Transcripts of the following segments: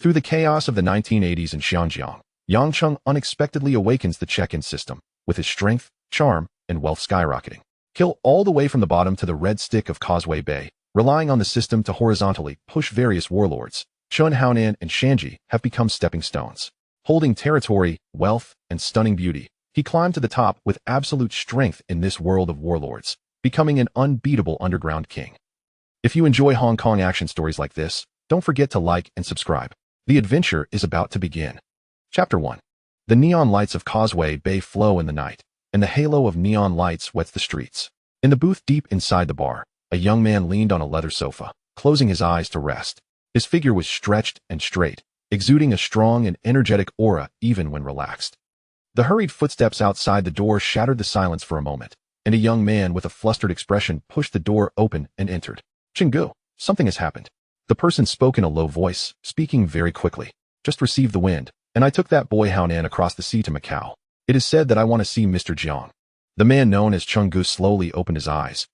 Through the chaos of the 1980s in Xinjiang, Yang Cheng unexpectedly awakens the check-in system, with his strength, charm, and wealth skyrocketing. Kill all the way from the bottom to the red stick of Causeway Bay, relying on the system to horizontally push various warlords. Chen, Haonan, and Shan have become stepping stones. Holding territory, wealth, and stunning beauty, he climbed to the top with absolute strength in this world of warlords, becoming an unbeatable underground king. If you enjoy Hong Kong action stories like this, don't forget to like and subscribe. The adventure is about to begin. Chapter 1. The neon lights of Causeway Bay flow in the night, and the halo of neon lights wets the streets. In the booth deep inside the bar, a young man leaned on a leather sofa, closing his eyes to rest. His figure was stretched and straight, exuding a strong and energetic aura even when relaxed. The hurried footsteps outside the door shattered the silence for a moment, and a young man with a flustered expression pushed the door open and entered. Cheng, something has happened. The person spoke in a low voice, speaking very quickly. Just received the wind, and I took that boy Haonan across the sea to Macau. It is said that I want to see Mr. Jiang. The man known as Cheng slowly opened his eyes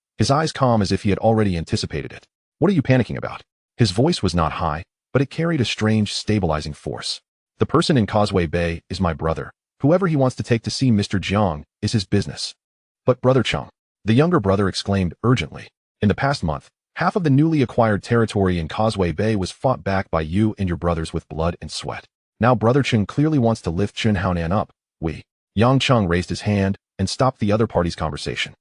calm as if he had already anticipated it. What are you panicking about? His voice was not high, but it carried a strange stabilizing force. The person in Causeway Bay is my brother. Whoever he wants to take to see Mr. Jiang is his business. But Brother Cheng, the younger brother exclaimed urgently. In the past month, half of the newly acquired territory in Causeway Bay was fought back by you and your brothers with blood and sweat. Now Brother Cheng clearly wants to lift Chen Haonan up. Yang Cheng raised his hand and stopped the other party's conversation.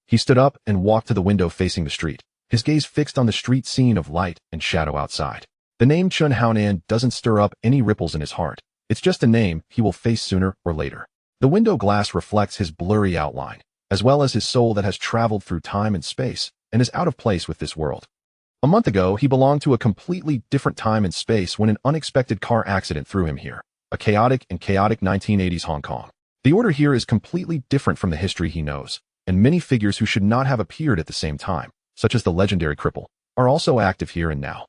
He stood up and walked to the window facing the street, his gaze fixed on the street scene of light and shadow outside. The name Chen Haonan doesn't stir up any ripples in his heart. It's just a name he will face sooner or later. The window glass reflects his blurry outline, as well as his soul that has traveled through time and space and is out of place with this world. A month ago, he belonged to a completely different time and space when an unexpected car accident threw him here. A chaotic 1980s Hong Kong. The order here is completely different from the history he knows, and many figures who should not have appeared at the same time, such as the legendary cripple, are also active here and now.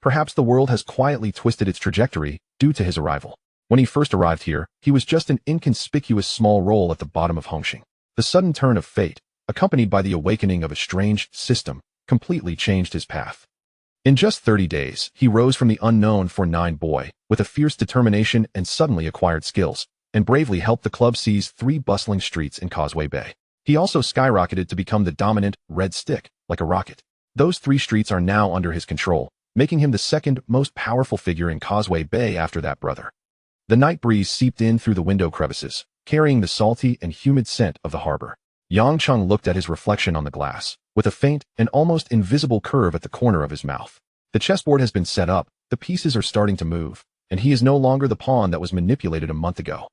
Perhaps the world has quietly twisted its trajectory due to his arrival. When he first arrived here, he was just an inconspicuous small role at the bottom of Hongxing. The sudden turn of fate, accompanied by the awakening of a strange system, completely changed his path. In just 30 days, he rose from the unknown '49 boy, with a fierce determination and suddenly acquired skills, and bravely helped the club seize 3 bustling streets in Causeway Bay. He also skyrocketed to become the dominant red stick, like a rocket. Those 3 streets are now under his control, making him the second most powerful figure in Causeway Bay after that brother. The night breeze seeped in through the window crevices, carrying the salty and humid scent of the harbor. Yang Cheng looked at his reflection on the glass, with a faint and almost invisible curve at the corner of his mouth. The chessboard has been set up, the pieces are starting to move, and he is no longer the pawn that was manipulated a month ago.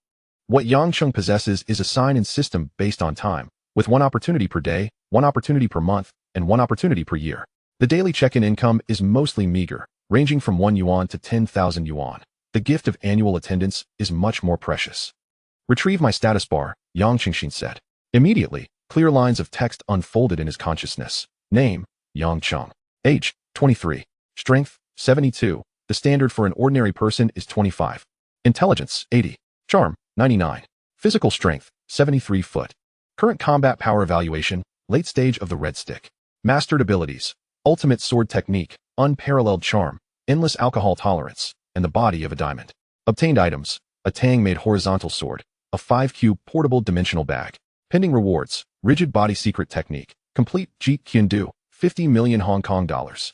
What Yang Cheng possesses is a sign and system based on time, with 1 opportunity per day, 1 opportunity per month, and 1 opportunity per year. The daily check-in income is mostly meager, ranging from 1 yuan to 10,000 yuan. The gift of annual attendance is much more precious. Retrieve my status bar, Yang Cheng said. Immediately, clear lines of text unfolded in his consciousness. Name, Yang Cheng. Age, 23. Strength, 72. The standard for an ordinary person is 25. Intelligence, 80. Charm, 99. Physical strength, 73 foot. Current combat power evaluation, late stage of the red stick. Mastered abilities, ultimate sword technique, unparalleled charm, endless alcohol tolerance, and the body of a diamond. Obtained items, a Tang-made horizontal sword, a 5Q portable dimensional bag. Pending rewards, rigid body secret technique, complete Jeet Kune Do, 50 million Hong Kong dollars.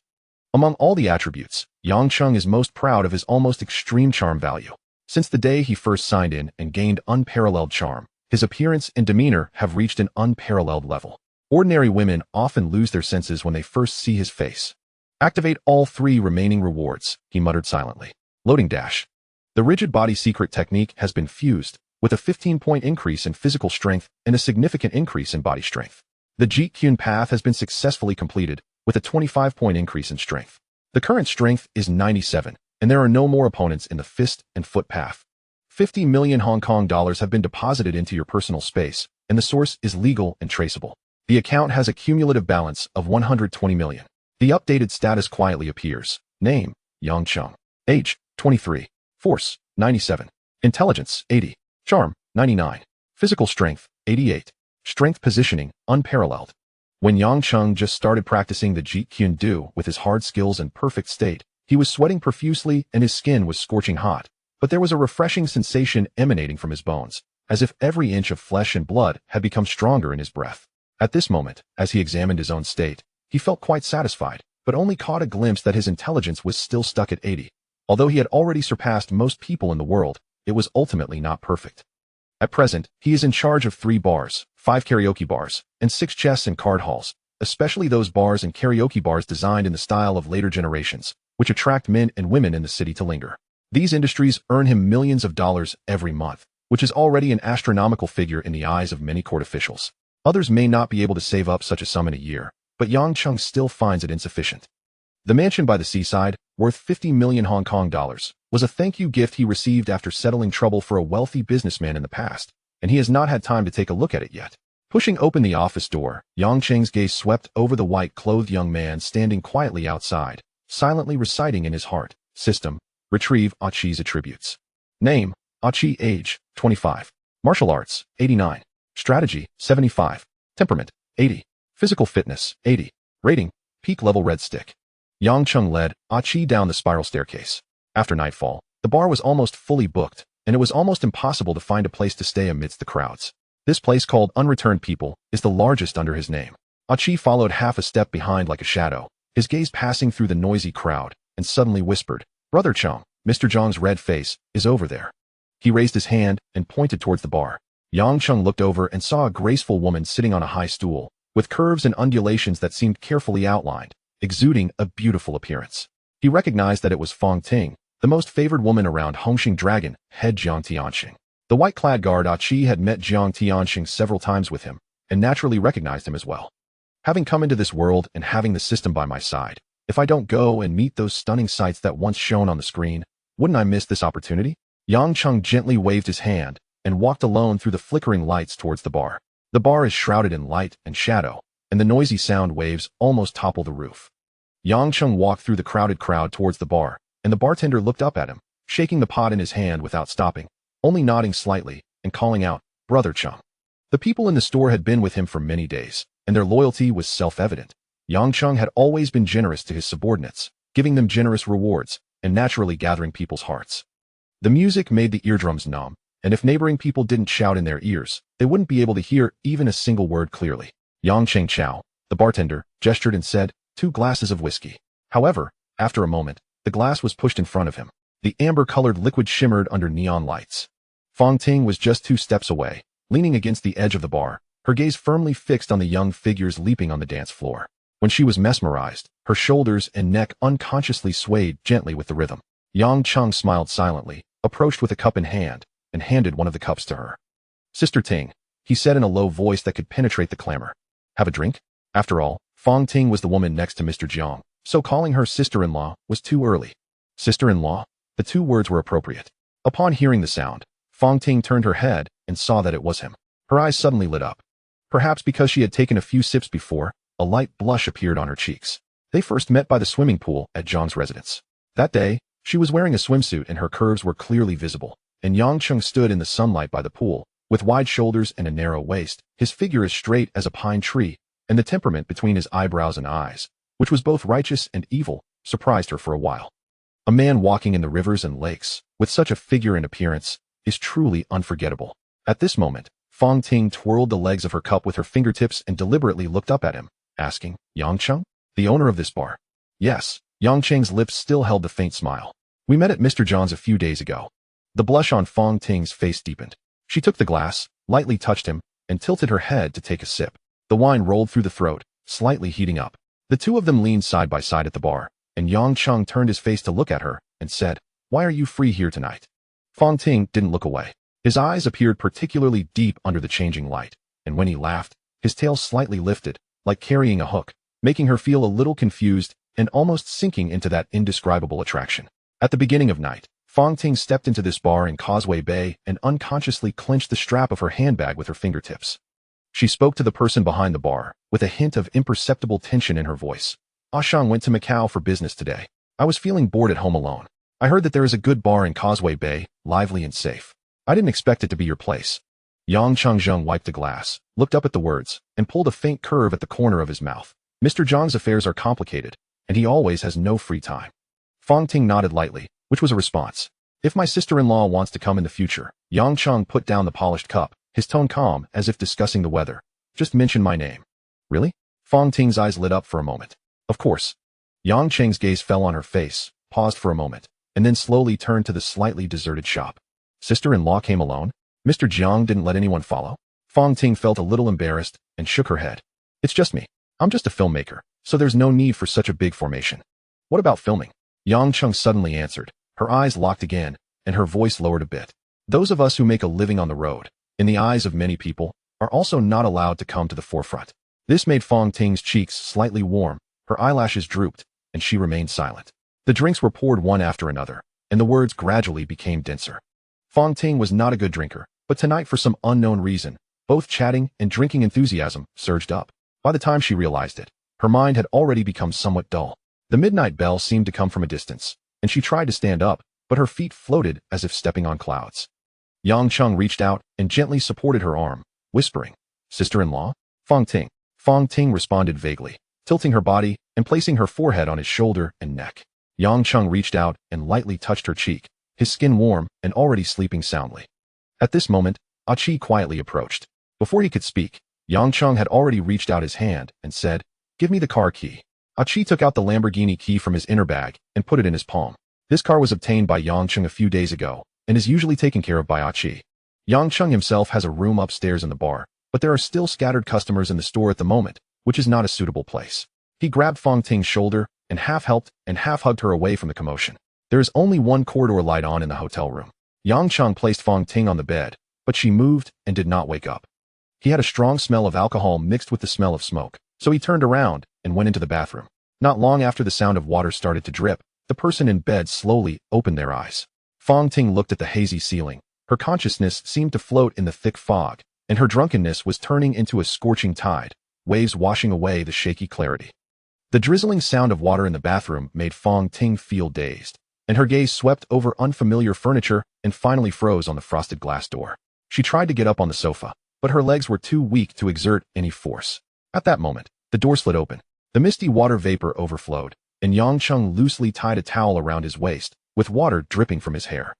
Among all the attributes, Yang Cheng is most proud of his almost extreme charm value. Since the day he first signed in and gained unparalleled charm, his appearance and demeanor have reached an unparalleled level. Ordinary women often lose their senses when they first see his face. Activate all 3 remaining rewards, he muttered silently. Loading dash. The rigid body secret technique has been fused, with a 15-point increase in physical strength and a significant increase in body strength. The Jeet Kune path has been successfully completed, with a 25-point increase in strength. The current strength is 97, and there are no more opponents in the fist and foot path. 50 million Hong Kong dollars have been deposited into your personal space, and the source is legal and traceable. The account has a cumulative balance of 120 million. The updated status quietly appears. Name, Yang Cheng. Age, 23. Force, 97. Intelligence, 80. Charm, 99. Physical strength, 88. Strength positioning, unparalleled. When Yang Cheng just started practicing the Jeet Kune Do with his hard skills and perfect state, He was sweating profusely and his skin was scorching hot, but there was a refreshing sensation emanating from his bones, as if every inch of flesh and blood had become stronger in his breath. At this moment, as he examined his own state, he felt quite satisfied, but only caught a glimpse that his intelligence was still stuck at 80. Although he had already surpassed most people in the world, it was ultimately not perfect. At present, he is in charge of 3 bars, 5 karaoke bars, and 6 chess and card halls, especially those bars and karaoke bars designed in the style of later generations, which attract men and women in the city to linger. These industries earn him millions of dollars every month, which is already an astronomical figure in the eyes of many court officials. Others may not be able to save up such a sum in a year, but Yang Cheng still finds it insufficient. The mansion by the seaside, worth 50 million Hong Kong dollars, was a thank you gift he received after settling trouble for a wealthy businessman in the past, and he has not had time to take a look at it yet. Pushing open the office door, Yang Cheng's gaze swept over the white-clothed young man standing quietly outside, silently reciting in his heart, System, retrieve Aqi's attributes. Name, Aqi. Age, 25. Martial arts, 89. Strategy, 75. Temperament, 80. Physical fitness, 80. Rating, peak level red stick. Yang Cheng led Aqi down the spiral staircase. After nightfall, the bar was almost fully booked, and it was almost impossible to find a place to stay amidst the crowds. This place, called Unreturned People, is the largest under his name. Aqi followed half a step behind like a shadow, his gaze passing through the noisy crowd, and suddenly whispered, Brother Cheng, Mr. Zhang's red face is over there. He raised his hand and pointed towards the bar. Yang Cheng looked over and saw a graceful woman sitting on a high stool, with curves and undulations that seemed carefully outlined, exuding a beautiful appearance. He recognized that it was Fong Ting, the most favored woman around Hongxing Dragon, head Jiang Tianxing. The white-clad guard Aqi had met Jiang Tianxing several times with him, and naturally recognized him as well. Having come into this world and having the system by my side, if I don't go and meet those stunning sights that once shone on the screen, wouldn't I miss this opportunity? Yang Cheng gently waved his hand and walked alone through the flickering lights towards the bar. The bar is shrouded in light and shadow, and the noisy sound waves almost topple the roof. Yang Cheng walked through the crowded crowd towards the bar, and the bartender looked up at him, shaking the pot in his hand without stopping, only nodding slightly and calling out, Brother Cheng. The people in the store had been with him for many days, and their loyalty was self-evident. Yang Cheng had always been generous to his subordinates, giving them generous rewards, and naturally gathering people's hearts. The music made the eardrums numb, and if neighboring people didn't shout in their ears, they wouldn't be able to hear even a single word clearly. Yang Cheng Chow, the bartender, gestured and said, 2 glasses of whiskey. However, after a moment, the glass was pushed in front of him. The amber-colored liquid shimmered under neon lights. Fong Ting was just 2 steps away, leaning against the edge of the bar, her gaze firmly fixed on the young figures leaping on the dance floor. When she was mesmerized, her shoulders and neck unconsciously swayed gently with the rhythm. Yang Cheng smiled silently, approached with a cup in hand, and handed one of the cups to her. Sister Ting, he said in a low voice that could penetrate the clamor. Have a drink? After all, Fong Ting was the woman next to Mr. Jiang, so calling her sister-in-law was too early. Sister-in-law? The 2 words were appropriate. Upon hearing the sound, Fong Ting turned her head and saw that it was him. Her eyes suddenly lit up. Perhaps because she had taken a few sips before, a light blush appeared on her cheeks. They first met by the swimming pool at Zhang's residence. That day, she was wearing a swimsuit and her curves were clearly visible, and Yang Cheng stood in the sunlight by the pool, with wide shoulders and a narrow waist, his figure as straight as a pine tree, and the temperament between his eyebrows and eyes, which was both righteous and evil, surprised her for a while. A man walking in the rivers and lakes, with such a figure and appearance, is truly unforgettable. At this moment, Fong Ting twirled the legs of her cup with her fingertips and deliberately looked up at him, asking, Yang Cheng? The owner of this bar? Yes. Yang Cheng's lips still held the faint smile. We met at Mr. John's a few days ago. The blush on Fong Ting's face deepened. She took the glass, lightly touched him, and tilted her head to take a sip. The wine rolled through the throat, slightly heating up. The 2 of them leaned side by side at the bar, and Yang Cheng turned his face to look at her and said, Why are you free here tonight? Fong Ting didn't look away. His eyes appeared particularly deep under the changing light, and when he laughed, his tail slightly lifted, like carrying a hook, making her feel a little confused and almost sinking into that indescribable attraction. At the beginning of night, Fong Ting stepped into this bar in Causeway Bay and unconsciously clenched the strap of her handbag with her fingertips. She spoke to the person behind the bar, with a hint of imperceptible tension in her voice. Shan went to Macau for business today. I was feeling bored at home alone. I heard that there is a good bar in Causeway Bay, lively and safe. I didn't expect it to be your place. Yang Cheng wiped the glass, looked up at the words, and pulled a faint curve at the corner of his mouth. Mr. Zhang's affairs are complicated, and he always has no free time. Fong Ting nodded lightly, which was a response. If my sister-in-law wants to come in the future, Yang Cheng put down the polished cup, his tone calm as if discussing the weather. Just mention my name. Really? Fong Ting's eyes lit up for a moment. Of course. Yang Cheng's gaze fell on her face, paused for a moment, and then slowly turned to the slightly deserted shop. Sister-in-law came alone? Mr. Jiang didn't let anyone follow? Fong Ting felt a little embarrassed and shook her head. It's just me. I'm just a filmmaker, so there's no need for such a big formation. What about filming? Yang Cheng suddenly answered. Her eyes locked again, and her voice lowered a bit. Those of us who make a living on the road, in the eyes of many people, are also not allowed to come to the forefront. This made Fong Ting's cheeks slightly warm, her eyelashes drooped, and she remained silent. The drinks were poured one after another, and the words gradually became denser. Fong Ting was not a good drinker, but tonight for some unknown reason, both chatting and drinking enthusiasm surged up. By the time she realized it, her mind had already become somewhat dull. The midnight bell seemed to come from a distance, and she tried to stand up, but her feet floated as if stepping on clouds. Yang Cheng reached out and gently supported her arm, whispering, "Sister-in-law?" Fong Ting. Fong Ting responded vaguely, tilting her body and placing her forehead on his shoulder and neck. Yang Cheng reached out and lightly touched her cheek, his skin warm and already sleeping soundly. At this moment, Achi quietly approached. Before he could speak, Yang Cheng had already reached out his hand and said, "Give me the car key." Achi took out the Lamborghini key from his inner bag and put it in his palm. This car was obtained by Yang Cheng a few days ago and is usually taken care of by Achi. Yang Cheng himself has a room upstairs in the bar, but there are still scattered customers in the store at the moment, which is not a suitable place. He grabbed Fong Ting's shoulder and half helped and half hugged her away from the commotion. There is only one corridor light on in the hotel room. Yang Cheng placed Fong Ting on the bed, but she moved and did not wake up. He had a strong smell of alcohol mixed with the smell of smoke, so he turned around and went into the bathroom. Not long after the sound of water started to drip, the person in bed slowly opened their eyes. Fong Ting looked at the hazy ceiling. Her consciousness seemed to float in the thick fog, and her drunkenness was turning into a scorching tide, waves washing away the shaky clarity. The drizzling sound of water in the bathroom made Fong Ting feel dazed, and her gaze swept over unfamiliar furniture and finally froze on the frosted glass door. She tried to get up on the sofa, but her legs were too weak to exert any force. At that moment, the door slid open. The misty water vapor overflowed, and Yang Cheng loosely tied a towel around his waist, with water dripping from his hair.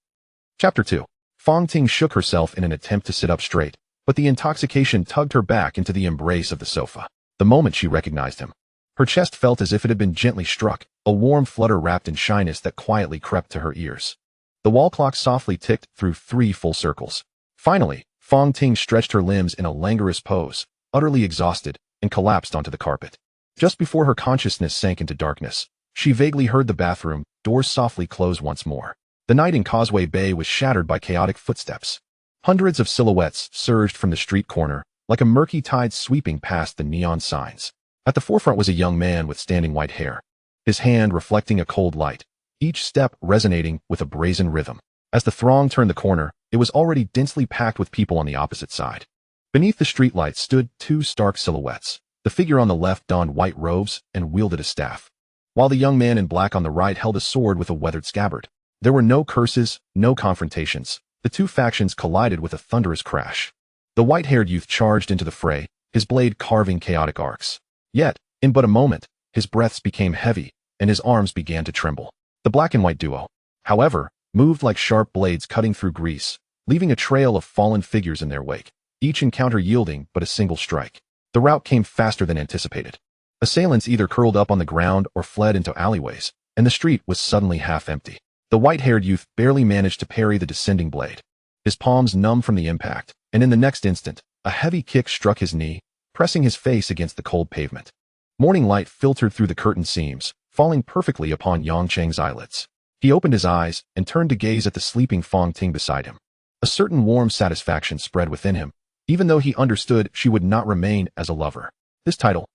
Chapter 2. Fong Ting shook herself in an attempt to sit up straight, but the intoxication tugged her back into the embrace of the sofa. The moment she recognized him, her chest felt as if it had been gently struck, a warm flutter wrapped in shyness that quietly crept to her ears. The wall clock softly ticked through 3 full circles. Finally, Fong Ting stretched her limbs in a languorous pose, utterly exhausted, and collapsed onto the carpet. Just before her consciousness sank into darkness, she vaguely heard the bathroom doors softly close once more. The night in Causeway Bay was shattered by chaotic footsteps. Hundreds of silhouettes surged from the street corner, like a murky tide sweeping past the neon signs. At the forefront was a young man with standing white hair, his hand reflecting a cold light, each step resonating with a brazen rhythm. As the throng turned the corner, it was already densely packed with people on the opposite side. Beneath the streetlights stood 2 stark silhouettes. The figure on the left donned white robes and wielded a staff, while the young man in black on the right held a sword with a weathered scabbard. There were no curses, no confrontations. The 2 factions collided with a thunderous crash. The white-haired youth charged into the fray, his blade carving chaotic arcs. Yet, in but a moment, his breaths became heavy, and his arms began to tremble. The black and white duo, however, moved like sharp blades cutting through grease, leaving a trail of fallen figures in their wake, each encounter yielding but a single strike. The rout came faster than anticipated. Assailants either curled up on the ground or fled into alleyways, and the street was suddenly half empty. The white-haired youth barely managed to parry the descending blade. His palms numb from the impact, and in the next instant, a heavy kick struck his knee, pressing his face against the cold pavement. Morning light filtered through the curtain seams, falling perfectly upon Yang Cheng's eyelids. He opened his eyes and turned to gaze at the sleeping Fong Ting beside him. A certain warm satisfaction spread within him, even though he understood she would not remain as a lover. This title.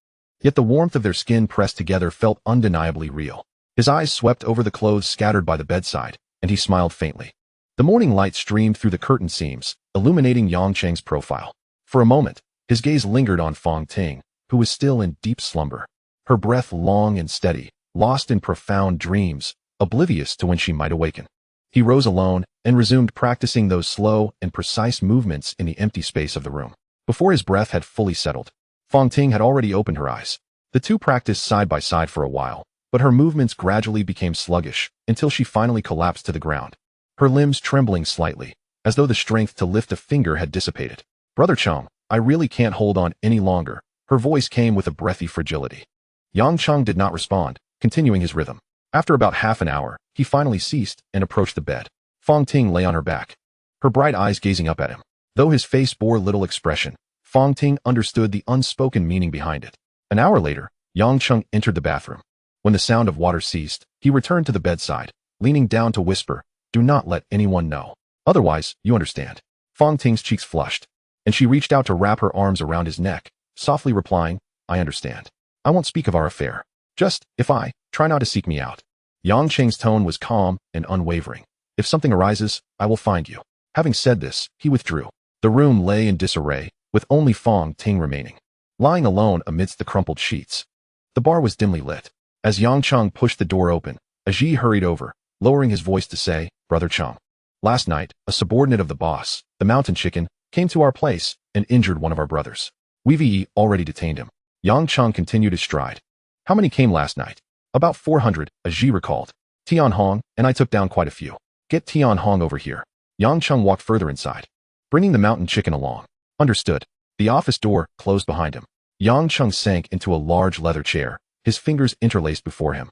Yet the warmth of their skin pressed together felt undeniably real. His eyes swept over the clothes scattered by the bedside, and he smiled faintly. The morning light streamed through the curtain seams, illuminating Yang Cheng's profile. For a moment, his gaze lingered on Fong Ting, who was still in deep slumber. Her breath long and steady, lost in profound dreams, oblivious to when she might awaken. He rose alone and resumed practicing those slow and precise movements in the empty space of the room. Before his breath had fully settled, Fong Ting had already opened her eyes. The 2 practiced side by side for a while, but her movements gradually became sluggish until she finally collapsed to the ground, her limbs trembling slightly, as though the strength to lift a finger had dissipated. "Brother Cheng, I really can't hold on any longer." Her voice came with a breathy fragility. Yang Cheng did not respond, continuing his rhythm. After about half an hour, he finally ceased and approached the bed. Fong Ting lay on her back, her bright eyes gazing up at him. Though his face bore little expression, Fong Ting understood the unspoken meaning behind it. An hour later, Yang Cheng entered the bathroom. When the sound of water ceased, he returned to the bedside, leaning down to whisper, "Do not let anyone know. Otherwise, you understand." Fong Ting's cheeks flushed, and she reached out to wrap her arms around his neck, softly replying, "I understand. I won't speak of our affair. Just, if I try not to seek me out." Yang Cheng's tone was calm and unwavering. "If something arises, I will find you." Having said this, he withdrew. The room lay in disarray, with only Fong Ting remaining, lying alone amidst the crumpled sheets. The bar was dimly lit. As Yang Cheng pushed the door open, Aji hurried over, lowering his voice to say, "Brother Cheng, last night, a subordinate of the boss, the mountain chicken, came to our place and injured one of our brothers. We've already detained him." Yang Cheng continued his stride. "How many came last night?" "About 400, Aji recalled. Tian Hong and I took down quite a few." "Get Tian Hong over here." Yang Cheng walked further inside, bringing the mountain chicken along. "Understood." The office door closed behind him. Yang Cheng sank into a large leather chair, his fingers interlaced before him,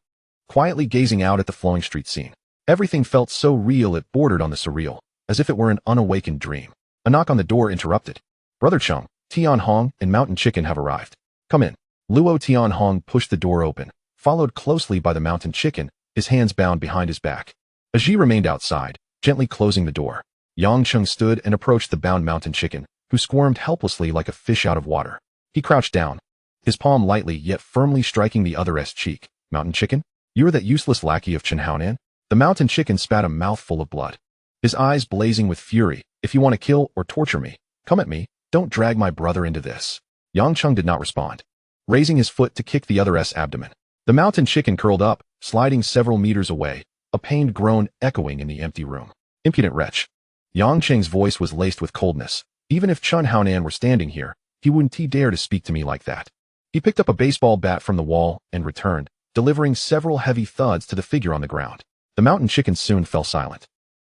quietly gazing out at the flowing street scene. Everything felt so real it bordered on the surreal, as if it were an unawakened dream. A knock on the door interrupted. "Brother Cheng, Tian Hong and Mountain Chicken have arrived. Come in." Luo Tian Hong pushed the door open, followed closely by the Mountain Chicken, his hands bound behind his back. Aji remained outside, gently closing the door. Yang Cheng stood and approached the bound Mountain Chicken, who squirmed helplessly like a fish out of water. He crouched down, his palm lightly yet firmly striking the other's cheek. "Mountain Chicken? You're that useless lackey of Chen Haonan?" The Mountain Chicken spat a mouthful of blood, his eyes blazing with fury. "If you want to kill or torture me, come at me. Don't drag my brother into this." Yang Cheng did not respond, raising his foot to kick the other's abdomen. The Mountain Chicken curled up, sliding several meters away, a pained groan echoing in the empty room. "Impudent wretch." Yang Cheng's voice was laced with coldness. "Even if Chen Haonan were standing here, he wouldn't dare to speak to me like that." He picked up a baseball bat from the wall and returned, delivering several heavy thuds to the figure on the ground. The Mountain Chicken soon fell silent,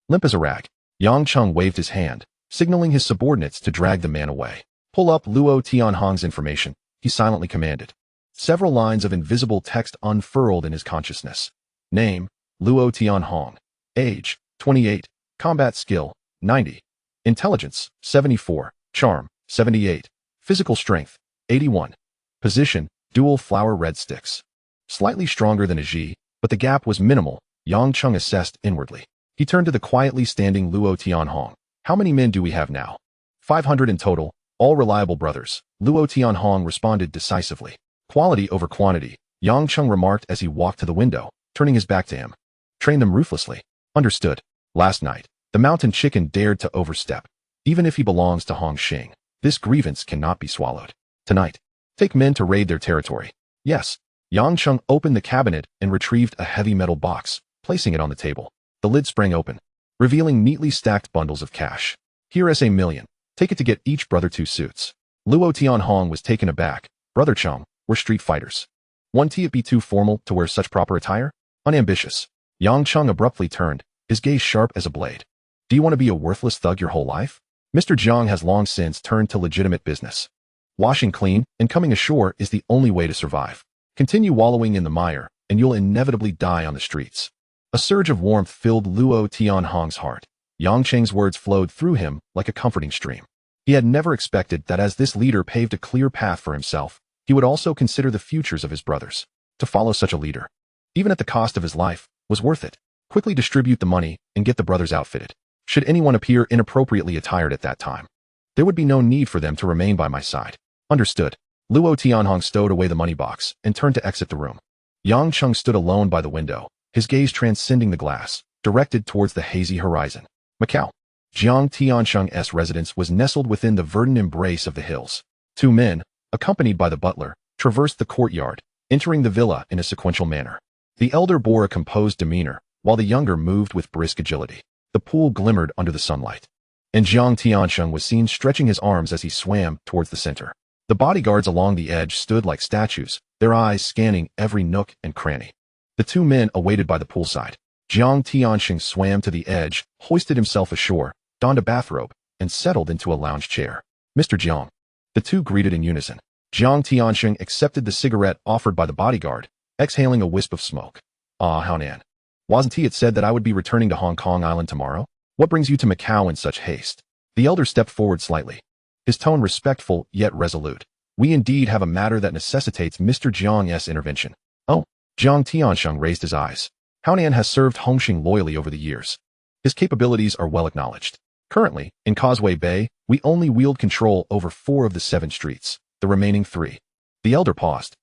limp as a rag. Yang Cheng waved his hand, signaling his subordinates to drag the man away. "Pull up Luo Tian Hong's information," he silently commanded. Several lines of invisible text unfurled in his consciousness. Name, Luo Tian Hong. Age, 28. Combat skill, 90. Intelligence, 74. Charm, 78. Physical strength, 81. Position, dual flower red sticks. Slightly stronger than Aji, but the gap was minimal, Yang Cheng assessed inwardly. He turned to the quietly standing Luo Tian Hong. "How many men do we have now?" 500 in total, all reliable brothers. Luo Tian Hong responded decisively. "Quality over quantity," Yang Cheng remarked as he walked to the window, turning his back to him. "Train them ruthlessly." "Understood." Last night, the Mountain Chicken dared to overstep. Even if he belongs to Hong Xing, this grievance cannot be swallowed. Tonight, take men to raid their territory. "Yes." Yang Cheng opened the cabinet and retrieved a heavy metal box, placing it on the table. The lid sprang open, revealing neatly stacked bundles of cash. "Here is a million. Take it to get each brother 2 suits." Luo Tian Hong was taken aback. "Brother Cheng, we're street fighters. Won't it be too formal to wear such proper attire?" "Unambitious." Yang Cheng abruptly turned, his gaze sharp as a blade. "Do you want to be a worthless thug your whole life?" Mr. Jiang has long since turned to legitimate business. Washing clean and coming ashore is the only way to survive. Continue wallowing in the mire, and you'll inevitably die on the streets. A surge of warmth filled Luo Tian Hong's heart. Yang Cheng's words flowed through him like a comforting stream. He had never expected that as this leader paved a clear path for himself, he would also consider the futures of his brothers. To follow such a leader, even at the cost of his life, was worth it. Quickly distribute the money and get the brothers outfitted. Should anyone appear inappropriately attired at that time, there would be no need for them to remain by my side. Understood. Luo Tianhong stowed away the money box and turned to exit the room. Yang Cheng stood alone by the window, his gaze transcending the glass, directed towards the hazy horizon. Macau. Jiang Tiansheng's residence was nestled within the verdant embrace of the hills. 2 men, accompanied by the butler, traversed the courtyard, entering the villa in a sequential manner. The elder bore a composed demeanor, while the younger moved with brisk agility. The pool glimmered under the sunlight, and Jiang Tiansheng was seen stretching his arms as he swam towards the center. The bodyguards along the edge stood like statues, their eyes scanning every nook and cranny. The two men awaited by the poolside. Jiang Tianxing swam to the edge, hoisted himself ashore, donned a bathrobe, and settled into a lounge chair. Mr. Jiang. The two greeted in unison. Jiang Tianxing accepted the cigarette offered by the bodyguard, exhaling a wisp of smoke. Ah, Haonan. Wasn't it said that I would be returning to Hong Kong Island tomorrow? What brings you to Macau in such haste? The elder stepped forward slightly, his tone respectful yet resolute. We indeed have a matter that necessitates Mr. Jiang's intervention. Oh, Jiang Tianxing raised his eyes. Haonan has served Hongxing loyally over the years. His capabilities are well acknowledged. Currently, in Causeway Bay, we only wield control over 4 of the 7 streets, the remaining 3. The elder paused.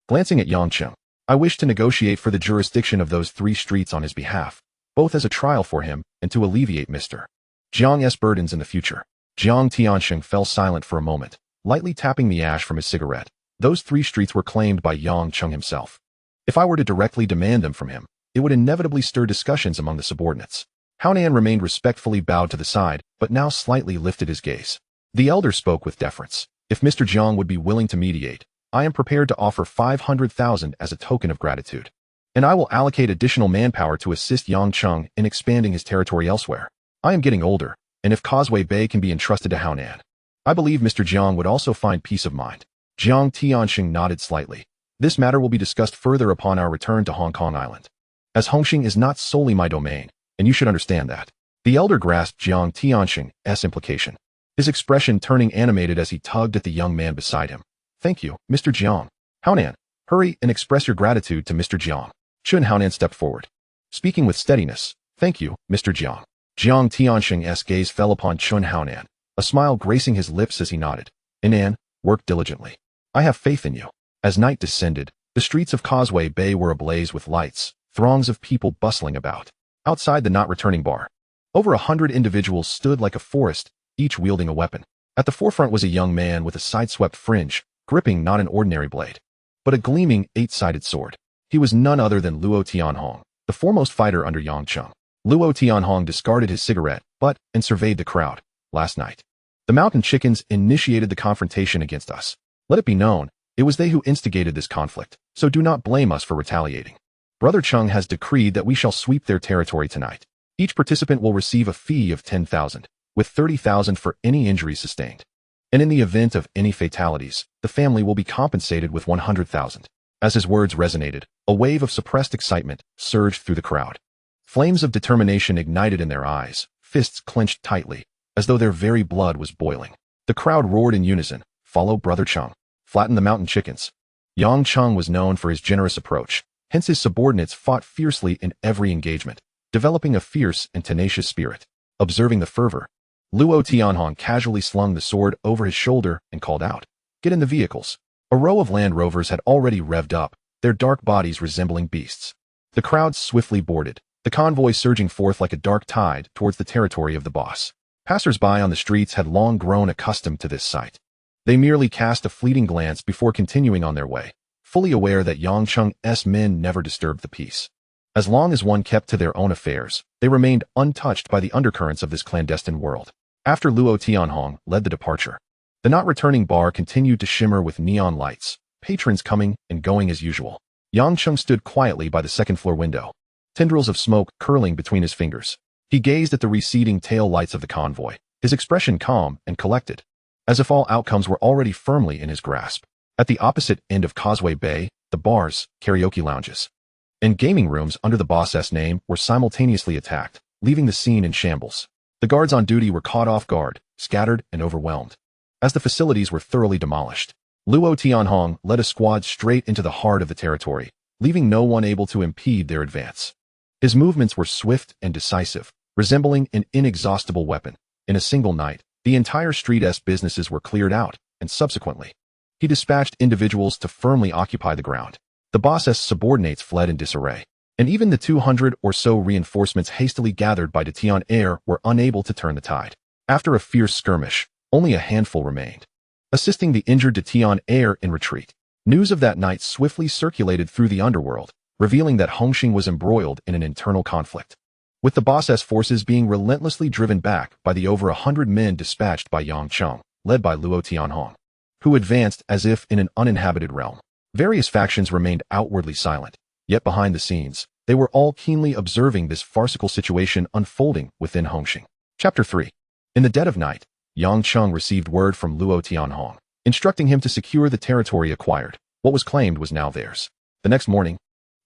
Glancing at Cheng, I wish to negotiate for the jurisdiction of those 3 streets on his behalf, both as a trial for him and to alleviate Mr. Jiang's burdens in the future. Jiang Tianxing fell silent for a moment, lightly tapping the ash from his cigarette. Those 3 streets were claimed by Cheng himself. If I were to directly demand them from him, it would inevitably stir discussions among the subordinates. Haonan remained respectfully bowed to the side, but now slightly lifted his gaze. The elder spoke with deference. If Mr. Jiang would be willing to mediate, I am prepared to offer 500,000 as a token of gratitude. And I will allocate additional manpower to assist Cheng in expanding his territory elsewhere. I am getting older, and if Causeway Bay can be entrusted to Haonan, I believe Mr. Jiang would also find peace of mind. Jiang Tianxing nodded slightly. This matter will be discussed further upon our return to Hong Kong Island. As Hongxing is not solely my domain, and you should understand that. The elder grasped Jiang Tianxing's implication, his expression turning animated as he tugged at the young man beside him. Thank you, Mr. Jiang. Haonan, hurry and express your gratitude to Mr. Jiang. Chen Haonan stepped forward, speaking with steadiness. Thank you, Mr. Jiang. Jiang Tianxing's gaze fell upon Chen Haonan, a smile gracing his lips as he nodded. Haonan, work diligently. I have faith in you. As night descended, the streets of Causeway Bay were ablaze with lights, throngs of people bustling about. Outside the not-returning bar, over 100 individuals stood like a forest, each wielding a weapon. At the forefront was a young man with a side-swept fringe, gripping not an ordinary blade, but a gleaming 8-sided sword. He was none other than Luo Tianhong, the foremost fighter under Cheng. Luo Tianhong discarded his cigarette, and surveyed the crowd. Last night, the mountain chickens initiated the confrontation against us. Let it be known, it was they who instigated this conflict, so do not blame us for retaliating. Brother Cheng has decreed that we shall sweep their territory tonight. Each participant will receive a fee of 10,000, with 30,000 for any injuries sustained. And in the event of any fatalities, the family will be compensated with 100,000. As his words resonated, a wave of suppressed excitement surged through the crowd. Flames of determination ignited in their eyes, fists clenched tightly, as though their very blood was boiling. The crowd roared in unison, "Follow Brother Cheng. Flatten the mountain chickens." Cheng was known for his generous approach, hence his subordinates fought fiercely in every engagement, developing a fierce and tenacious spirit. Observing the fervor, Luo Tianhong casually slung the sword over his shoulder and called out, "Get in the vehicles." A row of Land Rovers had already revved up, their dark bodies resembling beasts. The crowd swiftly boarded, the convoy surging forth like a dark tide towards the territory of the boss. Passers-by on the streets had long grown accustomed to this sight. They merely cast a fleeting glance before continuing on their way, fully aware that Cheng's men never disturbed the peace. As long as one kept to their own affairs, they remained untouched by the undercurrents of this clandestine world. After Luo Tianhong led the departure, the not-returning bar continued to shimmer with neon lights, patrons coming and going as usual. Cheng stood quietly by the second-floor window, tendrils of smoke curling between his fingers. He gazed at the receding tail lights of the convoy, his expression calm and collected, as if all outcomes were already firmly in his grasp. At the opposite end of Causeway Bay, the bars, karaoke lounges, and gaming rooms under the boss's name were simultaneously attacked, leaving the scene in shambles. The guards on duty were caught off guard, scattered and overwhelmed. As the facilities were thoroughly demolished, Luo Tianhong led a squad straight into the heart of the territory, leaving no one able to impede their advance. His movements were swift and decisive, resembling an inexhaustible weapon. In a single night, the entire street's businesses were cleared out, and subsequently, he dispatched individuals to firmly occupy the ground. The boss's subordinates fled in disarray, and even the 200 or so reinforcements hastily gathered by Detian Air were unable to turn the tide. After a fierce skirmish, only a handful remained, assisting the injured Detian Air in retreat. News of that night swiftly circulated through the underworld, revealing that Hongxing was embroiled in an internal conflict, with the boss's forces being relentlessly driven back by the over 100 men dispatched by Cheng, led by Luo Tianhong, who advanced as if in an uninhabited realm. Various factions remained outwardly silent, Yet behind the scenes, they were all keenly observing this farcical situation unfolding within Hongxing. Chapter 3. In the dead of night, Yang Cheng received word from Luo Tianhong, instructing him to secure the territory acquired. What was claimed was now theirs. The next morning,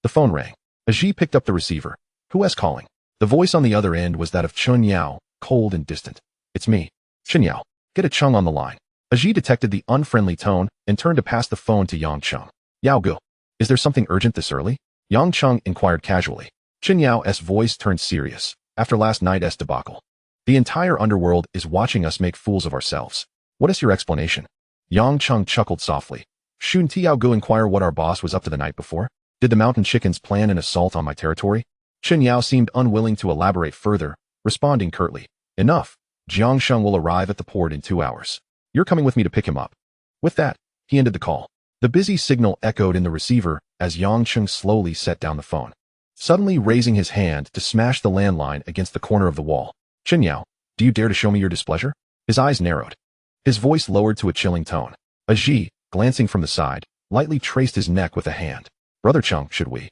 the phone rang. Aji picked up the receiver. Who is calling? The voice on the other end was that of Chun Yao, cold and distant. It's me. Chen Yao. Get a Cheng on the line. Aji detected the unfriendly tone and turned to pass the phone to Yang Cheng. Yao Gu. Is there something urgent this early? Yang Cheng inquired casually. Chen Yao's voice turned serious. After last night's debacle, the entire underworld is watching us make fools of ourselves. What is your explanation? Yang Cheng chuckled softly. Shouldn't Yao Gu inquire what our boss was up to the night before? Did the mountain chickens plan an assault on my territory? Chen Yao seemed unwilling to elaborate further, responding curtly. Enough. Jiang Sheng will arrive at the port in 2 hours. You're coming with me to pick him up. With that, he ended the call. The busy signal echoed in the receiver as Yang Cheng slowly set down the phone, suddenly raising his hand to smash the landline against the corner of the wall. Chen Yao, do you dare to show me your displeasure? His eyes narrowed. His voice lowered to a chilling tone. Aji, glancing from the side, lightly traced his neck with a hand. Brother Cheng, should we?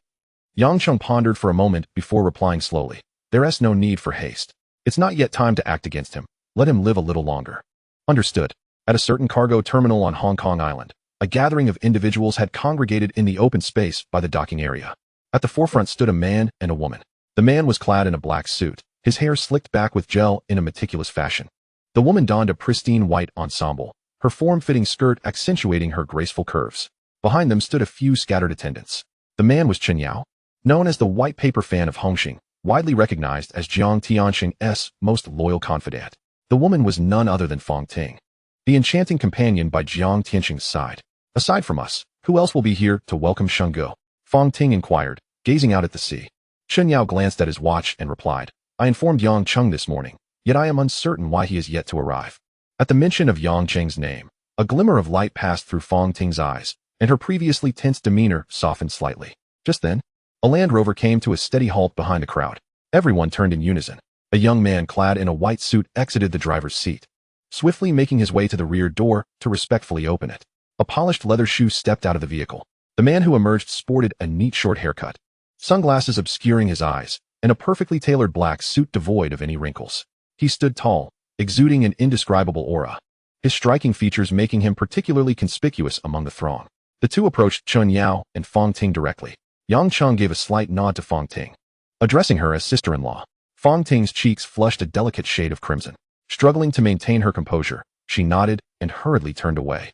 Yang Cheng pondered for a moment before replying slowly. There's no need for haste. It's not yet time to act against him. Let him live a little longer. Understood. At a certain cargo terminal on Hong Kong Island, a gathering of individuals had congregated in the open space by the docking area. At the forefront stood a man and a woman. The man was clad in a black suit, his hair slicked back with gel in a meticulous fashion. The woman donned a pristine white ensemble, her form-fitting skirt accentuating her graceful curves. Behind them stood a few scattered attendants. The man was Chen Yao, known as the white paper fan of Hongxing, widely recognized as Jiang Tianxing's most loyal confidant. The woman was none other than Fong Ting, the enchanting companion by Jiang Tianxing's side. Aside from us, who else will be here to welcome Shenggu? Fong Ting inquired, gazing out at the sea. Chen Yao glanced at his watch and replied, I informed Yang Cheng this morning, yet I am uncertain why he is yet to arrive. At the mention of Yang Cheng's name, a glimmer of light passed through Fong Ting's eyes, and her previously tense demeanor softened slightly. Just then, a Land Rover came to a steady halt behind the crowd. Everyone turned in unison. A young man clad in a white suit exited the driver's seat, swiftly making his way to the rear door to respectfully open it. A polished leather shoe stepped out of the vehicle. The man who emerged sported a neat short haircut, sunglasses obscuring his eyes, and a perfectly tailored black suit devoid of any wrinkles. He stood tall, exuding an indescribable aura, his striking features making him particularly conspicuous among the throng. The two approached Chen Yao and Fong Ting directly. Yang Cheng gave a slight nod to Fong Ting, addressing her as sister-in-law. Fong Ting's cheeks flushed a delicate shade of crimson. Struggling to maintain her composure, she nodded and hurriedly turned away,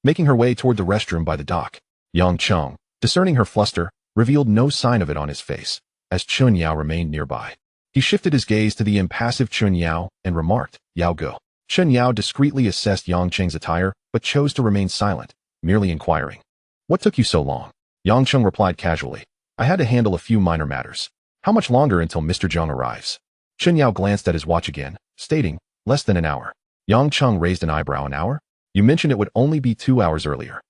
making her way toward the restroom by the dock. Yang Cheng, discerning her fluster, revealed no sign of it on his face, as Chen Yao remained nearby. He shifted his gaze to the impassive Chen Yao and remarked, Yao Gu. Chen Yao discreetly assessed Yang Cheng's attire, but chose to remain silent, merely inquiring, What took you so long? Yang Cheng replied casually, I had to handle a few minor matters. How much longer until Mr. Zhang arrives? Chen Yao glanced at his watch again, stating, less than an hour. Yang Cheng raised an eyebrow. An hour? You mentioned it would only be 2 hours earlier.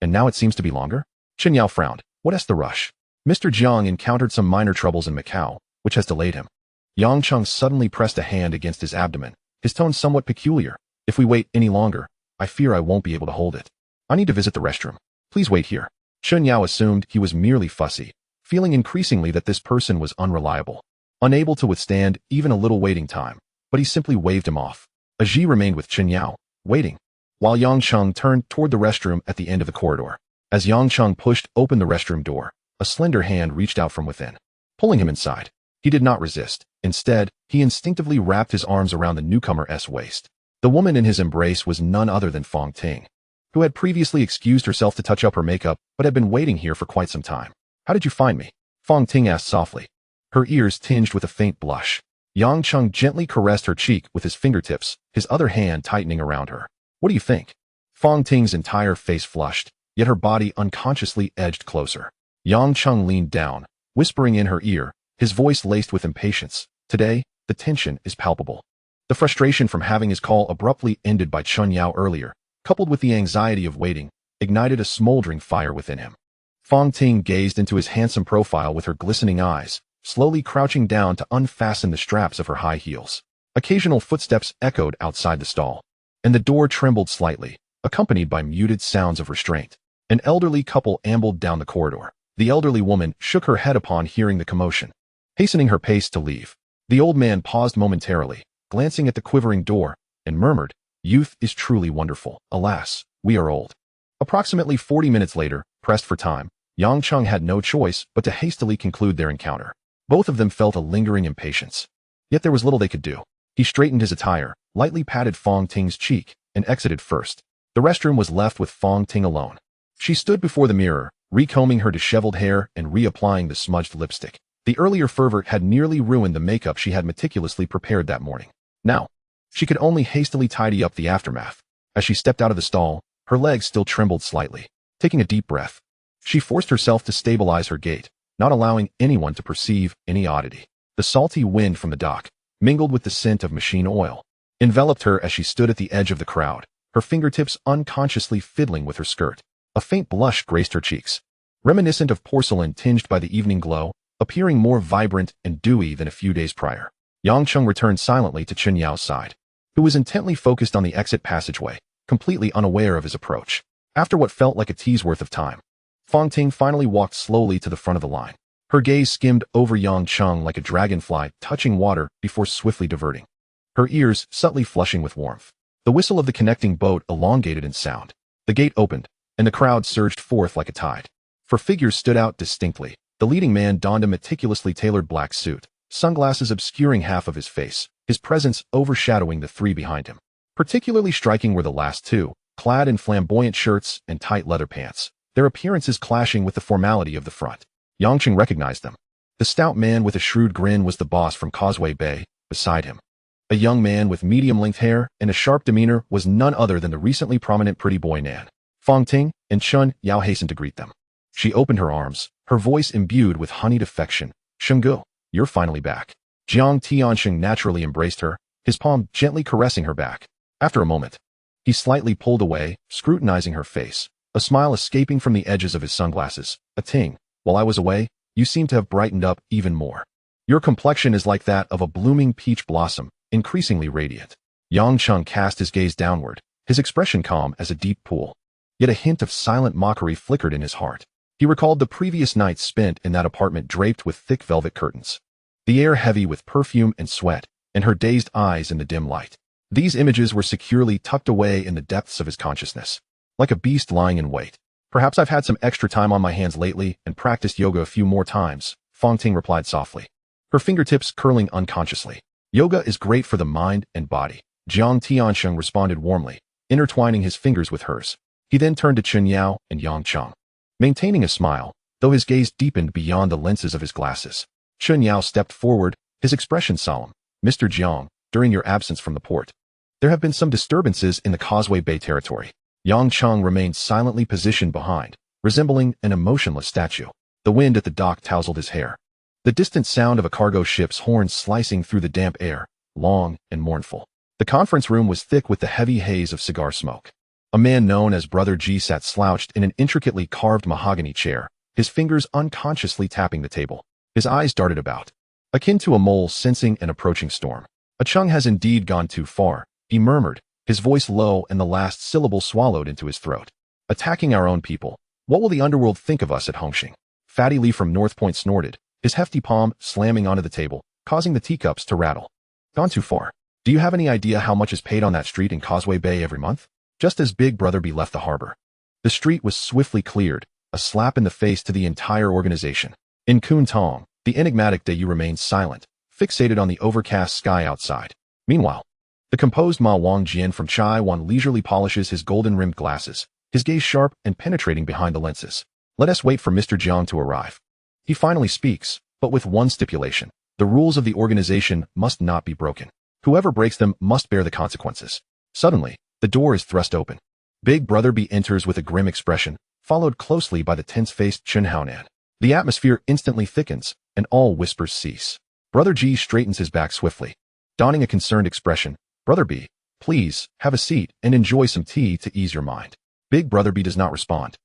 And now it seems to be longer? Chen Yao frowned. What is the rush? Mr. Zhang encountered some minor troubles in Macau, which has delayed him. Yang Cheng suddenly pressed a hand against his abdomen, his tone somewhat peculiar. If we wait any longer, I fear I won't be able to hold it. I need to visit the restroom. Please wait here. Chen Yao assumed he was merely fussy, feeling increasingly that this person was unreliable, unable to withstand even a little waiting time, but he simply waved him off. Aji remained with Chen Yao, waiting, while Yang Cheng turned toward the restroom at the end of the corridor. As Yang Cheng pushed open the restroom door, a slender hand reached out from within, pulling him inside. He did not resist. Instead, he instinctively wrapped his arms around the newcomer's waist. The woman in his embrace was none other than Fong Ting, who had previously excused herself to touch up her makeup but had been waiting here for quite some time. How did you find me? Fong Ting asked softly, her ears tinged with a faint blush. Yang Cheng gently caressed her cheek with his fingertips, his other hand tightening around her. What do you think? Fong Ting's entire face flushed, yet her body unconsciously edged closer. Yang Cheng leaned down, whispering in her ear, his voice laced with impatience. Today, the tension is palpable. The frustration from having his call abruptly ended by Chen Yao earlier, coupled with the anxiety of waiting, ignited a smoldering fire within him. Fong Ting gazed into his handsome profile with her glistening eyes, slowly crouching down to unfasten the straps of her high heels. Occasional footsteps echoed outside the stall, and the door trembled slightly, accompanied by muted sounds of restraint. An elderly couple ambled down the corridor. The elderly woman shook her head upon hearing the commotion, hastening her pace to leave. The old man paused momentarily, glancing at the quivering door, and murmured, "Youth is truly wonderful. Alas, we are old." Approximately 40 minutes later, pressed for time, Yang Cheng had no choice but to hastily conclude their encounter. Both of them felt a lingering impatience. Yet there was little they could do. He straightened his attire, lightly patted Fong Ting's cheek, and exited first. The restroom was left with Fong Ting alone. She stood before the mirror, recombing her disheveled hair and reapplying the smudged lipstick. The earlier fervor had nearly ruined the makeup she had meticulously prepared that morning. Now, she could only hastily tidy up the aftermath. As she stepped out of the stall, her legs still trembled slightly. Taking a deep breath, she forced herself to stabilize her gait, not allowing anyone to perceive any oddity. The salty wind from the dock, mingled with the scent of machine oil, enveloped her as she stood at the edge of the crowd, her fingertips unconsciously fiddling with her skirt. A faint blush graced her cheeks, reminiscent of porcelain tinged by the evening glow, appearing more vibrant and dewy than a few days prior. Yang Cheng returned silently to Chen Yao's side, who was intently focused on the exit passageway, completely unaware of his approach. After what felt like a tea's worth of time, Fong Ting finally walked slowly to the front of the line. Her gaze skimmed over Yang Cheng like a dragonfly touching water before swiftly diverting, her ears subtly flushing with warmth. The whistle of the connecting boat elongated in sound. The gate opened, and the crowd surged forth like a tide. Four figures stood out distinctly. The leading man donned a meticulously tailored black suit, sunglasses obscuring half of his face, his presence overshadowing the three behind him. Particularly striking were the last two, clad in flamboyant shirts and tight leather pants, their appearances clashing with the formality of the front. Yang Cheng recognized them. The stout man with a shrewd grin was the boss from Causeway Bay. Beside him, a young man with medium-length hair and a sharp demeanor was none other than the recently prominent pretty boy Nan. Fong Ting and Chen Yao hastened to greet them. She opened her arms, her voice imbued with honeyed affection. "Shenggu, you're finally back." Jiang Tianxing naturally embraced her, his palm gently caressing her back. After a moment, he slightly pulled away, scrutinizing her face, a smile escaping from the edges of his sunglasses. "A Ting, while I was away, you seem to have brightened up even more. Your complexion is like that of a blooming peach blossom, increasingly radiant." Yang Cheng cast his gaze downward, his expression calm as a deep pool. Yet a hint of silent mockery flickered in his heart. He recalled the previous nights spent in that apartment draped with thick velvet curtains, the air heavy with perfume and sweat, and her dazed eyes in the dim light. These images were securely tucked away in the depths of his consciousness, like a beast lying in wait. "Perhaps I've had some extra time on my hands lately and practiced yoga a few more times," Fong Ting replied softly, her fingertips curling unconsciously. "Yoga is great for the mind and body," Jiang Tianxing responded warmly, intertwining his fingers with hers. He then turned to Chen Yao and Yang Cheng, maintaining a smile, though his gaze deepened beyond the lenses of his glasses. Chen Yao stepped forward, his expression solemn. "Mr. Jiang, during your absence from the port, there have been some disturbances in the Causeway Bay territory." Yang Cheng remained silently positioned behind, resembling an emotionless statue. The wind at the dock tousled his hair, the distant sound of a cargo ship's horn slicing through the damp air, long and mournful. The conference room was thick with the heavy haze of cigar smoke. A man known as Brother G sat slouched in an intricately carved mahogany chair, his fingers unconsciously tapping the table. His eyes darted about, akin to a mole sensing an approaching storm. "A Cheng has indeed gone too far," he murmured, his voice low and the last syllable swallowed into his throat. "Attacking our own people. What will the underworld think of us at Hongxing?" Fatty Lee from North Point snorted, his hefty palm slamming onto the table, causing the teacups to rattle. "Gone too far. Do you have any idea how much is paid on that street in Causeway Bay every month?" Just as Big Brother B left the harbor, the street was swiftly cleared, a slap in the face to the entire organization. In Kuntong, the enigmatic Dayu remained silent, fixated on the overcast sky outside. Meanwhile, the composed Ma Wangjian from Chai Wan leisurely polishes his golden-rimmed glasses, his gaze sharp and penetrating behind the lenses. "Let us wait for Mr. Jiang to arrive. He finally speaks, but with one stipulation. The rules of the organization must not be broken. Whoever breaks them must bear the consequences." Suddenly, the door is thrust open. Big Brother B enters with a grim expression, followed closely by the tense-faced Chen Haonan. The atmosphere instantly thickens, and all whispers cease. Brother G straightens his back swiftly, donning a concerned expression. "Brother B, please, have a seat and enjoy some tea to ease your mind." Big Brother B does not respond,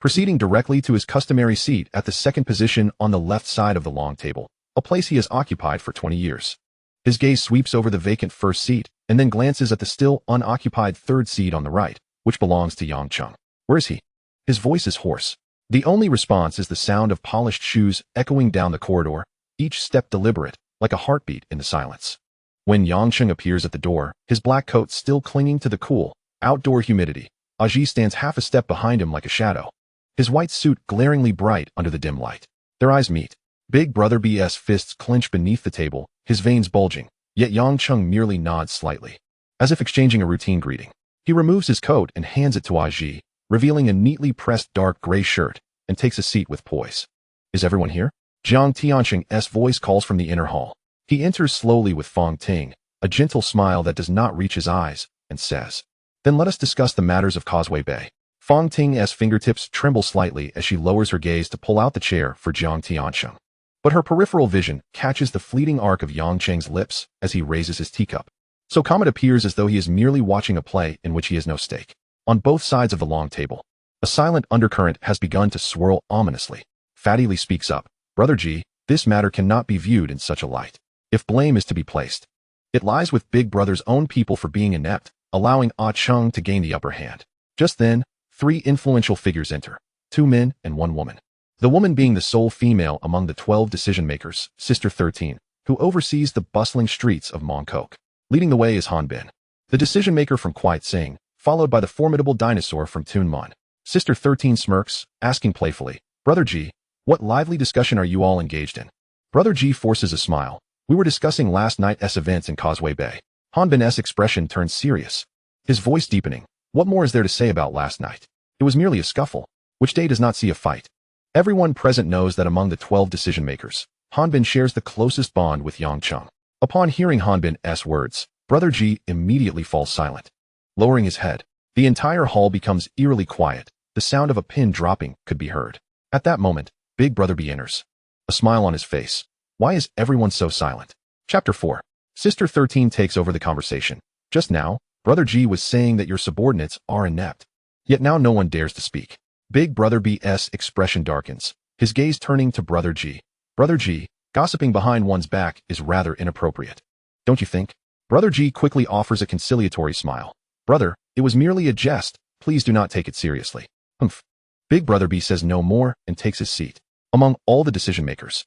proceeding directly to his customary seat at the second position on the left side of the long table, a place he has occupied for 20 years. His gaze sweeps over the vacant first seat, and then glances at the still unoccupied third seat on the right, which belongs to Yang Cheng. "Where is he?" His voice is hoarse, The only response is the sound of polished shoes echoing down the corridor, each step deliberate, like a heartbeat in the silence. When Cheng appears at the door, his black coat still clinging to the cool, outdoor humidity, Aji stands half a step behind him like a shadow, his white suit glaringly bright under the dim light. Their eyes meet. Big Brother B's fists clench beneath the table, his veins bulging, yet Cheng merely nods slightly, as if exchanging a routine greeting. He removes his coat and hands it to Aji, revealing a neatly pressed dark gray shirt, and takes a seat with poise. Is everyone here? Jiang Tianqing's voice calls from the inner hall. He enters slowly with Fong Ting, a gentle smile that does not reach his eyes, and says, "Then let us discuss the matters of Causeway Bay." Fong Ting's fingertips tremble slightly as she lowers her gaze to pull out the chair for Jiang Tianqing. But her peripheral vision catches the fleeting arc of Cheng's lips as he raises his teacup. So calm it appears as though he is merely watching a play in which he has no stake. On both sides of the long table, a silent undercurrent has begun to swirl ominously. Fatty Lee speaks up. "Brother G, this matter cannot be viewed in such a light. If blame is to be placed, it lies with Big Brother's own people for being inept, allowing Cheng to gain the upper hand." Just then, 3 influential figures enter, 2 men and 1 woman. The woman being the sole female among the 12 decision-makers, Sister 13, who oversees the bustling streets of Mongkok. Leading the way is Han Bin, the decision-maker from Kwai Tsing, followed by the formidable dinosaur from Tun Mun. Sister 13 smirks, asking playfully, "Brother G, what lively discussion are you all engaged in?" Brother G forces a smile. "We were discussing last night's events in Causeway Bay." Han Bin's expression turns serious, his voice deepening. "What more is there to say about last night? It was merely a scuffle. Which day does not see a fight?" Everyone present knows that among the 12 decision-makers, Han Bin shares the closest bond with Cheng. Upon hearing Han Bin's words, Brother G immediately falls silent. Lowering his head, the entire hall becomes eerily quiet. The sound of a pin dropping could be heard. At that moment, Big Brother B enters, a smile on his face. Why is everyone so silent? Chapter 4. Sister 13 takes over the conversation. "Just now, Brother G was saying that your subordinates are inept. Yet now no one dares to speak." Big Brother B's expression darkens, his gaze turning to Brother G. "Brother G, gossiping behind one's back is rather inappropriate. Don't you think?" Brother G quickly offers a conciliatory smile. "Brother, it was merely a jest. Please do not take it seriously." Humph. Big Brother B says no more and takes his seat. Among all the decision-makers,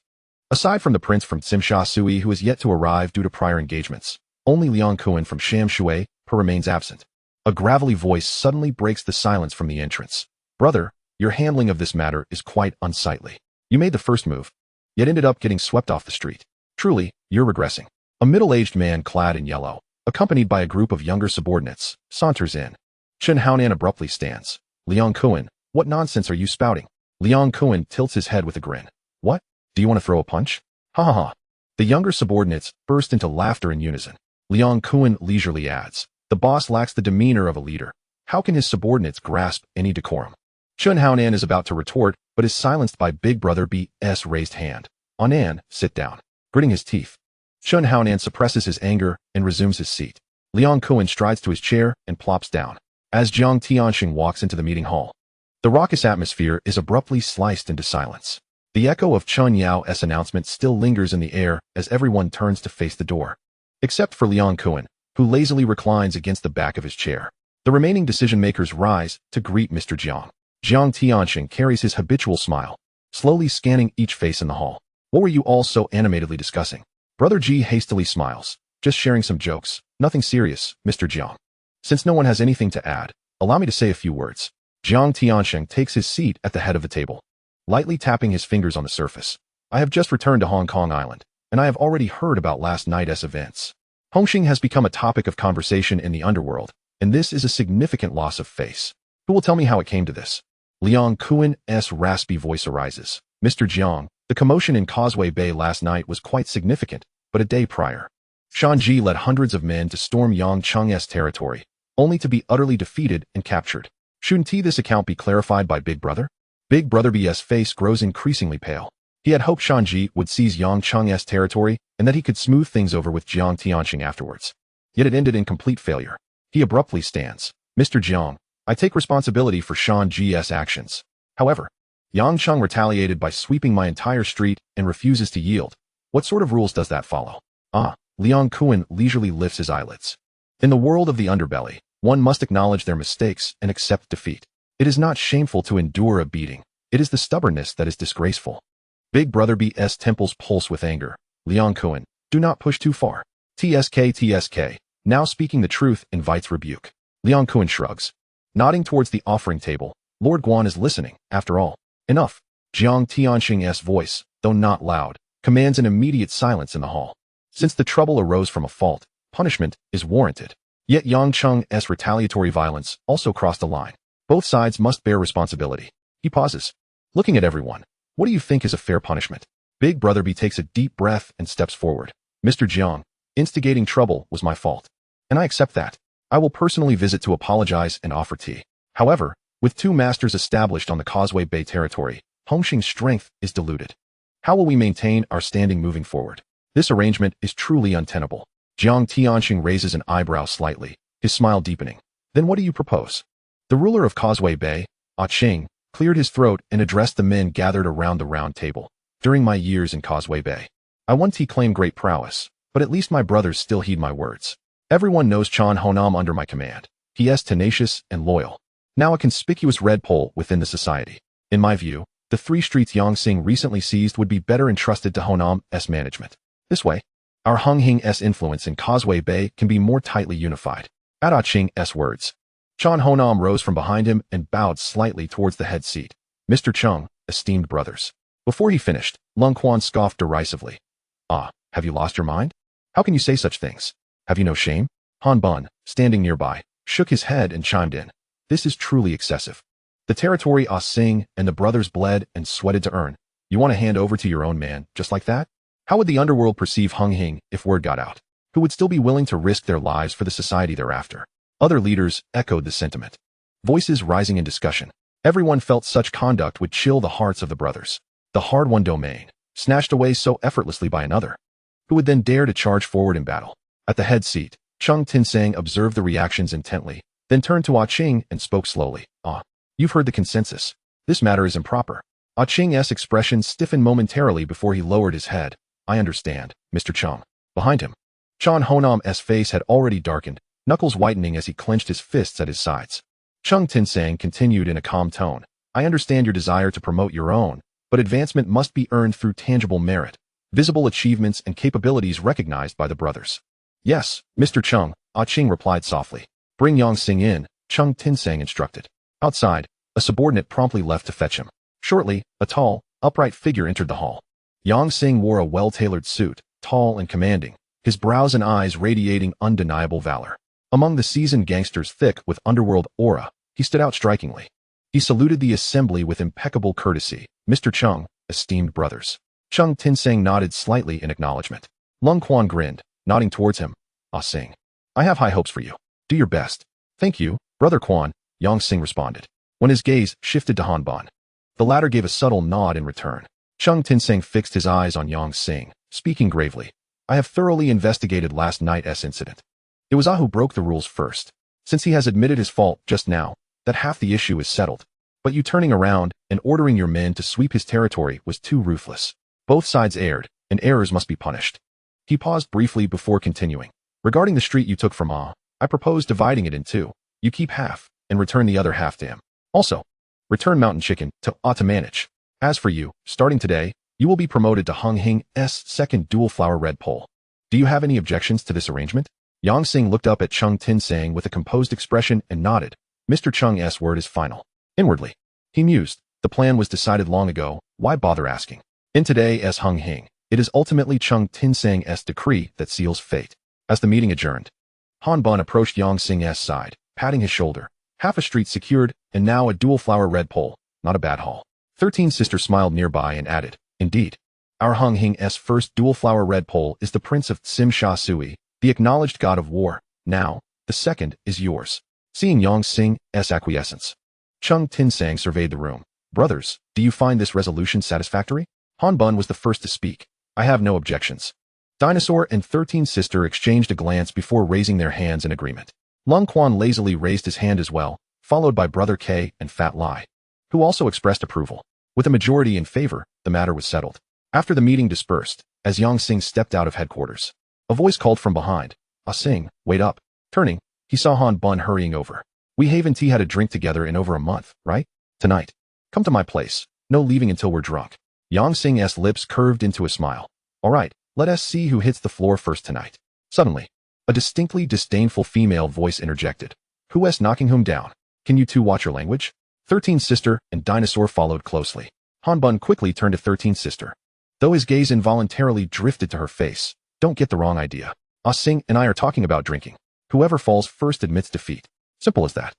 aside from the prince from Tsimsha Sui who is yet to arrive due to prior engagements, only Liang Kuan from Sham Shui remains absent. A gravelly voice suddenly breaks the silence from the entrance. "Brother, your handling of this matter is quite unsightly. You made the first move, yet ended up getting swept off the street. Truly, you're regressing." A middle-aged man clad in yellow, accompanied by a group of younger subordinates, saunters in. Chen Haonan abruptly stands. "Liang Kuan, what nonsense are you spouting?" Liang Kuan tilts his head with a grin. "What? Do you want to throw a punch?" "Ha ha ha." The younger subordinates burst into laughter in unison. Liang Kuan leisurely adds, "The boss lacks the demeanor of a leader. How can his subordinates grasp any decorum?" Chen Haonan is about to retort, but is silenced by Big Brother B's raised hand. "Anan, sit down." Gritting his teeth, Chen Haonan suppresses his anger and resumes his seat. Liang Kuan strides to his chair and plops down. As Jiang Tianqing walks into the meeting hall, the raucous atmosphere is abruptly sliced into silence. The echo of Chen Yao's announcement still lingers in the air as everyone turns to face the door, except for Liang Kuan, who lazily reclines against the back of his chair. The remaining decision-makers rise to greet Mr. Jiang. Jiang Tianqing carries his habitual smile, slowly scanning each face in the hall. "What were you all so animatedly discussing?" Brother G hastily smiles. "Just sharing some jokes. Nothing serious, Mr. Jiang." "Since no one has anything to add, allow me to say a few words." Jiang Tianqing takes his seat at the head of the table, lightly tapping his fingers on the surface. "I have just returned to Hong Kong Island, and I have already heard about last night's events. Hongxing has become a topic of conversation in the underworld, and this is a significant loss of face. Who will tell me how it came to this?" Liang Kuan's raspy voice arises. "Mr. Jiang, the commotion in Causeway Bay last night was quite significant, but a day prior, Shan Ji led hundreds of men to storm Cheng's territory, only to be utterly defeated and captured. Shouldn't this account be clarified by Big Brother?" Big Brother B's face grows increasingly pale. He had hoped Shan Ji would seize Cheng's territory and that he could smooth things over with Jiang Tianqing afterwards. Yet it ended in complete failure. He abruptly stands. "Mr. Jiang, I take responsibility for Shan Ji's actions. However, Cheng retaliated by sweeping my entire street and refuses to yield. What sort of rules does that follow?" Liang Kuan leisurely lifts his eyelids. "In the world of the underbelly, one must acknowledge their mistakes and accept defeat. It is not shameful to endure a beating, It is the stubbornness that is disgraceful. Big Brother B's temples pulse with anger. Liang Kuan, do not push too far. TSK, now speaking the truth invites rebuke. Liang Kuan shrugs. Nodding towards the offering table, Lord Guan is listening, after all. Enough. Jiang Tianxing's voice, though not loud, commands an immediate silence in the hall. Since the trouble arose from a fault, punishment is warranted. Yet Yang Cheng's retaliatory violence also crossed a line. Both sides must bear responsibility. He pauses. Looking at everyone, what do you think is a fair punishment? Big Brother B takes a deep breath and steps forward. Mr. Jiang, instigating trouble was my fault. And I accept that. I will personally visit to apologize and offer tea. However, with two masters established on the Causeway Bay territory, Hongxing's strength is diluted. How will we maintain our standing moving forward? This arrangement is truly untenable. Jiang Tianxing raises an eyebrow slightly, his smile deepening. Then what do you propose? The ruler of Causeway Bay, Cheng, cleared his throat and addressed the men gathered around the round table. During my years in Causeway Bay, I once claimed great prowess, but at least my brothers still heed my words. Everyone knows Chan Haonan under my command. He is tenacious and loyal. Now a conspicuous red pole within the society. In my view, the 3 streets Yongxing recently seized would be better entrusted to Haonan's management. This way, our Hongxing's influence in Causeway Bay can be more tightly unified. At Cheng's words, Chan Haonan rose from behind him and bowed slightly towards the head seat. Mr. Cheng, esteemed brothers. Before he finished, Lung Quan scoffed derisively. Ah, have you lost your mind? How can you say such things? Have you no shame? Han Bun, standing nearby, shook his head and chimed in. This is truly excessive. The territory Sing and the brothers bled and sweated to earn. You want to hand over to your own man, just like that? How would the underworld perceive Hongxing if word got out? Who would still be willing to risk their lives for the society thereafter? Other leaders echoed the sentiment. Voices rising in discussion. Everyone felt such conduct would chill the hearts of the brothers. The hard-won domain, snatched away so effortlessly by another. Who would then dare to charge forward in battle? At the head seat, Cheng Tinsang observed the reactions intently, then turned to Cheng and spoke slowly. You've heard the consensus. This matter is improper. Cheng's expression stiffened momentarily before he lowered his head. I understand, Mr. Cheng. Behind him, Chan Haonan's face had already darkened, knuckles whitening as he clenched his fists at his sides. Cheng Tinsang continued in a calm tone. I understand your desire to promote your own, but advancement must be earned through tangible merit, visible achievements and capabilities recognized by the brothers. Yes, Mr. Cheng, Cheng replied softly. Bring Yongxing in, Cheng Tinsang instructed. Outside, a subordinate promptly left to fetch him. Shortly, a tall, upright figure entered the hall. Yongxing wore a well-tailored suit, tall and commanding, his brows and eyes radiating undeniable valor. Among the seasoned gangsters thick with underworld aura, he stood out strikingly. He saluted the assembly with impeccable courtesy. Mr. Cheng, esteemed brothers. Cheng Tinsang nodded slightly in acknowledgement. Lung Quan grinned, nodding towards him. Sing. I have high hopes for you. Do your best. Thank you, Brother Quan, Yongxing responded. When his gaze shifted to Han Ban, the latter gave a subtle nod in return. Cheng Tinsang fixed his eyes on Yongxing, speaking gravely. I have thoroughly investigated last night's incident. It was who broke the rules first. Since he has admitted his fault just now, that half the issue is settled. But you turning around and ordering your men to sweep his territory was too ruthless. Both sides erred, and errors must be punished. He paused briefly before continuing. Regarding the street you took from I propose dividing it in 2. You keep half, and return the other half to him. Also, return Mountain Chicken to manage. As for you, starting today, you will be promoted to Hongxing's second dual flower red pole. Do you have any objections to this arrangement? Yongxing looked up at Cheng Tinsang with a composed expression and nodded. Mr. Cheng's word is final. Inwardly, he mused. The plan was decided long ago. Why bother asking? In today's Hongxing, it is ultimately Cheng Tinsang's decree that seals fate. As the meeting adjourned, Han Bun approached Yongxing's side, patting his shoulder. Half a street secured, and now a dual flower red pole. Not a bad haul. 13 Sister smiled nearby and added, Indeed. Our Hongxing's first dual flower red pole is the Prince of Tsim Sha Sui, the acknowledged god of war. Now, the second is yours. Seeing Yongxing's acquiescence, Cheng Tinsang surveyed the room. Brothers, do you find this resolution satisfactory? Han Bun was the first to speak. I have no objections. Dinosaur and 13 Sister exchanged a glance before raising their hands in agreement. Lung Quan lazily raised his hand as well, followed by Brother K and Fat Lai, who also expressed approval. With a majority in favor, the matter was settled. After the meeting dispersed, as Yongxing stepped out of headquarters, a voice called from behind. Sing, wait up. Turning, he saw Han Bun hurrying over. We haven't had a drink together in over a month, right? Tonight. Come to my place. No leaving until we're drunk. Yang Xing's lips curved into a smile. All right, let us see who hits the floor first tonight. Suddenly, a distinctly disdainful female voice interjected. Who's knocking whom down? Can you two watch your language? 13's sister and Dinosaur followed closely. Han Bun quickly turned to 13's sister. Though his gaze involuntarily drifted to her face, don't get the wrong idea. Ah Sing and I are talking about drinking. Whoever falls first admits defeat. Simple as that.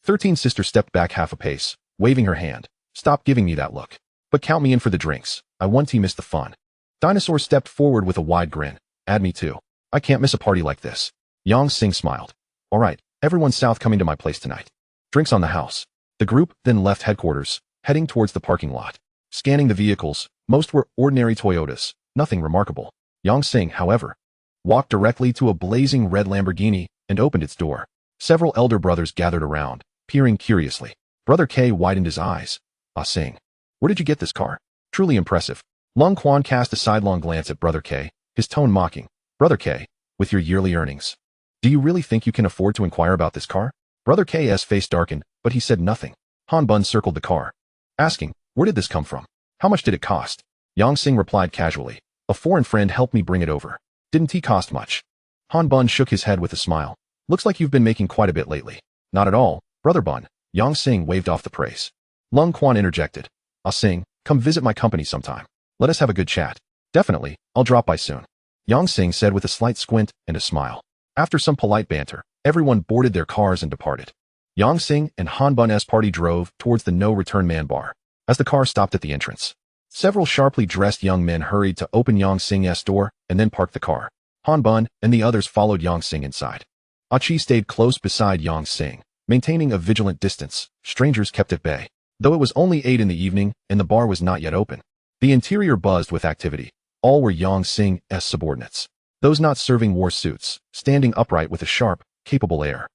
13's sister stepped back half a pace, waving her hand. Stop giving me that look. But count me in for the drinks. I won't miss the fun. Dinosaur stepped forward with a wide grin. Add me too. I can't miss a party like this. Yang Xing smiled. All right, everyone south coming to my place tonight. Drinks on the house. The group then left headquarters, heading towards the parking lot. Scanning the vehicles, most were ordinary Toyotas, nothing remarkable. Yang Xing, however, walked directly to a blazing red Lamborghini and opened its door. Several elder brothers gathered around, peering curiously. Brother K widened his eyes. Ah Sing, where did you get this car? Truly impressive. Lung Quan cast a sidelong glance at Brother K, his tone mocking. Brother K, with your yearly earnings, do you really think you can afford to inquire about this car? Brother K's face darkened, but he said nothing. Han Bun circled the car, asking, where did this come from? How much did it cost? Yang Xing replied casually. A foreign friend helped me bring it over. Didn't he cost much? Han Bun shook his head with a smile. Looks like you've been making quite a bit lately. Not at all, Brother Bun. Yang Xing waved off the praise. Lung Quan interjected. Ah Sing, come visit my company sometime. Let us have a good chat. Definitely, I'll drop by soon. Yang Xing said with a slight squint and a smile. After some polite banter, everyone boarded their cars and departed. Yang Xing and Han Bun's party drove towards the no-return man bar. As the car stopped at the entrance, several sharply dressed young men hurried to open Yang Xing's door and then parked the car. Han Bun and the others followed Yang Xing inside. Achi stayed close beside Yang Xing, maintaining a vigilant distance. Strangers kept at bay. Though it was only 8 in the evening and the bar was not yet open, the interior buzzed with activity. All were Yang Xing's subordinates. Those not serving wore suits, standing upright with a sharp, capable air.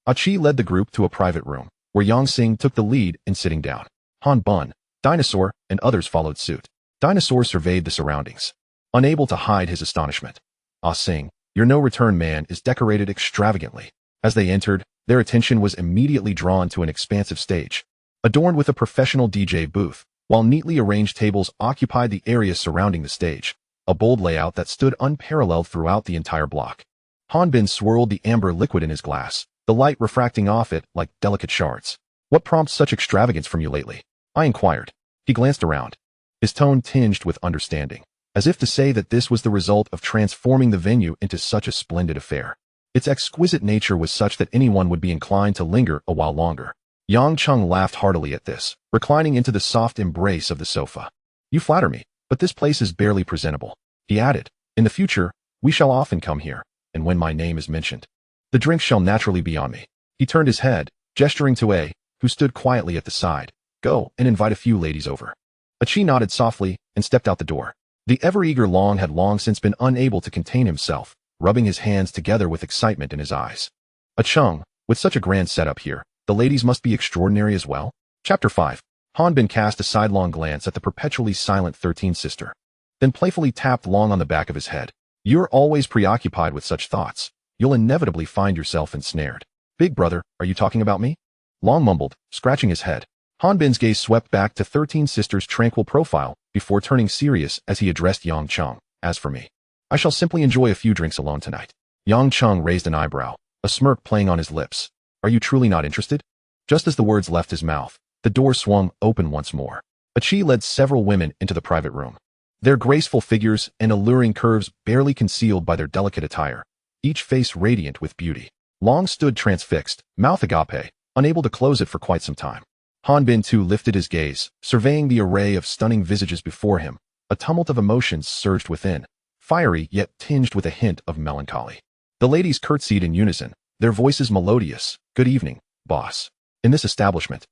Achi led the group to a private room, where Yang Xing took the lead in sitting down. Han Bun, Dinosaur, and others followed suit. Dinosaur surveyed the surroundings, unable to hide his astonishment. Ah Sing, your no-return man is decorated extravagantly. As they entered, their attention was immediately drawn to an expansive stage, adorned with a professional DJ booth, while neatly arranged tables occupied the area surrounding the stage, a bold layout that stood unparalleled throughout the entire block. Han Bin swirled the amber liquid in his glass, the light refracting off it like delicate shards. What prompts such extravagance from you lately? I inquired. He glanced around, his tone tinged with understanding, as if to say that this was the result of transforming the venue into such a splendid affair. Its exquisite nature was such that anyone would be inclined to linger a while longer. Yang Cheng laughed heartily at this, reclining into the soft embrace of the sofa. You flatter me, but this place is barely presentable. He added, in the future, we shall often come here, and when my name is mentioned, the drink shall naturally be on me. He turned his head, gesturing to A, who stood quietly at the side. Go and invite a few ladies over. Achi nodded softly and stepped out the door. The ever-eager Long had long since been unable to contain himself, rubbing his hands together with excitement in his eyes. A Cheng, with such a grand setup here, the ladies must be extraordinary as well. Chapter 5. Han Bin cast a sidelong glance at the perpetually silent 13th sister, then playfully tapped Long on the back of his head. You're always preoccupied with such thoughts. You'll inevitably find yourself ensnared. Big brother, are you talking about me? Long mumbled, scratching his head. Han Bin's gaze swept back to 13 Sister's tranquil profile before turning serious as he addressed Yang Cheng. As for me, I shall simply enjoy a few drinks alone tonight. Yang Cheng raised an eyebrow, a smirk playing on his lips. Are you truly not interested? Just as the words left his mouth, the door swung open once more. Achi led several women into the private room, their graceful figures and alluring curves barely concealed by their delicate attire, each face radiant with beauty. Long stood transfixed, mouth agape, unable to close it for quite some time. Han Bin too lifted his gaze, surveying the array of stunning visages before him. A tumult of emotions surged within, fiery yet tinged with a hint of melancholy. The ladies curtsied in unison, their voices melodious. Good evening, boss. In this establishment,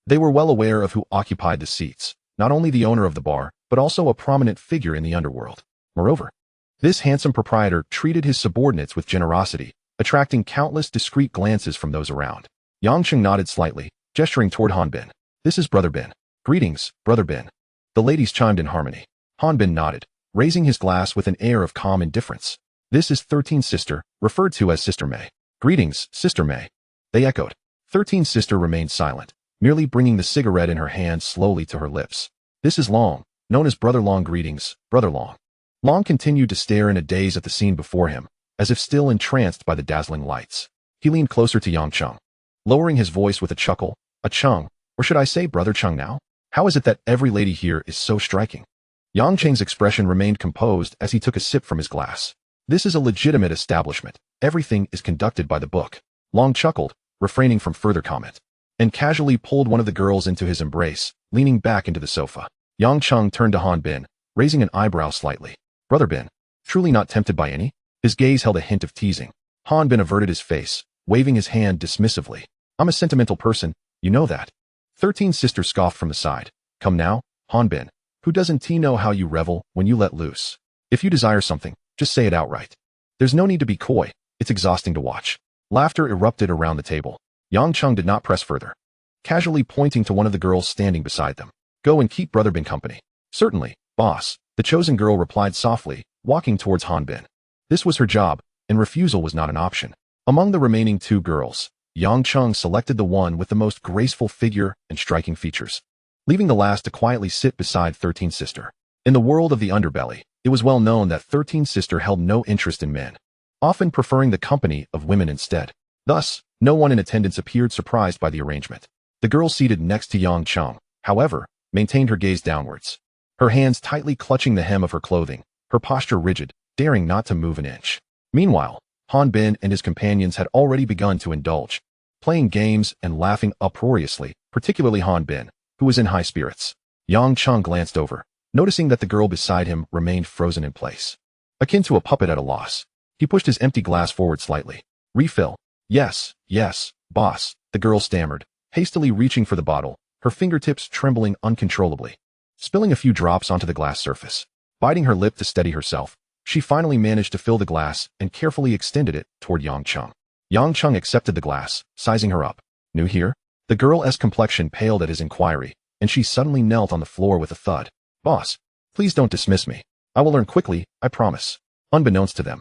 they were well aware of who occupied the seats, not only the owner of the bar, but also a prominent figure in the underworld. Moreover, this handsome proprietor treated his subordinates with generosity, attracting countless discreet glances from those around. Yang Cheng nodded slightly, gesturing toward Han Bin. This is Brother Bin. Greetings, Brother Bin. The ladies chimed in harmony. Han Bin nodded, raising his glass with an air of calm indifference. This is 13 Sister, referred to as Sister May. Greetings, Sister May. They echoed. 13 Sister remained silent, merely bringing the cigarette in her hand slowly to her lips. This is Long, known as Brother Long. Greetings, Brother Long. Long continued to stare in a daze at the scene before him, as if still entranced by the dazzling lights. He leaned closer to Yang Cheng, lowering his voice with a chuckle. A Cheng, or should I say Brother Cheng now? How is it that every lady here is so striking? Yang Cheng's expression remained composed as he took a sip from his glass. This is a legitimate establishment. Everything is conducted by the book. Long chuckled, refraining from further comment, and casually pulled one of the girls into his embrace, leaning back into the sofa. Yang Cheng turned to Han Bin, raising an eyebrow slightly. Brother Bin, truly not tempted by any? His gaze held a hint of teasing. Han Bin averted his face, waving his hand dismissively. I'm a sentimental person, you know that. 13 Sister scoffed from the side. Come now, Han Bin. Who doesn't know how you revel when you let loose? If you desire something, just say it outright. There's no need to be coy. It's exhausting to watch. Laughter erupted around the table. Yang Cheng did not press further, casually pointing to one of the girls standing beside them. Go and keep Brother Bin company. Certainly, boss, the chosen girl replied softly, walking towards Han Bin. This was her job, and refusal was not an option. Among the remaining 2 girls, Yang Cheng selected the one with the most graceful figure and striking features, leaving the last to quietly sit beside 13 Sister. In the world of the underbelly, it was well known that 13 Sister held no interest in men, often preferring the company of women instead. Thus, no one in attendance appeared surprised by the arrangement. The girl seated next to Yang Cheng, however, maintained her gaze downwards, her hands tightly clutching the hem of her clothing, her posture rigid, daring not to move an inch. Meanwhile, Han Bin and his companions had already begun to indulge, playing games and laughing uproariously, particularly Han Bin, who was in high spirits. Yang Cheng glanced over, noticing that the girl beside him remained frozen in place, akin to a puppet at a loss. He pushed his empty glass forward slightly. Refill. Yes, boss, the girl stammered, hastily reaching for the bottle, her fingertips trembling uncontrollably, spilling a few drops onto the glass surface. Biting her lip to steady herself, she finally managed to fill the glass and carefully extended it toward Yang Cheng. Yang Cheng accepted the glass, sizing her up. New here? The girl's complexion paled at his inquiry, and she suddenly knelt on the floor with a thud. Boss, please don't dismiss me. I will learn quickly, I promise. Unbeknownst to them,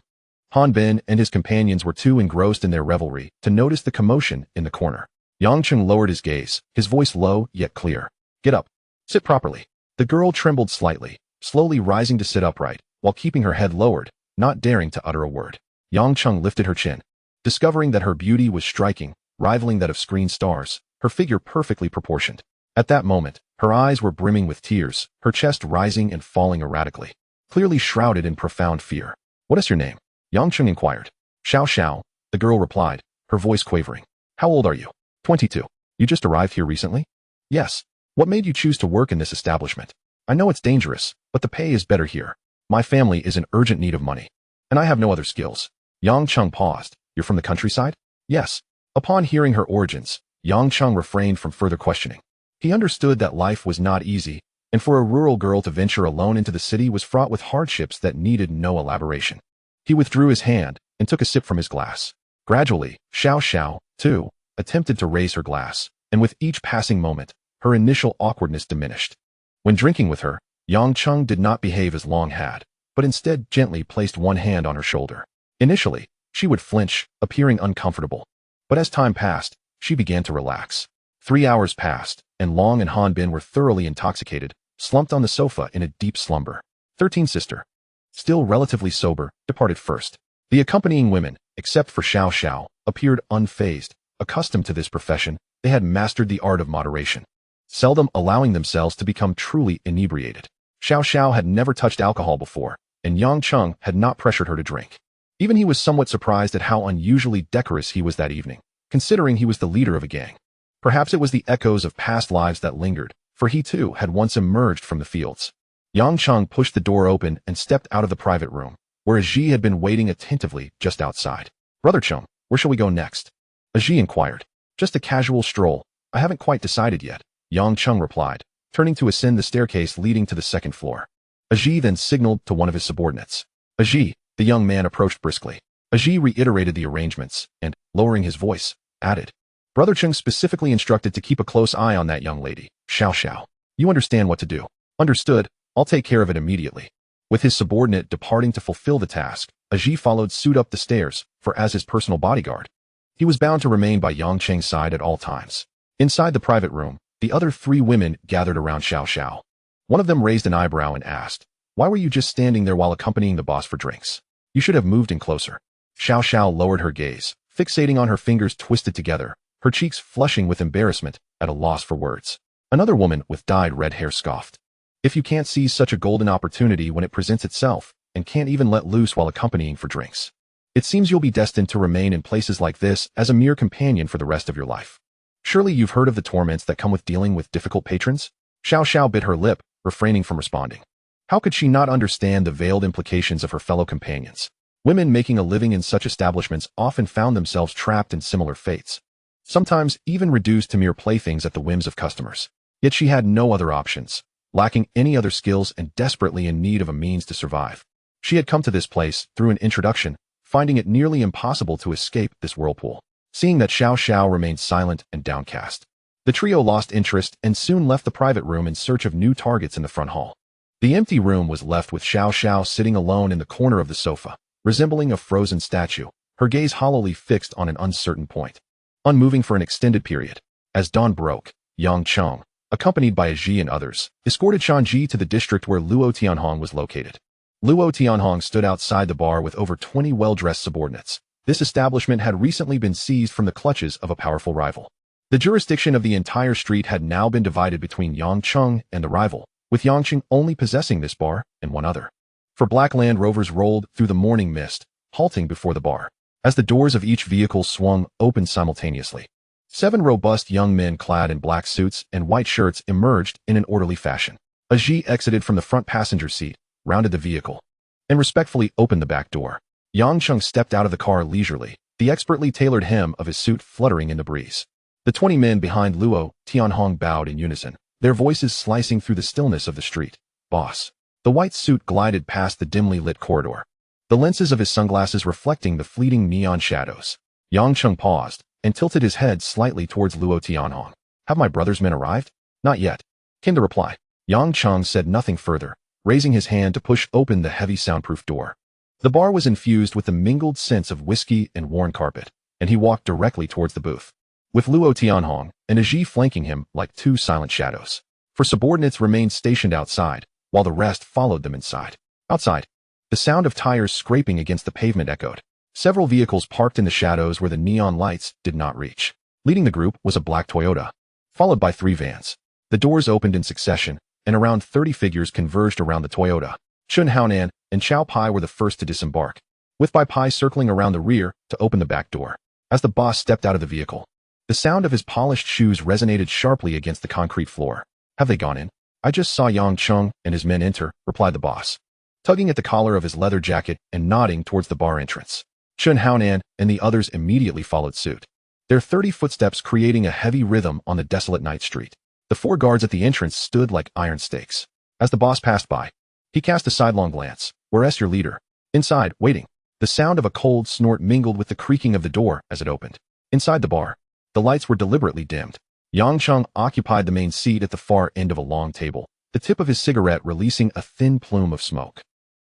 Han Bin and his companions were too engrossed in their revelry to notice the commotion in the corner. Yang Cheng lowered his gaze, his voice low yet clear. Get up. Sit properly. The girl trembled slightly, slowly rising to sit upright, while keeping her head lowered, not daring to utter a word. Yang Cheng lifted her chin, discovering that her beauty was striking, rivaling that of screen stars, her figure perfectly proportioned. At that moment, her eyes were brimming with tears, her chest rising and falling erratically, clearly shrouded in profound fear. What is your name? Yang Cheng inquired. Xiao, the girl replied, her voice quavering. How old are you? 22. You just arrived here recently? Yes. What made you choose to work in this establishment? I know it's dangerous, but the pay is better here. My family is in urgent need of money, and I have no other skills. Yang Cheng paused. You're from the countryside? Yes. Upon hearing her origins, Yang Cheng refrained from further questioning. He understood that life was not easy, and for a rural girl to venture alone into the city was fraught with hardships that needed no elaboration. He withdrew his hand and took a sip from his glass. Gradually, Xiao, too, attempted to raise her glass, and with each passing moment, her initial awkwardness diminished. When drinking with her, Yang Cheng did not behave as Long had, but instead gently placed one hand on her shoulder. Initially, she would flinch, appearing uncomfortable, but as time passed, she began to relax. 3 hours passed, and Long and Han Bin were thoroughly intoxicated, slumped on the sofa in a deep slumber. 13 Sister, still relatively sober, departed first. The accompanying women, except for Xiao, appeared unfazed. Accustomed to this profession, they had mastered the art of moderation, seldom allowing themselves to become truly inebriated. Xiao had never touched alcohol before, and Yang Cheng had not pressured her to drink. Even he was somewhat surprised at how unusually decorous he was that evening, considering he was the leader of a gang. Perhaps it was the echoes of past lives that lingered, for he too had once emerged from the fields. Yang Cheng pushed the door open and stepped out of the private room, where Aji had been waiting attentively just outside. Brother Cheng, where shall we go next? Aji inquired. Just a casual stroll. I haven't quite decided yet, Yang Cheng replied, turning to ascend the staircase leading to the second floor. Aji then signaled to one of his subordinates. Aji, the young man approached briskly. Aji reiterated the arrangements and, lowering his voice, added, Brother Cheng specifically instructed to keep a close eye on that young lady, Xiao. You understand what to do. Understood, I'll take care of it immediately. With his subordinate departing to fulfill the task, Aji followed suit up the stairs, for as his personal bodyguard, he was bound to remain by Yang Cheng's side at all times. Inside the private room, the other 3 women gathered around Xiao. One of them raised an eyebrow and asked, "Why were you just standing there while accompanying the boss for drinks? You should have moved in closer." Xiao Xiao lowered her gaze, fixating on her fingers twisted together, her cheeks flushing with embarrassment, at a loss for words. Another woman with dyed red hair scoffed. "If you can't seize such a golden opportunity when it presents itself, and can't even let loose while accompanying for drinks, it seems you'll be destined to remain in places like this as a mere companion for the rest of your life. Surely you've heard of the torments that come with dealing with difficult patrons?" Xiao Xiao bit her lip, refraining from responding. How could she not understand the veiled implications of her fellow companions? Women making a living in such establishments often found themselves trapped in similar fates, sometimes even reduced to mere playthings at the whims of customers. Yet she had no other options, lacking any other skills and desperately in need of a means to survive. She had come to this place through an introduction, finding it nearly impossible to escape this whirlpool. Seeing that Xiao Xiao remained silent and downcast, the trio lost interest and soon left the private room in search of new targets in the front hall. The empty room was left with Xiao Xiao sitting alone in the corner of the sofa, resembling a frozen statue, her gaze hollowly fixed on an uncertain point, unmoving for an extended period. As dawn broke, Yang Cheng, accompanied by Ji and others, escorted Shan Ji to the district where Luo Tianhong was located. Luo Tianhong stood outside the bar with over 20 well-dressed subordinates. This establishment had recently been seized from the clutches of a powerful rival. The jurisdiction of the entire street had now been divided between Yang Cheng and the rival, with Yang Cheng only possessing this bar and one other. For Black Land Rovers rolled through the morning mist, halting before the bar. As the doors of each vehicle swung open simultaneously, 7 robust young men clad in black suits and white shirts emerged in an orderly fashion. Ji exited from the front passenger seat, rounded the vehicle, and respectfully opened the back door. Yang Cheng stepped out of the car leisurely, the expertly tailored hem of his suit fluttering in the breeze. The 20 men behind Luo Tianhong bowed in unison, their voices slicing through the stillness of the street. "Boss." The white suit glided past the dimly lit corridor, the lenses of his sunglasses reflecting the fleeting neon shadows. Yang Cheng paused and tilted his head slightly towards Luo Tianhong. "Have my brother's men arrived?" "Not yet," came the reply. Yang Cheng said nothing further, raising his hand to push open the heavy soundproof door. The bar was infused with the mingled scents of whiskey and worn carpet, and he walked directly towards the booth, with Luo Tianhong and Ji flanking him like 2 silent shadows. For subordinates remained stationed outside, while the rest followed them inside. Outside, the sound of tires scraping against the pavement echoed. Several vehicles parked in the shadows where the neon lights did not reach. Leading the group was a black Toyota, followed by 3 vans. The doors opened in succession, and around 30 figures converged around the Toyota. Chun Haonan and Chao Pai were the first to disembark, with Bai Pai circling around the rear to open the back door. As the boss stepped out of the vehicle, the sound of his polished shoes resonated sharply against the concrete floor. "Have they gone in?" "I just saw Yang Cheng and his men enter," replied the boss, tugging at the collar of his leather jacket and nodding towards the bar entrance. Chun Haonan and the others immediately followed suit, their 30 footsteps creating a heavy rhythm on the desolate night street. The 4 guards at the entrance stood like iron stakes. As the boss passed by, he cast a sidelong glance. "Where's your leader?" "Inside, waiting." The sound of a cold snort mingled with the creaking of the door as it opened. Inside the bar, the lights were deliberately dimmed. Yang Cheng occupied the main seat at the far end of a long table, the tip of his cigarette releasing a thin plume of smoke.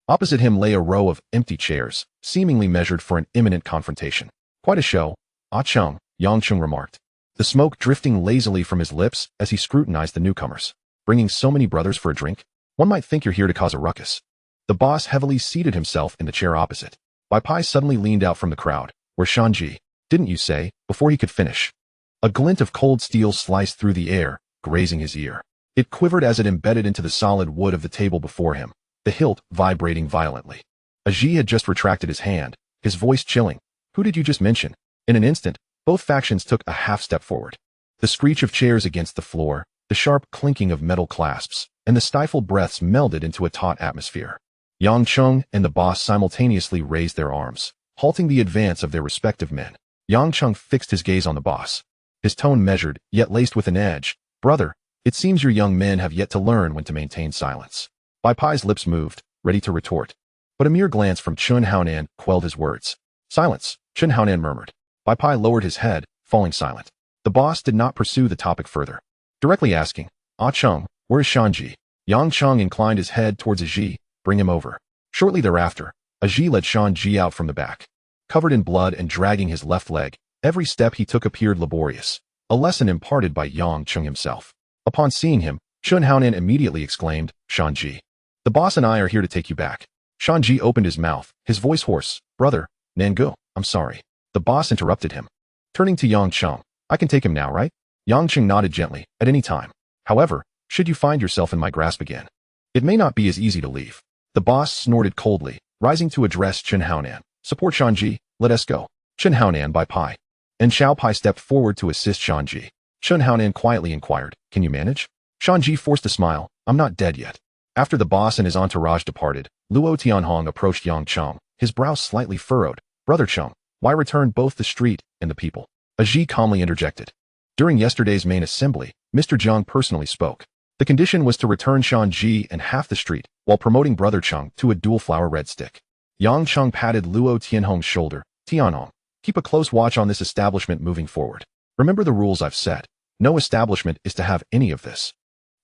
Opposite him lay a row of empty chairs, seemingly measured for an imminent confrontation. "Quite a show, Ah Cheng," Yang Cheng remarked, the smoke drifting lazily from his lips as he scrutinized the newcomers. "Bringing so many brothers for a drink? One might think you're here to cause a ruckus." The boss heavily seated himself in the chair opposite. Bai Pai suddenly leaned out from the crowd. "Where's Shan Ji? Didn't you say?" Before he could finish, a glint of cold steel sliced through the air, grazing his ear. It quivered as it embedded into the solid wood of the table before him, the hilt vibrating violently. Ji had just retracted his hand, his voice chilling. "Who did you just mention?" In an instant, both factions took a half step forward. The screech of chairs against the floor, the sharp clinking of metal clasps, and the stifled breaths melded into a taut atmosphere. Yang Cheng and the boss simultaneously raised their arms, halting the advance of their respective men. Yang Cheng fixed his gaze on the boss, his tone measured, yet laced with an edge. "Brother, it seems your young men have yet to learn when to maintain silence." Bai Pai's lips moved, ready to retort, but a mere glance from Chun Haonan quelled his words. "Silence," Chun Haonan murmured. Bai Pai lowered his head, falling silent. The boss did not pursue the topic further, directly asking, "Ah Cheng, where is Shan Ji?" Yang Cheng inclined his head towards Ji. "Bring him over." Shortly thereafter, Ji led Shan Ji out from the back, covered in blood and dragging his left leg. Every step he took appeared laborious, a lesson imparted by Yang Cheng himself. Upon seeing him, Shun Haonan immediately exclaimed, Shanji. The boss and I are here to take you back. Shanji opened his mouth, his voice hoarse. Brother, Nangu, I'm sorry. The boss interrupted him. Turning to Yang Cheng, I can take him now, right? Yang Cheng nodded gently, at any time. However, should you find yourself in my grasp again, it may not be as easy to leave. The boss snorted coldly, rising to address Chen Haonan. Support Shanji, let us go. Chen Haonan by Pai. And Xiao Pai stepped forward to assist Shanji. Chen Haonan quietly inquired, can you manage? Shanji forced a smile, I'm not dead yet. After the boss and his entourage departed, Luo Tianhong approached Yang Cheng, his brow slightly furrowed. Brother Cheng, why return both the street and the people? Aji calmly interjected. During yesterday's main assembly, Mr. Zhang personally spoke. The condition was to return Shanji and half the street, while promoting Brother Cheng to a dual flower red stick. Yang Cheng patted Luo Tianhong's shoulder. Tianhong, keep a close watch on this establishment moving forward. Remember the rules I've set. No establishment is to have any of this.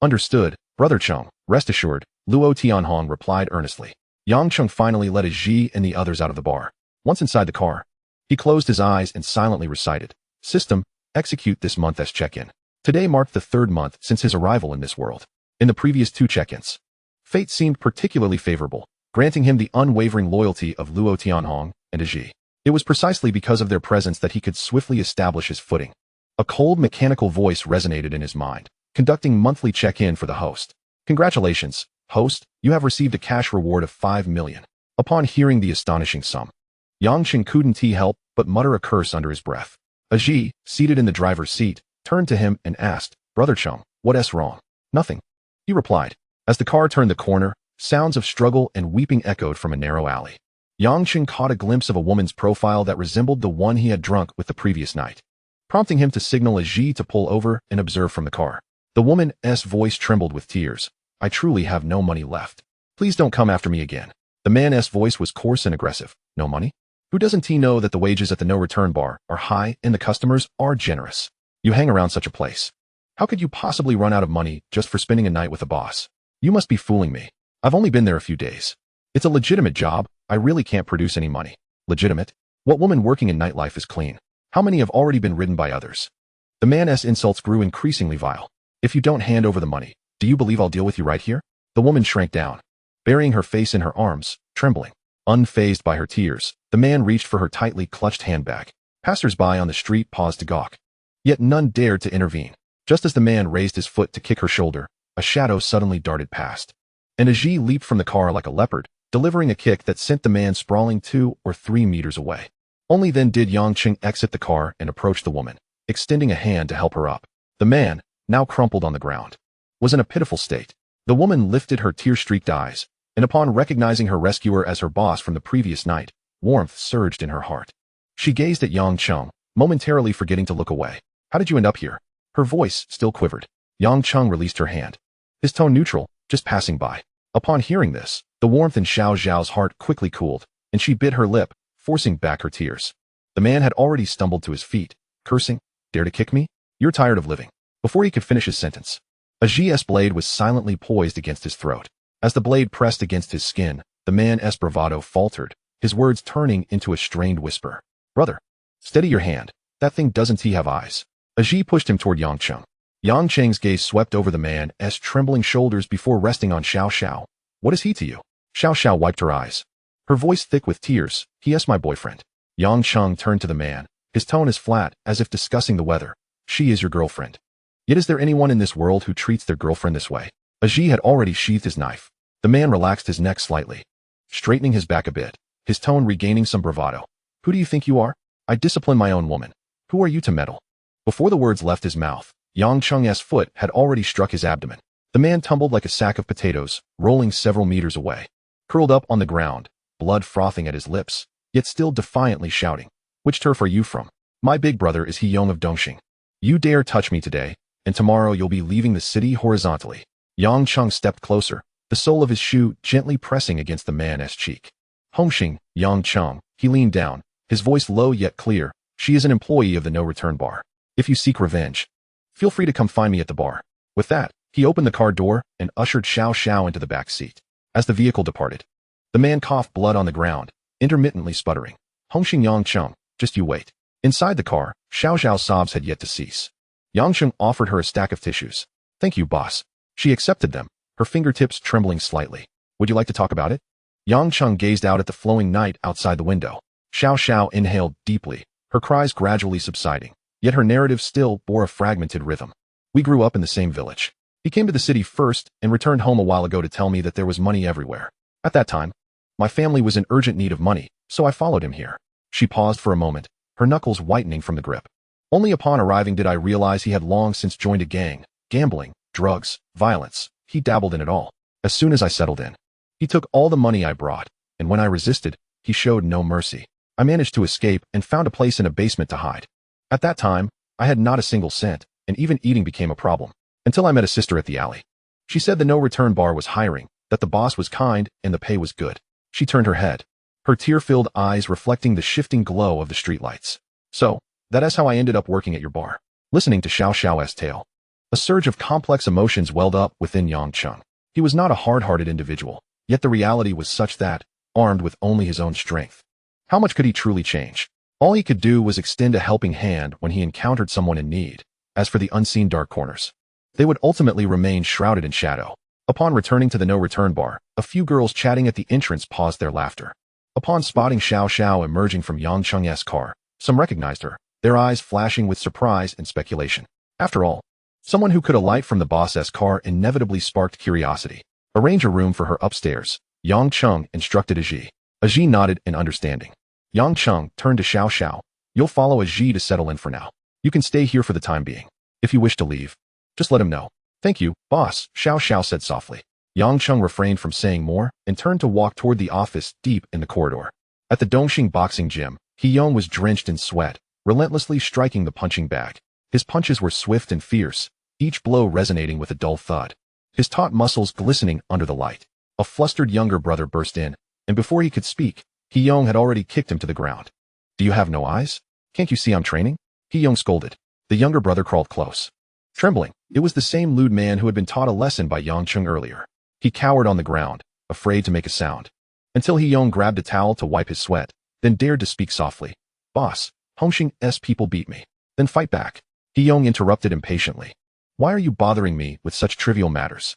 Understood, Brother Cheng, rest assured, Luo Tianhong replied earnestly. Yang Cheng finally let Aji and the others out of the bar. Once inside the car, he closed his eyes and silently recited, System, execute this month as check-in. Today marked the 3rd month since his arrival in this world. In the previous 2 check-ins, fate seemed particularly favorable, granting him the unwavering loyalty of Luo Tianhong and Aji. It was precisely because of their presence that he could swiftly establish his footing. A cold mechanical voice resonated in his mind, conducting monthly check-in for the host. Congratulations, host, you have received a cash reward of 5 million. Upon hearing the astonishing sum, Yang Cheng couldn't help but mutter a curse under his breath. Aji, seated in the driver's seat, turned to him and asked, Brother Cheng, what's wrong? Nothing. He replied. As the car turned the corner, sounds of struggle and weeping echoed from a narrow alley. Yang Cheng caught a glimpse of a woman's profile that resembled the one he had drunk with the previous night, prompting him to signal Aji to pull over and observe from the car. The woman's voice trembled with tears. I truly have no money left. Please don't come after me again. The man's voice was coarse and aggressive. No money? Who doesn't he know that the wages at the no-return bar are high and the customers are generous? You hang around such a place. How could you possibly run out of money just for spending a night with a boss? You must be fooling me. I've only been there a few days. It's a legitimate job. I really can't produce any money. Legitimate? What woman working in nightlife is clean? How many have already been ridden by others? The man's insults grew increasingly vile. If you don't hand over the money, do you believe I'll deal with you right here? The woman shrank down, burying her face in her arms, trembling. Unfazed by her tears, the man reached for her tightly clutched handbag. Passers-by on the street paused to gawk. Yet none dared to intervene. Just as the man raised his foot to kick her shoulder, a shadow suddenly darted past. And Aji leaped from the car like a leopard, delivering a kick that sent the man sprawling 2 or 3 meters away. Only then did Yang Cheng exit the car and approach the woman, extending a hand to help her up. The man, now crumpled on the ground, was in a pitiful state. The woman lifted her tear-streaked eyes, and upon recognizing her rescuer as her boss from the previous night, warmth surged in her heart. She gazed at Yang Cheng, momentarily forgetting to look away. How did you end up here? Her voice still quivered. Yang Cheng released her hand. His tone neutral, just passing by. Upon hearing this, the warmth in Xiao Zhao's heart quickly cooled, and she bit her lip, forcing back her tears. The man had already stumbled to his feet, cursing, Dare to kick me? You're tired of living. Before he could finish his sentence, Aji's blade was silently poised against his throat. As the blade pressed against his skin, the man's bravado faltered, his words turning into a strained whisper. Brother, steady your hand. That thing doesn't he have eyes? Aji pushed him toward Yang Cheng. Yang Cheng's gaze swept over the man's trembling shoulders before resting on Xiao Xiao. What is he to you? Xiao Xiao wiped her eyes, her voice thick with tears. He is my boyfriend. Yang Cheng turned to the man, his tone as flat as if discussing the weather. She is your girlfriend. Yet is there anyone in this world who treats their girlfriend this way? Aji had already sheathed his knife. The man relaxed his neck slightly, straightening his back a bit, his tone regaining some bravado. Who do you think you are? I discipline my own woman. Who are you to meddle? Before the words left his mouth, Yang Cheng's foot had already struck his abdomen. The man tumbled like a sack of potatoes, rolling several meters away. Curled up on the ground, blood frothing at his lips, yet still defiantly shouting. Which turf are you from? My big brother is He Yong of Dongxing. You dare touch me today, and tomorrow you'll be leaving the city horizontally. Yang Cheng stepped closer, the sole of his shoe gently pressing against the man's cheek. Hongxing, Yang Cheng, he leaned down, his voice low yet clear. She is an employee of the no-return bar. If you seek revenge, feel free to come find me at the bar. With that, he opened the car door and ushered Xiao Xiao into the back seat. As the vehicle departed, the man coughed blood on the ground, intermittently sputtering. Hongxing Yang Cheng, just you wait. Inside the car, Xiao Xiao's sobs had yet to cease. Yang Cheng offered her a stack of tissues. Thank you, boss. She accepted them, her fingertips trembling slightly. Would you like to talk about it? Yang Cheng gazed out at the flowing night outside the window. Xiao Xiao inhaled deeply, her cries gradually subsiding, yet her narrative still bore a fragmented rhythm. We grew up in the same village. He came to the city first and returned home a while ago to tell me that there was money everywhere. At that time, my family was in urgent need of money, so I followed him here. She paused for a moment, her knuckles whitening from the grip. Only upon arriving did I realize he had long since joined a gang. Gambling, drugs, violence, he dabbled in it all. As soon as I settled in, he took all the money I brought, and when I resisted, he showed no mercy. I managed to escape and found a place in a basement to hide. At that time, I had not a single cent, and even eating became a problem, until I met a sister at the alley. She said the no-return bar was hiring, that the boss was kind, and the pay was good. She turned her head, her tear-filled eyes reflecting the shifting glow of the streetlights. So, that is how I ended up working at your bar. Listening to Xiao Xiao's tale, a surge of complex emotions welled up within Yang Cheng. He was not a hard-hearted individual, yet the reality was such that, armed with only his own strength, how much could he truly change? All he could do was extend a helping hand when he encountered someone in need. As for the unseen dark corners, they would ultimately remain shrouded in shadow. Upon returning to the no-return bar, a few girls chatting at the entrance paused their laughter. Upon spotting Xiao Xiao emerging from Yang Cheng's car, some recognized her, their eyes flashing with surprise and speculation. After all, someone who could alight from the boss's car inevitably sparked curiosity. Arrange a room for her upstairs, Yang Cheng instructed Aji. Aji nodded in understanding. Yang Cheng turned to Xiao Xiao. You'll follow Aji to settle in for now. You can stay here for the time being. If you wish to leave, just let him know. Thank you, boss, Xiao Xiao said softly. Yang Cheng refrained from saying more and turned to walk toward the office deep in the corridor. At the Dongxing boxing gym, He Yong was drenched in sweat, relentlessly striking the punching bag. His punches were swift and fierce, each blow resonating with a dull thud. His taut muscles glistening under the light. A flustered younger brother burst in, and before he could speak, He Yong had already kicked him to the ground. Do you have no eyes? Can't you see I'm training? He Yong scolded. The younger brother crawled close. Trembling, it was the same lewd man who had been taught a lesson by Yang Cheng earlier. He cowered on the ground, afraid to make a sound, until He Yong grabbed a towel to wipe his sweat, then dared to speak softly. Boss, Hongxing's people beat me. Then fight back. He Yong interrupted impatiently. Why are you bothering me with such trivial matters?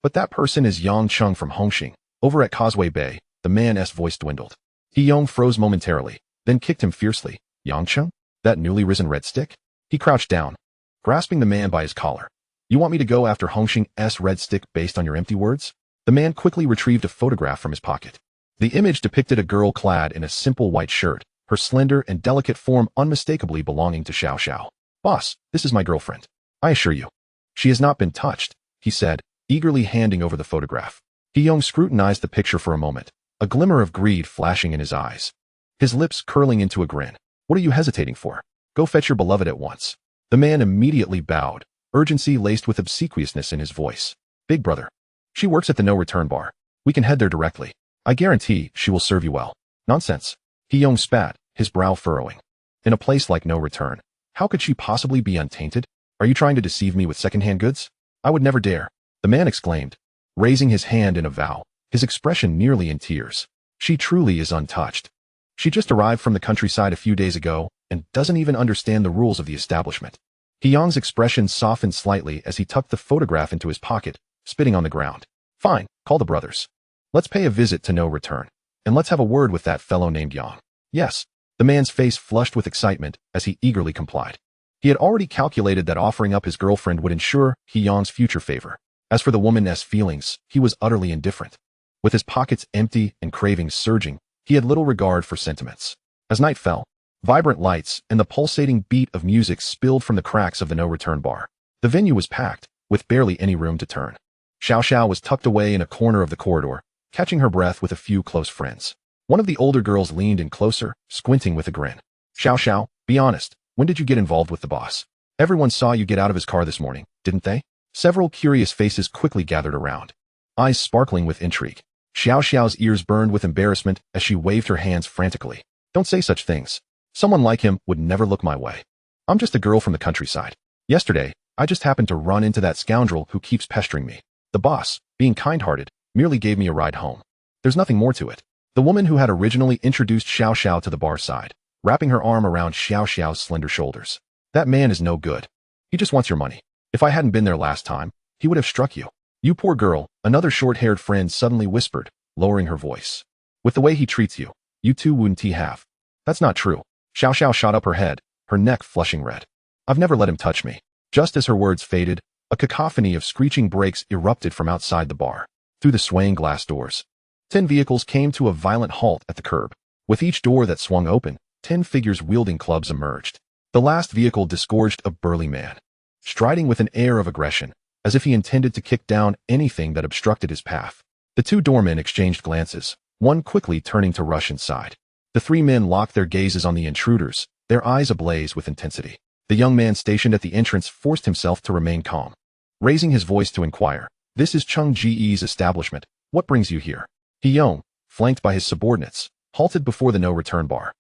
But that person is Yang Cheng from Hongxing. Over at Causeway Bay, the man's voice dwindled. He Yong froze momentarily, then kicked him fiercely. Yang Cheng? That newly risen red stick? He crouched down, grasping the man by his collar. You want me to go after Hongxing's red stick based on your empty words? The man quickly retrieved a photograph from his pocket. The image depicted a girl clad in a simple white shirt, her slender and delicate form unmistakably belonging to Xiao Xiao. Boss, this is my girlfriend. I assure you. She has not been touched, he said, eagerly handing over the photograph. He Yong scrutinized the picture for a moment, a glimmer of greed flashing in his eyes. His lips curling into a grin. What are you hesitating for? Go fetch your beloved at once. The man immediately bowed, urgency laced with obsequiousness in his voice. Big brother. She works at the no-return bar. We can head there directly. I guarantee she will serve you well. Nonsense. He Yong spat, his brow furrowing. In a place like no return, how could she possibly be untainted? Are you trying to deceive me with second-hand goods? I would never dare. The man exclaimed, raising his hand in a vow, his expression nearly in tears. She truly is untouched. She just arrived from the countryside a few days ago and doesn't even understand the rules of the establishment. He Yong's expression softened slightly as he tucked the photograph into his pocket, spitting on the ground. Fine, call the brothers. Let's pay a visit to no return, and let's have a word with that fellow named Yang. Yes. The man's face flushed with excitement as he eagerly complied. He had already calculated that offering up his girlfriend would ensure He Yong's future favor. As for the woman's feelings, he was utterly indifferent. With his pockets empty and cravings surging, he had little regard for sentiments. As night fell, vibrant lights and the pulsating beat of music spilled from the cracks of the no-return bar. The venue was packed, with barely any room to turn. Xiao Xiao was tucked away in a corner of the corridor, catching her breath with a few close friends. One of the older girls leaned in closer, squinting with a grin. Xiao Xiao, be honest, when did you get involved with the boss? Everyone saw you get out of his car this morning, didn't they? Several curious faces quickly gathered around, eyes sparkling with intrigue. Xiao Xiao's ears burned with embarrassment as she waved her hands frantically. Don't say such things. Someone like him would never look my way. I'm just a girl from the countryside. Yesterday, I just happened to run into that scoundrel who keeps pestering me. The boss, being kind-hearted, merely gave me a ride home. There's nothing more to it. The woman who had originally introduced Xiao Xiao to the bar sighed, wrapping her arm around Xiao Xiao's slender shoulders. That man is no good. He just wants your money. If I hadn't been there last time, he would have struck you. You poor girl, another short-haired friend suddenly whispered, lowering her voice. With the way he treats you, you too wouldn't he have. That's not true. Xiao Xiao shot up her head, her neck flushing red. I've never let him touch me. Just as her words faded, a cacophony of screeching brakes erupted from outside the bar. Through the swaying glass doors, 10 vehicles came to a violent halt at the curb. With each door that swung open, 10 figures wielding clubs emerged. The last vehicle disgorged a burly man, striding with an air of aggression, as if he intended to kick down anything that obstructed his path. The 2 doormen exchanged glances, one quickly turning to rush inside. The 3 men locked their gazes on the intruders, their eyes ablaze with intensity. The young man stationed at the entrance forced himself to remain calm, raising his voice to inquire, "This is Cheng Ge's establishment. What brings you here?" Haonan, flanked by his subordinates, halted before the no-return bar,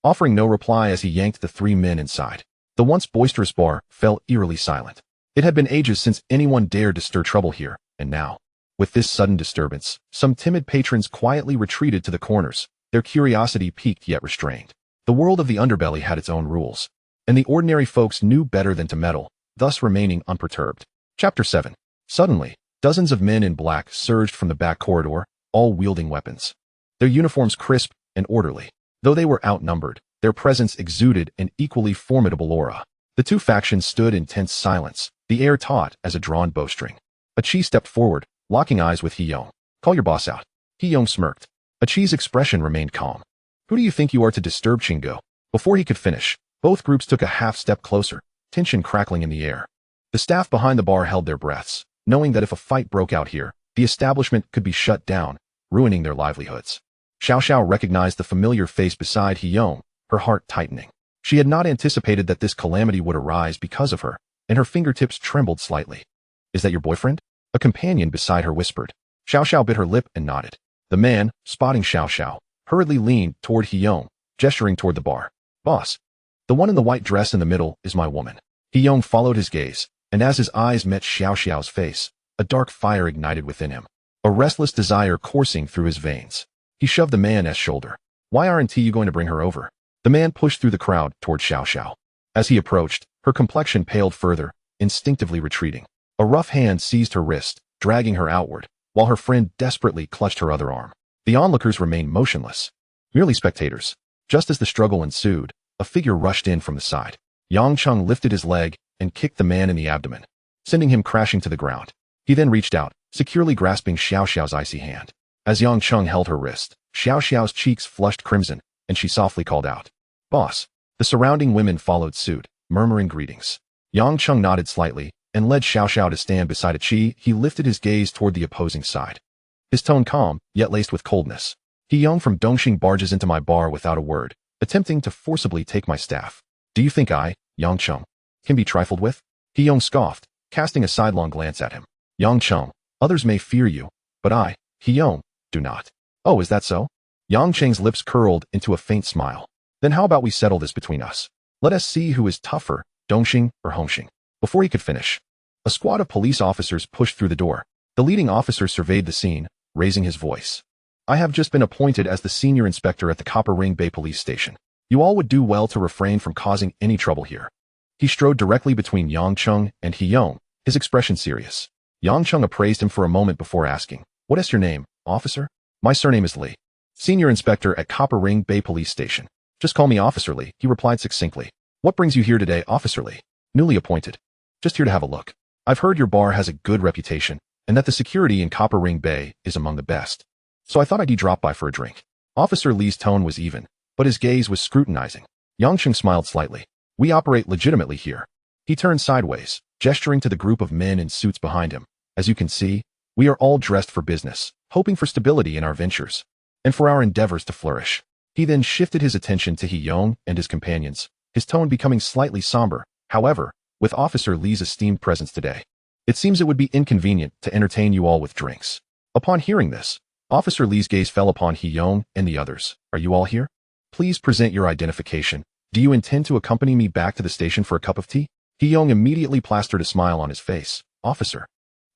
offering no reply as he yanked the 3 men inside. The once boisterous bar fell eerily silent. It had been ages since anyone dared to stir trouble here, and now, with this sudden disturbance, some timid patrons quietly retreated to the corners, their curiosity piqued yet restrained. The world of the underbelly had its own rules, and the ordinary folks knew better than to meddle, thus remaining unperturbed. Chapter 7. Suddenly, dozens of men in black surged from the back corridor, all wielding weapons. Their uniforms crisp and orderly. Though they were outnumbered, their presence exuded an equally formidable aura. The 2 factions stood in tense silence, the air taut as a drawn bowstring. Chi stepped forward, locking eyes with Haonan. "Call your boss out." Haonan smirked. Chi's expression remained calm. "Who do you think you are to disturb Chingo?" Before he could finish, both groups took a half step closer, tension crackling in the air. The staff behind the bar held their breaths, knowing that if a fight broke out here, the establishment could be shut down, ruining their livelihoods. Xiao Xiao recognized the familiar face beside Haonan, her heart tightening. She had not anticipated that this calamity would arise because of her, and her fingertips trembled slightly. "Is that your boyfriend?" A companion beside her whispered. Xiao Xiao bit her lip and nodded. The man, spotting Xiao Xiao, hurriedly leaned toward Haonan, gesturing toward the bar. "Boss, the one in the white dress in the middle is my woman." Haonan followed his gaze, and as his eyes met Xiao Xiao's face, a dark fire ignited within him, a restless desire coursing through his veins. He shoved the man's shoulder. "Why aren't you going to bring her over?" The man pushed through the crowd toward Xiao Xiao. As he approached, her complexion paled further, instinctively retreating. A rough hand seized her wrist, dragging her outward, while her friend desperately clutched her other arm. The onlookers remained motionless, merely spectators. Just as the struggle ensued, a figure rushed in from the side. Yang Cheng lifted his leg and kicked the man in the abdomen, sending him crashing to the ground. He then reached out, securely grasping Xiao Xiao's icy hand. As Yang Cheng held her wrist, Xiao Xiao's cheeks flushed crimson, and she softly called out, "Boss." The surrounding women followed suit, murmuring greetings. Yang Cheng nodded slightly and led Xiao Xiao to stand beside Chi. He lifted his gaze toward the opposing side, his tone calm, yet laced with coldness. "Haonan from Dongxing barges into my bar without a word, attempting to forcibly take my staff. Do you think I, Yang Cheng, can be trifled with?" Haonan scoffed, casting a sidelong glance at him. "Yang Cheng, others may fear you, but I, Haonan, do not." "Oh, is that so?" Yang Cheng's lips curled into a faint smile. "Then how about we settle this between us? Let us see who is tougher, Dongxing or Hongxing." Before he could finish, a squad of police officers pushed through the door. The leading officer surveyed the scene, raising his voice. "I have just been appointed as the senior inspector at the Copper Bay police station. You all would do well to refrain from causing any trouble here." He strode directly between Yang Cheng and Haonan, his expression serious. Yang Cheng appraised him for a moment before asking, "What is your name, officer?" "My surname is Li. Senior inspector at Copper Bay police station." "Just call me Officer Li," he replied succinctly. "What brings you here today, Officer Li?" "Newly appointed. Just here to have a look. I've heard your bar has a good reputation, and that the security in Copper Bay is among the best. So I thought I'd drop by for a drink." Officer Li's tone was even, but his gaze was scrutinizing. Yang Cheng smiled slightly. "We operate legitimately here." He turned sideways, gesturing to the group of men in suits behind him. "As you can see, we are all dressed for business, hoping for stability in our ventures, and for our endeavors to flourish." He then shifted his attention to Haonan and his companions, his tone becoming slightly somber. "However, with Officer Li's esteemed presence today, it seems it would be inconvenient to entertain you all with drinks." Upon hearing this, Officer Li's gaze fell upon Haonan and the others. "Are you all here? Please present your identification. Do you intend to accompany me back to the station for a cup of tea?" Haonan immediately plastered a smile on his face. "Officer,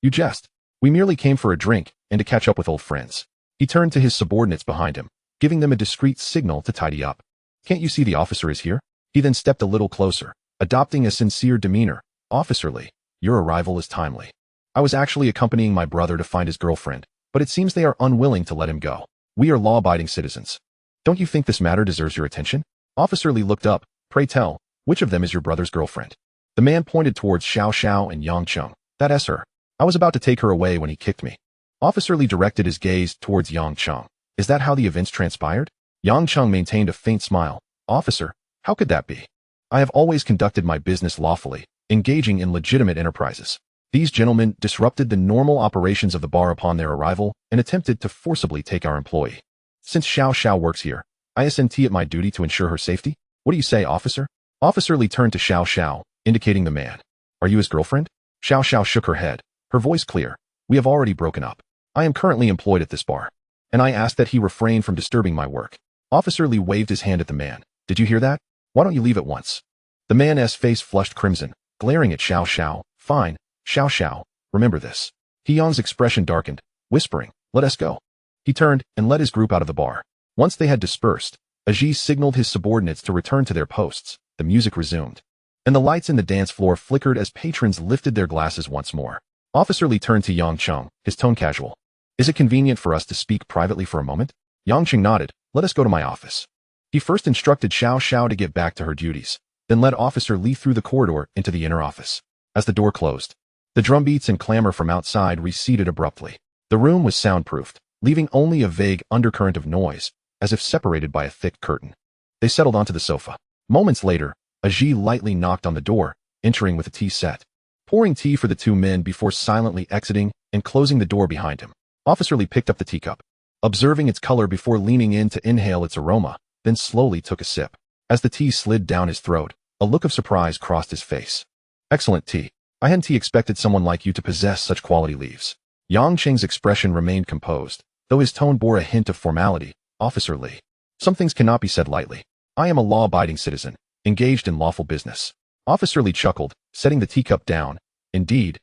you jest. We merely came for a drink and to catch up with old friends." He turned to his subordinates behind him, giving them a discreet signal to tidy up. "Can't you see the officer is here?" He then stepped a little closer, adopting a sincere demeanor. "Officer Li, your arrival is timely. I was actually accompanying my brother to find his girlfriend, but it seems they are unwilling to let him go. We are law-abiding citizens. Don't you think this matter deserves your attention? Officer Li looked up. Pray tell, which of them is your brother's girlfriend? The man pointed towards Xiao Xiao and Yang Cheng. That's her. I was about to take her away when he kicked me. Officer Li directed his gaze towards Yang Cheng. Is that how the events transpired? Yang Cheng maintained a faint smile. Officer, how could that be? I have always conducted my business lawfully, engaging in legitimate enterprises. These gentlemen disrupted the normal operations of the bar upon their arrival and attempted to forcibly take our employee. Since Xiao Xiao works here, I SNT it my duty to ensure her safety. What do you say, officer? Officer Li turned to Xiao Xiao, indicating the man. Are you his girlfriend? Xiao Xiao shook her head, her voice clear. We have already broken up. I am currently employed at this bar, and I ask that he refrain from disturbing my work. Officer Li waved his hand at the man. Did you hear that? Why don't you leave at once? The man's face flushed crimson, glaring at Xiao Xiao. Fine, Xiao Xiao, remember this. He Yang's expression darkened, whispering, let us go. He turned and led his group out of the bar. Once they had dispersed, Aji signaled his subordinates to return to their posts. The music resumed, and the lights in the dance floor flickered as patrons lifted their glasses once more. Officer Li turned to Yang Cheng, his tone casual. Is it convenient for us to speak privately for a moment? Yang Cheng nodded. Let us go to my office. He first instructed Xiao Xiao to get back to her duties, then led Officer Li through the corridor into the inner office. As the door closed, the drumbeats and clamor from outside receded abruptly. The room was soundproofed, leaving only a vague undercurrent of noise, as if separated by a thick curtain. They settled onto the sofa. Moments later, Aji lightly knocked on the door, entering with a tea set, pouring tea for the two men before silently exiting and closing the door behind him. Officer Li picked up the teacup, observing its color before leaning in to inhale its aroma, then slowly took a sip. As the tea slid down his throat, a look of surprise crossed his face. Excellent tea. I hadn't expected someone like you to possess such quality leaves. Yang Cheng's expression remained composed, though his tone bore a hint of formality. Officer Li, some things cannot be said lightly. I am a law-abiding citizen, engaged in lawful business. Officer Li chuckled, setting the teacup down. Indeed,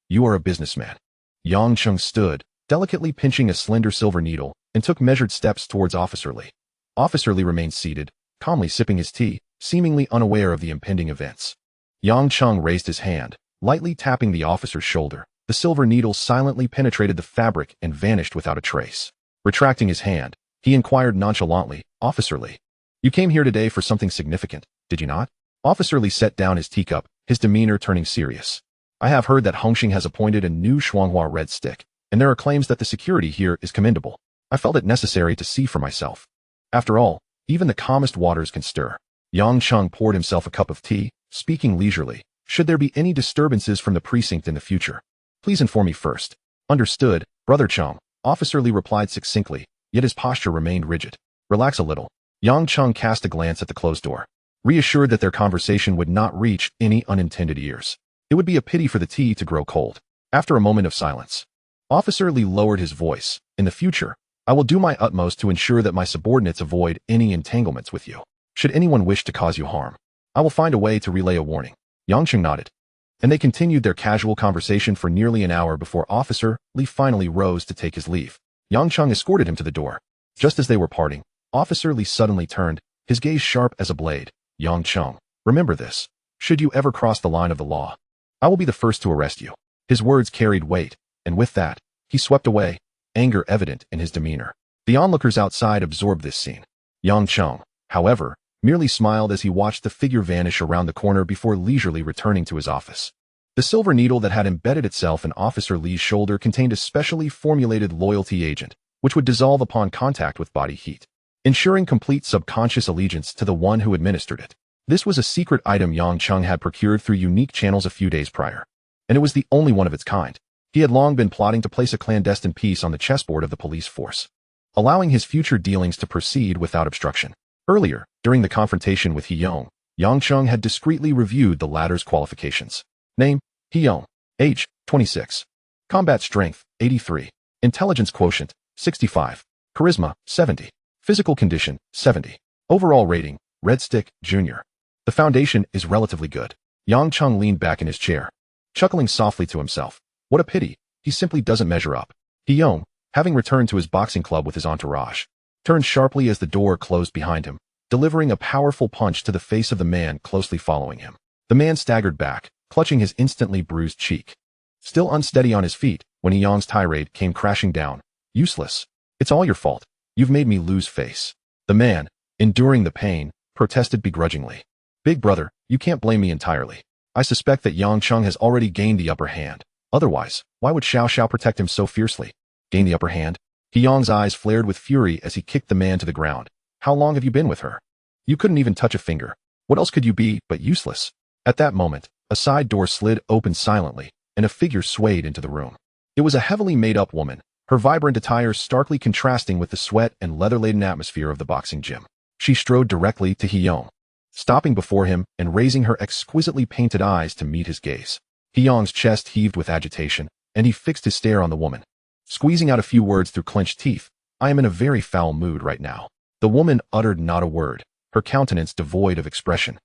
you are a businessman. Yang Cheng stood, delicately pinching a slender silver needle, and took measured steps towards Officer Li. Officer Li remained seated, calmly sipping his tea, seemingly unaware of the impending events. Yang Cheng raised his hand, lightly tapping the officer's shoulder. The silver needle silently penetrated the fabric and vanished without a trace. Retracting his hand, he inquired nonchalantly, Officer Li, you came here today for something significant, did you not? Officer Li set down his teacup, his demeanor turning serious. I have heard that Hongxing has appointed a new Shuanghua Red Stick, and there are claims that the security here is commendable. I felt it necessary to see for myself. After all, even the calmest waters can stir. Yang Cheng poured himself a cup of tea, speaking leisurely. Should there be any disturbances from the precinct in the future, please inform me first. Understood, Brother Cheng. Officer Li replied succinctly, yet his posture remained rigid. Relax a little. Yang Cheng cast a glance at the closed door, reassured that their conversation would not reach any unintended ears. It would be a pity for the tea to grow cold. After a moment of silence, Officer Li lowered his voice. In the future, I will do my utmost to ensure that my subordinates avoid any entanglements with you. Should anyone wish to cause you harm, I will find a way to relay a warning. Yang Cheng nodded, and they continued their casual conversation for nearly an hour before Officer Li finally rose to take his leave. Yang Cheng escorted him to the door. Just as they were parting, Officer Li suddenly turned, his gaze sharp as a blade. Yang Cheng, remember this. Should you ever cross the line of the law, I will be the first to arrest you. His words carried weight, and with that, he swept away, anger evident in his demeanor. The onlookers outside absorbed this scene. Yang Cheng, however, merely smiled as he watched the figure vanish around the corner before leisurely returning to his office. The silver needle that had embedded itself in Officer Li's shoulder contained a specially formulated loyalty agent, which would dissolve upon contact with body heat, ensuring complete subconscious allegiance to the one who administered it. This was a secret item Yang Cheng had procured through unique channels a few days prior, and it was the only one of its kind. He had long been plotting to place a clandestine piece on the chessboard of the police force, allowing his future dealings to proceed without obstruction. Earlier, during the confrontation with He-Yong, Yang Cheng had discreetly reviewed the latter's qualifications. Name, He-Yong. Age, 26. Combat strength, 83. Intelligence quotient, 65. Charisma, 70. Physical condition, 70. Overall rating, Red Stick, Junior. The foundation is relatively good. Yang Cheng leaned back in his chair, chuckling softly to himself. What a pity, he simply doesn't measure up. He-Yong, having returned to his boxing club with his entourage, turned sharply as the door closed behind him, delivering a powerful punch to the face of the man closely following him. The man staggered back, clutching his instantly bruised cheek. still unsteady on his feet when Yang's tirade came crashing down. Useless. It's all your fault. You've made me lose face. The man, enduring the pain, protested begrudgingly. Big brother, you can't blame me entirely. I suspect that Yang Cheng has already gained the upper hand. Otherwise, why would Xiao Xiao protect him so fiercely? Gain the upper hand? Yang's eyes flared with fury as he kicked the man to the ground. How long have you been with her? You couldn't even touch a finger. What else could you be but useless? At that moment, a side door slid open silently, and a figure swayed into the room. It was a heavily made-up woman, her vibrant attire starkly contrasting with the sweat and leather-laden atmosphere of the boxing gym. She strode directly to Yang, stopping before him and raising her exquisitely painted eyes to meet his gaze. Yang's chest heaved with agitation, and he fixed his stare on the woman, squeezing out a few words through clenched teeth. I am in a very foul mood right now. The woman uttered not a word, her countenance devoid of expression,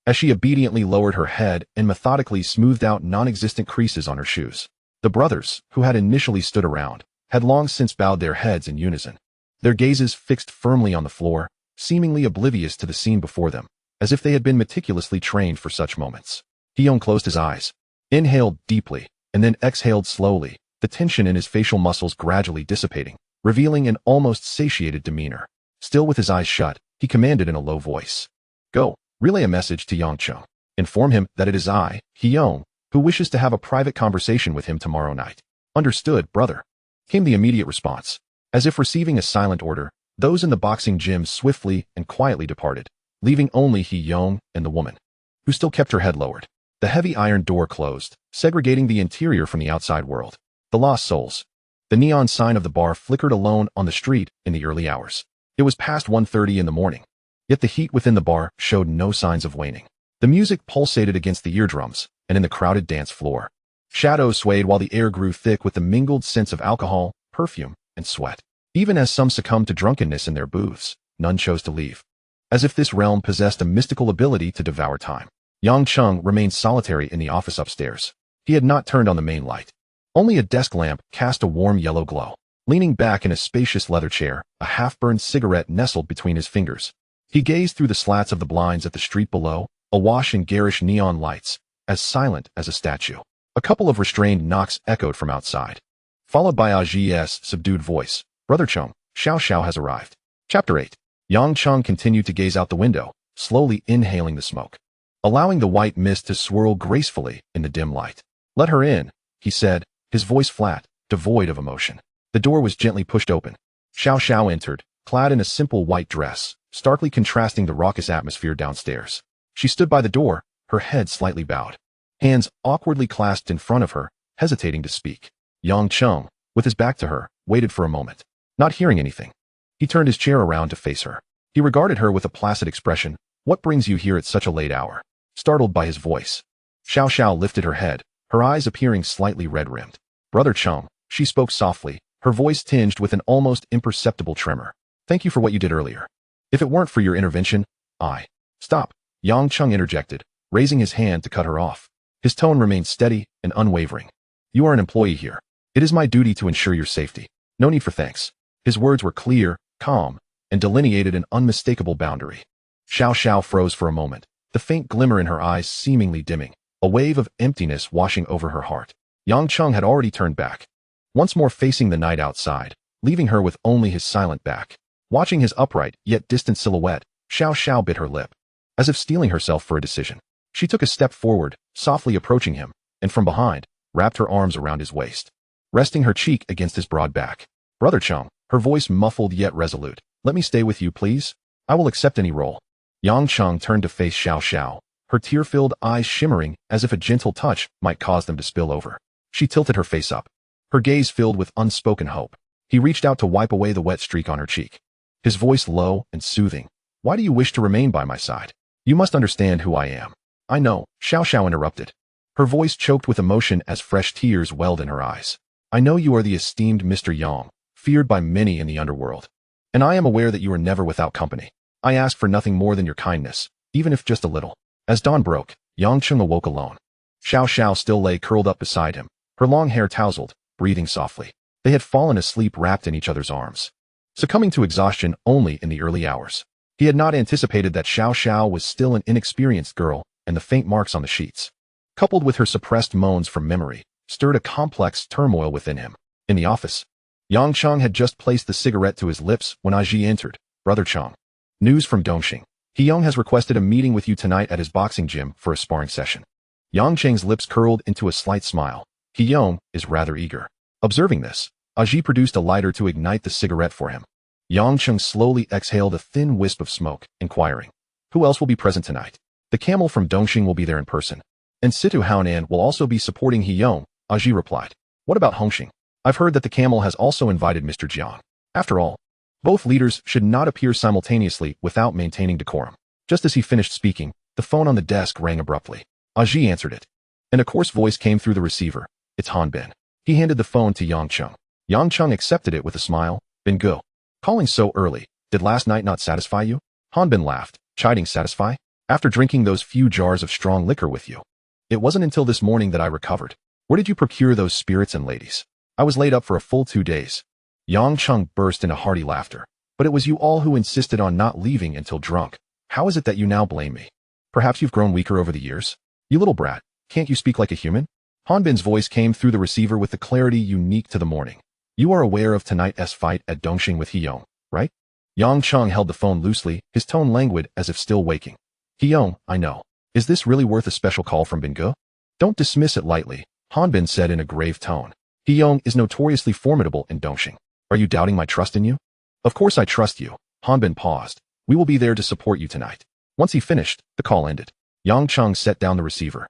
as she obediently lowered her head and methodically smoothed out non-existent creases on her shoes. The brothers, who had initially stood around, had long since bowed their heads in unison, their gazes fixed firmly on the floor, seemingly oblivious to the scene before them, as if they had been meticulously trained for such moments. Yang closed his eyes, inhaled deeply, and then exhaled slowly, the tension in his facial muscles gradually dissipating, revealing an almost satiated demeanor. Still with his eyes shut, he commanded in a low voice. Go, relay a message to Yang Cheng. Inform him that it is I, Yang, who wishes to have a private conversation with him tomorrow night. Understood, brother, came the immediate response. As if receiving a silent order, those in the boxing gym swiftly and quietly departed, leaving only Yang and the woman, who still kept her head lowered. The heavy iron door closed, segregating the interior from the outside world. The lost souls. The neon sign of the bar flickered alone on the street in the early hours. It was past 1:30 in the morning, yet the heat within the bar showed no signs of waning. The music pulsated against the eardrums, and in the crowded dance floor, shadows swayed while the air grew thick with the mingled scents of alcohol, perfume, and sweat. Even as some succumbed to drunkenness in their booths, none chose to leave. As if this realm possessed a mystical ability to devour time. Yang Cheng remained solitary in the office upstairs. He had not turned on the main light. Only a desk lamp cast a warm yellow glow. Leaning back in a spacious leather chair, a half-burned cigarette nestled between his fingers. He gazed through the slats of the blinds at the street below, awash in garish neon lights, as silent as a statue. A couple of restrained knocks echoed from outside, followed by Ajie's subdued voice. Brother Cheng, Xiao Xiao has arrived. Chapter 8. Yang Cheng continued to gaze out the window, slowly inhaling the smoke, allowing the white mist to swirl gracefully in the dim light. Let her in, he said, his voice flat, devoid of emotion. The door was gently pushed open. Xiao Xiao entered, clad in a simple white dress, starkly contrasting the raucous atmosphere downstairs. She stood by the door, her head slightly bowed, hands awkwardly clasped in front of her, hesitating to speak. Yang Cheng, with his back to her, waited for a moment. Not hearing anything, he turned his chair around to face her. He regarded her with a placid expression. What brings you here at such a late hour? Startled by his voice, Xiao Xiao lifted her head, her eyes appearing slightly red-rimmed. Brother Cheng, she spoke softly, her voice tinged with an almost imperceptible tremor. Thank you for what you did earlier. If it weren't for your intervention, I... Stop, Yang Cheng interjected, raising his hand to cut her off. His tone remained steady and unwavering. You are an employee here. It is my duty to ensure your safety. No need for thanks. His words were clear, calm, and delineated an unmistakable boundary. Xiao Xiao froze for a moment, the faint glimmer in her eyes seemingly dimming, a wave of emptiness washing over her heart. Yang Cheng had already turned back, once more facing the night outside, leaving her with only his silent back. Watching his upright yet distant silhouette, Xiao Xiao bit her lip, as if steeling herself for a decision. She took a step forward, softly approaching him, and from behind, wrapped her arms around his waist, resting her cheek against his broad back. Brother Cheng, her voice muffled yet resolute. Let me stay with you, please. I will accept any role. Yang Cheng turned to face Xiao Xiao, her tear-filled eyes shimmering as if a gentle touch might cause them to spill over. She tilted her face up, her gaze filled with unspoken hope. He reached out to wipe away the wet streak on her cheek, his voice low and soothing. Why do you wish to remain by my side? You must understand who I am. I know, Xiao Xiao interrupted, her voice choked with emotion as fresh tears welled in her eyes. I know you are the esteemed Mr. Yang, feared by many in the underworld, and I am aware that you are never without company. I ask for nothing more than your kindness, even if just a little. As dawn broke, Yang Cheng awoke alone. Xiao Xiao still lay curled up beside him, her long hair tousled, breathing softly. They had fallen asleep wrapped in each other's arms, succumbing to exhaustion only in the early hours. He had not anticipated that Xiao Xiao was still an inexperienced girl, and the faint marks on the sheets, coupled with her suppressed moans from memory, stirred a complex turmoil within him. In the office, Yang Cheng had just placed the cigarette to his lips when Aji entered. Brother Cheng. News from Dongxing. Heyoung has requested a meeting with you tonight at his boxing gym for a sparring session. Yang Cheng's lips curled into a slight smile. Heyoung is rather eager. Observing this, Aji produced a lighter to ignite the cigarette for him. Yang Cheng slowly exhaled a thin wisp of smoke, inquiring, "Who else will be present tonight?" "The camel from Dongxing will be there in person. And Situ Haonan will also be supporting Heyoung," Aji replied. "What about Hongxing? I've heard that the camel has also invited Mr. Jiang. After all, both leaders should not appear simultaneously without maintaining decorum." Just as he finished speaking, the phone on the desk rang abruptly. Aji answered it, and a coarse voice came through the receiver. "It's Han Bin." He handed the phone to Yang Cheng. Yang Cheng accepted it with a smile. "Bin Go. Calling so early. Did last night not satisfy you?" Han Bin laughed, chiding. "Satisfy? After drinking those few jars of strong liquor with you. It wasn't until this morning that I recovered. Where did you procure those spirits and ladies?" "I was laid up for a full 2 days. Yang Cheng burst into hearty laughter. "But it was you all who insisted on not leaving until drunk. How is it that you now blame me? Perhaps you've grown weaker over the years? You little brat, can't you speak like a human?" Han Bin's voice came through the receiver with the clarity unique to the morning. "You are aware of tonight's fight at Dongxing with Heyoung, right?" Yang Cheng held the phone loosely, his tone languid as if still waking. "Heyoung, I know. Is this really worth a special call from Bin Go?" "Don't dismiss it lightly," Han Bin said in a grave tone. "Heyoung is notoriously formidable in Dongxing. Are you doubting my trust in you?" "Of course I trust you." Han Bin paused. "We will be there to support you tonight." Once he finished, the call ended. Yang Cheng set down the receiver,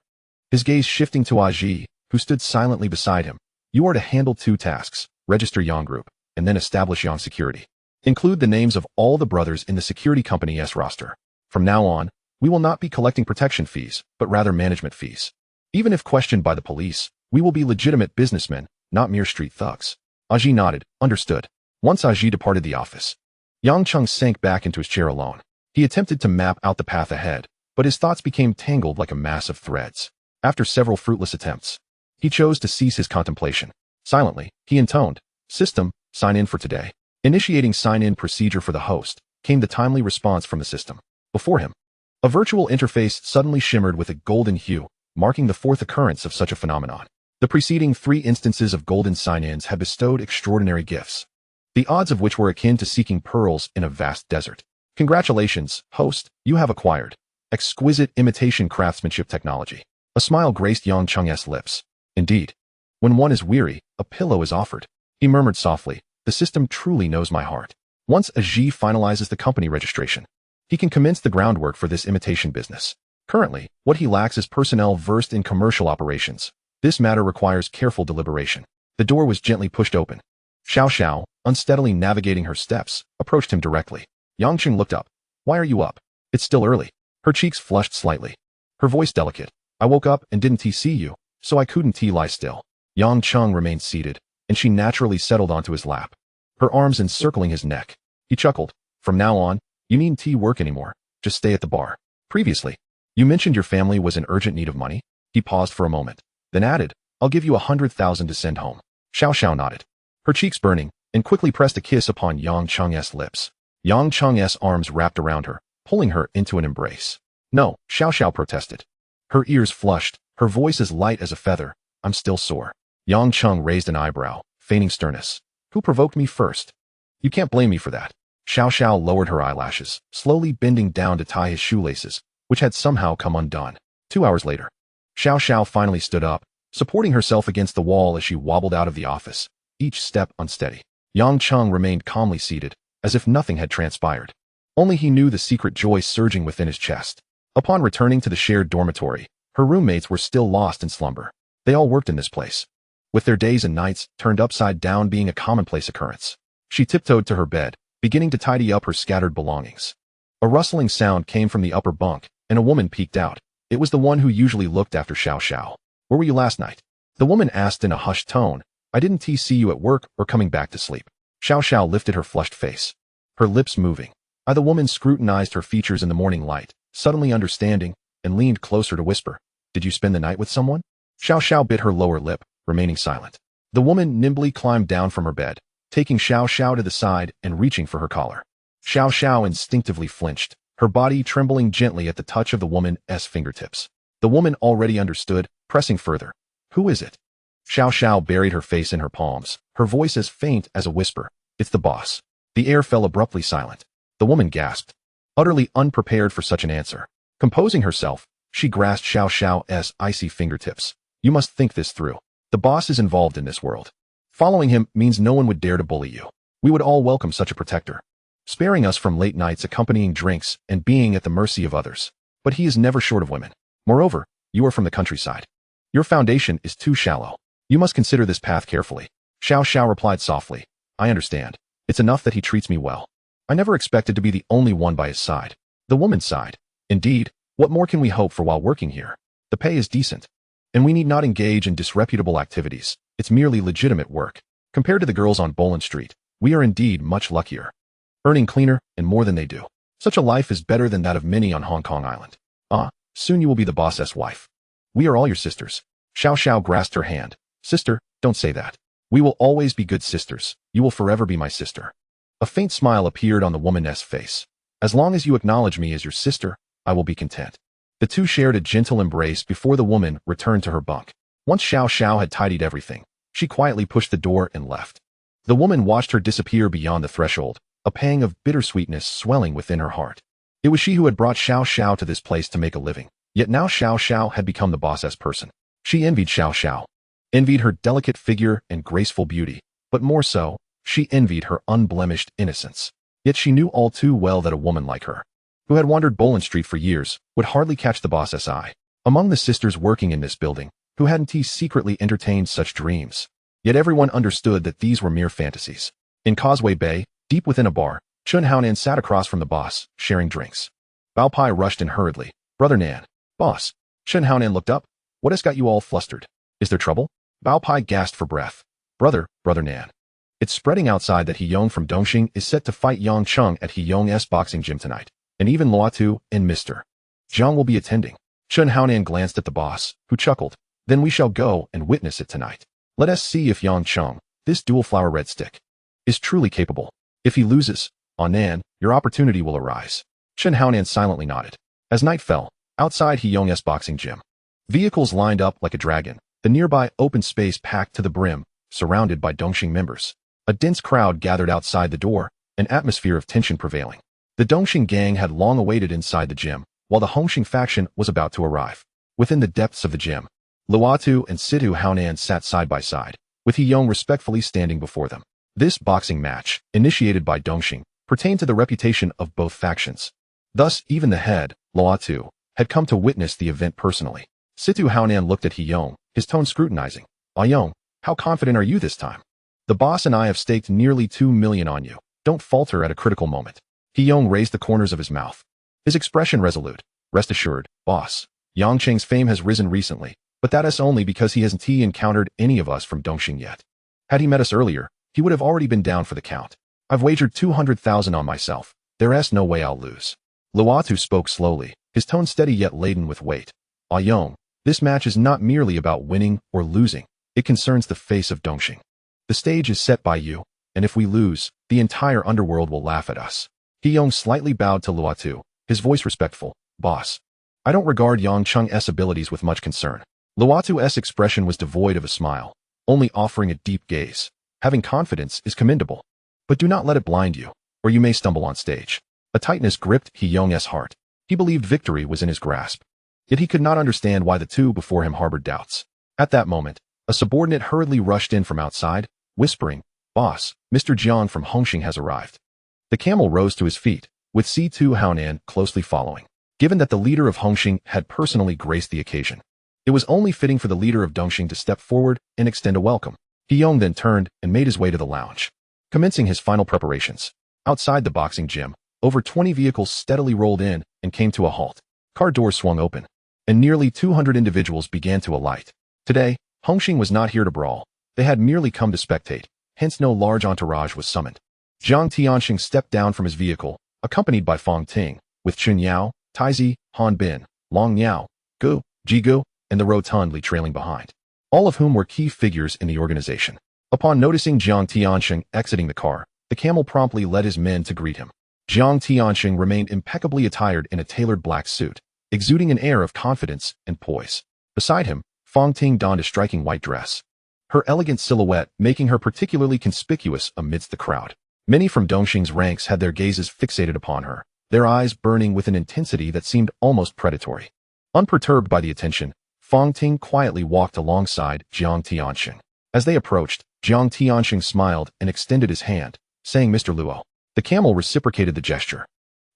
his gaze shifting to Aji, who stood silently beside him. "You are to handle 2 tasks, register Yang Group, and then establish Yang Security. Include the names of all the brothers in the security company's roster. From now on, we will not be collecting protection fees, but rather management fees. Even if questioned by the police, we will be legitimate businessmen, not mere street thugs." Aji nodded, understood. Once Aji departed the office, Yang Cheng sank back into his chair alone. He attempted to map out the path ahead, but his thoughts became tangled like a mass of threads. After several fruitless attempts, he chose to cease his contemplation. Silently, he intoned, "System, sign in for today." Initiating sign-in procedure for the host, came the timely response from the system. Before him, a virtual interface suddenly shimmered with a golden hue, marking the 4th occurrence of such a phenomenon. The preceding 3 instances of golden sign-ins had bestowed extraordinary gifts, the odds of which were akin to seeking pearls in a vast desert. "Congratulations, host, you have acquired exquisite imitation craftsmanship technology." A smile graced Yang Cheng's lips. "Indeed, when one is weary, a pillow is offered." He murmured softly, "The system truly knows my heart." Once Aji finalizes the company registration, he can commence the groundwork for this imitation business. Currently, what he lacks is personnel versed in commercial operations. This matter requires careful deliberation. The door was gently pushed open. Xiao Xiao, unsteadily navigating her steps, approached him directly. Yang Cheng looked up. "Why are you up? It's still early." Her cheeks flushed slightly, her voice delicate. "I woke up and didn't see you, so I couldn't lie still." Yang Cheng remained seated, and she naturally settled onto his lap, her arms encircling his neck. He chuckled. "From now on, you needn't work anymore. Just stay at the bar. Previously, you mentioned your family was in urgent need of money." He paused for a moment, then added, "I'll give you 100,000 to send home." Xiao Xiao nodded, her cheeks burning, and quickly pressed a kiss upon Yang Cheng's lips. Yang Cheng's arms wrapped around her, pulling her into an embrace. "No," Xiao Xiao protested. Her ears flushed, her voice as light as a feather. "I'm still sore." Yang Cheng raised an eyebrow, feigning sternness. "Who provoked me first? You can't blame me for that." Xiao Xiao lowered her eyelashes, slowly bending down to tie his shoelaces, which had somehow come undone. 2 hours later, Xiao Xiao finally stood up, supporting herself against the wall as she wobbled out of the office, each step unsteady. Yang Cheng remained calmly seated, as if nothing had transpired. Only he knew the secret joy surging within his chest. Upon returning to the shared dormitory, her roommates were still lost in slumber. They all worked in this place, with their days and nights turned upside down being a commonplace occurrence. She tiptoed to her bed, beginning to tidy up her scattered belongings. A rustling sound came from the upper bunk, and a woman peeked out. It was the one who usually looked after Xiao Xiao. "Where were you last night?" The woman asked in a hushed tone. "I didn't see you at work or coming back to sleep." Xiao Xiao lifted her flushed face, her lips moving. The woman scrutinized her features in the morning light, suddenly understanding, and leaned closer to whisper, "Did you spend the night with someone?" Xiao Xiao bit her lower lip, remaining silent. The woman nimbly climbed down from her bed, taking Xiao Xiao to the side and reaching for her collar. Xiao Xiao instinctively flinched, her body trembling gently at the touch of the woman's fingertips. The woman already understood, pressing further. "Who is it?" Xiao Xiao buried her face in her palms, her voice as faint as a whisper. It's the boss. The air fell abruptly silent. The woman gasped, utterly unprepared for such an answer. Composing herself, she grasped Xiao Xiao's icy fingertips. You must think this through. The boss is involved in this world. Following him means no one would dare to bully you. We would all welcome such a protector, sparing us from late nights accompanying drinks and being at the mercy of others. But he is never short of women. Moreover, you are from the countryside. Your foundation is too shallow. You must consider this path carefully. Xiao Xiao replied softly. I understand. It's enough that he treats me well. I never expected to be the only one by his side. The woman sighed. Indeed, what more can we hope for while working here? The pay is decent. And we need not engage in disreputable activities. It's merely legitimate work. Compared to the girls on Boland Street, we are indeed much luckier. Earning cleaner and more than they do. Such a life is better than that of many on Hong Kong Island. Soon you will be the boss's wife. We are all your sisters. Xiao Xiao grasped her hand. Sister, don't say that. We will always be good sisters. You will forever be my sister. A faint smile appeared on the woman's face. As long as you acknowledge me as your sister, I will be content. The two shared a gentle embrace before the woman returned to her bunk. Once Xiao Xiao had tidied everything, she quietly pushed the door and left. The woman watched her disappear beyond the threshold, a pang of bittersweetness swelling within her heart. It was she who had brought Xiao Xiao to this place to make a living, yet now Xiao Xiao had become the boss's person. She envied Xiao Xiao, envied her delicate figure and graceful beauty, but more so, she envied her unblemished innocence. Yet she knew all too well that a woman like her, who had wandered Boland Street for years, would hardly catch the boss's eye. Among the sisters working in this building, who hadn't he secretly entertained such dreams? Yet everyone understood that these were mere fantasies. In Causeway Bay, deep within a bar, Chen Haonan sat across from the boss, sharing drinks. Bao Pai rushed in hurriedly. Brother Nan. Boss. Chen Haonan looked up. What has got you all flustered? Is there trouble? Bao Pai gasped for breath. Brother Nan. It's spreading outside that He Yong from Dongxing is set to fight Yang Cheng at He Yong's boxing gym tonight. And even Luatu and Mr. Jiang will be attending. Chen Haonan glanced at the boss, who chuckled. Then we shall go and witness it tonight. Let us see if Yang Cheng, this dual-flower red stick, is truly capable. If he loses, Nan, your opportunity will arise. Chen Haonan silently nodded. As night fell, outside He Yong's boxing gym, vehicles lined up like a dragon, the nearby open space packed to the brim, surrounded by Dongxing members. A dense crowd gathered outside the door, an atmosphere of tension prevailing. The Dongxing gang had long awaited inside the gym, while the Hongxing faction was about to arrive. Within the depths of the gym, Luatu and Situ Haonan sat side by side, with He Yong respectfully standing before them. This boxing match, initiated by Dongxing, pertained to the reputation of both factions. Thus, even the head, Luatu, had come to witness the event personally. Situ Haonan looked at He Yong, his tone scrutinizing. Yong, how confident are you this time? The boss and I have staked nearly 2 million on you. Don't falter at a critical moment. He Yong raised the corners of his mouth, his expression resolute. Rest assured, boss. Yang Cheng's fame has risen recently, but that is only because he hasn't encountered any of us from Dongxing yet. Had he met us earlier, he would have already been down for the count. I've wagered 200,000 on myself. There's no way I'll lose. Luatu spoke slowly, his tone steady yet laden with weight. Yong, this match is not merely about winning or losing. It concerns the face of Dongxing. The stage is set by you, and if we lose, the entire underworld will laugh at us. He Yong slightly bowed to Luatu, his voice respectful. Boss. I don't regard Yang Cheng's abilities with much concern. Luatu's expression was devoid of a smile, only offering a deep gaze. Having confidence is commendable, but do not let it blind you, or you may stumble on stage. A tightness gripped He Yong's heart. He believed victory was in his grasp, yet he could not understand why the two before him harbored doubts. At that moment, a subordinate hurriedly rushed in from outside, whispering, Boss, Mr. Jiang from Hongxing has arrived. The camel rose to his feet, with C2 Haonan closely following. Given that the leader of Hongxing had personally graced the occasion, it was only fitting for the leader of Dongxing to step forward and extend a welcome. He Yong then turned and made his way to the lounge, commencing his final preparations. Outside the boxing gym, over 20 vehicles steadily rolled in and came to a halt. Car doors swung open, and nearly 200 individuals began to alight. Today, Hongxing was not here to brawl. They had merely come to spectate, hence no large entourage was summoned. Jiang Tianxing stepped down from his vehicle, accompanied by Fong Ting, with Chun Yao, Taizi, Han Bin, Long Yao, Gu, Jigu, and the rotundly trailing behind, all of whom were key figures in the organization. Upon noticing Jiang Tianxing exiting the car, the camel promptly led his men to greet him. Jiang Tianxing remained impeccably attired in a tailored black suit, exuding an air of confidence and poise. Beside him, Fong Ting donned a striking white dress. her elegant silhouette making her particularly conspicuous amidst the crowd. Many from Dongxing's ranks had their gazes fixated upon her, their eyes burning with an intensity that seemed almost predatory. Unperturbed by the attention, Fang Ting quietly walked alongside Jiang Tianxing. As they approached, Jiang Tianxing smiled and extended his hand, saying, "Mr. Luo." The camel reciprocated the gesture.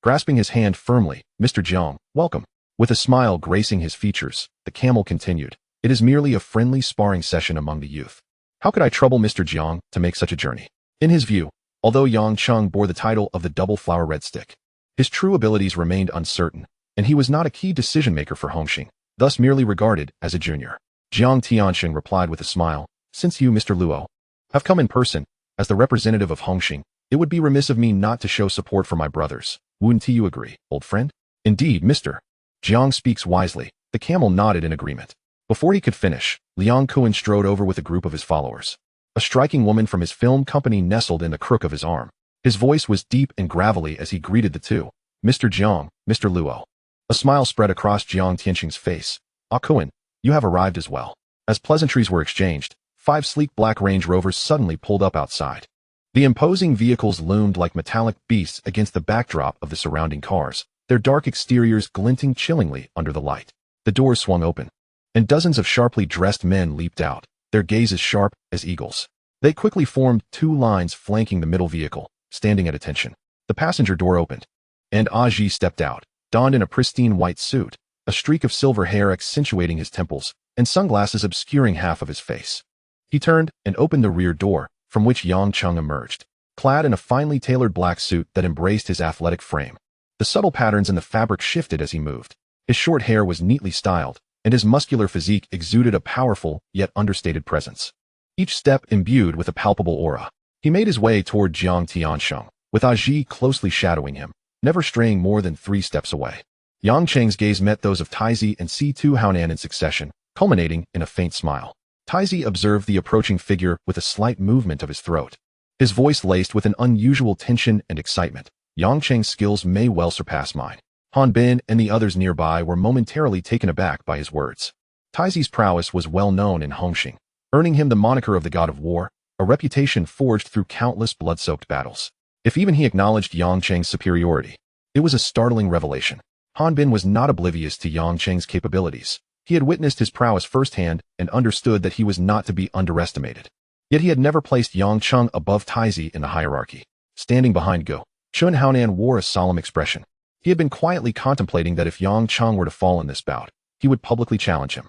Grasping his hand firmly, "Mr. Jiang, welcome." With a smile gracing his features, the camel continued, "It is merely a friendly sparring session among the youth. How could I trouble Mr. Jiang to make such a journey?" In his view, although Yang Cheng bore the title of the Double Flower Red Stick, his true abilities remained uncertain, and he was not a key decision-maker for Hongxing, thus merely regarded as a junior. Jiang Tianxing replied with a smile, "Since you, Mr. Luo, have come in person, as the representative of Hongxing, it would be remiss of me not to show support for my brothers. Wouldn't you agree, old friend?" "Indeed, Mr. Jiang speaks wisely." The camel nodded in agreement. Before he could finish, Liang Kuan strode over with a group of his followers. A striking woman from his film company nestled in the crook of his arm. His voice was deep and gravelly as he greeted the two. "Mr. Jiang, Mr. Luo." A smile spread across Jiang Tianxing's face. "Ah Kuan, you have arrived as well." As pleasantries were exchanged, 5 sleek black Range Rovers suddenly pulled up outside. The imposing vehicles loomed like metallic beasts against the backdrop of the surrounding cars, their dark exteriors glinting chillingly under the light. The doors swung open, and dozens of sharply dressed men leaped out, their gazes sharp as eagles. They quickly formed 2 lines flanking the middle vehicle, standing at attention. The passenger door opened, and Aji stepped out, donned in a pristine white suit, a streak of silver hair accentuating his temples, and sunglasses obscuring half of his face. He turned and opened the rear door, from which Yang Cheng emerged, clad in a finely tailored black suit that embraced his athletic frame. The subtle patterns in the fabric shifted as he moved. His short hair was neatly styled, and his muscular physique exuded a powerful yet understated presence. Each step imbued with a palpable aura. He made his way toward Jiang Tianxing, with Aji closely shadowing him, never straying more than 3 steps away. Yang Cheng's gaze met those of Taizi and C2 Haonan in succession, culminating in a faint smile. Taizi observed the approaching figure with a slight movement of his throat. His voice laced with an unusual tension and excitement. "Yang Cheng's skills may well surpass mine." Han Bin and the others nearby were momentarily taken aback by his words. Taizi's prowess was well known in Hongxing, earning him the moniker of the God of War, a reputation forged through countless blood-soaked battles. If even he acknowledged Yang Cheng's superiority, it was a startling revelation. Han Bin was not oblivious to Yang Cheng's capabilities. He had witnessed his prowess firsthand and understood that he was not to be underestimated. Yet he had never placed Yang Cheng above Taizi in the hierarchy. Standing behind Go, Chun Haonan wore a solemn expression. He had been quietly contemplating that if Yang Cheng were to fall in this bout, he would publicly challenge him.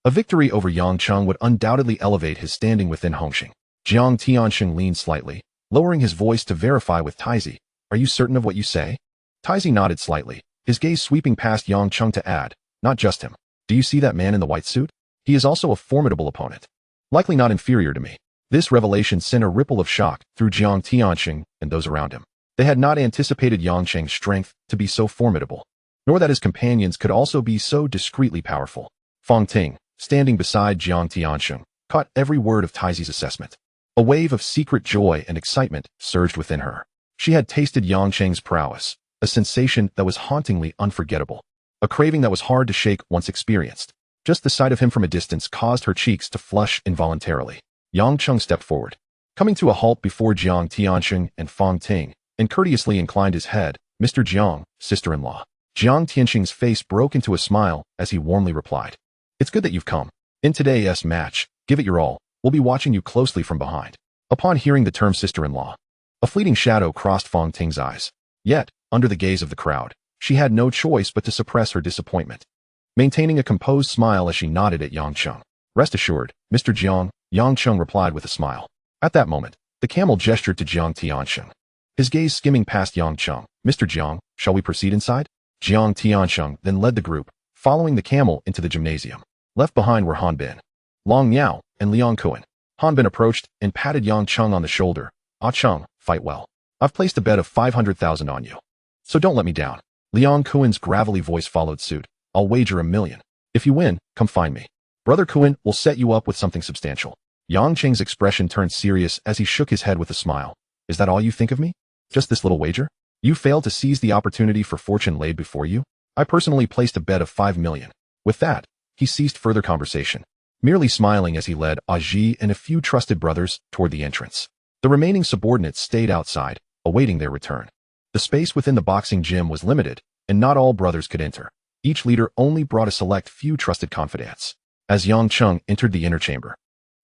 A victory over Yang Cheng would undoubtedly elevate his standing within Hongxing. Jiang Tianxing leaned slightly, lowering his voice to verify with Taizi. "Are you certain of what you say?" Taizi nodded slightly, his gaze sweeping past Yang Cheng to add, "Not just him. Do you see that man in the white suit? He is also a formidable opponent. Likely not inferior to me." This revelation sent a ripple of shock through Jiang Tianxing and those around him. They had not anticipated Yang Cheng's strength to be so formidable, nor that his companions could also be so discreetly powerful. Fang Ting, standing beside Jiang Tianxing, caught every word of Taizi's assessment. A wave of secret joy and excitement surged within her. She had tasted Yang Cheng's prowess, a sensation that was hauntingly unforgettable, a craving that was hard to shake once experienced. Just the sight of him from a distance caused her cheeks to flush involuntarily. Yang Cheng stepped forward, coming to a halt before Jiang Tianxing and Fang Ting, and courteously inclined his head. "Mr. Jiang, sister-in-law." Jiang Tianxing's face broke into a smile as he warmly replied, "It's good that you've come. In today's match, give it your all. We'll be watching you closely from behind." Upon hearing the term sister-in-law, a fleeting shadow crossed Fang Ting's eyes. Yet, under the gaze of the crowd, she had no choice but to suppress her disappointment, maintaining a composed smile as she nodded at Yang Cheng. "Rest assured, Mr. Jiang," Yang Cheng replied with a smile. At that moment, the camel gestured to Jiang Tianxing, his gaze skimming past Yang Cheng. "Mr. Jiang, shall we proceed inside?" Jiang Tianxing then led the group, following the camel into the gymnasium. Left behind were Han Bin, Long Niao, and Liang Kuan. Han Bin approached and patted Yang Cheng on the shoulder. "Ah Cheng, fight well. I've placed a bet of 500,000 on you, so don't let me down." Liang Kuan's gravelly voice followed suit. "I'll wager 1,000,000. If you win, come find me. Brother Kuan will set you up with something substantial." Yang Cheng's expression turned serious as he shook his head with a smile. "Is that all you think of me? Just this little wager? You failed to seize the opportunity for fortune laid before you? I personally placed a bet of 5 million. With that, he ceased further conversation. merely smiling as he led Aji and a few trusted brothers toward the entrance. The remaining subordinates stayed outside, awaiting their return. The space within the boxing gym was limited, and not all brothers could enter. Each leader only brought a select few trusted confidants. As Yang Cheng entered the inner chamber,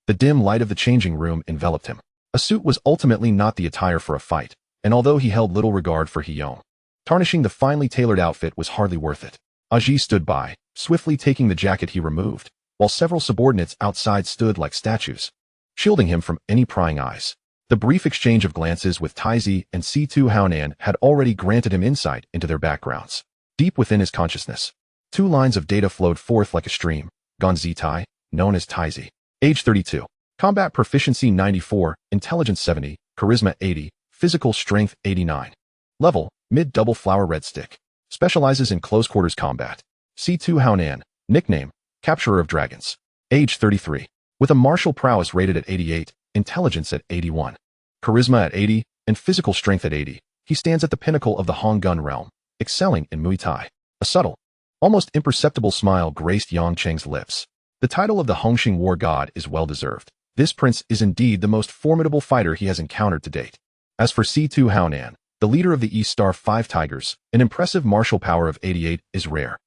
the dim light of the changing room enveloped him. A suit was ultimately not the attire for a fight, and although he held little regard for Haonan, tarnishing the finely tailored outfit was hardly worth it. Aji stood by, swiftly taking the jacket he removed, while several subordinates outside stood like statues, shielding him from any prying eyes. The brief exchange of glances with Taizi and C2 Haonan had already granted him insight into their backgrounds. Deep within his consciousness, 2 lines of data flowed forth like a stream. Gonzitai, known as Taizi, age 32, combat proficiency 94, intelligence 70, charisma 80, physical strength 89. Level, mid-double flower red stick. Specializes in close quarters combat. C2 Haonan, nickname, capturer of dragons. Age 33, with a martial prowess rated at 88, intelligence at 81, charisma at 80, and physical strength at 80. He stands at the pinnacle of the Honggun realm, excelling in Muay Thai. A subtle, almost imperceptible smile graced Yang Cheng's lips. The title of the Hongxing war god is well-deserved. This prince is indeed the most formidable fighter he has encountered to date. As for C2 Haonan, the leader of the East Star 5 Tigers, an impressive martial power of 88 is rare.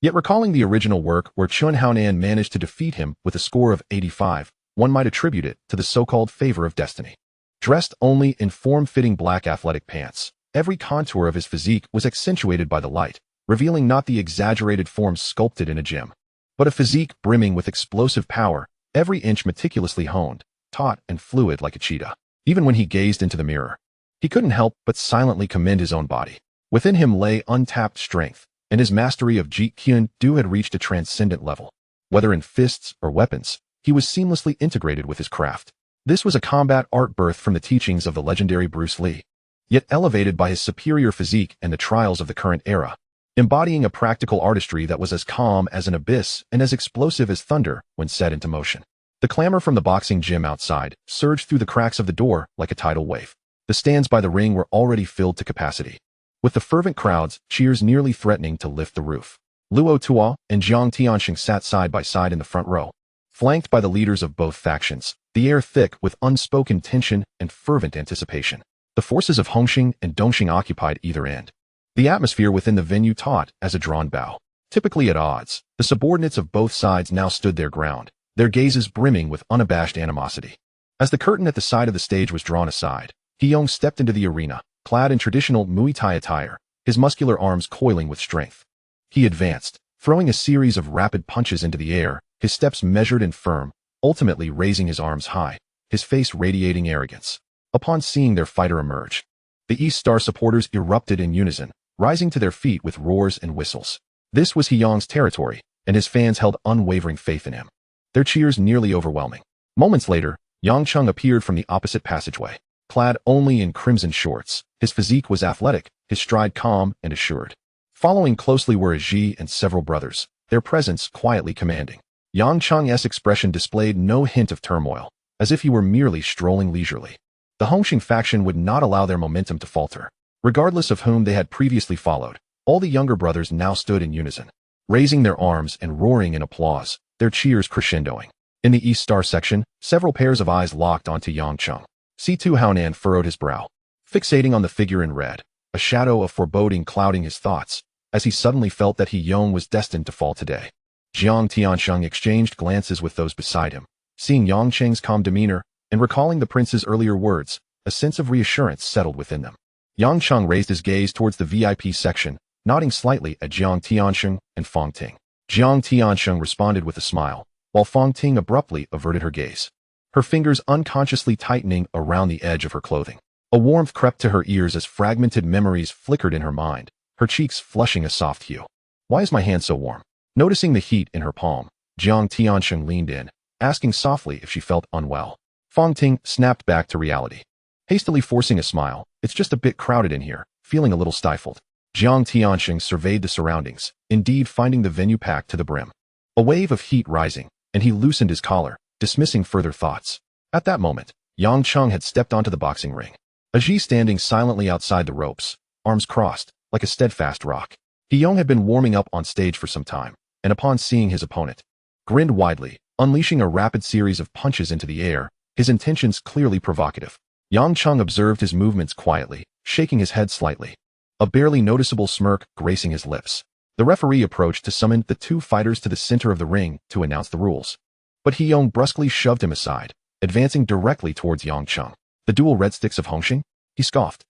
Yet recalling the original work where Chen Haonan managed to defeat him with a score of 85, one might attribute it to the so-called favor of destiny. Dressed only in form-fitting black athletic pants, every contour of his physique was accentuated by the light, revealing not the exaggerated forms sculpted in a gym, but a physique brimming with explosive power, every inch meticulously honed, taut and fluid like a cheetah. Even when he gazed into the mirror, he couldn't help but silently commend his own body. Within him lay untapped strength, and his mastery of Jeet Kune Do had reached a transcendent level. Whether in fists or weapons, he was seamlessly integrated with his craft. This was a combat art birthed from the teachings of the legendary Bruce Lee, yet elevated by his superior physique and the trials of the current era, embodying a practical artistry that was as calm as an abyss and as explosive as thunder when set into motion. The clamor from the boxing gym outside surged through the cracks of the door like a tidal wave. The stands by the ring were already filled to capacity, with the fervent crowds, cheers nearly threatening to lift the roof. Luo Tuo and Jiang Tianxing sat side by side in the front row, flanked by the leaders of both factions, the air thick with unspoken tension and fervent anticipation. The forces of Hongxing and Dongxing occupied either end. The atmosphere within the venue taut as a drawn bow. Typically at odds, the subordinates of both sides now stood their ground, their gazes brimming with unabashed animosity. As the curtain at the side of the stage was drawn aside, Haonan stepped into the arena, clad in traditional Muay Thai attire, his muscular arms coiling with strength. He advanced, throwing a series of rapid punches into the air, his steps measured and firm, ultimately raising his arms high, his face radiating arrogance. Upon seeing their fighter emerge, the East Star supporters erupted in unison, rising to their feet with roars and whistles. This was Haoyan's territory, and his fans held unwavering faith in him, their cheers nearly overwhelming. Moments later, Yang Cheng appeared from the opposite passageway, clad only in crimson shorts. His physique was athletic, his stride calm and assured. Following closely were Aji and several brothers, their presence quietly commanding. Yang Cheng's expression displayed no hint of turmoil, as if he were merely strolling leisurely. The Hongxing faction would not allow their momentum to falter. Regardless of whom they had previously followed, all the younger brothers now stood in unison, raising their arms and roaring in applause, their cheers crescendoing. In the East Star section, several pairs of eyes locked onto Yang Cheng. C2 Haonan furrowed his brow, fixating on the figure in red, a shadow of foreboding clouding his thoughts, as he suddenly felt that Haonan was destined to fall today. Jiang Tianxing exchanged glances with those beside him, seeing Yang Cheng's calm demeanor, and recalling the prince's earlier words, a sense of reassurance settled within them. Yang Cheng raised his gaze towards the VIP section, nodding slightly at Jiang Tianxing and Fong Ting. Jiang Tianxing responded with a smile, while Fong Ting abruptly averted her gaze, her fingers unconsciously tightening around the edge of her clothing. A warmth crept to her ears as fragmented memories flickered in her mind, her cheeks flushing a soft hue. Why is my hand so warm? Noticing the heat in her palm, Jiang Tianxing leaned in, asking softly if she felt unwell. Fong Ting snapped back to reality, hastily forcing a smile. It's just a bit crowded in here, feeling a little stifled. Jiang Tianxing surveyed the surroundings, indeed finding the venue packed to the brim. A wave of heat rising, and he loosened his collar, dismissing further thoughts. At that moment, Yang Cheng had stepped onto the boxing ring, Aji standing silently outside the ropes, arms crossed, like a steadfast rock. Haonan had been warming up on stage for some time, and upon seeing his opponent, grinned widely, unleashing a rapid series of punches into the air, his intentions clearly provocative. Yang Cheng observed his movements quietly, shaking his head slightly, a barely noticeable smirk gracing his lips. The referee approached to summon the two fighters to the center of the ring to announce the rules. But Haonan brusquely shoved him aside, advancing directly towards Yang Cheng. The dual red sticks of Hongxing? He scoffed.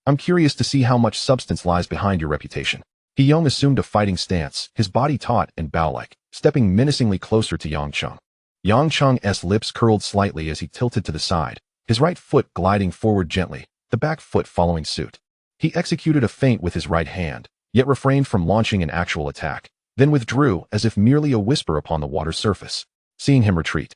I'm curious to see how much substance lies behind your reputation. Haonan assumed a fighting stance, his body taut and bow-like, stepping menacingly closer to Yang Cheng. Yang Cheng's lips curled slightly as he tilted to the side, his right foot gliding forward gently, the back foot following suit. He executed a feint with his right hand, yet refrained from launching an actual attack, then withdrew as if merely a whisper upon the water's surface. Seeing him retreat,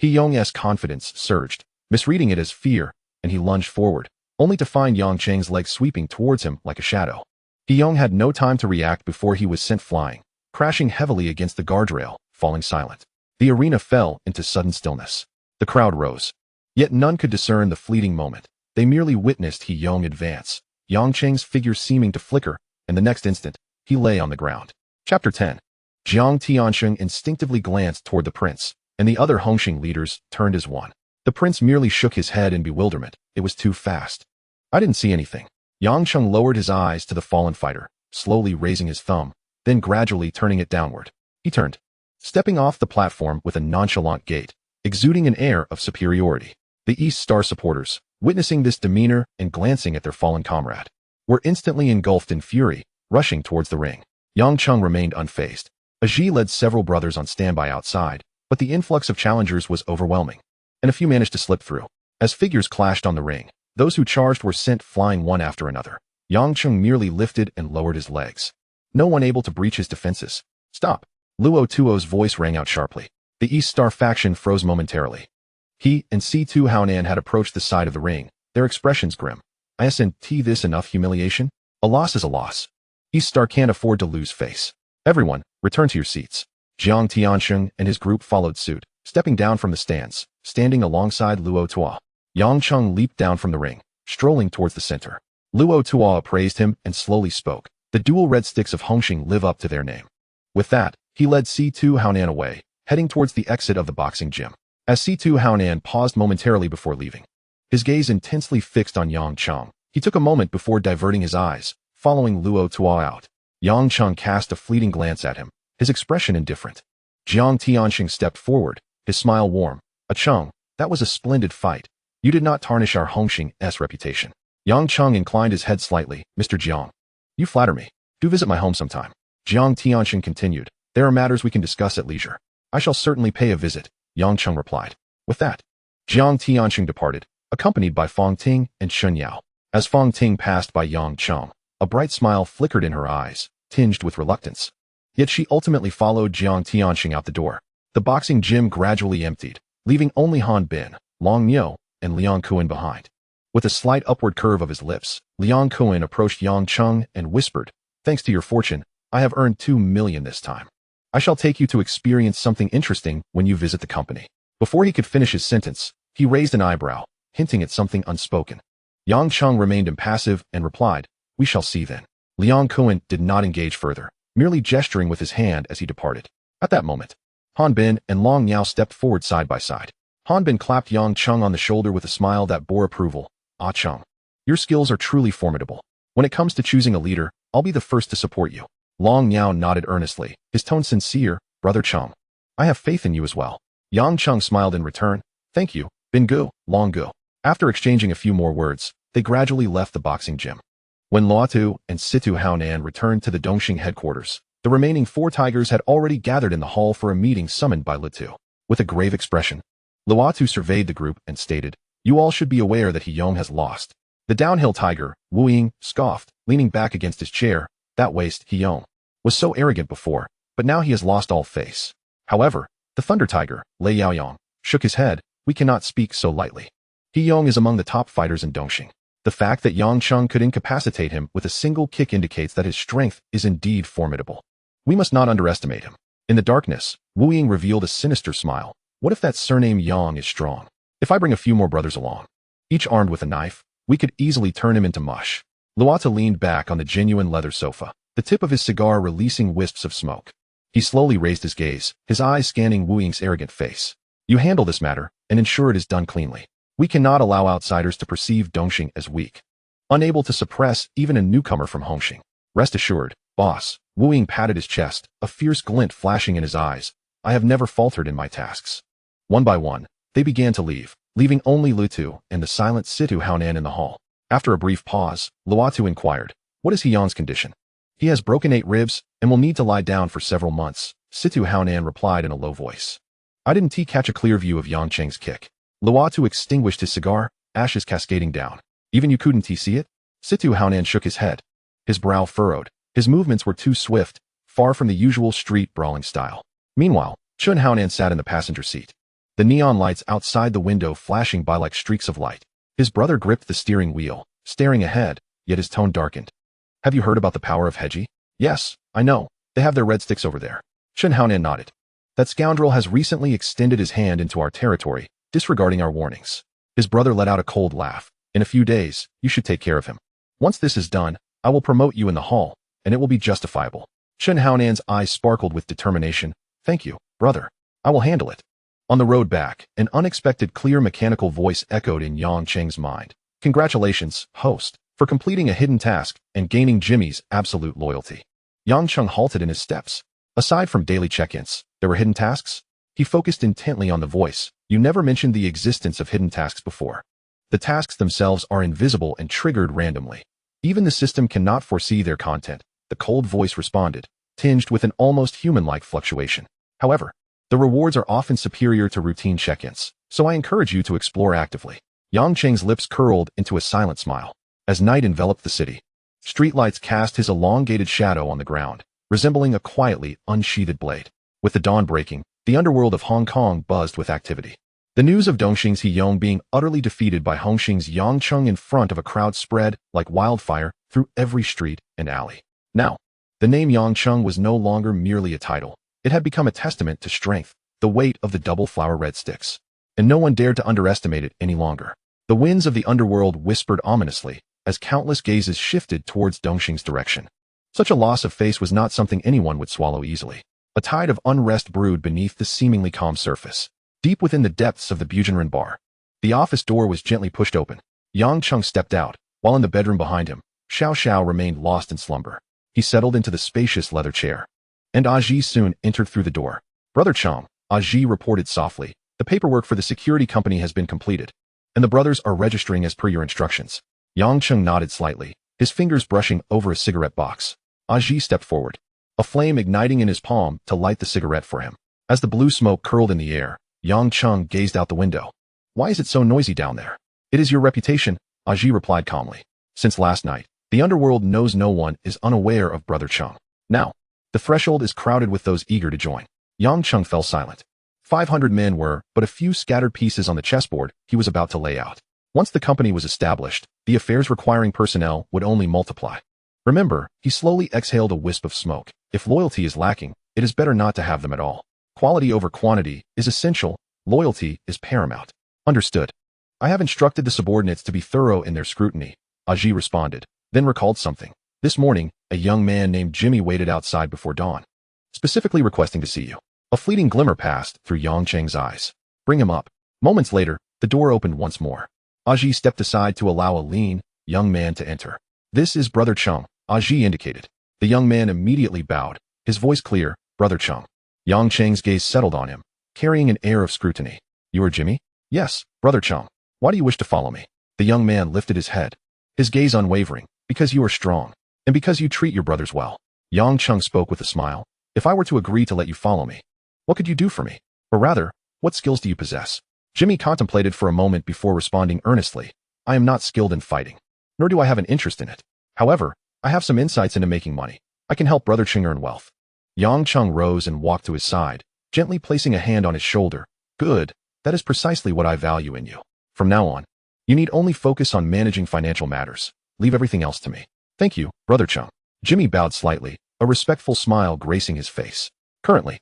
Haonan's confidence surged, misreading it as fear, and he lunged forward, only to find Yang Cheng's leg sweeping towards him like a shadow. Haonan had no time to react before he was sent flying, crashing heavily against the guardrail, falling silent. The arena fell into sudden stillness. The crowd rose. Yet none could discern the fleeting moment. They merely witnessed Haonan advance, Yang Cheng's figure seeming to flicker, and the next instant, he lay on the ground. Chapter 10. Jiang Tianxing instinctively glanced toward the prince, and the other Hongxing leaders turned as one. The prince merely shook his head in bewilderment. It was too fast. I didn't see anything. Yang Cheng lowered his eyes to the fallen fighter, slowly raising his thumb, then gradually turning it downward. He turned, stepping off the platform with a nonchalant gait, exuding an air of superiority. The East Star supporters, witnessing this demeanor and glancing at their fallen comrade, were instantly engulfed in fury, rushing towards the ring. Yang Cheng remained unfazed. Aji led several brothers on standby outside, but the influx of challengers was overwhelming, and a few managed to slip through. As figures clashed on the ring, those who charged were sent flying one after another. Yang Cheng merely lifted and lowered his legs, no one able to breach his defenses. Stop! Luo Tuo's voice rang out sharply. The East Star faction froze momentarily. He and C2 Haonan had approached the side of the ring, their expressions grim. Isn't this enough humiliation? A loss is a loss. East Star can't afford to lose face. Everyone, return to your seats. Jiang Tianxing and his group followed suit, stepping down from the stands, standing alongside Luo Tuo. Yang Cheng leaped down from the ring, strolling towards the center. Luo Tuo appraised him and slowly spoke. The dual red sticks of Hongxing live up to their name. With that, he led C2 Haonan away, heading towards the exit of the boxing gym. As C2 Haonan paused momentarily before leaving, his gaze intensely fixed on Yang Cheng, he took a moment before diverting his eyes, following Luo Tuo out. Yang Cheng cast a fleeting glance at him, his expression indifferent. Jiang Tianxing stepped forward, his smile warm. Cheng, that was a splendid fight. You did not tarnish our Hongxing's reputation. Yang Cheng inclined his head slightly. Mr. Jiang, you flatter me. Do visit my home sometime. Jiang Tianxing continued. There are matters we can discuss at leisure. I shall certainly pay a visit, Yang Cheng replied. With that, Jiang Tianxing departed, accompanied by Fong Ting and Shun Yao. As Fong Ting passed by Yang Cheng, a bright smile flickered in her eyes, tinged with reluctance. Yet she ultimately followed Jiang Tianxing out the door. The boxing gym gradually emptied, leaving only Han Bin, Long Miao, and Liang Kuan behind. With a slight upward curve of his lips, Liang Kuan approached Yang Cheng and whispered, "Thanks to your fortune, I have earned 2 million this time. I shall take you to experience something interesting when you visit the company." Before he could finish his sentence, he raised an eyebrow, hinting at something unspoken. Yang Cheng remained impassive and replied, "We shall see then." Liang Kuan did not engage further, merely gesturing with his hand as he departed. At that moment, Han Bin and Long Miao stepped forward side by side. Han Bin clapped Yang Cheng on the shoulder with a smile that bore approval. "Ah Cheng, your skills are truly formidable. When it comes to choosing a leader, I'll be the first to support you." Long Miao nodded earnestly, his tone sincere. "Brother Cheng, I have faith in you as well." Yang Cheng smiled in return. "Thank you, Bin Gu, Long Gu." After exchanging a few more words, they gradually left the boxing gym. When Luotu and Situ Haonan returned to the Dongxing headquarters, the remaining 4 tigers had already gathered in the hall for a meeting summoned by Luotu. With a grave expression, Luotu surveyed the group and stated, "You all should be aware that Haonan has lost." The downhill tiger, Wu Ying, scoffed, leaning back against his chair. "That waste, Haonan, was so arrogant before, but now he has lost all face." However, the thunder tiger, Lei Yaoyang, shook his head. "We cannot speak so lightly. Haonan is among the top fighters in Dongxing. The fact that Yang Cheng could incapacitate him with a single kick indicates that his strength is indeed formidable. We must not underestimate him." In the darkness, Wu Ying revealed a sinister smile. "What if that surname Yang is strong? If I bring a few more brothers along, each armed with a knife, we could easily turn him into mush." Luotu leaned back on the genuine leather sofa, the tip of his cigar releasing wisps of smoke. He slowly raised his gaze, his eyes scanning Wu Ying's arrogant face. You handle this matter, and ensure it is done cleanly. We cannot allow outsiders to perceive Dongxing as weak, unable to suppress even a newcomer from Hongxing. Rest assured, boss. Wu Ying patted his chest, a fierce glint flashing in his eyes. I have never faltered in my tasks. One by one, they began to leave, leaving only Lutu and the silent Situ Haonan in the hall. After a brief pause, Luatu inquired, what is Heon's condition? He has broken 8 ribs and will need to lie down for several months, Situ Haonan replied in a low voice. I didn't catch a clear view of Yang Cheng's kick. Luatu extinguished his cigar, ashes cascading down. Even you couldn't see it? Situ Haonan shook his head. His brow furrowed. His movements were too swift, far from the usual street brawling style. Meanwhile, Chun Haonan sat in the passenger seat. The neon lights outside the window flashing by like streaks of light. His brother gripped the steering wheel, staring ahead, yet his tone darkened. Have you heard about the power of Heji? Yes, I know. They have their red sticks over there. Chun Haonan nodded. That scoundrel has recently extended his hand into our territory, disregarding our warnings. His brother let out a cold laugh. In a few days, you should take care of him. Once this is done, I will promote you in the hall, and it will be justifiable. Chun Haonan's eyes sparkled with determination. Thank you, brother. I will handle it. On the road back, an unexpected clear mechanical voice echoed in Yang Cheng's mind. Congratulations, host, for completing a hidden task and gaining Jimmy's absolute loyalty. Yang Cheng halted in his steps. Aside from daily check-ins, there were hidden tasks? He focused intently on the voice. You never mentioned the existence of hidden tasks before. The tasks themselves are invisible and triggered randomly. Even the system cannot foresee their content, the cold voice responded, tinged with an almost human-like fluctuation. However, the rewards are often superior to routine check-ins, so I encourage you to explore actively. Yang Cheng's lips curled into a silent smile. As night enveloped the city, streetlights cast his elongated shadow on the ground, resembling a quietly unsheathed blade. With the dawn breaking, the underworld of Hong Kong buzzed with activity. The news of Dongxing's Heyong being utterly defeated by Hongxing's Yang Cheng in front of a crowd spread like wildfire through every street and alley. Now, the name Yang Cheng was no longer merely a title. It had become a testament to strength, the weight of the double flower red sticks. And no one dared to underestimate it any longer. The winds of the underworld whispered ominously as countless gazes shifted towards Dongxing's direction. Such a loss of face was not something anyone would swallow easily. A tide of unrest brewed beneath the seemingly calm surface. Deep within the depths of the Bujanren bar, the office door was gently pushed open. Yang Cheng stepped out, while in the bedroom behind him, Xiao Xiao remained lost in slumber. He settled into the spacious leather chair. And Aji soon entered through the door. Brother Cheng, Aji reported softly, the paperwork for the security company has been completed, and the brothers are registering as per your instructions. Yang Cheng nodded slightly, his fingers brushing over a cigarette box. Aji stepped forward, a flame igniting in his palm to light the cigarette for him. As the blue smoke curled in the air, Yang Cheng gazed out the window. Why is it so noisy down there? It is your reputation, Aji replied calmly. Since last night, the underworld knows no one is unaware of Brother Cheng. Now, the threshold is crowded with those eager to join. Yang Cheng fell silent. 500 men were but a few scattered pieces on the chessboard he was about to lay out. Once the company was established, the affairs requiring personnel would only multiply. Remember, he slowly exhaled a wisp of smoke. If loyalty is lacking, it is better not to have them at all. Quality over quantity is essential, loyalty is paramount. Understood. I have instructed the subordinates to be thorough in their scrutiny, Aji responded, then recalled something. This morning, a young man named Jimmy waited outside before dawn, specifically requesting to see you. A fleeting glimmer passed through Yang Cheng's eyes. Bring him up. Moments later, the door opened once more. Aji stepped aside to allow a lean, young man to enter. This is Brother Cheng, Aji indicated. The young man immediately bowed, his voice clear, Brother Cheng. Yang Cheng's gaze settled on him, carrying an air of scrutiny. You are Jimmy? Yes, Brother Cheng. Why do you wish to follow me? The young man lifted his head, his gaze unwavering. Because you are strong, and because you treat your brothers well. Yang Cheng spoke with a smile. If I were to agree to let you follow me, what could you do for me? Or rather, what skills do you possess? Jimmy contemplated for a moment before responding earnestly. I am not skilled in fighting, nor do I have an interest in it. However, I have some insights into making money. I can help Brother Cheng earn wealth. Yang Cheng rose and walked to his side, gently placing a hand on his shoulder. Good, that is precisely what I value in you. From now on, you need only focus on managing financial matters. Leave everything else to me. Thank you, Brother Cheng. Jimmy bowed slightly, a respectful smile gracing his face. Currently,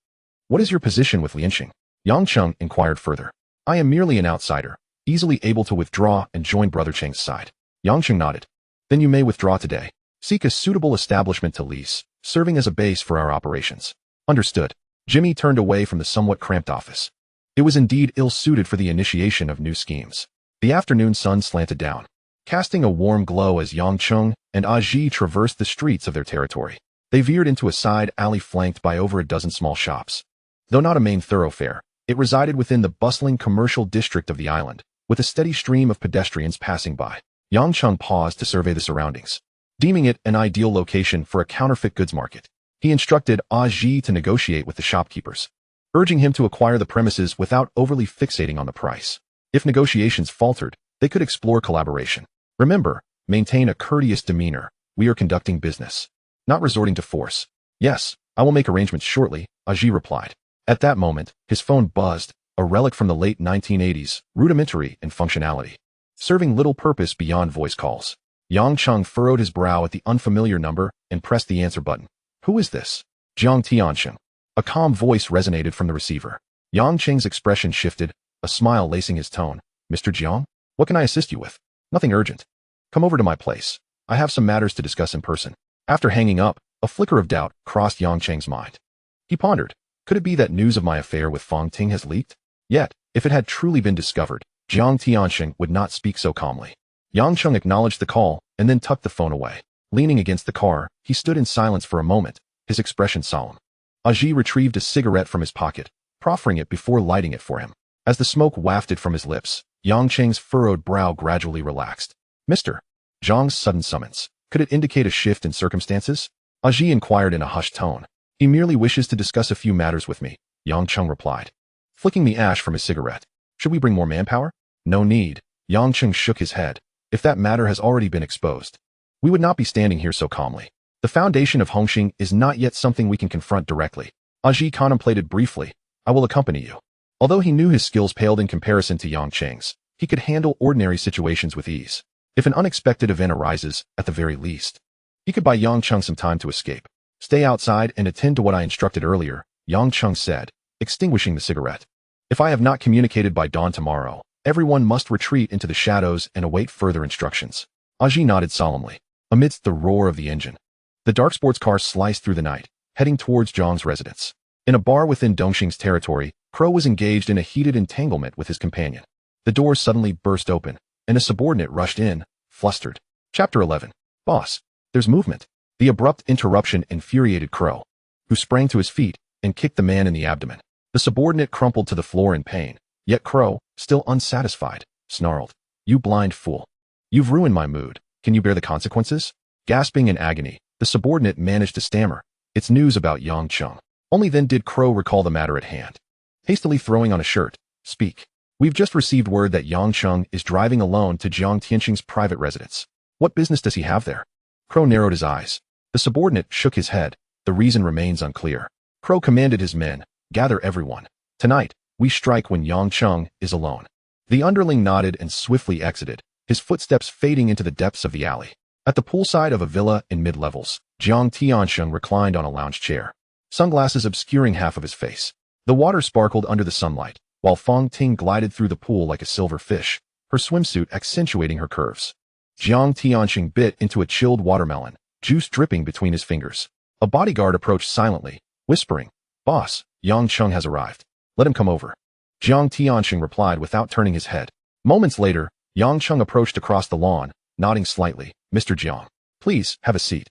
what is your position with Lianxing? Yang Cheng inquired further. I am merely an outsider, easily able to withdraw and join Brother Cheng's side. Yang Cheng nodded. Then you may withdraw today. Seek a suitable establishment to lease, serving as a base for our operations. Understood. Jimmy turned away from the somewhat cramped office. It was indeed ill-suited for the initiation of new schemes. The afternoon sun slanted down, casting a warm glow as Yang Cheng and Aji traversed the streets of their territory. They veered into a side alley flanked by over a dozen small shops. Though not a main thoroughfare, it resided within the bustling commercial district of the island, with a steady stream of pedestrians passing by. Yang Cheng paused to survey the surroundings, deeming it an ideal location for a counterfeit goods market. He instructed Aji to negotiate with the shopkeepers, urging him to acquire the premises without overly fixating on the price. If negotiations faltered, they could explore collaboration. Remember, maintain a courteous demeanor. We are conducting business, not resorting to force. Yes, I will make arrangements shortly, Aji replied. At that moment, his phone buzzed, a relic from the late 1980s, rudimentary in functionality, serving little purpose beyond voice calls. Yang Cheng furrowed his brow at the unfamiliar number and pressed the answer button. Who is this? Jiang Tiansheng. A calm voice resonated from the receiver. Yang Cheng's expression shifted, a smile lacing his tone. Mr. Jiang? What can I assist you with? Nothing urgent. Come over to my place. I have some matters to discuss in person. After hanging up, a flicker of doubt crossed Yang Cheng's mind. He pondered. Could it be that news of my affair with Fong Ting has leaked? Yet, if it had truly been discovered, Jiang Tiansheng would not speak so calmly. Yang Cheng acknowledged the call and then tucked the phone away. Leaning against the car, he stood in silence for a moment, his expression solemn. Aji retrieved a cigarette from his pocket, proffering it before lighting it for him. As the smoke wafted from his lips, Yang Cheng's furrowed brow gradually relaxed. Mr. Zhang's sudden summons. Could it indicate a shift in circumstances? Aji inquired in a hushed tone. He merely wishes to discuss a few matters with me, Yang Cheng replied, flicking the ash from his cigarette. Should we bring more manpower? No need. Yang Cheng shook his head. If that matter has already been exposed, we would not be standing here so calmly. The foundation of Hongxing is not yet something we can confront directly. Aji contemplated briefly. I will accompany you. Although he knew his skills paled in comparison to Yang Cheng's, he could handle ordinary situations with ease. If an unexpected event arises, at the very least, he could buy Yang Cheng some time to escape. Stay outside and attend to what I instructed earlier, Yang Cheng said, extinguishing the cigarette. If I have not communicated by dawn tomorrow, everyone must retreat into the shadows and await further instructions. Aji nodded solemnly. Amidst the roar of the engine, the dark sports car sliced through the night, heading towards Zhang's residence. In a bar within Dongxing's territory, Crow was engaged in a heated entanglement with his companion. The door suddenly burst open, and a subordinate rushed in, flustered. Chapter 11. Boss, there's movement. The abrupt interruption infuriated Crow, who sprang to his feet and kicked the man in the abdomen. The subordinate crumpled to the floor in pain, yet Crow, still unsatisfied, snarled. You blind fool. You've ruined my mood. Can you bear the consequences? Gasping in agony, the subordinate managed to stammer. It's news about Yang Cheng. Only then did Crow recall the matter at hand. Hastily throwing on a shirt, speak. We've just received word that Yang Cheng is driving alone to Jiang Tianxing's private residence. What business does he have there? Crow narrowed his eyes. The subordinate shook his head. The reason remains unclear. Crow commanded his men, gather everyone. Tonight, we strike when Yang Cheng is alone. The underling nodded and swiftly exited, his footsteps fading into the depths of the alley. At the poolside of a villa in mid-levels, Jiang Tiansheng reclined on a lounge chair, sunglasses obscuring half of his face. The water sparkled under the sunlight, while Fong Ting glided through the pool like a silver fish, her swimsuit accentuating her curves. Jiang Tiansheng bit into a chilled watermelon, juice dripping between his fingers. A bodyguard approached silently, whispering, Boss, Yang Cheng has arrived. Let him come over. Jiang Tiansheng replied without turning his head. Moments later, Yang Cheng approached across the lawn, nodding slightly. Mr. Jiang, please, have a seat.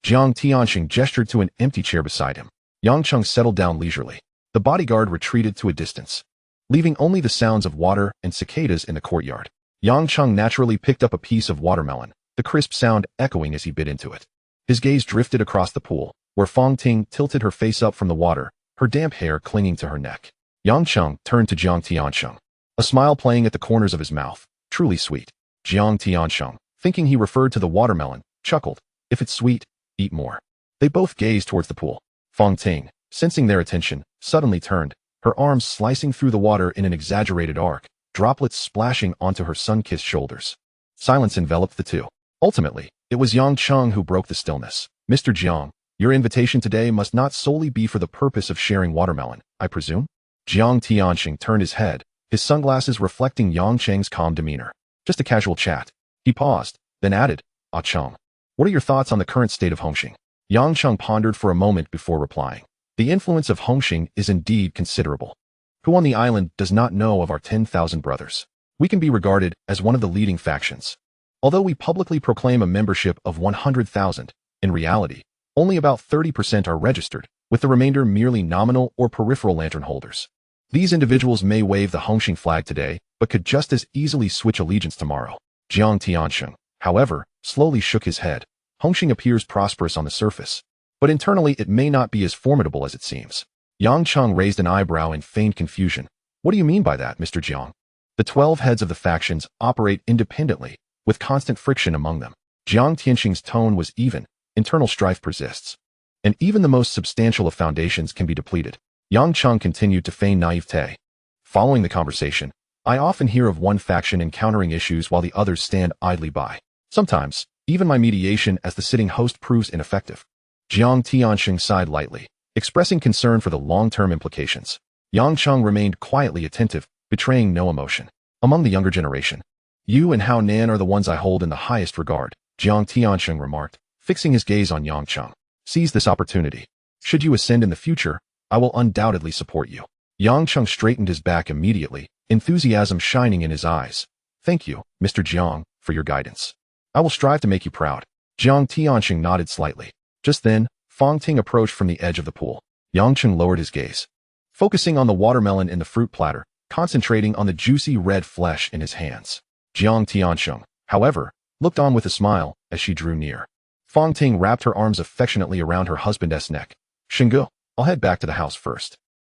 Jiang Tianxing gestured to an empty chair beside him. Yang Cheng settled down leisurely. The bodyguard retreated to a distance, leaving only the sounds of water and cicadas in the courtyard. Yang Cheng naturally picked up a piece of watermelon, the crisp sound echoing as he bit into it. His gaze drifted across the pool, where Fong Ting tilted her face up from the water, her damp hair clinging to her neck. Yang Cheng turned to Jiang Tiansheng, a smile playing at the corners of his mouth. Truly sweet. Jiang Tiansheng, thinking he referred to the watermelon, chuckled. If it's sweet, eat more. They both gazed towards the pool. Fong Ting, sensing their attention, suddenly turned, her arms slicing through the water in an exaggerated arc, droplets splashing onto her sun-kissed shoulders. Silence enveloped the two. Ultimately, it was Yang Cheng who broke the stillness. Mr. Jiang, your invitation today must not solely be for the purpose of sharing watermelon, I presume? Jiang Tianxing turned his head, his sunglasses reflecting Yang Cheng's calm demeanor. Just a casual chat. He paused, then added, Ah Cheng, what are your thoughts on the current state of Hongxing? Yang Cheng pondered for a moment before replying. The influence of Hongxing is indeed considerable. Who on the island does not know of our 10,000 brothers? We can be regarded as one of the leading factions. Although we publicly proclaim a membership of 100,000, in reality, only about 30% are registered, with the remainder merely nominal or peripheral lantern holders. These individuals may wave the Hongxing flag today, but could just as easily switch allegiance tomorrow. Jiang Tiansheng, however, slowly shook his head. Hongxing appears prosperous on the surface, but internally it may not be as formidable as it seems. Yang Cheng raised an eyebrow in feigned confusion. What do you mean by that, Mr. Jiang? The 12 heads of the factions operate independently, with constant friction among them. Jiang Tianxing's tone was even. Internal strife persists, and even the most substantial of foundations can be depleted. Yang Cheng continued to feign naivete. Following the conversation, I often hear of one faction encountering issues while the others stand idly by. Sometimes, even my mediation as the sitting host proves ineffective. Jiang Tianxing sighed lightly, expressing concern for the long-term implications. Yang Cheng remained quietly attentive, betraying no emotion. Among the younger generation, you and Haonan are the ones I hold in the highest regard, Jiang Tianxing remarked, fixing his gaze on Yang Cheng. Seize this opportunity. Should you ascend in the future, I will undoubtedly support you. Yang Cheng straightened his back immediately, enthusiasm shining in his eyes. Thank you, Mr. Jiang, for your guidance. I will strive to make you proud. Jiang Tianxing nodded slightly. Just then, Fong Ting approached from the edge of the pool. Yang Cheng lowered his gaze, focusing on the watermelon in the fruit platter, concentrating on the juicy red flesh in his hands. Jiang Tianxing, however, looked on with a smile as she drew near. Fong Ting wrapped her arms affectionately around her husband's neck. Shingu, I'll head back to the house first.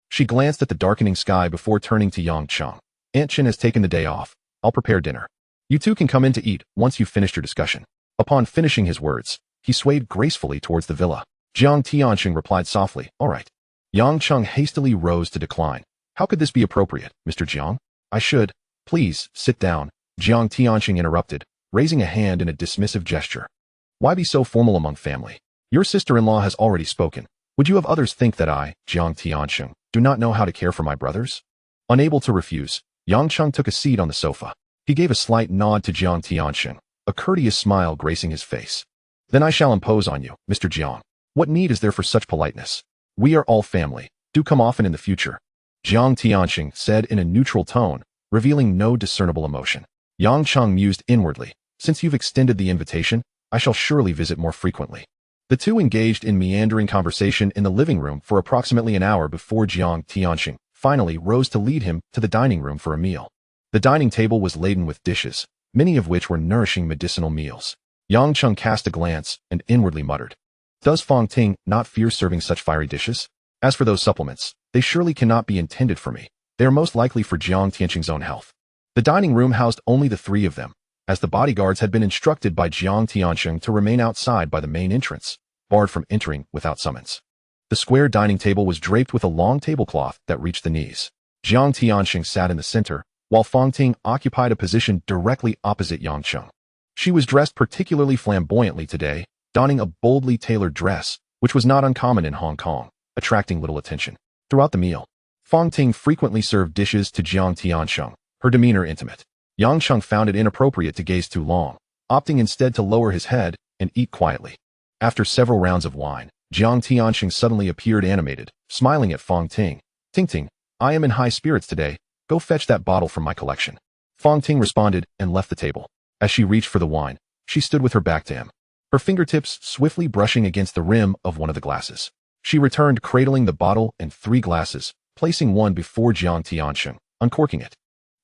She glanced at the darkening sky before turning to Yang Cheng. Aunt Chen has taken the day off. I'll prepare dinner. You two can come in to eat once you've finished your discussion. Upon finishing his words, he swayed gracefully towards the villa. Jiang Tianxing replied softly, all right. Yang Cheng hastily rose to decline. How could this be appropriate, Mr. Jiang? I should. Please, sit down. Jiang Tianxing interrupted, raising a hand in a dismissive gesture. Why be so formal among family? Your sister-in-law has already spoken. Would you have others think that I, Jiang Tianxing, do not know how to care for my brothers? Unable to refuse, Yang Cheng took a seat on the sofa. He gave a slight nod to Jiang Tianxing, a courteous smile gracing his face. Then I shall impose on you, Mr. Jiang. What need is there for such politeness? We are all family. Do come often in the future. Jiang Tianxing said in a neutral tone, revealing no discernible emotion. Yang Cheng mused inwardly. Since you've extended the invitation, I shall surely visit more frequently. The two engaged in meandering conversation in the living room for approximately an hour before Jiang Tianxing finally rose to lead him to the dining room for a meal. The dining table was laden with dishes, many of which were nourishing medicinal meals. Yang Cheng cast a glance and inwardly muttered. Does Fong Ting not fear serving such fiery dishes? As for those supplements, they surely cannot be intended for me. They are most likely for Jiang Tianxing's own health. The dining room housed only the three of them, as the bodyguards had been instructed by Jiang Tianxing to remain outside by the main entrance, barred from entering without summons. The square dining table was draped with a long tablecloth that reached the knees. Jiang Tianxing sat in the center, while Fong Ting occupied a position directly opposite Yang Cheng. She was dressed particularly flamboyantly today, donning a boldly tailored dress, which was not uncommon in Hong Kong, attracting little attention. Throughout the meal, Fong Ting frequently served dishes to Jiang Tianxing, her demeanor intimate. Yang Cheng found it inappropriate to gaze too long, opting instead to lower his head and eat quietly. After several rounds of wine, Jiang Tianxing suddenly appeared animated, smiling at Fong Ting. Ting Ting, I am in high spirits today. Go fetch that bottle from my collection. Fong Ting responded and left the table. As she reached for the wine, she stood with her back to him, her fingertips swiftly brushing against the rim of one of the glasses. She returned cradling the bottle and 3 glasses, placing one before Jiang Tianxing, uncorking it,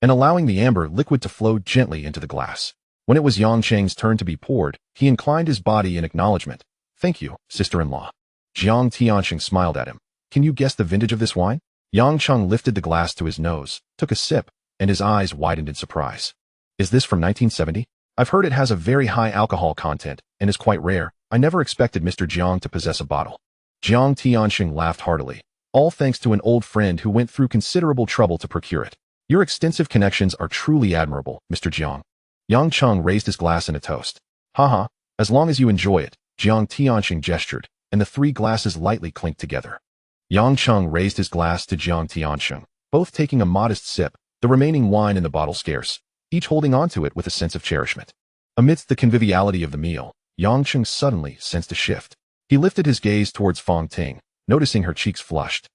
and allowing the amber liquid to flow gently into the glass. When it was Yang Cheng's turn to be poured, he inclined his body in acknowledgement. Thank you, sister-in-law. Jiang Tianxing smiled at him. Can you guess the vintage of this wine? Yang Cheng lifted the glass to his nose, took a sip, and his eyes widened in surprise. Is this from 1970? I've heard it has a very high alcohol content and is quite rare. I never expected Mr. Jiang to possess a bottle. Jiang Tianxing laughed heartily, all thanks to an old friend who went through considerable trouble to procure it. Your extensive connections are truly admirable, Mr. Jiang. Yang Cheng raised his glass in a toast. Haha, as long as you enjoy it, Jiang Tianxing gestured, and the 3 glasses lightly clinked together. Yang Cheng raised his glass to Jiang Tianxing, both taking a modest sip, the remaining wine in the bottle scarce, each holding onto it with a sense of cherishment. Amidst the conviviality of the meal, Yang Cheng suddenly sensed a shift. He lifted his gaze towards Fong Ting, noticing her cheeks flushed,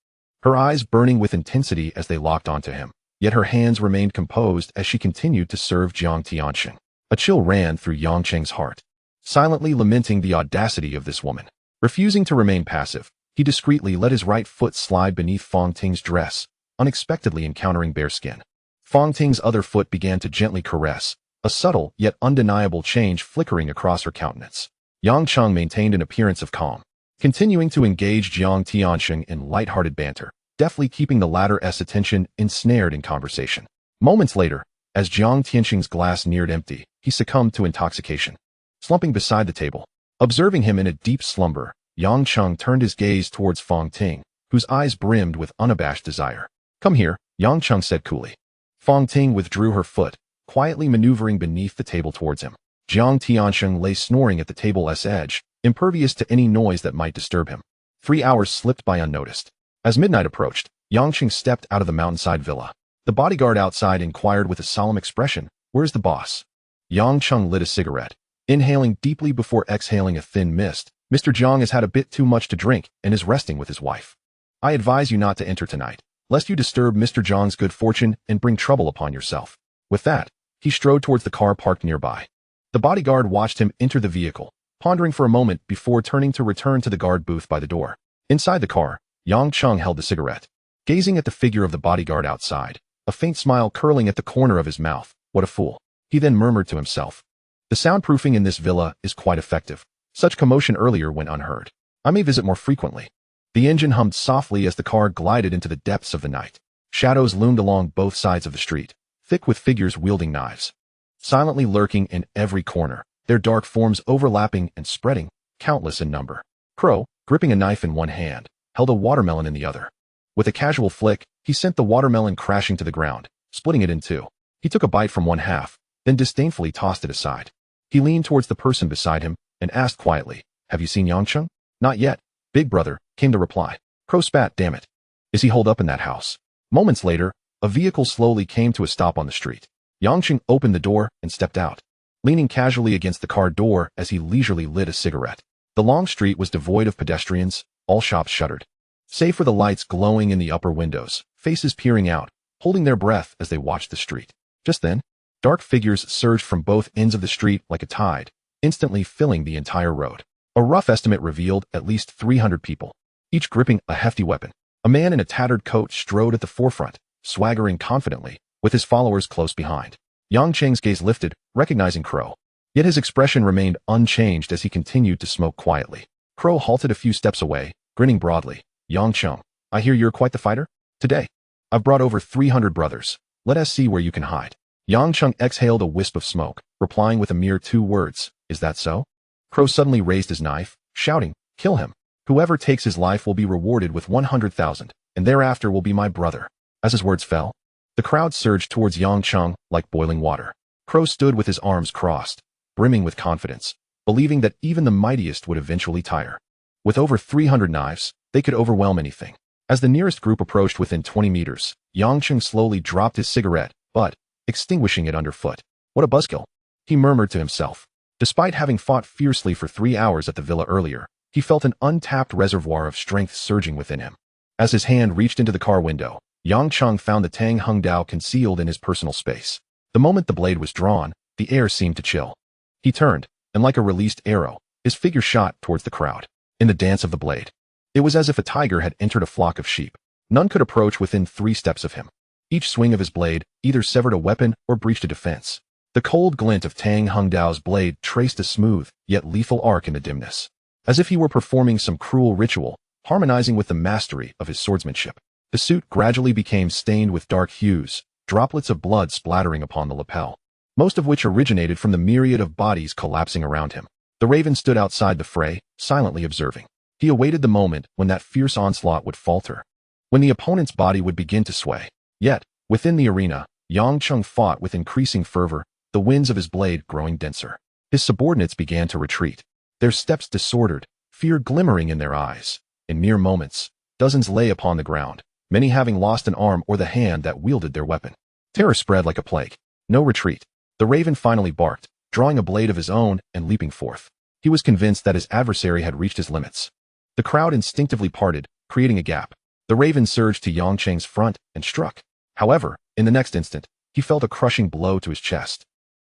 her eyes burning with intensity as they locked onto him. Yet her hands remained composed as she continued to serve Jiang Tianxing. A chill ran through Yang Cheng's heart, silently lamenting the audacity of this woman. Refusing to remain passive, he discreetly let his right foot slide beneath Fong Ting's dress, unexpectedly encountering bare skin. Fong Ting's other foot began to gently caress, a subtle yet undeniable change flickering across her countenance. Yang Cheng maintained an appearance of calm, continuing to engage Jiang Tianxing in light-hearted banter, deftly keeping the latter's attention ensnared in conversation. Moments later, as Jiang Tianxing's glass neared empty, he succumbed to intoxication. Slumping beside the table, observing him in a deep slumber, Yang Cheng turned his gaze towards Fong Ting, whose eyes brimmed with unabashed desire. "Come here," Yang Cheng said coolly. Fong Ting withdrew her foot, quietly maneuvering beneath the table towards him. Jiang Tianxing lay snoring at the table's edge, impervious to any noise that might disturb him. 3 hours slipped by unnoticed. As midnight approached, Yang Cheng stepped out of the mountainside villa. The bodyguard outside inquired with a solemn expression, "Where's the boss?" Yang Cheng lit a cigarette, inhaling deeply before exhaling a thin mist. "Mr. Jiang has had a bit too much to drink and is resting with his wife. I advise you not to enter tonight, lest you disturb Mr. Jiang's good fortune and bring trouble upon yourself." With that, he strode towards the car parked nearby. The bodyguard watched him enter the vehicle, pondering for a moment before turning to return to the guard booth by the door. Inside the car, Yang Cheng held the cigarette, gazing at the figure of the bodyguard outside, a faint smile curling at the corner of his mouth. "What a fool," he then murmured to himself. "The soundproofing in this villa is quite effective. Such commotion earlier went unheard. I may visit more frequently." The engine hummed softly as the car glided into the depths of the night. Shadows loomed along both sides of the street, thick with figures wielding knives, silently lurking in every corner, their dark forms overlapping and spreading, countless in number. Crow, gripping a knife in one hand, held a watermelon in the other. With a casual flick, he sent the watermelon crashing to the ground, splitting it in two. He took a bite from one half, then disdainfully tossed it aside. He leaned towards the person beside him and asked quietly, "Have you seen Yang Cheng?" "Not yet, big brother," came the reply. Crow spat, "Damn it. Is he holed up in that house?" Moments later, a vehicle slowly came to a stop on the street. Yang Cheng opened the door and stepped out, leaning casually against the car door as he leisurely lit a cigarette. The long street was devoid of pedestrians, all shops shuttered, save for the lights glowing in the upper windows, faces peering out, holding their breath as they watched the street. Just then, dark figures surged from both ends of the street like a tide, instantly filling the entire road. A rough estimate revealed at least 300 people, each gripping a hefty weapon. A man in a tattered coat strode at the forefront, swaggering confidently, with his followers close behind. Yang Cheng's gaze lifted, recognizing Crow. Yet his expression remained unchanged as he continued to smoke quietly. Crow halted a few steps away, grinning broadly. "Yang Cheng, I hear you're quite the fighter? Today, I've brought over 300 brothers. Let us see where you can hide." Yang Cheng exhaled a wisp of smoke, replying with a mere 2 words, "Is that so?" Crow suddenly raised his knife, shouting, "Kill him. Whoever takes his life will be rewarded with 100,000, and thereafter will be my brother." As his words fell, the crowd surged towards Yang Cheng like boiling water. Crow stood with his arms crossed, brimming with confidence, believing that even the mightiest would eventually tire. With over 300 knives, they could overwhelm anything. As the nearest group approached within 20 meters, Yang Cheng slowly dropped his cigarette, but, extinguishing it underfoot. "What a buzzkill," he murmured to himself. Despite having fought fiercely for 3 hours at the villa earlier, he felt an untapped reservoir of strength surging within him. As his hand reached into the car window, Yang Cheng found the Tang Hung Dao concealed in his personal space. The moment the blade was drawn, the air seemed to chill. He turned, and like a released arrow, his figure shot towards the crowd. In the dance of the blade, it was as if a tiger had entered a flock of sheep. None could approach within 3 steps of him. Each swing of his blade either severed a weapon or breached a defense. The cold glint of Tang Hung Dao's blade traced a smooth, yet lethal arc in the dimness, as if he were performing some cruel ritual, harmonizing with the mastery of his swordsmanship. The suit gradually became stained with dark hues, droplets of blood splattering upon the lapel, most of which originated from the myriad of bodies collapsing around him. The Raven stood outside the fray, silently observing. He awaited the moment when that fierce onslaught would falter, when the opponent's body would begin to sway. Yet, within the arena, Yang Cheng fought with increasing fervor, the winds of his blade growing denser. His subordinates began to retreat, their steps disordered, fear glimmering in their eyes. In mere moments, dozens lay upon the ground, many having lost an arm or the hand that wielded their weapon. Terror spread like a plague. No retreat. The Raven finally barked, drawing a blade of his own and leaping forth. He was convinced that his adversary had reached his limits. The crowd instinctively parted, creating a gap. The raven surged to Yang Cheng's front and struck. However, in the next instant, he felt a crushing blow to his chest.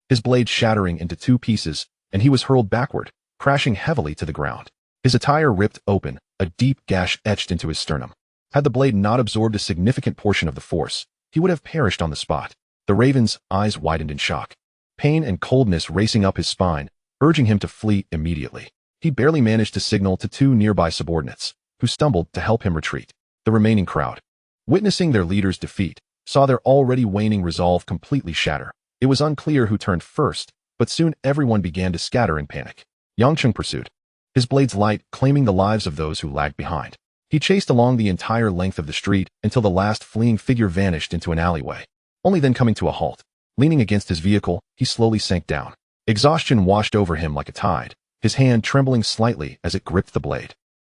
His blade shattering into 2 pieces, and he was hurled backward, crashing heavily to the ground. His attire ripped open, a deep gash etched into his sternum. Had the blade not absorbed a significant portion of the force, he would have perished on the spot. The raven's eyes widened in shock, pain and coldness racing up his spine, urging him to flee immediately. He barely managed to signal to 2 nearby subordinates, who stumbled to help him retreat. The remaining crowd, witnessing their leader's defeat, saw their already waning resolve completely shatter. It was unclear who turned first, but soon everyone began to scatter in panic. Yang Cheng pursued, his blade's light claiming the lives of those who lagged behind. He chased along the entire length of the street until the last fleeing figure vanished into an alleyway, only then coming to a halt. Leaning against his vehicle, he slowly sank down. Exhaustion washed over him like a tide, his hand trembling slightly as it gripped the blade.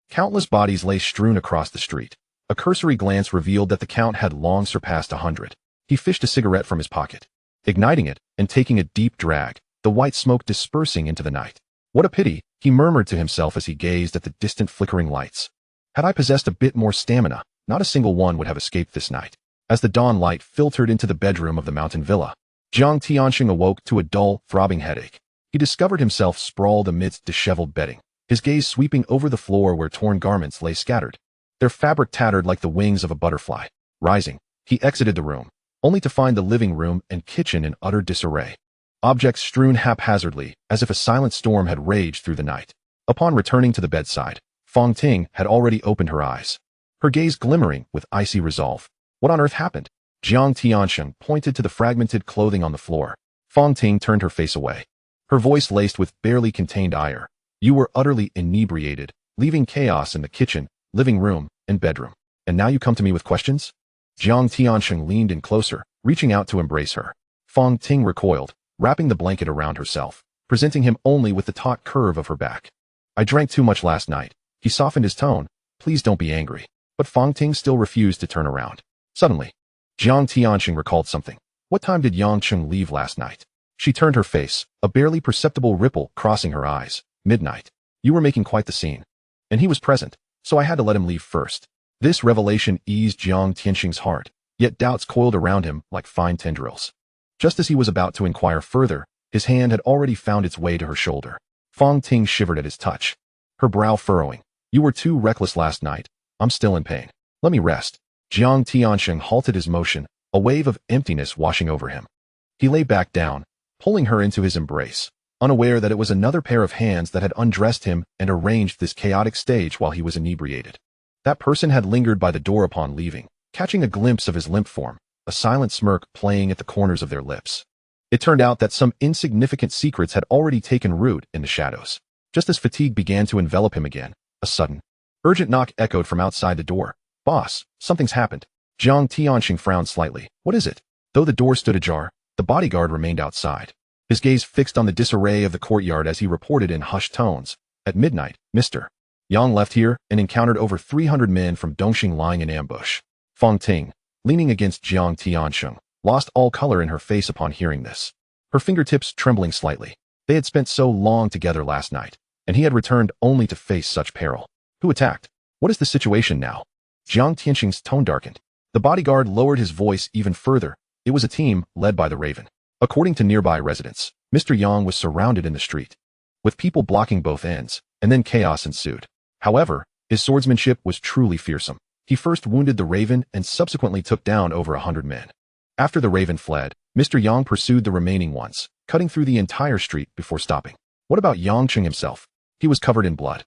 Countless bodies lay strewn across the street. A cursory glance revealed that the count had long surpassed 100. He fished a cigarette from his pocket, igniting it and taking a deep drag, the white smoke dispersing into the night. What a pity, he murmured to himself as he gazed at the distant flickering lights. Had I possessed a bit more stamina, not a single one would have escaped this night. As the dawn light filtered into the bedroom of the mountain villa, Jiang Tianxing awoke to a dull, throbbing headache. He discovered himself sprawled amidst disheveled bedding, his gaze sweeping over the floor where torn garments lay scattered, their fabric tattered like the wings of a butterfly. Rising, he exited the room, only to find the living room and kitchen in utter disarray. Objects strewn haphazardly, as if a silent storm had raged through the night. Upon returning to the bedside, Fong Ting had already opened her eyes, her gaze glimmering with icy resolve. What on earth happened? Jiang Tianxing pointed to the fragmented clothing on the floor. Fong Ting turned her face away, her voice laced with barely contained ire. You were utterly inebriated, leaving chaos in the kitchen, living room, and bedroom. And now you come to me with questions? Jiang Tianxing leaned in closer, reaching out to embrace her. Fong Ting recoiled, wrapping the blanket around herself, presenting him only with the taut curve of her back. I drank too much last night. He softened his tone. Please don't be angry. But Fong Ting still refused to turn around. Suddenly, Jiang Tianxing recalled something. What time did Yang Cheng leave last night? She turned her face, a barely perceptible ripple crossing her eyes. Midnight. You were making quite the scene. And he was present, so I had to let him leave first. This revelation eased Jiang Tianxing's heart, yet doubts coiled around him like fine tendrils. Just as he was about to inquire further, his hand had already found its way to her shoulder. Fong Ting shivered at his touch, her brow furrowing. You were too reckless last night. I'm still in pain. Let me rest. Jiang Tianxing halted his motion, a wave of emptiness washing over him. He lay back down, pulling her into his embrace, unaware that it was another pair of hands that had undressed him and arranged this chaotic stage while he was inebriated. That person had lingered by the door upon leaving, catching a glimpse of his limp form, a silent smirk playing at the corners of their lips. It turned out that some insignificant secrets had already taken root in the shadows. Just as fatigue began to envelop him again, a sudden, urgent knock echoed from outside the door. Boss, something's happened. Jiang Tianxing frowned slightly. What is it? Though the door stood ajar, the bodyguard remained outside, his gaze fixed on the disarray of the courtyard as he reported in hushed tones. At midnight, Mr. Yang left here and encountered over 300 men from Dongxing lying in ambush. Fong Ting, leaning against Jiang Tianxing, lost all color in her face upon hearing this, her fingertips trembling slightly. They had spent so long together last night, and he had returned only to face such peril. Who attacked? What is the situation now? Jiang Tianxing's tone darkened. The bodyguard lowered his voice even further. It was a team led by the Raven. According to nearby residents, Mr. Yang was surrounded in the street, with people blocking both ends, and then chaos ensued. However, his swordsmanship was truly fearsome. He first wounded the Raven and subsequently took down over 100 men. After the Raven fled, Mr. Yang pursued the remaining ones, cutting through the entire street before stopping. What about Yang Cheng himself? He was covered in blood.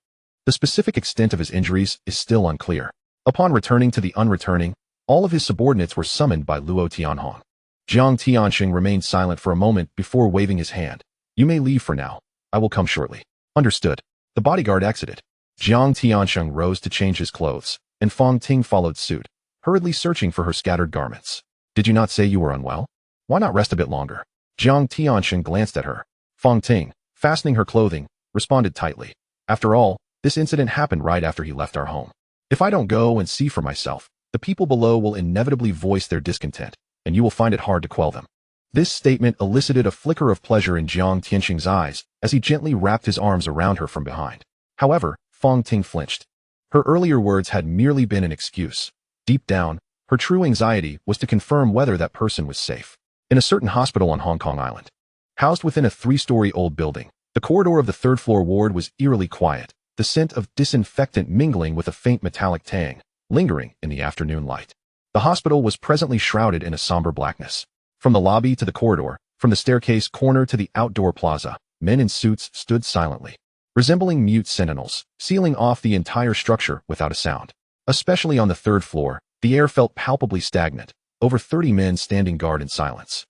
The specific extent of his injuries is still unclear. Upon returning to the unreturning, all of his subordinates were summoned by Luo Tianhong. Jiang Tianxing remained silent for a moment before waving his hand. You may leave for now. I will come shortly. Understood. The bodyguard exited. Jiang Tianxing rose to change his clothes, and Fong Ting followed suit, hurriedly searching for her scattered garments. Did you not say you were unwell? Why not rest a bit longer? Jiang Tianxing glanced at her. Fong Ting, fastening her clothing, responded tightly. After all, this incident happened right after he left our home. If I don't go and see for myself, the people below will inevitably voice their discontent, and you will find it hard to quell them. This statement elicited a flicker of pleasure in Jiang Tianxing's eyes as he gently wrapped his arms around her from behind. However, Fong Ting flinched. Her earlier words had merely been an excuse. Deep down, her true anxiety was to confirm whether that person was safe. In a certain hospital on Hong Kong Island, housed within a 3-story old building, the corridor of the third-floor ward was eerily quiet, the scent of disinfectant mingling with a faint metallic tang, lingering in the afternoon light. The hospital was presently shrouded in a somber blackness. From the lobby to the corridor, from the staircase corner to the outdoor plaza, men in suits stood silently, resembling mute sentinels, sealing off the entire structure without a sound. Especially on the third floor, the air felt palpably stagnant, over 30 men standing guard in silence.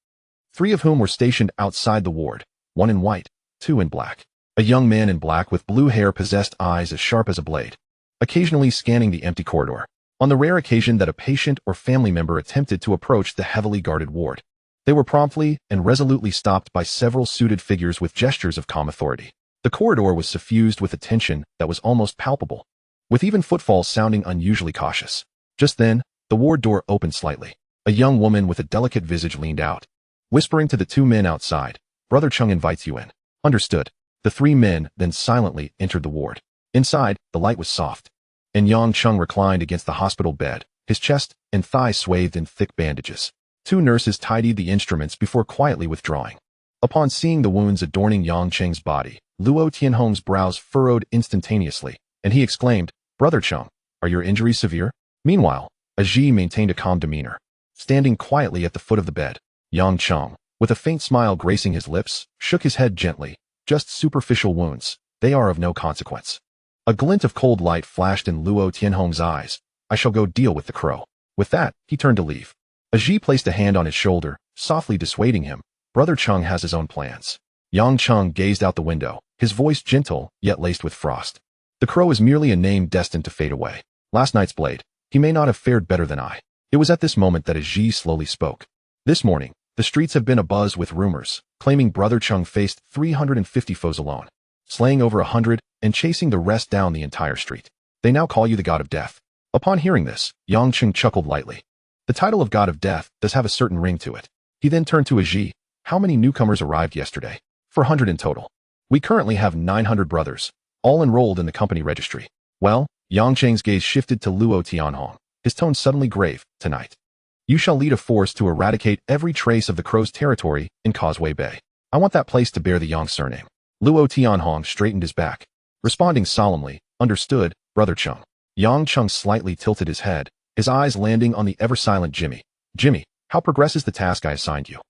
3 of whom were stationed outside the ward, 1 in white, 2 in black. A young man in black with blue hair possessed eyes as sharp as a blade, occasionally scanning the empty corridor, on the rare occasion that a patient or family member attempted to approach the heavily guarded ward. They were promptly and resolutely stopped by several suited figures with gestures of calm authority. The corridor was suffused with a tension that was almost palpable, with even footfalls sounding unusually cautious. Just then, the ward door opened slightly. A young woman with a delicate visage leaned out, whispering to the 2 men outside, "Brother Cheng invites you in." Understood. The 3 men then silently entered the ward. Inside, the light was soft, and young Cheng reclined against the hospital bed, his chest and thighs swathed in thick bandages. 2 nurses tidied the instruments before quietly withdrawing. Upon seeing the wounds adorning Yang Cheng's body, Luo Tianhong's brows furrowed instantaneously, and he exclaimed, "Brother Cheng, are your injuries severe?" Meanwhile, Aji maintained a calm demeanor, standing quietly at the foot of the bed. Yang Cheng, with a faint smile gracing his lips, shook his head gently. "Just superficial wounds. They are of no consequence." A glint of cold light flashed in Luo Tianhong's eyes. "I shall go deal with the crow." With that, he turned to leave. Aji placed a hand on his shoulder, softly dissuading him. "Brother Cheng has his own plans." Yang Cheng gazed out the window, his voice gentle, yet laced with frost. "The crow is merely a name destined to fade away. Last night's blade. He may not have fared better than I." It was at this moment that Aji slowly spoke. "This morning, the streets have been abuzz with rumors, claiming Brother Cheng faced 350 foes alone, slaying over 100 and chasing the rest down the entire street. They now call you the God of Death." Upon hearing this, Yang Cheng chuckled lightly. The title of God of Death does have a certain ring to it. He then turned to Aji. "How many newcomers arrived yesterday?" "400 in total. We currently have 900 brothers, all enrolled in the company registry." "Well," Yang Cheng's gaze shifted to Luo Tianhong, his tone suddenly grave. "Tonight, you shall lead a force to eradicate every trace of the crow's territory in Causeway Bay. I want that place to bear the Yang surname." Luo Tianhong straightened his back, responding solemnly, "Understood, Brother Cheng." Yang Cheng slightly tilted his head, his eyes landing on the ever-silent Jimmy. "Jimmy, how progresses the task I assigned you?"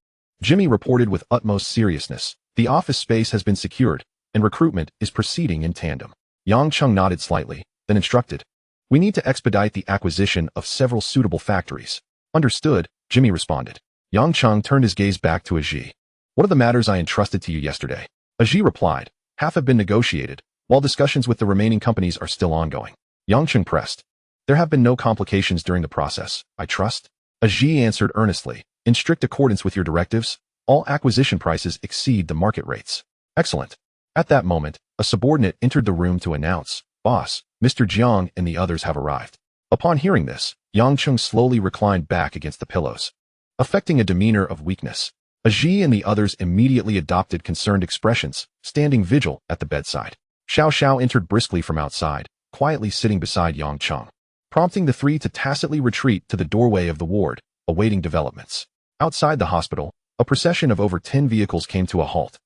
Jimmy reported with utmost seriousness. "The office space has been secured, and recruitment is proceeding in tandem." Yang Cheng nodded slightly, then instructed, "We need to expedite the acquisition of several suitable factories." "Understood," Jimmy responded. Yang Cheng turned his gaze back to Aji. "What are the matters I entrusted to you yesterday?" Aji replied, "Half have been negotiated, while discussions with the remaining companies are still ongoing." Yang Cheng pressed, "There have been no complications during the process, I trust?" Aji answered earnestly, "In strict accordance with your directives, all acquisition prices exceed the market rates." "Excellent." At that moment, a subordinate entered the room to announce, "Boss, Mr. Jiang and the others have arrived." Upon hearing this, Yang Cheng slowly reclined back against the pillows, affecting a demeanor of weakness. Aji and the others immediately adopted concerned expressions, standing vigil at the bedside. Xiao Xiao entered briskly from outside, quietly sitting beside Yang Cheng, prompting the 3 to tacitly retreat to the doorway of the ward, awaiting developments. Outside the hospital, a procession of over 10 vehicles came to a halt,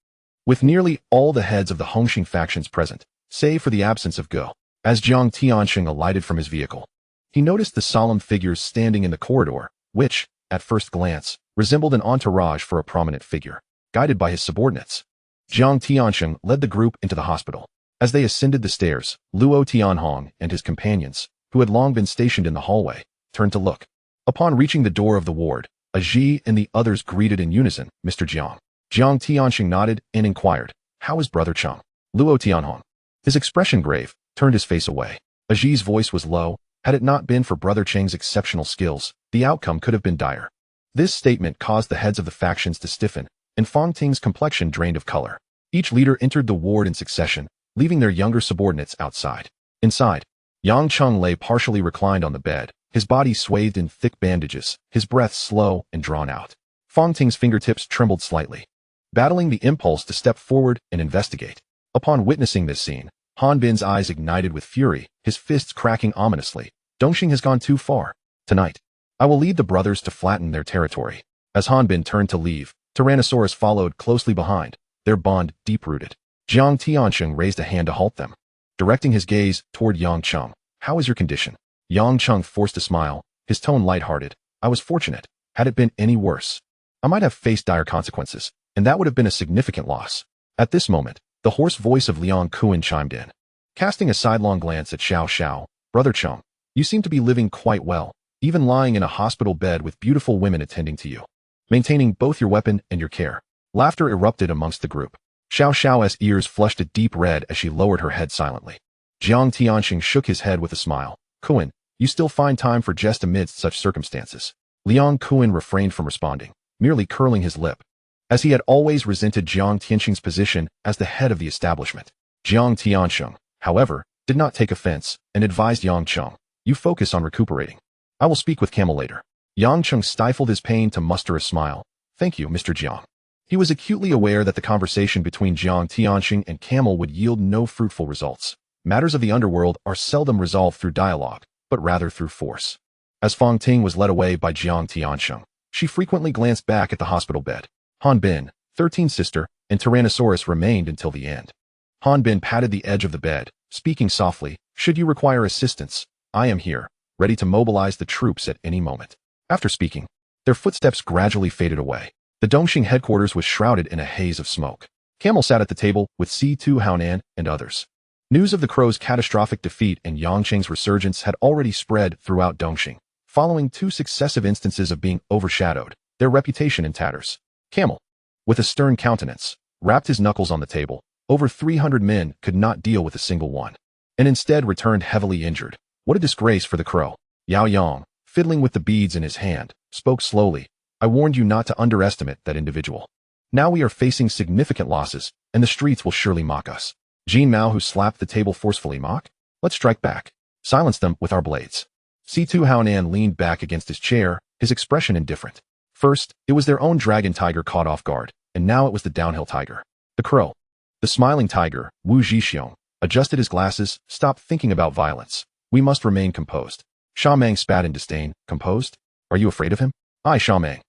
with nearly all the heads of the Hongxing factions present, save for the absence of Go. As Jiang Tianxing alighted from his vehicle, he noticed the solemn figures standing in the corridor, which, at first glance, resembled an entourage for a prominent figure, guided by his subordinates. Jiang Tianxing led the group into the hospital. As they ascended the stairs, Luo Tianhong and his companions, who had long been stationed in the hallway, turned to look. Upon reaching the door of the ward, Aji and the others greeted in unison, "Mr. Jiang." Jiang Tianxing nodded and inquired, "How is Brother Cheng?" Luo Tianhong, his expression grave, turned his face away. Aji's voice was low. Had it not been for Brother Cheng's exceptional skills, the outcome could have been dire. This statement caused the heads of the factions to stiffen, and Fong Ting's complexion drained of color. Each leader entered the ward in succession, leaving their younger subordinates outside. Inside, Yang Cheng lay partially reclined on the bed, his body swathed in thick bandages, his breath slow and drawn out. Fong Ting's fingertips trembled slightly, battling the impulse to step forward and investigate. Upon witnessing this scene, Han Bin's eyes ignited with fury, his fists cracking ominously. Dongxing has gone too far. Tonight, I will lead the brothers to flatten their territory. As Han Bin turned to leave, Tyrannosaurus followed closely behind, their bond deep-rooted. Jiang Tiansheng raised a hand to halt them. Directing his gaze toward Yang Cheng. How is your condition? Yang Cheng forced a smile, his tone light-hearted. I was fortunate. Had it been any worse, I might have faced dire consequences, and that would have been a significant loss. At this moment, the hoarse voice of Liang Kuan chimed in. Casting a sidelong glance at Xiao Xiao, Brother Cheng, you seem to be living quite well, even lying in a hospital bed with beautiful women attending to you, maintaining both your weapon and your care. Laughter erupted amongst the group. Xiao Xiao's ears flushed a deep red as she lowered her head silently. Jiang Tianxing shook his head with a smile. Kuan, you still find time for jest amidst such circumstances. Liang Kuan refrained from responding, merely curling his lip, as he had always resented Jiang Tianxing's position as the head of the establishment. Jiang Tianxing, however, did not take offense and advised Yang Cheng, you focus on recuperating. I will speak with Camel later. Yang Cheng stifled his pain to muster a smile. Thank you, Mr. Jiang. He was acutely aware that the conversation between Jiang Tianxing and Camel would yield no fruitful results. Matters of the underworld are seldom resolved through dialogue, but rather through force. As Fang Ting was led away by Jiang Tianxing, she frequently glanced back at the hospital bed. Han Bin, 13th sister, and Tyrannosaurus remained until the end. Han Bin patted the edge of the bed, speaking softly, should you require assistance, I am here, ready to mobilize the troops at any moment. After speaking, their footsteps gradually faded away. The Dongxing headquarters was shrouded in a haze of smoke. Camel sat at the table with C2 Haonan and others. News of the Crow's catastrophic defeat and Yangcheng's resurgence had already spread throughout Dongxing, following 2 successive instances of being overshadowed, their reputation in tatters. Camel, with a stern countenance, rapped his knuckles on the table. Over 300 men could not deal with a single one, and instead returned heavily injured. What a disgrace for the Crow. Yao Yang, fiddling with the beads in his hand, spoke slowly. I warned you not to underestimate that individual. Now we are facing significant losses, and the streets will surely mock us. Jin Mao, who slapped the table forcefully, mock? Let's strike back. Silence them with our blades. C2 Haonan leaned back against his chair, his expression indifferent. First, it was their own dragon tiger caught off guard, and now it was the downhill tiger. The Crow. The smiling tiger, Wu Zhixiong, adjusted his glasses, stopped thinking about violence. We must remain composed. Sha Meng spat in disdain. Composed? Are you afraid of him? I, Sha Meng,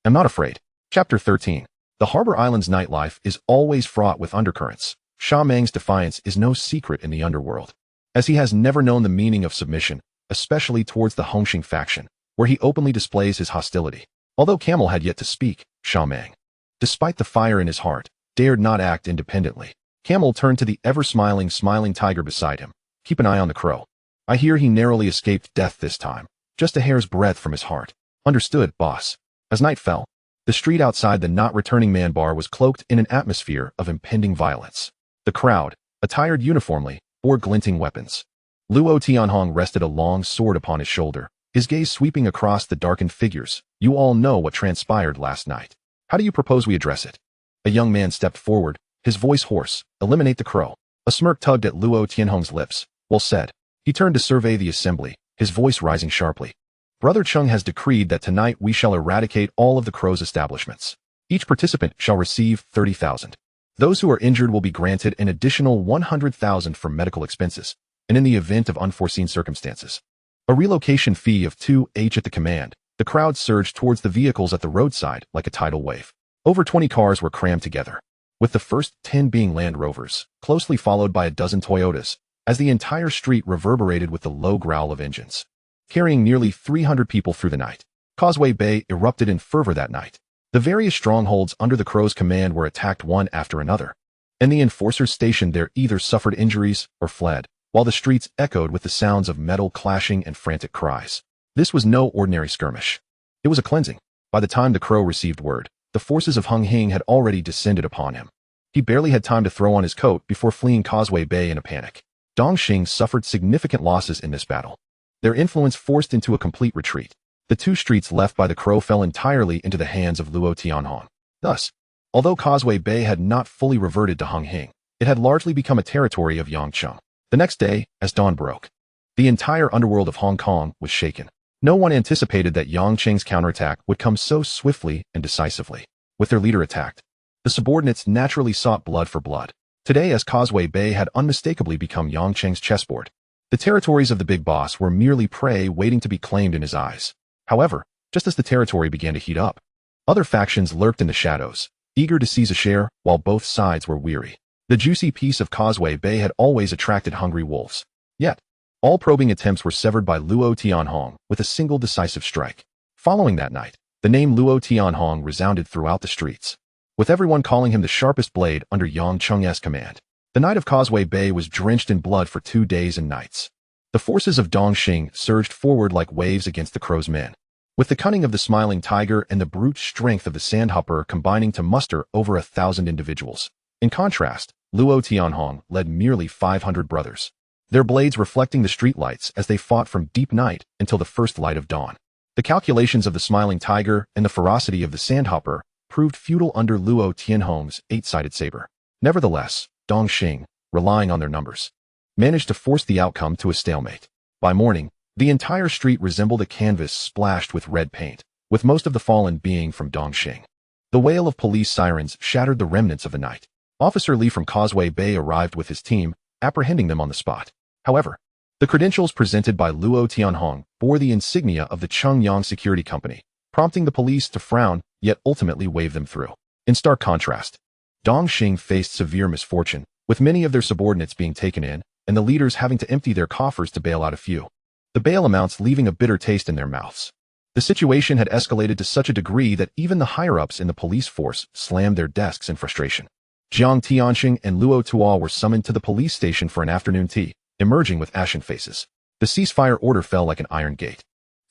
am not afraid. Chapter 13. The Harbor Island's nightlife is always fraught with undercurrents. Sha Meng's defiance is no secret in the underworld, as he has never known the meaning of submission, especially towards the Hongxing faction, where he openly displays his hostility. Although Camel had yet to speak, Sha Meng, despite the fire in his heart, dared not act independently. Camel turned to the ever-smiling tiger beside him. Keep an eye on the Crow. I hear he narrowly escaped death this time, just a hair's breadth from his heart. Understood, boss. As night fell, the street outside the not-returning man bar was cloaked in an atmosphere of impending violence. The crowd, attired uniformly, bore glinting weapons. Luo Tianhong rested a long sword upon his shoulder, his gaze sweeping across the darkened figures. You all know what transpired last night. How do you propose we address it? A young man stepped forward, his voice hoarse. Eliminate the Crow. A smirk tugged at Luo Tianhong's lips. Well said. He turned to survey the assembly, his voice rising sharply. Brother Cheng has decreed that tonight we shall eradicate all of the Crow's establishments. Each participant shall receive 30,000. Those who are injured will be granted an additional 100,000 for medical expenses, and in the event of unforeseen circumstances, a relocation fee of 2H at the command. The crowd surged towards the vehicles at the roadside like a tidal wave. Over 20 cars were crammed together, with the first 10 being Land Rovers, closely followed by a dozen Toyotas, as the entire street reverberated with the low growl of engines. Carrying nearly 300 people through the night, Causeway Bay erupted in fervor that night. The various strongholds under the Crow's command were attacked one after another, and the enforcers stationed there either suffered injuries or fled, while the streets echoed with the sounds of metal clashing and frantic cries. This was no ordinary skirmish. It was a cleansing. By the time the Crow received word, the forces of Hung Hing had already descended upon him. He barely had time to throw on his coat before fleeing Causeway Bay in a panic. Dongxing suffered significant losses in this battle. Their influence forced into a complete retreat. The 2 streets left by the Crow fell entirely into the hands of Luo Tianhong. Thus, although Causeway Bay had not fully reverted to Hung Hing, it had largely become a territory of Yangcheng. The next day, as dawn broke, the entire underworld of Hong Kong was shaken. No one anticipated that Yangcheng's counterattack would come so swiftly and decisively. With their leader attacked, the subordinates naturally sought blood for blood. Today, as Causeway Bay had unmistakably become Yang Cheng's chessboard, the territories of the big boss were merely prey waiting to be claimed in his eyes. However, just as the territory began to heat up, other factions lurked in the shadows, eager to seize a share while both sides were weary. The juicy piece of Causeway Bay had always attracted hungry wolves. Yet, all probing attempts were severed by Luo Tianhong with a single decisive strike. Following that night, the name Luo Tianhong resounded throughout the streets, with everyone calling him the sharpest blade under Yang Cheng's command. The night of Causeway Bay was drenched in blood for 2 days and nights. The forces of Dongxing surged forward like waves against the Crow's men, with the cunning of the smiling tiger and the brute strength of the sandhopper combining to muster over 1,000 individuals. In contrast, Luo Tianhong led merely 500 brothers, their blades reflecting the streetlights as they fought from deep night until the first light of dawn. The calculations of the smiling tiger and the ferocity of the sandhopper proved futile under Luo Tianhong's 8-sided saber. Nevertheless, Dongxing, relying on their numbers, managed to force the outcome to a stalemate. By morning, the entire street resembled a canvas splashed with red paint, with most of the fallen being from Dongxing. The wail of police sirens shattered the remnants of the night. Officer Li from Causeway Bay arrived with his team, apprehending them on the spot. However, the credentials presented by Luo Tianhong bore the insignia of the Chengyang Security Company, prompting the police to frown, yet ultimately wave them through. In stark contrast, Dongxing faced severe misfortune, with many of their subordinates being taken in, and the leaders having to empty their coffers to bail out a few. The bail amounts leaving a bitter taste in their mouths. The situation had escalated to such a degree that even the higher-ups in the police force slammed their desks in frustration. Jiang Tianxing and Luo Tuo were summoned to the police station for an afternoon tea, emerging with ashen faces. The ceasefire order fell like an iron gate,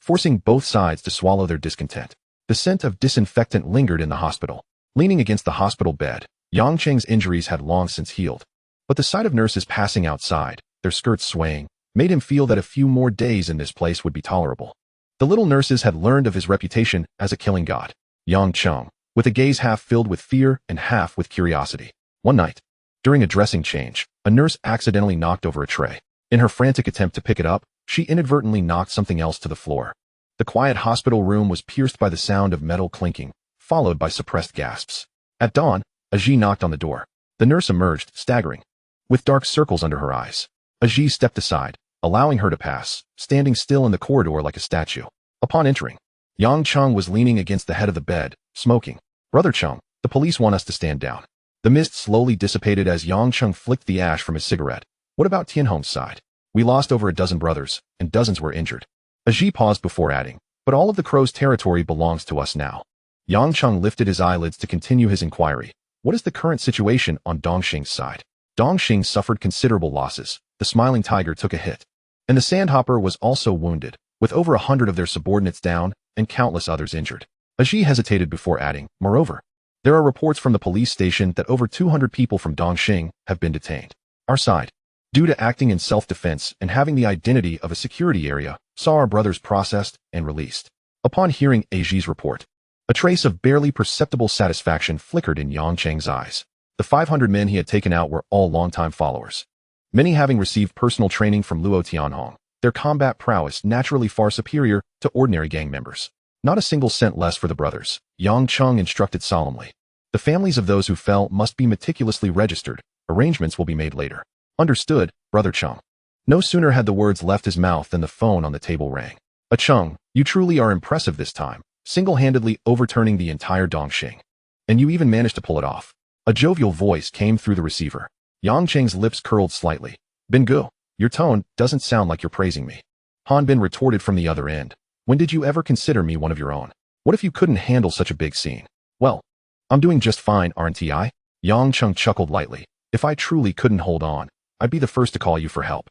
forcing both sides to swallow their discontent. The scent of disinfectant lingered in the hospital. Leaning against the hospital bed, Yang Cheng's injuries had long since healed, but the sight of nurses passing outside, their skirts swaying, made him feel that a few more days in this place would be tolerable. The little nurses had learned of his reputation as a killing god. Yang Cheng, with a gaze half filled with fear and half with curiosity. One night, during a dressing change, a nurse accidentally knocked over a tray. In her frantic attempt to pick it up, she inadvertently knocked something else to the floor. The quiet hospital room was pierced by the sound of metal clinking, followed by suppressed gasps. At dawn, Aji knocked on the door. The nurse emerged, staggering, with dark circles under her eyes. Aji stepped aside, allowing her to pass, standing still in the corridor like a statue. Upon entering, Yang Cheng was leaning against the head of the bed, smoking. "Brother Cheng, the police want us to stand down." The mist slowly dissipated as Yang Cheng flicked the ash from his cigarette. "What about Tianhong's side? We lost over a dozen brothers, and dozens were injured." Aji paused before adding, "But all of the Crow's territory belongs to us now." Yang Cheng lifted his eyelids to continue his inquiry. "What is the current situation on Dongxing's side?" Dongxing suffered considerable losses. The smiling tiger took a hit, and the sandhopper was also wounded, with over 100 of their subordinates down and countless others injured. Aji hesitated before adding, "Moreover, there are reports from the police station that over 200 people from Dongxing have been detained. Our side, due to acting in self-defense and having the identity of a security area, saw our brothers processed and released." Upon hearing Aji's report, a trace of barely perceptible satisfaction flickered in Yang Cheng's eyes. The 500 men he had taken out were all longtime followers, many having received personal training from Luo Tianhong, their combat prowess naturally far superior to ordinary gang members. Not a single cent less for the brothers, Yang Cheng instructed solemnly. The families of those who fell must be meticulously registered. Arrangements will be made later. Understood, Brother Cheng. No sooner had the words left his mouth than the phone on the table rang. Cheng, you truly are impressive this time, single-handedly overturning the entire Dongxing. And you even managed to pull it off. A jovial voice came through the receiver. Yang Cheng's lips curled slightly. "Bingu, your tone doesn't sound like you're praising me." Han Bin retorted from the other end. "When did you ever consider me one of your own? What if you couldn't handle such a big scene?" "Well, I'm doing just fine, aren't I?" Yang Cheng chuckled lightly. "If I truly couldn't hold on, I'd be the first to call you for help."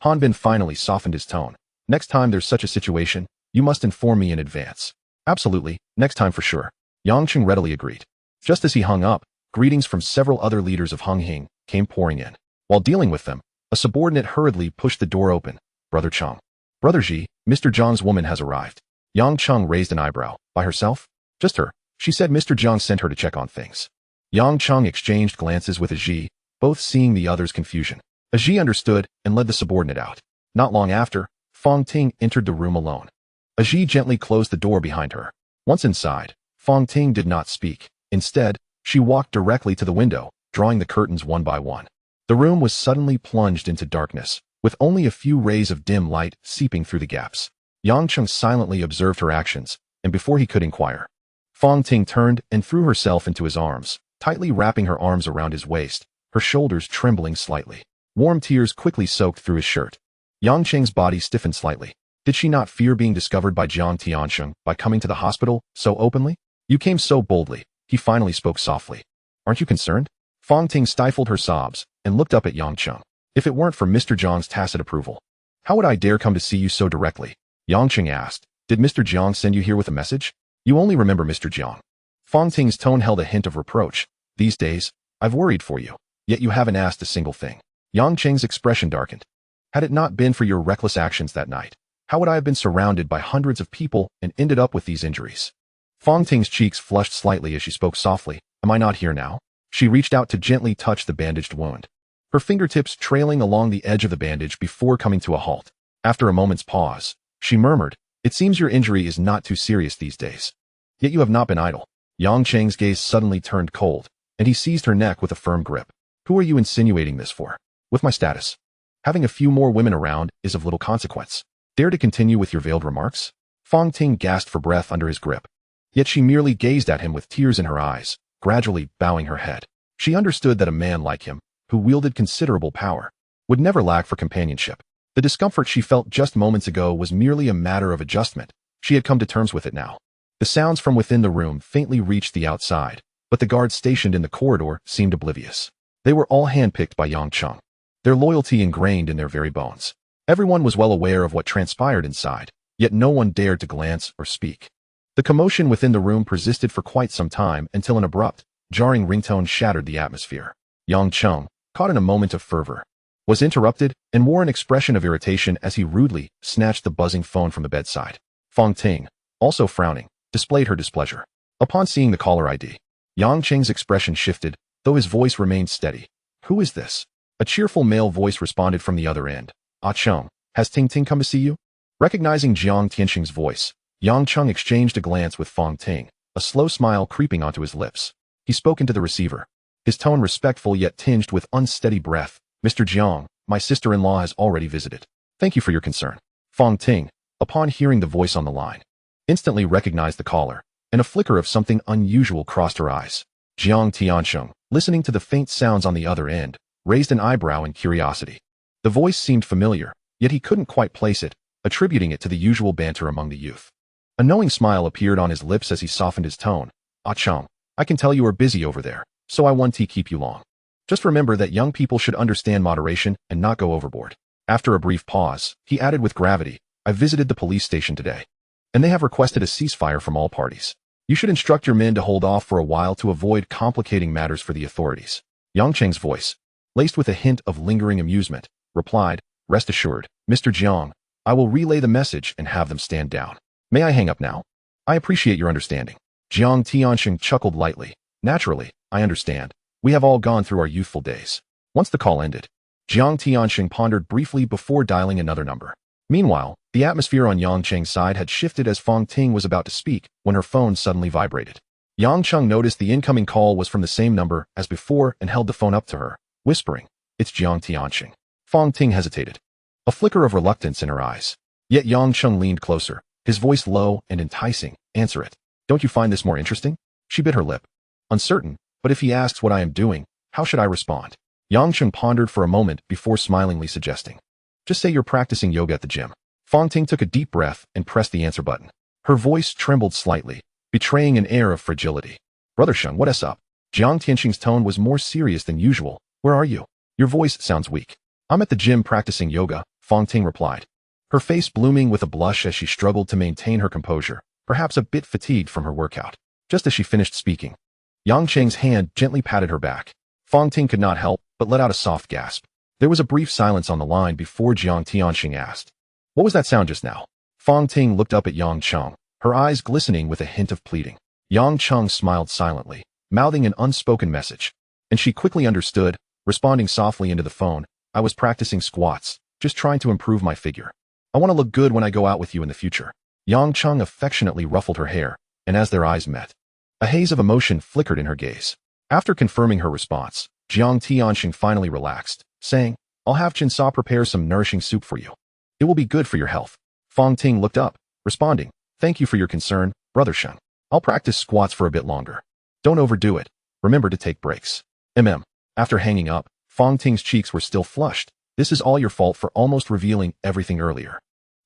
Han Bin finally softened his tone. "Next time there's such a situation, you must inform me in advance." "Absolutely, next time for sure." Yang Cheng readily agreed. Just as he hung up, greetings from several other leaders of Hung Hing came pouring in. While dealing with them, a subordinate hurriedly pushed the door open. "Brother Cheng." "Brother Ji, Mr. Zhang's woman has arrived." Yang Cheng raised an eyebrow. "By herself?" "Just her. She said Mr. Zhang sent her to check on things." Yang Cheng exchanged glances with Aji, both seeing the other's confusion. Aji understood and led the subordinate out. Not long after, Fong Ting entered the room alone. Aji gently closed the door behind her. Once inside, Fong Ting did not speak. Instead, she walked directly to the window, drawing the curtains one by one. The room was suddenly plunged into darkness, with only a few rays of dim light seeping through the gaps. Yang Cheng silently observed her actions, and before he could inquire, Fong Ting turned and threw herself into his arms, tightly wrapping her arms around his waist, her shoulders trembling slightly. Warm tears quickly soaked through his shirt. Yang Cheng's body stiffened slightly. Did she not fear being discovered by Jiang Tiansheng by coming to the hospital so openly? You came so boldly, he finally spoke softly. Aren't you concerned? Fong Ting stifled her sobs and looked up at Yang Cheng. If it weren't for Mr. Jiang's tacit approval, how would I dare come to see you so directly? Yang Cheng asked. Did Mr. Jiang send you here with a message? You only remember Mr. Jiang. Fong Ting's tone held a hint of reproach. These days, I've worried for you, yet you haven't asked a single thing. Yang Cheng's expression darkened. Had it not been for your reckless actions that night, how would I have been surrounded by hundreds of people and ended up with these injuries? Fong Ting's cheeks flushed slightly as she spoke softly. Am I not here now? She reached out to gently touch the bandaged wound, her fingertips trailing along the edge of the bandage before coming to a halt. After a moment's pause, she murmured, It seems your injury is not too serious these days. Yet you have not been idle. Yang Cheng's gaze suddenly turned cold, and he seized her neck with a firm grip. Who are you insinuating this for? With my status, having a few more women around is of little consequence. Dare to continue with your veiled remarks? Fong Ting gasped for breath under his grip. Yet she merely gazed at him with tears in her eyes, gradually bowing her head. She understood that a man like him, who wielded considerable power, would never lack for companionship. The discomfort she felt just moments ago was merely a matter of adjustment. She had come to terms with it now. The sounds from within the room faintly reached the outside, but the guards stationed in the corridor seemed oblivious. They were all handpicked by Yang Cheng, their loyalty ingrained in their very bones. Everyone was well aware of what transpired inside, yet no one dared to glance or speak. The commotion within the room persisted for quite some time until an abrupt, jarring ringtone shattered the atmosphere. Yang Cheng, caught in a moment of fervor, was interrupted and wore an expression of irritation as he rudely snatched the buzzing phone from the bedside. Fong Ting, also frowning, displayed her displeasure. Upon seeing the caller ID, Yang Cheng's expression shifted, though his voice remained steady. Who is this? A cheerful male voice responded from the other end. Ah Cheng, has Ting Ting come to see you? Recognizing Jiang Tiansheng's voice, Yang Cheng exchanged a glance with Fong Ting, a slow smile creeping onto his lips. He spoke into the receiver, his tone respectful yet tinged with unsteady breath. Mr. Jiang, my sister-in-law has already visited. Thank you for your concern. Fong Ting, upon hearing the voice on the line, instantly recognized the caller, and a flicker of something unusual crossed her eyes. Jiang Tiansheng, listening to the faint sounds on the other end, raised an eyebrow in curiosity. The voice seemed familiar, yet he couldn't quite place it, attributing it to the usual banter among the youth. A knowing smile appeared on his lips as he softened his tone. Ah Cheng, I can tell you are busy over there, so I won't keep you long. Just remember that young people should understand moderation and not go overboard. After a brief pause, he added with gravity, I visited the police station today, and they have requested a ceasefire from all parties. You should instruct your men to hold off for a while to avoid complicating matters for the authorities. Yang Cheng's voice, laced with a hint of lingering amusement, replied, Rest assured, Mr. Jiang, I will relay the message and have them stand down. May I hang up now? I appreciate your understanding. Jiang Tiansheng chuckled lightly. Naturally, I understand. We have all gone through our youthful days. Once the call ended, Jiang Tiansheng pondered briefly before dialing another number. Meanwhile, the atmosphere on Yang Cheng's side had shifted as Fong Ting was about to speak when her phone suddenly vibrated. Yang Cheng noticed the incoming call was from the same number as before and held the phone up to her, whispering, It's Jiang Tiansheng. Fong Ting hesitated, a flicker of reluctance in her eyes. Yet Yang Cheng leaned closer, his voice low and enticing. Answer it. Don't you find this more interesting? She bit her lip. Uncertain, but if he asks what I am doing, how should I respond? Yang Cheng pondered for a moment before smilingly suggesting, Just say you're practicing yoga at the gym. Fong Ting took a deep breath and pressed the answer button. Her voice trembled slightly, betraying an air of fragility. Brother Shan, what's up? Jiang Tianxing's tone was more serious than usual. Where are you? Your voice sounds weak. I'm at the gym practicing yoga, Fong Ting replied, her face blooming with a blush as she struggled to maintain her composure, perhaps a bit fatigued from her workout. Just as she finished speaking, Yang Cheng's hand gently patted her back. Fong Ting could not help but let out a soft gasp. There was a brief silence on the line before Jiang Tianxing asked, What was that sound just now? Fong Ting looked up at Yang Cheng, her eyes glistening with a hint of pleading. Yang Cheng smiled silently, mouthing an unspoken message, and she quickly understood, responding softly into the phone, I was practicing squats, just trying to improve my figure. I want to look good when I go out with you in the future. Yang Cheng affectionately ruffled her hair, and as their eyes met, a haze of emotion flickered in her gaze. After confirming her response, Jiang Tianxing finally relaxed, saying, I'll have Chen Sa prepare some nourishing soup for you. It will be good for your health. Fong Ting looked up, responding, Thank you for your concern, Brother Shen. I'll practice squats for a bit longer. Don't overdo it. Remember to take breaks. After hanging up, Fong Ting's cheeks were still flushed. This is all your fault for almost revealing everything earlier.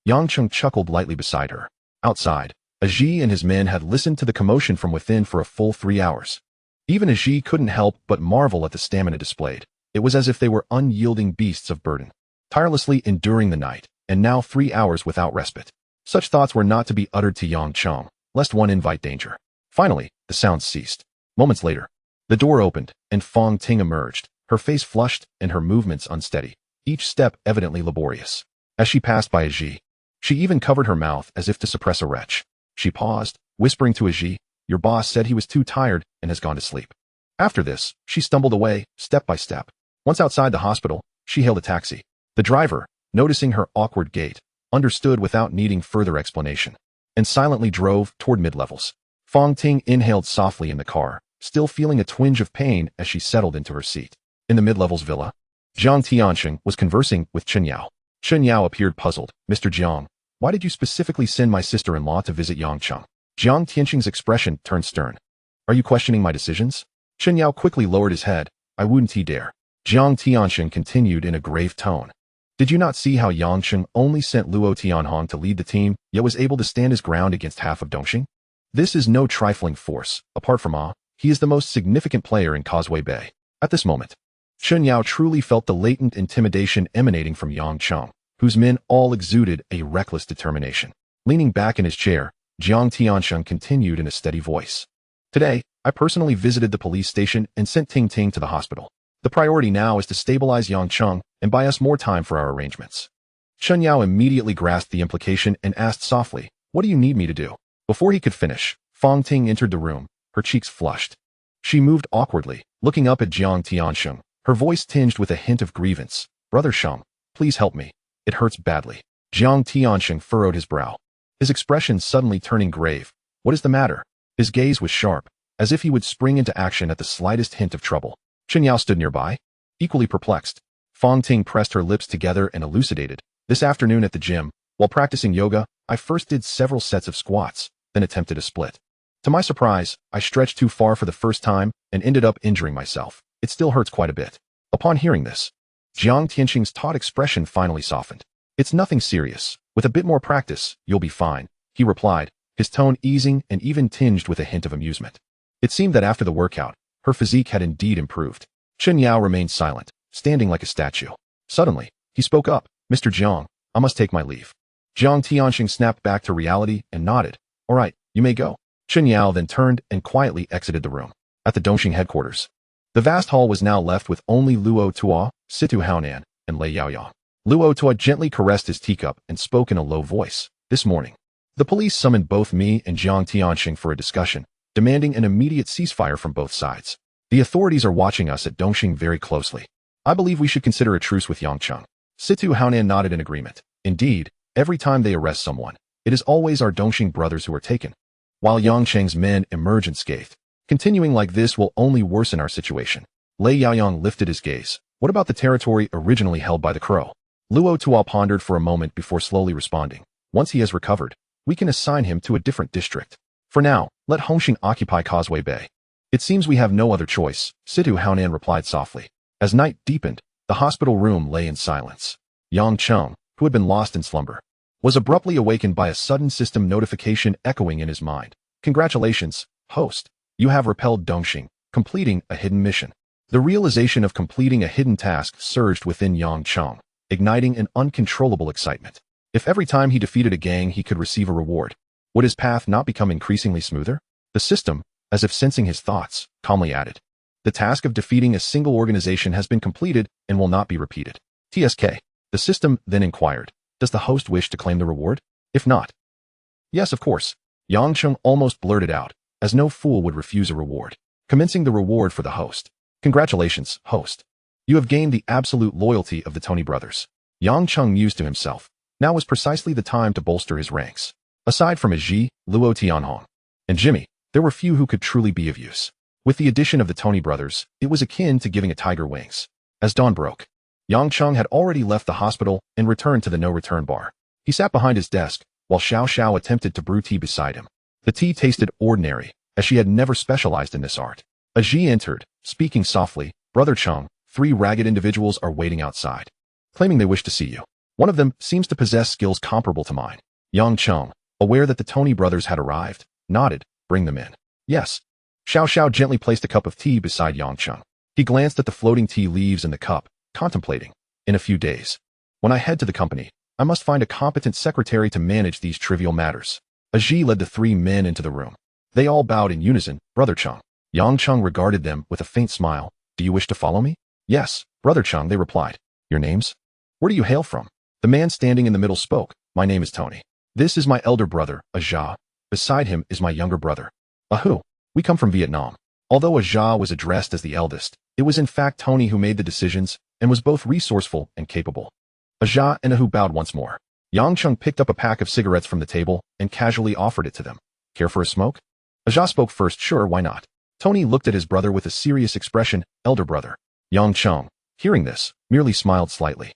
Yang Cheng chuckled lightly beside her. Outside, Aji and his men had listened to the commotion from within for a full 3 hours. Even Aji couldn't help but marvel at the stamina displayed. It was as if they were unyielding beasts of burden, tirelessly enduring the night, and now 3 hours without respite. Such thoughts were not to be uttered to Yang Cheng, lest one invite danger. Finally, the sounds ceased. Moments later, the door opened, and Fong Ting emerged, her face flushed and her movements unsteady, each step evidently laborious. As she passed by Aji, she even covered her mouth as if to suppress a retch. She paused, whispering to Aji, Your boss said he was too tired and has gone to sleep. After this, she stumbled away, step by step. Once outside the hospital, she hailed a taxi. The driver, noticing her awkward gait, understood without needing further explanation, and silently drove toward mid-levels. Fong Ting inhaled softly in the car, still feeling a twinge of pain as she settled into her seat. In the mid-levels villa, Jiang Tianxing was conversing with Chen Yao. Chen Yao appeared puzzled. Mr. Jiang, why did you specifically send my sister-in-law to visit Yang Cheng? Jiang Tianxing's expression turned stern. Are you questioning my decisions? Chen Yao quickly lowered his head. I wouldn't dare. Jiang Tianxing continued in a grave tone. Did you not see how Yang Cheng only sent Luo Tianhong to lead the team, yet was able to stand his ground against half of Dongxing? This is no trifling force. Apart from he is the most significant player in Causeway Bay. At this moment, Chen Yao truly felt the latent intimidation emanating from Yang Cheng, whose men all exuded a reckless determination. Leaning back in his chair, Jiang Tianxing continued in a steady voice. Today, I personally visited the police station and sent Ting Ting to the hospital. The priority now is to stabilize Yang Cheng and buy us more time for our arrangements. Chen Yao immediately grasped the implication and asked softly, What do you need me to do? Before he could finish, Fong Ting entered the room, her cheeks flushed. She moved awkwardly, looking up at Jiang Tianxing, her voice tinged with a hint of grievance. Brother Sheng, please help me. It hurts badly. Jiang Tianxing furrowed his brow, his expression suddenly turning grave. What is the matter? His gaze was sharp, as if he would spring into action at the slightest hint of trouble. Chen Yao stood nearby, equally perplexed. Fong Ting pressed her lips together and elucidated. This afternoon at the gym, while practicing yoga, I first did several sets of squats, then attempted a split. To my surprise, I stretched too far for the first time and ended up injuring myself. It still hurts quite a bit. Upon hearing this, Jiang Tianxing's taut expression finally softened. It's nothing serious. With a bit more practice, you'll be fine, he replied, his tone easing and even tinged with a hint of amusement. It seemed that after the workout, her physique had indeed improved. Chen Yao remained silent, standing like a statue. Suddenly, he spoke up. Mr. Jiang, I must take my leave. Jiang Tianxing snapped back to reality and nodded. All right, you may go. Chen Yao then turned and quietly exited the room. At the Dongxing headquarters, the vast hall was now left with only Luo Tua, Situ Haonan, and Lei Yaoyang. Luo Tua gently caressed his teacup and spoke in a low voice. This morning, the police summoned both me and Jiang Tianxing for a discussion, demanding an immediate ceasefire from both sides. The authorities are watching us at Dongxing very closely. I believe we should consider a truce with Yang Cheng. Situ Haonan nodded in agreement. Indeed, every time they arrest someone, it is always our Dongxing brothers who are taken, while Yang Cheng's men emerge unscathed. Continuing like this will only worsen our situation. Lei Yaoyang lifted his gaze. What about the territory originally held by the Crow? Luo Tua pondered for a moment before slowly responding. Once he has recovered, we can assign him to a different district. For now, let Hongxing occupy Causeway Bay. It seems we have no other choice, Situ Haonan replied softly. As night deepened, the hospital room lay in silence. Yang Cheng, who had been lost in slumber, was abruptly awakened by a sudden system notification echoing in his mind. Congratulations, host. You have repelled Dongxing, completing a hidden mission. The realization of completing a hidden task surged within Yang Cheng, igniting an uncontrollable excitement. If every time he defeated a gang he could receive a reward, would his path not become increasingly smoother? The system, as if sensing his thoughts, calmly added. The task of defeating a single organization has been completed and will not be repeated. TSK. The system then inquired. Does the host wish to claim the reward? If not. Yes, of course. Yang Cheng almost blurted out, as no fool would refuse a reward. Commencing the reward for the host. Congratulations, host. You have gained the absolute loyalty of the Tony brothers. Yang Cheng mused to himself. Now was precisely the time to bolster his ranks. Aside from Aji, Luo Tianhong, and Jimmy, there were few who could truly be of use. With the addition of the Tony brothers, it was akin to giving a tiger wings. As dawn broke, Yang Cheng had already left the hospital and returned to the no-return bar. He sat behind his desk, while Xiao Xiao attempted to brew tea beside him. The tea tasted ordinary, as she had never specialized in this art. A Ji entered, speaking softly, "Brother Cheng, 3 ragged individuals are waiting outside, claiming they wish to see you. One of them seems to possess skills comparable to mine." Yang Cheng, aware that the Tony brothers had arrived, nodded. "Bring them in." "Yes." Xiao Xiao gently placed a cup of tea beside Yang Cheng. He glanced at the floating tea leaves in the cup, contemplating. "In a few days, when I head to the company, I must find a competent secretary to manage these trivial matters." A Ji led the 3 men into the room. They all bowed in unison. "Brother Cheng." Yang Cheng regarded them with a faint smile. "Do you wish to follow me?" "Yes, Brother Cheng," they replied. "Your names? Where do you hail from?" The man standing in the middle spoke. "My name is Tony. This is my elder brother, Aja. Beside him is my younger brother, Ahu. We come from Vietnam." Although Aja was addressed as the eldest, it was in fact Tony who made the decisions and was both resourceful and capable. Aja and Ahu bowed once more. Yang Cheng picked up a pack of cigarettes from the table and casually offered it to them. "Care for a smoke?" Aja spoke first. "Sure, why not?" Tony looked at his brother with a serious expression. "Elder brother." Yang Cheng, hearing this, merely smiled slightly.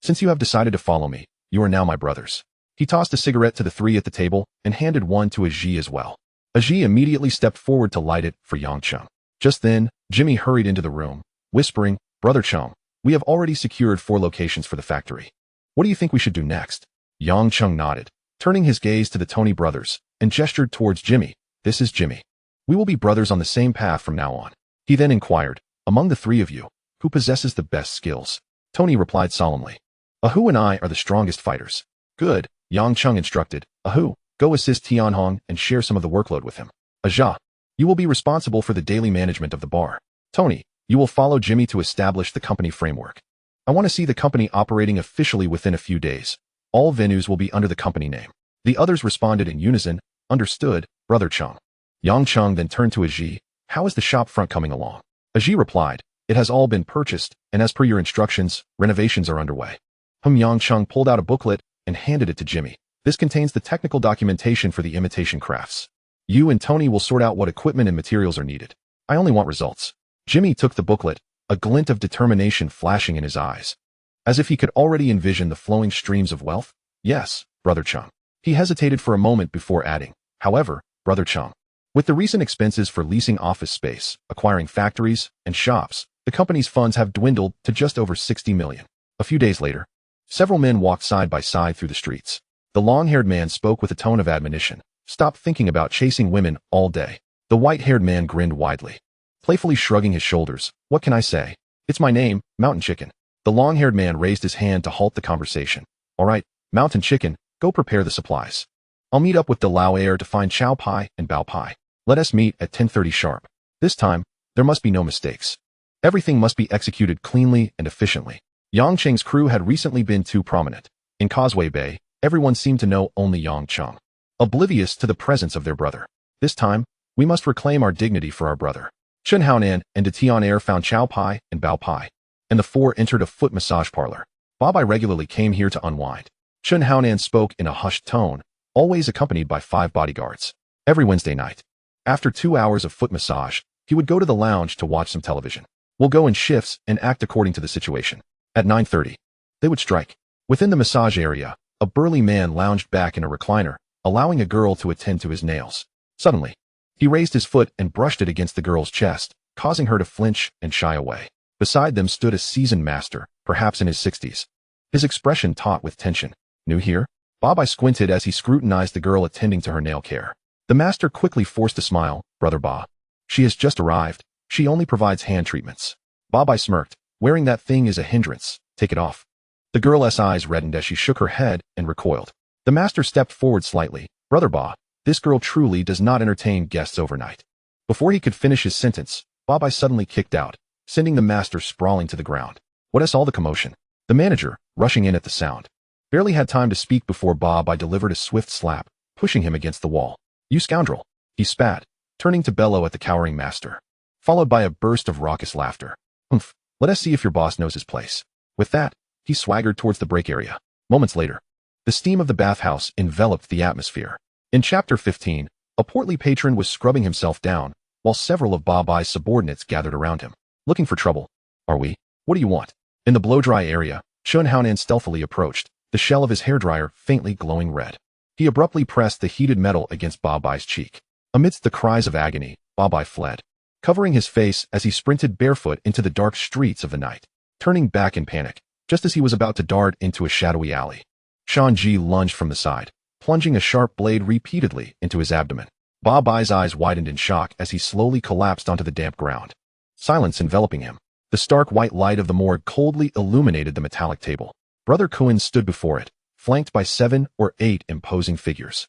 "Since you have decided to follow me, you are now my brothers." He tossed a cigarette to the 3 at the table and handed one to Aji as well. Aji immediately stepped forward to light it for Yang Cheng. Just then, Jimmy hurried into the room, whispering, "Brother Cheng, we have already secured 4 locations for the factory. What do you think we should do next?" Yang Cheng nodded, turning his gaze to the Tony brothers, and gestured towards Jimmy. "This is Jimmy. We will be brothers on the same path from now on." He then inquired, "Among the 3 of you, who possesses the best skills?" Tony replied solemnly, "Ahu and I are the strongest fighters." "Good," Yang Cheng instructed. "Ahu, go assist Tianhong and share some of the workload with him. Aja, you will be responsible for the daily management of the bar. Tony, you will follow Jimmy to establish the company framework. I want to see the company operating officially within a few days. All venues will be under the company name." The others responded in unison. "Understood, Brother Cheng." Yang Cheng then turned to Aji. "How is the shop front coming along?" Aji replied, "It has all been purchased, and as per your instructions, renovations are underway." Yang Cheng pulled out a booklet and handed it to Jimmy. "This contains the technical documentation for the imitation crafts. You and Tony will sort out what equipment and materials are needed. I only want results." Jimmy took the booklet, a glint of determination flashing in his eyes, as if he could already envision the flowing streams of wealth. "Yes, Brother Cheng." He hesitated for a moment before adding, "However, Brother Cheng, with the recent expenses for leasing office space, acquiring factories, and shops, the company's funds have dwindled to just over 60 million. A few days later, several men walked side by side through the streets. The long-haired man spoke with a tone of admonition. "Stop thinking about chasing women all day." The white-haired man grinned widely, playfully shrugging his shoulders. "What can I say? It's my name, Mountain Chicken." The long-haired man raised his hand to halt the conversation. "All right, Mountain Chicken, go prepare the supplies. I'll meet up with the Lao heir to find chow pie and bao pie. Let us meet at 10:30 sharp. This time, there must be no mistakes. Everything must be executed cleanly and efficiently." Yang Cheng's crew had recently been too prominent. In Causeway Bay, everyone seemed to know only Yang Cheng, oblivious to the presence of their brother. "This time, we must reclaim our dignity for our brother." Chen Haonan and Tian Air found chow pie and bao pie, and the 4 entered a foot massage parlor. "Bob, I regularly came here to unwind." Chen Haonan spoke in a hushed tone, always accompanied by 5 bodyguards. Every Wednesday night, after 2 hours of foot massage, he would go to the lounge to watch some television. "We'll go in shifts and act according to the situation." At 9:30, they would strike. Within the massage area, a burly man lounged back in a recliner, allowing a girl to attend to his nails. Suddenly, he raised his foot and brushed it against the girl's chest, causing her to flinch and shy away. Beside them stood a seasoned master, perhaps in his 60s, his expression taut with tension. "New here?" Bob squinted as he scrutinized the girl attending to her nail care. The master quickly forced a smile. "Brother Ba. She has just arrived. She only provides hand treatments." Bob smirked. "Wearing that thing is a hindrance. Take it off." The girl's eyes reddened as she shook her head and recoiled. The master stepped forward slightly. "Brother Ba, this girl truly does not entertain guests overnight." Before he could finish his sentence, Bob suddenly kicked out, sending the master sprawling to the ground. "What is all the commotion?" The manager, rushing in at the sound, barely had time to speak before Bob delivered a swift slap, pushing him against the wall. "You scoundrel!" he spat, turning to bellow at the cowering master, followed by a burst of raucous laughter. "Humph, let us see if your boss knows his place." With that, he swaggered towards the break area. Moments later, the steam of the bathhouse enveloped the atmosphere. In Chapter 15, a portly patron was scrubbing himself down, while several of Ba Bai's subordinates gathered around him. Looking for trouble, are we? What do you want? In the blow-dry area, Chen Haonan stealthily approached, the shell of his hairdryer faintly glowing red. He abruptly pressed the heated metal against Ba Bai's cheek. Amidst the cries of agony, Ba Bai fled, covering his face as he sprinted barefoot into the dark streets of the night, turning back in panic, just as he was about to dart into a shadowy alley. Shan lunged from the side, plunging a sharp blade repeatedly into his abdomen. Ba Bai's eyes widened in shock as he slowly collapsed onto the damp ground. Silence enveloping him. The stark white light of the morgue coldly illuminated the metallic table. Brother Kowloon stood before it, flanked by 7 or 8 imposing figures,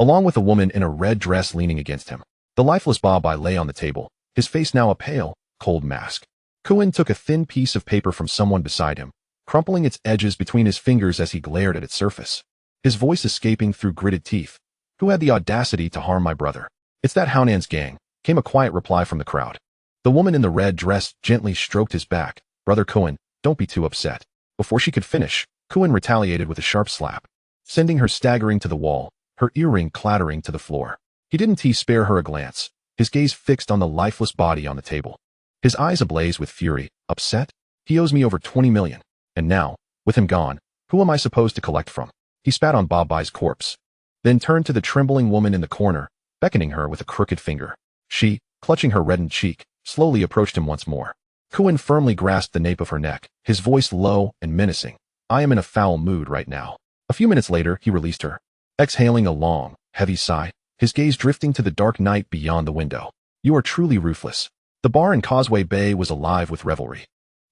along with a woman in a red dress leaning against him. The lifeless Ba Bai lay on the table, his face now a pale, cold mask. Kowloon took a thin piece of paper from someone beside him, crumpling its edges between his fingers as he glared at its surface. His voice escaping through gritted teeth. Who had the audacity to harm my brother? It's that Haonan's gang, came a quiet reply from the crowd. The woman in the red dress gently stroked his back. Brother Kowloon, don't be too upset. Before she could finish, Kowloon retaliated with a sharp slap, sending her staggering to the wall, her earring clattering to the floor. He didn't spare her a glance, his gaze fixed on the lifeless body on the table. His eyes ablaze with fury. Upset? He owes me over 20 million. And now, with him gone, who am I supposed to collect from? He spat on Ba Bai's corpse, then turned to the trembling woman in the corner, beckoning her with a crooked finger. She, clutching her reddened cheek, slowly approached him once more. Kowloon firmly grasped the nape of her neck, his voice low and menacing. I am in a foul mood right now. A few minutes later, he released her, exhaling a long, heavy sigh, his gaze drifting to the dark night beyond the window. You are truly ruthless. The bar in Causeway Bay was alive with revelry.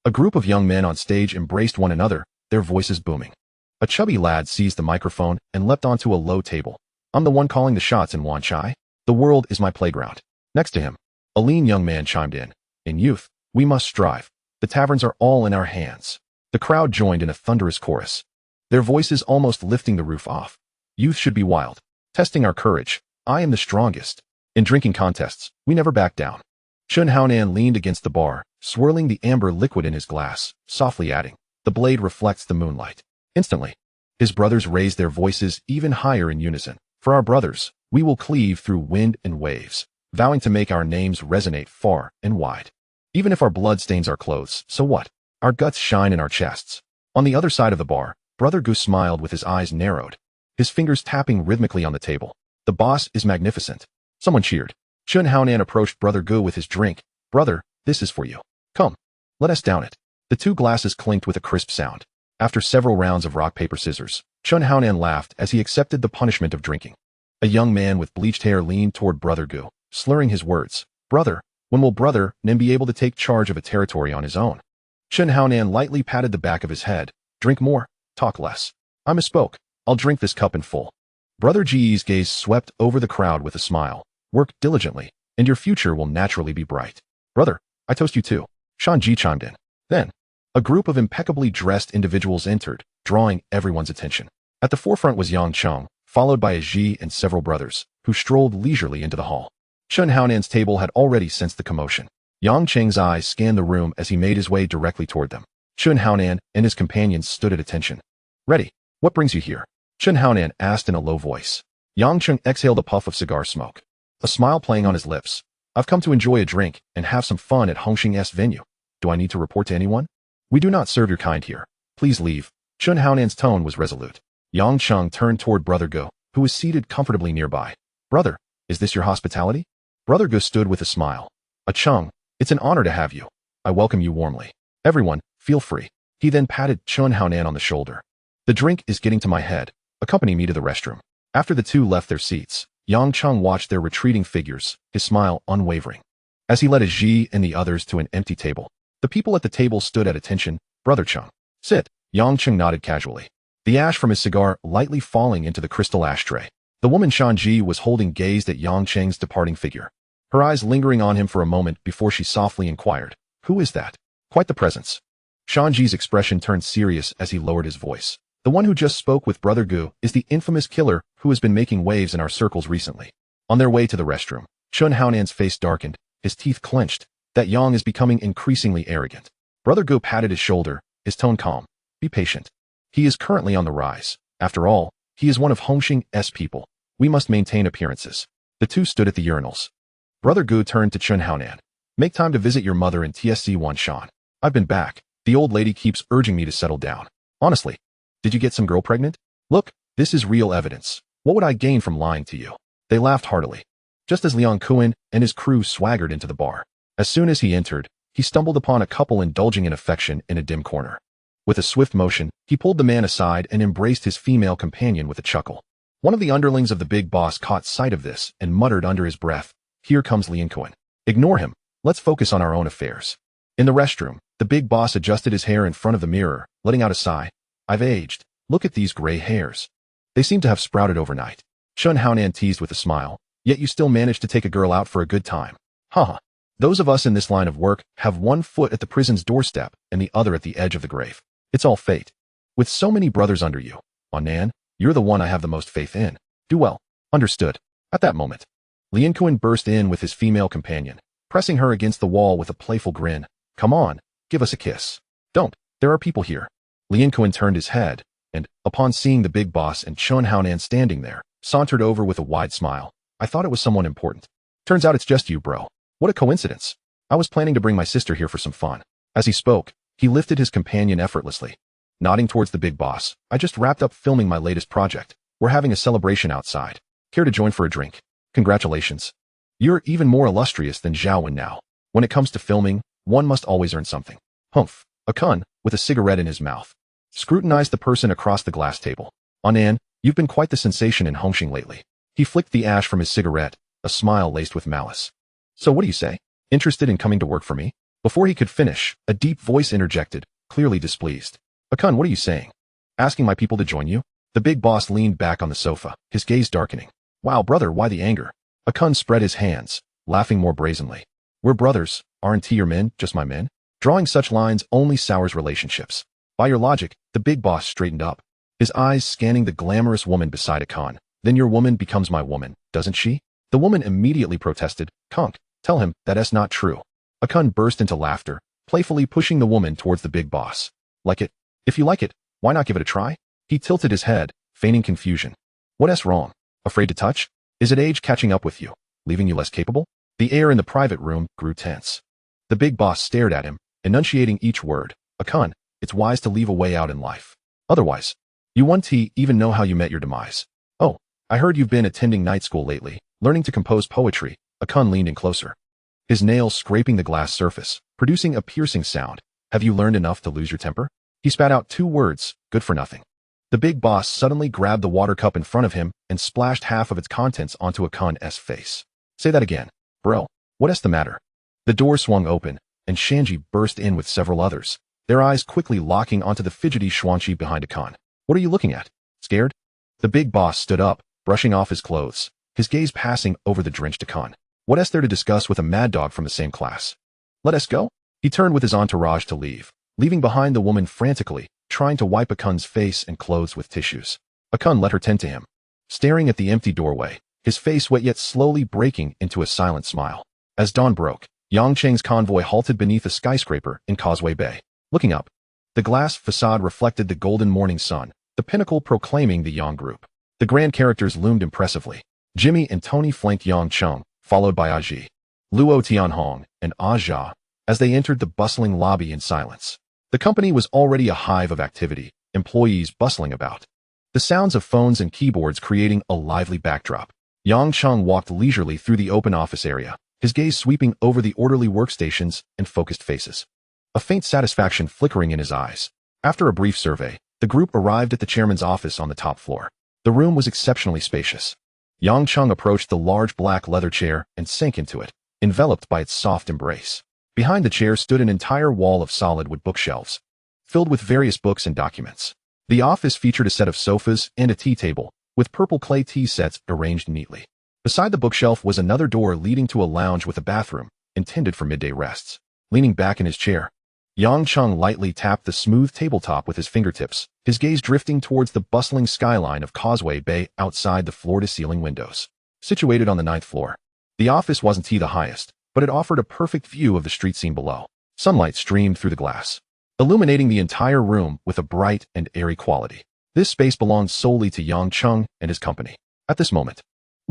A group of young men on stage embraced one another, their voices booming. A chubby lad seized the microphone and leapt onto a low table. I'm the one calling the shots in Wan Chai. The world is my playground. Next to him, a lean young man chimed in. In youth, we must strive. The taverns are all in our hands. The crowd joined in a thunderous chorus, their voices almost lifting the roof off. Youth should be wild, testing our courage. I am the strongest. In drinking contests, we never back down. Chen Haonan leaned against the bar, swirling the amber liquid in his glass, softly adding, the blade reflects the moonlight. Instantly, his brothers raised their voices even higher in unison. For our brothers, we will cleave through wind and waves, vowing to make our names resonate far and wide. Even if our blood stains our clothes, so what? Our guts shine in our chests. On the other side of the bar, Brother Gu smiled with his eyes narrowed, his fingers tapping rhythmically on the table. The boss is magnificent. Someone cheered. Chen Haonan approached Brother Gu with his drink. Brother, this is for you. Come, let us down it. The 2 glasses clinked with a crisp sound. After several rounds of rock, paper, scissors, Chen Haonan laughed as he accepted the punishment of drinking. A young man with bleached hair leaned toward Brother Gu, slurring his words. Brother, when will Brother Nen be able to take charge of a territory on his own? Chen Haonan lightly patted the back of his head. Drink more, talk less. I misspoke. I'll drink this cup in full. Brother Ji's gaze swept over the crowd with a smile. Work diligently, and your future will naturally be bright. Brother, I toast you too. Shan chimed in. Then, a group of impeccably dressed individuals entered, drawing everyone's attention. At the forefront was Yang Cheng, followed by a Ji and several brothers, who strolled leisurely into the hall. Chen Haonan's table had already sensed the commotion. Yang Cheng's eyes scanned the room as he made his way directly toward them. Chen Haonan and his companions stood at attention. Ready? What brings you here? Chen Haonan asked in a low voice. Yang Cheng exhaled a puff of cigar smoke, a smile playing on his lips. I've come to enjoy a drink and have some fun at Hongxing's venue. Do I need to report to anyone? We do not serve your kind here. Please leave. Chen Haonan's tone was resolute. Yang Cheng turned toward Brother Gu, who was seated comfortably nearby. Brother, is this your hospitality? Brother Gu stood with a smile. Cheng, it's an honor to have you. I welcome you warmly. Everyone, feel free. He then patted Chen Haonan on the shoulder. The drink is getting to my head. Accompany me to the restroom. After the 2 left their seats, Yang Cheng watched their retreating figures, his smile unwavering. As he led a Ji and the others to an empty table, the people at the table stood at attention. Brother Cheng, sit. Yang Cheng nodded casually, the ash from his cigar lightly falling into the crystal ashtray. The woman Shan was holding gazed at Yang Cheng's departing figure, her eyes lingering on him for a moment before she softly inquired, who is that? Quite the presence. Shan expression turned serious as he lowered his voice. The one who just spoke with Brother Gu is the infamous killer who has been making waves in our circles recently. On their way to the restroom, Chen Haonan's face darkened, his teeth clenched. That Yang is becoming increasingly arrogant. Brother Gu patted his shoulder, his tone calm. Be patient. He is currently on the rise. After all, he is one of Hongxing's people. We must maintain appearances. The 2 stood at the urinals, Brother Gu turned to Chen Haonan. Make time to visit your mother in TSC1 Shan. I've been back. The old lady keeps urging me to settle down. Honestly, did you get some girl pregnant? Look, this is real evidence. What would I gain from lying to you? They laughed heartily. Just as Liang Kuan and his crew swaggered into the bar. As soon as he entered, he stumbled upon a couple indulging in affection in a dim corner. With a swift motion, he pulled the man aside and embraced his female companion with a chuckle. One of the underlings of the big boss caught sight of this and muttered under his breath, "Here comes Liang Kuan. Ignore him. Let's focus on our own affairs." In the restroom, the big boss adjusted his hair in front of the mirror, letting out a sigh. "I've aged. Look at these gray hairs. They seem to have sprouted overnight." Chen Haonan teased with a smile. "Yet you still managed to take a girl out for a good time. Haha. Those of us in this line of work have one foot at the prison's doorstep and the other at the edge of the grave. It's all fate. With so many brothers under you, Haonan, you're the one I have the most faith in. Do well." Understood. At that moment, Liang Kuan burst in with his female companion, pressing her against the wall with a playful grin. "Come on, give us a kiss." "Don't. There are people here." Liang Kuan turned his head, and, upon seeing the big boss and Chen Haonan standing there, sauntered over with a wide smile. "I thought it was someone important. Turns out it's just you, bro. What a coincidence. I was planning to bring my sister here for some fun." As he spoke, he lifted his companion effortlessly. Nodding towards the big boss, "I just wrapped up filming my latest project. We're having a celebration outside. Care to join for a drink?" "Congratulations. You're even more illustrious than Zhaowen now. When it comes to filming, one must always earn something." Humph. A Kun, with a cigarette in his mouth, scrutinized the person across the glass table. "Haonan, you've been quite the sensation in Hongxing lately." He flicked the ash from his cigarette, a smile laced with malice. "So what do you say? Interested in coming to work for me?" Before he could finish, a deep voice interjected, clearly displeased. "Akun, what are you saying? Asking my people to join you?" The big boss leaned back on the sofa, his gaze darkening. "Wow, brother, why the anger?" Akun spread his hands, laughing more brazenly. "We're brothers, aren't your men just my men? Drawing such lines only sours relationships. By your logic," the big boss straightened up, his eyes scanning the glamorous woman beside Akun. "Then your woman becomes my woman, doesn't she?" The woman immediately protested. "Conk, tell him that's not true." Akun burst into laughter, playfully pushing the woman towards the big boss. "Like it? If you like it, why not give it a try?" He tilted his head, feigning confusion. "What's wrong? Afraid to touch? Is it age catching up with you, leaving you less capable?" The air in the private room grew tense. The big boss stared at him, enunciating each word. "Akun, it's wise to leave a way out in life. Otherwise, you won't even know how you met your demise." "Oh, I heard you've been attending night school lately, learning to compose poetry." Akun leaned in closer, his nails scraping the glass surface, producing a piercing sound. "Have you learned enough to lose your temper?" He spat out 2 words, "Good for nothing." The big boss suddenly grabbed the water cup in front of him and splashed half of its contents onto Akun's face. "Say that again. Bro, what's the matter?" The door swung open, and Shanji burst in with several others, their eyes quickly locking onto the fidgety Xuanqi behind Akun. "What are you looking at? Scared?" The big boss stood up, brushing off his clothes, his gaze passing over the drenched Akun. "What's there to discuss with a mad dog from the same class? Let us go." He turned with his entourage to leave, leaving behind the woman frantically, trying to wipe Akun's face and clothes with tissues. Akun let her tend to him, staring at the empty doorway, his face wet yet slowly breaking into a silent smile. As dawn broke, Yang Cheng's convoy halted beneath a skyscraper in Causeway Bay. Looking up, the glass facade reflected the golden morning sun, the pinnacle proclaiming the Yang group. The grand characters loomed impressively. Jimmy and Tony flanked Yang Cheng, followed by Aji, Luo Tianhong, and Aja, as they entered the bustling lobby in silence. The company was already a hive of activity, employees bustling about, the sounds of phones and keyboards creating a lively backdrop. Yang Cheng walked leisurely through the open office area, his gaze sweeping over the orderly workstations and focused faces, a faint satisfaction flickering in his eyes. After a brief survey, the group arrived at the chairman's office on the top floor. The room was exceptionally spacious. Yang Cheng approached the large black leather chair and sank into it, enveloped by its soft embrace. Behind the chair stood an entire wall of solid wood bookshelves, filled with various books and documents. The office featured a set of sofas and a tea table, with purple clay tea sets arranged neatly. Beside the bookshelf was another door leading to a lounge with a bathroom, intended for midday rests. Leaning back in his chair, Yang Cheng lightly tapped the smooth tabletop with his fingertips, his gaze drifting towards the bustling skyline of Causeway Bay outside the floor-to-ceiling windows. Situated on the 9th floor, the office wasn't the highest, but it offered a perfect view of the street scene below. Sunlight streamed through the glass, illuminating the entire room with a bright and airy quality. This space belonged solely to Yang Cheng and his company. At this moment,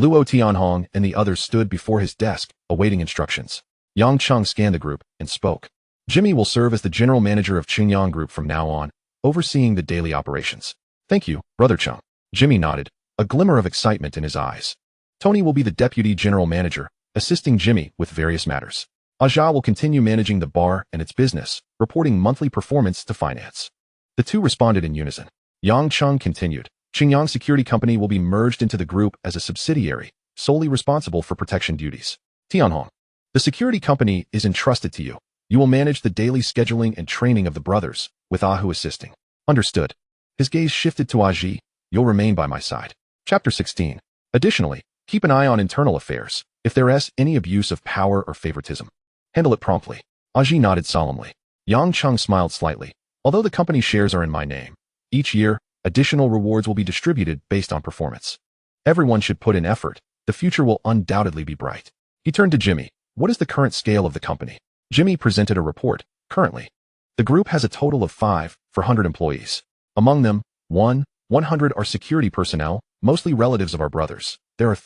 Luo Tianhong and the others stood before his desk, awaiting instructions. Yang Cheng scanned the group and spoke. Jimmy will serve as the general manager of Qingyang Group from now on, overseeing the daily operations. Thank you, Brother Cheng. Jimmy nodded, a glimmer of excitement in his eyes. Tony will be the deputy general manager, assisting Jimmy with various matters. Aja will continue managing the bar and its business, reporting monthly performance to finance. The two responded in unison. Yang Cheng continued. Qingyang Security Company will be merged into the group as a subsidiary, solely responsible for protection duties. Tianhong. The security company is entrusted to you. You will manage the daily scheduling and training of the brothers, with Ahu assisting. Understood. His gaze shifted to Aji. You'll remain by my side. Chapter 16. Additionally, keep an eye on internal affairs. If there is any abuse of power or favoritism, handle it promptly. Aji nodded solemnly. Yang Cheng smiled slightly. Although the company shares are in my name, each year, additional rewards will be distributed based on performance. Everyone should put in effort. The future will undoubtedly be bright. He turned to Jimmy. What is the current scale of the company? Jimmy presented a report. Currently, the group has a total of 500 employees. Among them, 100 are security personnel, mostly relatives of our brothers. There are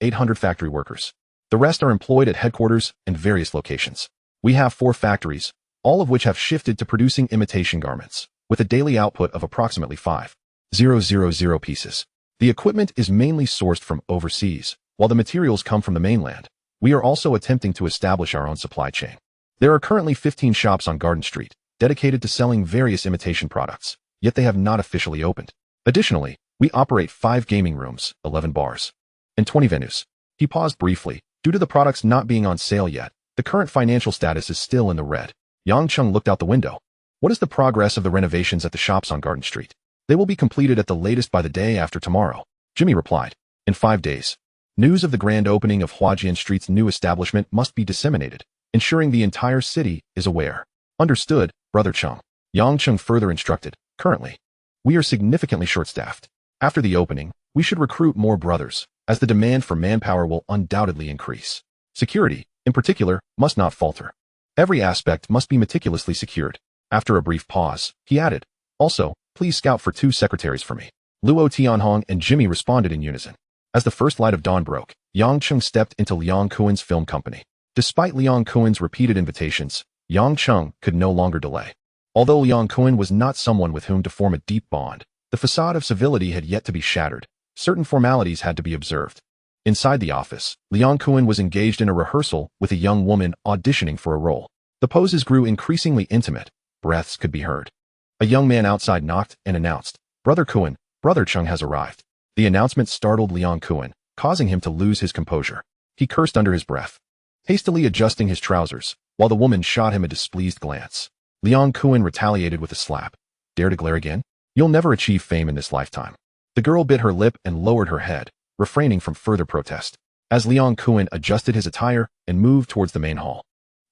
800 factory workers. The rest are employed at headquarters and various locations. We have 4 factories, all of which have shifted to producing imitation garments, with a daily output of approximately 5,000 pieces. The equipment is mainly sourced from overseas, while the materials come from the mainland. We are also attempting to establish our own supply chain. There are currently 15 shops on Garden Street, dedicated to selling various imitation products, yet they have not officially opened. Additionally, we operate 5 gaming rooms, 11 bars, and 20 venues. He paused briefly. Due to the products not being on sale yet, the current financial status is still in the red. Yang Cheng looked out the window. What is the progress of the renovations at the shops on Garden Street? They will be completed at the latest by the day after tomorrow. Jimmy replied. In 5 days. News of the grand opening of Huajian Street's new establishment must be disseminated, ensuring the entire city is aware. Understood, Brother Cheng. Yang Cheng further instructed. Currently, we are significantly short-staffed. After the opening, we should recruit more brothers, as the demand for manpower will undoubtedly increase. Security, in particular, must not falter. Every aspect must be meticulously secured. After a brief pause, he added, also, please scout for 2 secretaries for me. Luo Tianhong and Jimmy responded in unison. As the first light of dawn broke, Yang Cheng stepped into Liang Kuen's film company. Despite Liang Kuen's repeated invitations, Yang Cheng could no longer delay. Although Liang Kuen was not someone with whom to form a deep bond, the facade of civility had yet to be shattered. Certain formalities had to be observed. Inside the office, Liang Kuen was engaged in a rehearsal with a young woman auditioning for a role. The poses grew increasingly intimate. Breaths could be heard. A young man outside knocked and announced, Brother Kuen, Brother Cheng has arrived. The announcement startled Liang Kuen, causing him to lose his composure. He cursed under his breath, hastily adjusting his trousers, while the woman shot him a displeased glance. Liang Kuen retaliated with a slap. Dare to glare again? You'll never achieve fame in this lifetime. The girl bit her lip and lowered her head, refraining from further protest. As Liang Kuen adjusted his attire and moved towards the main hall,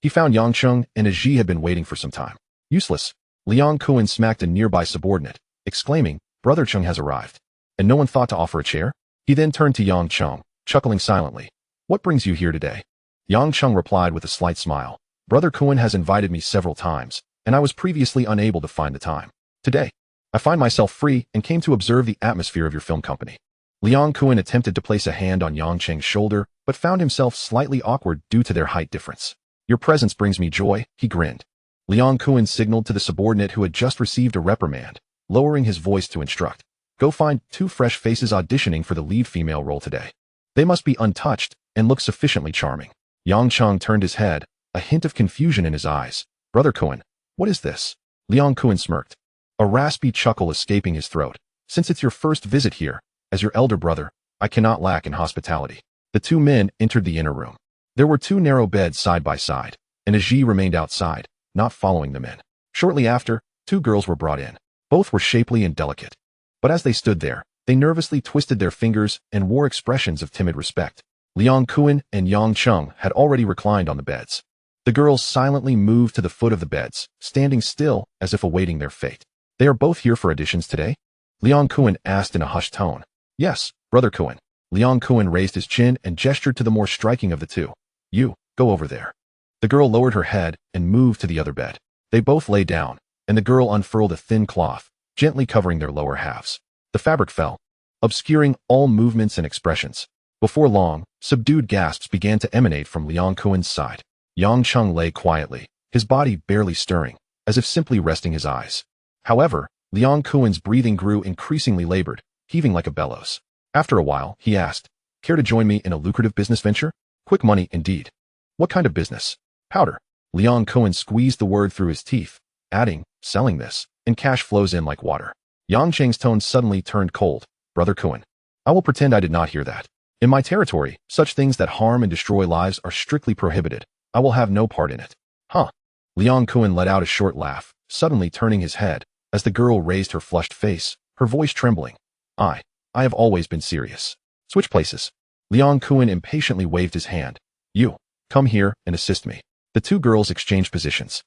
he found Yang Cheng and Aji had been waiting for some time. Useless. Liang Kuen smacked a nearby subordinate, exclaiming, Brother Cheng has arrived. And no one thought to offer a chair? He then turned to Yang Cheng, chuckling silently. What brings you here today? Yang Cheng replied with a slight smile. Brother Kuen has invited me several times, and I was previously unable to find the time. Today, I find myself free and came to observe the atmosphere of your film company. Liang Kuen attempted to place a hand on Yang Cheng's shoulder, but found himself slightly awkward due to their height difference. Your presence brings me joy, he grinned. Liang Kuen signaled to the subordinate who had just received a reprimand, lowering his voice to instruct. Go find 2 fresh faces auditioning for the lead female role today. They must be untouched and look sufficiently charming. Yang Cheng turned his head, a hint of confusion in his eyes. Brother Kuen, what is this? Liang Kuen smirked, a raspy chuckle escaping his throat. Since it's your first visit here, as your elder brother, I cannot lack in hospitality. The 2 men entered the inner room. There were 2 narrow beds side by side, and Aji remained outside, not following them in. Shortly after, 2 girls were brought in. Both were shapely and delicate. But as they stood there, they nervously twisted their fingers and wore expressions of timid respect. Liang Kuen and Yang Cheng had already reclined on the beds. The girls silently moved to the foot of the beds, standing still as if awaiting their fate. They are both here for auditions today? Liang Kuen asked in a hushed tone. Yes, Brother Kuen. Liang Kuen raised his chin and gestured to the more striking of the 2. You, go over there. The girl lowered her head and moved to the other bed. They both lay down, and the girl unfurled a thin cloth, gently covering their lower halves. The fabric fell, obscuring all movements and expressions. Before long, subdued gasps began to emanate from Liang Kuen's side. Yang Cheng lay quietly, his body barely stirring, as if simply resting his eyes. However, Liang Kuen's breathing grew increasingly labored, heaving like a bellows. After a while, he asked, "Care to join me in a lucrative business venture? Quick money indeed." "What kind of business?" "Powder." Liang Kuen squeezed the word through his teeth, adding, "Selling this, and cash flows in like water." Yang Cheng's tone suddenly turned cold. "Brother Kuen, I will pretend I did not hear that. In my territory, such things that harm and destroy lives are strictly prohibited. I will have no part in it." "Huh." Liang Kuen let out a short laugh, suddenly turning his head, as the girl raised her flushed face, her voice trembling. I have always been serious." "Switch places." Liang Kuen impatiently waved his hand. "You, come here and assist me." The two girls exchanged positions.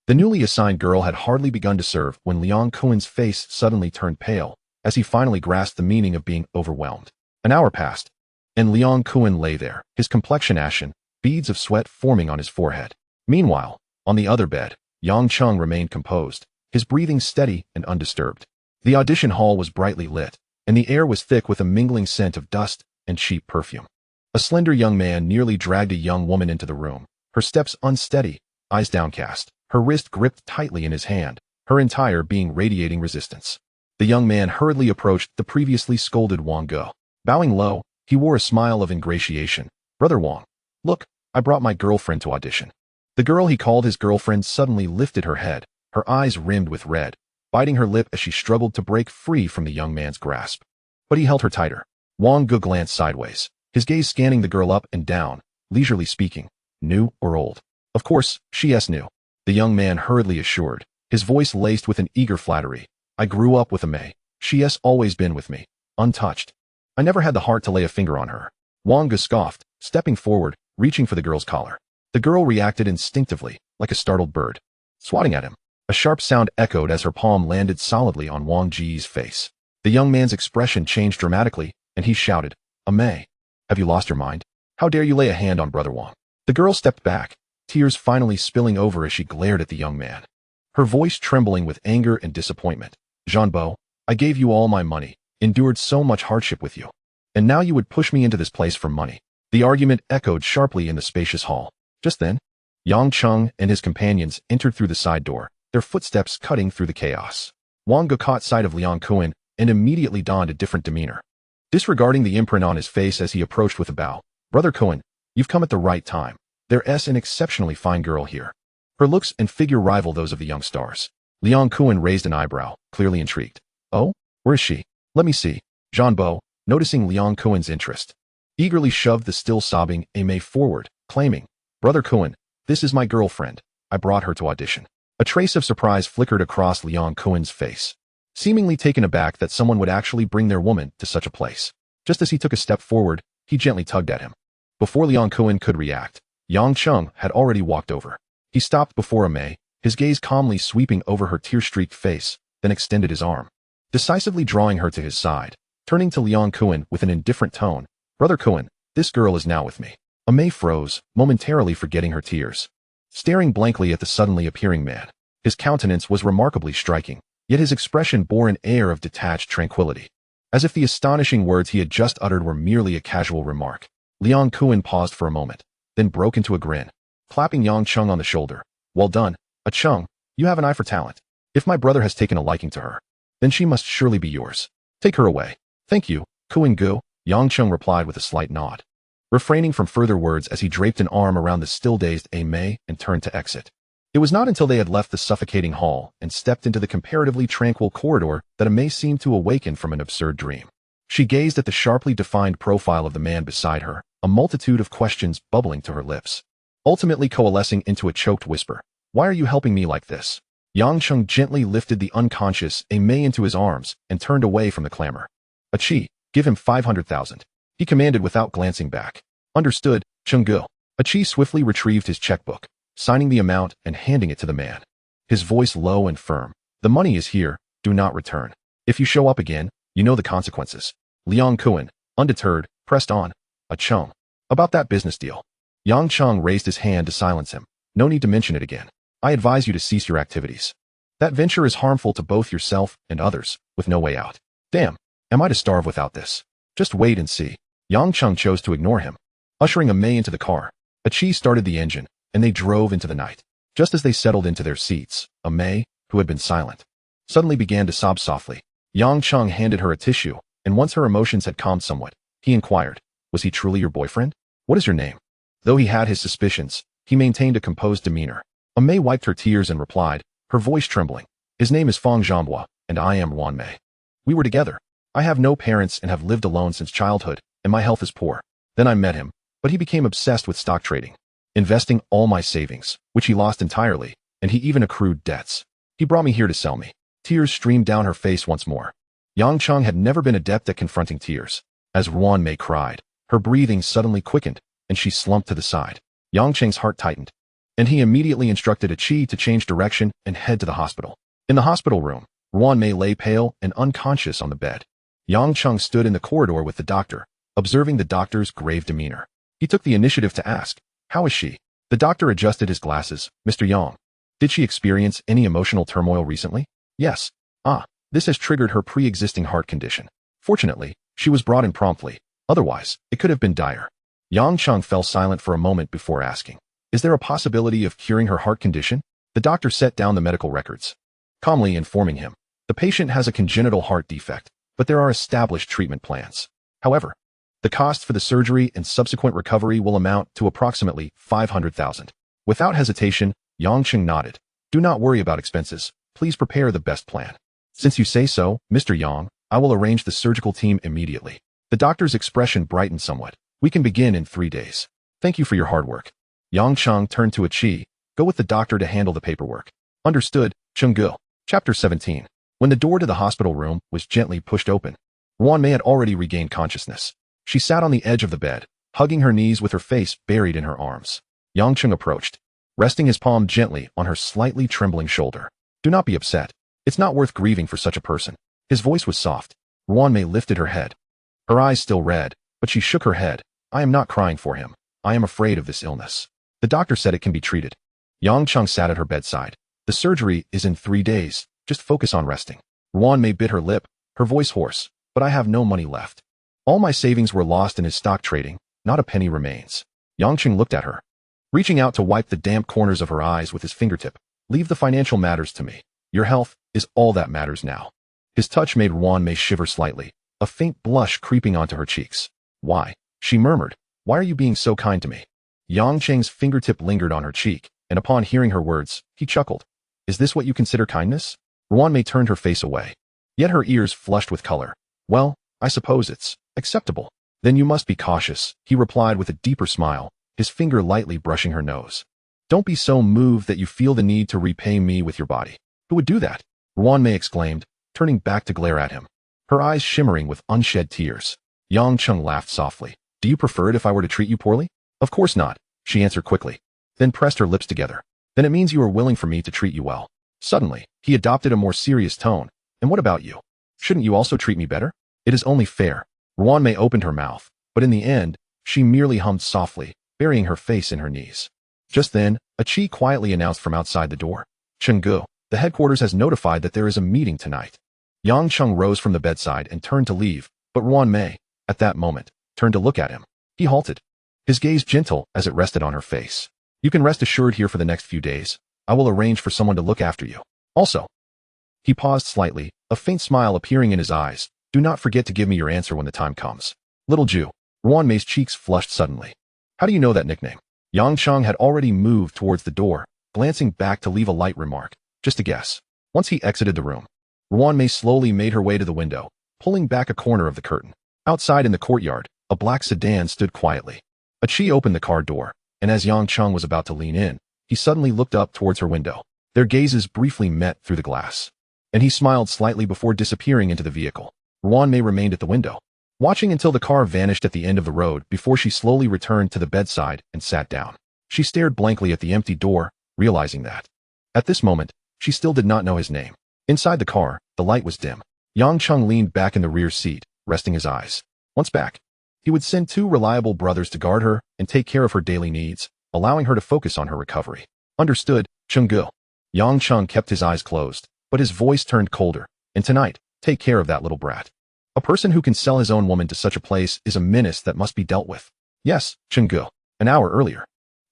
The newly assigned girl had hardly begun to serve when Liang Kuen's face suddenly turned pale, as he finally grasped the meaning of being overwhelmed. An hour passed, and Liang Kuen lay there, his complexion ashen, beads of sweat forming on his forehead. Meanwhile, on the other bed, Yang Cheng remained composed, his breathing steady and undisturbed. The audition hall was brightly lit, and the air was thick with a mingling scent of dust and cheap perfume. A slender young man nearly dragged a young woman into the room, her steps unsteady, eyes downcast, her wrist gripped tightly in his hand, her entire being radiating resistance. The young man hurriedly approached the previously scolded Wang Ge. Bowing low, he wore a smile of ingratiation. "Brother Wang, look, I brought my girlfriend to audition." The girl he called his girlfriend suddenly lifted her head, her eyes rimmed with red, biting her lip as she struggled to break free from the young man's grasp. But he held her tighter. Wang Ge glanced sideways, his gaze scanning the girl up and down, leisurely speaking. "New or old?" "Of course, she's new," the young man hurriedly assured, his voice laced with an eager flattery. "I grew up with a May. She's always been with me, untouched. I never had the heart to lay a finger on her." Wang Ge scoffed, stepping forward, reaching for the girl's collar. The girl reacted instinctively, like a startled bird, swatting at him. A sharp sound echoed as her palm landed solidly on Wang Ji's face. The young man's expression changed dramatically, and he shouted, "May, have you lost your mind? How dare you lay a hand on Brother Wang?" The girl stepped back, tears finally spilling over as she glared at the young man. Her voice trembling with anger and disappointment. "Jeanbo, I gave you all my money, endured so much hardship with you. And now you would push me into this place for money." The argument echoed sharply in the spacious hall. Just then, Yang Cheng and his companions entered through the side door, their footsteps cutting through the chaos. Wang Ge caught sight of Liang Kuen and immediately donned a different demeanor. Disregarding the imprint on his face as he approached with a bow, "Brother Kuen, you've come at the right time. There's an exceptionally fine girl here." Her looks and figure rival those of the young stars. Liang Kuen raised an eyebrow, clearly intrigued. "Oh, where is she? Let me see." Jeanbo, noticing Liang Kuen's interest, eagerly shoved the still sobbing May forward, claiming, "Brother Kuen, this is my girlfriend. I brought her to audition." A trace of surprise flickered across Liang Kuen's face, seemingly taken aback that someone would actually bring their woman to such a place. Just as he took a step forward, he gently tugged at him. Before Liang Kuen could react, Yang Cheng had already walked over. He stopped before May, his gaze calmly sweeping over her tear-streaked face, then extended his arm, decisively drawing her to his side. Turning to Liang Kuen with an indifferent tone, "Brother Kuen, this girl is now with me." May froze, momentarily forgetting her tears, staring blankly at the suddenly appearing man. His countenance was remarkably striking, yet his expression bore an air of detached tranquility, as if the astonishing words he had just uttered were merely a casual remark. Liang Kuen paused for a moment, then broke into a grin, clapping Yang Cheng on the shoulder. "Well done, Cheng, you have an eye for talent. If my brother has taken a liking to her, then she must surely be yours. Take her away." "Thank you, Kuen Gu," Yang Cheng replied with a slight nod, refraining from further words as he draped an arm around the still-dazed May and turned to exit. It was not until they had left the suffocating hall and stepped into the comparatively tranquil corridor that May seemed to awaken from an absurd dream. She gazed at the sharply defined profile of the man beside her, a multitude of questions bubbling to her lips, ultimately coalescing into a choked whisper. "Why are you helping me like this?" Yang Cheng gently lifted the unconscious May into his arms and turned away from the clamor. "Achi, give him 500,000. He commanded without glancing back. "Understood, Cheng Gu." Achi swiftly retrieved his checkbook, signing the amount and handing it to the man, his voice low and firm. "The money is here, do not return. If you show up again, you know the consequences." Liang Kuen, undeterred, pressed on. "Cheng, about that business deal." Yang Cheng raised his hand to silence him. "No need to mention it again. I advise you to cease your activities. That venture is harmful to both yourself and others, with no way out." "Damn, am I to starve without this?" "Just wait and see." Yang Cheng chose to ignore him, ushering May into the car. Chi started the engine, and they drove into the night. Just as they settled into their seats, May, who had been silent, suddenly began to sob softly. Yang Cheng handed her a tissue, and once her emotions had calmed somewhat, he inquired, "Was he truly your boyfriend? What is your name?" Though he had his suspicions, he maintained a composed demeanor. May wiped her tears and replied, her voice trembling, "His name is Feng Zhambua, and I am Ruan Mei. We were together. I have no parents and have lived alone since childhood, and my health is poor. Then I met him, but he became obsessed with stock trading, investing all my savings, which he lost entirely, and he even accrued debts. He brought me here to sell me." Tears streamed down her face once more. Yang Cheng had never been adept at confronting tears. As Ruan Mei cried, her breathing suddenly quickened, and she slumped to the side. Yang Cheng's heart tightened, and he immediately instructed Chi to change direction and head to the hospital. In the hospital room, Ruan Mei lay pale and unconscious on the bed. Yang Cheng stood in the corridor with the doctor, observing the doctor's grave demeanor. He took the initiative to ask, "How is she?" The doctor adjusted his glasses. "Mr. Yang, did she experience any emotional turmoil recently?" "Yes. This has triggered her pre-existing heart condition. Fortunately, she was brought in promptly. Otherwise, it could have been dire." Yang Cheng fell silent for a moment before asking, "Is there a possibility of curing her heart condition?" The doctor set down the medical records, calmly informing him, "The patient has a congenital heart defect, but there are established treatment plans. However, the cost for the surgery and subsequent recovery will amount to approximately 500,000. Without hesitation, Yang Cheng nodded. "Do not worry about expenses. Please prepare the best plan." "Since you say so, Mr. Yang, I will arrange the surgical team immediately." The doctor's expression brightened somewhat. "We can begin in 3 days. Thank you for your hard work." Yang Cheng turned to Chi. "Go with the doctor to handle the paperwork." "Understood, Cheng Gu." Chapter 17. When the door to the hospital room was gently pushed open, Ruan Mei had already regained consciousness. She sat on the edge of the bed, hugging her knees with her face buried in her arms. Yang Cheng approached, resting his palm gently on her slightly trembling shoulder. "Do not be upset. It's not worth grieving for such a person." His voice was soft. Ruan Mei lifted her head, her eyes still red, but she shook her head. "I am not crying for him. I am afraid of this illness. The doctor said it can be treated." Yang Cheng sat at her bedside. "The surgery is in 3 days. Just focus on resting." Ruan Mei bit her lip, her voice hoarse. "But I have no money left. All my savings were lost in his stock trading. Not a penny remains." Yang Cheng looked at her, reaching out to wipe the damp corners of her eyes with his fingertip. "Leave the financial matters to me. Your health is all that matters now." His touch made Ruan Mei shiver slightly, a faint blush creeping onto her cheeks. "Why?" she murmured. "Why are you being so kind to me?" Yang Cheng's fingertip lingered on her cheek, and upon hearing her words, he chuckled. "Is this what you consider kindness?" Ruan Mei turned her face away, yet her ears flushed with color. "Well, I suppose it's acceptable. Then you must be cautious," he replied with a deeper smile, his finger lightly brushing her nose. "Don't be so moved that you feel the need to repay me with your body." "Who would do that?" Ruan Mei exclaimed, turning back to glare at him, her eyes shimmering with unshed tears. Yang Cheng laughed softly. "Do you prefer it if I were to treat you poorly?" "Of course not," she answered quickly, then pressed her lips together. "Then it means you are willing for me to treat you well." Suddenly, he adopted a more serious tone. "And what about you? Shouldn't you also treat me better?" "It is only fair." Ruan Mei opened her mouth, but in the end, she merely hummed softly, burying her face in her knees. Just then, Chi quietly announced from outside the door, "Cheng Gu, the headquarters has notified that there is a meeting tonight." Yang Cheng rose from the bedside and turned to leave, but Ruan Mei, at that moment, turned to look at him. He halted, his gaze gentle as it rested on her face. "You can rest assured here for the next few days. I will arrange for someone to look after you. Also," he paused slightly, a faint smile appearing in his eyes, "do not forget to give me your answer when the time comes." "Little Jew." Ruan Mei's cheeks flushed suddenly. "How do you know that nickname?" Yang Cheng had already moved towards the door, glancing back to leave a light remark. "Just a guess." Once he exited the room, Ruan Mei slowly made her way to the window, pulling back a corner of the curtain. Outside in the courtyard, a black sedan stood quietly. Chi opened the car door, and as Yang Cheng was about to lean in, he suddenly looked up towards her window. Their gazes briefly met through the glass, and he smiled slightly before disappearing into the vehicle. Ruan Mei remained at the window, watching until the car vanished at the end of the road before she slowly returned to the bedside and sat down. She stared blankly at the empty door, realizing that, at this moment, she still did not know his name. Inside the car, the light was dim. Yang Cheng leaned back in the rear seat, resting his eyes. Once back, he would send 2 reliable brothers to guard her and take care of her daily needs, allowing her to focus on her recovery. "Understood, Cheng Gu." Yang Cheng kept his eyes closed, but his voice turned colder. "And tonight, take care of that little brat." A person who can sell his own woman to such a place is a menace that must be dealt with. Yes, Chen. An hour earlier.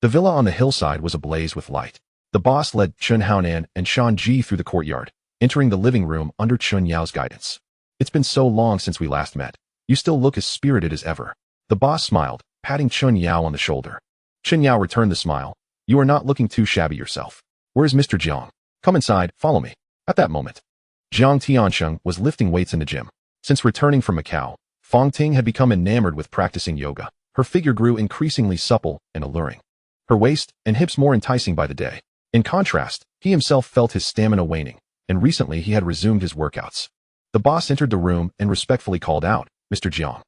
The villa on the hillside was ablaze with light. The boss led Chen Haonan and Shan through the courtyard, entering the living room under Chun Yao's guidance. It's been so long since we last met. You still look as spirited as ever. The boss smiled, patting Chun Yao on the shoulder. Chen Yao returned the smile. You are not looking too shabby yourself. Where's Mr. Jiang? Come inside, follow me. At that moment, Jiang Tiansheng was lifting weights in the gym. Since returning from Macau, Fong Ting had become enamored with practicing yoga. Her figure grew increasingly supple and alluring. Her waist and hips more enticing by the day. In contrast, he himself felt his stamina waning, and recently he had resumed his workouts. The boss entered the room and respectfully called out, Mr. Jiang.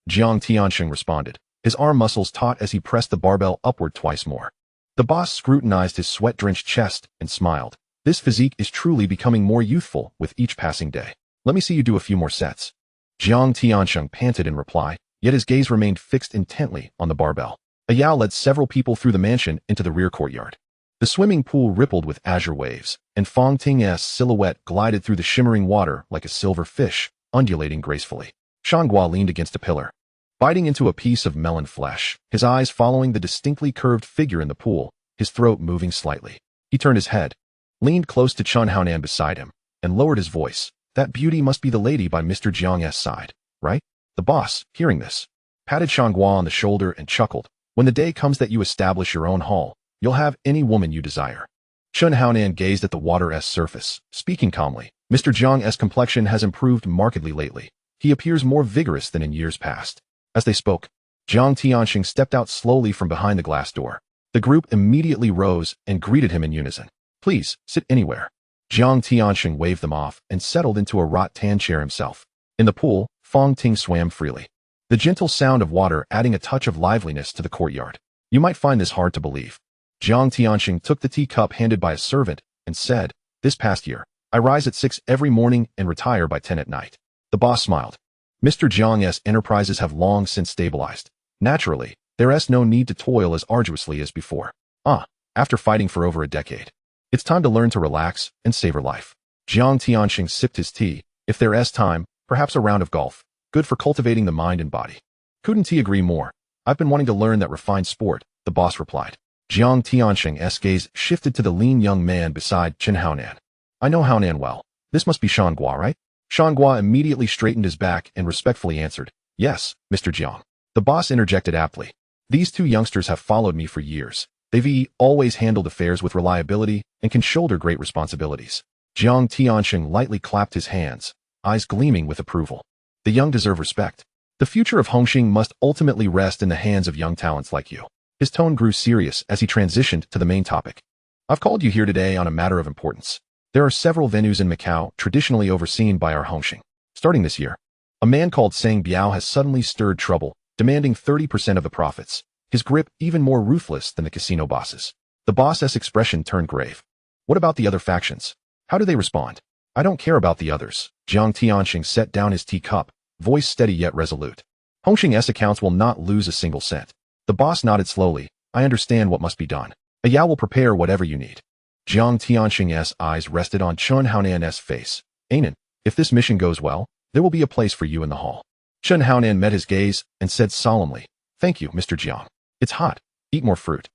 Jiang Tiansheng responded, his arm muscles taut as he pressed the barbell upward twice more. The boss scrutinized his sweat-drenched chest and smiled. This physique is truly becoming more youthful with each passing day. Let me see you do a few more sets. Jiang Tiansheng panted in reply, yet his gaze remained fixed intently on the barbell. A Yao led several people through the mansion into the rear courtyard. The swimming pool rippled with azure waves, and Fong Ting's silhouette glided through the shimmering water like a silver fish, undulating gracefully. Shangguo leaned against a pillar, biting into a piece of melon flesh, his eyes following the distinctly curved figure in the pool, his throat moving slightly. He turned his head, leaned close to Chen Haonan beside him, and lowered his voice. That beauty must be the lady by Mr. Jiang's side, right? The boss, hearing this, patted Shangguo on the shoulder and chuckled. When the day comes that you establish your own hall, you'll have any woman you desire. Chen Haonan gazed at the water's surface, speaking calmly. Mr. Jiang's complexion has improved markedly lately. He appears more vigorous than in years past. As they spoke, Jiang Tianxing stepped out slowly from behind the glass door. The group immediately rose and greeted him in unison. Please, sit anywhere. Jiang Tianxing waved them off and settled into a rattan chair himself. In the pool, Fong Ting swam freely, the gentle sound of water adding a touch of liveliness to the courtyard. You might find this hard to believe. Jiang Tianxing took the teacup handed by a servant and said, this past year, I rise at 6 every morning and retire by 10 at night. The boss smiled. Mr. Jiang's enterprises have long since stabilized. Naturally, there is no need to toil as arduously as before. After fighting for over a decade. It's time to learn to relax and savor life. Jiang Tianxing sipped his tea. If there is time, perhaps a round of golf. Good for cultivating the mind and body. Couldn't he agree more? I've been wanting to learn that refined sport, the boss replied. Jiang Tianxing's gaze shifted to the lean young man beside Chen Haonan. I know Haonan well. This must be Shangguo, right? Shangguo immediately straightened his back and respectfully answered, yes, Mr. Jiang. The boss interjected aptly. These two youngsters have followed me for years. They've always handled affairs with reliability and can shoulder great responsibilities. Jiang Tianxing lightly clapped his hands, eyes gleaming with approval. The young deserve respect. The future of Hongxing must ultimately rest in the hands of young talents like you. His tone grew serious as he transitioned to the main topic. I've called you here today on a matter of importance. There are several venues in Macau traditionally overseen by our Hongxing. Starting this year, a man called Sang Biao has suddenly stirred trouble, demanding 30% of the profits, his grip even more ruthless than the casino bosses. The boss's expression turned grave. What about the other factions? How do they respond? I don't care about the others. Jiang Tianxing set down his teacup, voice steady yet resolute. Hongxing's accounts will not lose a single cent. The boss nodded slowly. I understand what must be done. A Yao will prepare whatever you need. Jiang Tianxing's eyes rested on Chen Haonan's face. Haonan, if this mission goes well, there will be a place for you in the hall. Chen Haonan met his gaze and said solemnly, thank you, Mr. Jiang. It's hot. Eat more fruit.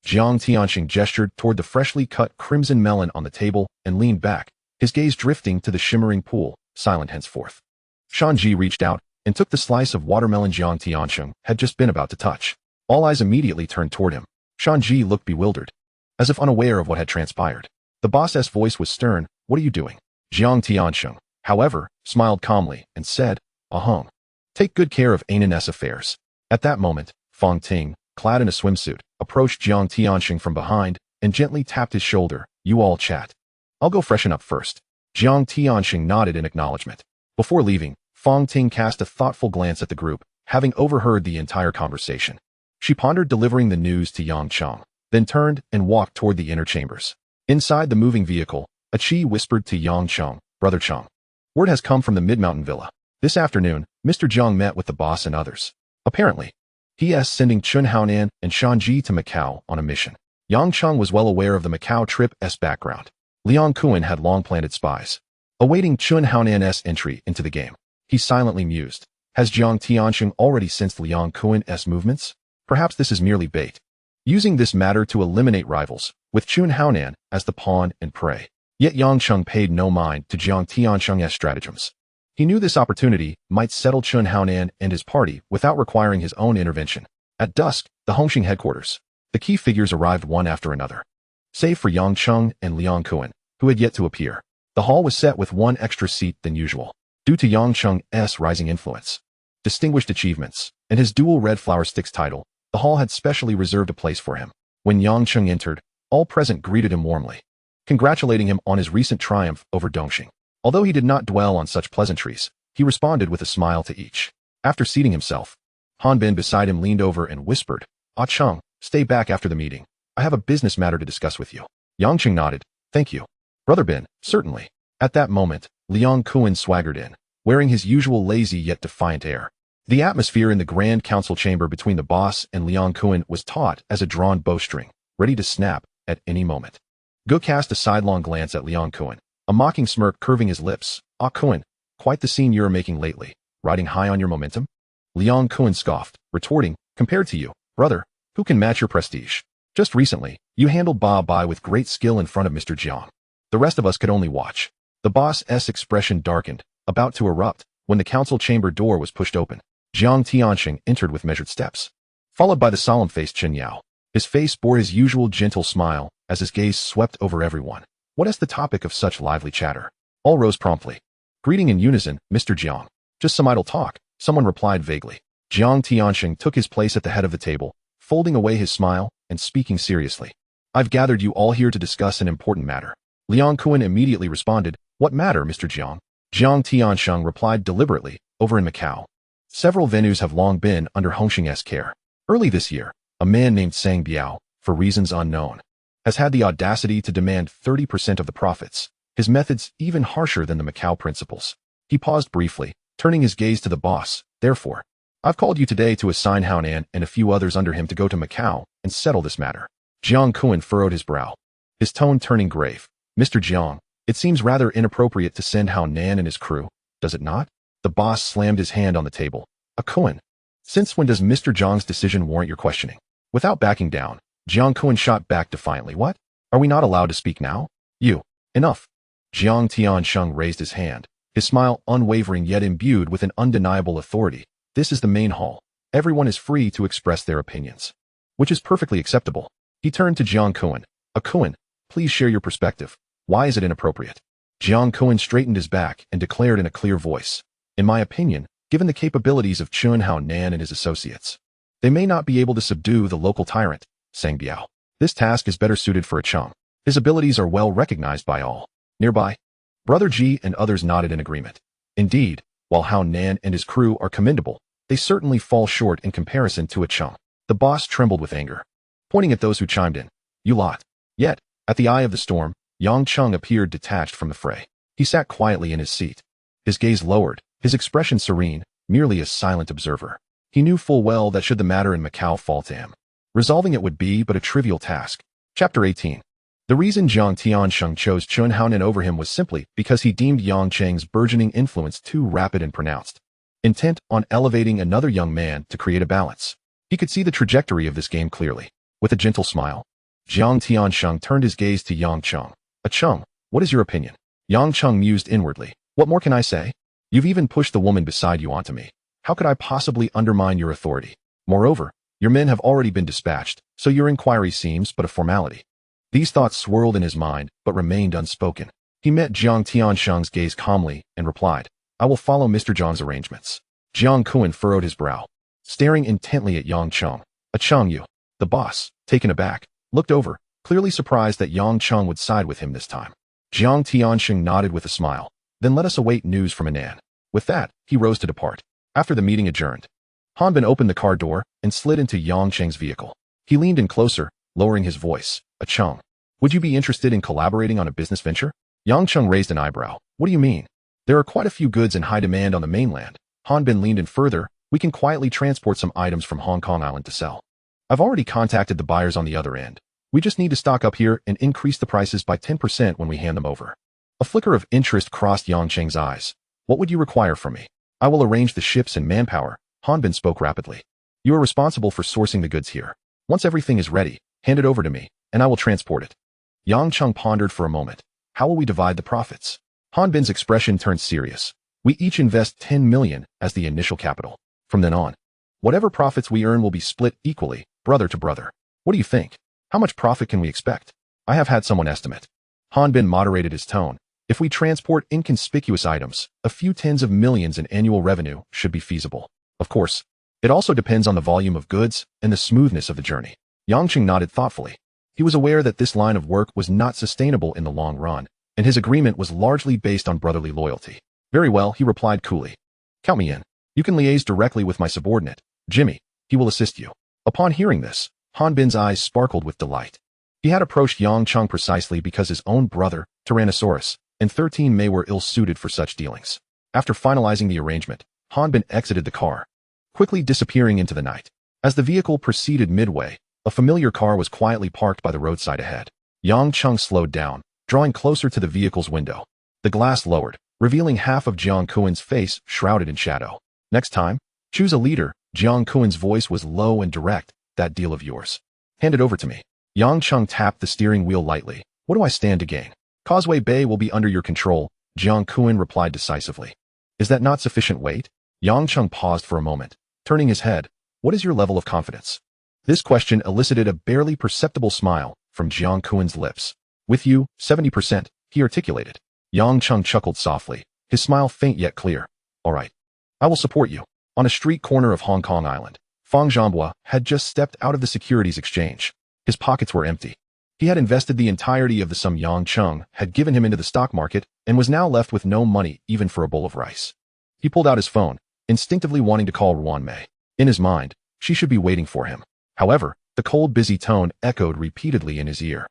Jiang Tianxing gestured toward the freshly cut crimson melon on the table and leaned back, his gaze drifting to the shimmering pool, silent henceforth. Shan reached out and took the slice of watermelon Jiang Tianxing had just been about to touch. All eyes immediately turned toward him. Shan looked bewildered, as if unaware of what had transpired. The boss's voice was stern. What are you doing? Jiang Tianxing, however, smiled calmly and said, Ahong. Take good care of Haonan's affairs. At that moment, Fong Ting, clad in a swimsuit, approached Jiang Tianxing from behind and gently tapped his shoulder. You all chat. I'll go freshen up first. Jiang Tianxing nodded in acknowledgement. Before leaving, Fong Ting cast a thoughtful glance at the group, having overheard the entire conversation. She pondered delivering the news to Yang Cheng, then turned and walked toward the inner chambers. Inside the moving vehicle, a Qi whispered to Yang Cheng, Brother Cheng. Word has come from the Mid-Mountain Villa. This afternoon, Mr. Jiang met with the boss and others. Apparently, he is sending Chen Haonan and Shan to Macau on a mission. Yang Cheng was well aware of the Macau trip's background. Liang Kuan had long planted spies, awaiting Chen Haonan's entry into the game. He silently mused. Has Jiang Tianxing already sensed Liang Kuan's movements? Perhaps this is merely bait. Using this matter to eliminate rivals, with Chun Haonan as the pawn and prey. Yet Yang Cheng paid no mind to Jiang Tianxing's stratagems. He knew this opportunity might settle Chun Haonan and his party without requiring his own intervention. At dusk, the Hongxing headquarters. The key figures arrived one after another. Save for Yang Cheng and Liang Kuan, who had yet to appear. The hall was set with one extra seat than usual, due to Yang Cheng's rising influence, distinguished achievements, and his dual red flower sticks title. The hall had specially reserved a place for him. When Yang Cheng entered, all present greeted him warmly, congratulating him on his recent triumph over Dongxing. Although he did not dwell on such pleasantries, he responded with a smile to each. After seating himself, Han Bin beside him leaned over and whispered, "Ah Cheng, stay back after the meeting. I have a business matter to discuss with you." Yang Cheng nodded. "Thank you. Brother Bin, certainly." At that moment, Liang Kuan swaggered in, wearing his usual lazy yet defiant air. The atmosphere in the Grand Council chamber between the boss and Liang Kuan was taut as a drawn bowstring, ready to snap at any moment. Go cast a sidelong glance at Liang Kuan, a mocking smirk curving his lips. "Ah Kuan, quite the scene you're making lately, riding high on your momentum?" Liang Kuan scoffed, retorting, "Compared to you, brother, who can match your prestige? Just recently, you handled Ba Bai with great skill in front of Mr. Jiang. The rest of us could only watch." The boss's expression darkened, about to erupt, when the council chamber door was pushed open. Jiang Tianxing entered with measured steps, followed by the solemn-faced Chen Yao. His face bore his usual gentle smile as his gaze swept over everyone. What is the topic of such lively chatter? All rose promptly, greeting in unison, "Mr. Jiang." "Just some idle talk," someone replied vaguely. Jiang Tianxing took his place at the head of the table, folding away his smile and speaking seriously. "I've gathered you all here to discuss an important matter." Liang Kuan immediately responded, "What matter, Mr. Jiang?" Jiang Tianxing replied deliberately, "Over in Macau, several venues have long been under Hongxing's care. Early this year, a man named Sang Biao, for reasons unknown, has had the audacity to demand 30% of the profits, his methods even harsher than the Macau principles." He paused briefly, turning his gaze to the boss. "Therefore, I've called you today to assign Haonan and a few others under him to go to Macau and settle this matter." Jiang Kuan furrowed his brow, his tone turning grave. "Mr. Jiang, it seems rather inappropriate to send Haonan and his crew, does it not?" The boss slammed his hand on the table. "A Kuan, since when does Mr. Jiang's decision warrant your questioning?" Without backing down, Jiang Kuan shot back defiantly. "What? Are we not allowed to speak now?" "You. Enough." Jiang Tianxing raised his hand, his smile unwavering yet imbued with an undeniable authority. "This is the main hall. Everyone is free to express their opinions, which is perfectly acceptable." He turned to Jiang Kuan. "A Kuan, please share your perspective. Why is it inappropriate?" Jiang Kuan straightened his back and declared in a clear voice, "In my opinion, given the capabilities of Chun Haonan and his associates, they may not be able to subdue the local tyrant, Sang Biao. This task is better suited for a Cheng. His abilities are well recognized by all. Nearby, Brother Ji and others nodded in agreement. Indeed, while Haonan and his crew are commendable, they certainly fall short in comparison to a Cheng. The boss trembled with anger, pointing at those who chimed in. "You lot." Yet, at the eye of the storm, Yang Cheng appeared detached from the fray. He sat quietly in his seat, his gaze lowered, his expression serene, merely a silent observer. He knew full well that should the matter in Macau fall to him, resolving it would be but a trivial task. Chapter 18. The reason Jiang Tianxing chose Chun Haonan over him was simply because he deemed Yang Cheng's burgeoning influence too rapid and pronounced. Intent on elevating another young man to create a balance, he could see the trajectory of this game clearly. With a gentle smile, Jiang Tianxing turned his gaze to Yang Cheng. "A Cheng, what is your opinion?" Yang Cheng mused inwardly. "What more can I say? You've even pushed the woman beside you onto me. How could I possibly undermine your authority? Moreover, your men have already been dispatched, so your inquiry seems but a formality." These thoughts swirled in his mind, but remained unspoken. He met Jiang Tianxing's gaze calmly and replied, "I will follow Mr. Zhang's arrangements." Jiang Kuan furrowed his brow, staring intently at Yang Cheng. "A Cheng you." The boss, taken aback, looked over, clearly surprised that Yang Cheng would side with him this time. Jiang Tianxing nodded with a smile. "Then let us await news from Haonan." With that, he rose to depart. After the meeting adjourned, Han Bin opened the car door and slid into Yang Cheng's vehicle. He leaned in closer, lowering his voice. "A Cheng, would you be interested in collaborating on a business venture?" Yang Cheng raised an eyebrow. "What do you mean?" "There are quite a few goods in high demand on the mainland." Han Bin leaned in further. "We can quietly transport some items from Hong Kong Island to sell. I've already contacted the buyers on the other end. We just need to stock up here and increase the prices by 10% when we hand them over." A flicker of interest crossed Yang Cheng's eyes. "What would you require from me?" I will arrange the ships and manpower, Hanbin spoke rapidly. You are responsible for sourcing the goods here. Once everything is ready, hand it over to me, and I will transport it. Yang Cheng pondered for a moment. How will we divide the profits? Hanbin's expression turned serious. We each invest 10 million as the initial capital. From then on, whatever profits we earn will be split equally, brother to brother. What do you think? How much profit can we expect? I have had someone estimate. Hanbin moderated his tone. If we transport inconspicuous items, a few tens of millions in annual revenue should be feasible. Of course, it also depends on the volume of goods and the smoothness of the journey. Yang Cheng nodded thoughtfully. He was aware that this line of work was not sustainable in the long run, and his agreement was largely based on brotherly loyalty. Very well, he replied coolly. Count me in. You can liaise directly with my subordinate, Jimmy. He will assist you. Upon hearing this, Hanbin's eyes sparkled with delight. He had approached Yang Cheng precisely because his own brother, Tyrannosaurus, and 13 Mei were ill-suited for such dealings. After finalizing the arrangement, Hanbin exited the car, quickly disappearing into the night. As the vehicle proceeded midway, a familiar car was quietly parked by the roadside ahead. Yang Cheng slowed down, drawing closer to the vehicle's window. The glass lowered, revealing half of Jiang Kuan's face shrouded in shadow. Next time, choose a leader. Jiang Kuan's voice was low and direct. That deal of yours. Hand it over to me. Yang Cheng tapped the steering wheel lightly. What do I stand to gain? Causeway Bay will be under your control, Jiang Kuan replied decisively. Is that not sufficient weight? Yang Cheng paused for a moment, turning his head. What is your level of confidence? This question elicited a barely perceptible smile from Jiang Kuan's lips. With you, 70%, he articulated. Yang Cheng chuckled softly, his smile faint yet clear. All right. I will support you. On a street corner of Hong Kong Island, Fang Zhambua had just stepped out of the securities exchange. His pockets were empty. He had invested the entirety of the sum Yang Cheng had given him into the stock market and was now left with no money even for a bowl of rice. He pulled out his phone, instinctively wanting to call Ruan Mei. In his mind, she should be waiting for him. However, the cold, busy tone echoed repeatedly in his ear.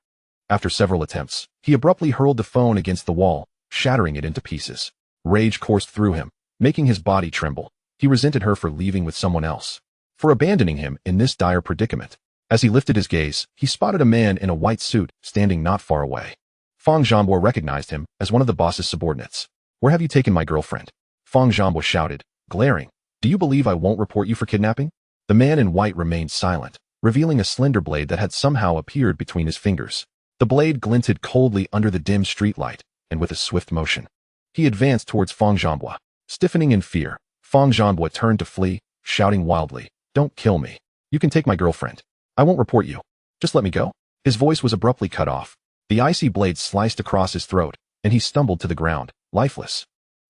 After several attempts, he abruptly hurled the phone against the wall, shattering it into pieces. Rage coursed through him, making his body tremble. He resented her for leaving with someone else, for abandoning him in this dire predicament. As he lifted his gaze, he spotted a man in a white suit standing not far away. Fang Zhambua recognized him as one of the boss's subordinates. Where have you taken my girlfriend? Fang Zhambua shouted, glaring. Do you believe I won't report you for kidnapping? The man in white remained silent, revealing a slender blade that had somehow appeared between his fingers. The blade glinted coldly under the dim streetlight, and with a swift motion, he advanced towards Fang Zhambua. Stiffening in fear, Fang Zhambua turned to flee, shouting wildly, Don't kill me. You can take my girlfriend. I won't report you. Just let me go. His voice was abruptly cut off. The icy blade sliced across his throat, and he stumbled to the ground, lifeless.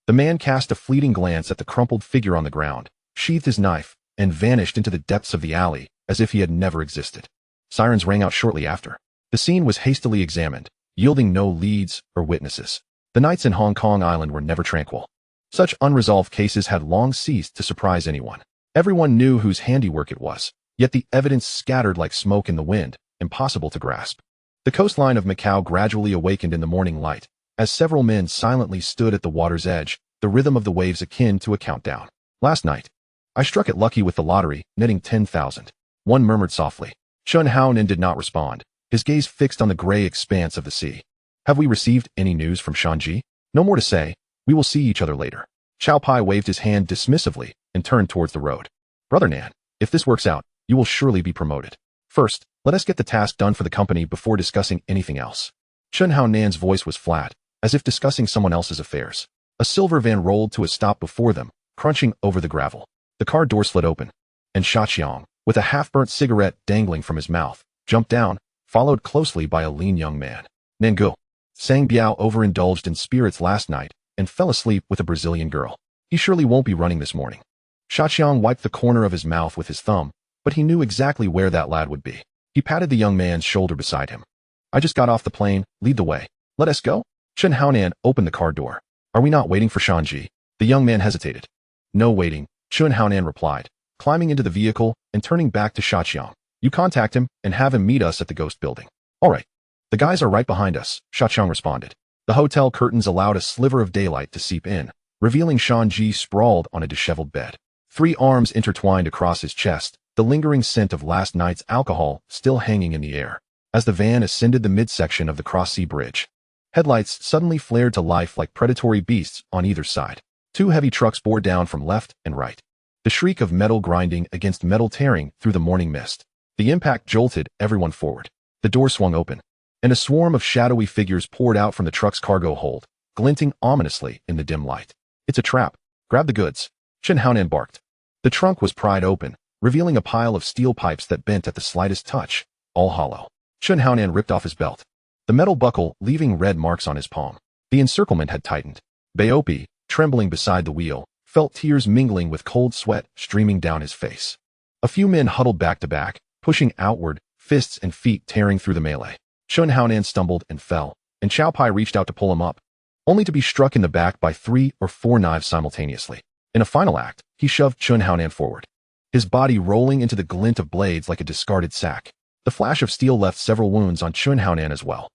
The man cast a fleeting glance at the crumpled figure on the ground, sheathed his knife, and vanished into the depths of the alley, as if he had never existed. Sirens rang out shortly after. The scene was hastily examined, yielding no leads or witnesses. The nights in Hong Kong Island were never tranquil. Such unresolved cases had long ceased to surprise anyone. Everyone knew whose handiwork it was, yet the evidence scattered like smoke in the wind, impossible to grasp. The coastline of Macau gradually awakened in the morning light, as several men silently stood at the water's edge, the rhythm of the waves akin to a countdown. Last night, I struck it lucky with the lottery, netting 10,000. One murmured softly. Chen Haonan did not respond, his gaze fixed on the gray expanse of the sea. Have we received any news from Shanji? No more to say. We will see each other later. Chow Pai waved his hand dismissively and turned towards the road. Brother Nan, if this works out, you will surely be promoted. First, let us get the task done for the company before discussing anything else. Chen Haonan's voice was flat, as if discussing someone else's affairs. A silver van rolled to a stop before them, crunching over the gravel. The car door slid open, and Sha Qiang, with a half-burnt cigarette dangling from his mouth, jumped down, followed closely by a lean young man. Nangu. Sang Biao overindulged in spirits last night and fell asleep with a Brazilian girl. He surely won't be running this morning. Sha Qiang wiped the corner of his mouth with his thumb, but he knew exactly where that lad would be. He patted the young man's shoulder beside him. I just got off the plane, lead the way. Let us go? Chen Haonan opened the car door. Are we not waiting for Shanji? The young man hesitated. No waiting, Chen Haonan replied, climbing into the vehicle and turning back to Sha Qiang. You contact him and have him meet us at the ghost building. All right. The guys are right behind us, Sha Qiang responded. The hotel curtains allowed a sliver of daylight to seep in, revealing Shanji sprawled on a disheveled bed. 3 arms intertwined across his chest, the lingering scent of last night's alcohol still hanging in the air. As the van ascended the midsection of the Cross-Sea Bridge, headlights suddenly flared to life like predatory beasts on either side. Two heavy trucks bore down from left and right. The shriek of metal grinding against metal tearing through the morning mist. The impact jolted everyone forward. The door swung open, and a swarm of shadowy figures poured out from the truck's cargo hold, glinting ominously in the dim light. It's a trap. Grab the goods. Chen Haonan barked. The trunk was pried open, revealing a pile of steel pipes that bent at the slightest touch, all hollow. Chen Haonan ripped off his belt, the metal buckle leaving red marks on his palm. The encirclement had tightened. Baopi, trembling beside the wheel, felt tears mingling with cold sweat streaming down his face. A few men huddled back to back, pushing outward, fists and feet tearing through the melee. Chen Haonan stumbled and fell, and Chow Pai reached out to pull him up, only to be struck in the back by 3 or 4 knives simultaneously. In a final act, he shoved Chen Haonan forward, his body rolling into the glint of blades like a discarded sack. The flash of steel left several wounds on Chen Haonan as well.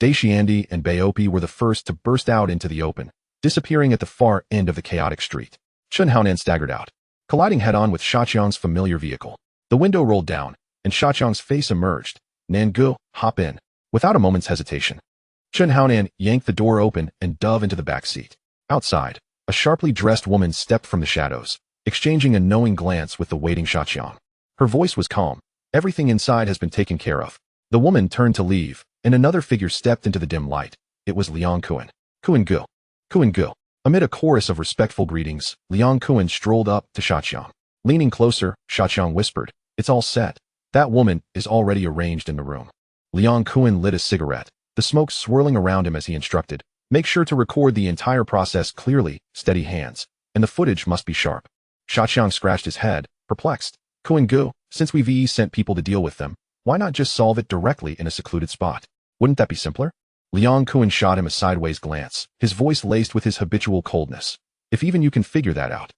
Daishiandi and Baopi were the first to burst out into the open, disappearing at the far end of the chaotic street. Chen Haonan staggered out, colliding head-on with Shaqiang's familiar vehicle. The window rolled down, and Shaqiang's face emerged. Nangu, hop in. Without a moment's hesitation, Chen Haonan yanked the door open and dove into the back seat. Outside, a sharply dressed woman stepped from the shadows, exchanging a knowing glance with the waiting Shaqiang. Her voice was calm. Everything inside has been taken care of. The woman turned to leave, and another figure stepped into the dim light. It was Liang Kuan. Kuan Gu. Kuan Gu. Amid a chorus of respectful greetings, Liang Kuan strolled up to Shaqiang. Leaning closer, Shaqiang whispered, "It's all set. That woman is already arranged in the room." Liang Kuan lit a cigarette, the smoke swirling around him as he instructed, "Make sure to record the entire process clearly, steady hands, and the footage must be sharp." Shaqiang scratched his head, perplexed. "Kuan Gu, since we've sent people to deal with them, why not just solve it directly in a secluded spot? Wouldn't that be simpler?" Liang Kuan shot him a sideways glance, his voice laced with his habitual coldness. "If even you can figure that out.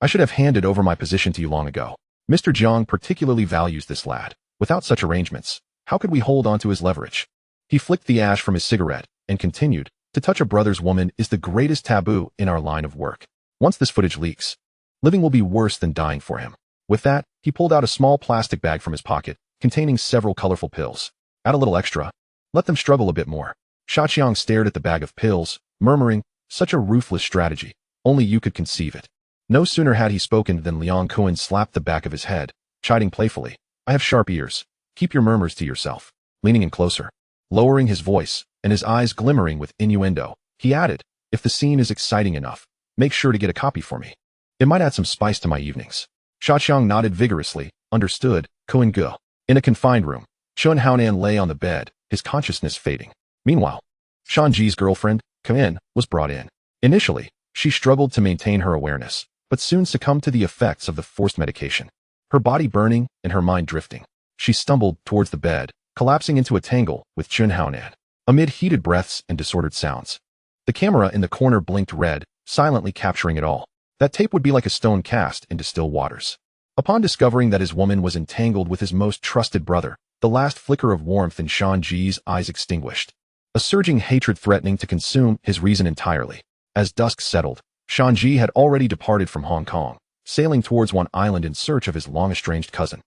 I should have handed over my position to you long ago. Mr. Jiang particularly values this lad. Without such arrangements, how could we hold on to his leverage?" He flicked the ash from his cigarette and continued, "To touch a brother's woman is the greatest taboo in our line of work. Once this footage leaks, living will be worse than dying for him." With that, he pulled out a small plastic bag from his pocket, containing several colorful pills. "Add a little extra. Let them struggle a bit more." Shaqiang stared at the bag of pills, murmuring, "Such a ruthless strategy. Only you could conceive it." No sooner had he spoken than Liang Kuan slapped the back of his head, chiding playfully, "I have sharp ears. Keep your murmurs to yourself." Leaning in closer, lowering his voice, and his eyes glimmering with innuendo, he added, "If the scene is exciting enough, make sure to get a copy for me. It might add some spice to my evenings." Shaqiang nodded vigorously, "Understood, Kuan Gu." In a confined room, Chen Haonan lay on the bed, his consciousness fading. Meanwhile, Shanji's girlfriend, Chen, was brought in. Initially, she struggled to maintain her awareness, but soon succumbed to the effects of the forced medication. Her body burning and her mind drifting, she stumbled towards the bed, collapsing into a tangle with Chen Haonan. Amid heated breaths and disordered sounds, the camera in the corner blinked red, silently capturing it all. That tape would be like a stone cast into still waters. Upon discovering that his woman was entangled with his most trusted brother, the last flicker of warmth in Shanji's eyes extinguished, a surging hatred threatening to consume his reason entirely. As dusk settled, Shanji had already departed from Hong Kong, sailing towards one island in search of his long-estranged cousin.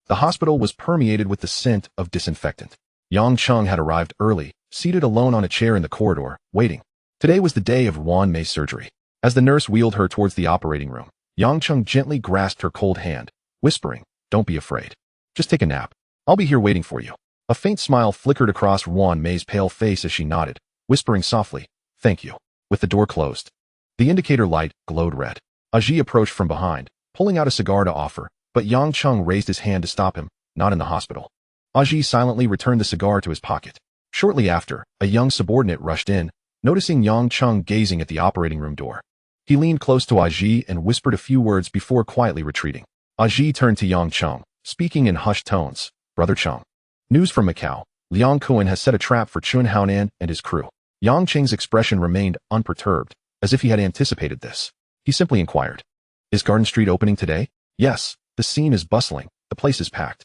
The hospital was permeated with the scent of disinfectant. Yang Cheng had arrived early, seated alone on a chair in the corridor, waiting. Today was the day of Wan Mei's surgery. As the nurse wheeled her towards the operating room, Yang Cheng gently grasped her cold hand, whispering, "Don't be afraid. Just take a nap. I'll be here waiting for you." A faint smile flickered across Wan Mei's pale face as she nodded, whispering softly, "Thank you." With the door closed, the indicator light glowed red. Aji approached from behind, pulling out a cigar to offer, but Yang Cheng raised his hand to stop him. "Not in the hospital." Aji silently returned the cigar to his pocket. Shortly after, a young subordinate rushed in, noticing Yang Cheng gazing at the operating room door. He leaned close to Aji and whispered a few words before quietly retreating. Aji turned to Yang Cheng, speaking in hushed tones, "Brother Cheng. News from Macau. Liang Kuan has set a trap for Chen Haonan and his crew." Yang Cheng's expression remained unperturbed, as if he had anticipated this. He simply inquired, "Is Garden Street opening today?" "Yes, the scene is bustling, the place is packed."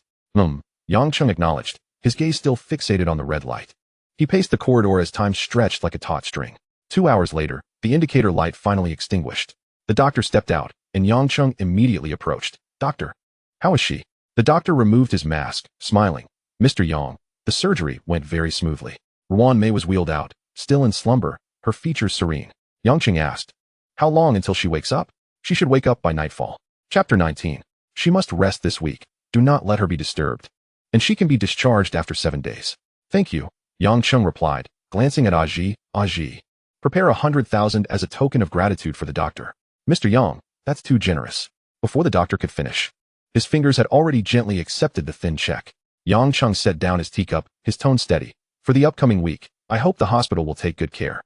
Yang Cheng acknowledged, his gaze still fixated on the red light. He paced the corridor as time stretched like a taut string. 2 hours later, the indicator light finally extinguished. The doctor stepped out, and Yang Cheng immediately approached. "Doctor, how is she?" The doctor removed his mask, smiling. "Mr. Yang, the surgery went very smoothly." Wan Mei was wheeled out, still in slumber, her features serene. Yang Cheng asked, How long until she wakes up? She should wake up by nightfall. Chapter 19. She must rest this week. Do not let her be disturbed. And she can be discharged after 7 days. Thank you, Yang Cheng replied, glancing at Aji. Aji. Prepare 100,000 as a token of gratitude for the doctor. Mr. Yang, that's too generous. Before the doctor could finish, his fingers had already gently accepted the thin check. Yang Cheng set down his teacup, his tone steady. For the upcoming week, I hope the hospital will take good care.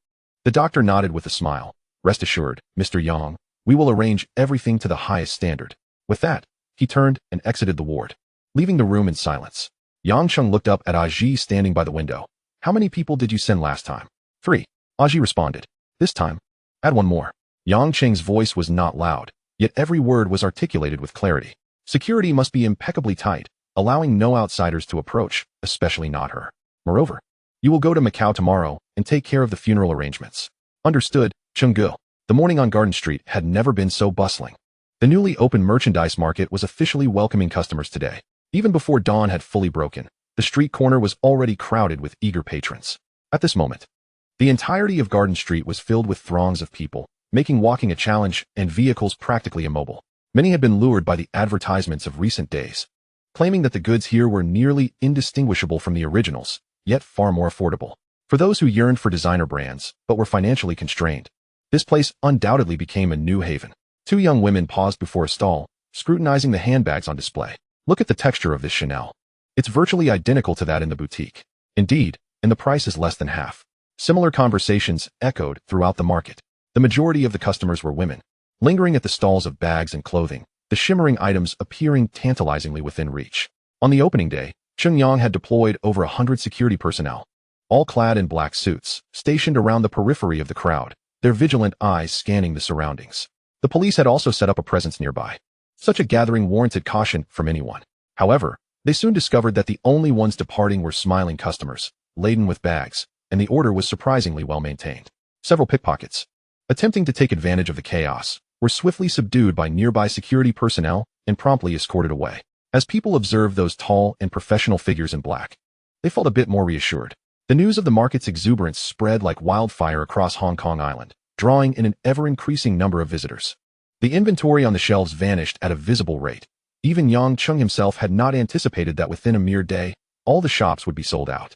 The doctor nodded with a smile. Rest assured, Mr. Yang, we will arrange everything to the highest standard. With that, he turned and exited the ward, leaving the room in silence. Yang Cheng looked up at Aji standing by the window. How many people did you send last time? 3. Aji responded. This time, add 1 more. Yang Cheng's voice was not loud, yet every word was articulated with clarity. Security must be impeccably tight, allowing no outsiders to approach, especially not her. Moreover, you will go to Macau tomorrow and take care of the funeral arrangements. Understood, Chenggu. The morning on Garden Street had never been so bustling. The newly opened merchandise market was officially welcoming customers today. Even before dawn had fully broken, the street corner was already crowded with eager patrons. At this moment, the entirety of Garden Street was filled with throngs of people, making walking a challenge and vehicles practically immobile. Many had been lured by the advertisements of recent days, claiming that the goods here were nearly indistinguishable from the originals, yet far more affordable. For those who yearned for designer brands, but were financially constrained, this place undoubtedly became a new haven. 2 young women paused before a stall, scrutinizing the handbags on display. Look at the texture of this Chanel. It's virtually identical to that in the boutique. Indeed, and the price is less than half. Similar conversations echoed throughout the market. The majority of the customers were women, lingering at the stalls of bags and clothing, the shimmering items appearing tantalizingly within reach. On the opening day, Cheng Yang had deployed over 100 security personnel, all clad in black suits, stationed around the periphery of the crowd, their vigilant eyes scanning the surroundings. The police had also set up a presence nearby. Such a gathering warranted caution from anyone. However, they soon discovered that the only ones departing were smiling customers, laden with bags, and the order was surprisingly well maintained. Several pickpockets, attempting to take advantage of the chaos, were swiftly subdued by nearby security personnel and promptly escorted away. As people observed those tall and professional figures in black, they felt a bit more reassured. The news of the market's exuberance spread like wildfire across Hong Kong Island, drawing in an ever-increasing number of visitors. The inventory on the shelves vanished at a visible rate. Even Yang Cheng himself had not anticipated that within a mere day, all the shops would be sold out.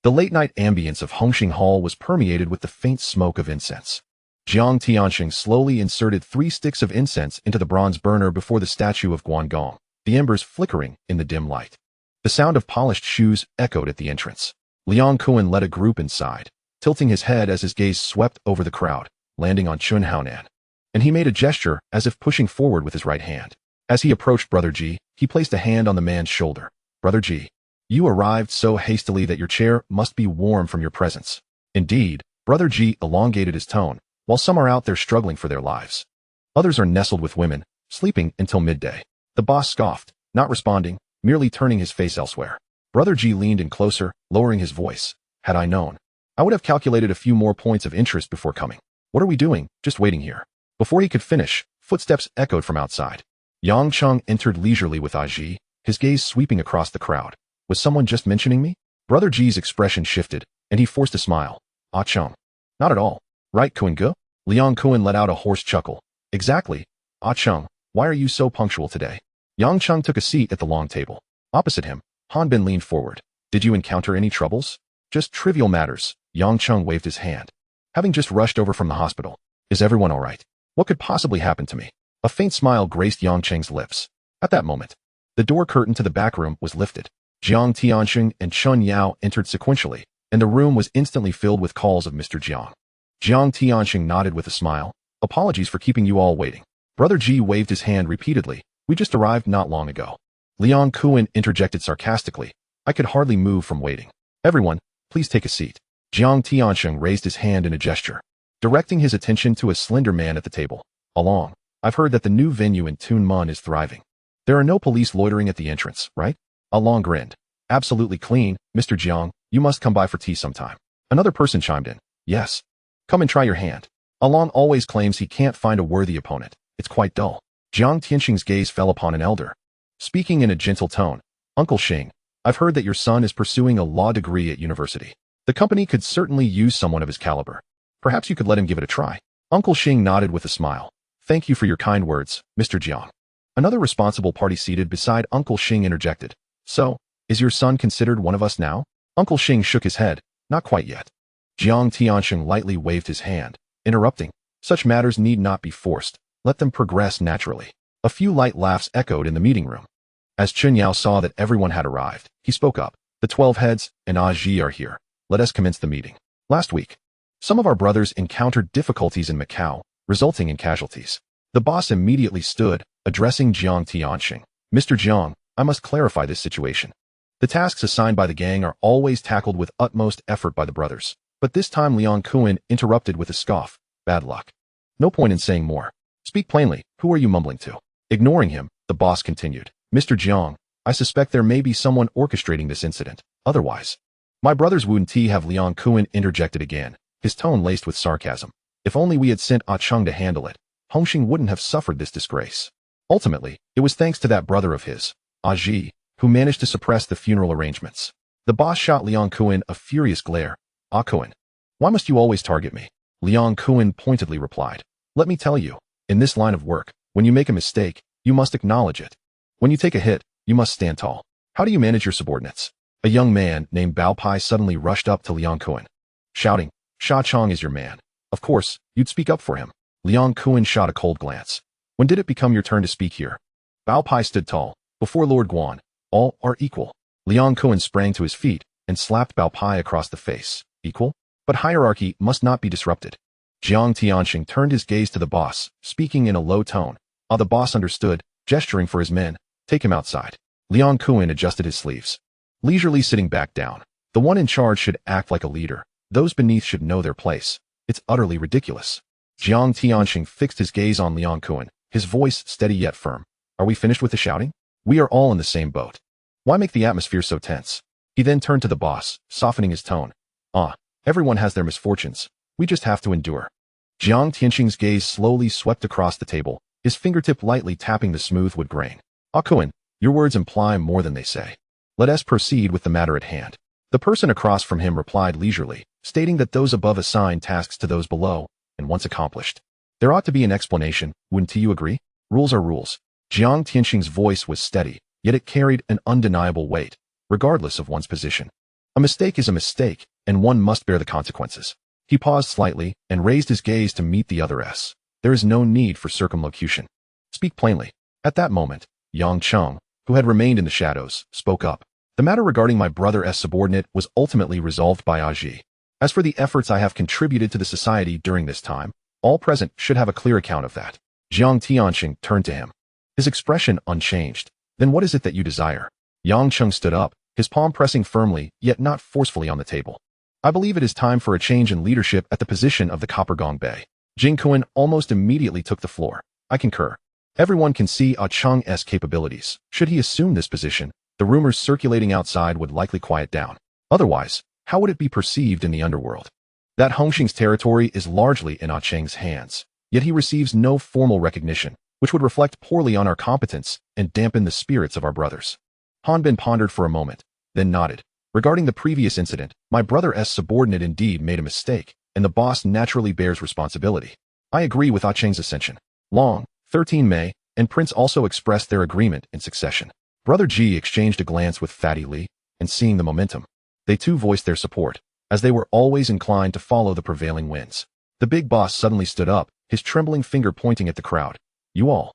The late-night ambience of Hongxing Hall was permeated with the faint smoke of incense. Jiang Tianxing slowly inserted 3 sticks of incense into the bronze burner before the statue of Guangong, the embers flickering in the dim light. The sound of polished shoes echoed at the entrance. Liang Kuan led a group inside, tilting his head as his gaze swept over the crowd, landing on Chun Haonan. And he made a gesture as if pushing forward with his right hand. As he approached Brother Ji, he placed a hand on the man's shoulder. Brother Ji, you arrived so hastily that your chair must be warm from your presence. Indeed, Brother Ji elongated his tone. While some are out there struggling for their lives, others are nestled with women, sleeping until midday. The boss scoffed, not responding, merely turning his face elsewhere. Brother Ji leaned in closer, lowering his voice. Had I known, I would have calculated a few more points of interest before coming. What are we doing? Just waiting here. Before he could finish, footsteps echoed from outside. Yang Cheng entered leisurely with Aji, his gaze sweeping across the crowd. Was someone just mentioning me? Brother Ji's expression shifted, and he forced a smile. Ah Cheng. Not at all. Right, Kuan-gu? Liang Kuan let out a hoarse chuckle. Exactly. Ah Cheng, why are you so punctual today? Yang Cheng took a seat at the long table. Opposite him, Han Bin leaned forward. Did you encounter any troubles? Just trivial matters. Yang Cheng waved his hand. Having just rushed over from the hospital. Is everyone all right? What could possibly happen to me? A faint smile graced Yang Cheng's lips. At that moment, the door curtain to the back room was lifted. Jiang Tianxing and Chun Yao entered sequentially, and the room was instantly filled with calls of Mr. Jiang. Jiang Tianxing nodded with a smile. Apologies for keeping you all waiting. Brother Ji waved his hand repeatedly. We just arrived not long ago. Liang Kuan interjected sarcastically. I could hardly move from waiting. Everyone, please take a seat. Jiang Tianxing raised his hand in a gesture, directing his attention to a slender man at the table. Along, I've heard that the new venue in Tuen Mun is thriving. There are no police loitering at the entrance, right? Along grinned. Absolutely clean, Mr. Jiang, you must come by for tea sometime. Another person chimed in. Yes. Come and try your hand. Along always claims he can't find a worthy opponent. It's quite dull. Jiang Tianxing's gaze fell upon an elder. Speaking in a gentle tone, Uncle Xing, I've heard that your son is pursuing a law degree at university. The company could certainly use someone of his caliber. Perhaps you could let him give it a try. Uncle Xing nodded with a smile. Thank you for your kind words, Mr. Jiang. Another responsible party seated beside Uncle Xing interjected. So, is your son considered one of us now? Uncle Xing shook his head. Not quite yet. Jiang Tianxing lightly waved his hand, interrupting. Such matters need not be forced. Let them progress naturally. A few light laughs echoed in the meeting room. As Chen Yao saw that everyone had arrived, he spoke up. The 12 heads and Aji are here. Let us commence the meeting. Last week, some of our brothers encountered difficulties in Macau, resulting in casualties. The boss immediately stood, addressing Jiang Tianxing. Mr. Jiang, I must clarify this situation. The tasks assigned by the gang are always tackled with utmost effort by the brothers. But this time Liang Kuan interrupted with a scoff. Bad luck. No point in saying more. Speak plainly, who are you mumbling to? Ignoring him, the boss continued. Mr. Jiang, I suspect there may be someone orchestrating this incident. Otherwise, my brothers Wu and Ti have Liang Kuan interjected again, his tone laced with sarcasm. If only we had sent Ah Cheng to handle it, Hongxing wouldn't have suffered this disgrace. Ultimately, it was thanks to that brother of his, Ah Ji, who managed to suppress the funeral arrangements. The boss shot Liang Kuan a furious glare. Ah Kuan, why must you always target me? Liang Kuan pointedly replied. Let me tell you, in this line of work, when you make a mistake, you must acknowledge it. When you take a hit, you must stand tall. How do you manage your subordinates? A young man named Bao Pai suddenly rushed up to Liang Kuan, shouting, Sha Chong is your man. Of course, you'd speak up for him. Liang Kuan shot a cold glance. When did it become your turn to speak here? Bao Pai stood tall. Before Lord Guan, all are equal. Liang Kuan sprang to his feet and slapped Bao Pai across the face. Equal? But hierarchy must not be disrupted. Jiang Tianxing turned his gaze to the boss, speaking in a low tone. The boss understood, gesturing for his men. Take him outside. Liang Kuan adjusted his sleeves. Leisurely sitting back down. The one in charge should act like a leader. Those beneath should know their place. It's utterly ridiculous. Jiang Tianxing fixed his gaze on Liang Kuan, his voice steady yet firm. Are we finished with the shouting? We are all in the same boat. Why make the atmosphere so tense? He then turned to the boss, softening his tone. Everyone has their misfortunes. We just have to endure. Jiang Tianxing's gaze slowly swept across the table, his fingertip lightly tapping the smooth wood grain. Ah Kuan, your words imply more than they say. Let us proceed with the matter at hand. The person across from him replied leisurely, stating that those above assign tasks to those below, and once accomplished, there ought to be an explanation. Wouldn't you agree? Rules are rules. Jiang Tianxing's voice was steady, yet it carried an undeniable weight, regardless of one's position. A mistake is a mistake, and one must bear the consequences. He paused slightly and raised his gaze to meet the other S. There is no need for circumlocution. Speak plainly. At that moment, Yang Cheng, who had remained in the shadows, spoke up. The matter regarding my brother S subordinate was ultimately resolved by Aji. As for the efforts I have contributed to the society during this time, all present should have a clear account of that. Jiang Tianxing turned to him, his expression unchanged. Then what is it that you desire? Yang Cheng stood up, his palm pressing firmly, yet not forcefully on the table. I believe it is time for a change in leadership at the position of the Coppergong Bay. Jing Kuan almost immediately took the floor. I concur. Everyone can see Ah Cheng's capabilities. Should he assume this position, the rumors circulating outside would likely quiet down. Otherwise, how would it be perceived in the underworld? That Hongxing's territory is largely in Ah Cheng's hands, yet he receives no formal recognition, which would reflect poorly on our competence and dampen the spirits of our brothers. Han Bin pondered for a moment, then nodded. Regarding the previous incident, my brother S subordinate indeed made a mistake, and the boss naturally bears responsibility. I agree with Ah Cheng's ascension. Long, 13 May, and Prince also expressed their agreement in succession. Brother Ji exchanged a glance with Fatty Li, and seeing the momentum, they too voiced their support, as they were always inclined to follow the prevailing winds. The big boss suddenly stood up, his trembling finger pointing at the crowd. You all.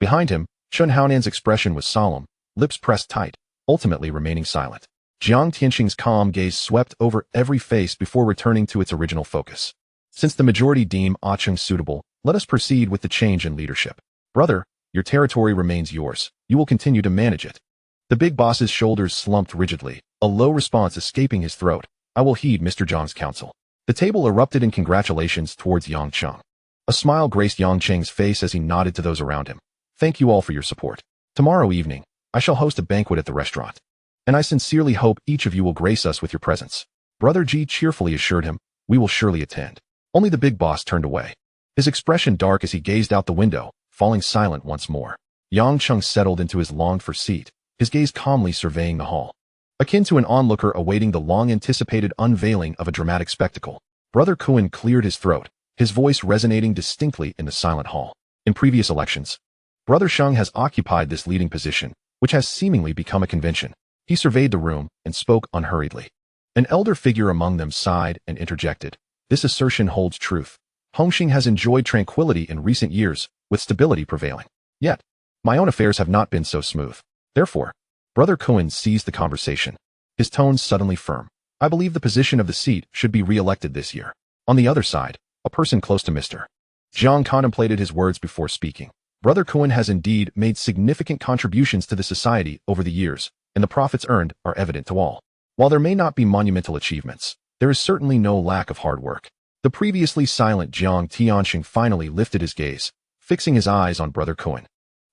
Behind him, Chen Haonan's expression was solemn, lips pressed tight, ultimately remaining silent. Jiang Tianxing's calm gaze swept over every face before returning to its original focus. Since the majority deem Ah Cheng suitable, let us proceed with the change in leadership. Brother, your territory remains yours. You will continue to manage it. The big boss's shoulders slumped rigidly, a low response escaping his throat. I will heed Mr. Zhang's counsel. The table erupted in congratulations towards Yang Cheng. A smile graced Yang Cheng's face as he nodded to those around him. Thank you all for your support. Tomorrow evening, I shall host a banquet at the restaurant, and I sincerely hope each of you will grace us with your presence. Brother Ji cheerfully assured him, we will surely attend. Only the big boss turned away, his expression dark as he gazed out the window, falling silent once more. Yang Cheng settled into his longed-for seat, his gaze calmly surveying the hall, akin to an onlooker awaiting the long-anticipated unveiling of a dramatic spectacle. Brother Kuan cleared his throat, his voice resonating distinctly in the silent hall. In previous elections, Brother Cheng has occupied this leading position, which has seemingly become a convention. He surveyed the room and spoke unhurriedly. An elder figure among them sighed and interjected. This assertion holds truth. Hongxing has enjoyed tranquility in recent years, with stability prevailing. Yet, my own affairs have not been so smooth. Therefore, Brother Kowloon seized the conversation, his tones suddenly firm. I believe the position of the seat should be re-elected this year. On the other side, a person close to Mr. Jiang contemplated his words before speaking. Brother Kowloon has indeed made significant contributions to the society over the years, and the profits earned are evident to all. While there may not be monumental achievements, there is certainly no lack of hard work. The previously silent Jiang Tianxing finally lifted his gaze, fixing his eyes on Brother Kowloon,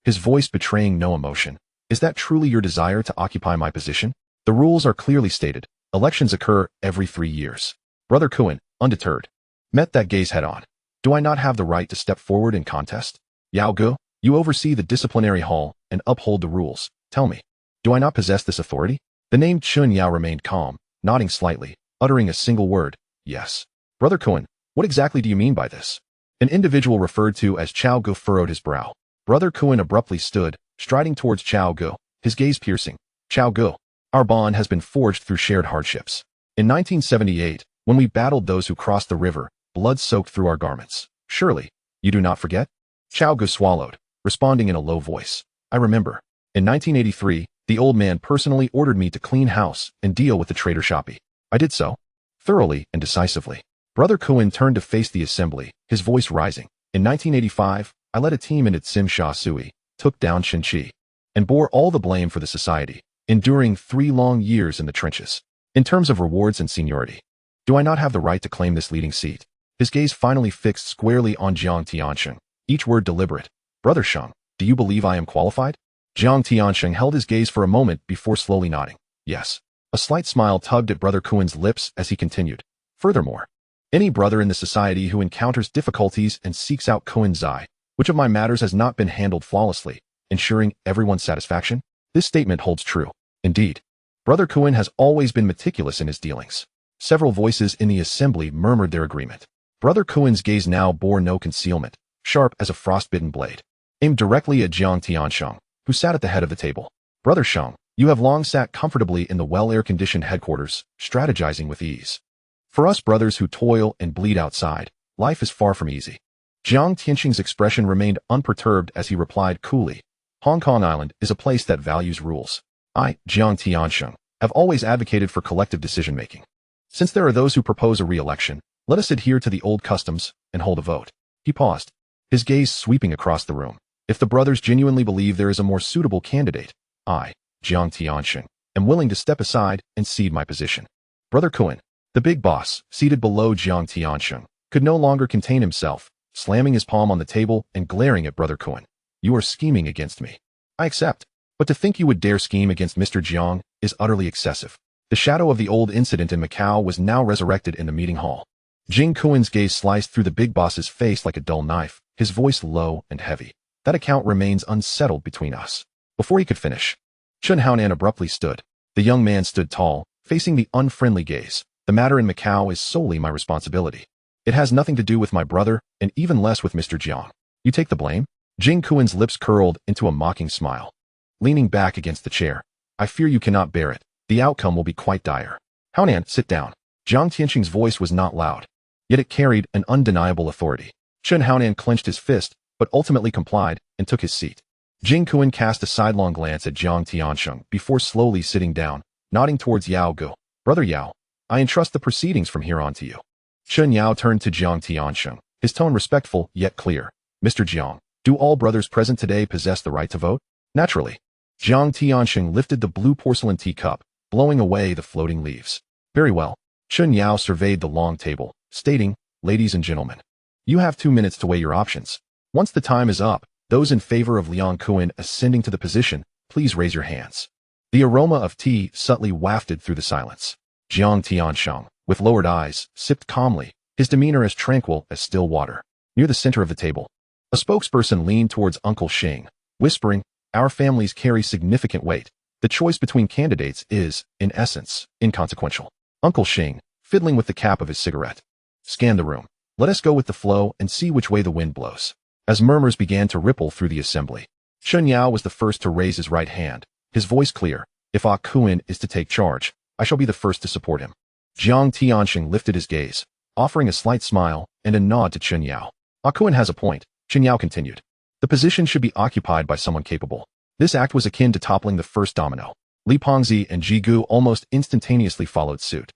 his voice betraying no emotion. Is that truly your desire to occupy my position? The rules are clearly stated. Elections occur every 3 years. Brother Kowloon, undeterred, met that gaze head-on. Do I not have the right to step forward in contest? Yao Gu, you oversee the disciplinary hall and uphold the rules. Tell me, do I not possess this authority? The name Chun Yao remained calm, nodding slightly, uttering a single word, yes. Brother Kowloon, what exactly do you mean by this? An individual referred to as Chao Gu furrowed his brow. Brother Kowloon abruptly stood, striding towards Chao Gu, his gaze piercing. Chao Gu, our bond has been forged through shared hardships. In 1978, when we battled those who crossed the river, blood soaked through our garments. Surely, you do not forget? Chao Gu swallowed, responding in a low voice. I remember. In 1983, the old man personally ordered me to clean house and deal with the traitor Shoppy. I did so, thoroughly and decisively. Brother Kowloon turned to face the assembly, his voice rising. In 1985, I led a team into Tsim Sha Sui, took down Chen Chi, and bore all the blame for the society, enduring 3 long years in the trenches. In terms of rewards and seniority, do I not have the right to claim this leading seat? His gaze finally fixed squarely on Jiang Tianxing, each word deliberate. Brother Cheng, do you believe I am qualified? Jiang Tianxing held his gaze for a moment before slowly nodding. Yes. A slight smile tugged at Brother Kowloon's lips as he continued. Furthermore, any brother in the society who encounters difficulties and seeks out Kowloon's eye, which of my matters has not been handled flawlessly, ensuring everyone's satisfaction? This statement holds true. Indeed, Brother Kowloon has always been meticulous in his dealings. Several voices in the assembly murmured their agreement. Brother Kowloon's gaze now bore no concealment, sharp as a frostbitten blade, aimed directly at Jiang Tianxing, who sat at the head of the table. Brother Cheng, you have long sat comfortably in the well-air-conditioned headquarters, strategizing with ease. For us brothers who toil and bleed outside, life is far from easy. Jiang Tianxing's expression remained unperturbed as he replied coolly. Hong Kong Island is a place that values rules. I, Jiang Tianxing, have always advocated for collective decision-making. Since there are those who propose a re-election, let us adhere to the old customs and hold a vote. He paused, his gaze sweeping across the room. If the brothers genuinely believe there is a more suitable candidate, I, Jiang Tianxing, am willing to step aside and cede my position. Brother Kowloon, the big boss, seated below Jiang Tianxing, could no longer contain himself, slamming his palm on the table and glaring at Brother Kowloon. You are scheming against me. I accept. But to think you would dare scheme against Mr. Jiang is utterly excessive. The shadow of the old incident in Macau was now resurrected in the meeting hall. Jing Kowloon's gaze sliced through the big boss's face like a dull knife, his voice low and heavy. That account remains unsettled between us. Before he could finish, Chen Haonan abruptly stood. The young man stood tall, facing the unfriendly gaze. The matter in Macau is solely my responsibility. It has nothing to do with my brother, and even less with Mr. Jiang. You take the blame? Jing Kowloon's lips curled into a mocking smile. Leaning back against the chair, I fear you cannot bear it. The outcome will be quite dire. Haonan, sit down. Jiang Tianxing's voice was not loud, yet it carried an undeniable authority. Chen Haonan clenched his fist, but ultimately complied and took his seat. Jing Kowloon cast a sidelong glance at Jiang Tianxing before slowly sitting down, nodding towards Yao Gu. Brother Yao, I entrust the proceedings from here on to you. Chen Yao turned to Jiang Tianxing, his tone respectful yet clear. Mr. Jiang, do all brothers present today possess the right to vote? Naturally. Jiang Tianxing lifted the blue porcelain teacup, blowing away the floating leaves. Very well. Chen Yao surveyed the long table, stating, Ladies and gentlemen, you have 2 minutes to weigh your options. Once the time is up, those in favor of Liang Kowloon ascending to the position, please raise your hands. The aroma of tea subtly wafted through the silence. Jiang Tianxing, with lowered eyes, sipped calmly, his demeanor as tranquil as still water. Near the center of the table, a spokesperson leaned towards Uncle Cheng, whispering, Our families carry significant weight. The choice between candidates is, in essence, inconsequential. Uncle Cheng, fiddling with the cap of his cigarette, scanned the room. Let us go with the flow and see which way the wind blows. As murmurs began to ripple through the assembly, Chen Yao was the first to raise his right hand, his voice clear. If Kowloon is to take charge, I shall be the first to support him. Jiang Tianxing lifted his gaze, offering a slight smile and a nod to Chen Yao. Kowloon has a point, Chen Yao continued. The position should be occupied by someone capable. This act was akin to toppling the first domino. Li Pengzi and Ji Gu almost instantaneously followed suit,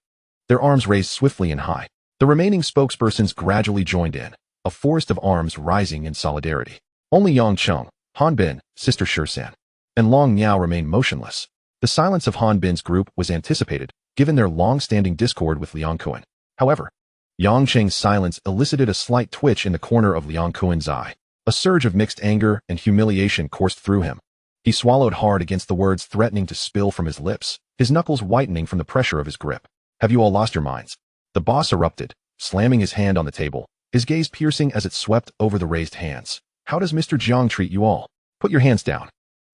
their arms raised swiftly and high. The remaining spokespersons gradually joined in, a forest of arms rising in solidarity. Only Yang Cheng, Han Bin, Sister Shirsan, and Long Niao remained motionless. The silence of Han Bin's group was anticipated, given their long-standing discord with Liang Kowloon. However, Yang Cheng's silence elicited a slight twitch in the corner of Liang Kowloon's eye. A surge of mixed anger and humiliation coursed through him. He swallowed hard against the words threatening to spill from his lips, his knuckles whitening from the pressure of his grip. Have you all lost your minds? The boss erupted, slamming his hand on the table, his gaze piercing as it swept over the raised hands. How does Mr. Jiang treat you all? Put your hands down.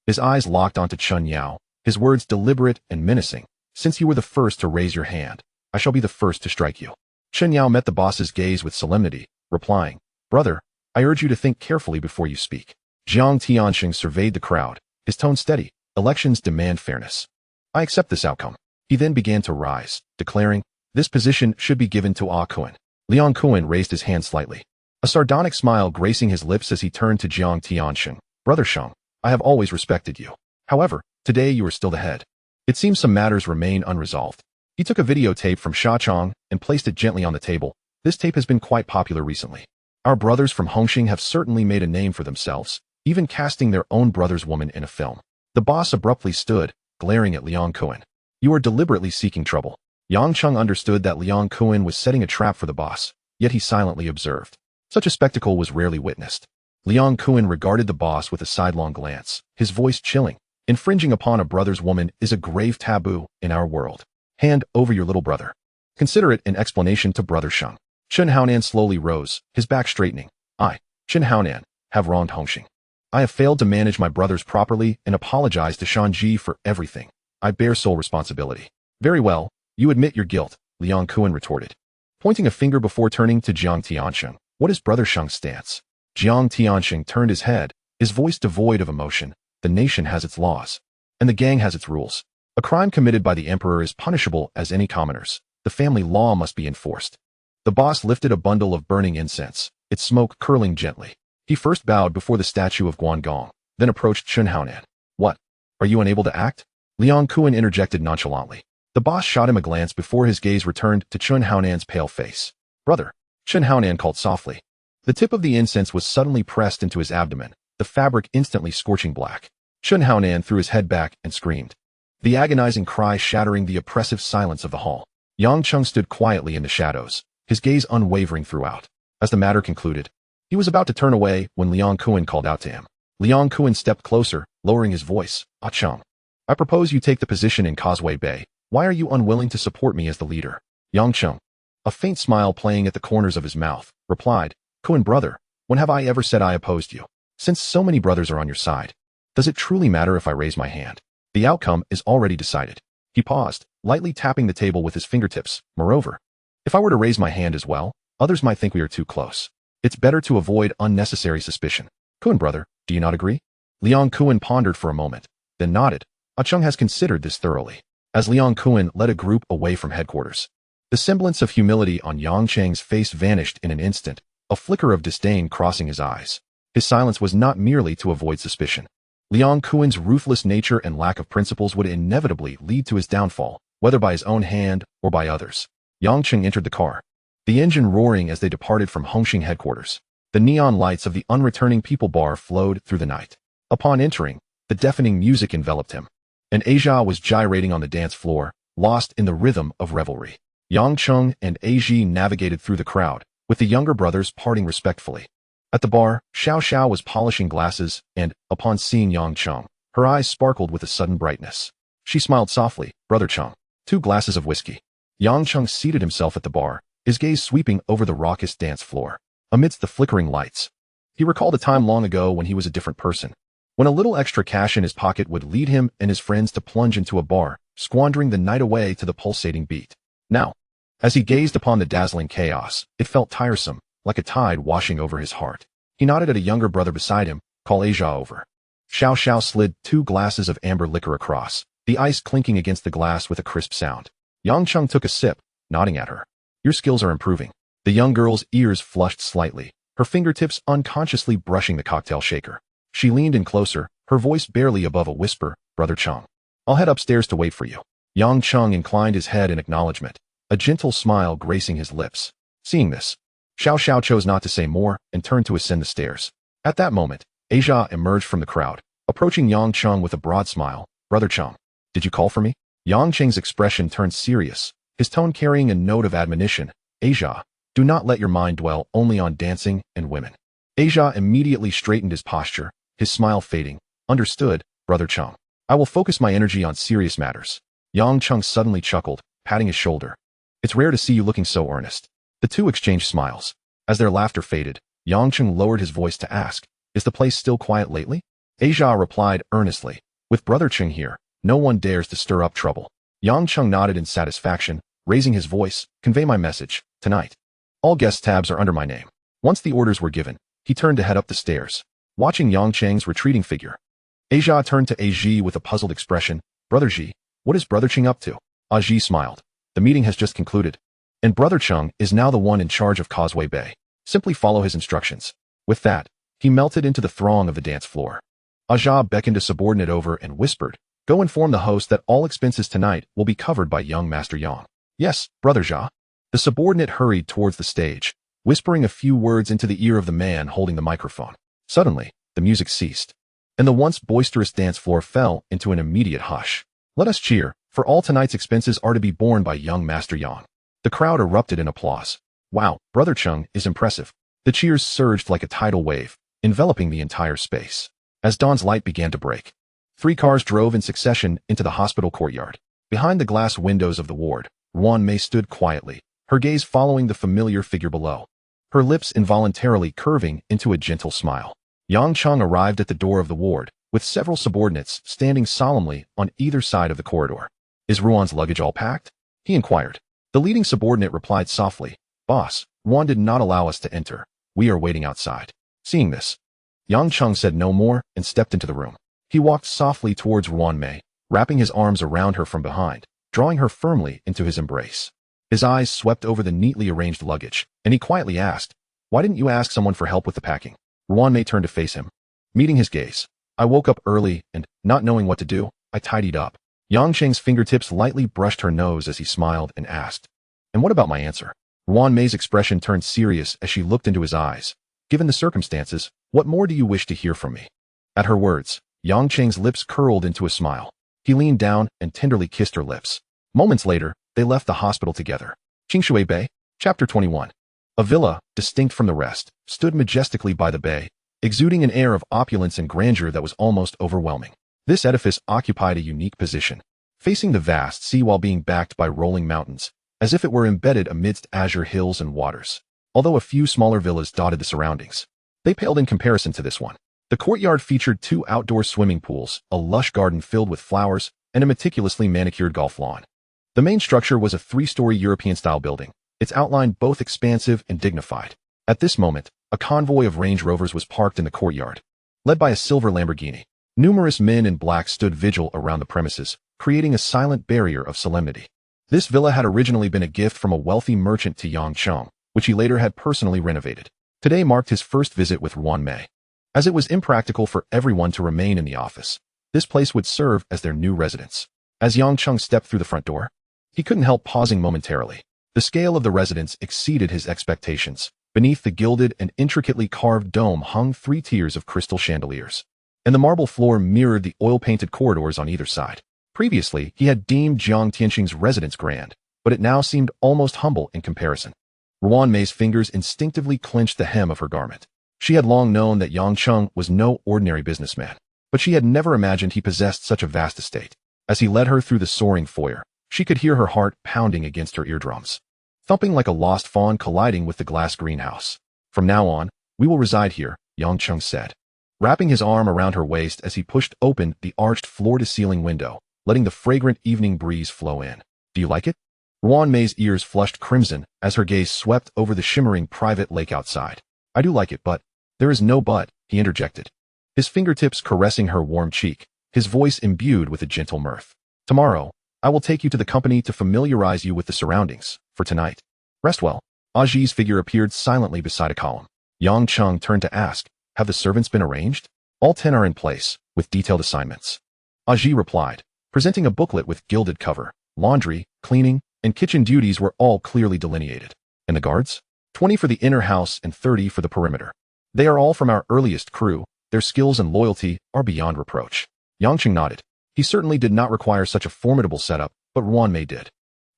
His eyes locked onto Chen Yao, his words deliberate and menacing. Since you were the first to raise your hand, I shall be the first to strike you. Chen Yao met the boss's gaze with solemnity, replying, Brother, I urge you to think carefully before you speak. Jiang Tianxing surveyed the crowd, his tone steady. Elections demand fairness. I accept this outcome. He then began to rise, declaring, this position should be given to Kowloon. Liang Kowloon raised his hand slightly, a sardonic smile gracing his lips as he turned to Jiang Tianxing. Brother Sheng, I have always respected you. However, today you are still the head. It seems some matters remain unresolved. He took a videotape from Sha Chong and placed it gently on the table. This tape has been quite popular recently. Our brothers from Hongxing have certainly made a name for themselves, even casting their own brother's woman in a film. The boss abruptly stood, glaring at Liang Kowloon. You are deliberately seeking trouble. Yang Cheng understood that Liang Kowloon was setting a trap for the boss, yet he silently observed. Such a spectacle was rarely witnessed. Liang Kowloon regarded the boss with a sidelong glance, his voice chilling. Infringing upon a brother's woman is a grave taboo in our world. Hand over your little brother. Consider it an explanation to Brother Sheng. Chen Haonan slowly rose, his back straightening. I, Chen Haonan, have wronged Hongxing. I have failed to manage my brothers properly and apologize to Shan Ji for everything. I bear sole responsibility. Very well, you admit your guilt, Liang Kowloon retorted, pointing a finger before turning to Jiang Tianxing. What is Brother Sheng's stance? Jiang Tianxing turned his head, his voice devoid of emotion. The nation has its laws, and the gang has its rules. A crime committed by the emperor is punishable as any commoners. The family law must be enforced. The boss lifted a bundle of burning incense, its smoke curling gently. He first bowed before the statue of Guangong, then approached Chen Haonan. What? Are you unable to act? Liang Kowloon interjected nonchalantly. The boss shot him a glance before his gaze returned to Chen Haonan's pale face. Brother, Chen Haonan called softly. The tip of the incense was suddenly pressed into his abdomen, the fabric instantly scorching black. Chen Haonan threw his head back and screamed, the agonizing cry shattering the oppressive silence of the hall. Yang Cheng stood quietly in the shadows, his gaze unwavering throughout. As the matter concluded, he was about to turn away when Liang Kowloon called out to him. Liang Kowloon stepped closer, lowering his voice. Cheng, I propose you take the position in Causeway Bay. Why are you unwilling to support me as the leader? Yang Cheng, a faint smile playing at the corners of his mouth, replied, Kowloon brother, when have I ever said I opposed you? Since so many brothers are on your side, does it truly matter if I raise my hand? The outcome is already decided. He paused, lightly tapping the table with his fingertips. Moreover, if I were to raise my hand as well, others might think we are too close. It's better to avoid unnecessary suspicion. Kowloon brother, do you not agree? Liang Kowloon pondered for a moment, then nodded. Cheng has considered this thoroughly. As Liang Kowloon led a group away from headquarters, the semblance of humility on Yang Cheng's face vanished in an instant, a flicker of disdain crossing his eyes. His silence was not merely to avoid suspicion. Liang Kowloon's ruthless nature and lack of principles would inevitably lead to his downfall, whether by his own hand or by others. Yang Cheng entered the car, the engine roaring as they departed from Hongxing headquarters. The neon lights of the unreturning people bar flowed through the night. Upon entering, the deafening music enveloped him. And Asia was gyrating on the dance floor, lost in the rhythm of revelry. Yang Cheng and Asia navigated through the crowd, with the younger brothers parting respectfully. At the bar, Xiao Xiao was polishing glasses, and, upon seeing Yang Cheng, her eyes sparkled with a sudden brightness. She smiled softly. Brother Cheng, 2 glasses of whiskey. Yang Cheng seated himself at the bar, his gaze sweeping over the raucous dance floor. Amidst the flickering lights, he recalled a time long ago when he was a different person, when a little extra cash in his pocket would lead him and his friends to plunge into a bar, squandering the night away to the pulsating beat. Now, as he gazed upon the dazzling chaos, it felt tiresome, like a tide washing over his heart. He nodded at a younger brother beside him, call Asia over. Xiao Xiao slid 2 glasses of amber liquor across, the ice clinking against the glass with a crisp sound. Yang Cheng took a sip, nodding at her. Your skills are improving. The young girl's ears flushed slightly, her fingertips unconsciously brushing the cocktail shaker. She leaned in closer, her voice barely above a whisper, Brother Cheng. I'll head upstairs to wait for you. Yang Cheng inclined his head in acknowledgement, a gentle smile gracing his lips. Seeing this, Xiao Xiao chose not to say more and turned to ascend the stairs. At that moment, Asia emerged from the crowd, approaching Yang Cheng with a broad smile. Brother Cheng, did you call for me? Yang Cheng's expression turned serious, his tone carrying a note of admonition. Asia, do not let your mind dwell only on dancing and women. Asia immediately straightened his posture, his smile fading. Understood, Brother Cheng. I will focus my energy on serious matters. Yang Cheng suddenly chuckled, patting his shoulder. It's rare to see you looking so earnest. The two exchanged smiles. As their laughter faded, Yang Cheng lowered his voice to ask, is the place still quiet lately? Asia replied earnestly, with Brother Cheng here, no one dares to stir up trouble. Yang Cheng nodded in satisfaction, raising his voice, convey my message, tonight. All guest tabs are under my name. Once the orders were given, he turned to head up the stairs, watching Yang Cheng's retreating figure. Asia turned to Aji with a puzzled expression. Brother Ji, what is Brother Cheng up to? Aji smiled. The meeting has just concluded, and Brother Cheng is now the one in charge of Causeway Bay. Simply follow his instructions. With that, he melted into the throng of the dance floor. Aja beckoned a subordinate over and whispered, go inform the host that all expenses tonight will be covered by young Master Yang. Yes, Brother Ja. The subordinate hurried towards the stage, whispering a few words into the ear of the man holding the microphone. Suddenly, the music ceased, and the once boisterous dance floor fell into an immediate hush. Let us cheer, for all tonight's expenses are to be borne by young Master Yang. The crowd erupted in applause. Wow, Brother Cheng is impressive. The cheers surged like a tidal wave, enveloping the entire space. As dawn's light began to break, 3 cars drove in succession into the hospital courtyard. Behind the glass windows of the ward, Ruan Mei stood quietly, her gaze following the familiar figure below, her lips involuntarily curving into a gentle smile. Yang Cheng arrived at the door of the ward, with several subordinates standing solemnly on either side of the corridor. Is Ruan's luggage all packed? He inquired. The leading subordinate replied softly, Boss, Ruan did not allow us to enter. We are waiting outside. Seeing this, Yang Cheng said no more and stepped into the room. He walked softly towards Ruan Mei, wrapping his arms around her from behind, drawing her firmly into his embrace. His eyes swept over the neatly arranged luggage, and he quietly asked, why didn't you ask someone for help with the packing? Ruan Mei turned to face him. Meeting his gaze, I woke up early and, not knowing what to do, I tidied up. Yang Cheng's fingertips lightly brushed her nose as he smiled and asked, and what about my answer? Ruan Mei's expression turned serious as she looked into his eyes. Given the circumstances, what more do you wish to hear from me? At her words, Yang Cheng's lips curled into a smile. He leaned down and tenderly kissed her lips. Moments later, they left the hospital together. Causeway Bay, Chapter 21. A villa, distinct from the rest, stood majestically by the bay, exuding an air of opulence and grandeur that was almost overwhelming. This edifice occupied a unique position, facing the vast sea while being backed by rolling mountains, as if it were embedded amidst azure hills and waters. Although a few smaller villas dotted the surroundings, they paled in comparison to this one. The courtyard featured 2 outdoor swimming pools, a lush garden filled with flowers, and a meticulously manicured golf lawn. The main structure was a 3-story European-style building, its outline both expansive and dignified. At this moment, a convoy of Range Rovers was parked in the courtyard, led by a silver Lamborghini. Numerous men in black stood vigil around the premises, creating a silent barrier of solemnity. This villa had originally been a gift from a wealthy merchant to Yang Cheng, which he later had personally renovated. Today marked his first visit with Ruan Mei. As it was impractical for everyone to remain in the office, this place would serve as their new residence. As Yang Cheng stepped through the front door, he couldn't help pausing momentarily. The scale of the residence exceeded his expectations. Beneath the gilded and intricately carved dome hung 3 tiers of crystal chandeliers, and the marble floor mirrored the oil-painted corridors on either side. Previously, he had deemed Jiang Tianxing's residence grand, but it now seemed almost humble in comparison. Ruan Mei's fingers instinctively clenched the hem of her garment. She had long known that Yang Cheng was no ordinary businessman, but she had never imagined he possessed such a vast estate. As he led her through the soaring foyer, she could hear her heart pounding against her eardrums, thumping like a lost fawn colliding with the glass greenhouse. From now on, we will reside here, Yang Cheng said, wrapping his arm around her waist as he pushed open the arched floor-to-ceiling window, letting the fragrant evening breeze flow in. Do you like it? Ruan Mei's ears flushed crimson as her gaze swept over the shimmering private lake outside. I do like it, but… There is no but, he interjected, his fingertips caressing her warm cheek, his voice imbued with a gentle mirth. Tomorrow, I will take you to the company to familiarize you with the surroundings. For tonight, rest well. Aji's figure appeared silently beside a column. Yang Cheng turned to ask, have the servants been arranged? All 10 are in place, with detailed assignments. Aji replied, presenting a booklet with gilded cover. Laundry, cleaning, and kitchen duties were all clearly delineated. And the guards? 20 for the inner house and 30 for the perimeter. They are all from our earliest crew. Their skills and loyalty are beyond reproach. Yang Cheng nodded. He certainly did not require such a formidable setup, but Ruan Mei did.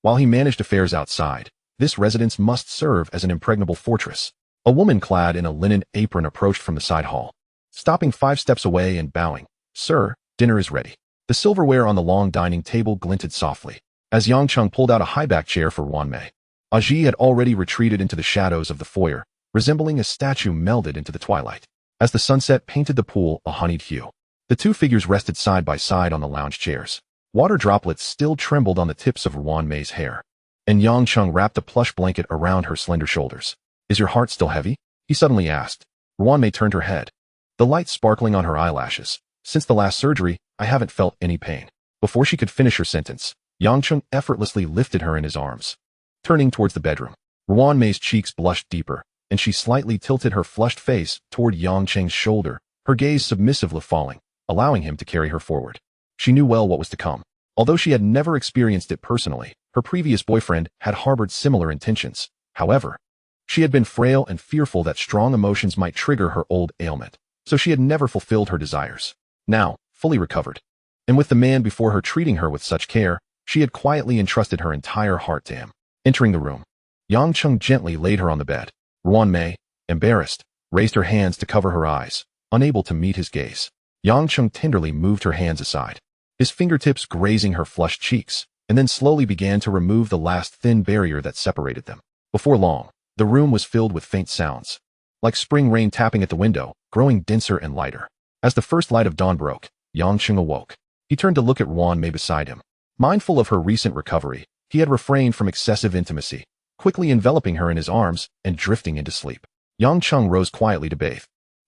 While he managed affairs outside, this residence must serve as an impregnable fortress. A woman clad in a linen apron approached from the side hall, stopping 5 steps away and bowing. Sir, dinner is ready. The silverware on the long dining table glinted softly, as Yang Cheng pulled out a high-back chair for Ruan Mei. Aji had already retreated into the shadows of the foyer, resembling a statue melded into the twilight. As the sunset painted the pool a honeyed hue, the two figures rested side by side on the lounge chairs. Water droplets still trembled on the tips of Ruan Mei's hair, and Yang Cheng wrapped a plush blanket around her slender shoulders. Is your heart still heavy? He suddenly asked. Ruan Mei turned her head, the light sparkling on her eyelashes. Since the last surgery, I haven't felt any pain. Before she could finish her sentence, Yang Cheng effortlessly lifted her in his arms. Turning towards the bedroom, Ruan Mei's cheeks blushed deeper, and she slightly tilted her flushed face toward Yang Cheng's shoulder, her gaze submissively falling, allowing him to carry her forward. She knew well what was to come. Although she had never experienced it personally, her previous boyfriend had harbored similar intentions. However, she had been frail and fearful that strong emotions might trigger her old ailment, so she had never fulfilled her desires. Now, fully recovered, and with the man before her treating her with such care, she had quietly entrusted her entire heart to him. Entering the room, Yang Cheng gently laid her on the bed. Ruan Mei, embarrassed, raised her hands to cover her eyes, unable to meet his gaze. Yang Cheng tenderly moved her hands aside, his fingertips grazing her flushed cheeks, and then slowly began to remove the last thin barrier that separated them. Before long, the room was filled with faint sounds, like spring rain tapping at the window, growing denser and lighter. As the first light of dawn broke, Yang Cheng awoke. He turned to look at Ruan Mei beside him. Mindful of her recent recovery, he had refrained from excessive intimacy, quickly enveloping her in his arms and drifting into sleep. Yang Cheng rose quietly to bathe.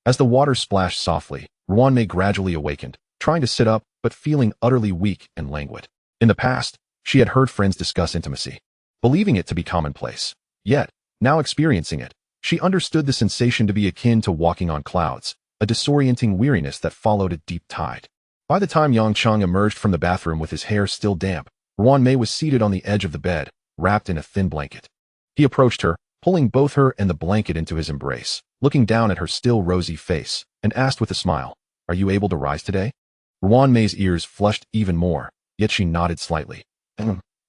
As the water splashed softly, Ruan Mei gradually awakened, trying to sit up, but feeling utterly weak and languid. In the past, she had heard friends discuss intimacy, believing it to be commonplace. Yet, now experiencing it, she understood the sensation to be akin to walking on clouds, a disorienting weariness that followed a deep tide. By the time Yang Cheng emerged from the bathroom with his hair still damp, Ruan Mei was seated on the edge of the bed, wrapped in a thin blanket. He approached her, pulling both her and the blanket into his embrace, looking down at her still rosy face, and asked with a smile, "Are you able to rise today?" Ruan Mei's ears flushed even more, yet she nodded slightly.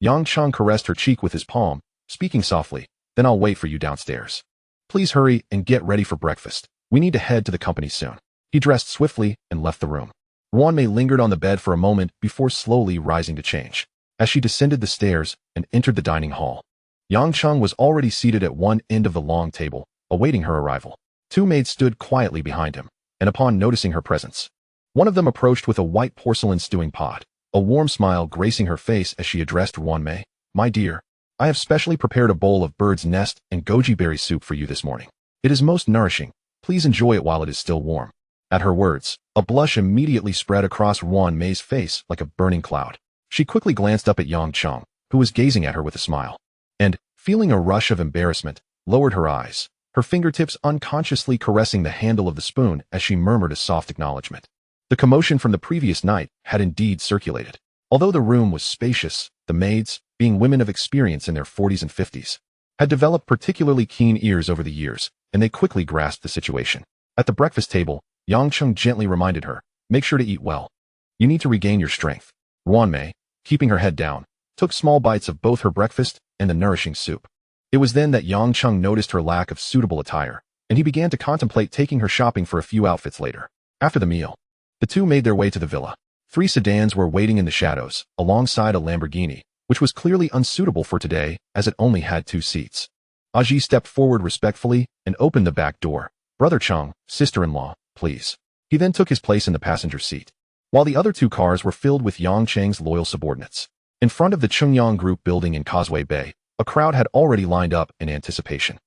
Yang Cheng caressed her cheek with his palm, speaking softly, "Then I'll wait for you downstairs. Please hurry and get ready for breakfast. We need to head to the company soon." He dressed swiftly and left the room. Ruan Mei lingered on the bed for a moment before slowly rising to change. As she descended the stairs and entered the dining hall, Yang Cheng was already seated at one end of the long table, awaiting her arrival. 2 maids stood quietly behind him, and upon noticing her presence, one of them approached with a white porcelain stewing pot, a warm smile gracing her face as she addressed Ruan Mei. "My dear, I have specially prepared a bowl of bird's nest and goji berry soup for you this morning. It is most nourishing. Please enjoy it while it is still warm." At her words, a blush immediately spread across Ruan Mei's face like a burning cloud. She quickly glanced up at Yang Cheng, who was gazing at her with a smile, and, feeling a rush of embarrassment, lowered her eyes, her fingertips unconsciously caressing the handle of the spoon as she murmured a soft acknowledgement. The commotion from the previous night had indeed circulated. Although the room was spacious, the maids, being women of experience in their 40s and 50s, had developed particularly keen ears over the years, and they quickly grasped the situation. At the breakfast table, Yang Cheng gently reminded her, "Make sure to eat well. You need to regain your strength." Ruan Mei, keeping her head down, took small bites of both her breakfast and the nourishing soup. It was then that Yang Cheng noticed her lack of suitable attire, and he began to contemplate taking her shopping for a few outfits later. After the meal, the two made their way to the villa. 3 sedans were waiting in the shadows, alongside a Lamborghini, which was clearly unsuitable for today as it only had 2 seats. Aji stepped forward respectfully and opened the back door. "Brother Cheng, sister-in-law, please." He then took his place in the passenger seat, while the other 2 cars were filled with Yang Cheng's loyal subordinates. In front of the Chungyang Group building in Causeway Bay, a crowd had already lined up in anticipation.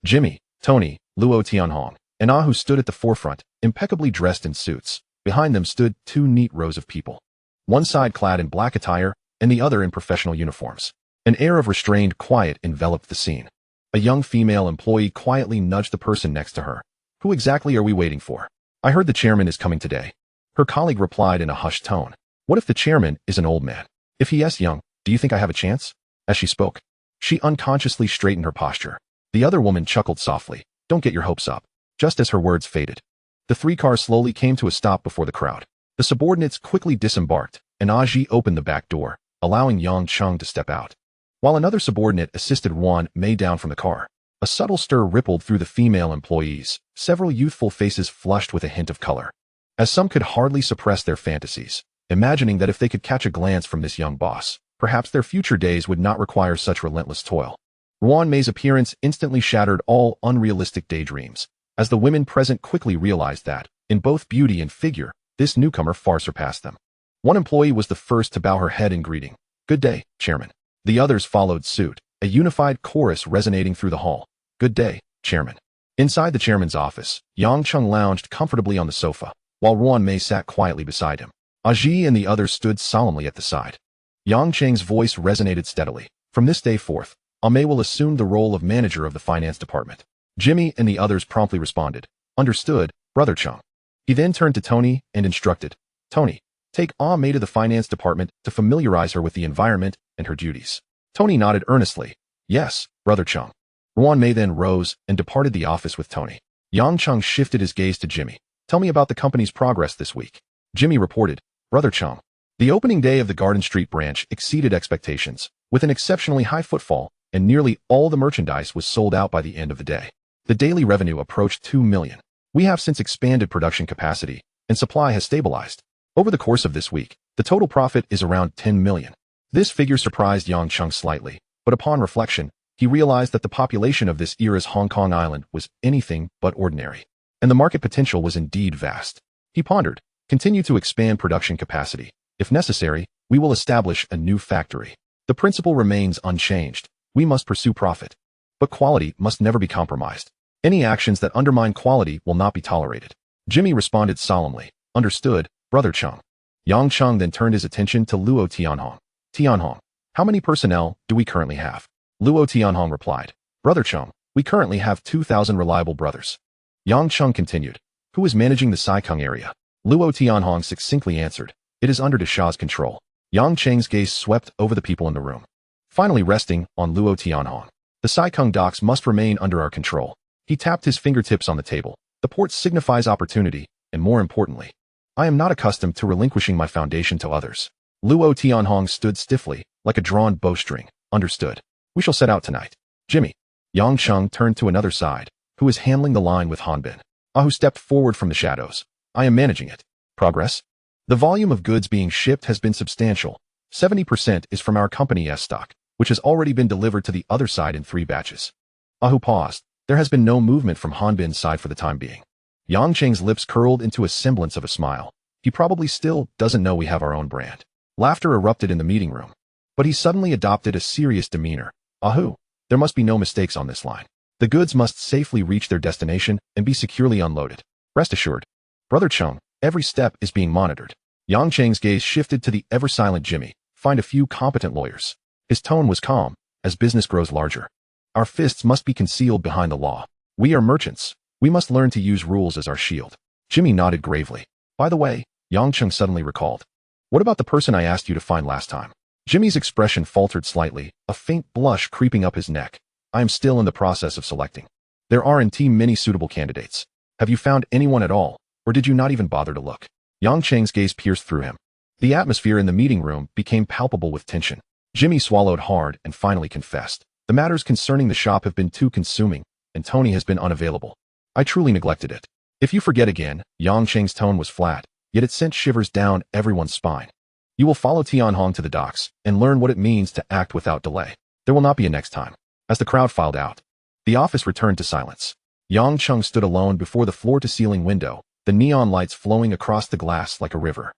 Jimmy, Tony, Luo Tianhong, and Ahu stood at the forefront, impeccably dressed in suits. Behind them stood two neat rows of people. One side clad in black attire, and the other in professional uniforms. An air of restrained quiet enveloped the scene. A young female employee quietly nudged the person next to her. Who exactly are we waiting for? I heard the chairman is coming today. Her colleague replied in a hushed tone. What if the chairman is an old man? If he is young, do you think I have a chance? As she spoke, she unconsciously straightened her posture. The other woman chuckled softly. Don't get your hopes up. Just as her words faded, the three cars slowly came to a stop before the crowd. The subordinates quickly disembarked, and Aji opened the back door, allowing Yang Cheng to step out. While another subordinate assisted Wan Mei down from the car, a subtle stir rippled through the female employees, several youthful faces flushed with a hint of color. As some could hardly suppress their fantasies, imagining that if they could catch a glance from this young boss, perhaps their future days would not require such relentless toil. Wan Mei's appearance instantly shattered all unrealistic daydreams, as the women present quickly realized that, in both beauty and figure, this newcomer far surpassed them. One employee was the first to bow her head in greeting. Good day, Chairman. The others followed suit, a unified chorus resonating through the hall. Good day, Chairman. Inside the chairman's office, Yang Cheng lounged comfortably on the sofa, while Wan Mei sat quietly beside him. Aji and the others stood solemnly at the side. Yang Cheng's voice resonated steadily. From this day forth, Mei will assume the role of manager of the finance department. Jimmy and the others promptly responded. Understood, Brother Cheng. He then turned to Tony and instructed. Tony, take Mei to the finance department to familiarize her with the environment and her duties. Tony nodded earnestly. Yes, Brother Cheng. Wan Mei then rose and departed the office with Tony. Yang Cheng shifted his gaze to Jimmy. Tell me about the company's progress this week. Jimmy reported. Brother Cheng. The opening day of the Garden Street branch exceeded expectations, with an exceptionally high footfall, and nearly all the merchandise was sold out by the end of the day. The daily revenue approached 2 million. We have since expanded production capacity, and supply has stabilized. Over the course of this week, the total profit is around 10 million. This figure surprised Yang Cheng slightly, but upon reflection, he realized that the population of this era's Hong Kong island was anything but ordinary, and the market potential was indeed vast. He pondered, continue to expand production capacity. If necessary, we will establish a new factory. The principle remains unchanged. We must pursue profit. But quality must never be compromised. Any actions that undermine quality will not be tolerated. Jimmy responded solemnly. Understood, Brother Cheng. Yang Cheng then turned his attention to Luo Tianhong. Tianhong, how many personnel do we currently have? Luo Tianhong replied. Brother Cheng, we currently have 2,000 reliable brothers. Yang Cheng continued. Who is managing the Saikung area? Luo Tianhong succinctly answered. It is under Desha's control. Yang Cheng's gaze swept over the people in the room, finally resting on Luo Tianhong. The Saikung docks must remain under our control. He tapped his fingertips on the table. The port signifies opportunity, and more importantly, I am not accustomed to relinquishing my foundation to others. Luo Tianhong stood stiffly, like a drawn bowstring. Understood. We shall set out tonight. Jimmy. Yang Cheng turned to another side, who is handling the line with Hanbin. Ahu stepped forward from the shadows. I am managing it. Progress? The volume of goods being shipped has been substantial. 70% is from our company's stock, which has already been delivered to the other side in 3 batches. Ahu paused. There has been no movement from Hanbin's side for the time being. Yang Cheng's lips curled into a semblance of a smile. He probably still doesn't know we have our own brand. Laughter erupted in the meeting room. But he suddenly adopted a serious demeanor. Ahu, there must be no mistakes on this line. The goods must safely reach their destination and be securely unloaded. Rest assured. Brother Cheng, every step is being monitored. Yang Cheng's gaze shifted to the ever-silent Jimmy. Find a few competent lawyers. His tone was calm, as business grows larger. Our fists must be concealed behind the law. We are merchants. We must learn to use rules as our shield. Jimmy nodded gravely. By the way, Yang Cheng suddenly recalled. What about the person I asked you to find last time? Jimmy's expression faltered slightly, a faint blush creeping up his neck. I am still in the process of selecting. There are in team many suitable candidates. Have you found anyone at all, or did you not even bother to look? Yang Cheng's gaze pierced through him. The atmosphere in the meeting room became palpable with tension. Jimmy swallowed hard and finally confessed. The matters concerning the shop have been too consuming, and Tony has been unavailable. I truly neglected it. If you forget again, Yang Cheng's tone was flat, yet it sent shivers down everyone's spine. You will follow Tianhong to the docks and learn what it means to act without delay. There will not be a next time. As the crowd filed out, the office returned to silence. Yang Cheng stood alone before the floor-to-ceiling window, the neon lights flowing across the glass like a river.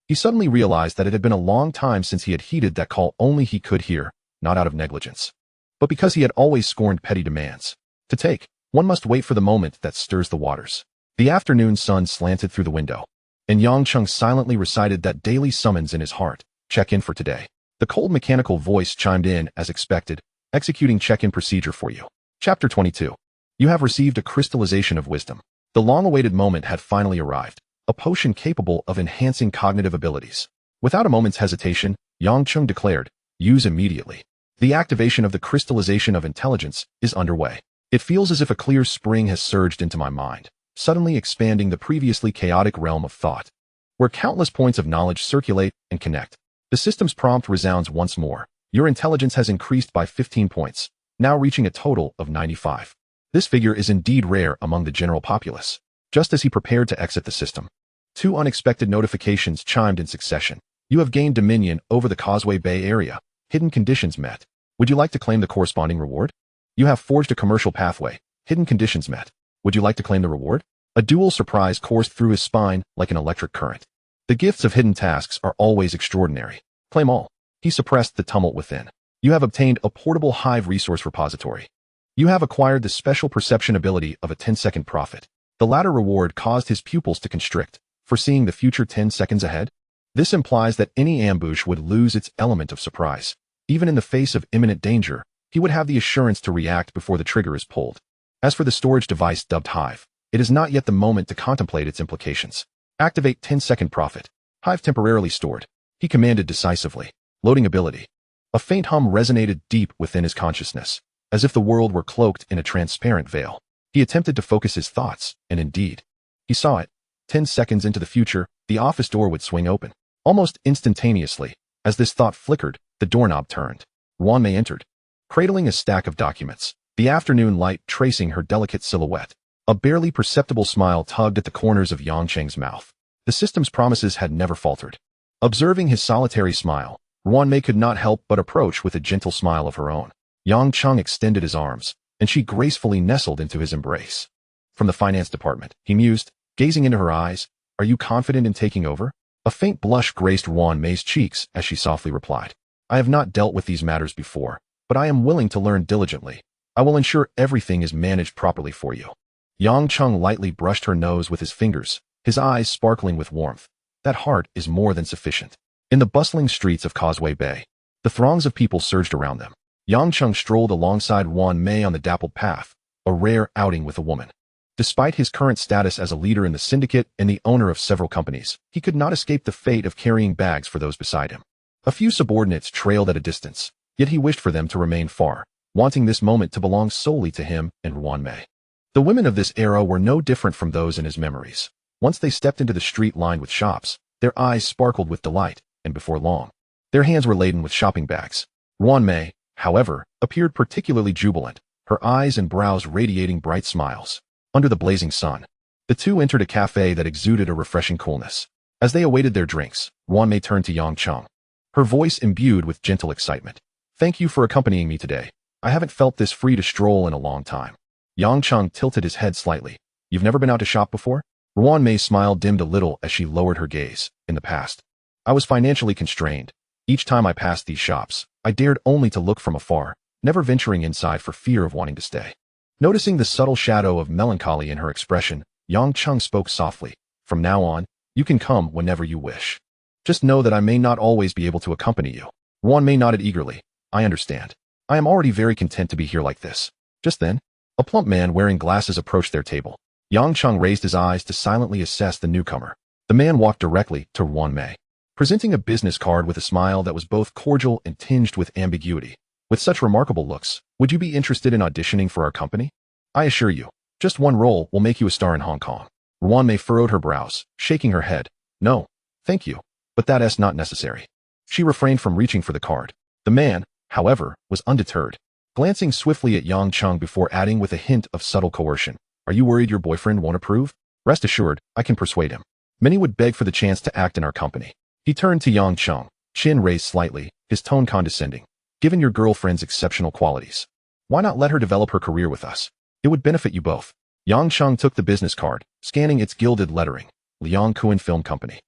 He suddenly realized that it had been a long time since he had heeded that call only he could hear, not out of negligence, but because he had always scorned petty demands. To take, one must wait for the moment that stirs the waters. The afternoon sun slanted through the window, and Yang Cheng silently recited that daily summons in his heart, check in for today. The cold mechanical voice chimed in as expected, executing check-in procedure for you. Chapter 22. You have received a crystallization of wisdom. The long-awaited moment had finally arrived, a potion capable of enhancing cognitive abilities. Without a moment's hesitation, Yang Cheng declared, use immediately. The activation of the crystallization of intelligence is underway. It feels as if a clear spring has surged into my mind, suddenly expanding the previously chaotic realm of thought, where countless points of knowledge circulate and connect. The system's prompt resounds once more. Your intelligence has increased by 15 points, now reaching a total of 95. This figure is indeed rare among the general populace. Just as he prepared to exit the system, two unexpected notifications chimed in succession. You have gained dominion over the Causeway Bay area. Hidden conditions met. Would you like to claim the corresponding reward? You have forged a commercial pathway. Hidden conditions met. Would you like to claim the reward? A dual surprise coursed through his spine like an electric current. The gifts of hidden tasks are always extraordinary. Claim all. He suppressed the tumult within. You have obtained a portable Hive resource repository. You have acquired the special perception ability of a 10-second prophet. The latter reward caused his pupils to constrict, foreseeing the future 10 seconds ahead. This implies that any ambush would lose its element of surprise. Even in the face of imminent danger, he would have the assurance to react before the trigger is pulled. As for the storage device dubbed Hive, it is not yet the moment to contemplate its implications. Activate 10-second prophet. Hive temporarily stored. He commanded decisively. Loading ability. A faint hum resonated deep within his consciousness, as if the world were cloaked in a transparent veil. He attempted to focus his thoughts, and indeed, he saw it. 10 seconds into the future, the office door would swing open. Almost instantaneously, as this thought flickered, the doorknob turned. Wanmei entered, cradling a stack of documents, the afternoon light tracing her delicate silhouette. A barely perceptible smile tugged at the corners of Yang Cheng's mouth. The system's promises had never faltered. Observing his solitary smile, Wanmei could not help but approach with a gentle smile of her own. Yang Cheng extended his arms, and she gracefully nestled into his embrace. From the finance department, he mused, gazing into her eyes, are you confident in taking over? A faint blush graced Wanmei's cheeks as she softly replied, I have not dealt with these matters before, but I am willing to learn diligently. I will ensure everything is managed properly for you. Yang Cheng lightly brushed her nose with his fingers, his eyes sparkling with warmth. That heart is more than sufficient. In the bustling streets of Causeway Bay, the throngs of people surged around them. Yang Cheng strolled alongside Wanmei on the dappled path, a rare outing with a woman. Despite his current status as a leader in the syndicate and the owner of several companies, he could not escape the fate of carrying bags for those beside him. A few subordinates trailed at a distance, yet he wished for them to remain far, wanting this moment to belong solely to him and Wanmei. The women of this era were no different from those in his memories. Once they stepped into the street lined with shops, their eyes sparkled with delight, and before long, their hands were laden with shopping bags. Wanmei, however, appeared particularly jubilant, her eyes and brows radiating bright smiles. Under the blazing sun, the two entered a cafe that exuded a refreshing coolness. As they awaited their drinks, Wanmei turned to Yang Cheng, her voice imbued with gentle excitement. Thank you for accompanying me today. I haven't felt this free to stroll in a long time. Yang Cheng tilted his head slightly. You've never been out to shop before? Wanmei's smile dimmed a little as she lowered her gaze. In the past, I was financially constrained. Each time I passed these shops, I dared only to look from afar, never venturing inside for fear of wanting to stay. Noticing the subtle shadow of melancholy in her expression, Yang Cheng spoke softly. From now on, you can come whenever you wish. Just know that I may not always be able to accompany you. Wanmei nodded eagerly. I understand. I am already very content to be here like this. Just then, a plump man wearing glasses approached their table. Yang Cheng raised his eyes to silently assess the newcomer. The man walked directly to Wanmei, presenting a business card with a smile that was both cordial and tinged with ambiguity. With such remarkable looks, would you be interested in auditioning for our company? I assure you, just one role will make you a star in Hong Kong. Wanmei furrowed her brows, shaking her head. No, thank you, but that is not necessary. She refrained from reaching for the card. The man, however, was undeterred, glancing swiftly at Yang Cheng before adding with a hint of subtle coercion. Are you worried your boyfriend won't approve? Rest assured, I can persuade him. Many would beg for the chance to act in our company. He turned to Yang Cheng, chin raised slightly, his tone condescending. Given your girlfriend's exceptional qualities, why not let her develop her career with us? It would benefit you both. Yang Cheng took the business card, scanning its gilded lettering. Liang Kuan Film Company.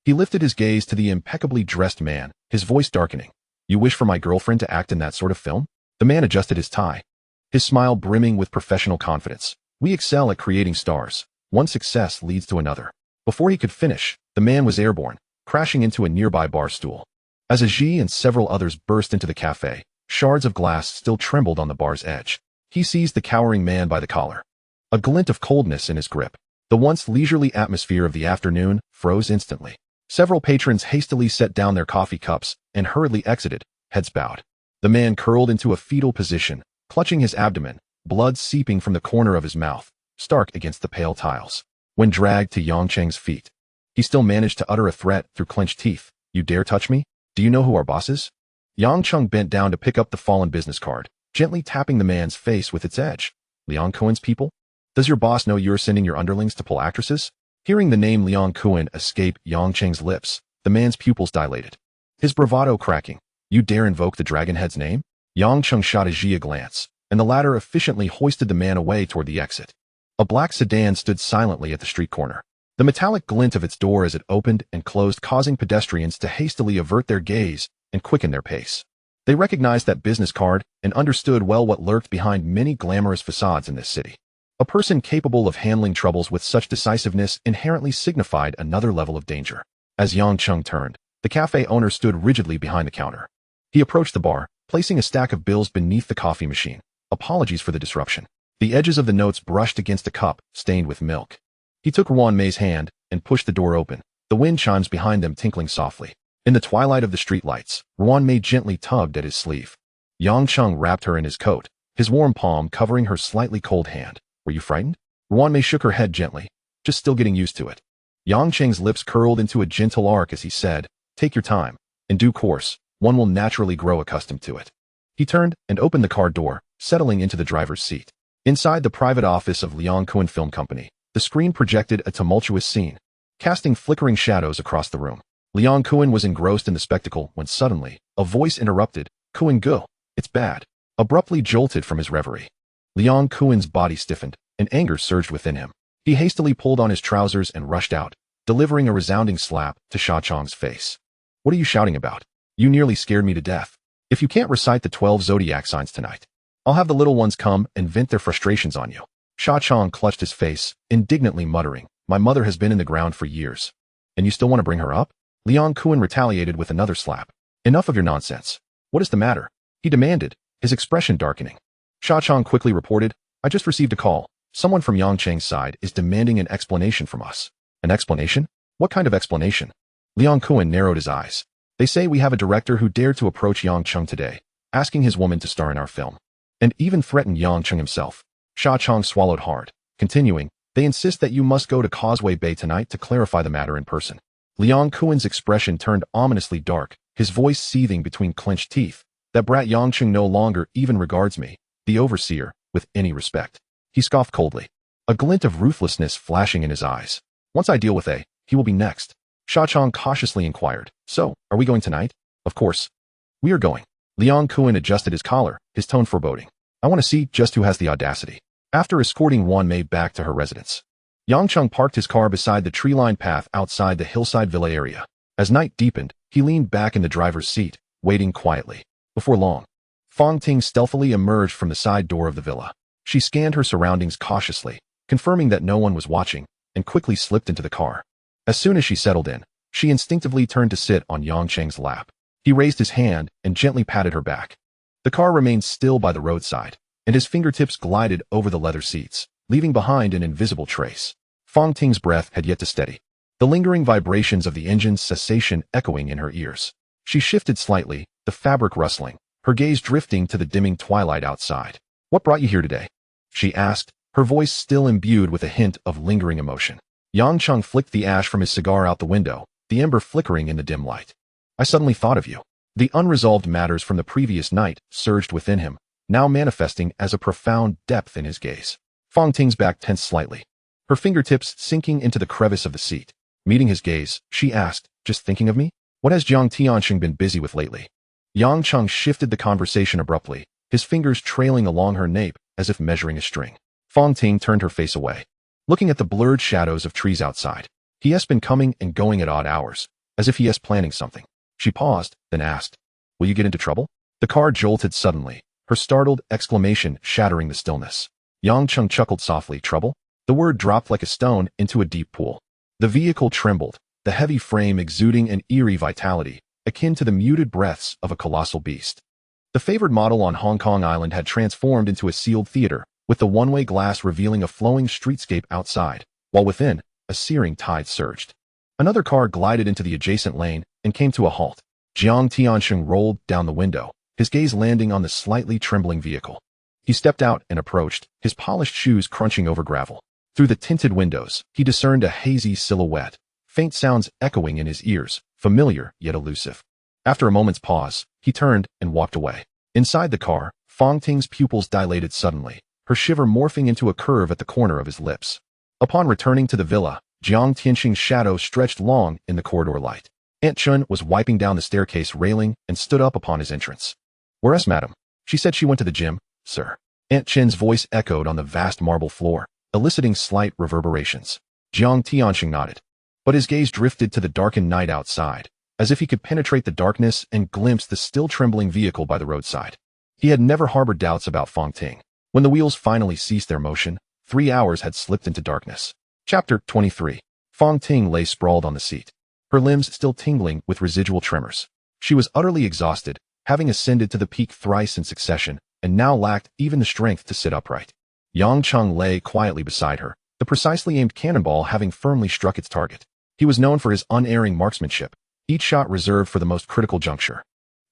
He lifted his gaze to the impeccably dressed man, his voice darkening. You wish for my girlfriend to act in that sort of film? The man adjusted his tie, his smile brimming with professional confidence. We excel at creating stars. One success leads to another. Before he could finish, the man was airborne, crashing into a nearby bar stool. As Ajay and several others burst into the cafe, shards of glass still trembled on the bar's edge. He seized the cowering man by the collar. A glint of coldness in his grip. The once leisurely atmosphere of the afternoon froze instantly. Several patrons hastily set down their coffee cups and hurriedly exited, heads bowed. The man curled into a fetal position, clutching his abdomen, blood seeping from the corner of his mouth, stark against the pale tiles. When dragged to Yang Cheng's feet, he still managed to utter a threat through clenched teeth. You dare touch me? Do you know who our boss is? Yang Cheng bent down to pick up the fallen business card, gently tapping the man's face with its edge. Liang Kuen's people? Does your boss know you're sending your underlings to pull actresses? Hearing the name Liang Kuen escape Yang Cheng's lips, the man's pupils dilated. His bravado cracking. You dare invoke the dragonhead's name? Yang Cheng shot Ajay a glance, and the latter efficiently hoisted the man away toward the exit. A black sedan stood silently at the street corner. The metallic glint of its door as it opened and closed causing pedestrians to hastily avert their gaze and quicken their pace. They recognized that business card and understood well what lurked behind many glamorous facades in this city. A person capable of handling troubles with such decisiveness inherently signified another level of danger. As Yang Cheng turned, the cafe owner stood rigidly behind the counter. He approached the bar, placing a stack of bills beneath the coffee machine. Apologies for the disruption. The edges of the notes brushed against a cup, stained with milk. He took Ruan Mei's hand and pushed the door open, the wind chimes behind them tinkling softly. In the twilight of the streetlights, Ruan Mei gently tugged at his sleeve. Yang Cheng wrapped her in his coat, his warm palm covering her slightly cold hand. Were you frightened? Ruan Mei shook her head gently, just still getting used to it. Yang Cheng's lips curled into a gentle arc as he said, take your time. In due course, one will naturally grow accustomed to it. He turned and opened the car door, settling into the driver's seat. Inside the private office of Liang Kuen Film Company, the screen projected a tumultuous scene, casting flickering shadows across the room. Liang Kuen was engrossed in the spectacle when suddenly, a voice interrupted. Kuen go, it's bad. Abruptly jolted from his reverie. Liang Kuen's body stiffened, and anger surged within him. He hastily pulled on his trousers and rushed out, delivering a resounding slap to Sha Chong's face. What are you shouting about? You nearly scared me to death. If you can't recite the 12 zodiac signs tonight, I'll have the little ones come and vent their frustrations on you. Sha Chong clutched his face, indignantly muttering, my mother has been in the ground for years. And you still want to bring her up? Liang Kuen retaliated with another slap. Enough of your nonsense. What is the matter? He demanded, his expression darkening. Sha Chong quickly reported, I just received a call. Someone from Yang Cheng's side is demanding an explanation from us. An explanation? What kind of explanation? Liang Kuen narrowed his eyes. They say we have a director who dared to approach Yang Cheng today, asking his woman to star in our film. And even threatened Yang Cheng himself. Sha Chong swallowed hard, continuing, they insist that you must go to Causeway Bay tonight to clarify the matter in person. Liang Kuen's expression turned ominously dark, his voice seething between clenched teeth. That brat Yang Cheng no longer even regards me, the overseer, with any respect. He scoffed coldly, a glint of ruthlessness flashing in his eyes. Once I deal with A, he will be next. Sha Chong cautiously inquired, so, are we going tonight? Of course. We are going. Liang Kuen adjusted his collar, his tone foreboding. I want to see just who has the audacity. After escorting Ruan Mei back to her residence, Yang Cheng parked his car beside the tree-lined path outside the hillside villa area. As night deepened, he leaned back in the driver's seat, waiting quietly. Before long, Fong Ting stealthily emerged from the side door of the villa. She scanned her surroundings cautiously, confirming that no one was watching, and quickly slipped into the car. As soon as she settled in, she instinctively turned to sit on Yang Cheng's lap. He raised his hand and gently patted her back. The car remained still by the roadside, and his fingertips glided over the leather seats, leaving behind an invisible trace. Fong Ting's breath had yet to steady, the lingering vibrations of the engine's cessation echoing in her ears. She shifted slightly, the fabric rustling, her gaze drifting to the dimming twilight outside. What brought you here today? She asked, her voice still imbued with a hint of lingering emotion. Yang Cheng flicked the ash from his cigar out the window, the ember flickering in the dim light. I suddenly thought of you. The unresolved matters from the previous night surged within him, now manifesting as a profound depth in his gaze. Fong Ting's back tensed slightly, her fingertips sinking into the crevice of the seat. Meeting his gaze, she asked, just thinking of me? What has Jiang Tianxing been busy with lately? Yang Cheng shifted the conversation abruptly, his fingers trailing along her nape as if measuring a string. Fong Ting turned her face away, looking at the blurred shadows of trees outside. He has been coming and going at odd hours, as if he is planning something. She paused, then asked, "Will you get into trouble?" The car jolted suddenly, her startled exclamation shattering the stillness. Yang Cheng chuckled softly. "Trouble?" The word dropped like a stone into a deep pool. The vehicle trembled, the heavy frame exuding an eerie vitality, akin to the muted breaths of a colossal beast. The favored model on Hong Kong Island had transformed into a sealed theater, with the one-way glass revealing a flowing streetscape outside, while within, a searing tide surged. Another car glided into the adjacent lane and came to a halt. Jiang Tiansheng rolled down the window, his gaze landing on the slightly trembling vehicle. He stepped out and approached, his polished shoes crunching over gravel. Through the tinted windows, he discerned a hazy silhouette, faint sounds echoing in his ears, familiar yet elusive. After a moment's pause, he turned and walked away. Inside the car, Fong Ting's pupils dilated suddenly, her shiver morphing into a curve at the corner of his lips. Upon returning to the villa, Jiang Tianxing's shadow stretched long in the corridor light. Aunt Chen was wiping down the staircase railing and stood up upon his entrance. "Where's madam?" She said she went to the gym, sir. Aunt Chen's voice echoed on the vast marble floor, eliciting slight reverberations. Jiang Tianxing nodded, but his gaze drifted to the darkened night outside, as if he could penetrate the darkness and glimpse the still trembling vehicle by the roadside. He had never harbored doubts about Fong Ting. When the wheels finally ceased their motion, 3 hours had slipped into darkness. Chapter 23. Fong Ting lay sprawled on the seat, her limbs still tingling with residual tremors. She was utterly exhausted, having ascended to the peak thrice in succession, and now lacked even the strength to sit upright. Yang Cheng lay quietly beside her, the precisely aimed cannonball having firmly struck its target. He was known for his unerring marksmanship, each shot reserved for the most critical juncture.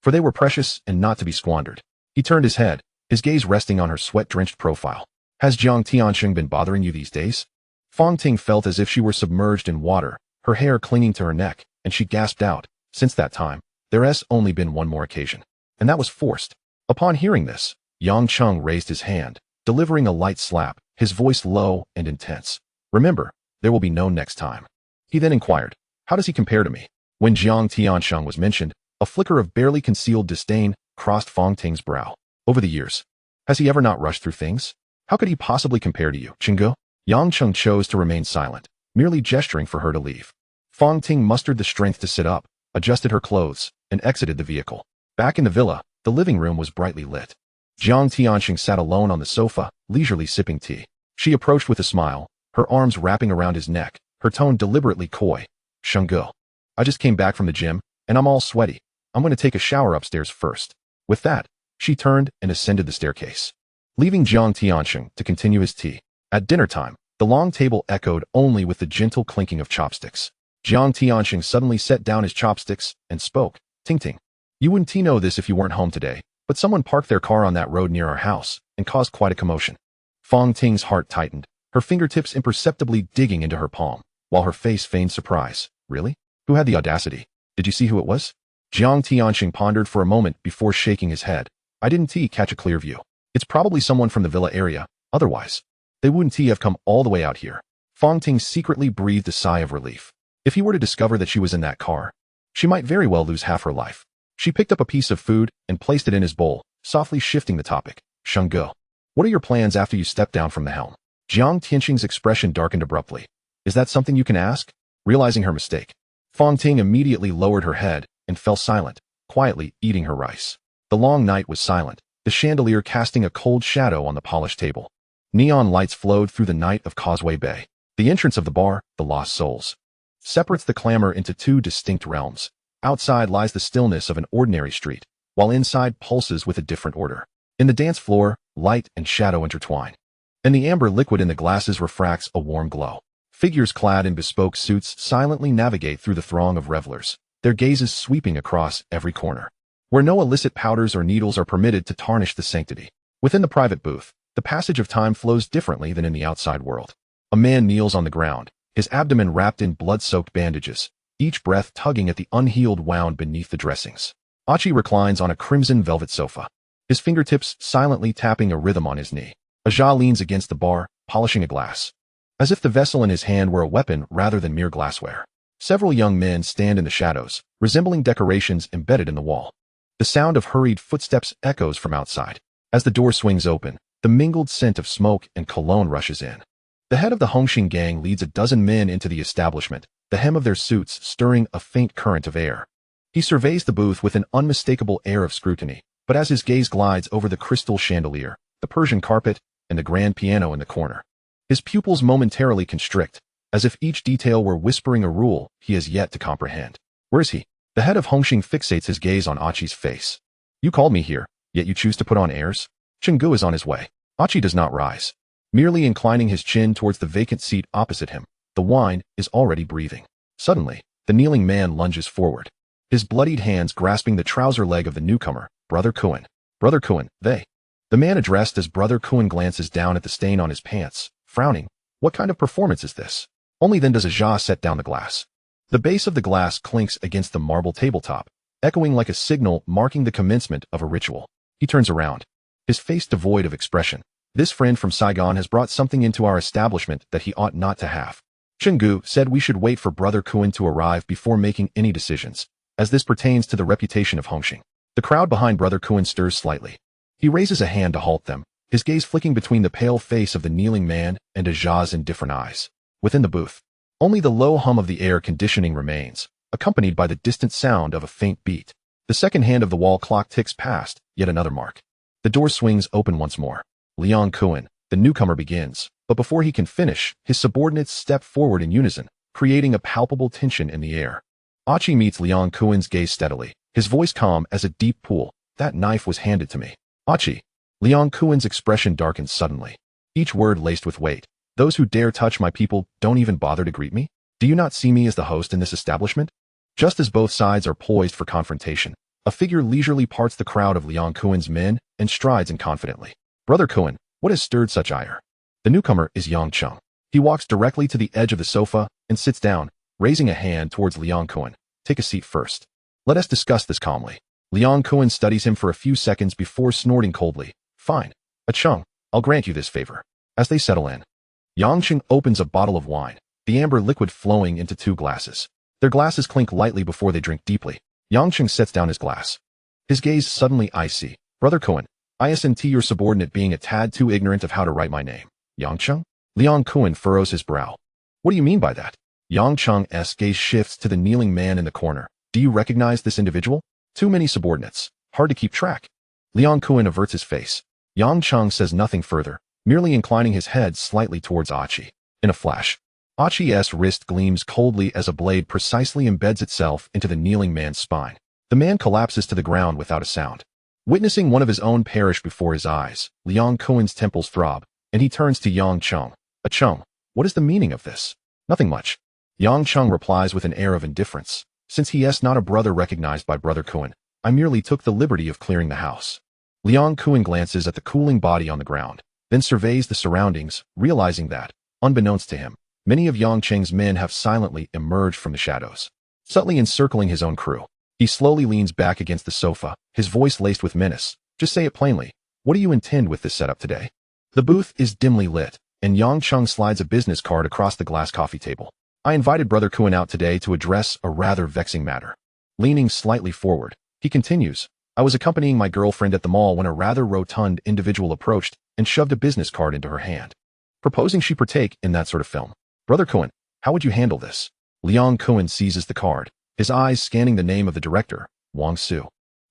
For they were precious and not to be squandered. He turned his head, his gaze resting on her sweat-drenched profile. "Has Jiang Tianxing been bothering you these days?" Fong Ting felt as if she were submerged in water, her hair clinging to her neck, and she gasped out, "Since that time, there has only been one more occasion. And that was forced." Upon hearing this, Yang Cheng raised his hand, delivering a light slap, his voice low and intense. "Remember, there will be no next time." He then inquired, "How does he compare to me?" When Jiang Tianxing was mentioned, a flicker of barely concealed disdain crossed Fong Ting's brow. "Over the years, has he ever not rushed through things? How could he possibly compare to you, Chingo?" Yang Cheng chose to remain silent, merely gesturing for her to leave. Fong Ting mustered the strength to sit up, adjusted her clothes, and exited the vehicle. Back in the villa, the living room was brightly lit. Jiang Tianxing sat alone on the sofa, leisurely sipping tea. She approached with a smile, her arms wrapping around his neck, her tone deliberately coy. "Shengge, I just came back from the gym, and I'm all sweaty. I'm going to take a shower upstairs first." With that, she turned and ascended the staircase, leaving Jiang Tianxing to continue his tea. At dinner time, the long table echoed only with the gentle clinking of chopsticks. Jiang Tianxing suddenly set down his chopsticks and spoke. "Ting Ting, you wouldn't know this if you weren't home today, but someone parked their car on that road near our house and caused quite a commotion." Fong Ting's heart tightened, her fingertips imperceptibly digging into her palm, while her face feigned surprise. "Really? Who had the audacity? Did you see who it was?" Jiang Tianxing pondered for a moment before shaking his head. "I didn't catch a clear view. It's probably someone from the villa area, otherwise they wouldn't have come all the way out here." Fong Ting secretly breathed a sigh of relief. If he were to discover that she was in that car, she might very well lose half her life. She picked up a piece of food and placed it in his bowl, softly shifting the topic. "Shengge, what are your plans after you step down from the helm?" Jiang Tianxing's expression darkened abruptly. "Is that something you can ask?" Realizing her mistake, Fong Ting immediately lowered her head and fell silent, quietly eating her rice. The long night was silent, the chandelier casting a cold shadow on the polished table. Neon lights flowed through the night of Causeway Bay. The entrance of the bar, The Lost Souls, separates the clamor into two distinct realms. Outside lies the stillness of an ordinary street, while inside pulses with a different order. In the dance floor, light and shadow intertwine, and the amber liquid in the glasses refracts a warm glow. Figures clad in bespoke suits silently navigate through the throng of revelers, their gazes sweeping across every corner, where no illicit powders or needles are permitted to tarnish the sanctity. Within the private booth, the passage of time flows differently than in the outside world. A man kneels on the ground, his abdomen wrapped in blood-soaked bandages, each breath tugging at the unhealed wound beneath the dressings. Achi reclines on a crimson velvet sofa, his fingertips silently tapping a rhythm on his knee. Aja leans against the bar, polishing a glass, as if the vessel in his hand were a weapon rather than mere glassware. Several young men stand in the shadows, resembling decorations embedded in the wall. The sound of hurried footsteps echoes from outside. As the door swings open, the mingled scent of smoke and cologne rushes in. The head of the Hongxing gang leads a dozen men into the establishment, the hem of their suits stirring a faint current of air. He surveys the booth with an unmistakable air of scrutiny, but as his gaze glides over the crystal chandelier, the Persian carpet, and the grand piano in the corner, his pupils momentarily constrict, as if each detail were whispering a rule he has yet to comprehend. Where is he? The head of Hongxing fixates his gaze on Achi's face. You called me here, yet you choose to put on airs? Chenggu is on his way. Achi does not rise. Merely inclining his chin towards the vacant seat opposite him, the wine is already breathing. Suddenly, the kneeling man lunges forward, his bloodied hands grasping the trouser leg of the newcomer, Brother Kowloon. Brother Kowloon, they. The man addressed as Brother Kowloon glances down at the stain on his pants, frowning. What kind of performance is this? Only then does Ajah set down the glass. The base of the glass clinks against the marble tabletop, echoing like a signal marking the commencement of a ritual. He turns around, his face devoid of expression. This friend from Saigon has brought something into our establishment that he ought not to have. Chenggu said we should wait for Brother Kowloon to arrive before making any decisions, as this pertains to the reputation of Hongxing. The crowd behind Brother Kowloon stirs slightly. He raises a hand to halt them, his gaze flicking between the pale face of the kneeling man and Ajah's indifferent eyes. Within the booth, only the low hum of the air conditioning remains, accompanied by the distant sound of a faint beat. The second hand of the wall clock ticks past, yet another mark. The door swings open once more. Liang Kowloon, the newcomer, begins, but before he can finish, his subordinates step forward in unison, creating a palpable tension in the air. Achi meets Liang Kowloon's gaze steadily, his voice calm as a deep pool. That knife was handed to me. Achi. Liang Kowloon's expression darkens suddenly, each word laced with weight. Those who dare touch my people don't even bother to greet me? Do you not see me as the host in this establishment? Just as both sides are poised for confrontation, a figure leisurely parts the crowd of Liang Kowloon's men and strides in confidently. Brother Kowloon, what has stirred such ire? The newcomer is Yang Cheng. He walks directly to the edge of the sofa and sits down, raising a hand towards Liang Kowloon. Take a seat first. Let us discuss this calmly. Liang Kowloon studies him for a few seconds before snorting coldly. Fine. Cheng, I'll grant you this favor. As they settle in, Yang Cheng opens a bottle of wine, the amber liquid flowing into 2 glasses. Their glasses clink lightly before they drink deeply. Yang Cheng sets down his glass, his gaze suddenly icy. Brother Kowloon, I SNT your subordinate being a tad too ignorant of how to write my name. Yang Cheng? Liang Kowloon furrows his brow. What do you mean by that? Yang Cheng's gaze shifts to the kneeling man in the corner. Do you recognize this individual? Too many subordinates. Hard to keep track. Liang Kowloon averts his face. Yang Cheng says nothing further, merely inclining his head slightly towards Achi. In a flash, Achi's wrist gleams coldly as a blade precisely embeds itself into the kneeling man's spine. The man collapses to the ground without a sound. Witnessing one of his own perish before his eyes, Liang Kowloon's temples throb, and he turns to Yang Cheng. Cheng, what is the meaning of this? Nothing much. Yang Cheng replies with an air of indifference. Since he is not a brother recognized by Brother Kowloon, I merely took the liberty of clearing the house. Liang Kowloon glances at the cooling body on the ground, then surveys the surroundings, realizing that, unbeknownst to him, many of Yang Cheng's men have silently emerged from the shadows, subtly encircling his own crew. He slowly leans back against the sofa, his voice laced with menace. Just say it plainly. What do you intend with this setup today? The booth is dimly lit, and Yang Cheng slides a business card across the glass coffee table. I invited Brother Kowloon out today to address a rather vexing matter. Leaning slightly forward, he continues, I was accompanying my girlfriend at the mall when a rather rotund individual approached and shoved a business card into her hand, proposing she partake in that sort of film. Brother Kowloon, how would you handle this? Liang Kowloon seizes the card, his eyes scanning the name of the director, Wang Su,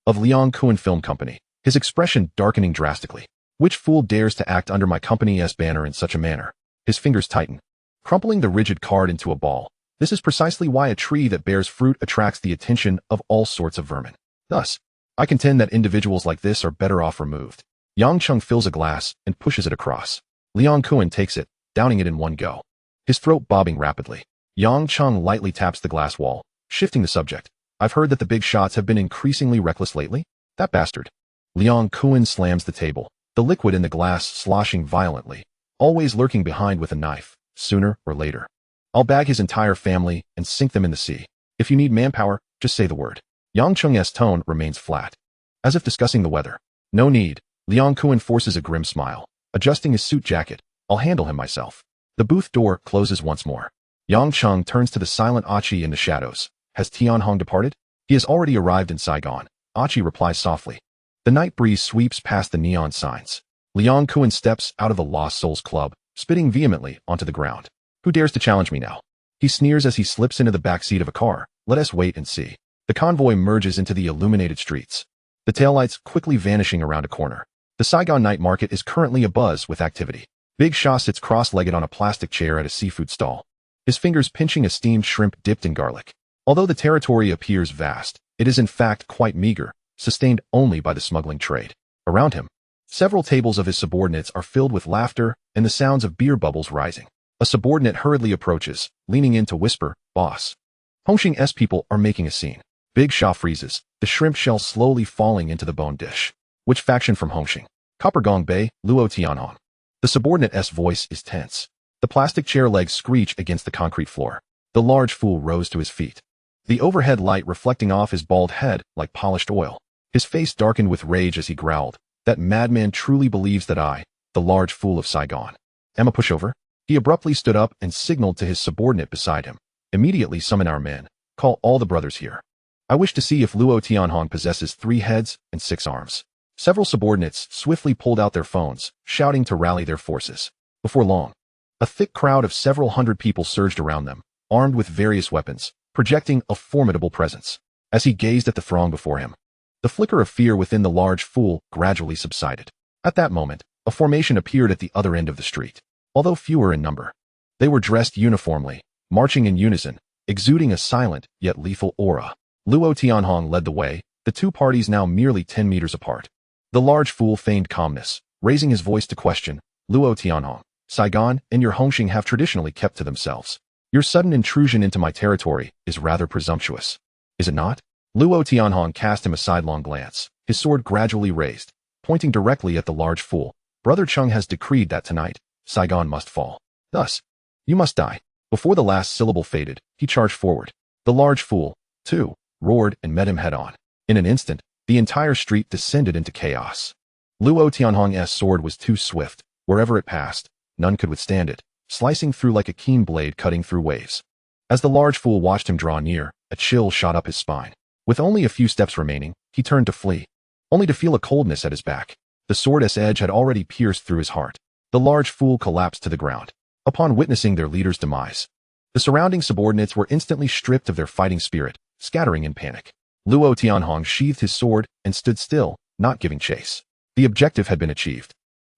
of Liang Kowloon Film Company, his expression darkening drastically. Which fool dares to act under my company's banner in such a manner? His fingers tighten, crumpling the rigid card into a ball. This is precisely why a tree that bears fruit attracts the attention of all sorts of vermin. Thus, I contend that individuals like this are better off removed. Yang Cheng fills a glass and pushes it across. Liang Kowloon takes it, downing it in one go, his throat bobbing rapidly. Yang Cheng lightly taps the glass wall, shifting the subject. I've heard that the big shots have been increasingly reckless lately. That bastard. Liang Kowloon slams the table, the liquid in the glass sloshing violently, always lurking behind with a knife. Sooner or later, I'll bag his entire family and sink them in the sea. If you need manpower, just say the word. Yang Cheng's tone remains flat, as if discussing the weather. No need. Liang Kowloon forces a grim smile, adjusting his suit jacket. I'll handle him myself. The booth door closes once more. Yang Cheng turns to the silent Achi in the shadows. Has Tianhong departed? He has already arrived in Saigon. Achi replies softly. The night breeze sweeps past the neon signs. Liang Kowloon steps out of the Lost Souls Club, spitting vehemently onto the ground. Who dares to challenge me now? He sneers as he slips into the back seat of a car. Let us wait and see. The convoy merges into the illuminated streets, the taillights quickly vanishing around a corner. The Saigon night market is currently abuzz with activity. Big Sha sits cross-legged on a plastic chair at a seafood stall, his fingers pinching a steamed shrimp dipped in garlic. Although the territory appears vast, it is in fact quite meager, sustained only by the smuggling trade. Around him, several tables of his subordinates are filled with laughter and the sounds of beer bubbles rising. A subordinate hurriedly approaches, leaning in to whisper, "Boss." Hongxing's people are making a scene. Big Sha freezes, the shrimp shell slowly falling into the bone dish. Which faction from Hongxing? Coppergong Bay, Luo Tianhong. The subordinate's voice is tense. The plastic chair legs screech against the concrete floor. The large fool rose to his feet, the overhead light reflecting off his bald head like polished oil. His face darkened with rage as he growled, "That madman truly believes that I, the large fool of Saigon, am a pushover?" He abruptly stood up and signaled to his subordinate beside him. "Immediately summon our men. Call all the brothers here. I wish to see if Luo Tianhong possesses 3 heads and 6 arms." Several subordinates swiftly pulled out their phones, shouting to rally their forces. Before long, a thick crowd of several hundred people surged around them, armed with various weapons, projecting a formidable presence. As he gazed at the throng before him, the flicker of fear within the large fool gradually subsided. At that moment, a formation appeared at the other end of the street. Although fewer in number, they were dressed uniformly, marching in unison, exuding a silent yet lethal aura. Luo Tianhong led the way, the two parties now merely 10 meters apart. The large fool feigned calmness, raising his voice to question, "Luo Tianhong, Saigon and your Hongxing have traditionally kept to themselves. Your sudden intrusion into my territory is rather presumptuous, is it not?" Luo Tianhong cast him a sidelong glance, his sword gradually raised, pointing directly at the large fool. "Brother Cheng has decreed that tonight, Saigon must fall. Thus, you must die." Before the last syllable faded, he charged forward. The large fool, too, roared and met him head-on. In an instant, the entire street descended into chaos. Luo Tianhong's sword was too swift. Wherever it passed, none could withstand it, slicing through like a keen blade cutting through waves. As the large fool watched him draw near, a chill shot up his spine. With only a few steps remaining, he turned to flee, only to feel a coldness at his back. The sword's edge had already pierced through his heart. The large fool collapsed to the ground, upon witnessing their leader's demise. The surrounding subordinates were instantly stripped of their fighting spirit, scattering in panic. Luo Tianhong sheathed his sword and stood still, not giving chase. The objective had been achieved.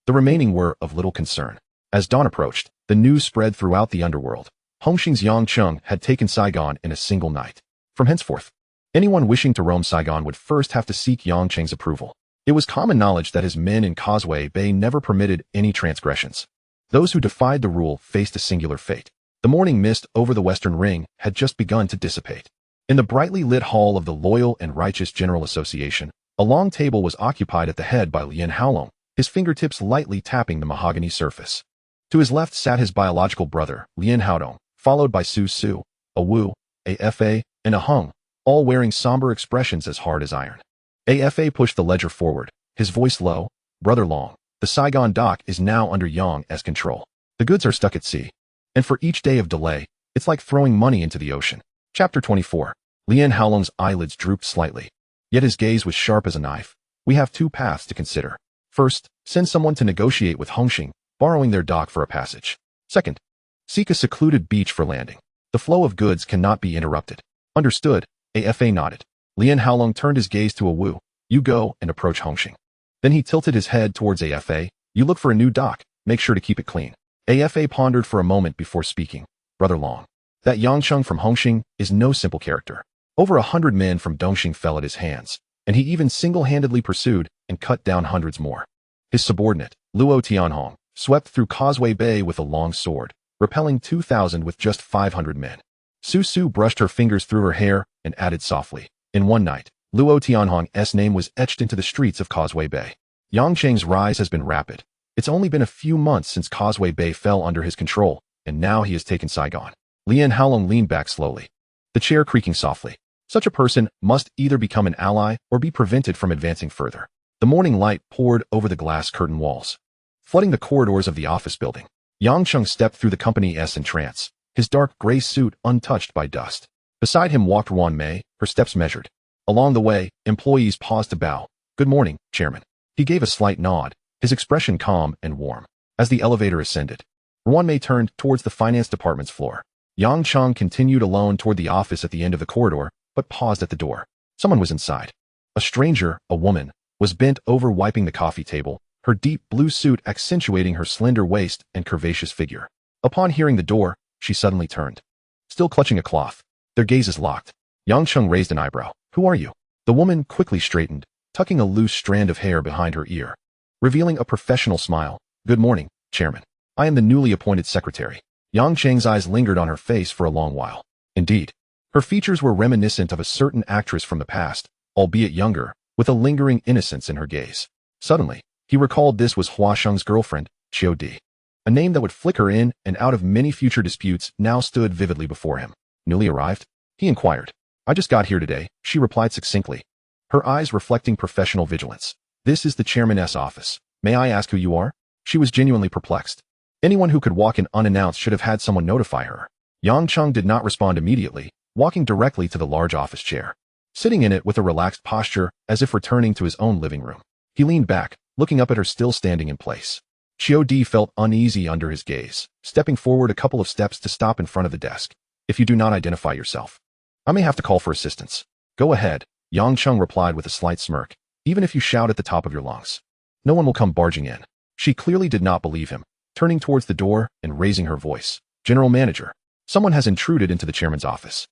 The remaining were of little concern. As dawn approached, the news spread throughout the underworld. Hongxing's Yang Cheng had taken Saigon in a single night. From henceforth, anyone wishing to roam Saigon would first have to seek Yang Cheng's approval. It was common knowledge that his men in Causeway Bay never permitted any transgressions. Those who defied the rule faced a singular fate. The morning mist over the Western Ring had just begun to dissipate. In the brightly lit hall of the Loyal and Righteous General Association, a long table was occupied at the head by Lien Haolong, his fingertips lightly tapping the mahogany surface. To his left sat his biological brother, Lien Haodong, followed by Su Su, a Wu, a Fa, and a Hung, all wearing somber expressions as hard as iron. Afa pushed the ledger forward, his voice low. "Brother Long, the Saigon dock is now under Yang's control. The goods are stuck at sea, and for each day of delay, it's like throwing money into the ocean." Chapter 24. Lien Haolong's eyelids drooped slightly, yet his gaze was sharp as a knife. "We have 2 paths to consider. First, send someone to negotiate with Hongxing, borrowing their dock for a passage. Second, seek a secluded beach for landing. The flow of goods cannot be interrupted." "Understood," Afa nodded. Lien Haolong turned his gaze to a Wu. "You go and approach Hongxing." Then he tilted his head towards Afa. "You look for a new dock, make sure to keep it clean." Afa pondered for a moment before speaking. "Brother Long, that Yangcheng from Hongxing is no simple character. Over 100 men from Dongxing fell at his hands, and he even single-handedly pursued and cut down hundreds more. His subordinate, Luo Tianhong, swept through Causeway Bay with a long sword, repelling 2,000 with just 500 men. Su Su brushed her fingers through her hair and added softly, "In one night, Luo Tianhong's name was etched into the streets of Causeway Bay. Yangcheng's rise has been rapid. It's only been a few months since Causeway Bay fell under his control, and now he has taken Saigon." Lien Haolong leaned back slowly, the chair creaking softly. Such a person must either become an ally or be prevented from advancing further. The morning light poured over the glass curtain walls, flooding the corridors of the office building. Yang Cheng stepped through the company's entrance, his dark gray suit untouched by dust. Beside him walked Ruan Mei, her steps measured. Along the way, employees paused to bow. "Good morning, Chairman." He gave a slight nod, his expression calm and warm. As the elevator ascended, Ruan Mei turned towards the finance department's floor. Yang Cheng continued alone toward the office at the end of the corridor, but paused at the door. Someone was inside. A stranger, a woman, was bent over wiping the coffee table, her deep blue suit accentuating her slender waist and curvaceous figure. Upon hearing the door, she suddenly turned. Still clutching a cloth, their gazes locked. Yang Cheng raised an eyebrow. Who are you? The woman quickly straightened, tucking a loose strand of hair behind her ear, revealing a professional smile. Good morning, Chairman. I am the newly appointed secretary. Yang Cheng's eyes lingered on her face for a long while. Indeed, her features were reminiscent of a certain actress from the past, albeit younger, with a lingering innocence in her gaze. Suddenly, he recalled this was Hua Sheng's girlfriend, Qiu Di. A name that would flicker in and out of many future disputes now stood vividly before him. Newly arrived? He inquired. I just got here today, she replied succinctly, her eyes reflecting professional vigilance. This is the chairman's office. May I ask who you are? She was genuinely perplexed. Anyone who could walk in unannounced should have had someone notify her. Yang Cheng did not respond immediately, walking directly to the large office chair, sitting in it with a relaxed posture as if returning to his own living room. He leaned back, looking up at her still standing in place. Qiu Di felt uneasy under his gaze, stepping forward a couple of steps to stop in front of the desk. If you do not identify yourself, I may have to call for assistance. Go ahead, Yang Cheng replied with a slight smirk. Even if you shout at the top of your lungs, no one will come barging in. She clearly did not believe him, turning towards the door and raising her voice. General Manager, someone has intruded into the chairman's office.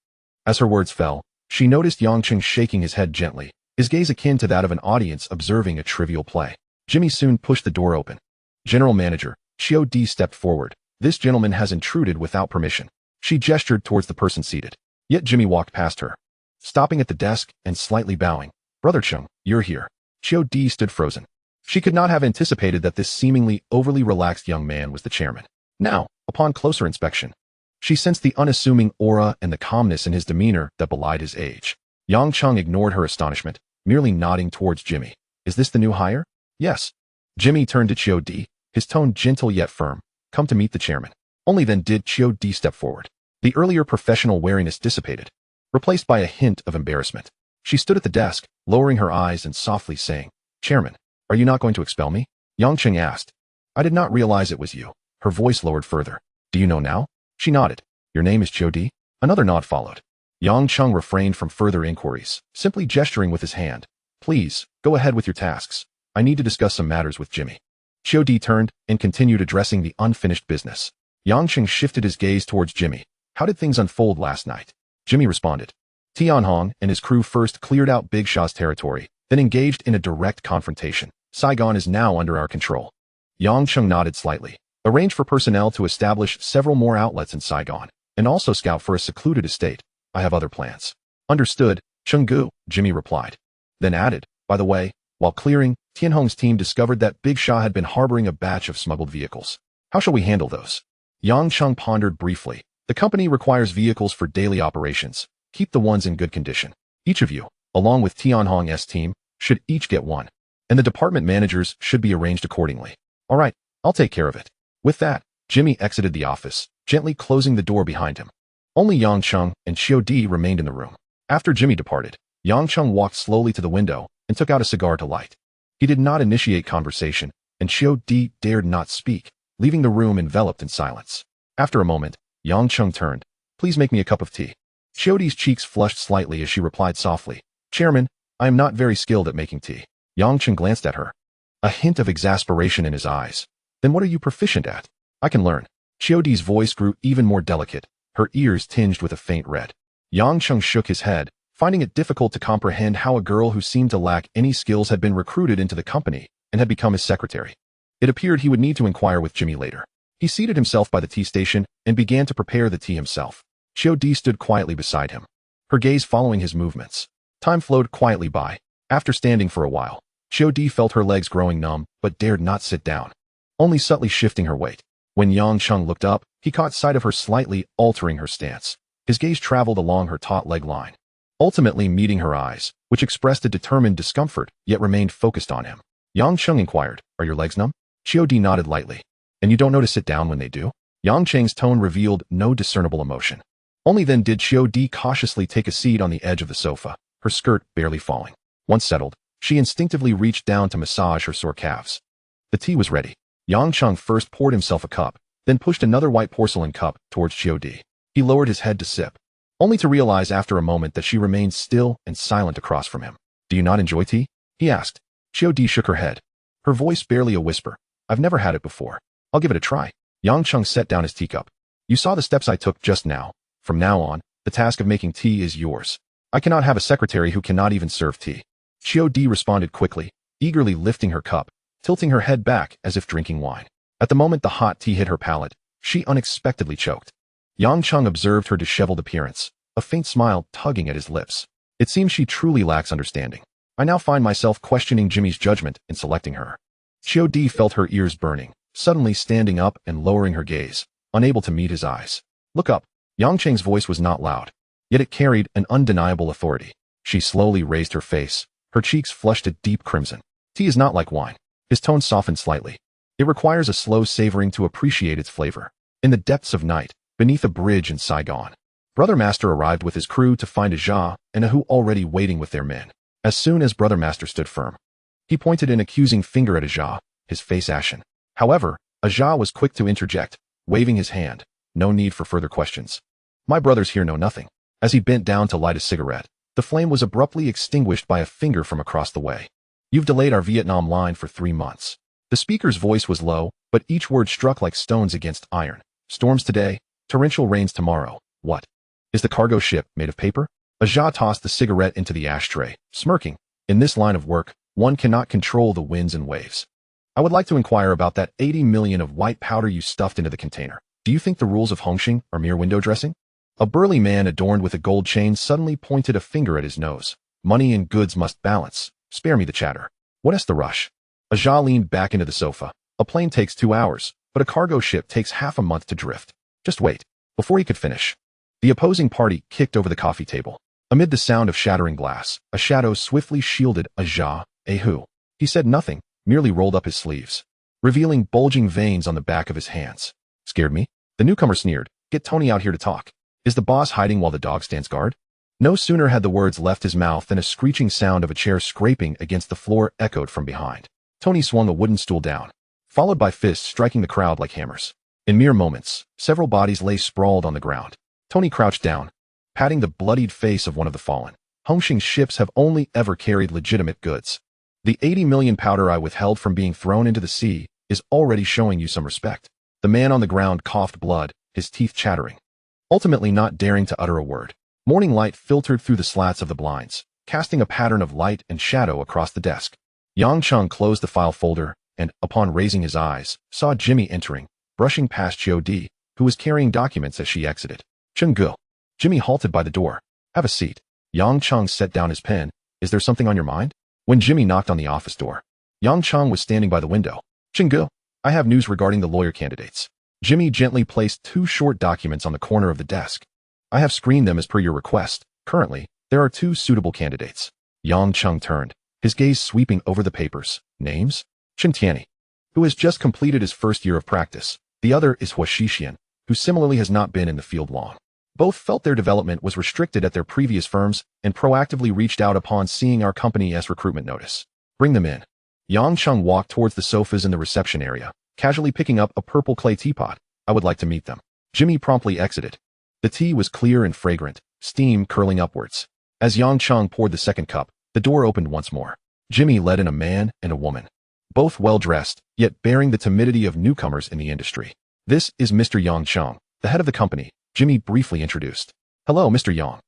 As her words fell, she noticed Yang Cheng shaking his head gently, his gaze akin to that of an audience observing a trivial play. Jimmy soon pushed the door open. General Manager, Qiu Di stepped forward. This gentleman has intruded without permission. She gestured towards the person seated. Yet Jimmy walked past her, stopping at the desk and slightly bowing. Brother Cheng, you're here. Qiu Di stood frozen. She could not have anticipated that this seemingly overly relaxed young man was the chairman. Now, upon closer inspection, she sensed the unassuming aura and the calmness in his demeanor that belied his age. Yang Cheng ignored her astonishment, merely nodding towards Jimmy. Is this the new hire? Yes. Jimmy turned to Qiu Di, his tone gentle yet firm. Come to meet the chairman. Only then did Qiu Di step forward. The earlier professional wariness dissipated, replaced by a hint of embarrassment. She stood at the desk, lowering her eyes and softly saying, Chairman, are you not going to expel me? Yang Cheng asked. I did not realize it was you. Her voice lowered further. Do you know now? She nodded. Your name is Qiu Di? Another nod followed. Yang Cheng refrained from further inquiries, simply gesturing with his hand. Please, go ahead with your tasks. I need to discuss some matters with Jimmy. Qiu Di turned and continued addressing the unfinished business. Yang Cheng shifted his gaze towards Jimmy. How did things unfold last night? Jimmy responded. Tianhong and his crew first cleared out Big Shaw's territory, then engaged in a direct confrontation. Saigon is now under our control. Yang Cheng nodded slightly. Arrange for personnel to establish several more outlets in Saigon, and also scout for a secluded estate. I have other plans. Understood, Chenggu, Jimmy replied. Then added, by the way, while clearing, Tianhong's team discovered that Big Shaw had been harboring a batch of smuggled vehicles. How shall we handle those? Yang Cheng pondered briefly. The company requires vehicles for daily operations. Keep the ones in good condition. Each of you, along with Tianhong's team, should each get one. And the department managers should be arranged accordingly. All right, I'll take care of it. With that, Jimmy exited the office, gently closing the door behind him. Only Yang Cheng and Qiu Di remained in the room. After Jimmy departed, Yang Cheng walked slowly to the window and took out a cigar to light. He did not initiate conversation, and Qiu Di dared not speak, leaving the room enveloped in silence. After a moment, Yang Cheng turned. Please make me a cup of tea. Qiu Di's cheeks flushed slightly as she replied softly. Chairman, I am not very skilled at making tea. Yang Cheng glanced at her, a hint of exasperation in his eyes. Then what are you proficient at? I can learn. Qiu Di's voice grew even more delicate, her ears tinged with a faint red. Yang Cheng shook his head, finding it difficult to comprehend how a girl who seemed to lack any skills had been recruited into the company and had become his secretary. It appeared he would need to inquire with Jimmy later. He seated himself by the tea station and began to prepare the tea himself. Qiu Di stood quietly beside him, her gaze following his movements. Time flowed quietly by. After standing for a while, Qiu Di felt her legs growing numb but dared not sit down, only subtly shifting her weight. When Yang Cheng looked up, he caught sight of her slightly altering her stance. His gaze traveled along her taut leg line, ultimately meeting her eyes, which expressed a determined discomfort yet remained focused on him. Yang Cheng inquired, Are your legs numb? Qiu Di nodded lightly. And you don't know to sit down when they do? Yang Cheng's tone revealed no discernible emotion. Only then did Qiu Di cautiously take a seat on the edge of the sofa, her skirt barely falling. Once settled, she instinctively reached down to massage her sore calves. The tea was ready. Yang Cheng first poured himself a cup, then pushed another white porcelain cup towards Qiu Di. He lowered his head to sip, only to realize after a moment that she remained still and silent across from him. Do you not enjoy tea? He asked. Xiao shook her head, her voice barely a whisper. I've never had it before. I'll give it a try. Yang Cheng set down his teacup. You saw the steps I took just now. From now on, the task of making tea is yours. I cannot have a secretary who cannot even serve tea. Xiao responded quickly, eagerly lifting her cup, tilting her head back as if drinking wine. At the moment the hot tea hit her palate, she unexpectedly choked. Yang Cheng observed her disheveled appearance, a faint smile tugging at his lips. It seems she truly lacks understanding. I now find myself questioning Jimmy's judgment in selecting her. Xiao felt her ears burning, suddenly standing up and lowering her gaze, unable to meet his eyes. Look up. Yang Cheng's voice was not loud, yet it carried an undeniable authority. She slowly raised her face, her cheeks flushed a deep crimson. Tea is not like wine. His tone softened slightly. It requires a slow savoring to appreciate its flavor. In the depths of night, beneath a bridge in Saigon, Brother Master arrived with his crew to find a Jia and a Hu already waiting with their men. As soon as Brother Master stood firm, he pointed an accusing finger at a Jia, his face ashen. However, a Jia was quick to interject, waving his hand. No need for further questions. My brothers here know nothing. As he bent down to light a cigarette, the flame was abruptly extinguished by a finger from across the way. You've delayed our Vietnam line for 3 months. The speaker's voice was low, but each word struck like stones against iron. Storms today, torrential rains tomorrow. What? Is the cargo ship made of paper? A Jia tossed the cigarette into the ashtray, smirking. In this line of work, one cannot control the winds and waves. I would like to inquire about that 80 million of white powder you stuffed into the container. Do you think the rules of Hongxing are mere window dressing? A burly man adorned with a gold chain suddenly pointed a finger at his nose. Money and goods must balance. Spare me the chatter. What is the rush? A Jia leaned back into the sofa. A plane takes 2 hours, but a cargo ship takes half a month to drift. Just wait. Before he could finish, the opposing party kicked over the coffee table. Amid the sound of shattering glass, a shadow swiftly shielded a Jia, a Hu. He said nothing, merely rolled up his sleeves, revealing bulging veins on the back of his hands. Scared me? The newcomer sneered. Get Tony out here to talk. Is the boss hiding while the dog stands guard? No sooner had the words left his mouth than a screeching sound of a chair scraping against the floor echoed from behind. Tony swung a wooden stool down, followed by fists striking the crowd like hammers. In mere moments, several bodies lay sprawled on the ground. Tony crouched down, patting the bloodied face of one of the fallen. Hongxing's ships have only ever carried legitimate goods. The 80 million powder I withheld from being thrown into the sea is already showing you some respect. The man on the ground coughed blood, his teeth chattering, ultimately not daring to utter a word. Morning light filtered through the slats of the blinds, casting a pattern of light and shadow across the desk. Yang Cheng closed the file folder and, upon raising his eyes, saw Jimmy entering, brushing past Xiao, who was carrying documents as she exited. Cheng. Jimmy halted by the door. Have a seat. Yang Cheng set down his pen. Is there something on your mind? When Jimmy knocked on the office door, Yang Cheng was standing by the window. Cheng, I have news regarding the lawyer candidates. Jimmy gently placed 2 short documents on the corner of the desk. I have screened them as per your request. Currently, there are 2 suitable candidates. Yang Cheng turned, his gaze sweeping over the papers. Names? Chen Tianyi, who has just completed his first year of practice. The other is Hua Shixian, who similarly has not been in the field long. Both felt their development was restricted at their previous firms and proactively reached out upon seeing our company's recruitment notice. Bring them in. Yang Cheng walked towards the sofas in the reception area, casually picking up a purple clay teapot. I would like to meet them. Jimmy promptly exited. The tea was clear and fragrant, steam curling upwards. As Yang Cheng poured the second cup, the door opened once more. Jimmy led in a man and a woman, both well-dressed, yet bearing the timidity of newcomers in the industry. This is Mr. Yang Cheng, the head of the company, Jimmy briefly introduced. Hello, Mr. Yang.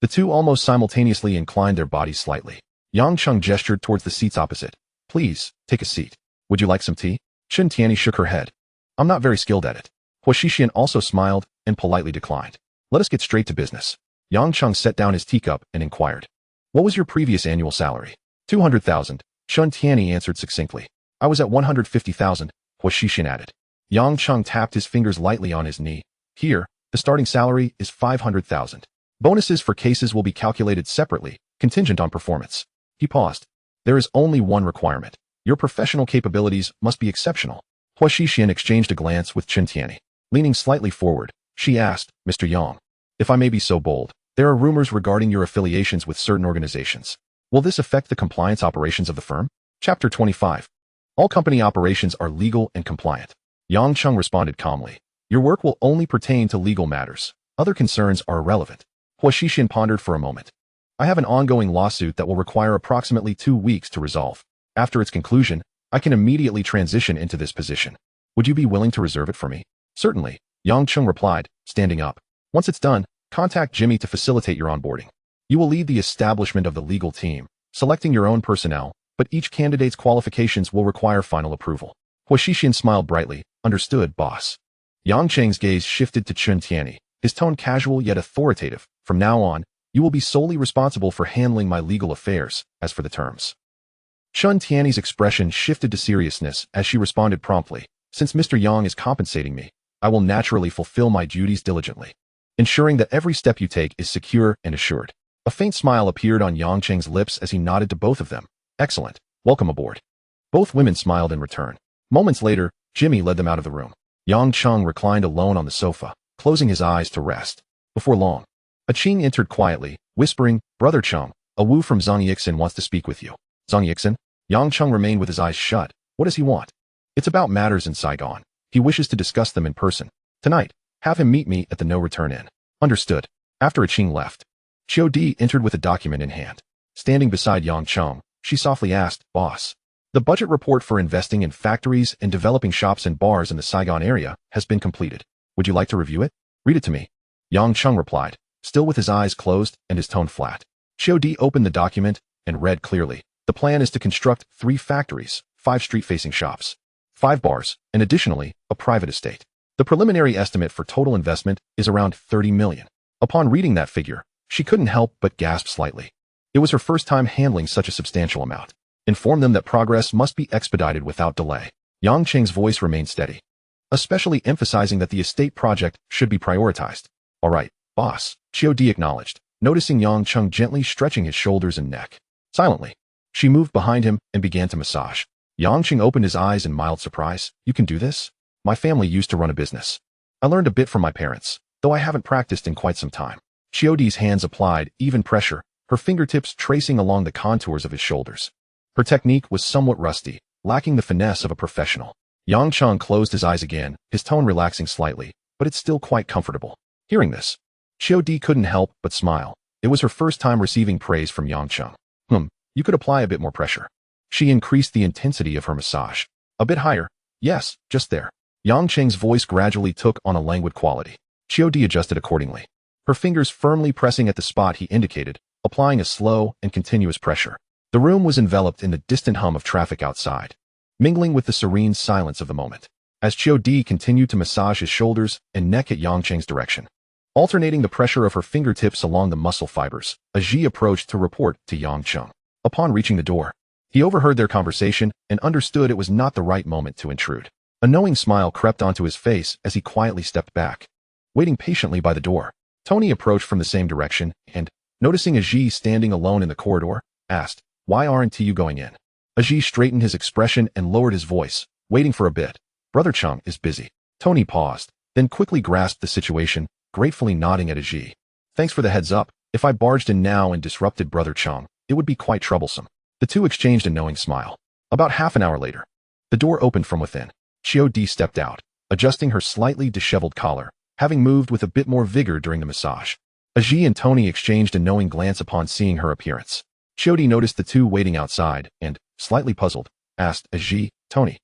The two almost simultaneously inclined their bodies slightly. Yang Cheng gestured towards the seats opposite. Please, take a seat. Would you like some tea? Chen Tianyi shook her head. I'm not very skilled at it. Hua Shixian also smiled and politely declined. Let us get straight to business. Yang Cheng set down his teacup and inquired. What was your previous annual salary? 200,000. Chen Tianyi answered succinctly. I was at 150,000, Hua Shixian added. Yang Cheng tapped his fingers lightly on his knee. Here, the starting salary is 500,000. Bonuses for cases will be calculated separately, contingent on performance. He paused. There is only one requirement. Your professional capabilities must be exceptional. Hua Shixian exchanged a glance with Chen Tianyi. Leaning slightly forward, she asked, Mr. Yang, if I may be so bold, there are rumors regarding your affiliations with certain organizations. Will this affect the compliance operations of the firm? Chapter 25. All company operations are legal and compliant. Yang Cheng responded calmly. Your work will only pertain to legal matters. Other concerns are irrelevant. Hua Xixin pondered for a moment. I have an ongoing lawsuit that will require approximately 2 weeks to resolve. After its conclusion, I can immediately transition into this position. Would you be willing to reserve it for me? Certainly, Yang Cheng replied, standing up. Once it's done, contact Jimmy to facilitate your onboarding. You will lead the establishment of the legal team, selecting your own personnel, but each candidate's qualifications will require final approval. Hua Xixin smiled brightly. Understood, boss. Yang Cheng's gaze shifted to Chen Tianyi, his tone casual yet authoritative. From now on, you will be solely responsible for handling my legal affairs. As for the terms. Chen Tianyi's expression shifted to seriousness as she responded promptly. Since Mr. Yang is compensating me, I will naturally fulfill my duties diligently, ensuring that every step you take is secure and assured. A faint smile appeared on Yang Cheng's lips as he nodded to both of them. Excellent. Welcome aboard. Both women smiled in return. Moments later, Jimmy led them out of the room. Yang Cheng reclined alone on the sofa, closing his eyes to rest. Before long, a Qing entered quietly, whispering, Brother Cheng, a Wu from Zhang Yixin wants to speak with you. Zhang Yixin? Yang Cheng remained with his eyes shut. What does he want? It's about matters in Saigon. He wishes to discuss them in person. Tonight, have him meet me at the No Return Inn. Understood. After a Qing left, Qiu Di entered with a document in hand. Standing beside Yang Cheng, she softly asked, Boss. The budget report for investing in factories and developing shops and bars in the Saigon area has been completed. Would you like to review it? Read it to me. Yang Cheng replied, still with his eyes closed and his tone flat. Qiu Di opened the document and read clearly. The plan is to construct 3 factories, 5 street-facing shops, 5 bars, and additionally, a private estate. The preliminary estimate for total investment is around 30 million. Upon reading that figure, she couldn't help but gasp slightly. It was her first time handling such a substantial amount. Inform them that progress must be expedited without delay. Yang Cheng's voice remained steady, especially emphasizing that the estate project should be prioritized. All right, boss, Qiu Di acknowledged, noticing Yang Cheng gently stretching his shoulders and neck. Silently, she moved behind him and began to massage. Yang Cheng opened his eyes in mild surprise. You can do this? My family used to run a business. I learned a bit from my parents, though I haven't practiced in quite some time. Qiu Di's hands applied even pressure, her fingertips tracing along the contours of his shoulders. Her technique was somewhat rusty, lacking the finesse of a professional. Yang Cheng closed his eyes again, his tone relaxing slightly, but it's still quite comfortable. Hearing this, Qiu Di couldn't help but smile. It was her first time receiving praise from Yang Cheng. You could apply a bit more pressure. She increased the intensity of her massage. A bit higher. Yes, just there. Yang Cheng's voice gradually took on a languid quality. Qiu Di adjusted accordingly, her fingers firmly pressing at the spot he indicated, applying a slow and continuous pressure. The room was enveloped in the distant hum of traffic outside, mingling with the serene silence of the moment, as Qiu Di continued to massage his shoulders and neck at Yang Cheng's direction. Alternating the pressure of her fingertips along the muscle fibers, Ji approached to report to Yang Cheng. Upon reaching the door, he overheard their conversation and understood it was not the right moment to intrude. A knowing smile crept onto his face as he quietly stepped back. Waiting patiently by the door, Tony approached from the same direction and, noticing Ji standing alone in the corridor, asked, Why aren't you going in? Ji straightened his expression and lowered his voice, waiting for a bit. Brother Cheng is busy. Tony paused, then quickly grasped the situation, gratefully nodding at Ji. Thanks for the heads up. If I barged in now and disrupted Brother Cheng, it would be quite troublesome. The two exchanged a knowing smile. About half an hour later, the door opened from within. Qiu Di stepped out, adjusting her slightly disheveled collar, having moved with a bit more vigor during the massage. Ji and Tony exchanged a knowing glance upon seeing her appearance. Qiu Di noticed the two waiting outside and, slightly puzzled, asked Ji, Tony,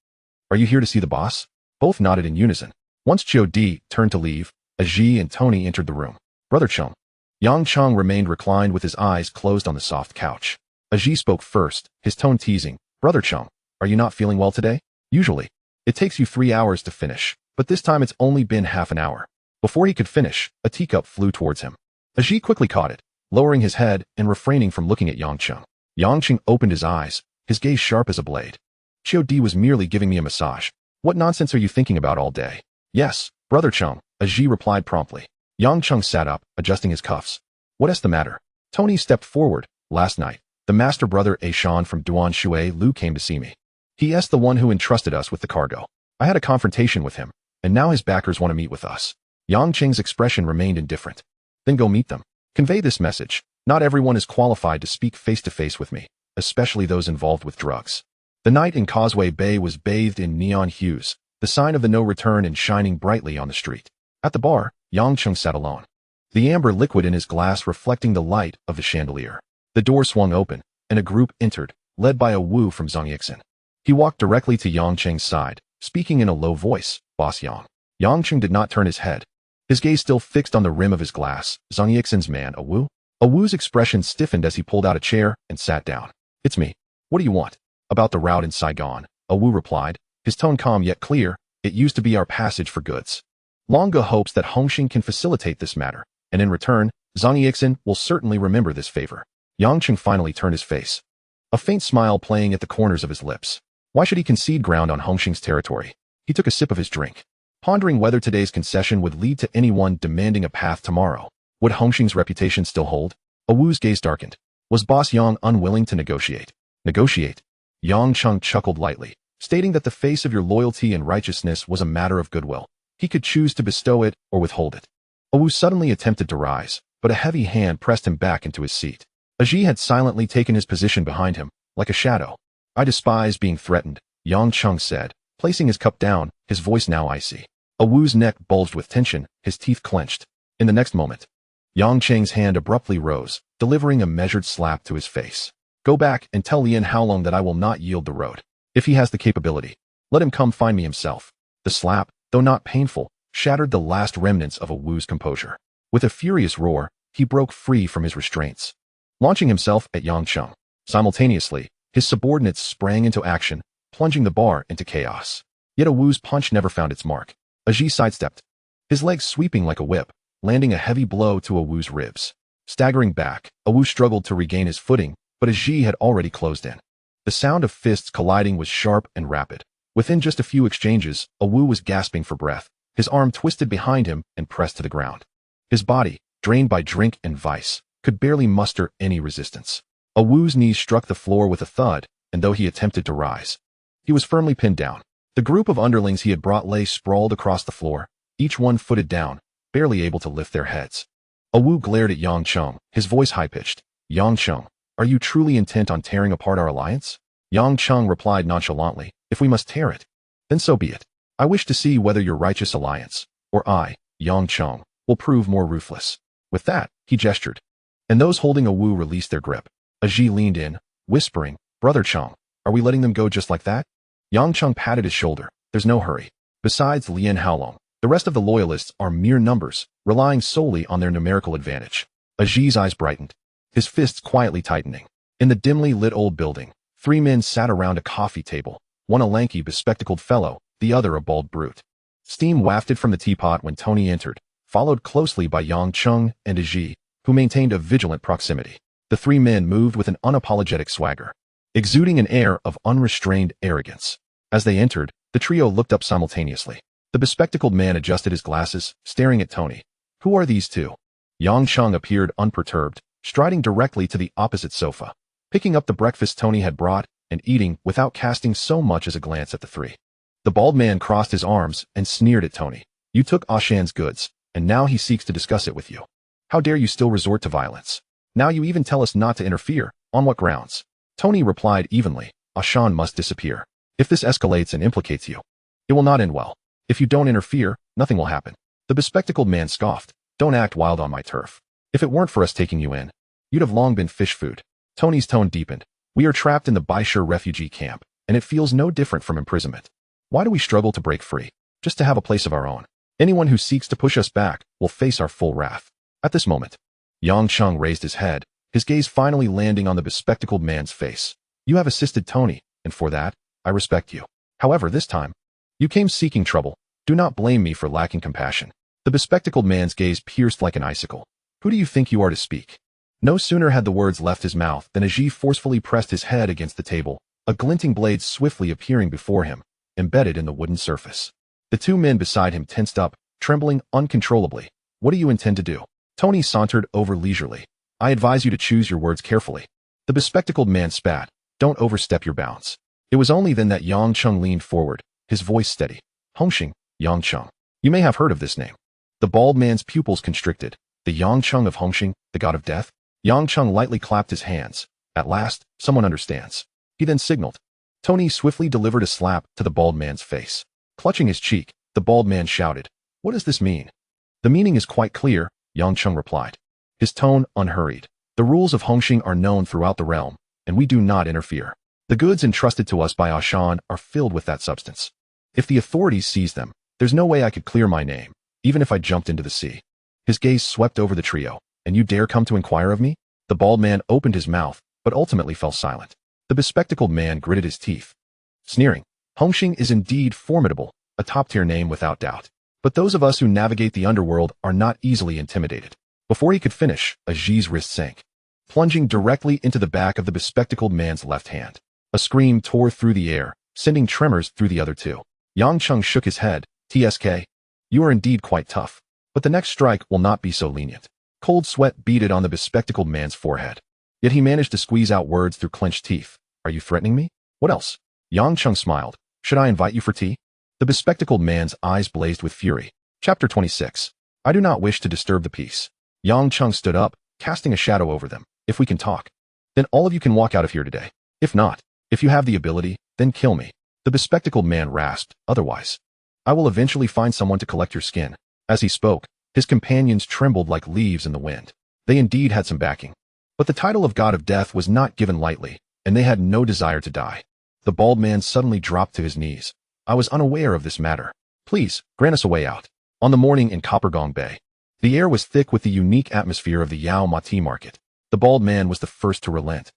are you here to see the boss? Both nodded in unison. Once Qiu Di turned to leave, Ji and Tony entered the room. Brother Cheng. Yang Cheng remained reclined with his eyes closed on the soft couch. Ji spoke first, his tone teasing. Brother Cheng, are you not feeling well today? Usually, it takes you 3 hours to finish, but this time it's only been half an hour. Before he could finish, a teacup flew towards him. Ji quickly caught it, lowering his head and refraining from looking at Yang Cheng. Yang Cheng opened his eyes, his gaze sharp as a blade. Qiu Di was merely giving me a massage. What nonsense are you thinking about all day? Yes, Brother Cheng, Ji replied promptly. Yang Cheng sat up, adjusting his cuffs. What is the matter? Tony stepped forward. Last night, the master brother Shan from Duan Shui Lu came to see me. He is the one who entrusted us with the cargo. I had a confrontation with him, and now his backers want to meet with us. Yang Cheng's expression remained indifferent. Then go meet them. Convey this message. Not everyone is qualified to speak face-to-face with me, especially those involved with drugs. The night in Causeway Bay was bathed in neon hues, the sign of the no return and shining brightly on the street. At the bar, Yang Cheng sat alone. the amber liquid in his glass reflecting the light of the chandelier. The door swung open, and a group entered, led by a Wu from Zongyixin. He walked directly to Yang Cheng's side, speaking in a low voice, "Boss Yang." Yang Cheng did not turn his head, his gaze still fixed on the rim of his glass. "Zongyixin's man, a Wu?" A Wu's expression stiffened as he pulled out a chair and sat down. "It's me. What do you want?" "About the route in Saigon," a Wu replied, his tone calm yet clear. "It used to be our passage for goods. Longa hopes that Hongxing can facilitate this matter, and in return, Zongyixin will certainly remember this favor." Yang Cheng finally turned his face, a faint smile playing at the corners of his lips. Why should he concede ground on Hongxing's territory? He took a sip of his drink, pondering whether today's concession would lead to anyone demanding a path tomorrow. Would Hongxing's reputation still hold? A Wu's gaze darkened. Was Boss Yang unwilling to negotiate? Negotiate? Yang Cheng chuckled lightly, stating that the face of your loyalty and righteousness was a matter of goodwill. He could choose to bestow it or withhold it. A Wu suddenly attempted to rise, but a heavy hand pressed him back into his seat. Aji had silently taken his position behind him, like a shadow. "I despise being threatened," Yang Cheng said, placing his cup down, his voice now icy. A Wu's neck bulged with tension, his teeth clenched. In the next moment, Yang Cheng's hand abruptly rose, delivering a measured slap to his face. "Go back and tell Lian Haolong that I will not yield the road. If he has the capability, let him come find me himself." The slap, though not painful, shattered the last remnants of a Wu's composure. With a furious roar, he broke free from his restraints, launching himself at Yang Cheng. Simultaneously, his subordinates sprang into action, plunging the bar into chaos. Yet a Wu's punch never found its mark. Aji sidestepped, his legs sweeping like a whip, landing a heavy blow to a Wu's ribs. Staggering back, a Wu struggled to regain his footing, but Aji had already closed in. The sound of fists colliding was sharp and rapid. Within just a few exchanges, a Wu was gasping for breath, his arm twisted behind him and pressed to the ground. His body, drained by drink and vice, could barely muster any resistance. A Wu's knees struck the floor with a thud, and though he attempted to rise, he was firmly pinned down. The group of underlings he had brought lay sprawled across the floor, each one footed down, barely able to lift their heads. A Wu glared at Yang Cheng, his voice high-pitched. "Yang Cheng, are you truly intent on tearing apart our alliance?" Yang Cheng replied nonchalantly, "If we must tear it, then so be it. I wish to see whether your righteous alliance, or I, Yang Cheng, will prove more ruthless." With that, he gestured, and those holding a Wu released their grip. Aji leaned in, whispering, "Brother Cheng, are we letting them go just like that?" Yang Cheng patted his shoulder. "There's no hurry. Besides Lian Haolong, the rest of the loyalists are mere numbers, relying solely on their numerical advantage." Aji's eyes brightened, his fists quietly tightening. In the dimly lit old building, three men sat around a coffee table, one a lanky, bespectacled fellow, the other a bald brute. Steam wafted from the teapot when Tony entered, followed closely by Yang Cheng and Aji, who maintained a vigilant proximity. The three men moved with an unapologetic swagger, exuding an air of unrestrained arrogance. As they entered, the trio looked up simultaneously. The bespectacled man adjusted his glasses, staring at Tony. "Who are these two?" Yang Cheng appeared unperturbed, striding directly to the opposite sofa, picking up the breakfast Tony had brought and eating without casting so much as a glance at the three. The bald man crossed his arms and sneered at Tony. "You took Shan's goods, and now he seeks to discuss it with you. How dare you still resort to violence? Now you even tell us not to interfere. On what grounds?" Tony replied evenly, "Shan must disappear. If this escalates and implicates you, it will not end well. If you don't interfere, nothing will happen." The bespectacled man scoffed. "Don't act wild on my turf. If it weren't for us taking you in, you'd have long been fish food." Tony's tone deepened. "We are trapped in the Baishur refugee camp, and it feels no different from imprisonment. Why do we struggle to break free? Just to have a place of our own. Anyone who seeks to push us back will face our full wrath." At this moment, Yang Cheng raised his head, his gaze finally landing on the bespectacled man's face. "You have assisted Tony, and for that, I respect you. However, this time, you came seeking trouble. Do not blame me for lacking compassion." The bespectacled man's gaze pierced like an icicle. "Who do you think you are to speak?" No sooner had the words left his mouth than Aji forcefully pressed his head against the table, a glinting blade swiftly appearing before him, embedded in the wooden surface. The two men beside him tensed up, trembling uncontrollably. "What do you intend to do?" Tony sauntered over leisurely. "I advise you to choose your words carefully." The bespectacled man spat. "Don't overstep your bounds." It was only then that Yang Cheng leaned forward, his voice steady. "Hongxing, Yang Cheng. You may have heard of this name." The bald man's pupils constricted. "The Yang Cheng of Hongxing, the god of death?" Yang Cheng lightly clapped his hands. "At last, someone understands." He then signaled. Tony swiftly delivered a slap to the bald man's face. Clutching his cheek, the bald man shouted, "What does this mean?" "The meaning is quite clear," Yang Cheng replied, his tone unhurried. The rules of Hongxing are known throughout the realm, and we do not interfere. The goods entrusted to us by Shan are filled with that substance. If the authorities seize them, there's no way I could clear my name, even if I jumped into the sea. His gaze swept over the trio. And you dare come to inquire of me? The bald man opened his mouth, but ultimately fell silent. The bespectacled man gritted his teeth, sneering. Hongxing is indeed formidable, a top-tier name without doubt. But those of us who navigate the underworld are not easily intimidated. Before he could finish, Aji's wrist sank, plunging directly into the back of the bespectacled man's left hand. A scream tore through the air, sending tremors through the other two. Yang Cheng shook his head. TSK, you are indeed quite tough. But the next strike will not be so lenient. Cold sweat beaded on the bespectacled man's forehead. Yet he managed to squeeze out words through clenched teeth. Are you threatening me? What else? Yang Cheng smiled. Should I invite you for tea? The bespectacled man's eyes blazed with fury. Chapter 26. I do not wish to disturb the peace. Yang Cheng stood up, casting a shadow over them. If we can talk, then all of you can walk out of here today. If not, if you have the ability, then kill me. The bespectacled man rasped. Otherwise, I will eventually find someone to collect your skin. As he spoke, his companions trembled like leaves in the wind. They indeed had some backing. But the title of God of Death was not given lightly, and they had no desire to die. The bald man suddenly dropped to his knees. I was unaware of this matter. Please, grant us a way out. On the morning in Causeway Bay, the air was thick with the unique atmosphere of the Yao Ma tea market. The bald man was the first to relent.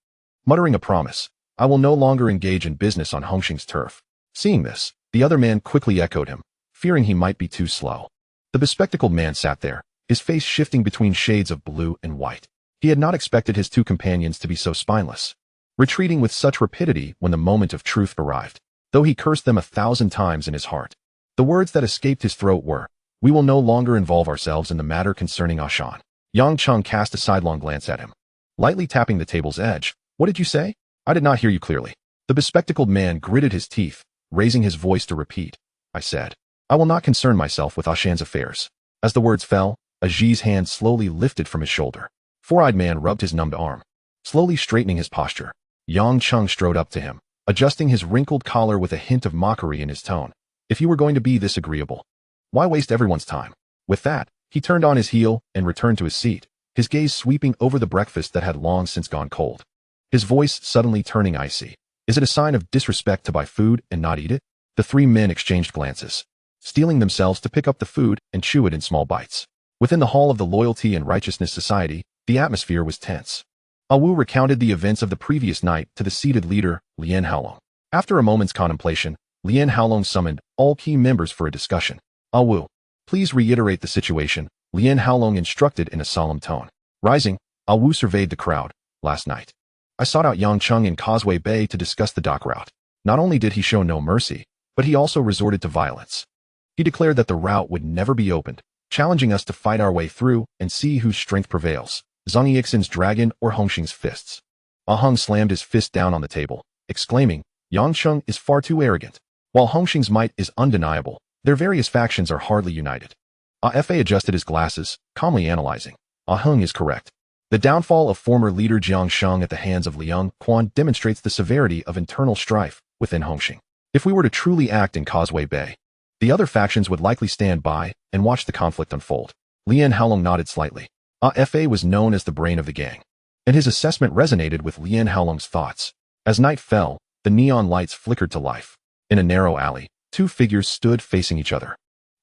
Muttering a promise, I will no longer engage in business on Hongxing's turf. Seeing this, the other man quickly echoed him, fearing he might be too slow. The bespectacled man sat there, his face shifting between shades of blue and white. He had not expected his two companions to be so spineless, retreating with such rapidity when the moment of truth arrived, though he cursed them 1,000 times in his heart. The words that escaped his throat were, we will no longer involve ourselves in the matter concerning Shan. Yang Cheng cast a sidelong glance at him, lightly tapping the table's edge. What did you say? I did not hear you clearly. The bespectacled man gritted his teeth, raising his voice to repeat. I said, I will not concern myself with Shan's affairs. As the words fell, Aji's hand slowly lifted from his shoulder. Four-eyed man rubbed his numbed arm, slowly straightening his posture. Yang Cheng strode up to him, adjusting his wrinkled collar with a hint of mockery in his tone. If you were going to be this agreeable, why waste everyone's time? With that, he turned on his heel and returned to his seat, his gaze sweeping over the breakfast that had long since gone cold. His voice suddenly turning icy. Is it a sign of disrespect to buy food and not eat it? The three men exchanged glances, steeling themselves to pick up the food and chew it in small bites. Within the hall of the Loyalty and Righteousness Society, the atmosphere was tense. Wu recounted the events of the previous night to the seated leader, Lian Haolong. After a moment's contemplation, Lian Haolong summoned all key members for a discussion. Wu, please reiterate the situation, Lian Haolong instructed in a solemn tone. Rising, Wu surveyed the crowd. Last night, I sought out Yang Cheng in Causeway Bay to discuss the dock route. Not only did he show no mercy, but he also resorted to violence. He declared that the route would never be opened, challenging us to fight our way through and see whose strength prevails, Zhang Yixin's dragon or Hongxing's fists. Ahung slammed his fist down on the table, exclaiming, Yang Cheng is far too arrogant. While Hongxing's might is undeniable, their various factions are hardly united. Afa adjusted his glasses, calmly analyzing. Ahung is correct. The downfall of former leader Jiang Sheng at the hands of Liang Quan demonstrates the severity of internal strife within Hongxing. If we were to truly act in Causeway Bay, the other factions would likely stand by and watch the conflict unfold. Lian Haolong nodded slightly. Afa was known as the brain of the gang, and his assessment resonated with Lian Haolong's thoughts. As night fell, the neon lights flickered to life. In a narrow alley, two figures stood facing each other.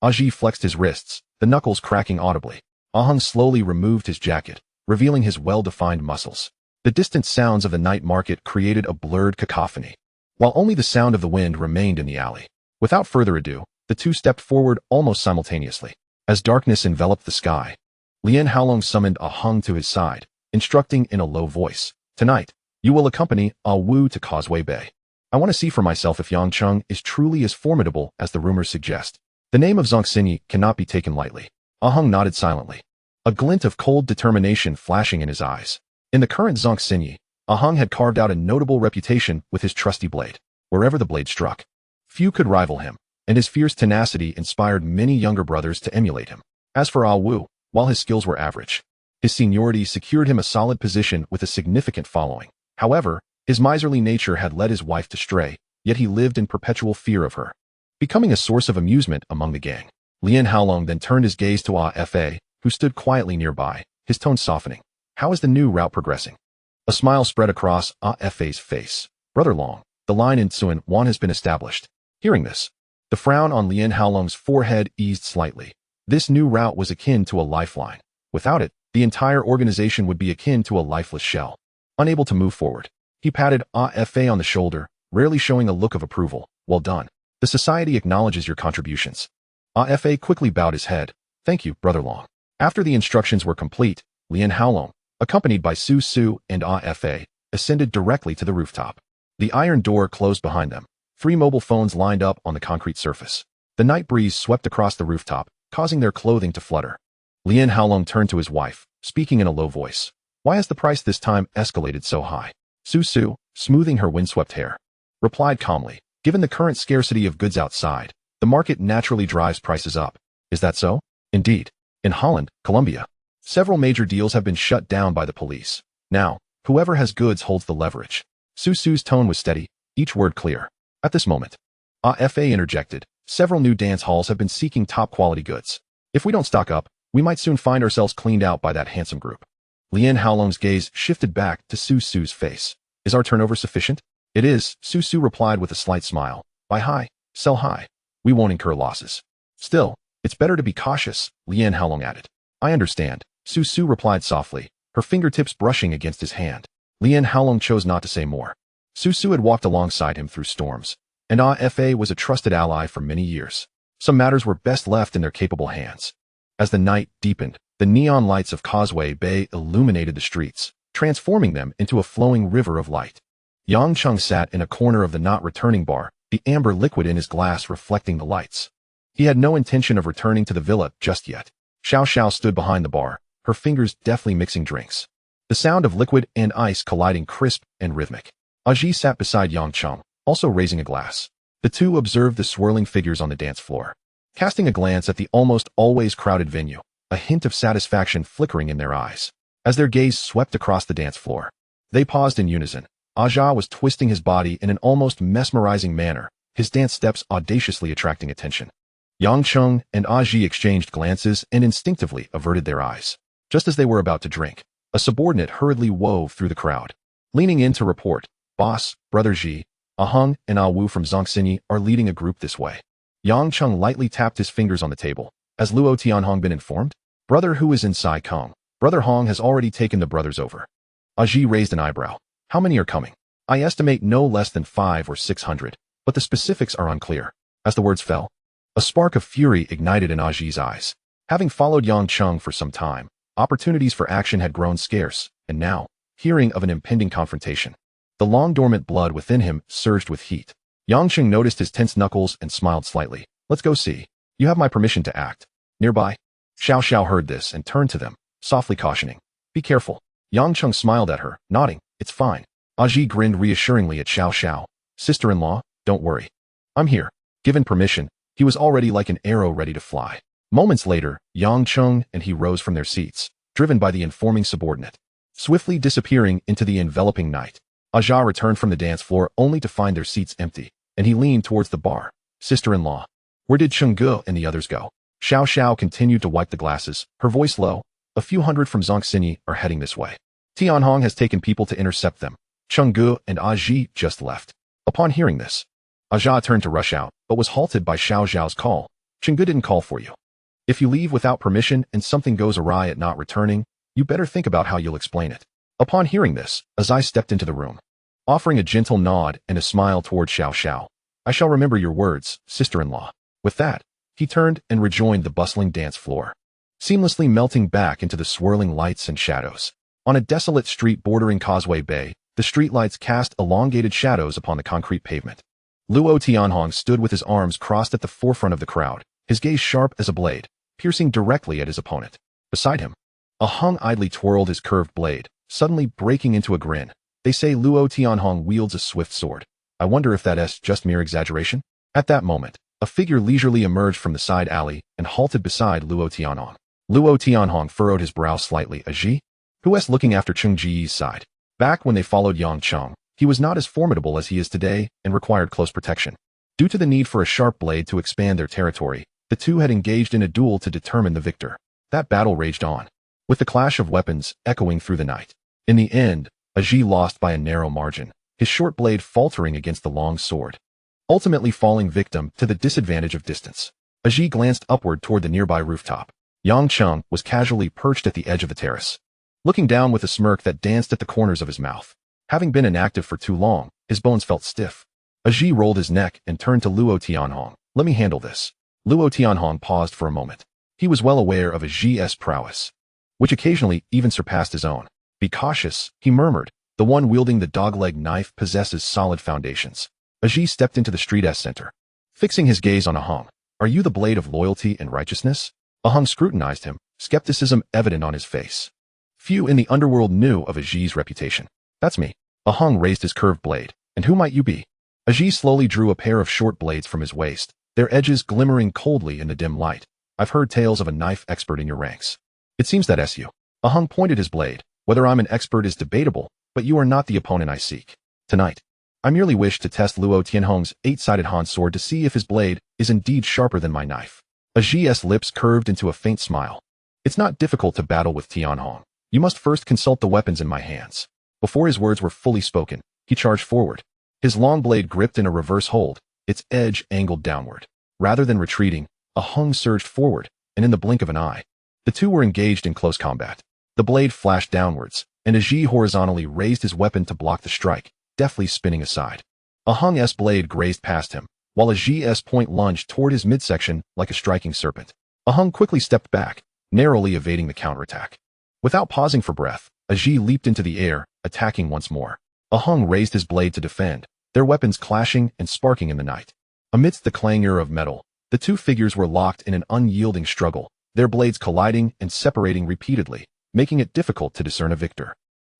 Aji flexed his wrists, the knuckles cracking audibly. Ahung slowly removed his jacket, revealing his well-defined muscles. The distant sounds of the night market created a blurred cacophony, while only the sound of the wind remained in the alley. Without further ado, the two stepped forward almost simultaneously. As darkness enveloped the sky, Lian Haolong summoned Ahung to his side, instructing in a low voice. Tonight, you will accompany Wu to Causeway Bay. I want to see for myself if Yang Cheng is truly as formidable as the rumors suggest. The name of Zhang Xinyi cannot be taken lightly. Ahung nodded silently, a glint of cold determination flashing in his eyes. In the current Zhang Xinyi, Ahung had carved out a notable reputation with his trusty blade. Wherever the blade struck, few could rival him, and his fierce tenacity inspired many younger brothers to emulate him. As for Wu, while his skills were average, his seniority secured him a solid position with a significant following. However, his miserly nature had led his wife to stray, yet he lived in perpetual fear of her, becoming a source of amusement among the gang. Lian Haolong then turned his gaze to Afa, who stood quietly nearby, his tone softening. How is the new route progressing? A smile spread across Fa's face. Brother Long, the line in Tsuan Wan has been established. Hearing this, the frown on Lien Haolong's forehead eased slightly. This new route was akin to a lifeline. Without it, the entire organization would be akin to a lifeless shell, unable to move forward. He patted Fa on the shoulder, rarely showing a look of approval. Well done. The society acknowledges your contributions. Fa quickly bowed his head. Thank you, Brother Long. After the instructions were complete, Lien Haolong, accompanied by Su Su and Fa, ascended directly to the rooftop. The iron door closed behind them. 3 mobile phones lined up on the concrete surface. The night breeze swept across the rooftop, causing their clothing to flutter. Lien Haolong turned to his wife, speaking in a low voice. Why has the price this time escalated so high? Su Su, smoothing her windswept hair, replied calmly. Given the current scarcity of goods outside, the market naturally drives prices up. Is that so? Indeed. In Holland, Colombia, several major deals have been shut down by the police. Now, whoever has goods holds the leverage. Su Su's tone was steady, each word clear. At this moment, Fa interjected. Several new dance halls have been seeking top-quality goods. If we don't stock up, we might soon find ourselves cleaned out by that handsome group. Lien Haolong's gaze shifted back to Su Su's face. Is our turnover sufficient? It is, Su Su replied with a slight smile. Buy high, sell high. We won't incur losses. Still, it's better to be cautious, Lien Haolong added. I understand, Su Su replied softly, her fingertips brushing against his hand. Lien Haolong chose not to say more. Su Su had walked alongside him through storms, and Fa was a trusted ally for many years. Some matters were best left in their capable hands. As the night deepened, the neon lights of Causeway Bay illuminated the streets, transforming them into a flowing river of light. Yang Cheng sat in a corner of the not-returning bar, the amber liquid in his glass reflecting the lights. He had no intention of returning to the villa just yet. Xiao Xiao stood behind the bar, her fingers deftly mixing drinks. The sound of liquid and ice colliding crisp and rhythmic. Aji sat beside Yang Cheng, also raising a glass. The two observed the swirling figures on the dance floor. Casting a glance at the almost always crowded venue, a hint of satisfaction flickering in their eyes. As their gaze swept across the dance floor, they paused in unison. Aja was twisting his body in an almost mesmerizing manner, his dance steps audaciously attracting attention. Yang Cheng and Aji exchanged glances and instinctively averted their eyes. Just as they were about to drink, a subordinate hurriedly wove through the crowd. Leaning in to report, Boss, Brother Ji, Ahung and Ah Wu from Zongxinyi are leading a group this way. Yang Cheng lightly tapped his fingers on the table. Has Luo Tianhong been informed? Brother who is in Sai Kong. Brother Hong has already taken the brothers over. Aji raised an eyebrow. How many are coming? I estimate no less than 500 or 600, but the specifics are unclear. As the words fell, a spark of fury ignited in Aji's eyes. Having followed Yang Cheng for some time, opportunities for action had grown scarce, and now, hearing of an impending confrontation, the long-dormant blood within him surged with heat. Yang Cheng noticed his tense knuckles and smiled slightly. Let's go see. You have my permission to act. Nearby, Xiao Xiao heard this and turned to them, softly cautioning. Be careful. Yang Cheng smiled at her, nodding. It's fine. Aji grinned reassuringly at Xiao Xiao. Sister-in-law, don't worry. I'm here. Given permission, he was already like an arrow ready to fly. Moments later, Yang Cheng and he rose from their seats, driven by the informing subordinate. Swiftly disappearing into the enveloping night, Aja returned from the dance floor only to find their seats empty, and he leaned towards the bar. Sister-in-law, where did Cheng Ge and the others go? Xiao Xiao continued to wipe the glasses, her voice low. A few hundred from Zongxinyi are heading this way. Tianhong has taken people to intercept them. Cheng Ge and Aji just left. Upon hearing this, Aja turned to rush out, but was halted by Xiao Xiao's call. Cheng Ge didn't call for you. If you leave without permission and something goes awry at not returning, you better think about how you'll explain it. Upon hearing this, Azai stepped into the room, offering a gentle nod and a smile toward Xiao Xiao. I shall remember your words, sister-in-law. With that, he turned and rejoined the bustling dance floor, seamlessly melting back into the swirling lights and shadows. On a desolate street bordering Causeway Bay, the streetlights cast elongated shadows upon the concrete pavement. Luo Tianhong stood with his arms crossed at the forefront of the crowd, his gaze sharp as a blade, piercing directly at his opponent. Beside him, Ahung idly twirled his curved blade, suddenly breaking into a grin. They say Luo Tianhong wields a swift sword. I wonder if that's just mere exaggeration? At that moment, a figure leisurely emerged from the side alley and halted beside Luo Tianhong. Luo Tianhong furrowed his brow slightly. Aji? Who was looking after Cheng Ji's side? Back when they followed Yang Cheng, he was not as formidable as he is today and required close protection. Due to the need for a sharp blade to expand their territory, the two had engaged in a duel to determine the victor. That battle raged on, with the clash of weapons echoing through the night. In the end, Aji lost by a narrow margin, his short blade faltering against the long sword, ultimately falling victim to the disadvantage of distance. Aji glanced upward toward the nearby rooftop. Yang Cheng was casually perched at the edge of the terrace, looking down with a smirk that danced at the corners of his mouth. Having been inactive for too long, his bones felt stiff. Aji rolled his neck and turned to Luo Tianhong. Let me handle this. Luo Tianhong paused for a moment. He was well aware of Aji's prowess, which occasionally even surpassed his own. Be cautious, he murmured. The one wielding the dogleg knife possesses solid foundations. Aji stepped into the street's center, fixing his gaze on Ahong. Are you the blade of loyalty and righteousness? Ahong scrutinized him, skepticism evident on his face. Few in the underworld knew of Aji's reputation. That's me. Ahong raised his curved blade. And who might you be? Aji slowly drew a pair of short blades from his waist, their edges glimmering coldly in the dim light. I've heard tales of a knife expert in your ranks. It seems that's you. Ahong pointed his blade. Whether I'm an expert is debatable, but you are not the opponent I seek. Tonight, I merely wish to test Luo Tianhong's 8-sided Han sword to see if his blade is indeed sharper than my knife. Aji's lips curved into a faint smile. It's not difficult to battle with Tianhong. You must first consult the weapons in my hands. Before his words were fully spoken, he charged forward. His long blade gripped in a reverse hold, its edge angled downward. Rather than retreating, Ahong surged forward, and in the blink of an eye, the two were engaged in close combat. The blade flashed downwards, and Aji horizontally raised his weapon to block the strike, deftly spinning aside. Ahong's blade grazed past him, while Aji's point lunged toward his midsection like a striking serpent. Ahong quickly stepped back, narrowly evading the counterattack. Without pausing for breath, Aji leaped into the air, attacking once more. Ahong raised his blade to defend, their weapons clashing and sparking in the night. Amidst the clangor of metal, the two figures were locked in an unyielding struggle, their blades colliding and separating repeatedly, making it difficult to discern a victor.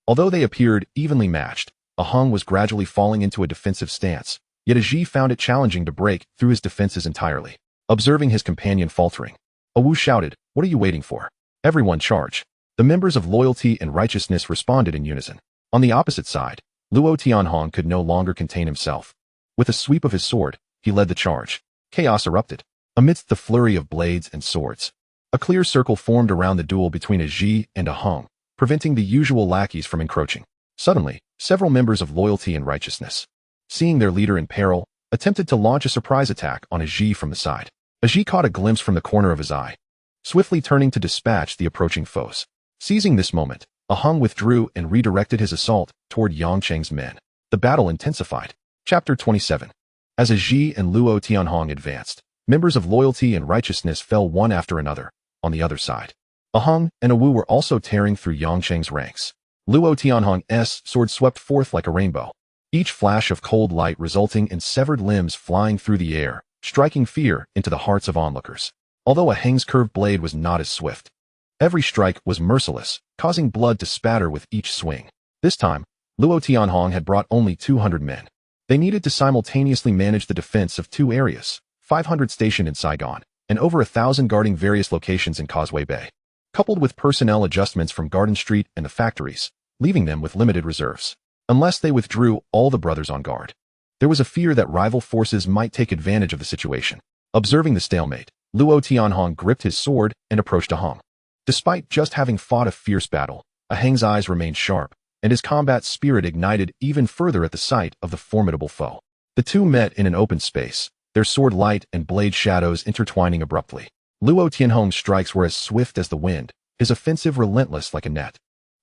Although they appeared evenly matched, Ahong was gradually falling into a defensive stance, yet Aji found it challenging to break through his defenses entirely. Observing his companion faltering, Awu shouted, "What are you waiting for? Everyone charge." The members of Loyalty and Righteousness responded in unison. On the opposite side, Luo Tianhong could no longer contain himself. With a sweep of his sword, he led the charge. Chaos erupted. Amidst the flurry of blades and swords, a clear circle formed around the duel between Aji and Ahong, preventing the usual lackeys from encroaching. Suddenly, several members of Loyalty and Righteousness, seeing their leader in peril, attempted to launch a surprise attack on Aji from the side. Aji caught a glimpse from the corner of his eye, swiftly turning to dispatch the approaching foes. Seizing this moment, Ahong withdrew and redirected his assault toward Yang Cheng's men. The battle intensified. Chapter 27. As Aji and Luo Tianhong advanced, members of Loyalty and Righteousness fell one after another. On the other side, Ahong and Awu were also tearing through Yang Cheng's ranks. Luo Tianhong's sword swept forth like a rainbow, each flash of cold light resulting in severed limbs flying through the air, striking fear into the hearts of onlookers. Although Ahong's curved blade was not as swift, every strike was merciless, causing blood to spatter with each swing. This time, Luo Tianhong had brought only 200 men. They needed to simultaneously manage the defense of two areas, 500 stationed in Saigon, and over 1,000 guarding various locations in Causeway Bay, coupled with personnel adjustments from Garden Street and the factories, leaving them with limited reserves. Unless they withdrew all the brothers on guard, there was a fear that rival forces might take advantage of the situation. Observing the stalemate, Luo Tianhong gripped his sword and approached Ahong. Despite just having fought a fierce battle, Ahong's eyes remained sharp, and his combat spirit ignited even further at the sight of the formidable foe. The two met in an open space, their sword light and blade shadows intertwining abruptly. Luo Tianhong's strikes were as swift as the wind, his offensive relentless like a net,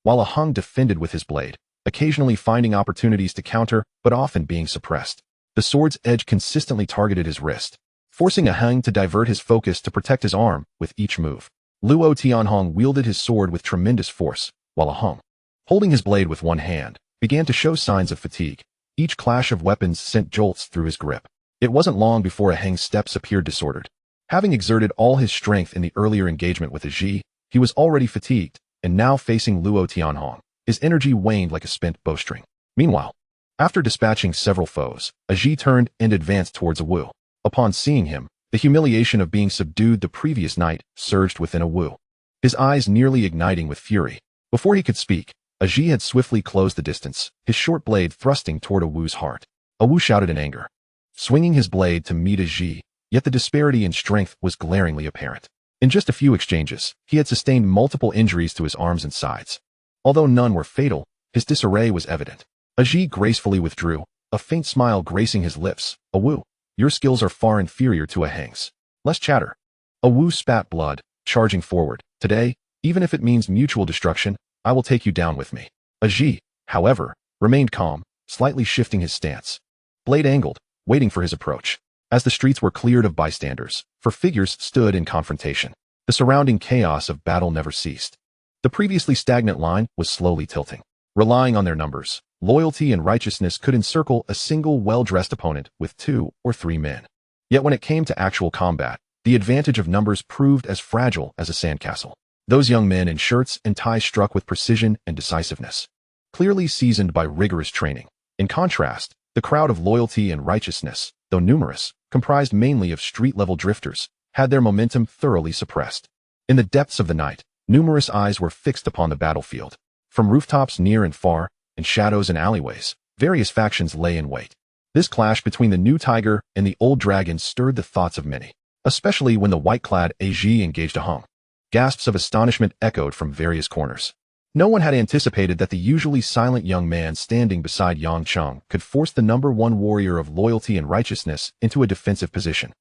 while Ahong defended with his blade, occasionally finding opportunities to counter but often being suppressed. The sword's edge consistently targeted his wrist, forcing Ahong to divert his focus to protect his arm with each move. Luo Tianhong wielded his sword with tremendous force, while Ahong, holding his blade with one hand, began to show signs of fatigue. Each clash of weapons sent jolts through his grip. It wasn't long before Ahong's steps appeared disordered. Having exerted all his strength in the earlier engagement with Aji, he was already fatigued, and now facing Luo Tianhong, his energy waned like a spent bowstring. Meanwhile, after dispatching several foes, Aji turned and advanced towards Awu. Upon seeing him, the humiliation of being subdued the previous night surged within Awu, his eyes nearly igniting with fury. Before he could speak, Aji had swiftly closed the distance, his short blade thrusting toward Awu's heart. Awu shouted in anger, swinging his blade to meet Aji, yet the disparity in strength was glaringly apparent. In just a few exchanges, he had sustained multiple injuries to his arms and sides. Although none were fatal, his disarray was evident. Aji gracefully withdrew, a faint smile gracing his lips. Awu, your skills are far inferior to Ahang's. Less chatter. Awu spat blood, charging forward. Today, even if it means mutual destruction, I will take you down with me. Aji, however, remained calm, slightly shifting his stance. Blade angled, waiting for his approach. As the streets were cleared of bystanders, for figures stood in confrontation. The surrounding chaos of battle never ceased. The previously stagnant line was slowly tilting. Relying on their numbers, loyalty and righteousness could encircle a single well-dressed opponent with 2 or 3 men. Yet when it came to actual combat, the advantage of numbers proved as fragile as a sandcastle. Those young men in shirts and ties struck with precision and decisiveness, clearly seasoned by rigorous training. In contrast, the crowd of loyalty and righteousness, though numerous, comprised mainly of street-level drifters, had their momentum thoroughly suppressed. In the depths of the night, numerous eyes were fixed upon the battlefield. From rooftops near and far, in shadows and alleyways, various factions lay in wait. This clash between the new tiger and the old dragon stirred the thoughts of many, especially when the white-clad Aji engaged Ahang. Gasps of astonishment echoed from various corners. No one had anticipated that the usually silent young man standing beside Yang Cheng could force the #1 warrior of loyalty and righteousness into a defensive position.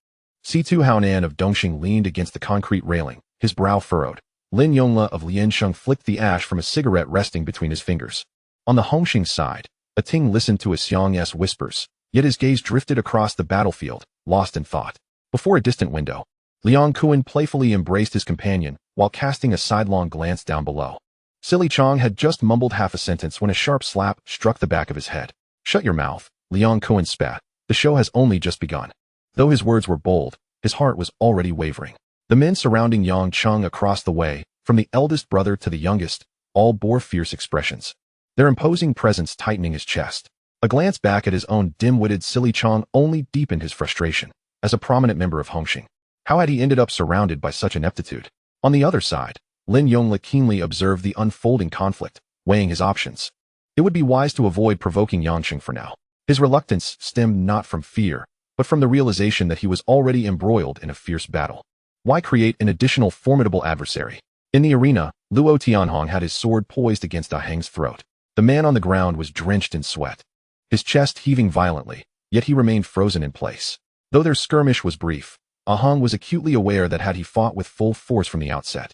C2 Haonan of Dongxing leaned against the concrete railing, his brow furrowed. Lin Yongla of Liansheng flicked the ash from a cigarette resting between his fingers. On the Hongxing side, Ating listened to Xiang's whispers, yet his gaze drifted across the battlefield, lost in thought. Before a distant window, Liang Kuan playfully embraced his companion while casting a sidelong glance down below. Silly Chong had just mumbled half a sentence when a sharp slap struck the back of his head. Shut your mouth, Liang Kuan spat. The show has only just begun. Though his words were bold, his heart was already wavering. The men surrounding Yang Cheng across the way, from the eldest brother to the youngest, all bore fierce expressions, their imposing presence tightening his chest. A glance back at his own dim-witted Silly Chong only deepened his frustration. As a prominent member of Hongxing, how had he ended up surrounded by such ineptitude? On the other side, Lin Yongla keenly observed the unfolding conflict, weighing his options. It would be wise to avoid provoking Yangcheng for now. His reluctance stemmed not from fear, but from the realization that he was already embroiled in a fierce battle. Why create an additional formidable adversary? In the arena, Luo Tianhong had his sword poised against Ahang's throat. The man on the ground was drenched in sweat, his chest heaving violently, yet he remained frozen in place. Though their skirmish was brief, Ahang was acutely aware that had he fought with full force from the outset,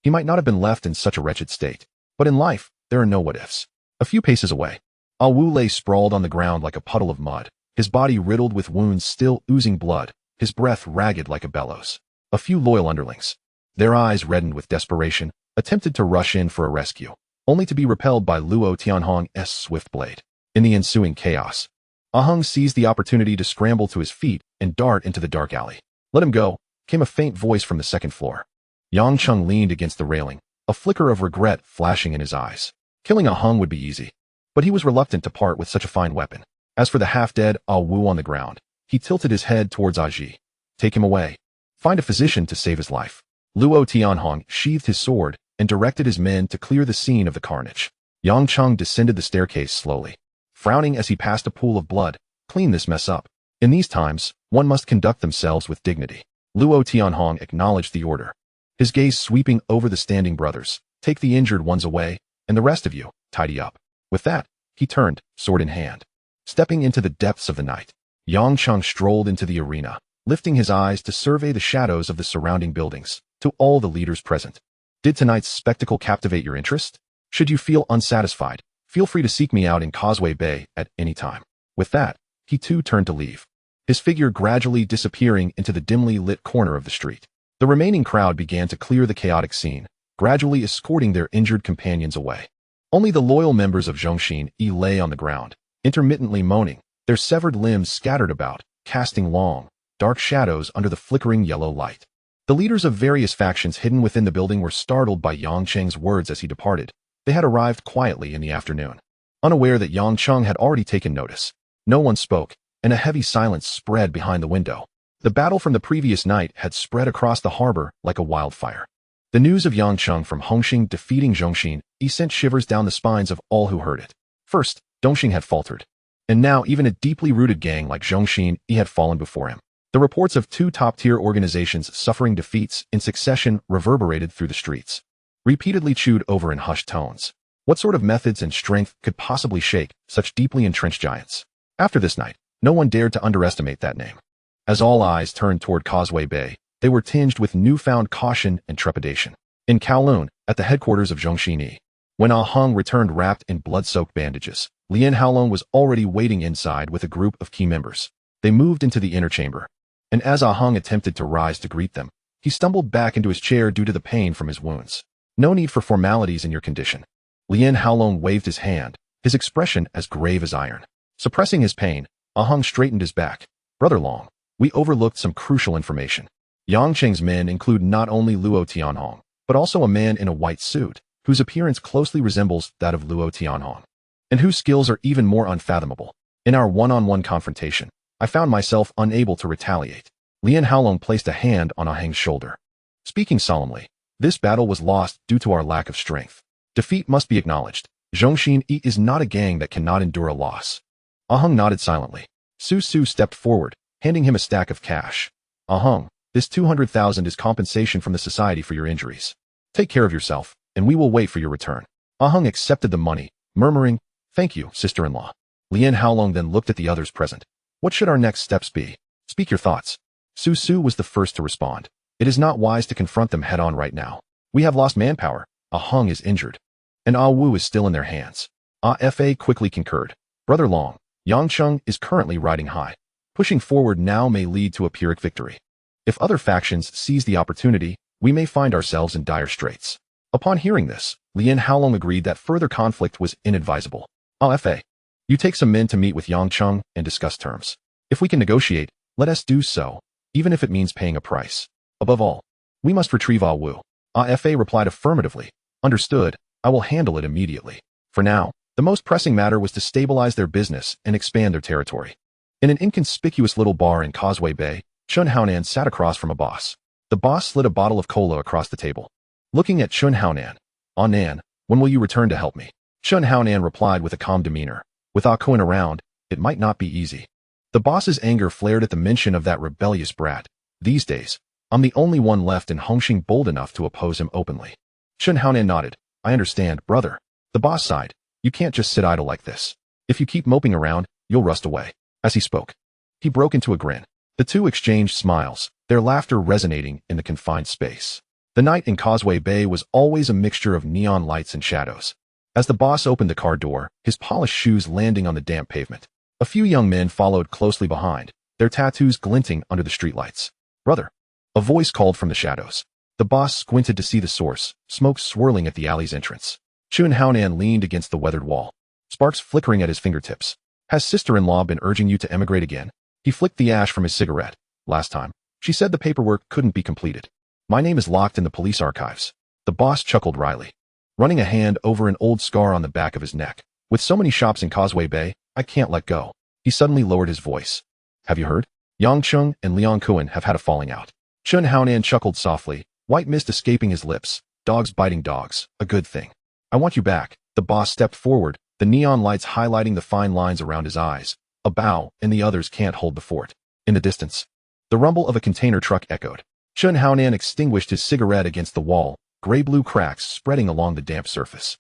he might not have been left in such a wretched state. But in life, there are no what-ifs. A few paces away, Awu lay sprawled on the ground like a puddle of mud, his body riddled with wounds still oozing blood, his breath ragged like a bellows. A few loyal underlings, their eyes reddened with desperation, attempted to rush in for a rescue, only to be repelled by Luo Tianhong's swift blade. In the ensuing chaos, Ahang seized the opportunity to scramble to his feet and dart into the dark alley. Let him go, came a faint voice from the second floor. Yang Cheng leaned against the railing, a flicker of regret flashing in his eyes. Killing Ahang would be easy, but he was reluctant to part with such a fine weapon. As for the half-dead Awu on the ground, he tilted his head towards Aji. Take him away. Find a physician to save his life. Luo Tianhong sheathed his sword and directed his men to clear the scene of the carnage. Yang Cheng descended the staircase slowly, frowning as he passed a pool of blood. Clean this mess up. In these times, one must conduct themselves with dignity. Luo Tianhong acknowledged the order, his gaze sweeping over the standing brothers. Take the injured ones away, and the rest of you, tidy up. With that, he turned, sword in hand. Stepping into the depths of the night, Yang Cheng strolled into the arena, lifting his eyes to survey the shadows of the surrounding buildings. To all the leaders present, did tonight's spectacle captivate your interest? Should you feel unsatisfied, feel free to seek me out in Causeway Bay at any time. With that, he too turned to leave, his figure gradually disappearing into the dimly lit corner of the street. The remaining crowd began to clear the chaotic scene, gradually escorting their injured companions away. Only the loyal members of Zhongxin lay on the ground, intermittently moaning, their severed limbs scattered about, casting long, dark shadows under the flickering yellow light. The leaders of various factions hidden within the building were startled by Yang Cheng's words as he departed. They had arrived quietly in the afternoon, unaware that Yang Cheng had already taken notice. No one spoke, and a heavy silence spread behind the window. The battle from the previous night had spread across the harbor like a wildfire. The news of Yang Cheng from Hongxing defeating Zhongxin sent shivers down the spines of all who heard it. First, Dongxing had faltered, and now even a deeply rooted gang like Zhongxin had fallen before him. The reports of two top-tier organizations suffering defeats in succession reverberated through the streets, repeatedly chewed over in hushed tones. What sort of methods and strength could possibly shake such deeply entrenched giants? After this night, no one dared to underestimate that name. As all eyes turned toward Causeway Bay, they were tinged with newfound caution and trepidation. In Kowloon, at the headquarters of Zhongxini, when Ah Hung returned wrapped in blood-soaked bandages, Lian Haolong was already waiting inside with a group of key members. They moved into the inner chamber, and as Ah Hung attempted to rise to greet them, he stumbled back into his chair due to the pain from his wounds. No need for formalities in your condition. Lian Haolong waved his hand, his expression as grave as iron. Suppressing his pain, Ah Hung straightened his back. Brother Long, we overlooked some crucial information. Yang Cheng's men include not only Luo Tianhong, but also a man in a white suit, whose appearance closely resembles that of Luo Tianhong, and whose skills are even more unfathomable. In our one-on-one confrontation, I found myself unable to retaliate. Lian Haolong placed a hand on Ah Hung's shoulder. Speaking solemnly, this battle was lost due to our lack of strength. Defeat must be acknowledged. Zhongxin is not a gang that cannot endure a loss. Ah Hung nodded silently. Su Su stepped forward, handing him a stack of cash. Ah Hung, this 200,000 is compensation from the society for your injuries. Take care of yourself, and we will wait for your return. Ah Hung accepted the money, murmuring, "Thank you, sister-in-law." Lian Haolong then looked at the others present. What should our next steps be? Speak your thoughts. Su Su was the first to respond. It is not wise to confront them head-on right now. We have lost manpower. Ah Hung is injured, and Ah Wu is still in their hands. Ah Fa quickly concurred. Brother Long, Yang Cheng is currently riding high. Pushing forward now may lead to a Pyrrhic victory. If other factions seize the opportunity, we may find ourselves in dire straits. Upon hearing this, Lian Haolong agreed that further conflict was inadvisable. Ah Fa, you take some men to meet with Yang Cheng and discuss terms. If we can negotiate, let us do so, even if it means paying a price. Above all, we must retrieve Ah Wu. Ah Fa replied affirmatively. Understood, I will handle it immediately. For now, the most pressing matter was to stabilize their business and expand their territory. In an inconspicuous little bar in Causeway Bay, Chun Haonan sat across from a boss. The boss slid a bottle of cola across the table. Looking at Chun Haonan, "Ah Nan, when will you return to help me?" Chun Haonan replied with a calm demeanor. With Ah Kuan around, it might not be easy. The boss's anger flared at the mention of that rebellious brat. These days, I'm the only one left in Hongxing bold enough to oppose him openly. Chun Haonan nodded. I understand, brother. The boss sighed. You can't just sit idle like this. If you keep moping around, you'll rust away. As he spoke, he broke into a grin. The two exchanged smiles, their laughter resonating in the confined space. The night in Causeway Bay was always a mixture of neon lights and shadows. As the boss opened the car door, his polished shoes landing on the damp pavement, a few young men followed closely behind, their tattoos glinting under the streetlights. Brother, a voice called from the shadows. The boss squinted to see the source, smoke swirling at the alley's entrance. Chun Haonan leaned against the weathered wall, sparks flickering at his fingertips. Has sister-in-law been urging you to emigrate again? He flicked the ash from his cigarette. Last time, she said the paperwork couldn't be completed. My name is locked in the police archives. The boss chuckled wryly, running a hand over an old scar on the back of his neck. With so many shops in Causeway Bay, I can't let go. He suddenly lowered his voice. Have you heard? Yang Cheng and Liang Kuan have had a falling out. Chun Haonan chuckled softly, white mist escaping his lips. Dogs biting dogs, a good thing. I want you back. The boss stepped forward, the neon lights highlighting the fine lines around his eyes. A bow, and the others can't hold the fort. In the distance, the rumble of a container truck echoed. Chun Haonan extinguished his cigarette against the wall, gray-blue cracks spreading along the damp surface.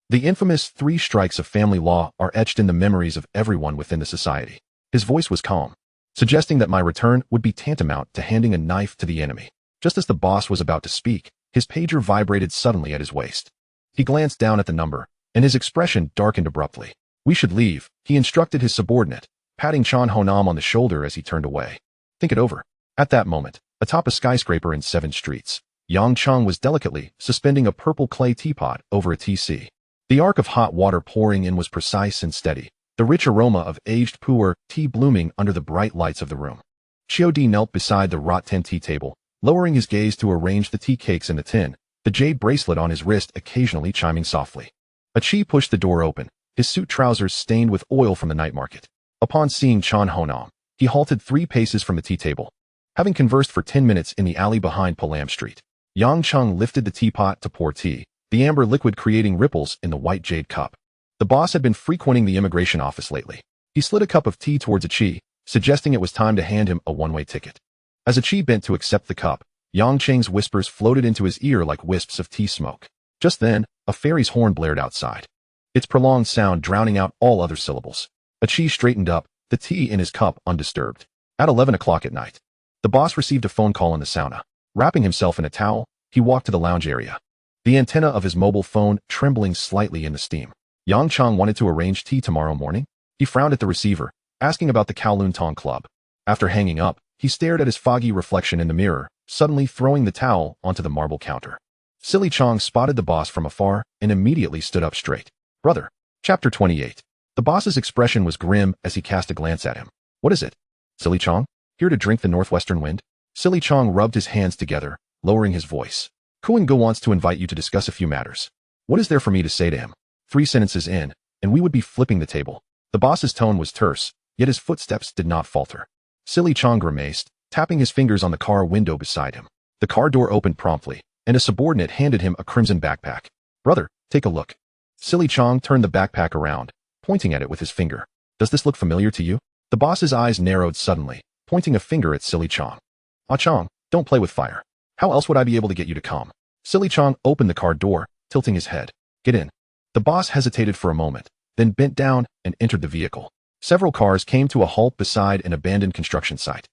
The infamous 3 strikes of family law are etched in the memories of everyone within the society. His voice was calm, suggesting that my return would be tantamount to handing a knife to the enemy. Just as the boss was about to speak, his pager vibrated suddenly at his waist. He glanced down at the number, and his expression darkened abruptly. We should leave, he instructed his subordinate, patting Chan Honam on the shoulder as he turned away. Think it over. At that moment, atop a skyscraper in 7 streets, Yang Cheng was delicately suspending a purple clay teapot over a TC. The arc of hot water pouring in was precise and steady, the rich aroma of aged pu'er tea blooming under the bright lights of the room. Xiao Di knelt beside the wrought tin tea table, lowering his gaze to arrange the tea cakes in the tin, the jade bracelet on his wrist occasionally chiming softly. A Chi pushed the door open, his suit trousers stained with oil from the night market. Upon seeing Chan Honam, he halted 3 paces from the tea table. Having conversed for 10 minutes in the alley behind Palam Street, Yang Cheng lifted the teapot to pour tea, the amber liquid creating ripples in the white jade cup. The boss had been frequenting the immigration office lately. He slid a cup of tea towards a Chi, suggesting it was time to hand him a one-way ticket. As Achi bent to accept the cup, Yang Cheng's whispers floated into his ear like wisps of tea smoke. Just then, a fairy's horn blared outside, its prolonged sound drowning out all other syllables. Achi straightened up, the tea in his cup undisturbed. At 11 o'clock at night, the boss received a phone call in the sauna. Wrapping himself in a towel, he walked to the lounge area, the antenna of his mobile phone trembling slightly in the steam. Yang Cheng wanted to arrange tea tomorrow morning. He frowned at the receiver, asking about the Kowloon Tong Club. After hanging up, he stared at his foggy reflection in the mirror, suddenly throwing the towel onto the marble counter. Silly Chong spotted the boss from afar and immediately stood up straight. Brother. Chapter 28. The boss's expression was grim as he cast a glance at him. What is it? Silly Chong? Here to drink the northwestern wind? Silly Chong rubbed his hands together, lowering his voice. Kowloon wants to invite you to discuss a few matters. What is there for me to say to him? 3 sentences in, and we would be flipping the table. The boss's tone was terse, yet his footsteps did not falter. Silly Chong grimaced, tapping his fingers on the car window beside him. The car door opened promptly, and a subordinate handed him a crimson backpack. Brother, take a look. Silly Chong turned the backpack around, pointing at it with his finger. Does this look familiar to you? The boss's eyes narrowed suddenly, pointing a finger at Silly Chong. Ah Chong, don't play with fire. How else would I be able to get you to come? Silly Chong opened the car door, tilting his head. Get in. The boss hesitated for a moment, then bent down and entered the vehicle. Several cars came to a halt beside an abandoned construction site,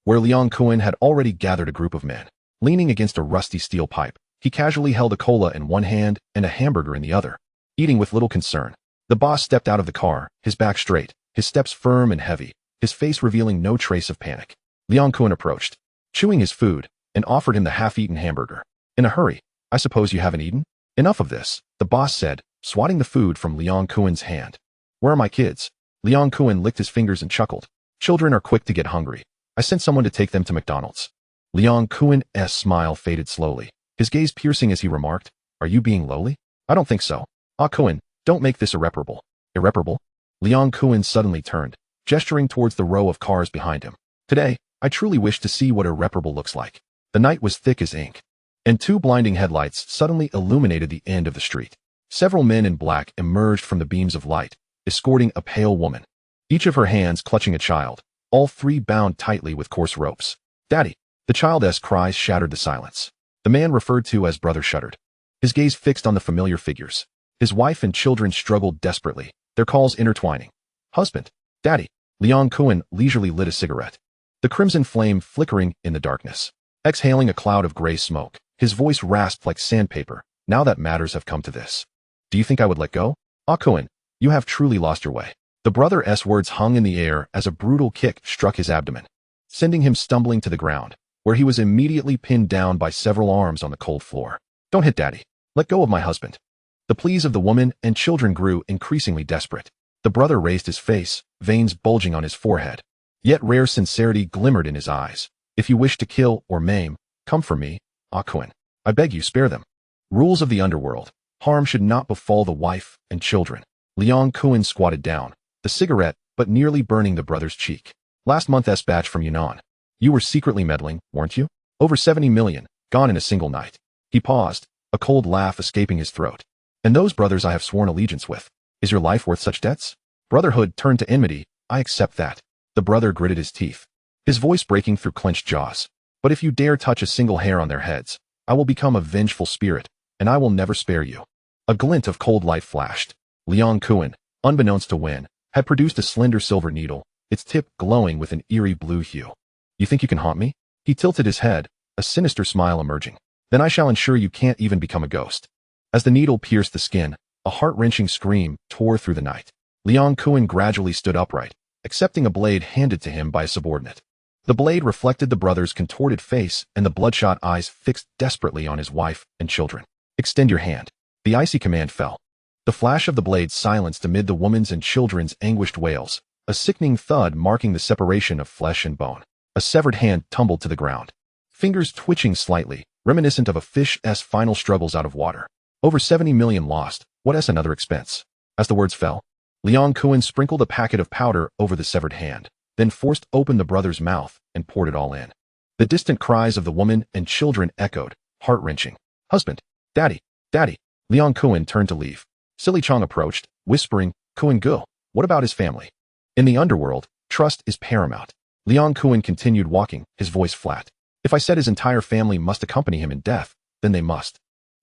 where Liang Kowloon had already gathered a group of men. Leaning against a rusty steel pipe, he casually held a cola in one hand and a hamburger in the other, eating with little concern. The boss stepped out of the car, his back straight, his steps firm and heavy, his face revealing no trace of panic. Liang Kowloon approached, chewing his food, and offered him the half-eaten hamburger. In a hurry, I suppose you haven't eaten? Enough of this, the boss said, swatting the food from Liang Kowloon's hand. Where are my kids? Liang Kowloon licked his fingers and chuckled. Children are quick to get hungry. I sent someone to take them to McDonald's. Liang Kowloon's smile faded slowly, his gaze piercing as he remarked, Are you being lowly? I don't think so. Ah Kowloon, don't make this irreparable. Irreparable? Liang Kowloon suddenly turned, gesturing towards the row of cars behind him. Today, I truly wish to see what irreparable looks like. The night was thick as ink, and 2 blinding headlights suddenly illuminated the end of the street. Several men in black emerged from the beams of light, escorting a pale woman, each of her hands clutching a child, all 3 bound tightly with coarse ropes. Daddy! The child's cries shattered the silence. The man referred to as brother shuddered, his gaze fixed on the familiar figures. His wife and children struggled desperately, their calls intertwining. Husband! Daddy! Liang Kowloon leisurely lit a cigarette, the crimson flame flickering in the darkness. Exhaling a cloud of gray smoke, his voice rasped like sandpaper. Now that matters have come to this, do you think I would let go? Ah Kowloon, you have truly lost your way. The brother's words hung in the air as a brutal kick struck his abdomen, sending him stumbling to the ground, where he was immediately pinned down by several arms on the cold floor. Don't hit Daddy. Let go of my husband. The pleas of the woman and children grew increasingly desperate. The brother raised his face, veins bulging on his forehead. Yet rare sincerity glimmered in his eyes. If you wish to kill or maim, come for me, Ah Kowloon. I beg you, spare them. Rules of the underworld. Harm should not befall the wife and children. Liang Kowloon squatted down, the cigarette but nearly burning the brother's cheek. Last month's batch from Haonan. You were secretly meddling, weren't you? Over 70 million, gone in a single night. He paused, a cold laugh escaping his throat. And those brothers I have sworn allegiance with. Is your life worth such debts? Brotherhood turned to enmity. I accept that. The brother gritted his teeth, his voice breaking through clenched jaws. But if you dare touch a single hair on their heads, I will become a vengeful spirit, and I will never spare you. A glint of cold light flashed. Liang Kowloon, unbeknownst to Wen, had produced a slender silver needle, its tip glowing with an eerie blue hue. You think you can haunt me? He tilted his head, a sinister smile emerging. Then I shall ensure you can't even become a ghost. As the needle pierced the skin, a heart-wrenching scream tore through the night. Liang Kowloon gradually stood upright, accepting a blade handed to him by a subordinate. The blade reflected the brother's contorted face and the bloodshot eyes fixed desperately on his wife and children. Extend your hand. The icy command fell. The flash of the blade silenced amid the woman's and children's anguished wails, a sickening thud marking the separation of flesh and bone. A severed hand tumbled to the ground, fingers twitching slightly, reminiscent of a fish's final struggles out of water. Over 70 million lost, what another expense? As the words fell, Liang Kowloon sprinkled a packet of powder over the severed hand, then forced open the brother's mouth and poured it all in. The distant cries of the woman and children echoed, heart-wrenching. Husband! Daddy! Daddy! Liang Kowloon turned to leave. Silly Chong approached, whispering, Kowloon, what about his family? In the underworld, trust is paramount. Liang Kuan continued walking, his voice flat. If I said his entire family must accompany him in death, then they must.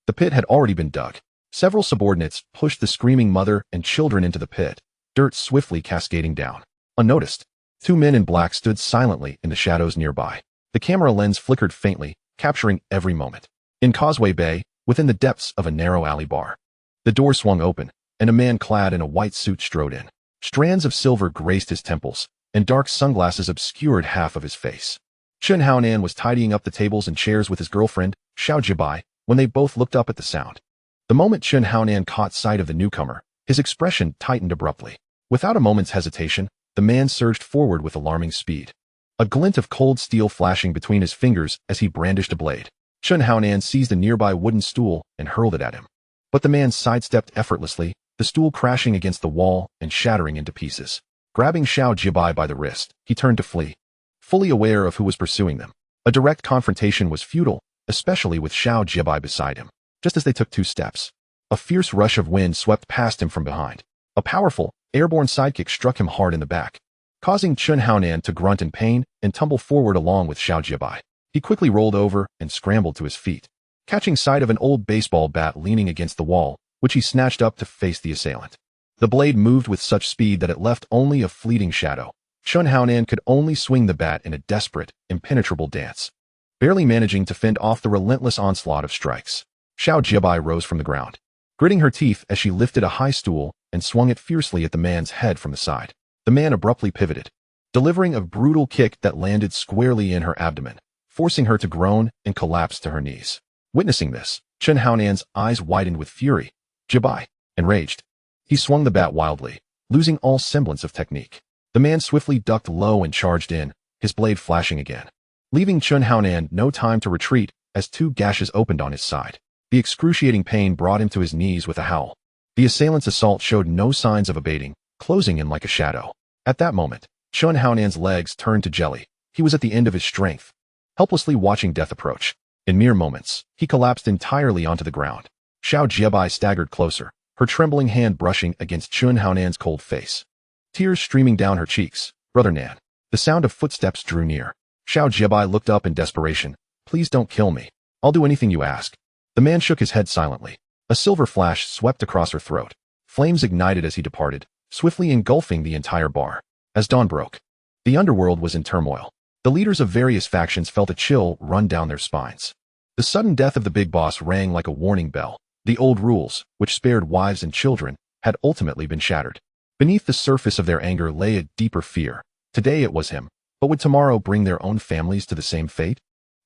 The pit had already been dug. Several subordinates pushed the screaming mother and children into the pit, dirt swiftly cascading down. Unnoticed, 2 men in black stood silently in the shadows nearby. The camera lens flickered faintly, capturing every moment. In Causeway Bay, within the depths of a narrow alley bar, the door swung open, and a man clad in a white suit strode in. Strands of silver graced his temples, and dark sunglasses obscured half of his face. Chen Haonan was tidying up the tables and chairs with his girlfriend, Xiao Jibai, when they both looked up at the sound. The moment Chen Haonan caught sight of the newcomer, his expression tightened abruptly. Without a moment's hesitation, the man surged forward with alarming speed. A glint of cold steel flashing between his fingers as he brandished a blade. Chen Haonan seized a nearby wooden stool and hurled it at him. But the man sidestepped effortlessly, the stool crashing against the wall and shattering into pieces. Grabbing Xiao Jibai by the wrist, he turned to flee, fully aware of who was pursuing them. A direct confrontation was futile, especially with Xiao Jibai beside him. Just as they took 2 steps, a fierce rush of wind swept past him from behind. A powerful, airborne sidekick struck him hard in the back, causing Chen Haonan to grunt in pain and tumble forward along with Xiao Jibai. He quickly rolled over and scrambled to his feet, catching sight of an old baseball bat leaning against the wall, which he snatched up to face the assailant. The blade moved with such speed that it left only a fleeting shadow. Chen Haonan could only swing the bat in a desperate, impenetrable dance, barely managing to fend off the relentless onslaught of strikes. Xiao Jibai rose from the ground, gritting her teeth as she lifted a high stool and swung it fiercely at the man's head from the side. The man abruptly pivoted, delivering a brutal kick that landed squarely in her abdomen, forcing her to groan and collapse to her knees. Witnessing this, Chen Haonan's eyes widened with fury. Jibai, enraged, he swung the bat wildly, losing all semblance of technique. The man swiftly ducked low and charged in, his blade flashing again, leaving Chen Haonan no time to retreat as 2 gashes opened on his side. The excruciating pain brought him to his knees with a howl. The assailant's assault showed no signs of abating, closing in like a shadow. At that moment, Chen Haonan's legs turned to jelly. He was at the end of his strength, helplessly watching death approach. In mere moments, he collapsed entirely onto the ground. Xiao Jibai staggered closer, her trembling hand brushing against Chen Haonan's cold face. Tears streaming down her cheeks. Brother Nan. The sound of footsteps drew near. Xiao Jibai looked up in desperation. Please don't kill me. I'll do anything you ask. The man shook his head silently. A silver flash swept across her throat. Flames ignited as he departed, swiftly engulfing the entire bar. As dawn broke, the underworld was in turmoil. The leaders of various factions felt a chill run down their spines. The sudden death of the big boss rang like a warning bell. The old rules, which spared wives and children, had ultimately been shattered. Beneath the surface of their anger lay a deeper fear. Today it was him, but would tomorrow bring their own families to the same fate?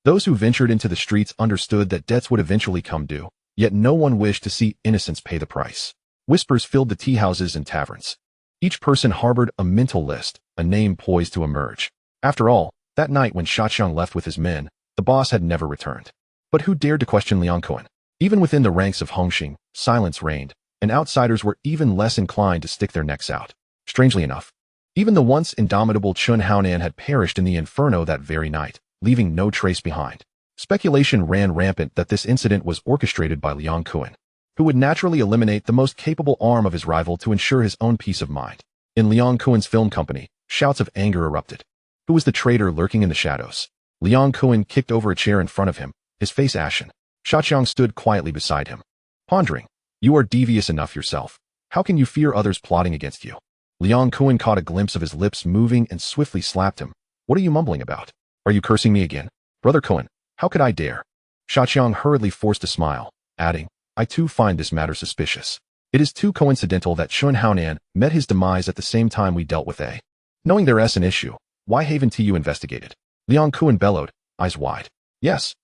Those who ventured into the streets understood that debts would eventually come due, yet no one wished to see innocence pay the price. Whispers filled the tea houses and taverns. Each person harbored a mental list, a name poised to emerge. After all, that night when Xiaqiang left with his men, the boss had never returned. But who dared to question Liang Kuan? Even within the ranks of Hongxing, silence reigned, and outsiders were even less inclined to stick their necks out. Strangely enough, even the once indomitable Chen Haonan had perished in the inferno that very night, leaving no trace behind. Speculation ran rampant that this incident was orchestrated by Liang Kuan, who would naturally eliminate the most capable arm of his rival to ensure his own peace of mind. In Liang Kuan's film company, shouts of anger erupted. Who was the traitor lurking in the shadows? Liang Kuan kicked over a chair in front of him, his face ashen. Xiaqiang stood quietly beside him, pondering. You are devious enough yourself. How can you fear others plotting against you? Liang Kuan caught a glimpse of his lips moving and swiftly slapped him. What are you mumbling about? Are you cursing me again? Brother Kuan, how could I dare? Xiaqiang hurriedly forced a smile, adding, I too find this matter suspicious. It is too coincidental that Chen Haonan met his demise at the same time we dealt with A. Knowing there is an issue, why haven't you investigated? Liang Kuan bellowed, eyes wide. Yes,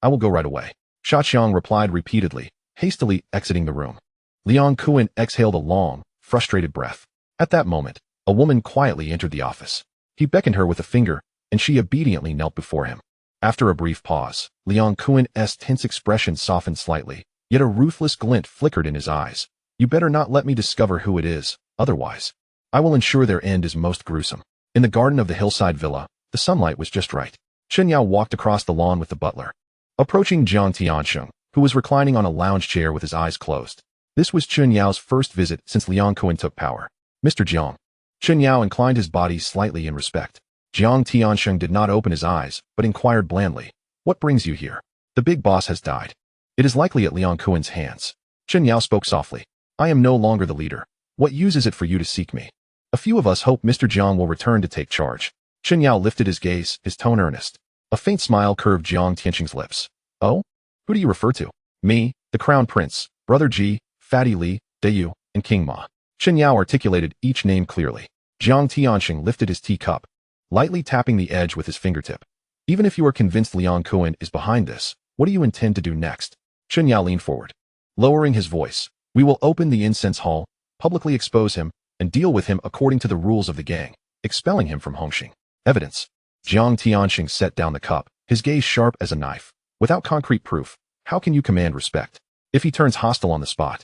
I will go right away. Xiaqiang replied repeatedly, hastily exiting the room. Liang Kuan exhaled a long, frustrated breath. At that moment, a woman quietly entered the office. He beckoned her with a finger, and she obediently knelt before him. After a brief pause, Liang Kuan's tense expression softened slightly, yet a ruthless glint flickered in his eyes. You better not let me discover who it is, otherwise I will ensure their end is most gruesome. In the garden of the hillside villa, the sunlight was just right. Chen Yao walked across the lawn with the butler, approaching Jiang Tiansheng, who was reclining on a lounge chair with his eyes closed. This was Chen Yao's first visit since Liang Kuan took power. Mr. Jiang. Chen Yao inclined his body slightly in respect. Jiang Tiansheng did not open his eyes, but inquired blandly, "What brings you here?" "The big boss has died. It is likely at Liang Kuan's hands." Chen Yao spoke softly. "I am no longer the leader. What use is it for you to seek me? A few of us hope Mr. Jiang will return to take charge." Chen Yao lifted his gaze, his tone earnest. A faint smile curved Jiang Tiansheng's lips. "Oh? Who do you refer to?" "Me, the Crown Prince, Brother Ji, Fatty Li, Dayu, and King Ma." Chen Yao articulated each name clearly. Jiang Tiansheng lifted his teacup, lightly tapping the edge with his fingertip. "Even if you are convinced Liang Kuan is behind this, what do you intend to do next?" Chen Yao leaned forward, lowering his voice. "We will open the incense hall, publicly expose him, and deal with him according to the rules of the gang, expelling him from Hongxing." "Evidence." Jiang Tiansheng set down the cup, his gaze sharp as a knife. "Without concrete proof, how can you command respect? If he turns hostile on the spot,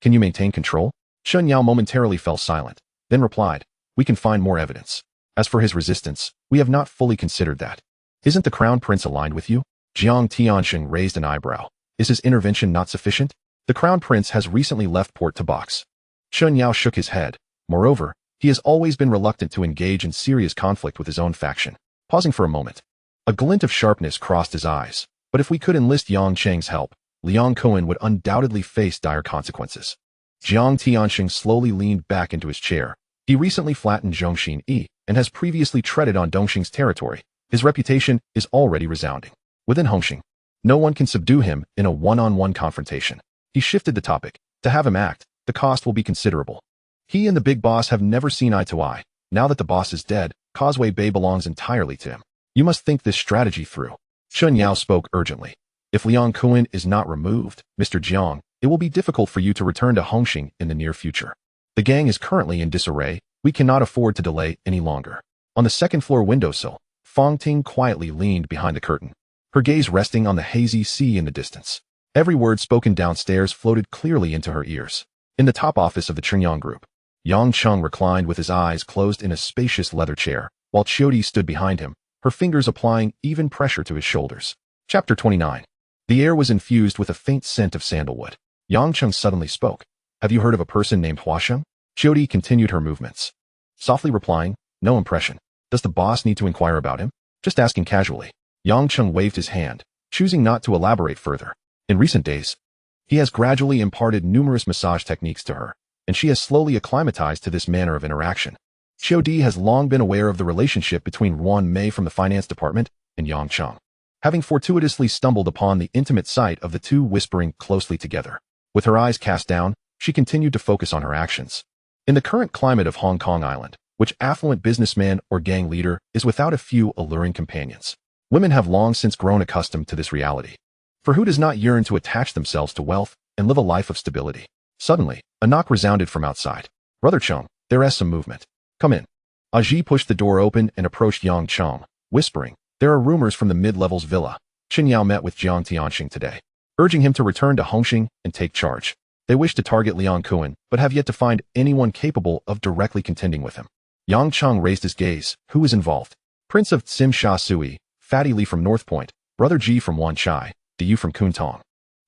can you maintain control?" Chen Yao momentarily fell silent, then replied, "We can find more evidence. As for his resistance, we have not fully considered that." "Isn't the Crown Prince aligned with you?" Jiang Tiansheng raised an eyebrow. "Is his intervention not sufficient?" "The Crown Prince has recently left Port Tabax." Chen Yao shook his head. "Moreover, he has always been reluctant to engage in serious conflict with his own faction." Pausing for a moment, a glint of sharpness crossed his eyes. "But if we could enlist Yang Cheng's help, Liang Kuan would undoubtedly face dire consequences." Jiang Tiansheng slowly leaned back into his chair. He recently flattened Zhongxin Yi and has previously treaded on Dongxing's territory. His reputation is already resounding. Within Hongxing, no one can subdue him in a one-on-one confrontation. He shifted the topic. "To have him act, the cost will be considerable. He and the big boss have never seen eye to eye. Now that the boss is dead, Causeway Bay belongs entirely to him. You must think this strategy through." Chen Yao spoke urgently. "If Liang Kuan is not removed, Mr. Jiang, it will be difficult for you to return to Hongxing in the near future. The gang is currently in disarray. We cannot afford to delay any longer." On the second-floor windowsill, Fong Ting quietly leaned behind the curtain, her gaze resting on the hazy sea in the distance. Every word spoken downstairs floated clearly into her ears. In the top office of the Tringyang Group, Yang Cheng reclined with his eyes closed in a spacious leather chair, while Chiodi stood behind him, her fingers applying even pressure to his shoulders. Chapter 29. The air was infused with a faint scent of sandalwood. Yang Cheng suddenly spoke. "Have you heard of a person named Huasheng?" Chiodi continued her movements, softly replying, "No impression. Does the boss need to inquire about him?" "Just asking casually." Yang Cheng waved his hand, choosing not to elaborate further. In recent days, he has gradually imparted numerous massage techniques to her, and she has slowly acclimatized to this manner of interaction. Chiodi has long been aware of the relationship between Ruan Mei from the finance department and Yang Cheng, having fortuitously stumbled upon the intimate sight of the two whispering closely together. With her eyes cast down, she continued to focus on her actions. In the current climate of Hong Kong Island, which affluent businessman or gang leader is without a few alluring companions, women have long since grown accustomed to this reality. For who does not yearn to attach themselves to wealth and live a life of stability? Suddenly, a knock resounded from outside. "Brother Cheng, there is some movement. Come in." Aji pushed the door open and approached Yang Cheng, whispering, "There are rumors from the mid-levels villa. Chen Yao met with Jiang Tianxing today, urging him to return to Hongxing and take charge. They wish to target Liang Kuan, but have yet to find anyone capable of directly contending with him." Yang Cheng raised his gaze. "Who is involved?" "Prince of Tsim Sha Sui, Fatty Li from North Point, Brother Ji from Wan Chai, Diyu from Kuntong,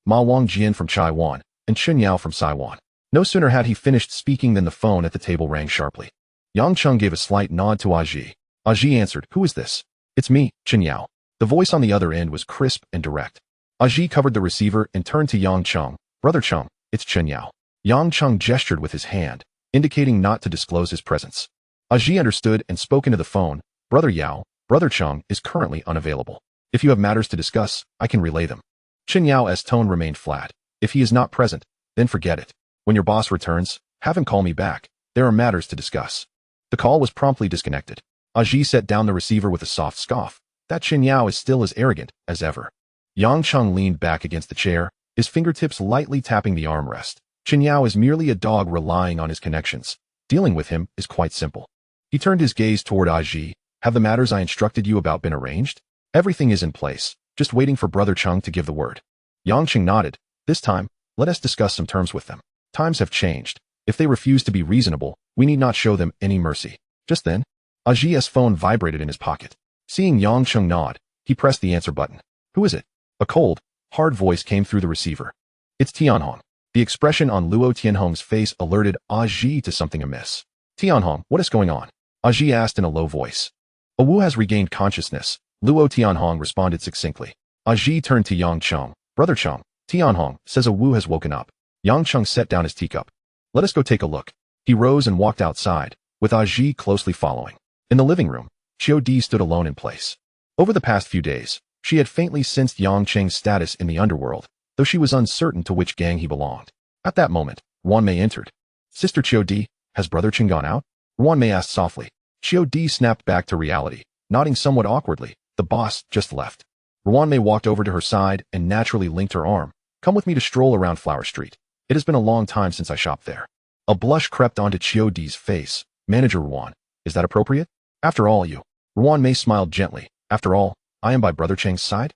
Ma Wang Jian from Chai Wan, and Chen Yao from Saiwan." No sooner had he finished speaking than the phone at the table rang sharply. Yang Cheng gave a slight nod to Aji. Aji answered, "Who is this?" "It's me, Chen Yao." The voice on the other end was crisp and direct. Aji covered the receiver and turned to Yang Cheng. "Brother Cheng, it's Chen Yao." Yang Cheng gestured with his hand, indicating not to disclose his presence. Aji understood and spoke into the phone. "Brother Yao, Brother Cheng is currently unavailable. If you have matters to discuss, I can relay them." Chen Yao's tone remained flat. "If he is not present, then forget it. When your boss returns, have him call me back. There are matters to discuss." The call was promptly disconnected. Aji set down the receiver with a soft scoff. That Chen Yao is still as arrogant as ever. Yang Cheng leaned back against the chair, his fingertips lightly tapping the armrest. Chen Yao is merely a dog relying on his connections. Dealing with him is quite simple. He turned his gaze toward Aji. "Have the matters I instructed you about been arranged?" "Everything is in place, just waiting for Brother Cheng to give the word." Yang Cheng nodded. "This time, let us discuss some terms with them. Times have changed. If they refuse to be reasonable, we need not show them any mercy." Just then, Aji's phone vibrated in his pocket. Seeing Yang Cheng nod, he pressed the answer button. "Who is it?" A cold, hard voice came through the receiver. "It's Tianhong." The expression on Luo Tianhong's face alerted Aji to something amiss. "Tianhong, what is going on?" Aji asked in a low voice. Wu has regained consciousness, Luo Tianhong responded succinctly. Ji turned to Yang Cheng. Brother Cheng, Tianhong says Wu has woken up. Yang Cheng set down his teacup. Let us go take a look. He rose and walked outside, with Ji closely following. In the living room, Qiu Di stood alone in place. Over the past few days, she had faintly sensed Yang Cheng's status in the underworld, though she was uncertain to which gang he belonged. At that moment, Ruan Mei entered. Sister Qiu Di, has Brother Chen gone out? Ruan Mei asked softly. Qiu Di snapped back to reality, nodding somewhat awkwardly. The boss just left. Ruan Mei walked over to her side and naturally linked her arm. Come with me to stroll around Flower Street. It has been a long time since I shopped there. A blush crept onto Qiu Di's face. Manager Ruan, is that appropriate? After all, you. Ruan Mei smiled gently. After all, I am by Brother Cheng's side?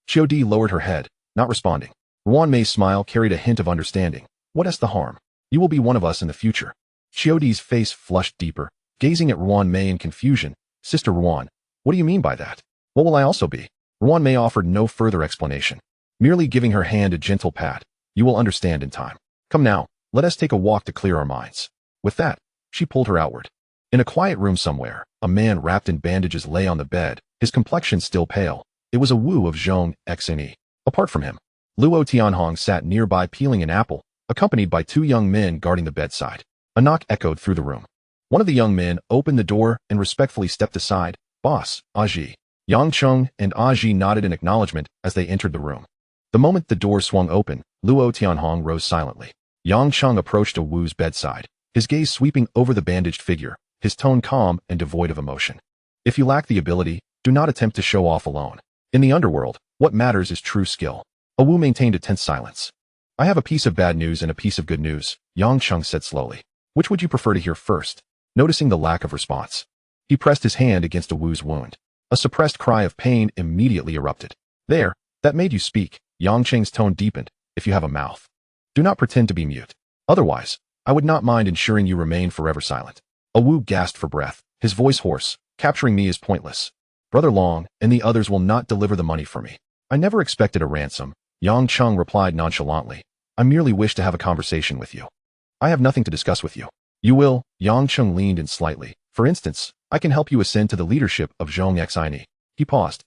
Qiu Di lowered her head, not responding. Ruan Mei's smile carried a hint of understanding. What is the harm? You will be one of us in the future. Qiu Di's face flushed deeper, gazing at Ruan Mei in confusion. Sister Ruan, what do you mean by that? What will I also be? Ruan Mei offered no further explanation, merely giving her hand a gentle pat. You will understand in time. Come now, let us take a walk to clear our minds. With that, she pulled her outward. In a quiet room somewhere, a man wrapped in bandages lay on the bed, his complexion still pale. It was a Wu of Zhong Xne. Apart from him, Luo Tianhong sat nearby peeling an apple, accompanied by two young men guarding the bedside. A knock echoed through the room. One of the young men opened the door and respectfully stepped aside. Boss, Ji. Yang Cheng and Ji nodded in acknowledgement as they entered the room. The moment the door swung open, Luo Tianhong rose silently. Yang Cheng approached a Wu's bedside, his gaze sweeping over the bandaged figure, his tone calm and devoid of emotion. If you lack the ability, do not attempt to show off alone. In the underworld, what matters is true skill. A Wu maintained a tense silence. I have a piece of bad news and a piece of good news, Yang Cheng said slowly. Which would you prefer to hear first? Noticing the lack of response, he pressed his hand against a Wu's wound. A suppressed cry of pain immediately erupted. There, that made you speak. Yang Cheng's tone deepened. If you have a mouth, do not pretend to be mute. Otherwise, I would not mind ensuring you remain forever silent. A Wu gasped for breath, his voice hoarse. Capturing me is pointless. Brother Long and the others will not deliver the money for me. I never expected a ransom. Yang Cheng replied nonchalantly. I merely wish to have a conversation with you. I have nothing to discuss with you. You will. Yang Cheng leaned in slightly. For instance, I can help you ascend to the leadership of Zhong Xine. He paused.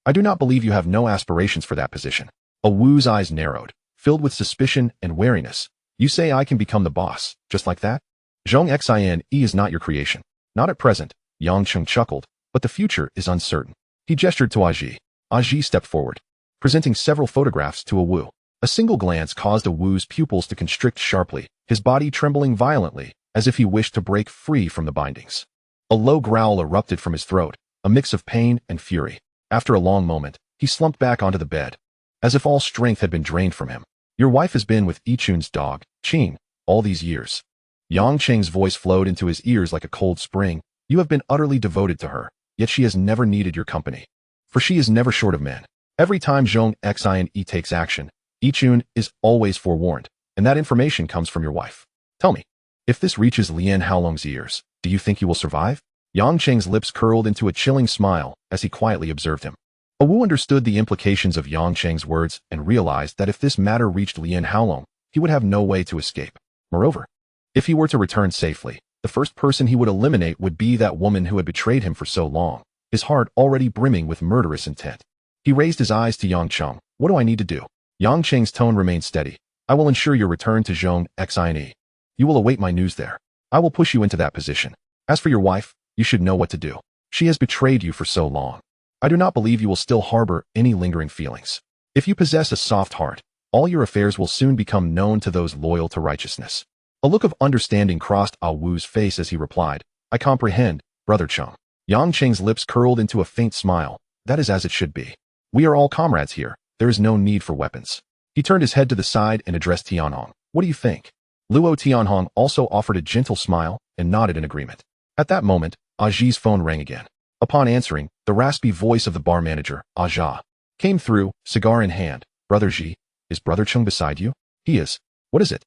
I do not believe you have no aspirations for that position. A Wu's eyes narrowed, filled with suspicion and wariness. You say I can become the boss, just like that? Zhong Xine is not your creation. Not at present, Yang Cheng chuckled, but the future is uncertain. He gestured to Ji. Ji stepped forward, presenting several photographs to a Wu. A single glance caused a Wu's pupils to constrict sharply, his body trembling violently, as if he wished to break free from the bindings. A low growl erupted from his throat, a mix of pain and fury. After a long moment, he slumped back onto the bed, as if all strength had been drained from him. Your wife has been with Yichun's dog, Cheng, all these years. Yang Cheng's voice flowed into his ears like a cold spring. You have been utterly devoted to her, yet she has never needed your company. For she is never short of men. Every time Zhong Xine takes action, Yichun is always forewarned, and that information comes from your wife. Tell me, if this reaches Lian Haolong's ears, do you think you will survive? Yang Cheng's lips curled into a chilling smile as he quietly observed him. A Wu understood the implications of Yang Cheng's words and realized that if this matter reached Lian Haolong, he would have no way to escape. Moreover, if he were to return safely, the first person he would eliminate would be that woman who had betrayed him for so long, his heart already brimming with murderous intent. He raised his eyes to Yang Cheng. What do I need to do? Yang Cheng's tone remained steady. I will ensure your return to Zhong Xine. You will await my news there. I will push you into that position. As for your wife, you should know what to do. She has betrayed you for so long. I do not believe you will still harbor any lingering feelings. If you possess a soft heart, all your affairs will soon become known to those loyal to righteousness. A look of understanding crossed Ah Wu's face as he replied, I comprehend, Brother Cheng. Yang Cheng's lips curled into a faint smile. That is as it should be. We are all comrades here. There is no need for weapons. He turned his head to the side and addressed Tianhong. What do you think? Luo Tianhong also offered a gentle smile and nodded in agreement. At that moment, Ji's phone rang again. Upon answering, the raspy voice of the bar manager, Jia, came through, cigar in hand. Brother Ji, is Brother Cheng beside you? He is. What is it?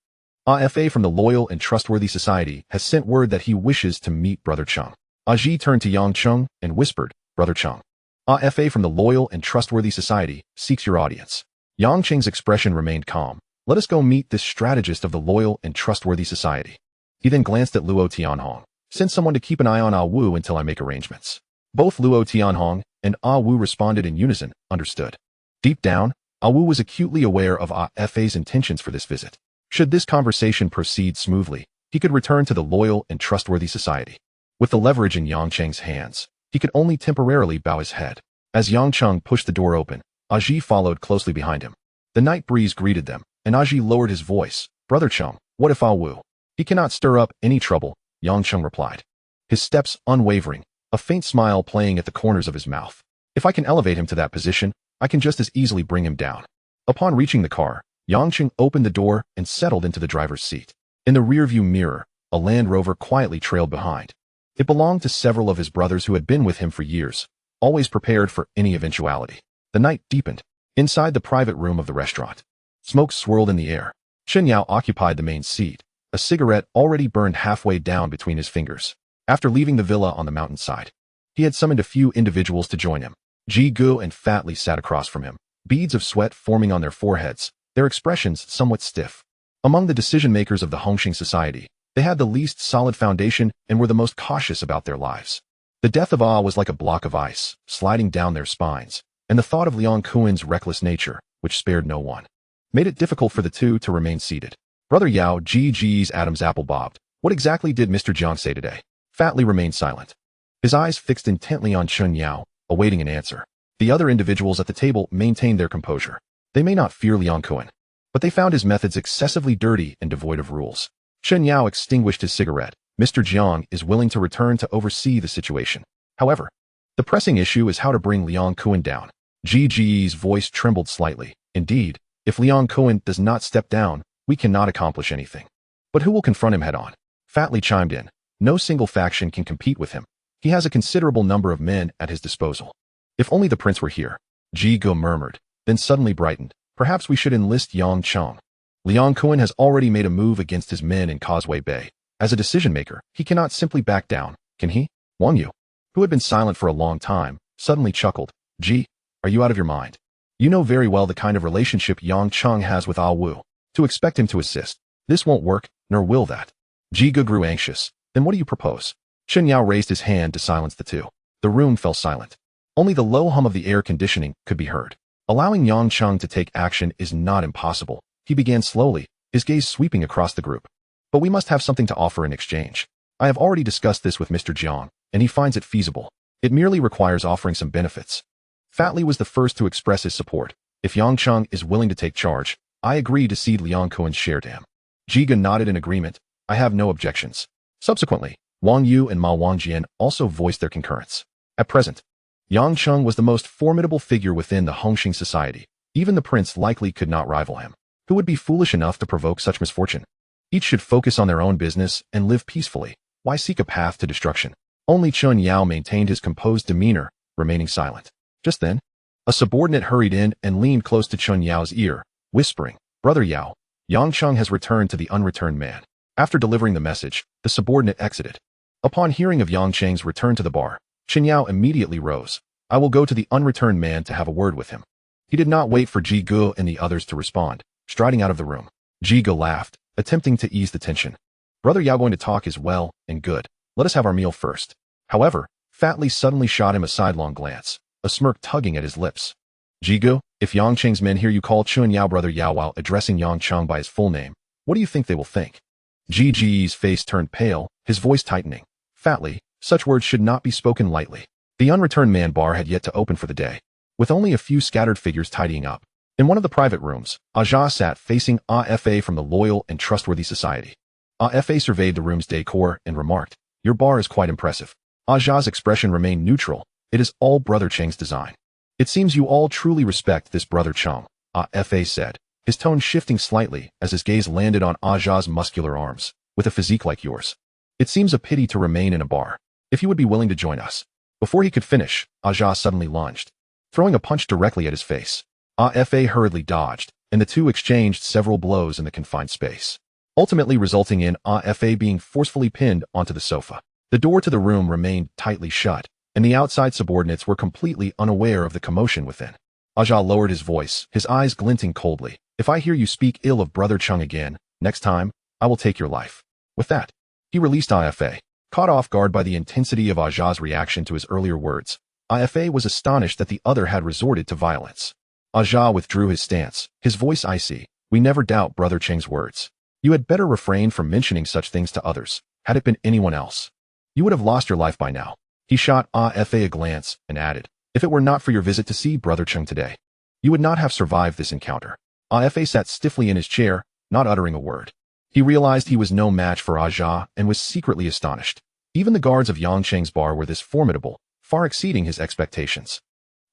AFA from the Loyal and Trustworthy Society has sent word that he wishes to meet Brother Cheng. Ji turned to Yang Cheng and whispered, Brother Cheng. AFA from the Loyal and Trustworthy Society seeks your audience. Yang Cheng's expression remained calm. Let us go meet this strategist of the Loyal and Trustworthy Society. He then glanced at Luo Tianhong. Send someone to keep an eye on Ah Wu until I make arrangements. Both Luo Tianhong and Ah Wu responded in unison, understood. Deep down, Ah Wu was acutely aware of Ah Fa's intentions for this visit. Should this conversation proceed smoothly, he could return to the loyal and trustworthy society. With the leverage in Yang Cheng's hands, he could only temporarily bow his head. As Yang Cheng pushed the door open, Aji followed closely behind him. The night breeze greeted them, and Aji lowered his voice. "Brother Cheng, what if Ah Wu? He cannot stir up any trouble," Yang Cheng replied. His steps unwavering, a faint smile playing at the corners of his mouth. "If I can elevate him to that position, I can just as easily bring him down." Upon reaching the car, Yang Cheng opened the door and settled into the driver's seat. In the rearview mirror, a Land Rover quietly trailed behind. It belonged to several of his brothers who had been with him for years, always prepared for any eventuality. The night deepened. Inside the private room of the restaurant, smoke swirled in the air. Chen Yao occupied the main seat, a cigarette already burned halfway down between his fingers. After leaving the villa on the mountainside, he had summoned a few individuals to join him. Ji Gu and Fat Li sat across from him, beads of sweat forming on their foreheads, their expressions somewhat stiff. Among the decision-makers of the Hongxing society, they had the least solid foundation and were the most cautious about their lives. The death of Ah was like a block of ice, sliding down their spines, and the thought of Liang Kuen's reckless nature, which spared no one, made it difficult for the two to remain seated. Brother Yao, GG's Adam's apple bobbed. "What exactly did Mr. Jiang say today?" Fat Li remained silent, his eyes fixed intently on Chen Yao, awaiting an answer. The other individuals at the table maintained their composure. They may not fear Liang Kuen, but they found his methods excessively dirty and devoid of rules. Chen Yao extinguished his cigarette. "Mr. Jiang is willing to return to oversee the situation. However, the pressing issue is how to bring Liang Kuen down." GG's voice trembled slightly. "Indeed, if Liang Kuen does not step down, we cannot accomplish anything. But who will confront him head-on?" Fat Li chimed in. "No single faction can compete with him. He has a considerable number of men at his disposal." "If only the prince were here," Ji Gu murmured, then suddenly brightened. "Perhaps we should enlist Yang Cheng. Liang Kuen has already made a move against his men in Causeway Bay. As a decision-maker, he cannot simply back down, can he?" Wang Yu, who had been silent for a long time, suddenly chuckled. "Ji, are you out of your mind? You know very well the kind of relationship Yang Cheng has with Ah Wu. To expect him to assist, this won't work, nor will that." Ji Gu grew anxious. "Then what do you propose?" Chen Yao raised his hand to silence the two. The room fell silent. Only the low hum of the air conditioning could be heard. Allowing Yang Cheng to take action is not impossible. He began slowly, his gaze sweeping across the group. "But we must have something to offer in exchange. I have already discussed this with Mr. Jiang, and he finds it feasible. It merely requires offering some benefits." Fat Li was the first to express his support. "If Yang Cheng is willing to take charge, I agree to cede Liang Kuen's share to him." Jiga nodded in agreement. "I have no objections." Subsequently, Wang Yu and Ma Wangjian also voiced their concurrence. At present, Yang Cheng was the most formidable figure within the Hongxing society. Even the prince likely could not rival him. Who would be foolish enough to provoke such misfortune? Each should focus on their own business and live peacefully. Why seek a path to destruction? Only Chen Yao maintained his composed demeanor, remaining silent. Just then, a subordinate hurried in and leaned close to Chen Yao's ear, whispering, "Brother Yao, Yang Cheng has returned to the unreturned man." After delivering the message, the subordinate exited. Upon hearing of Yang Cheng's return to the bar, Chen Yao immediately rose. "I will go to the unreturned man to have a word with him." He did not wait for Ji Gu and the others to respond, striding out of the room. Ji Gu laughed, attempting to ease the tension. "Brother Yao going to talk is well and good. Let us have our meal first." However, Fat Li suddenly shot him a sidelong glance, a smirk tugging at his lips. "Ji Gu, if Yang Cheng's men hear you call Chen Yao Brother Yao while addressing Yang Cheng by his full name, what do you think they will think?" GG's face turned pale, his voice tightening. "Fat Li, such words should not be spoken lightly." The unreturned man bar had yet to open for the day, with only a few scattered figures tidying up. In one of the private rooms, Aja sat facing AFA from the loyal and trustworthy society. AFA surveyed the room's decor and remarked, "Your bar is quite impressive." Aja's expression remained neutral. "It is all Brother Cheng's design." "It seems you all truly respect this Brother Cheng," AFA said, his tone shifting slightly as his gaze landed on Aja's muscular arms. "With a physique like yours, it seems a pity to remain in a bar. If you would be willing to join us." Before he could finish, Aja suddenly lunged, throwing a punch directly at his face. AFA hurriedly dodged, and the two exchanged several blows in the confined space, ultimately resulting in AFA being forcefully pinned onto the sofa. The door to the room remained tightly shut, and the outside subordinates were completely unaware of the commotion within. Aja lowered his voice, his eyes glinting coldly. "If I hear you speak ill of Brother Cheng again, next time, I will take your life." With that, he released AFA. Caught off guard by the intensity of Aja's reaction to his earlier words, Ifa was astonished that the other had resorted to violence. Aja withdrew his stance, his voice icy. We never doubt Brother Cheng's words. You had better refrain from mentioning such things to others. Had it been anyone else, you would have lost your life by now. He shot Ifa a glance and added, if it were not for your visit to see Brother Cheng today, you would not have survived this encounter. Ifa sat stiffly in his chair, not uttering a word. He realized he was no match for Aja and was secretly astonished. Even the guards of Yang Cheng's bar were this formidable, far exceeding his expectations.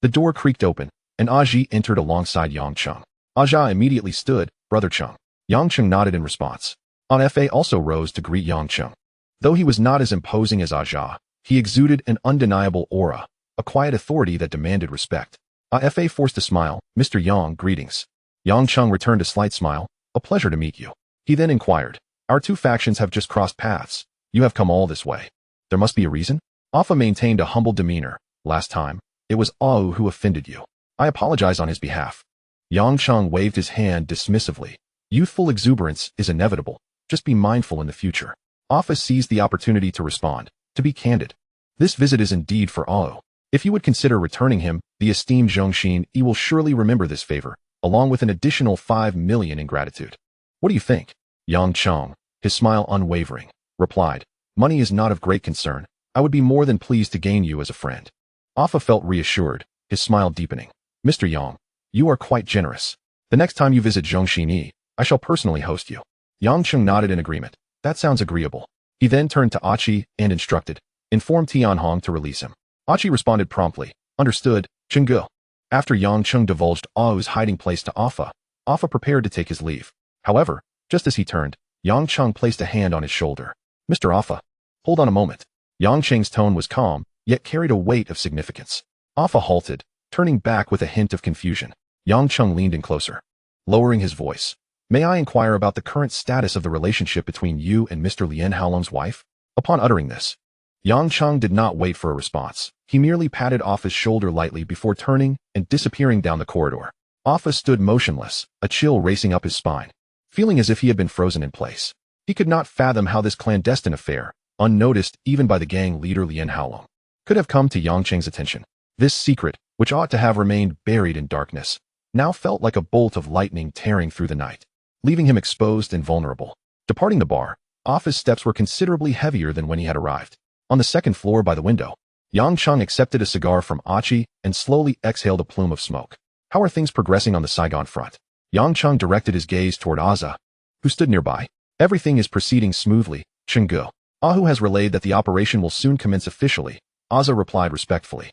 The door creaked open, and Aji entered alongside Yang Cheng. Aja immediately stood, Brother Cheng. Yang Cheng nodded in response. Ifa also rose to greet Yang Cheng. Though he was not as imposing as Aja, he exuded an undeniable aura, a quiet authority that demanded respect. Ifa forced a smile. Mr. Yang, greetings. Yang Cheng returned a slight smile. A pleasure to meet you. He then inquired, our two factions have just crossed paths. You have come all this way. There must be a reason? Afa maintained a humble demeanor. Last time, it was Au who offended you. I apologize on his behalf. Yang Cheng waved his hand dismissively. Youthful exuberance is inevitable. Just be mindful in the future. Afa seized the opportunity to respond. To be candid, this visit is indeed for Au. If you would consider returning him, the esteemed Zhongxin, he will surely remember this favor, along with an additional 5 million in gratitude. What do you think? Yang Cheng, his smile unwavering, replied, money is not of great concern. I would be more than pleased to gain you as a friend. Afa felt reassured, his smile deepening. Mr. Yang, you are quite generous. The next time you visit Zhongxin, I shall personally host you. Yang Cheng nodded in agreement. That sounds agreeable. He then turned to Achi and instructed, inform Tianhong to release him. Achi responded promptly, understood, Chenggu. After Yang Cheng divulged Au's hiding place to Afa, Afa prepared to take his leave. However, just as he turned, Yang Cheng placed a hand on his shoulder. Mr. Afa, hold on a moment. Yang Cheng's tone was calm, yet carried a weight of significance. Afa halted, turning back with a hint of confusion. Yang Cheng leaned in closer, lowering his voice. May I inquire about the current status of the relationship between you and Mr. Lien Haolong's wife? Upon uttering this, Yang Cheng did not wait for a response. He merely patted Afa's shoulder lightly before turning and disappearing down the corridor. Afa stood motionless, a chill racing up his spine, feeling as if he had been frozen in place. He could not fathom how this clandestine affair, unnoticed even by the gang leader Lien Haolong, could have come to Yang Cheng's attention. This secret, which ought to have remained buried in darkness, now felt like a bolt of lightning tearing through the night, leaving him exposed and vulnerable. Departing the bar, Afa's steps were considerably heavier than when he had arrived. On the second floor by the window, Yang Cheng accepted a cigar from Achi and slowly exhaled a plume of smoke. How are things progressing on the Saigon front? Yang Cheng directed his gaze toward Aza, who stood nearby. Everything is proceeding smoothly, Chenggu. Ahu has relayed that the operation will soon commence officially. Aza replied respectfully.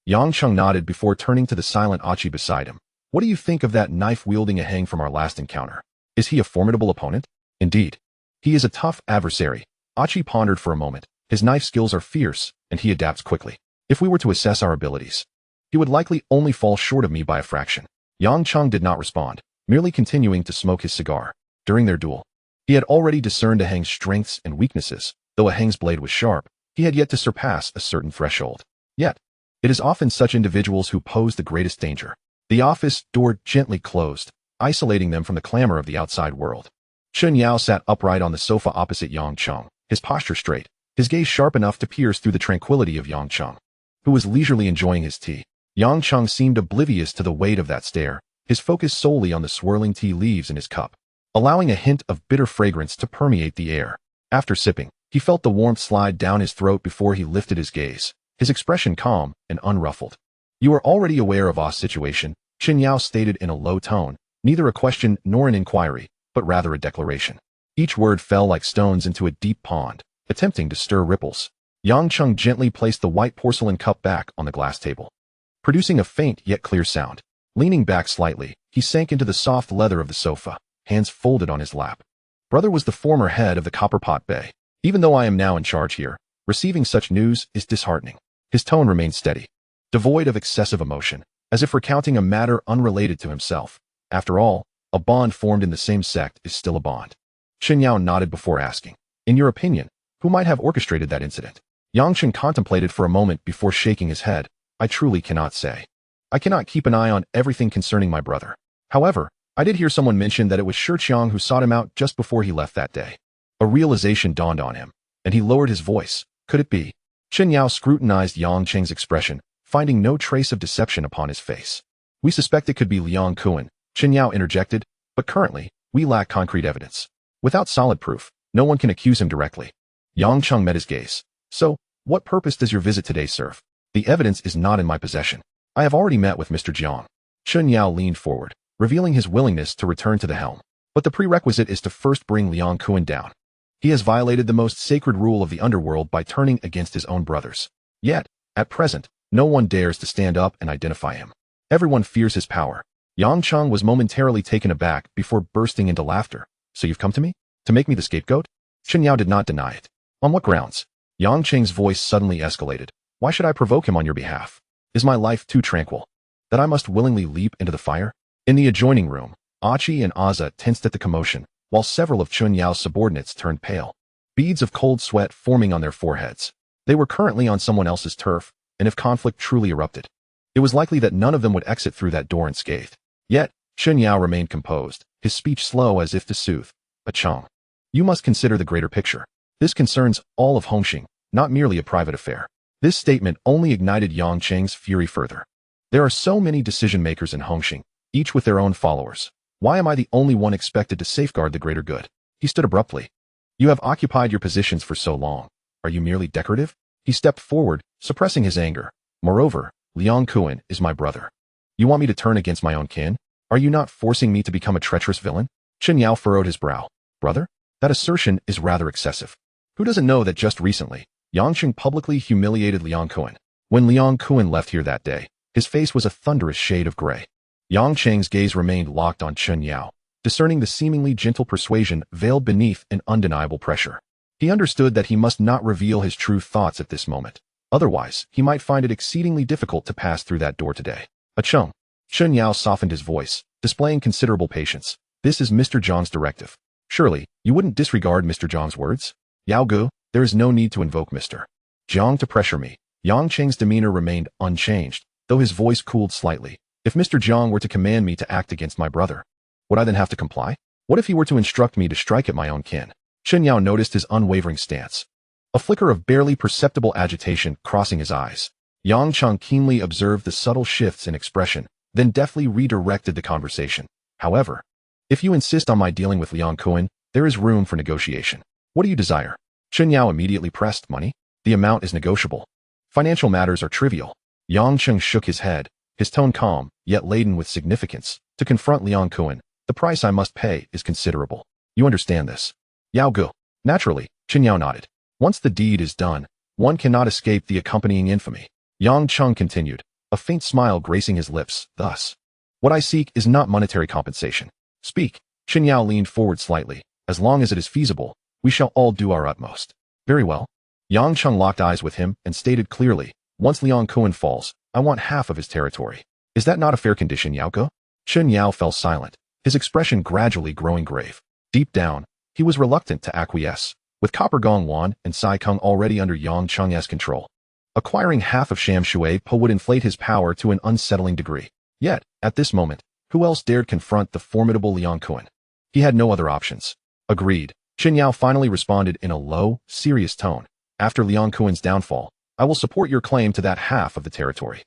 Yang Cheng nodded before turning to the silent Achi beside him. What do you think of that knife-wielding Ahang from our last encounter? Is he a formidable opponent? Indeed. He is a tough adversary. Achi pondered for a moment. His knife skills are fierce, and he adapts quickly. If we were to assess our abilities, he would likely only fall short of me by a fraction. Yang Cheng did not respond, merely continuing to smoke his cigar. During their duel, he had already discerned Ahang's strengths and weaknesses. Though Ahang's blade was sharp, he had yet to surpass a certain threshold. Yet, it is often such individuals who pose the greatest danger. The office door gently closed, isolating them from the clamor of the outside world. Chen Yao sat upright on the sofa opposite Yang Cheng, his posture straight, his gaze sharp enough to pierce through the tranquility of Yang Cheng, who was leisurely enjoying his tea. Yang Cheng seemed oblivious to the weight of that stare, his focus solely on the swirling tea leaves in his cup, allowing a hint of bitter fragrance to permeate the air. After sipping, he felt the warmth slide down his throat before he lifted his gaze, his expression calm and unruffled. You are already aware of Ah's situation, Chen Yao stated in a low tone, neither a question nor an inquiry, but rather a declaration. Each word fell like stones into a deep pond, attempting to stir ripples. Yang Cheng gently placed the white porcelain cup back on the glass table, producing a faint yet clear sound. Leaning back slightly, he sank into the soft leather of the sofa, hands folded on his lap. Brother was the former head of the Copperpot Bay. Even though I am now in charge here, receiving such news is disheartening. His tone remained steady, devoid of excessive emotion, as if recounting a matter unrelated to himself. After all, a bond formed in the same sect is still a bond. Chen Yao nodded before asking, in your opinion, who might have orchestrated that incident? Yang Chen contemplated for a moment before shaking his head. I truly cannot say. I cannot keep an eye on everything concerning my brother. However, I did hear someone mention that it was Shi Qiang who sought him out just before he left that day. A realization dawned on him. And he lowered his voice. Could it be? Chen Yao scrutinized Yang Cheng's expression, finding no trace of deception upon his face. We suspect it could be Liang Kuan, Chen Yao interjected, but currently, we lack concrete evidence. Without solid proof, no one can accuse him directly. Yang Cheng met his gaze. So, what purpose does your visit today serve? The evidence is not in my possession. I have already met with Mr. Jiang. Chen Yao leaned forward, revealing his willingness to return to the helm. But the prerequisite is to first bring Liang Kuan down. He has violated the most sacred rule of the Underworld by turning against his own brothers. Yet, at present, no one dares to stand up and identify him. Everyone fears his power. Yang Cheng was momentarily taken aback before bursting into laughter. So you've come to me? To make me the scapegoat? Chen Yao did not deny it. On what grounds? Yang Cheng's voice suddenly escalated. Why should I provoke him on your behalf? Is my life too tranquil? That I must willingly leap into the fire? In the adjoining room, Achi and Aza tensed at the commotion, while several of Chen Yao's subordinates turned pale. Beads of cold sweat forming on their foreheads. They were currently on someone else's turf, and if conflict truly erupted, it was likely that none of them would exit through that door unscathed. Yet, Chen Yao remained composed, his speech slow as if to soothe. But Cheng, you must consider the greater picture. This concerns all of Hongxing, not merely a private affair. This statement only ignited Yang Cheng's fury further. There are so many decision-makers in Hongxing, each with their own followers. Why am I the only one expected to safeguard the greater good? He stood abruptly. You have occupied your positions for so long. Are you merely decorative? He stepped forward, suppressing his anger. Moreover, Liang Kuan is my brother. You want me to turn against my own kin? Are you not forcing me to become a treacherous villain? Chen Yao furrowed his brow. Brother? That assertion is rather excessive. Who doesn't know that just recently, Yang Cheng publicly humiliated Liang Kuan? When Liang Kuan left here that day, his face was a thunderous shade of gray. Yang Cheng's gaze remained locked on Chen Yao, discerning the seemingly gentle persuasion veiled beneath an undeniable pressure. He understood that he must not reveal his true thoughts at this moment. Otherwise, he might find it exceedingly difficult to pass through that door today. Cheng. Chen Yao softened his voice, displaying considerable patience. This is Mr. Zhang's directive. Surely, you wouldn't disregard Mr. Zhang's words? Yao Gu, there is no need to invoke Mr. Zhang to pressure me. Yang Cheng's demeanor remained unchanged, though his voice cooled slightly. If Mr. Zhang were to command me to act against my brother, would I then have to comply? What if he were to instruct me to strike at my own kin? Chen Yao noticed his unwavering stance. A flicker of barely perceptible agitation crossing his eyes. Yang Cheng keenly observed the subtle shifts in expression, then deftly redirected the conversation. However, if you insist on my dealing with Liang Kuan, there is room for negotiation. What do you desire? Chen Yao immediately pressed. Money? The amount is negotiable. Financial matters are trivial. Yang Cheng shook his head, his tone calm, yet laden with significance. To confront Liang Kuan, the price I must pay is considerable. You understand this? Yao Gu. Naturally, Chen Yao nodded. Once the deed is done, one cannot escape the accompanying infamy. Yang Cheng continued, a faint smile gracing his lips. Thus, what I seek is not monetary compensation. Speak. Chen Yao leaned forward slightly. As long as it is feasible, we shall all do our utmost. Very well. Yang Cheng locked eyes with him and stated clearly, once Liang Kuan falls, I want half of his territory. Is that not a fair condition, Yao Gu? Chen Yao fell silent, his expression gradually growing grave. Deep down, he was reluctant to acquiesce, with Copper Gong Wan and Sai Kung already under Yang Cheng's control. Acquiring half of Sham Shui Po would inflate his power to an unsettling degree. Yet, at this moment, who else dared confront the formidable Liang Kuan? He had no other options. Agreed. Chen Yao finally responded in a low, serious tone. After Liang Kuan's downfall, I will support your claim to that half of the territory.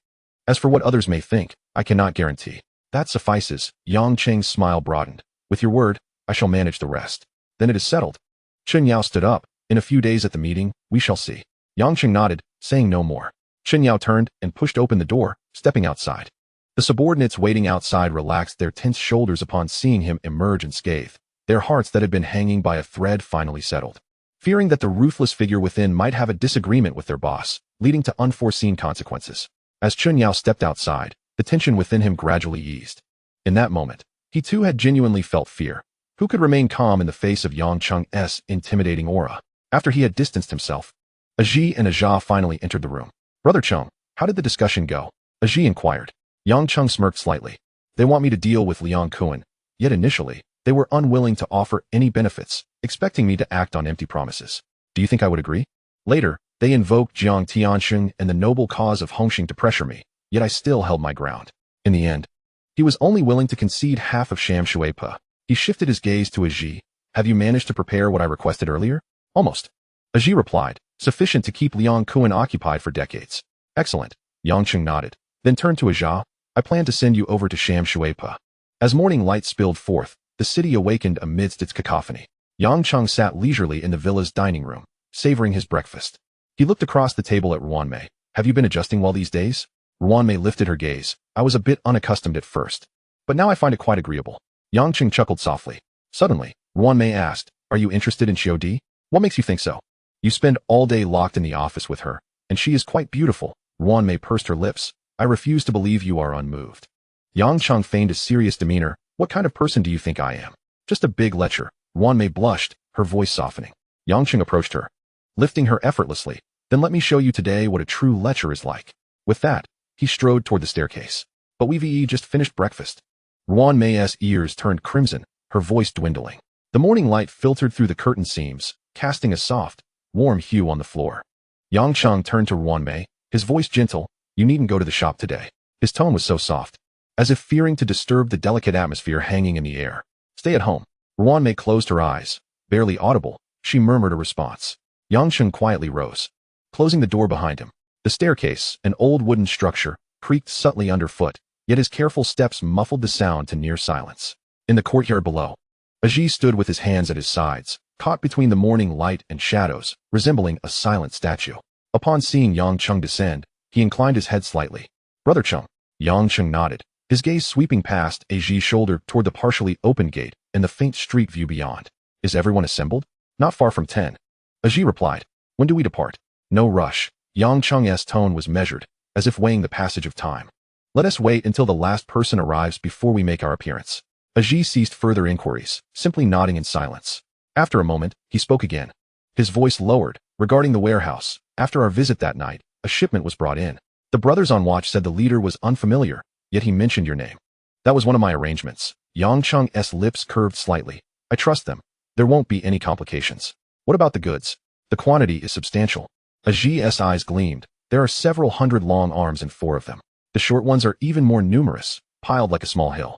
As for what others may think, I cannot guarantee. That suffices. Yang Cheng's smile broadened. With your word, I shall manage the rest. Then it is settled. Chen Yao stood up. In a few days at the meeting, we shall see. Yang Cheng nodded, saying no more. Chen Yao turned and pushed open the door, stepping outside. The subordinates waiting outside relaxed their tense shoulders upon seeing him emerge unscathed, their hearts that had been hanging by a thread finally settled. Fearing that the ruthless figure within might have a disagreement with their boss, leading to unforeseen consequences. As Chen Yao stepped outside, the tension within him gradually eased. In that moment, he too had genuinely felt fear. Who could remain calm in the face of Yang Cheng's intimidating aura? After he had distanced himself, Aji and Aja finally entered the room. Brother Cheng, how did the discussion go? Aji inquired. Yang Cheng smirked slightly. They want me to deal with Liang Kuan, yet initially, they were unwilling to offer any benefits, expecting me to act on empty promises. Do you think I would agree? Later, they invoked Jiang Tianxing and the noble cause of Hongxing to pressure me, yet I still held my ground. In the end, he was only willing to concede half of Sham Shui Po. He shifted his gaze to Aji. Have you managed to prepare what I requested earlier? Almost. Aji replied, sufficient to keep Liang Kuan occupied for decades. Excellent. Yang Cheng nodded, then turned to Aja. I plan to send you over to Sham Shuepa. As morning light spilled forth, the city awakened amidst its cacophony. Yang Cheng sat leisurely in the villa's dining room, savoring his breakfast. He looked across the table at Ruanmei. Have you been adjusting well these days? Ruanmei lifted her gaze. I was a bit unaccustomed at first, but now I find it quite agreeable. Yang Cheng chuckled softly. Suddenly, Ruanmei asked, are you interested in Xiaodi? What makes you think so? You spend all day locked in the office with her, and she is quite beautiful. Ruanmei pursed her lips. I refuse to believe you are unmoved. Yang Cheng feigned a serious demeanor. What kind of person do you think I am? Just a big lecher. Ruanmei blushed, her voice softening. Yang Cheng approached her, lifting her effortlessly. Then let me show you today what a true lecher is like. With that, he strode toward the staircase. But we just finished breakfast. Ruanmei's ears turned crimson, her voice dwindling. The morning light filtered through the curtain seams, casting a soft, warm hue on the floor. Yang Cheng turned to Ruanmei, his voice gentle. You needn't go to the shop today. His tone was so soft, as if fearing to disturb the delicate atmosphere hanging in the air. Stay at home. Ruanmei closed her eyes. Barely audible, she murmured a response. Yang Cheng quietly rose, closing the door behind him. The staircase, an old wooden structure, creaked subtly underfoot, yet his careful steps muffled the sound to near silence. In the courtyard below, Aji stood with his hands at his sides, caught between the morning light and shadows, resembling a silent statue. Upon seeing Yang Cheng descend, he inclined his head slightly. Brother Cheng. Yang Cheng nodded, his gaze sweeping past Aji's shoulder toward the partially open gate and the faint street view beyond. Is everyone assembled? Not far from 10. Aji replied. When do we depart? No rush. Yang Cheng's tone was measured, as if weighing the passage of time. Let us wait until the last person arrives before we make our appearance. Aji ceased further inquiries, simply nodding in silence. After a moment, he spoke again. His voice lowered. Regarding the warehouse, after our visit that night, a shipment was brought in. The brothers on watch said the leader was unfamiliar, yet he mentioned your name. That was one of my arrangements. Yang Cheng's lips curved slightly. I trust them. There won't be any complications. What about the goods? The quantity is substantial. Aji's eyes gleamed. There are several hundred long arms and 4 of them. The short ones are even more numerous, piled like a small hill.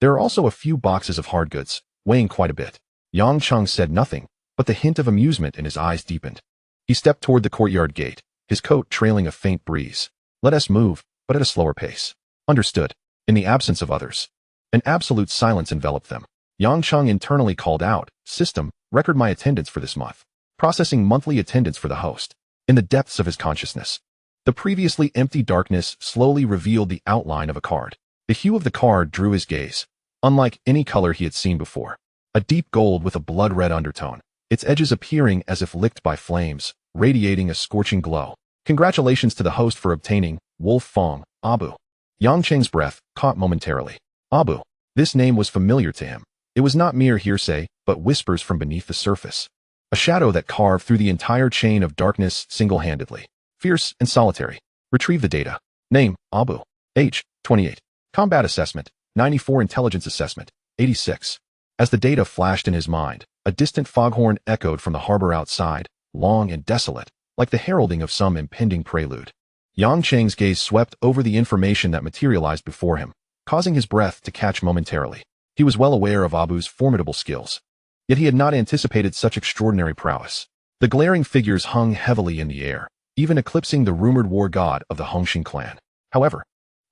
There are also a few boxes of hard goods, weighing quite a bit. Yang Cheng said nothing, but the hint of amusement in his eyes deepened. He stepped toward the courtyard gate, his coat trailing a faint breeze. Let us move, but at a slower pace. Understood. In the absence of others. An absolute silence enveloped them. Yang Cheng internally called out, System, record my attendance for this month. Processing monthly attendance for the host. In the depths of his consciousness, the previously empty darkness slowly revealed the outline of a card. The hue of the card drew his gaze, unlike any color he had seen before. A deep gold with a blood-red undertone, its edges appearing as if licked by flames, radiating a scorching glow. Congratulations to the host for obtaining Wolf Fong, Abu. Yang Cheng's breath caught momentarily. Abu. This name was familiar to him. It was not mere hearsay, but whispers from beneath the surface. A shadow that carved through the entire chain of darkness single-handedly. Fierce and solitary. Retrieve the data. Name, Abu. Age, 28. Combat assessment, 94. Intelligence assessment, 86. As the data flashed in his mind, a distant foghorn echoed from the harbor outside, long and desolate, like the heralding of some impending prelude. Yang Cheng's gaze swept over the information that materialized before him, causing his breath to catch momentarily. He was well aware of Abu's formidable skills, yet he had not anticipated such extraordinary prowess. The glaring figures hung heavily in the air, even eclipsing the rumored war god of the Hongxing clan. However,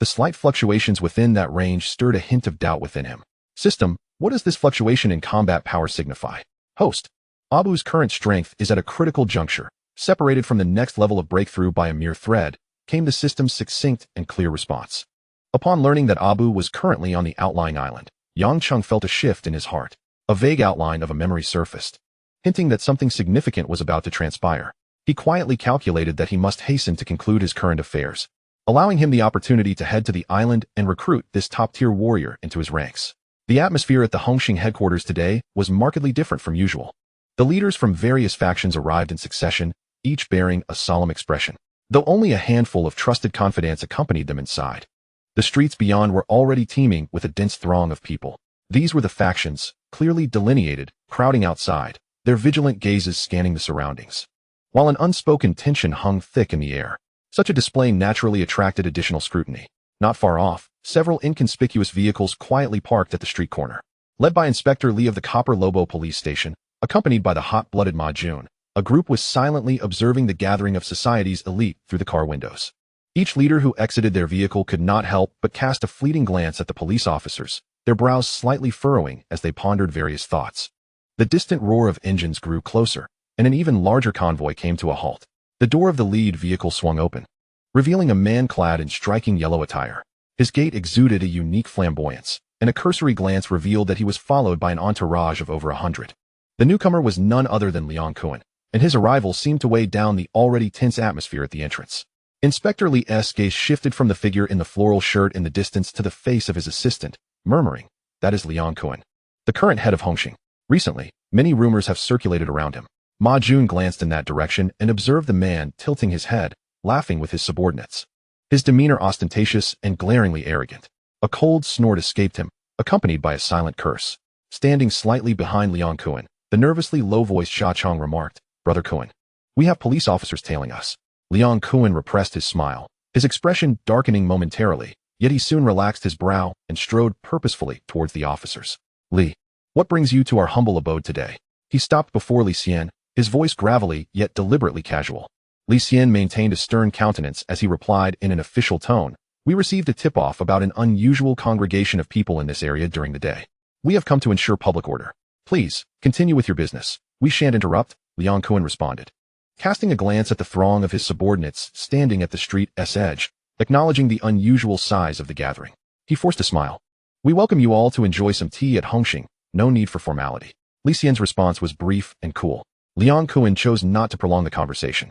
the slight fluctuations within that range stirred a hint of doubt within him. System, what does this fluctuation in combat power signify? Host. Abu's current strength is at a critical juncture. Separated from the next level of breakthrough by a mere thread, came the system's succinct and clear response. Upon learning that Abu was currently on the outlying island, Yang Cheng felt a shift in his heart. A vague outline of a memory surfaced, hinting that something significant was about to transpire. He quietly calculated that he must hasten to conclude his current affairs, allowing him the opportunity to head to the island and recruit this top-tier warrior into his ranks. The atmosphere at the Hongxing headquarters today was markedly different from usual. The leaders from various factions arrived in succession, each bearing a solemn expression, though only a handful of trusted confidants accompanied them inside. The streets beyond were already teeming with a dense throng of people. These were the factions, clearly delineated, crowding outside, their vigilant gazes scanning the surroundings. While an unspoken tension hung thick in the air, such a display naturally attracted additional scrutiny. Not far off, several inconspicuous vehicles quietly parked at the street corner. Led by Inspector Lee of the Copper Lobo police station, accompanied by the hot-blooded Ma Jun, A group was silently observing the gathering of society's elite through the car windows. Each leader who exited their vehicle could not help but cast a fleeting glance at the police officers, their brows slightly furrowing as they pondered various thoughts. The distant roar of engines grew closer, and an even larger convoy came to a halt. The door of the lead vehicle swung open, revealing a man clad in striking yellow attire. His gait exuded a unique flamboyance, and a cursory glance revealed that he was followed by an entourage of over 100. The newcomer was none other than Leon Cohen, and his arrival seemed to weigh down the already tense atmosphere at the entrance. Inspector Lee's gaze shifted from the figure in the floral shirt in the distance to the face of his assistant, murmuring, "That is Leon Cohen, the current head of Hongxing. Recently, many rumors have circulated around him." Ma Jun glanced in that direction and observed the man tilting his head, laughing with his subordinates. His demeanor ostentatious and glaringly arrogant. A cold snort escaped him, accompanied by a silent curse. Standing slightly behind Leon Cohen, the nervously low-voiced Sha Chong remarked, "Brother Cohen, we have police officers tailing us." Leon Cohen repressed his smile, his expression darkening momentarily, yet he soon relaxed his brow and strode purposefully towards the officers. "Li, what brings you to our humble abode today?" He stopped before Li Xian, his voice gravelly yet deliberately casual. Li Xian maintained a stern countenance as he replied in an official tone, "We received a tip-off about an unusual congregation of people in this area during the day. We have come to ensure public order. Please, continue with your business. We shan't interrupt," Leon Cohen responded. Casting a glance at the throng of his subordinates standing at the street's edge, acknowledging the unusual size of the gathering, he forced a smile. "We welcome you all to enjoy some tea at Hongxing. No need for formality." Li Xian's response was brief and cool. Leon Cohen chose not to prolong the conversation.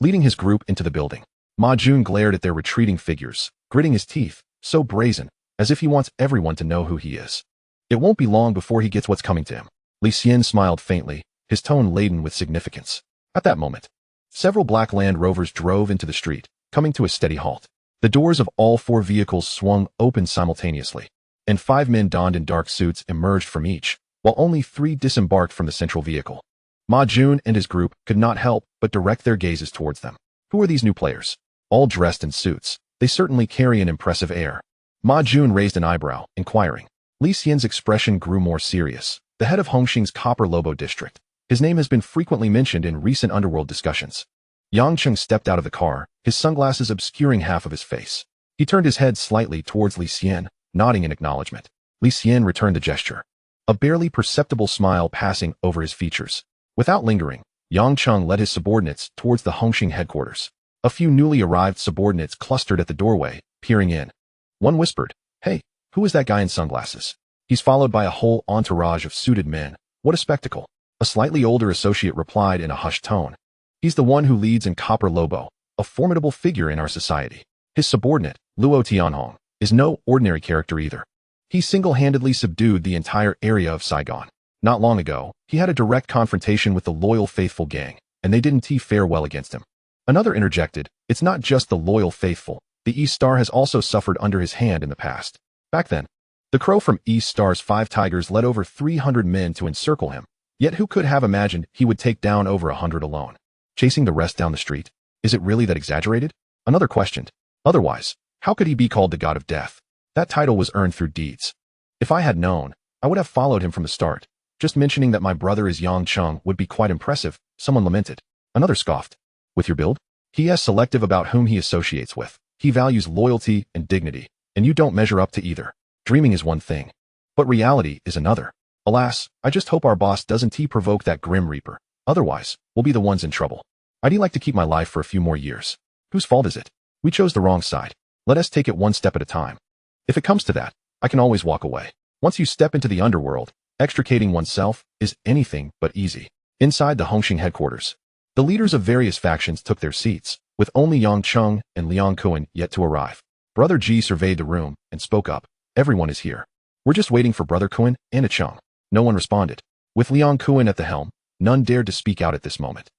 Leading his group into the building, Ma Jun glared at their retreating figures, gritting his teeth, so brazen, as if he wants everyone to know who he is. It won't be long before he gets what's coming to him. Li Xian smiled faintly, his tone laden with significance. At that moment, several black Land Rovers drove into the street, coming to a steady halt. The doors of all 4 vehicles swung open simultaneously, and 5 men donned in dark suits emerged from each, while only 3 disembarked from the central vehicle. Ma Jun and his group could not help but direct their gazes towards them. Who are these new players? All dressed in suits, they certainly carry an impressive air. Ma Jun raised an eyebrow, inquiring. Li Xian's expression grew more serious. The head of Hongxing's Copper Lobo district. His name has been frequently mentioned in recent Underworld discussions. Yang Cheng stepped out of the car, his sunglasses obscuring half of his face. He turned his head slightly towards Li Xian, nodding in acknowledgement. Li Xian returned the gesture, a barely perceptible smile passing over his features. Without lingering, Yang Cheng led his subordinates towards the Hongxing headquarters. A few newly arrived subordinates clustered at the doorway, peering in. One whispered, "Hey, who is that guy in sunglasses?" He's followed by a whole entourage of suited men. What a spectacle. A slightly older associate replied in a hushed tone. "He's the one who leads in Copper Lobo, a formidable figure in our society. His subordinate, Luo Tianhong, is no ordinary character either. He single-handedly subdued the entire area of Saigon. Not long ago, he had a direct confrontation with the Loyal Faithful gang, and they didn't fare well against him." Another interjected, "It's not just the Loyal Faithful. The East Star has also suffered under his hand in the past." Back then, the crow from East Star's 5 Tigers led over 300 men to encircle him. Yet who could have imagined he would take down over 100 alone? Chasing the rest down the street? Is it really that exaggerated? Another questioned. Otherwise, how could he be called the God of Death? That title was earned through deeds. If I had known, I would have followed him from the start. Just mentioning that my brother is Yang Cheng would be quite impressive, someone lamented. Another scoffed. With your build? He is selective about whom he associates with. He values loyalty and dignity, and you don't measure up to either. Dreaming is one thing, but reality is another. Alas, I just hope our boss doesn't provoke that Grim Reaper. Otherwise, we'll be the ones in trouble. I'd like to keep my life for a few more years. Whose fault is it? We chose the wrong side. Let us take it one step at a time. If it comes to that, I can always walk away. Once you step into the underworld, extricating oneself is anything but easy. Inside the Hongxing headquarters, the leaders of various factions took their seats, with only Yang Cheng and Leon Cohen yet to arrive. Brother Ji surveyed the room and spoke up. "Everyone is here. We're just waiting for Brother Cohen and a Cheng." No one responded. With Leon Cohen at the helm, none dared to speak out at this moment.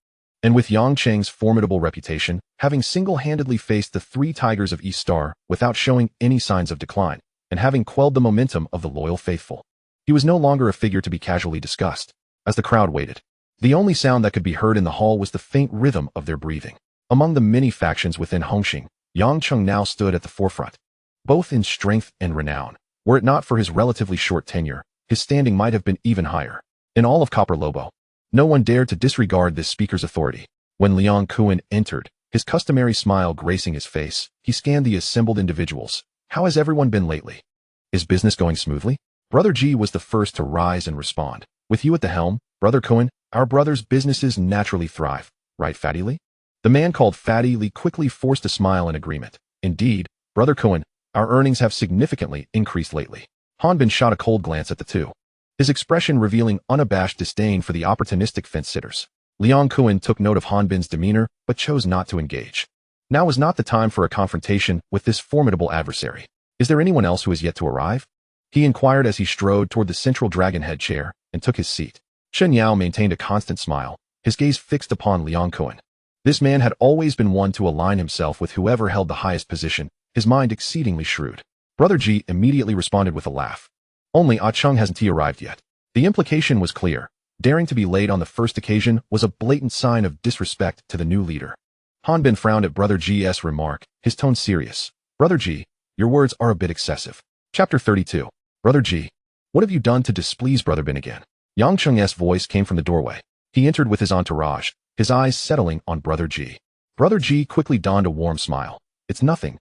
And with Yang Cheng's formidable reputation, having single-handedly faced the 3 Tigers of East Star without showing any signs of decline, and having quelled the momentum of the Loyal Faithful, he was no longer a figure to be casually discussed. As the crowd waited, the only sound that could be heard in the hall was the faint rhythm of their breathing. Among the many factions within Hongxing, Yang Cheng now stood at the forefront, both in strength and renown. Were it not for his relatively short tenure, his standing might have been even higher. In all of Copper Lobo, No one dared to disregard this speaker's authority. When Liang Kuan entered, his customary smile gracing his face, he scanned the assembled individuals. How has everyone been lately? Is business going smoothly? Brother G was the first to rise and respond. With you at the helm, Brother Kuan, our brother's businesses naturally thrive. Right, Fatty Lee? The man called Fatty Lee quickly forced a smile in agreement. Indeed, Brother Kuan, our earnings have significantly increased lately. Hanbin shot a cold glance at the two, his expression revealing unabashed disdain for the opportunistic fence-sitters. Liang Kuan took note of Hanbin's demeanor, but chose not to engage. Now was not the time for a confrontation with this formidable adversary. Is there anyone else who has yet to arrive? He inquired as he strode toward the central dragon head chair and took his seat. Chen Yao maintained a constant smile, his gaze fixed upon Liang Kuan. This man had always been one to align himself with whoever held the highest position, his mind exceedingly shrewd. Brother G immediately responded with a laugh. Only Cheng hasn't arrived yet. The implication was clear. Daring to be late on the first occasion was a blatant sign of disrespect to the new leader. Hanbin frowned at Brother G's remark, his tone serious. Brother G, your words are a bit excessive. Chapter 32. Brother G, what have you done to displease Brother Bin again? Yang Cheng's voice came from the doorway. He entered with his entourage, his eyes settling on Brother G. Brother G quickly donned a warm smile. It's nothing.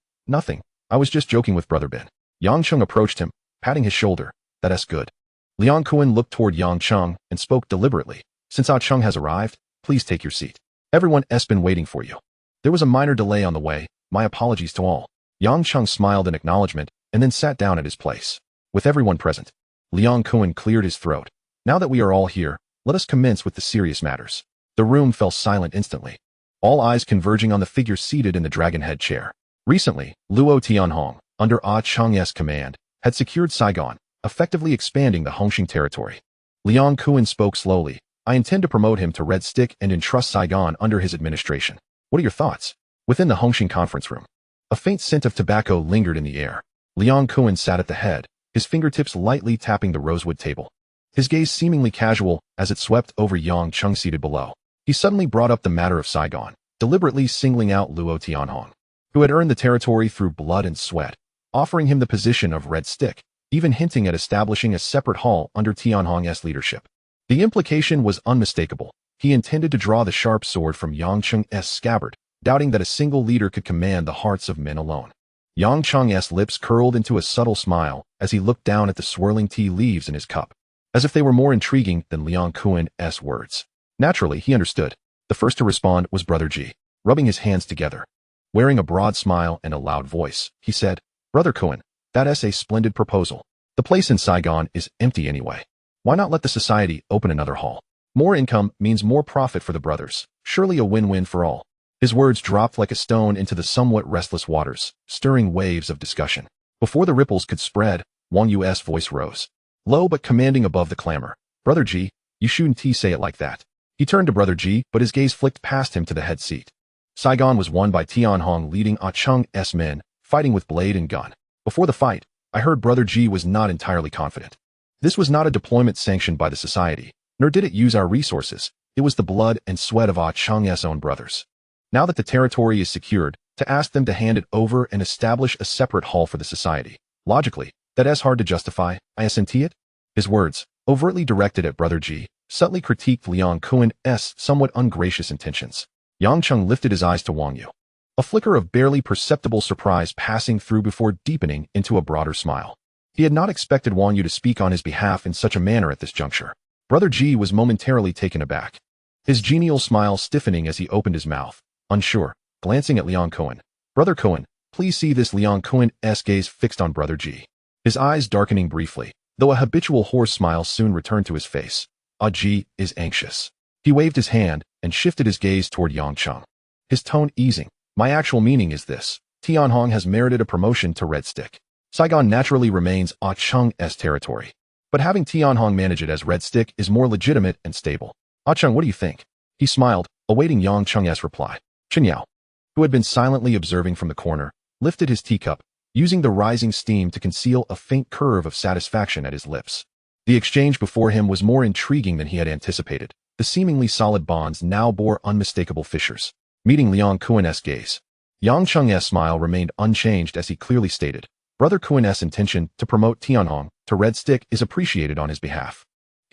I was just joking with Brother Bin. Yang Cheng approached him, patting his shoulder. That's good. Liang Kuan looked toward Yang Cheng and spoke deliberately. Since Cheng has arrived, please take your seat. Everyone's been waiting for you. There was a minor delay on the way. My apologies to all. Yang Cheng smiled in acknowledgement and then sat down at his place. With everyone present, Liang Kuan cleared his throat. Now that we are all here, let us commence with the serious matters. The room fell silent instantly, all eyes converging on the figure seated in the dragon head chair. Recently, Luo Tianhong, under Cheng's command, had secured Saigon, effectively expanding the Hongxing territory. Liang Kuan spoke slowly. I intend to promote him to Red Stick and entrust Saigon under his administration. What are your thoughts? Within the Hongxing conference room, a faint scent of tobacco lingered in the air. Liang Kuan sat at the head, his fingertips lightly tapping the rosewood table, his gaze seemingly casual as it swept over Yang Cheng seated below. He suddenly brought up the matter of Saigon, deliberately singling out Luo Tianhong, who had earned the territory through blood and sweat, offering him the position of Red Stick, even hinting at establishing a separate hall under Tianhong's leadership. The implication was unmistakable. He intended to draw the sharp sword from Yang Cheng's scabbard, doubting that a single leader could command the hearts of men alone. Yang Cheng's lips curled into a subtle smile as he looked down at the swirling tea leaves in his cup, as if they were more intriguing than Liang Kuan's words. Naturally, he understood. The first to respond was Brother G, rubbing his hands together. Wearing a broad smile and a loud voice, he said, Brother Kuan, that's a splendid proposal. The place in Saigon is empty anyway. Why not let the society open another hall? More income means more profit for the brothers, surely a win-win for all. His words dropped like a stone into the somewhat restless waters, stirring waves of discussion. Before the ripples could spread, Wang Yu's voice rose, low but commanding above the clamor. Brother G, you shouldn't say it like that. He turned to Brother G, but his gaze flicked past him to the head seat. Saigon was won by Tianhong leading Cheng's men, fighting with blade and gun. Before the fight, I heard Brother G was not entirely confident. This was not a deployment sanctioned by the society, nor did it use our resources. It was the blood and sweat of Cheng's own brothers. Now that the territory is secured, to ask them to hand it over and establish a separate hall for the society. Logically, that's hard to justify. I assent it? His words, overtly directed at Brother G, subtly critiqued Liang Kuan's somewhat ungracious intentions. Yang Cheng lifted his eyes to Wang Yu, a flicker of barely perceptible surprise passing through before deepening into a broader smile. He had not expected Wang Yu to speak on his behalf in such a manner at this juncture. Brother G was momentarily taken aback, his genial smile stiffening as he opened his mouth, unsure, glancing at Liang Kuan. Brother Kuan, please see this. Liang Kuan's gaze fixed on Brother G, his eyes darkening briefly, though a habitual hoarse smile soon returned to his face. G is anxious. He waved his hand and shifted his gaze toward Yang Cheng, his tone easing. My actual meaning is this. Tianhong has merited a promotion to Red Stick. Saigon naturally remains Cheng's territory, but having Tianhong manage it as Red Stick is more legitimate and stable. Cheng, what do you think? He smiled, awaiting Yang Cheng's reply. Chen Yao, who had been silently observing from the corner, lifted his teacup, using the rising steam to conceal a faint curve of satisfaction at his lips. The exchange before him was more intriguing than he had anticipated. The seemingly solid bonds now bore unmistakable fissures. Meeting Liang Kuan's gaze, Yang Cheng's smile remained unchanged as he clearly stated, Brother Kuan's intention to promote Tianhong to Red Stick is appreciated on his behalf.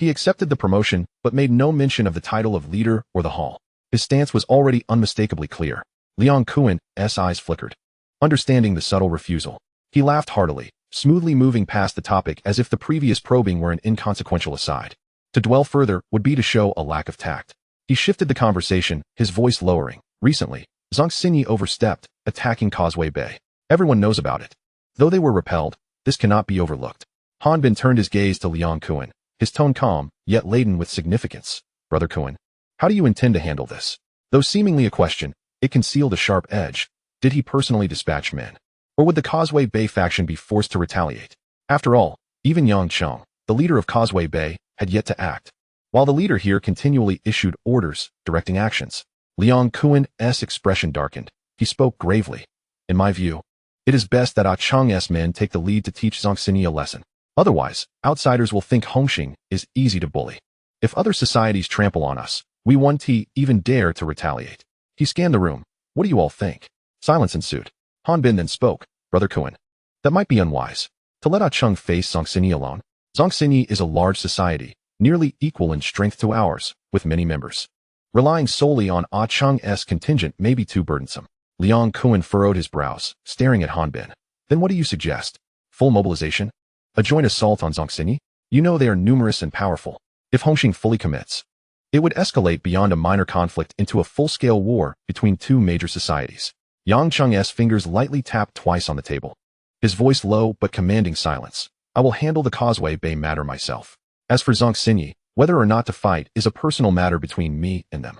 He accepted the promotion, but made no mention of the title of leader or the hall. His stance was already unmistakably clear. Liang Kuan's eyes flickered. Understanding the subtle refusal, he laughed heartily, smoothly moving past the topic as if the previous probing were an inconsequential aside. To dwell further would be to show a lack of tact. He shifted the conversation, his voice lowering. Recently, Zhongxinyi overstepped, attacking Causeway Bay. Everyone knows about it. Though they were repelled, this cannot be overlooked. Hanbin turned his gaze to Liang Kuan, his tone calm, yet laden with significance. Brother Kuan, how do you intend to handle this? Though seemingly a question, it concealed a sharp edge. Did he personally dispatch men? Or would the Causeway Bay faction be forced to retaliate? After all, even Yang Cheng, the leader of Causeway Bay, had yet to act. While the leader here continually issued orders, directing actions, Liang Kuan's expression darkened. He spoke gravely. In my view, it is best that Cheng's men take the lead to teach Zhongxinyi a lesson. Otherwise, outsiders will think Hongxing is easy to bully. If other societies trample on us, we won't even dare to retaliate. He scanned the room. What do you all think? Silence ensued. Hanbin then spoke. Brother Kuan, that might be unwise. To let Cheng face Zhongxinyi alone. Zhongxinyi is a large society, nearly equal in strength to ours, with many members. Relying solely on Cheng's contingent may be too burdensome. Liang Kuan furrowed his brows, staring at Hanbin. Then what do you suggest? Full mobilization? A joint assault on Zhongxinyi? You know they are numerous and powerful. If Hongxing fully commits, it would escalate beyond a minor conflict into a full-scale war between two major societies. Yang Cheng's fingers lightly tapped twice on the table. His voice low but commanding silence. I will handle the Causeway Bay matter myself. As for Zhongxinyi, whether or not to fight is a personal matter between me and them.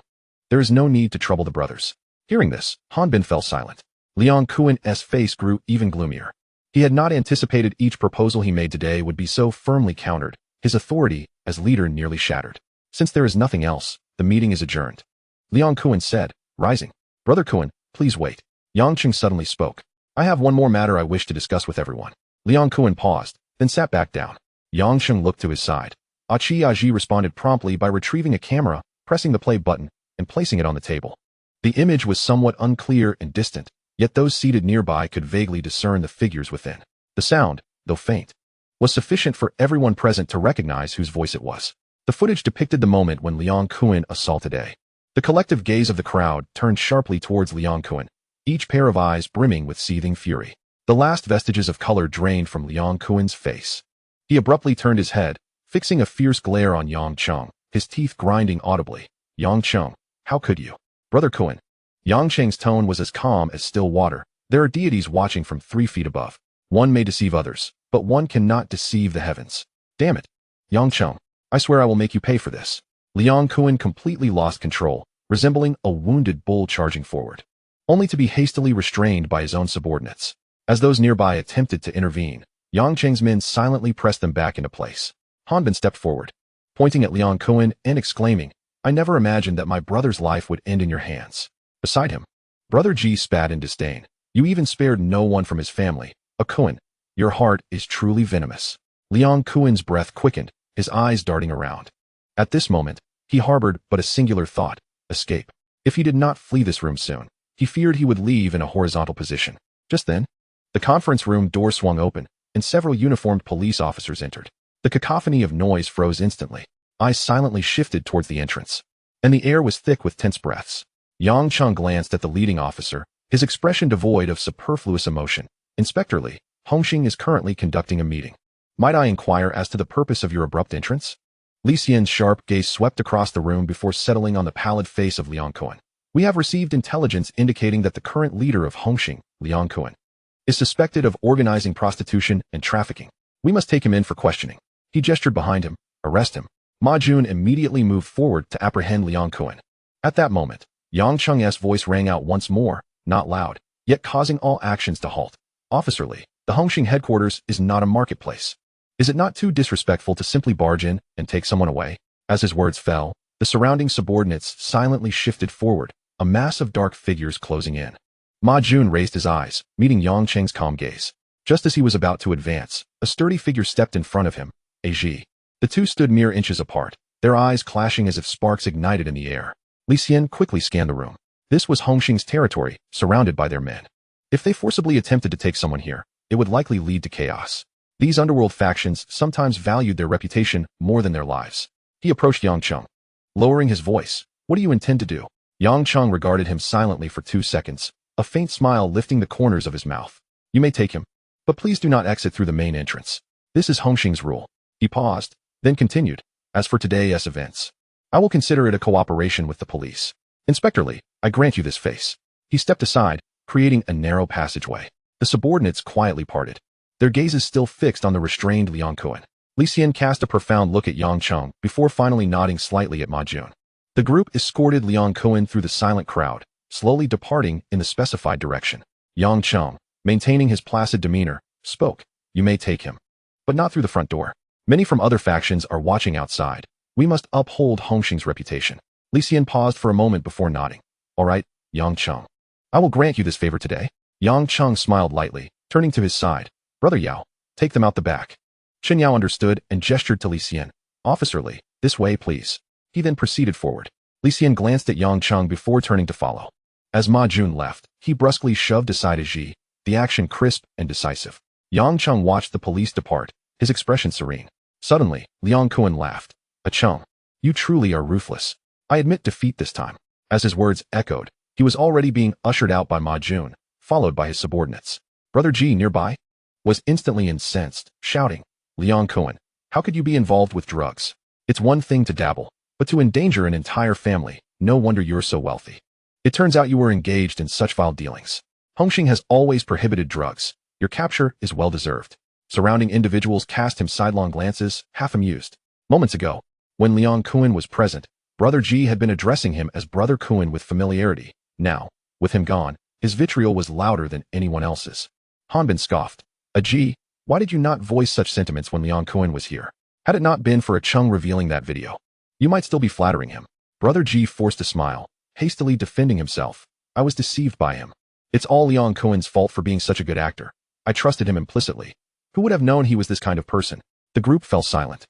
There is no need to trouble the brothers. Hearing this, Hanbin fell silent. Liang Kuan's face grew even gloomier. He had not anticipated each proposal he made today would be so firmly countered, his authority as leader nearly shattered. Since there is nothing else, the meeting is adjourned. Liang Kuan said, rising. Brother Kuan, please wait. Yang Cheng suddenly spoke. I have one more matter I wish to discuss with everyone. Liang Kuan paused, then sat back down. Yang Cheng looked to his side. Aji responded promptly by retrieving a camera, pressing the play button, and placing it on the table. The image was somewhat unclear and distant, yet those seated nearby could vaguely discern the figures within. The sound, though faint, was sufficient for everyone present to recognize whose voice it was. The footage depicted the moment when Liang Kuan assaulted A. The collective gaze of the crowd turned sharply towards Liang Kuan, each pair of eyes brimming with seething fury. The last vestiges of color drained from Liang Kuan's face. He abruptly turned his head, fixing a fierce glare on Yang Cheng, his teeth grinding audibly. Yang Cheng, how could you? Brother Kuan. Yang Cheng's tone was as calm as still water. There are deities watching from 3 feet above. One may deceive others, but one cannot deceive the heavens. Damn it. Yang Cheng, I swear I will make you pay for this. Liang Kuan completely lost control, resembling a wounded bull charging forward, only to be hastily restrained by his own subordinates. As those nearby attempted to intervene, Yang Cheng's men silently pressed them back into place. Hanbin stepped forward, pointing at Liang Kuan and exclaiming, I never imagined that my brother's life would end in your hands. Beside him, Brother Ji spat in disdain. You even spared no one from his family. Kuan, your heart is truly venomous. Liang Kuan's breath quickened, his eyes darting around. At this moment, he harbored but a singular thought, escape. If he did not flee this room soon, he feared he would leave in a horizontal position. Just then, the conference room door swung open, and several uniformed police officers entered. The cacophony of noise froze instantly. Eyes silently shifted towards the entrance, and the air was thick with tense breaths. Yang Cheng glanced at the leading officer, his expression devoid of superfluous emotion. Inspector Li, Hongxing is currently conducting a meeting. Might I inquire as to the purpose of your abrupt entrance? Li Xian's sharp gaze swept across the room before settling on the pallid face of Liang Kuan. We have received intelligence indicating that the current leader of Hongxing, Liang Kuan, is suspected of organizing prostitution and trafficking. We must take him in for questioning. He gestured behind him. Arrest him. Ma Jun immediately moved forward to apprehend Liang Kuan. At that moment, Yang Cheng's voice rang out once more, not loud, yet causing all actions to halt. Officer Li, the Hongxing headquarters is not a marketplace. Is it not too disrespectful to simply barge in and take someone away? As his words fell, the surrounding subordinates silently shifted forward, a mass of dark figures closing in. Ma Jun raised his eyes, meeting Yang Cheng's calm gaze. Just as he was about to advance, a sturdy figure stepped in front of him, Ji. The two stood mere inches apart, their eyes clashing as if sparks ignited in the air. Li Xian quickly scanned the room. This was Hongxing's territory, surrounded by their men. If they forcibly attempted to take someone here, it would likely lead to chaos. These underworld factions sometimes valued their reputation more than their lives. He approached Yang Cheng, lowering his voice. What do you intend to do? Yang Cheng regarded him silently for 2 seconds, a faint smile lifting the corners of his mouth. You may take him, but please do not exit through the main entrance. This is Hongxing's rule. He paused, then continued. As for today's events, I will consider it a cooperation with the police. Inspector Lee, I grant you this face. He stepped aside, creating a narrow passageway. The subordinates quietly parted, their gazes still fixed on the restrained Liang Kuan. Li Xian cast a profound look at Yang Cheng before finally nodding slightly at Ma Jun. The group escorted Liang Kuan through the silent crowd, slowly departing in the specified direction. Yang Cheng, maintaining his placid demeanor, spoke. You may take him, but not through the front door. Many from other factions are watching outside. We must uphold Hongxing's reputation. Li Xian paused for a moment before nodding. All right, Yang Cheng. I will grant you this favor today. Yang Cheng smiled lightly, turning to his side. Brother Yao, take them out the back. Chen Yao understood and gestured to Li Xian. Officer Li, this way please. He then proceeded forward. Li Xian glanced at Yang Cheng before turning to follow. As Ma Jun left, he brusquely shoved aside his Ji, the action crisp and decisive. Yang Cheng watched the police depart, his expression serene. Suddenly, Liang Kuan laughed. Cheng, you truly are ruthless. I admit defeat this time. As his words echoed, he was already being ushered out by Ma Jun, followed by his subordinates. Brother Ji nearby was instantly incensed, shouting, Liang Kuan, how could you be involved with drugs? It's one thing to dabble, but to endanger an entire family, no wonder you're so wealthy. It turns out you were engaged in such vile dealings. Hongxing has always prohibited drugs. Your capture is well-deserved. Surrounding individuals cast him sidelong glances, half amused. Moments ago, when Liang Kuan was present, Brother Ji had been addressing him as Brother Kuan with familiarity. Now, with him gone, his vitriol was louder than anyone else's. Hanbin scoffed. Ji, why did you not voice such sentiments when Liang Kuan was here? Had it not been for Cheng revealing that video, you might still be flattering him. Brother Ji forced a smile, hastily defending himself. I was deceived by him. It's all Liang Kuan's fault for being such a good actor. I trusted him implicitly. Who would have known he was this kind of person? The group fell silent,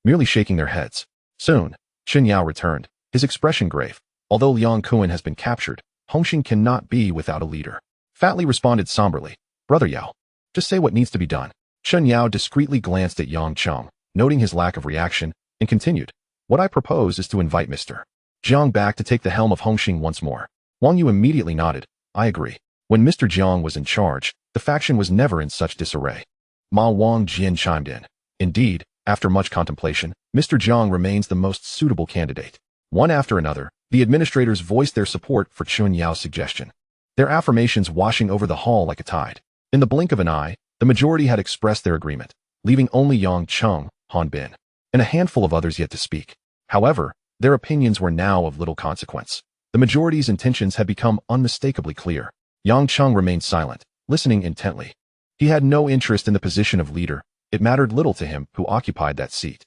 merely shaking their heads. Soon, Chen Yao returned, his expression grave. Although Liang Kuan has been captured, Hongxing cannot be without a leader. Fat Li responded somberly. Brother Yao, just say what needs to be done. Chen Yao discreetly glanced at Yang Cheng, noting his lack of reaction, and continued. What I propose is to invite Mr. Jiang back to take the helm of Hongxing once more. Wang Yu immediately nodded. I agree. When Mr. Jiang was in charge, the faction was never in such disarray. Ma Wang Jian chimed in. Indeed, after much contemplation, Mr. Jiang remains the most suitable candidate. One after another, the administrators voiced their support for Chen Yao's suggestion, their affirmations washing over the hall like a tide. In the blink of an eye, the majority had expressed their agreement, leaving only Yang Cheng, Han Bin, and a handful of others yet to speak. However, their opinions were now of little consequence. The majority's intentions had become unmistakably clear. Yang Cheng remained silent, listening intently. He had no interest in the position of leader. It mattered little to him who occupied that seat.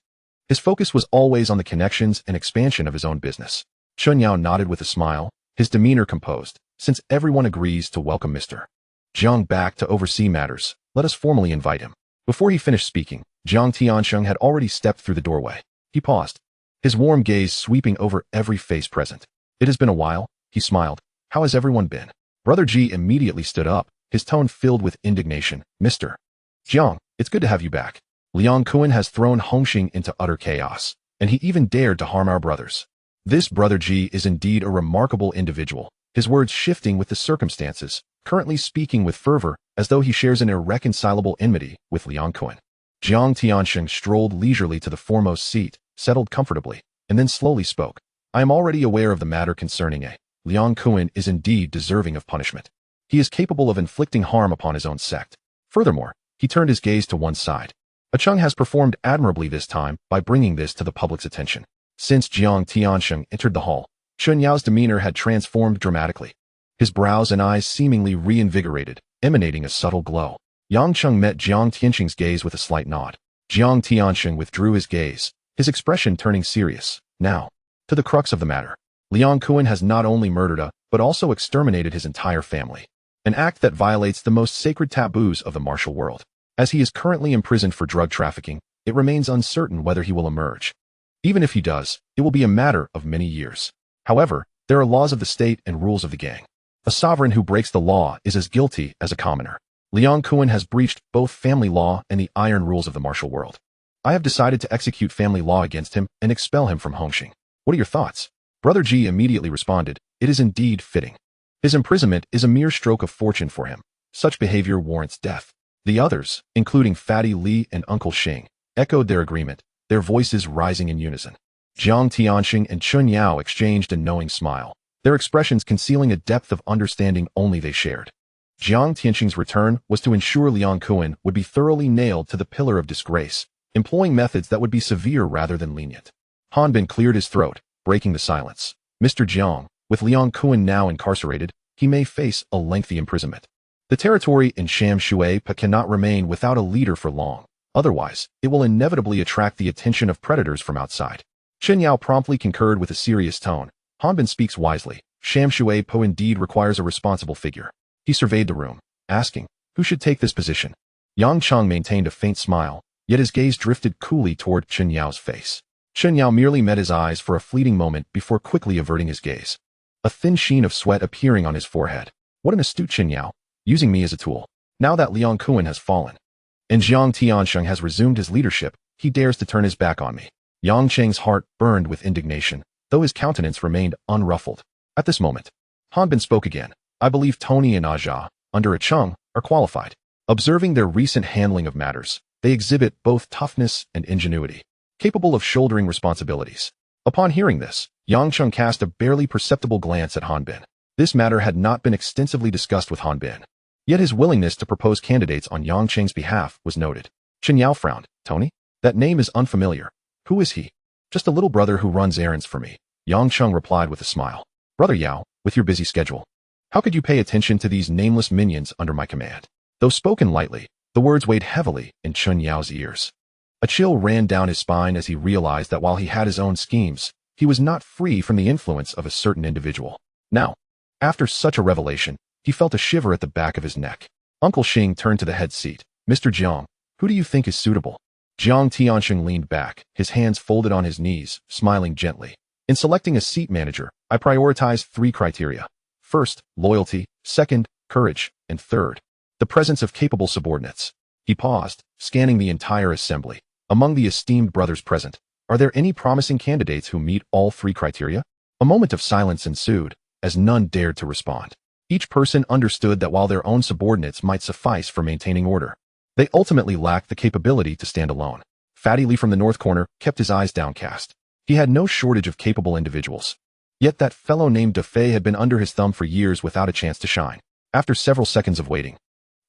His focus was always on the connections and expansion of his own business. Chen Yao nodded with a smile, his demeanor composed. Since everyone agrees to welcome Mr. Jiang back to oversee matters, let us formally invite him. Before he finished speaking, Jiang Tiansheng had already stepped through the doorway. He paused, his warm gaze sweeping over every face present. It has been a while, he smiled. How has everyone been? Brother Ji immediately stood up, his tone filled with indignation. Mr. Jiang, it's good to have you back. Liang Kuan has thrown Hongxing into utter chaos, and he even dared to harm our brothers. This Brother Ji is indeed a remarkable individual, his words shifting with the circumstances, currently speaking with fervor as though he shares an irreconcilable enmity with Liang Kuan. Jiang Tiansheng strolled leisurely to the foremost seat, settled comfortably, and then slowly spoke. I am already aware of the matter concerning Liang Kuan is indeed deserving of punishment. He is capable of inflicting harm upon his own sect. Furthermore, he turned his gaze to one side. Cheng has performed admirably this time by bringing this to the public's attention. Since Jiang Tiansheng entered the hall, Chen Yao's demeanor had transformed dramatically. His brows and eyes seemingly reinvigorated, emanating a subtle glow. Yang Cheng met Jiang Tiansheng's gaze with a slight nod. Jiang Tiansheng withdrew his gaze, his expression turning serious. Now, to the crux of the matter. Liang Kuan has not only murdered but also exterminated his entire family. An act that violates the most sacred taboos of the martial world. As he is currently imprisoned for drug trafficking, it remains uncertain whether he will emerge. Even if he does, it will be a matter of many years. However, there are laws of the state and rules of the gang. A sovereign who breaks the law is as guilty as a commoner. Liang Kuan has breached both family law and the iron rules of the martial world. I have decided to execute family law against him and expel him from Hongxing. What are your thoughts? Brother Ji immediately responded, it is indeed fitting. His imprisonment is a mere stroke of fortune for him. Such behavior warrants death. The others, including Fatty Li and Uncle Xing, echoed their agreement, their voices rising in unison. Jiang Tianxing and Chun Yao exchanged a knowing smile, their expressions concealing a depth of understanding only they shared. Jiang Tianxing's return was to ensure Liang Kuan would be thoroughly nailed to the pillar of disgrace, employing methods that would be severe rather than lenient. Hanbin cleared his throat, breaking the silence. Mr. Jiang, with Liang Kuan now incarcerated, he may face a lengthy imprisonment. The territory in Sham Shui cannot remain without a leader for long. Otherwise, it will inevitably attract the attention of predators from outside. Chen Yao promptly concurred with a serious tone. Hanbin speaks wisely. Sham Shui Po indeed requires a responsible figure. He surveyed the room, asking, who should take this position? Yang Cheng maintained a faint smile, yet his gaze drifted coolly toward Chen Yao's face. Chen Yao merely met his eyes for a fleeting moment before quickly averting his gaze, a thin sheen of sweat appearing on his forehead. What an astute Chen Yao, using me as a tool. Now that Liang Kuan has fallen, and Jiang Tianxing has resumed his leadership, he dares to turn his back on me. Yang Cheng's heart burned with indignation, though his countenance remained unruffled. At this moment, Hanbin spoke again. I believe Tony and Aja, under a Cheng, are qualified. Observing their recent handling of matters, they exhibit both toughness and ingenuity, capable of shouldering responsibilities. Upon hearing this, Yang Cheng cast a barely perceptible glance at Hanbin. This matter had not been extensively discussed with Hanbin, yet his willingness to propose candidates on Yang Cheng's behalf was noted. Chen Yao frowned. Tony? That name is unfamiliar. Who is he? Just a little brother who runs errands for me. Yang Cheng replied with a smile. Brother Yao, with your busy schedule, how could you pay attention to these nameless minions under my command? Though spoken lightly, the words weighed heavily in Chun Yao's ears. A chill ran down his spine as he realized that while he had his own schemes, he was not free from the influence of a certain individual. Now, after such a revelation, he felt a shiver at the back of his neck. Uncle Xing turned to the head seat. Mr. Jiang, who do you think is suitable? Jiang Tianxing leaned back, his hands folded on his knees, smiling gently. In selecting a seat manager, I prioritize 3 criteria. First, loyalty. Second, courage. And third, the presence of capable subordinates. He paused, scanning the entire assembly. Among the esteemed brothers present, are there any promising candidates who meet all 3 criteria? A moment of silence ensued, as none dared to respond. Each person understood that while their own subordinates might suffice for maintaining order, they ultimately lacked the capability to stand alone. Fatty Li from the north corner kept his eyes downcast. He had no shortage of capable individuals. Yet that fellow named Defei had been under his thumb for years without a chance to shine. After several seconds of waiting,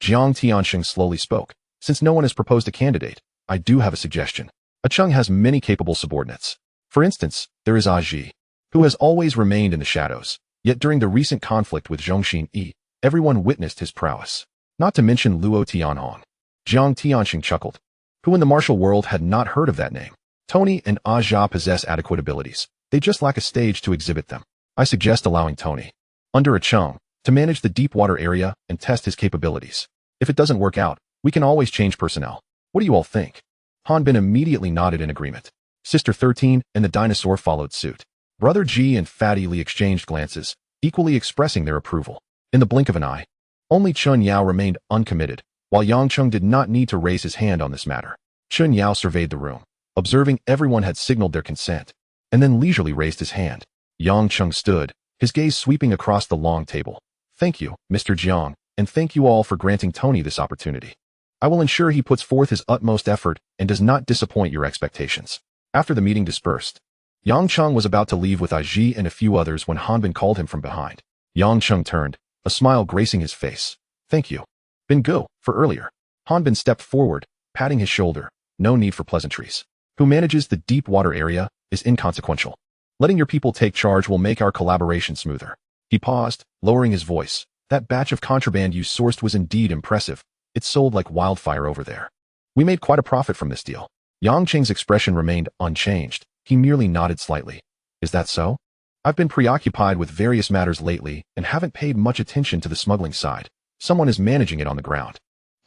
Jiang Tianxing slowly spoke. Since no one has proposed a candidate, I do have a suggestion. A Cheng has many capable subordinates. For instance, there is Aji, who has always remained in the shadows. Yet during the recent conflict with Zhongxin Yi, everyone witnessed his prowess. Not to mention Luo Tianhong. Jiang Tianxing chuckled. Who in the martial world had not heard of that name? Tony and Aja possess adequate abilities. They just lack a stage to exhibit them. I suggest allowing Tony, under a Cheng, to manage the deep water area and test his capabilities. If it doesn't work out, we can always change personnel. What do you all think? Hanbin immediately nodded in agreement. Sister 13 and the dinosaur followed suit. Brother Ji and Fatty Li exchanged glances, equally expressing their approval. In the blink of an eye, only Chun Yao remained uncommitted, while Yang Cheng did not need to raise his hand on this matter. Chun Yao surveyed the room, observing everyone had signaled their consent, and then leisurely raised his hand. Yang Cheng stood, his gaze sweeping across the long table. Thank you, Mr. Jiang, and thank you all for granting Tony this opportunity. I will ensure he puts forth his utmost effort and does not disappoint your expectations. After the meeting dispersed, Yang Cheng was about to leave with Aji and a few others when Hanbin called him from behind. Yang Cheng turned, a smile gracing his face. Thank you. Been go, for earlier. Hanbin stepped forward, patting his shoulder. No need for pleasantries. Who manages the deep water area is inconsequential. Letting your people take charge will make our collaboration smoother. He paused, lowering his voice. That batch of contraband you sourced was indeed impressive. It sold like wildfire over there. We made quite a profit from this deal. Yang Cheng's expression remained unchanged. He merely nodded slightly. Is that so? I've been preoccupied with various matters lately and haven't paid much attention to the smuggling side. Someone is managing it on the ground.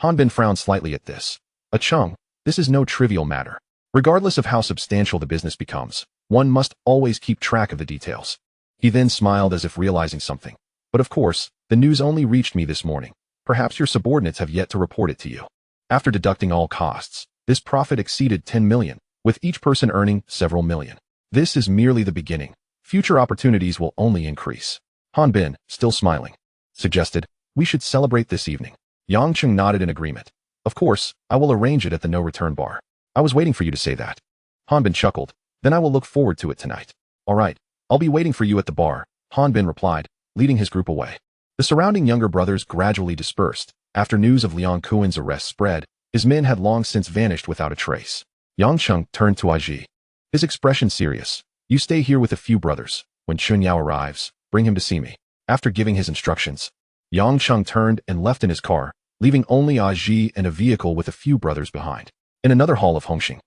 Hanbin frowned slightly at this. A Cheng, this is no trivial matter. Regardless of how substantial the business becomes, one must always keep track of the details. He then smiled as if realizing something. But of course, the news only reached me this morning. Perhaps your subordinates have yet to report it to you. After deducting all costs, This profit exceeded 10 million, with each person earning several million. This is merely the beginning. Future opportunities will only increase. Han Bin, still smiling, suggested, we should celebrate this evening. Yang Cheng nodded in agreement. Of course, I will arrange it at the no-return bar. I was waiting for you to say that. Han Bin chuckled. Then I will look forward to it tonight. All right, I'll be waiting for you at the bar, Han Bin replied, leading his group away. The surrounding younger brothers gradually dispersed. After news of Liang Kuan's arrest spread, his men had long since vanished without a trace. Yang Cheng turned to Aji. His expression serious. You stay here with a few brothers. When Chun Yao arrives, bring him to see me. After giving his instructions, Yang Cheng turned and left in his car, leaving only Aji and a vehicle with a few brothers behind. In another hall of Hongxing,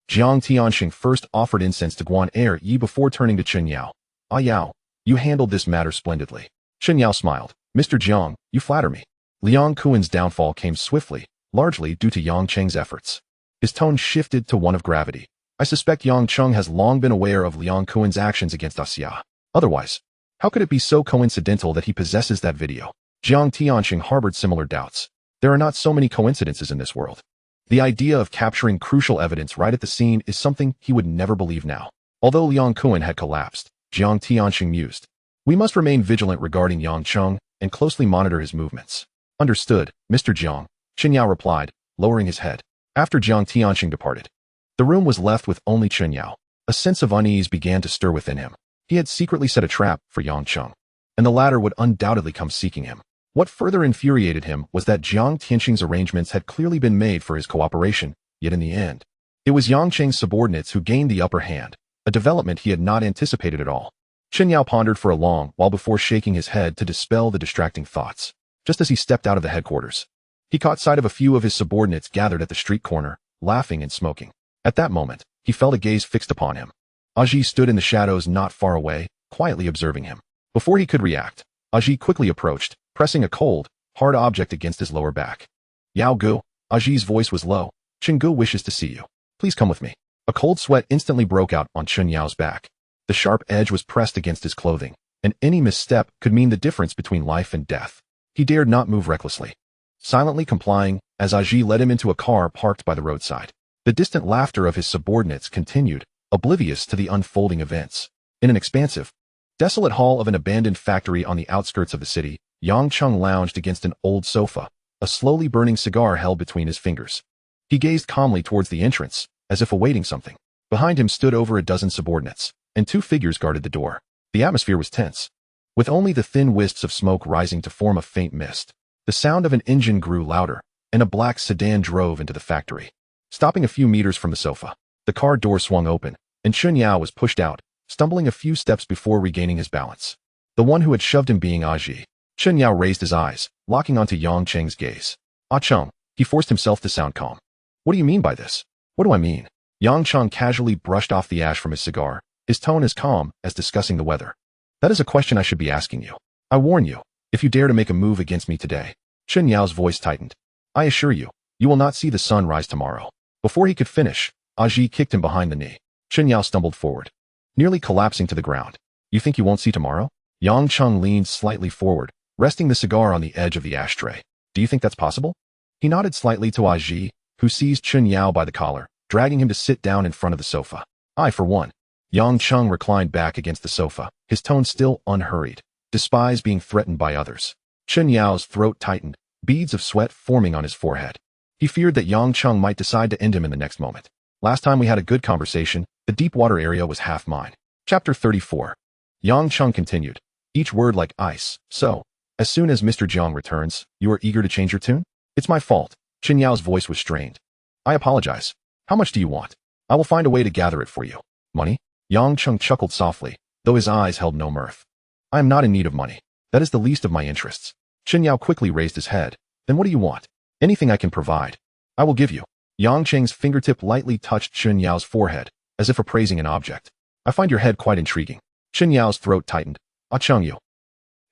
Jiang Tianxing first offered incense to Guan Er Yi before turning to Chen Yao. Ah Yao, you handled this matter splendidly. Chen Yao smiled. Mr. Jiang, you flatter me. Liang Kuan's downfall came swiftly, largely due to Yang Cheng's efforts. His tone shifted to one of gravity. I suspect Yang Cheng has long been aware of Liang Kuan's actions against Asya. Otherwise, how could it be so coincidental that he possesses that video? Jiang Tianxing harbored similar doubts. There are not so many coincidences in this world. The idea of capturing crucial evidence right at the scene is something he would never believe now. Although Liang Kuan had collapsed, Jiang Tianxing mused. We must remain vigilant regarding Yang Cheng and closely monitor his movements. Understood, Mr. Jiang, Chen Yao replied, lowering his head. After Jiang Tianxing departed, the room was left with only Chen Yao. A sense of unease began to stir within him. He had secretly set a trap for Yang Cheng, and the latter would undoubtedly come seeking him. What further infuriated him was that Jiang Tianxing's arrangements had clearly been made for his cooperation, yet in the end, it was Yang Cheng's subordinates who gained the upper hand, a development he had not anticipated at all. Chen Yao pondered for a long while before shaking his head to dispel the distracting thoughts. Just as he stepped out of the headquarters, he caught sight of a few of his subordinates gathered at the street corner, laughing and smoking. At that moment, he felt a gaze fixed upon him. Aji stood in the shadows not far away, quietly observing him. Before he could react, Aji quickly approached, pressing a cold, hard object against his lower back. Yao Gu, Aji's voice was low. Chen Gu wishes to see you. Please come with me. A cold sweat instantly broke out on Chen Yao's back. The sharp edge was pressed against his clothing, and any misstep could mean the difference between life and death. He dared not move recklessly, silently complying as Aji led him into a car parked by the roadside. The distant laughter of his subordinates continued, oblivious to the unfolding events. In an expansive, desolate hall of an abandoned factory on the outskirts of the city, Yang Cheng lounged against an old sofa, a slowly burning cigar held between his fingers. He gazed calmly towards the entrance, as if awaiting something. Behind him stood over a dozen subordinates, and two figures guarded the door. The atmosphere was tense, with only the thin wisps of smoke rising to form a faint mist. The sound of an engine grew louder, and a black sedan drove into the factory. Stopping a few meters from the sofa, the car door swung open, and Chun Yao was pushed out, stumbling a few steps before regaining his balance. The one who had shoved him being Aji. Chun Yao raised his eyes, locking onto Yang Cheng's gaze. Ah Cheng, he forced himself to sound calm. What do you mean by this? What do I mean? Yang Cheng casually brushed off the ash from his cigar, his tone as calm as discussing the weather. That is a question I should be asking you. I warn you, if you dare to make a move against me today. Chun Yao's voice tightened. I assure you, you will not see the sun rise tomorrow. Before he could finish, Aji kicked him behind the knee. Chun Yao stumbled forward, nearly collapsing to the ground. You think you won't see tomorrow? Yang Cheng leaned slightly forward, resting the cigar on the edge of the ashtray. Do you think that's possible? He nodded slightly to Aji, who seized Chun Yao by the collar, dragging him to sit down in front of the sofa. I, for one. Yang Cheng reclined back against the sofa, his tone still unhurried, despise being threatened by others. Chun Yao's throat tightened, beads of sweat forming on his forehead. He feared that Yang Cheng might decide to end him in the next moment. Last time we had a good conversation, the deep water area was half mine. Chapter 34. Yang Cheng continued, each word like ice. So, as soon as Mr. Jiang returns, you are eager to change your tune? It's my fault. Chen Yao's voice was strained. I apologize. How much do you want? I will find a way to gather it for you. Money? Yang Cheng chuckled softly, though his eyes held no mirth. I am not in need of money. That is the least of my interests. Chen Yao quickly raised his head. Then what do you want? Anything I can provide. I will give you. Yang Cheng's fingertip lightly touched Chen Yao's forehead, as if appraising an object. I find your head quite intriguing. Chen Yao's throat tightened. Ah Cheng you.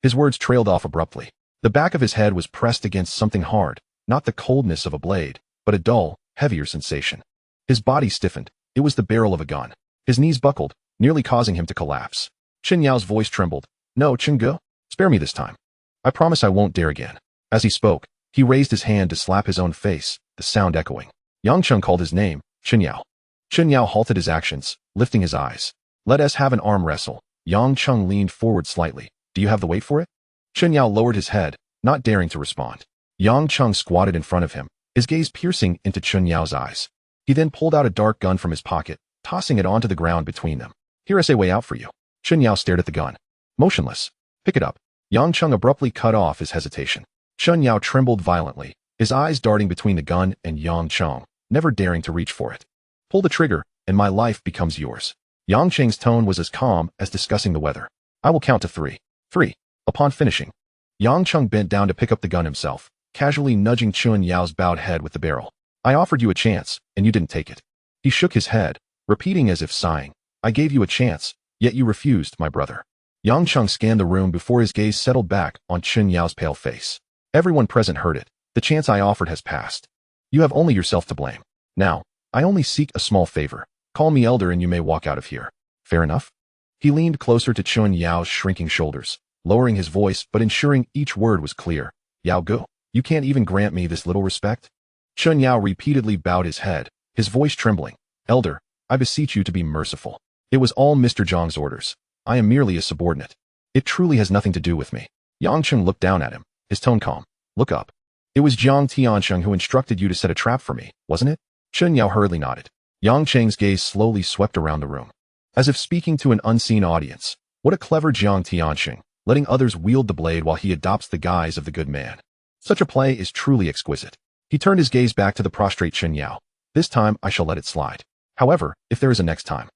His words trailed off abruptly. The back of his head was pressed against something hard, not the coldness of a blade, but a dull, heavier sensation. His body stiffened. It was the barrel of a gun. His knees buckled, nearly causing him to collapse. Chen Yao's voice trembled. No, Chen Gu, spare me this time. I promise I won't dare again. As he spoke, he raised his hand to slap his own face, the sound echoing. Yang Cheng called his name, Chen Yao. Chen Yao halted his actions, lifting his eyes. Let us have an arm wrestle. Yang Cheng leaned forward slightly. Do you have the weight for it? Chen Yao lowered his head, not daring to respond. Yang Cheng squatted in front of him, his gaze piercing into Chen Yao's eyes. He then pulled out a dark gun from his pocket, tossing it onto the ground between them. Here is a way out for you. Chen Yao stared at the gun. Motionless. Pick it up. Yang Cheng abruptly cut off his hesitation. Chen Yao trembled violently, his eyes darting between the gun and Yang Cheng, never daring to reach for it. Pull the trigger, and my life becomes yours. Yang Cheng's tone was as calm as discussing the weather. I will count to 3. 3. Upon finishing, Yang Cheng bent down to pick up the gun himself, casually nudging Chen Yao's bowed head with the barrel. I offered you a chance, and you didn't take it. He shook his head, repeating as if sighing. I gave you a chance, yet you refused, my brother. Yang Cheng scanned the room before his gaze settled back on Chen Yao's pale face. Everyone present heard it. The chance I offered has passed. You have only yourself to blame. Now, I only seek a small favor. Call me elder and you may walk out of here. Fair enough? He leaned closer to Chen Yao's shrinking shoulders, lowering his voice but ensuring each word was clear. Yao Gu, you can't even grant me this little respect? Chen Yao repeatedly bowed his head, his voice trembling. Elder, I beseech you to be merciful. It was all Mr. Zhang's orders. I am merely a subordinate. It truly has nothing to do with me. Yang Cheng looked down at him, his tone calm. Look up. It was Jiang Tiansheng who instructed you to set a trap for me, wasn't it? Chen Yao hurriedly nodded. Yang Cheng's gaze slowly swept around the room, as if speaking to an unseen audience. What a clever Jiang Tiansheng, letting others wield the blade while he adopts the guise of the good man. Such a play is truly exquisite. He turned his gaze back to the prostrate Chen Yao. This time I shall let it slide. However, if there is a next time.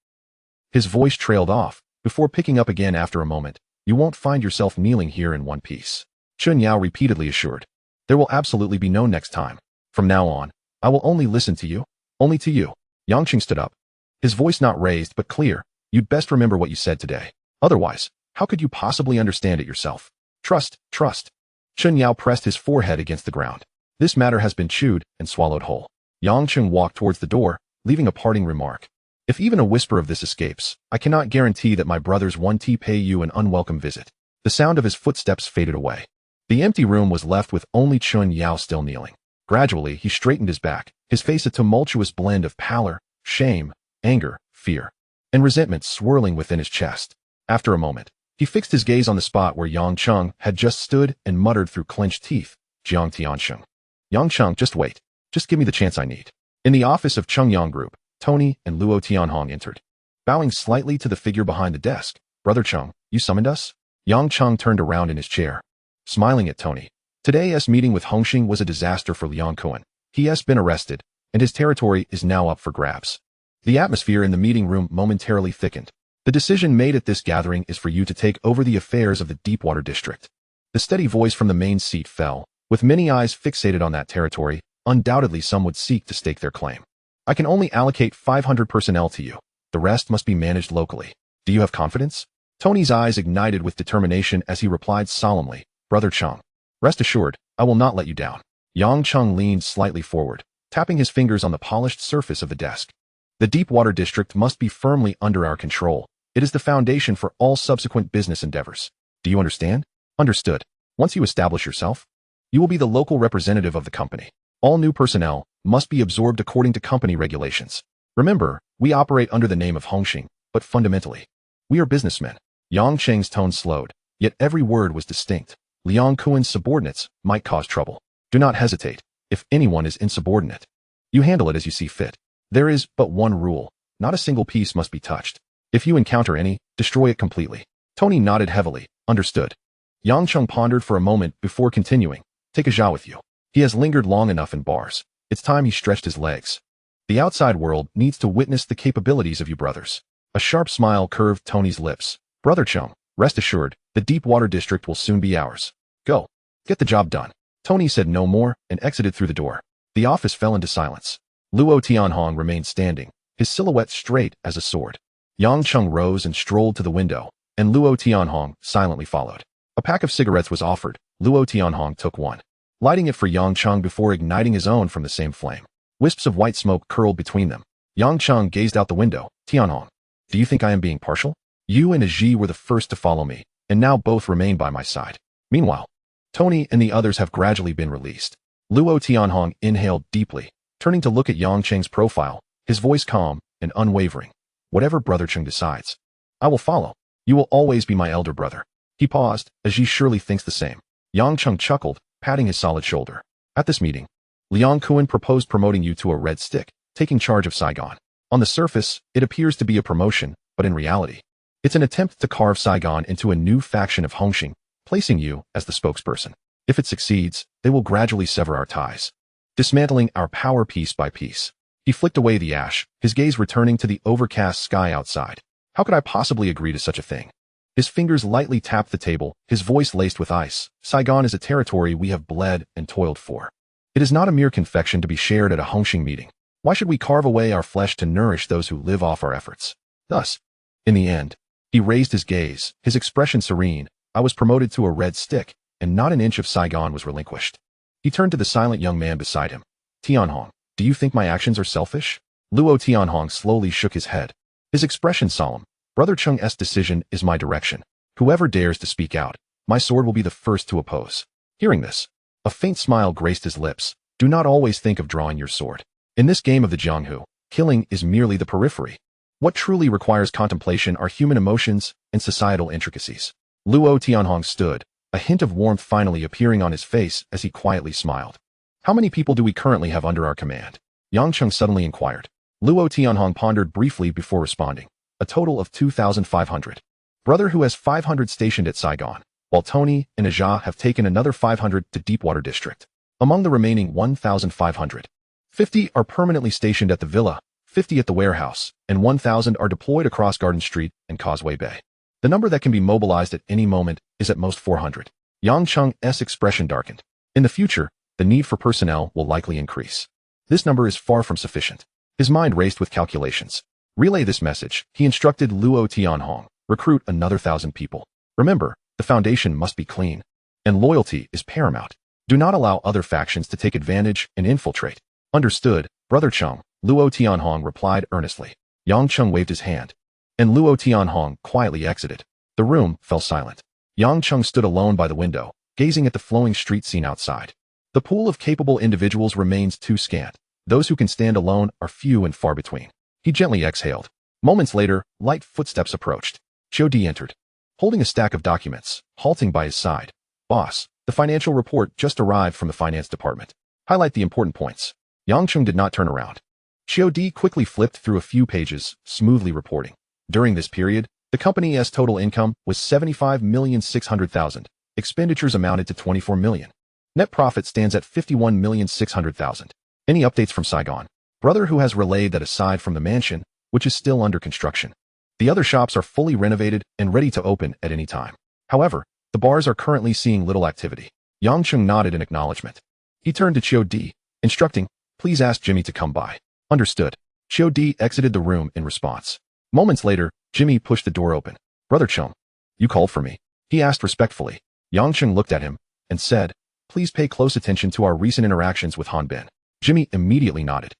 His voice trailed off, before picking up again after a moment. You won't find yourself kneeling here in one piece. Chen Yao repeatedly assured. There will absolutely be no next time. From now on, I will only listen to you. Only to you. Yang Cheng stood up. His voice not raised but clear. You'd best remember what you said today. Otherwise, how could you possibly understand it yourself? Trust, trust. Chen Yao pressed his forehead against the ground. This matter has been chewed and swallowed whole. Yang Cheng walked towards the door, leaving a parting remark. If even a whisper of this escapes, I cannot guarantee that my brothers won't pay you an unwelcome visit. The sound of his footsteps faded away. The empty room was left with only Chen Yao still kneeling. Gradually, he straightened his back, his face a tumultuous blend of pallor, shame, anger, fear, and resentment swirling within his chest. After a moment, he fixed his gaze on the spot where Yang Cheng had just stood and muttered through clenched teeth, Jiang Tiansheng. Yang Cheng, just wait. Just give me the chance I need. In the office of Cheng Yang Group, Tony and Luo Tianhong entered. Bowing slightly to the figure behind the desk, Brother Cheng, you summoned us? Yang Cheng turned around in his chair, smiling at Tony. Today's meeting with Hongxing was a disaster for Liang Kuan. He has been arrested, and his territory is now up for grabs. The atmosphere in the meeting room momentarily thickened. The decision made at this gathering is for you to take over the affairs of the Deepwater District. The steady voice from the main seat fell. With many eyes fixated on that territory, undoubtedly some would seek to stake their claim. I can only allocate 500 personnel to you. The rest must be managed locally. Do you have confidence? Tony's eyes ignited with determination as he replied solemnly, Brother Cheng, rest assured, I will not let you down. Yang Cheng leaned slightly forward, tapping his fingers on the polished surface of the desk. The Deepwater District must be firmly under our control. It is the foundation for all subsequent business endeavors. Do you understand? Understood. Once you establish yourself, you will be the local representative of the company. All new personnel must be absorbed according to company regulations. Remember, we operate under the name of Hongxing, but fundamentally, we are businessmen. Yang Cheng's tone slowed, yet every word was distinct. Liang Kuan's subordinates might cause trouble. Do not hesitate. If anyone is insubordinate, you handle it as you see fit. There is but one rule. Not a single piece must be touched. If you encounter any, destroy it completely. Tony nodded heavily. Understood. Yang Cheng pondered for a moment before continuing. Take a Zhao with you. He has lingered long enough in bars. It's time he stretched his legs. The outside world needs to witness the capabilities of you brothers. A sharp smile curved Tony's lips. Brother Cheng, rest assured, the Deepwater District will soon be ours. Go. Get the job done. Tony said no more and exited through the door. The office fell into silence. Luo Tianhong remained standing, his silhouette straight as a sword. Yang Cheng rose and strolled to the window, and Luo Tianhong silently followed. A pack of cigarettes was offered. Luo Tianhong took one, lighting it for Yang Cheng before igniting his own from the same flame. Wisps of white smoke curled between them. Yang Cheng gazed out the window. Tianhong, do you think I am being partial? You and Aji were the first to follow me, and now both remain by my side. Meanwhile, Tony and the others have gradually been released. Luo Tianhong inhaled deeply, turning to look at Yang Cheng's profile, his voice calm and unwavering. Whatever Brother Cheng decides, I will follow. You will always be my elder brother. He paused, as Yi surely thinks the same. Yang Cheng chuckled, patting his solid shoulder. At this meeting, Liang Kuan proposed promoting you to a red stick, taking charge of Saigon. On the surface, it appears to be a promotion, but in reality, it's an attempt to carve Saigon into a new faction of Hongxing, placing you as the spokesperson. If it succeeds, they will gradually sever our ties, dismantling our power piece by piece. He flicked away the ash, his gaze returning to the overcast sky outside. How could I possibly agree to such a thing? His fingers lightly tapped the table, his voice laced with ice. Saigon is a territory we have bled and toiled for. It is not a mere confection to be shared at a Hongxing meeting. Why should we carve away our flesh to nourish those who live off our efforts? Thus, in the end, he raised his gaze, his expression serene. I was promoted to a red stick, and not an inch of Saigon was relinquished. He turned to the silent young man beside him. Tianhong, do you think my actions are selfish? Luo Tianhong slowly shook his head, his expression solemn. Brother Cheng's decision is my direction. Whoever dares to speak out, my sword will be the first to oppose. Hearing this, a faint smile graced his lips. Do not always think of drawing your sword. In this game of the Jianghu, killing is merely the periphery. What truly requires contemplation are human emotions and societal intricacies. Luo Tianhong stood, a hint of warmth finally appearing on his face as he quietly smiled. How many people do we currently have under our command? Yang Cheng suddenly inquired. Luo Tianhong pondered briefly before responding. A total of 2,500. Brother who has 500 stationed at Saigon, while Tony and Aja have taken another 500 to Deepwater District. Among the remaining 1,500, 50 are permanently stationed at the villa, 50 at the warehouse, and 1,000 are deployed across Garden Street and Causeway Bay. The number that can be mobilized at any moment is at most 400. Yang Cheng's expression darkened. In the future, the need for personnel will likely increase. This number is far from sufficient. His mind raced with calculations. Relay this message, he instructed Luo Tianhong. Recruit another 1,000 people. Remember, the foundation must be clean, and loyalty is paramount. Do not allow other factions to take advantage and infiltrate. Understood, Brother Cheng, Luo Tianhong replied earnestly. Yang Cheng waved his hand, and Luo Tianhong quietly exited. The room fell silent. Yang Cheng stood alone by the window, gazing at the flowing street scene outside. The pool of capable individuals remains too scant. Those who can stand alone are few and far between. He gently exhaled. Moments later, light footsteps approached. Xiao Di entered, holding a stack of documents, halting by his side. Boss, the financial report just arrived from the finance department. Highlight the important points. Yang Cheng did not turn around. Xiao Di quickly flipped through a few pages, smoothly reporting. During this period, the company's total income was 75,600,000. Expenditures amounted to 24 million. Net profit stands at 51,600,000. Any updates from Saigon? Brother who has relayed that aside from the mansion, which is still under construction, the other shops are fully renovated and ready to open at any time. However, the bars are currently seeing little activity. Yang Cheng nodded in acknowledgement. He turned to Xiao Di, instructing, please ask Jimmy to come by. Understood. Xiao Di exited the room in response. Moments later, Jimmy pushed the door open. Brother Cheng, you called for me? He asked respectfully. Yang Cheng looked at him and said, please pay close attention to our recent interactions with Han Bin. Jimmy immediately nodded.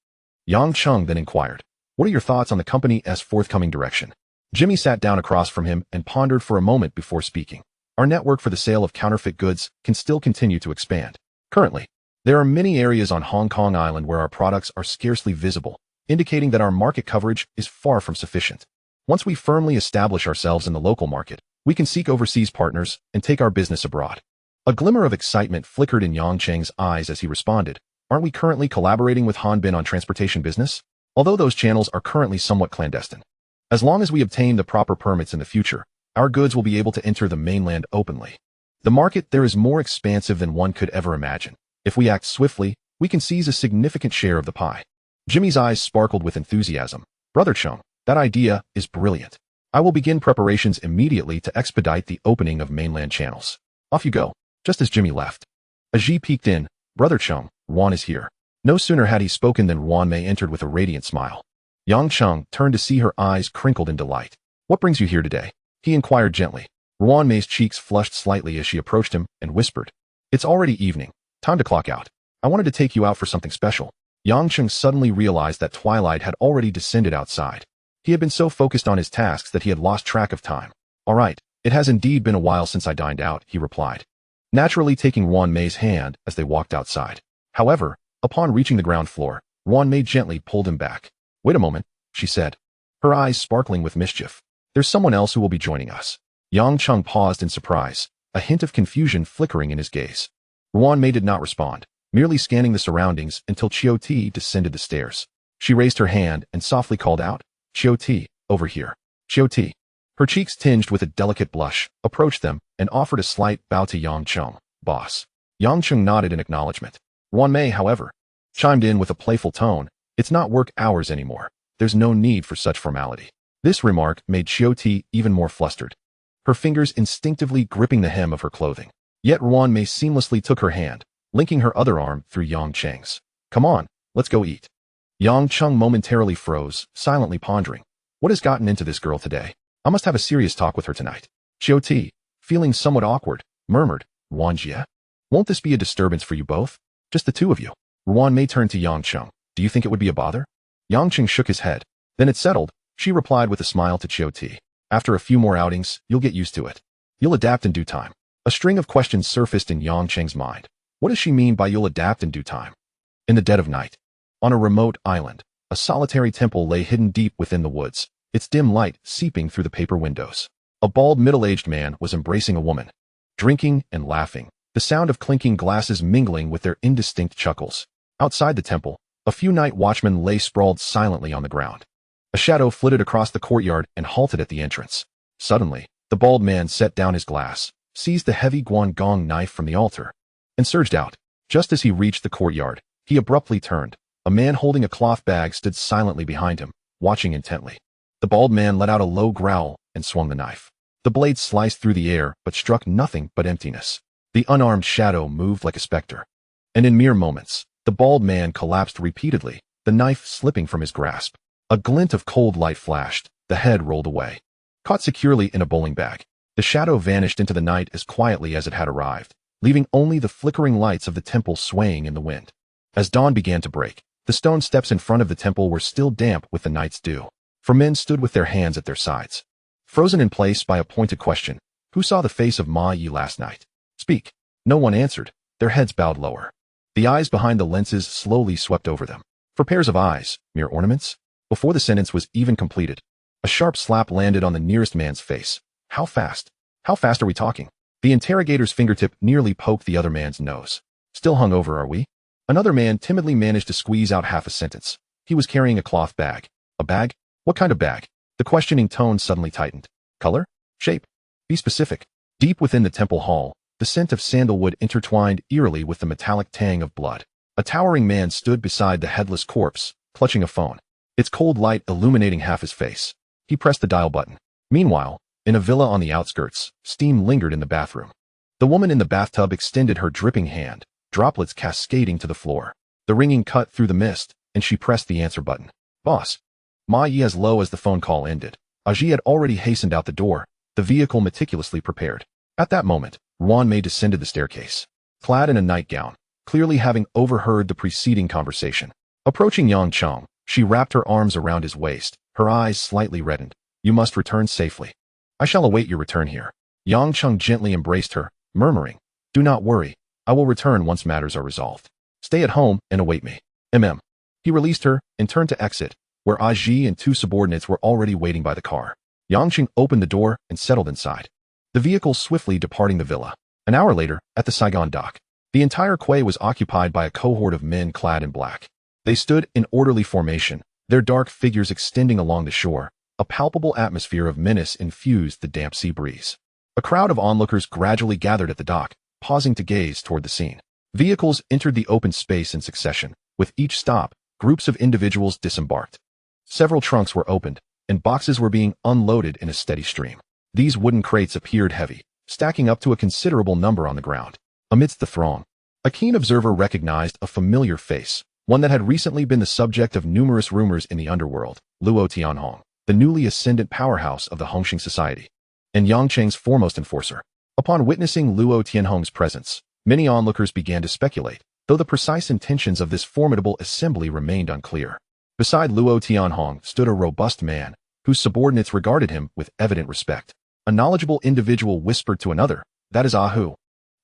Yang Cheng then inquired, what are your thoughts on the company's forthcoming direction? Jimmy sat down across from him and pondered for a moment before speaking. Our network for the sale of counterfeit goods can still continue to expand. Currently, there are many areas on Hong Kong Island where our products are scarcely visible, indicating that our market coverage is far from sufficient. Once we firmly establish ourselves in the local market, we can seek overseas partners and take our business abroad. A glimmer of excitement flickered in Yang Cheng's eyes as he responded. Aren't we currently collaborating with Han Bin on transportation business? Although those channels are currently somewhat clandestine. As long as we obtain the proper permits in the future, our goods will be able to enter the mainland openly. The market there is more expansive than one could ever imagine. If we act swiftly, we can seize a significant share of the pie. Jimmy's eyes sparkled with enthusiasm. Brother Cheng, that idea is brilliant. I will begin preparations immediately to expedite the opening of mainland channels. Off you go. Just as Jimmy left, Aji peeked in. Brother Cheng, Juan is here. No sooner had he spoken than Juan Mei entered with a radiant smile. Yang Cheng turned to see her eyes crinkled in delight. What brings you here today? He inquired gently. Juan Mei's cheeks flushed slightly as she approached him and whispered, it's already evening. Time to clock out. I wanted to take you out for something special. Yang Cheng suddenly realized that twilight had already descended outside. He had been so focused on his tasks that he had lost track of time. All right, it has indeed been a while since I dined out, he replied, naturally taking Juan Mei's hand as they walked outside. However, upon reaching the ground floor, Ruan Mei gently pulled him back. Wait a moment, she said, her eyes sparkling with mischief. There's someone else who will be joining us. Yang Cheng paused in surprise, a hint of confusion flickering in his gaze. Ruan Mei did not respond, merely scanning the surroundings until Chiu Ti descended the stairs. She raised her hand and softly called out, Chiu Ti, over here. Chiu Ti. Her cheeks tinged with a delicate blush, approached them, and offered a slight bow to Yang Cheng, boss. Yang Cheng nodded in acknowledgement. Ruan Mei, however, chimed in with a playful tone, it's not work hours anymore. There's no need for such formality. This remark made Chiu Ti even more flustered, her fingers instinctively gripping the hem of her clothing. Yet Ruan Mei seamlessly took her hand, linking her other arm through Yang Cheng's. Come on, let's go eat. Yang Cheng momentarily froze, silently pondering. What has gotten into this girl today? I must have a serious talk with her tonight. Chiu Ti, feeling somewhat awkward, murmured, Ruan Jie? Won't this be a disturbance for you both? Just the two of you. Ruan Mei turned to Yang Cheng. Do you think it would be a bother? Yang Cheng shook his head. Then it settled, she replied with a smile to Chiu Ti. After a few more outings, you'll get used to it. You'll adapt in due time. A string of questions surfaced in Yang Cheng's mind. What does she mean by you'll adapt in due time? In the dead of night, on a remote island, a solitary temple lay hidden deep within the woods, its dim light seeping through the paper windows. A bald middle-aged man was embracing a woman, drinking and laughing, the sound of clinking glasses mingling with their indistinct chuckles. Outside the temple, a few night watchmen lay sprawled silently on the ground. A shadow flitted across the courtyard and halted at the entrance. Suddenly, the bald man set down his glass, seized the heavy guangong knife from the altar, and surged out. Just as he reached the courtyard, he abruptly turned. A man holding a cloth bag stood silently behind him, watching intently. The bald man let out a low growl and swung the knife. The blade sliced through the air but struck nothing but emptiness. The unarmed shadow moved like a specter. And in mere moments, the bald man collapsed repeatedly, the knife slipping from his grasp. A glint of cold light flashed, the head rolled away. Caught securely in a bowling bag, the shadow vanished into the night as quietly as it had arrived, leaving only the flickering lights of the temple swaying in the wind. As dawn began to break, the stone steps in front of the temple were still damp with the night's dew. For men stood with their hands at their sides, frozen in place by a pointed question. Who saw the face of Ma Yi last night? Speak. No one answered, their heads bowed lower. The eyes behind the lenses slowly swept over them. For pairs of eyes, mere ornaments? Before the sentence was even completed, a sharp slap landed on the nearest man's face. How fast? How fast are we talking? The interrogator's fingertip nearly poked the other man's nose. Still hungover, are we? Another man timidly managed to squeeze out half a sentence. He was carrying a cloth bag. A bag? What kind of bag? The questioning tone suddenly tightened. Color? Shape? Be specific. Deep within the temple hall, the scent of sandalwood intertwined eerily with the metallic tang of blood. A towering man stood beside the headless corpse, clutching a phone, its cold light illuminating half his face. He pressed the dial button. Meanwhile, in a villa on the outskirts, steam lingered in the bathroom. The woman in the bathtub extended her dripping hand, droplets cascading to the floor. The ringing cut through the mist, and she pressed the answer button. Boss. Ma Yi. As low as the phone call ended, Aji had already hastened out the door, the vehicle meticulously prepared. At that moment, Ruan Mei descended the staircase, clad in a nightgown, clearly having overheard the preceding conversation. Approaching Yang Cheng, she wrapped her arms around his waist, her eyes slightly reddened. You must return safely. I shall await your return here. Yang Cheng gently embraced her, murmuring, Do not worry, I will return once matters are resolved. Stay at home and await me. He released her and turned to exit, where Aji and two subordinates were already waiting by the car. Yang Cheng opened the door and settled inside, the vehicle swiftly departing the villa. An hour later, at the Saigon dock, the entire quay was occupied by a cohort of men clad in black. They stood in orderly formation, their dark figures extending along the shore. A palpable atmosphere of menace infused the damp sea breeze. A crowd of onlookers gradually gathered at the dock, pausing to gaze toward the scene. Vehicles entered the open space in succession. With each stop, groups of individuals disembarked. Several trunks were opened, and boxes were being unloaded in a steady stream. These wooden crates appeared heavy, stacking up to a considerable number on the ground. Amidst the throng, a keen observer recognized a familiar face, one that had recently been the subject of numerous rumors in the underworld. Luo Tianhong, the newly ascendant powerhouse of the Hongxing society, and Yang Cheng's foremost enforcer. Upon witnessing Luo Tianhong's presence, many onlookers began to speculate, though the precise intentions of this formidable assembly remained unclear. Beside Luo Tianhong stood a robust man, whose subordinates regarded him with evident respect. A knowledgeable individual whispered to another, That is Ahu,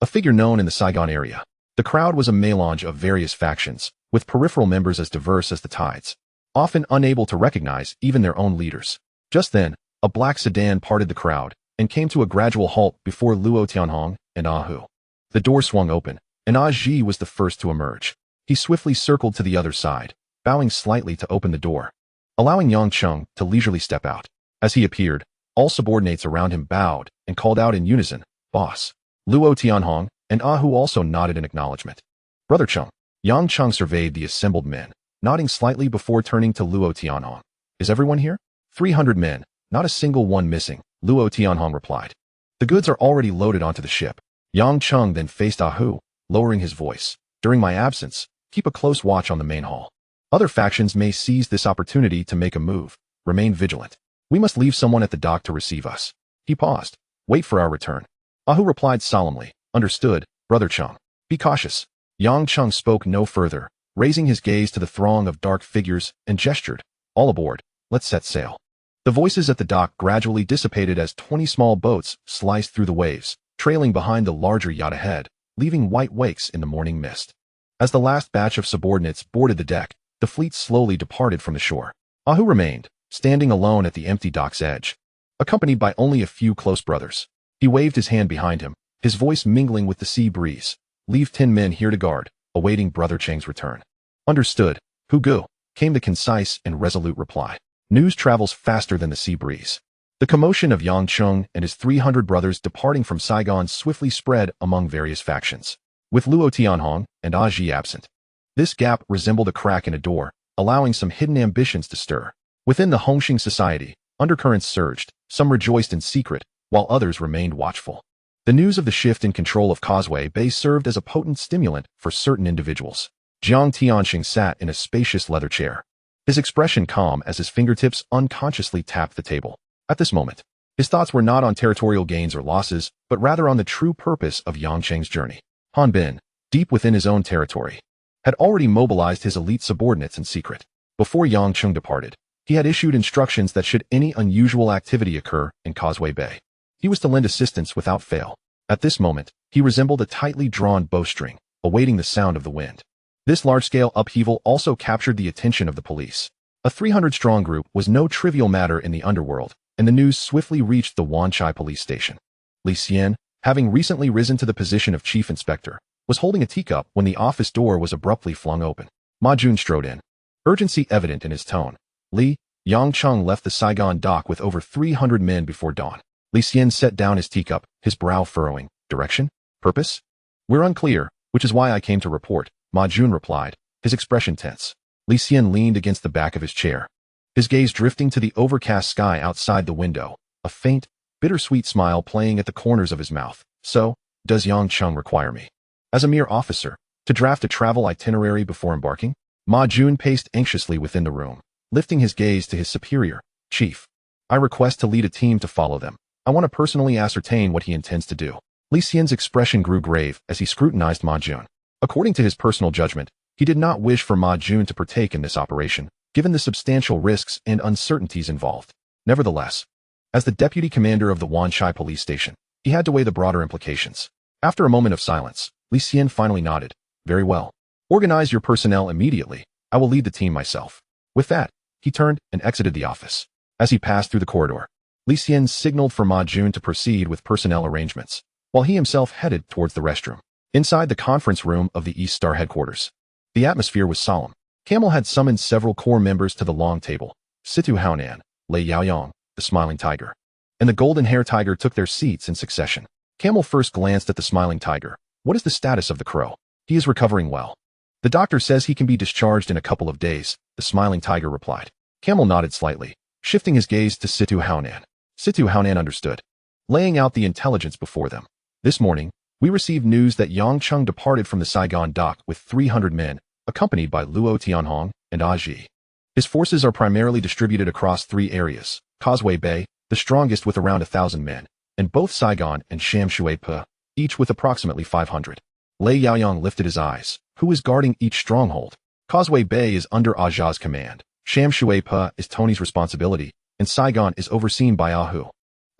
a figure known in the Saigon area. The crowd was a melange of various factions, with peripheral members as diverse as the tides, often unable to recognize even their own leaders. Just then, a black sedan parted the crowd and came to a gradual halt before Luo Tianhong and Ah Hu. The door swung open, and Ah Ji was the first to emerge. He swiftly circled to the other side, bowing slightly to open the door, allowing Yang Cheng to leisurely step out. As he appeared, all subordinates around him bowed and called out in unison, "Boss." Luo Tianhong and Ah Hu also nodded in acknowledgement. "Brother Cheng." Yang Cheng surveyed the assembled men, nodding slightly before turning to Luo Tianhong. "Is everyone here?" 300 men, not a single one missing, Luo Tianhong replied. "The goods are already loaded onto the ship." Yang Cheng then faced Ah Hu, lowering his voice. "During my absence, keep a close watch on the main hall. Other factions may seize this opportunity to make a move. Remain vigilant. We must leave someone at the dock to receive us." He paused. "Wait for our return." Ah Hu replied solemnly, "Understood, Brother Cheng. Be cautious." Yang Cheng spoke no further, raising his gaze to the throng of dark figures and gestured, "All aboard, let's set sail." The voices at the dock gradually dissipated as 20 small boats sliced through the waves, trailing behind the larger yacht ahead, leaving white wakes in the morning mist. As the last batch of subordinates boarded the deck, the fleet slowly departed from the shore. Ah Hu remained, standing alone at the empty dock's edge, accompanied by only a few close brothers. He waved his hand behind him, his voice mingling with the sea breeze. "Leave 10 men here to guard, awaiting Brother Cheng's return." "Understood, Hu Gu," came the concise and resolute reply. News travels faster than the sea breeze. The commotion of Yang Cheng and his 300 brothers departing from Saigon swiftly spread among various factions, with Luo Tianhong and Ah Ji absent. This gap resembled a crack in a door, allowing some hidden ambitions to stir. Within the Hongxing society, undercurrents surged, some rejoiced in secret, while others remained watchful. The news of the shift in control of Causeway Bay served as a potent stimulant for certain individuals. Jiang Tianxing sat in a spacious leather chair, his expression calm as his fingertips unconsciously tapped the table. At this moment, his thoughts were not on territorial gains or losses, but rather on the true purpose of Yang Cheng's journey. Han Bin, deep within his own territory, had already mobilized his elite subordinates in secret. Before Yang Cheng departed, he had issued instructions that should any unusual activity occur in Causeway Bay, he was to lend assistance without fail. At this moment, he resembled a tightly drawn bowstring, awaiting the sound of the wind. This large-scale upheaval also captured the attention of the police. A 300-strong group was no trivial matter in the underworld, and the news swiftly reached the Wanchai police station. Li Xian, having recently risen to the position of chief inspector, was holding a teacup when the office door was abruptly flung open. Ma Jun strode in, urgency evident in his tone. "Li, Yang Cheng left the Saigon dock with over 300 men before dawn." Li Xian set down his teacup, his brow furrowing. "Direction? Purpose?" "We're unclear, which is why I came to report," Ma Jun replied, his expression tense. Li Xian leaned against the back of his chair, his gaze drifting to the overcast sky outside the window, a faint, bittersweet smile playing at the corners of his mouth. "So, does Yang Cheng require me, as a mere officer, to draft a travel itinerary before embarking?" Ma Jun paced anxiously within the room, lifting his gaze to his superior. "Chief, I request to lead a team to follow them. I want to personally ascertain what he intends to do." Li Xian's expression grew grave as he scrutinized Ma Jun. According to his personal judgment, he did not wish for Ma Jun to partake in this operation, given the substantial risks and uncertainties involved. Nevertheless, as the deputy commander of the Wanchai police station, he had to weigh the broader implications. After a moment of silence, Li Xian finally nodded. "Very well. Organize your personnel immediately. I will lead the team myself." With that, he turned and exited the office. As he passed through the corridor, Li Xian signaled for Ma Jun to proceed with personnel arrangements, while he himself headed towards the restroom. Inside the conference room of the East Star headquarters, the atmosphere was solemn. Camel had summoned several core members to the long table. Situ Haonan, Lei Yaoyong, the Smiling Tiger, and the Golden Hair Tiger took their seats in succession. Camel first glanced at the Smiling Tiger. "What is the status of the crow?" "He is recovering well. The doctor says he can be discharged in a couple of days," the Smiling Tiger replied. Camel nodded slightly, shifting his gaze to Situ Haonan. Situ Haonan understood, laying out the intelligence before them. "This morning, we received news that Yang Cheng departed from the Saigon dock with 300 men, accompanied by Luo Tianhong and Ah Ji. His forces are primarily distributed across 3 areas: Causeway Bay, the strongest with around 1,000 men, and both Saigon and Shamshui-Pe, each with approximately 500. Lei Yaoyong lifted his eyes. "Who is guarding each stronghold?" "Causeway Bay is under Aja's command. Shamshui-Pe is Tony's responsibility, and Saigon is overseen by Ah Hu.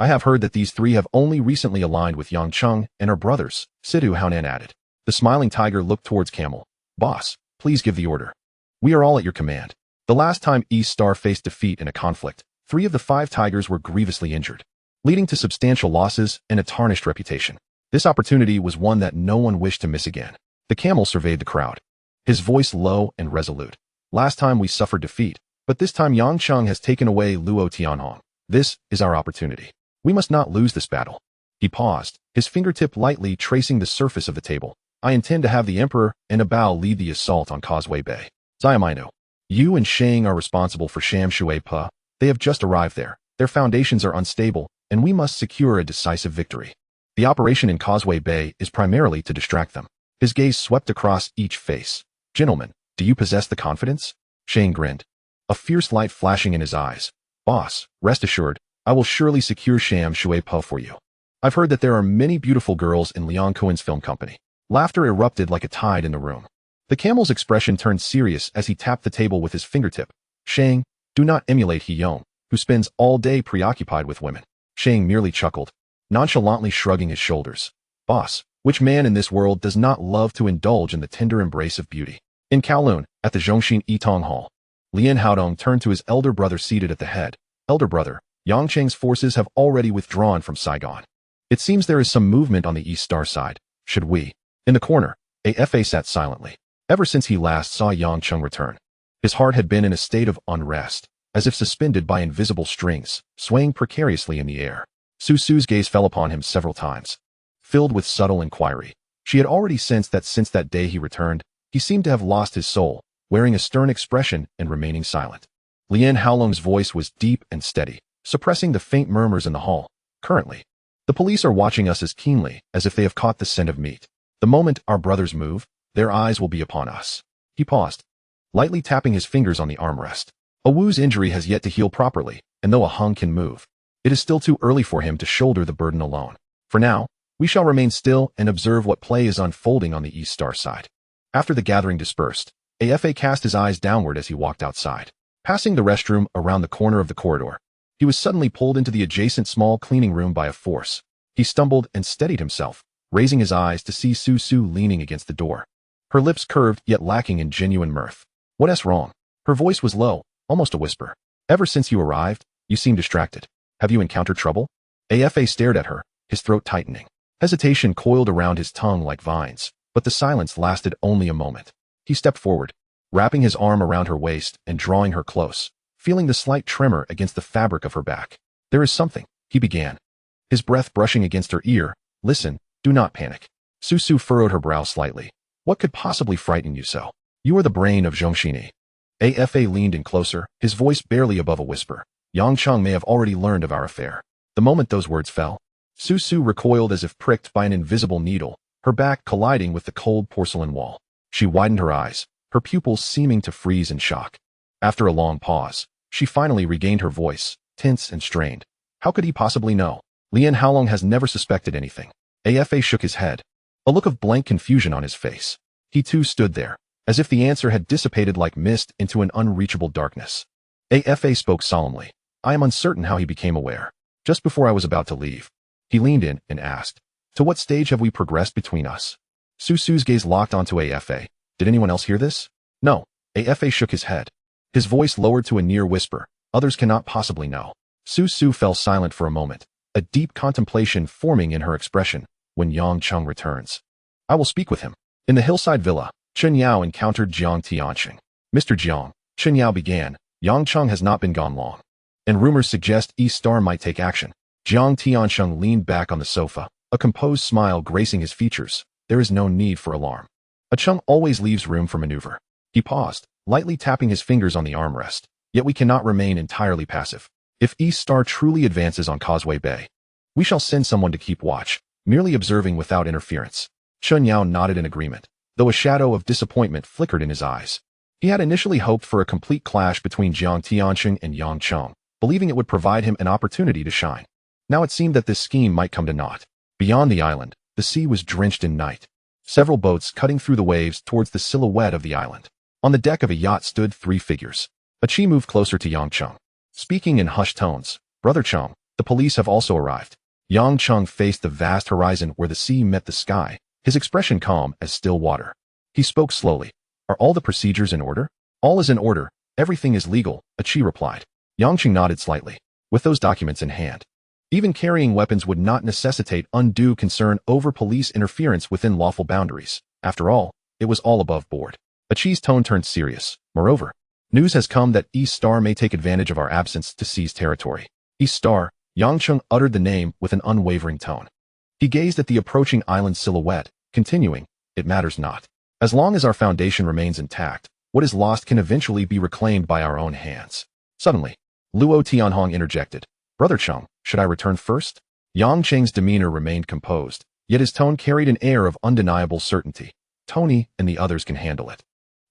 I have heard that these 3 have only recently aligned with Yang Cheng and are brothers," Situ Haonan added. The smiling tiger looked towards Camel. Boss, please give the order. We are all at your command. The last time East Star faced defeat in a conflict, 3 of the 5 tigers were grievously injured, leading to substantial losses and a tarnished reputation. This opportunity was one that no one wished to miss again. The camel surveyed the crowd, his voice low and resolute. Last time we suffered defeat, but this time Yang Cheng has taken away Luo Tianhong. This is our opportunity. We must not lose this battle. He paused, his fingertip lightly tracing the surface of the table. I intend to have the Emperor and Abao lead the assault on Causeway Bay. Xiaomino, you and Cheng are responsible for Sham Shui Pa. They have just arrived there. Their foundations are unstable, and we must secure a decisive victory. The operation in Causeway Bay is primarily to distract them. His gaze swept across each face. Gentlemen, do you possess the confidence? Cheng grinned, a fierce light flashing in his eyes. Boss, rest assured, I will surely secure Sham Shui Pa for you. I've heard that there are many beautiful girls in Liang Kuan's film company. Laughter erupted like a tide in the room. The camel's expression turned serious as he tapped the table with his fingertip. Cheng, do not emulate Haonan, who spends all day preoccupied with women. Cheng merely chuckled, nonchalantly shrugging his shoulders. Boss, which man in this world does not love to indulge in the tender embrace of beauty? In Kowloon, at the Zhongxin Yitong Hall, Lian Haodong turned to his elder brother seated at the head. Elder brother, Yang Cheng's forces have already withdrawn from Saigon. It seems there is some movement on the East Star side. Should we? In the corner, AFA sat silently. Ever since he last saw Yang Cheng return, his heart had been in a state of unrest, as if suspended by invisible strings, swaying precariously in the air. Susu's gaze fell upon him several times, filled with subtle inquiry. She had already sensed that since that day he returned, he seemed to have lost his soul, wearing a stern expression and remaining silent. Lian Haolong's voice was deep and steady, suppressing the faint murmurs in the hall. Currently, the police are watching us as keenly as if they have caught the scent of meat. The moment our brothers move, their eyes will be upon us. He paused, lightly tapping his fingers on the armrest. A Wu's injury has yet to heal properly, and though a Hung can move, it is still too early for him to shoulder the burden alone. For now, we shall remain still and observe what play is unfolding on the East Star side. After the gathering dispersed, AFA cast his eyes downward as he walked outside. Passing the restroom around the corner of the corridor, he was suddenly pulled into the adjacent small cleaning room by a force. He stumbled and steadied himself, raising his eyes to see Susu leaning against the door. Her lips curved yet lacking in genuine mirth. What's wrong? Her voice was low, almost a whisper. Ever since you arrived, you seem distracted. Have you encountered trouble? AFA stared at her, his throat tightening. Hesitation coiled around his tongue like vines, but the silence lasted only a moment. He stepped forward, wrapping his arm around her waist and drawing her close, feeling the slight tremor against the fabric of her back. There is something, he began, his breath brushing against her ear. Listen, do not panic. Susu furrowed her brow slightly. What could possibly frighten you so? You are the brain of Zhongxini. AFA leaned in closer, his voice barely above a whisper. Yang Cheng may have already learned of our affair. The moment those words fell, Susu recoiled as if pricked by an invisible needle, her back colliding with the cold porcelain wall. She widened her eyes, her pupils seeming to freeze in shock. After a long pause, she finally regained her voice, tense and strained. How could he possibly know? Lian Haolong has never suspected anything. AFA shook his head, a look of blank confusion on his face. He too stood there, as if the answer had dissipated like mist into an unreachable darkness. AFA spoke solemnly. I am uncertain how he became aware. Just before I was about to leave, he leaned in and asked, to what stage have we progressed between us? Susu's gaze locked onto AFA. Did anyone else hear this? No. AFA shook his head, his voice lowered to a near whisper. Others cannot possibly know. Susu fell silent for a moment, a deep contemplation forming in her expression. When Yang Cheng returns, I will speak with him. In the hillside villa, Chen Yao encountered Jiang Tianxing. Mr. Jiang, Chen Yao began, Yang Cheng has not been gone long, and rumors suggest East Star might take action. Jiang Tianxing leaned back on the sofa, a composed smile gracing his features. There is no need for alarm. A Cheng always leaves room for maneuver. He paused, lightly tapping his fingers on the armrest. Yet we cannot remain entirely passive. If East Star truly advances on Causeway Bay, we shall send someone to keep watch, merely observing without interference. Chen Yao nodded in agreement, though a shadow of disappointment flickered in his eyes. He had initially hoped for a complete clash between Jiang Tianxing and Yang Cheng, believing it would provide him an opportunity to shine. Now it seemed that this scheme might come to naught. Beyond the island, the sea was drenched in night, several boats cutting through the waves towards the silhouette of the island. On the deck of a yacht stood 3 figures. A Chi moved closer to Yang Cheng, speaking in hushed tones. Brother Cheng, the police have also arrived. Yang Cheng faced the vast horizon where the sea met the sky, his expression calm as still water. He spoke slowly. Are all the procedures in order? All is in order. Everything is legal, Achi replied. Yangcheng nodded slightly. With those documents in hand. Even carrying weapons would not necessitate undue concern over police interference within lawful boundaries. After all, it was all above board. Achi's tone turned serious. Moreover, news has come that East Star may take advantage of our absence to seize territory. East Star, Yangcheng uttered the name with an unwavering tone. He gazed at the approaching island silhouette, continuing, it matters not. As long as our foundation remains intact, what is lost can eventually be reclaimed by our own hands. Suddenly, Luo Tianhong interjected. Brother Cheng, should I return first? Yangcheng's demeanor remained composed, yet his tone carried an air of undeniable certainty. Tony and the others can handle it.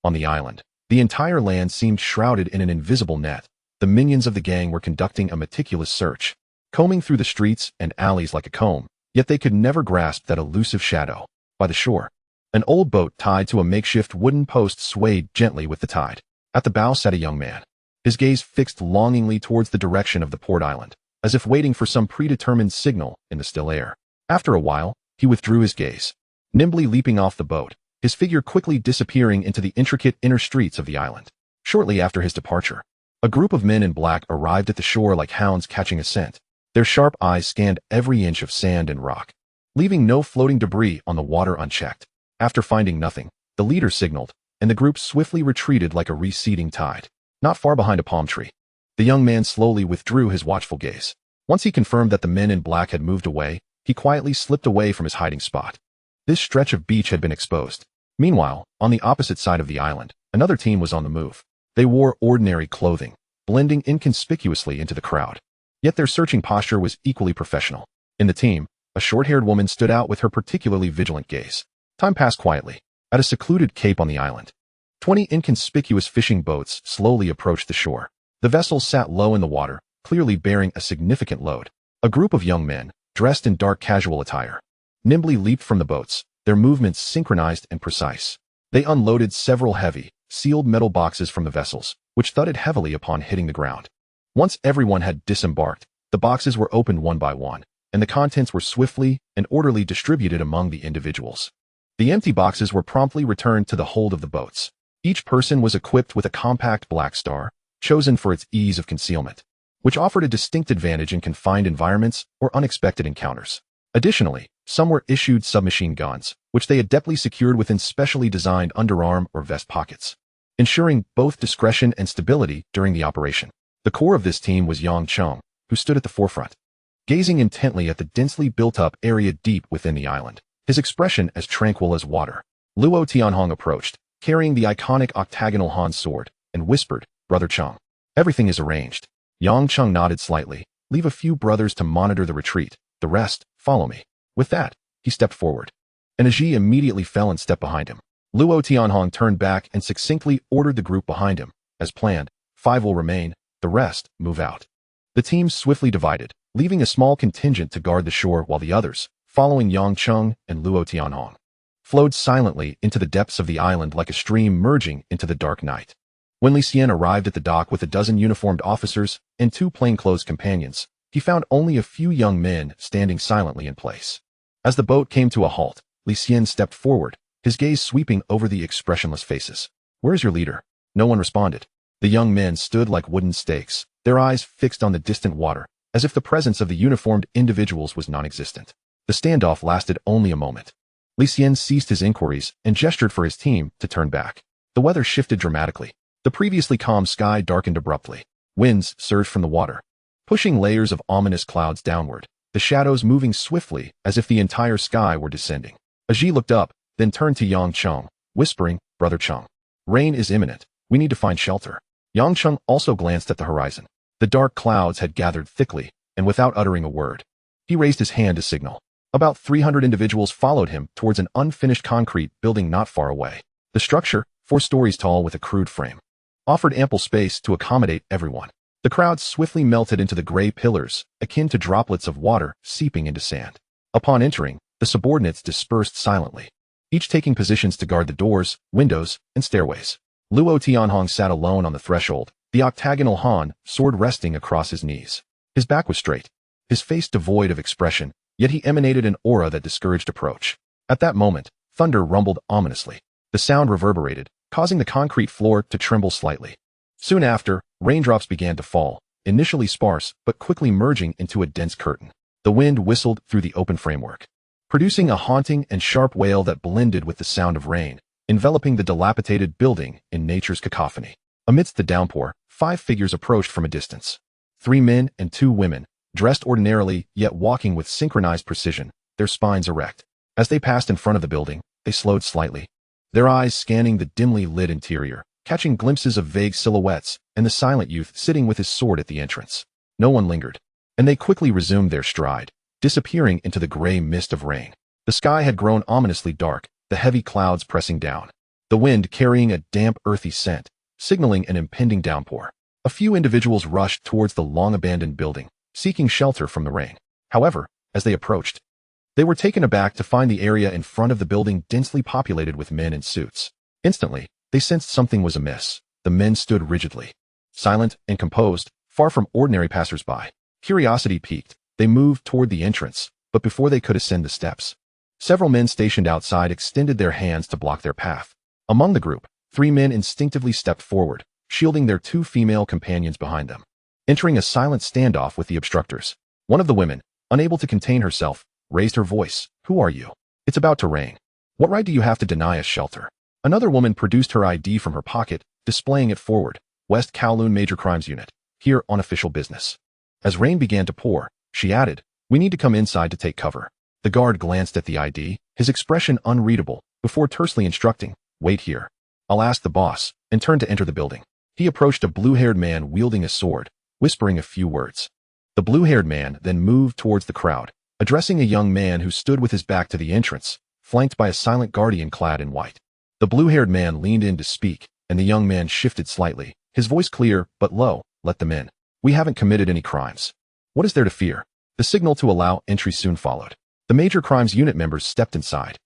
On the island, the entire land seemed shrouded in an invisible net. The minions of the gang were conducting a meticulous search, combing through the streets and alleys like a comb, yet they could never grasp that elusive shadow. By the shore, an old boat tied to a makeshift wooden post swayed gently with the tide. At the bow sat a young man, his gaze fixed longingly towards the direction of the port island, as if waiting for some predetermined signal in the still air. After a while, he withdrew his gaze, nimbly leaping off the boat, his figure quickly disappearing into the intricate inner streets of the island. Shortly after his departure, a group of men in black arrived at the shore like hounds catching a scent. Their sharp eyes scanned every inch of sand and rock, leaving no floating debris on the water unchecked. After finding nothing, the leader signaled, and the group swiftly retreated like a receding tide. Not far behind a palm tree, the young man slowly withdrew his watchful gaze. Once he confirmed that the men in black had moved away, he quietly slipped away from his hiding spot. This stretch of beach had been exposed. Meanwhile, on the opposite side of the island, another team was on the move. They wore ordinary clothing, blending inconspicuously into the crowd. Yet their searching posture was equally professional. In the team, a short-haired woman stood out with her particularly vigilant gaze. Time passed quietly. At a secluded cape on the island, 20 inconspicuous fishing boats slowly approached the shore. The vessels sat low in the water, clearly bearing a significant load. A group of young men, dressed in dark casual attire, nimbly leaped from the boats, their movements synchronized and precise. They unloaded several heavy, sealed metal boxes from the vessels, which thudded heavily upon hitting the ground. Once everyone had disembarked, the boxes were opened one by one, and the contents were swiftly and orderly distributed among the individuals. The empty boxes were promptly returned to the hold of the boats. Each person was equipped with a compact black star, chosen for its ease of concealment, which offered a distinct advantage in confined environments or unexpected encounters. Additionally, some were issued submachine guns, which they adeptly secured within specially designed underarm or vest pockets, ensuring both discretion and stability during the operation. The core of this team was Yangcheng, who stood at the forefront, gazing intently at the densely built-up area deep within the island, his expression as tranquil as water. Luo Tianhong approached, carrying the iconic octagonal Han sword, and whispered, Brother Cheng, everything is arranged. Yangcheng nodded slightly. Leave a few brothers to monitor the retreat. The rest, follow me. With that, he stepped forward, and Aji immediately fell in step behind him. Luo Tianhong turned back and succinctly ordered the group behind him. As planned, 5 will remain, the rest move out. The teams swiftly divided, leaving a small contingent to guard the shore while the others, following Yangcheng and Luo Tianhong, flowed silently into the depths of the island like a stream merging into the dark night. When Li Xian arrived at the dock with a dozen uniformed officers and 2 plainclothes companions, he found only a few young men standing silently in place. As the boat came to a halt, Li Xian stepped forward, his gaze sweeping over the expressionless faces. Where is your leader? No one responded. The young men stood like wooden stakes, their eyes fixed on the distant water, as if the presence of the uniformed individuals was non-existent. The standoff lasted only a moment. Li Xian ceased his inquiries and gestured for his team to turn back. The weather shifted dramatically. The previously calm sky darkened abruptly. Winds surged from the water, pushing layers of ominous clouds downward, the shadows moving swiftly as if the entire sky were descending. Aji looked up, then turned to Yangcheng, whispering, Brother Cheng, rain is imminent. We need to find shelter. Yangcheng also glanced at the horizon. The dark clouds had gathered thickly, and without uttering a word, he raised his hand to signal. About 300 individuals followed him towards an unfinished concrete building not far away. The structure, 4 stories tall with a crude frame, offered ample space to accommodate everyone. The crowd swiftly melted into the gray pillars, akin to droplets of water seeping into sand. Upon entering, the subordinates dispersed silently, each taking positions to guard the doors, windows, and stairways. Luo Tianhong sat alone on the threshold, the octagonal Han, sword resting across his knees. His back was straight, his face devoid of expression, yet he emanated an aura that discouraged approach. At that moment, thunder rumbled ominously. The sound reverberated, causing the concrete floor to tremble slightly. Soon after, raindrops began to fall, initially sparse but quickly merging into a dense curtain. The wind whistled through the open framework, producing a haunting and sharp wail that blended with the sound of rain, enveloping the dilapidated building in nature's cacophony. Amidst the downpour, 5 figures approached from a distance. 3 men and 2 women, dressed ordinarily yet walking with synchronized precision, their spines erect. As they passed in front of the building, they slowed slightly, their eyes scanning the dimly lit interior, catching glimpses of vague silhouettes and the silent youth sitting with his sword at the entrance. No one lingered, and they quickly resumed their stride, disappearing into the gray mist of rain. The sky had grown ominously dark, the heavy clouds pressing down, the wind carrying a damp, earthy scent, signaling an impending downpour. A few individuals rushed towards the long-abandoned building, seeking shelter from the rain. However, as they approached, they were taken aback to find the area in front of the building densely populated with men in suits. Instantly, they sensed something was amiss. The men stood rigidly, silent and composed, far from ordinary passers-by. Curiosity piqued. They moved toward the entrance, but before they could ascend the steps, several men stationed outside extended their hands to block their path. Among the group, 3 men instinctively stepped forward, shielding their 2 female companions behind them, entering a silent standoff with the obstructors. One of the women, unable to contain herself, raised her voice. "Who are you? It's about to rain. What right do you have to deny us shelter?" Another woman produced her ID from her pocket, displaying it forward. "West Kowloon Major Crimes Unit, here on official business." As rain began to pour, she added, "We need to come inside to take cover." The guard glanced at the ID, his expression unreadable, before tersely instructing, "Wait here. I'll ask the boss," and turned to enter the building. He approached a blue-haired man wielding a sword, whispering a few words. The blue-haired man then moved towards the crowd, addressing a young man who stood with his back to the entrance, flanked by a silent guardian clad in white. The blue-haired man leaned in to speak, and the young man shifted slightly, his voice clear but low. "Let them in. We haven't committed any crimes. What is there to fear?" The signal to allow entry soon followed. The Major Crimes Unit members stepped inside,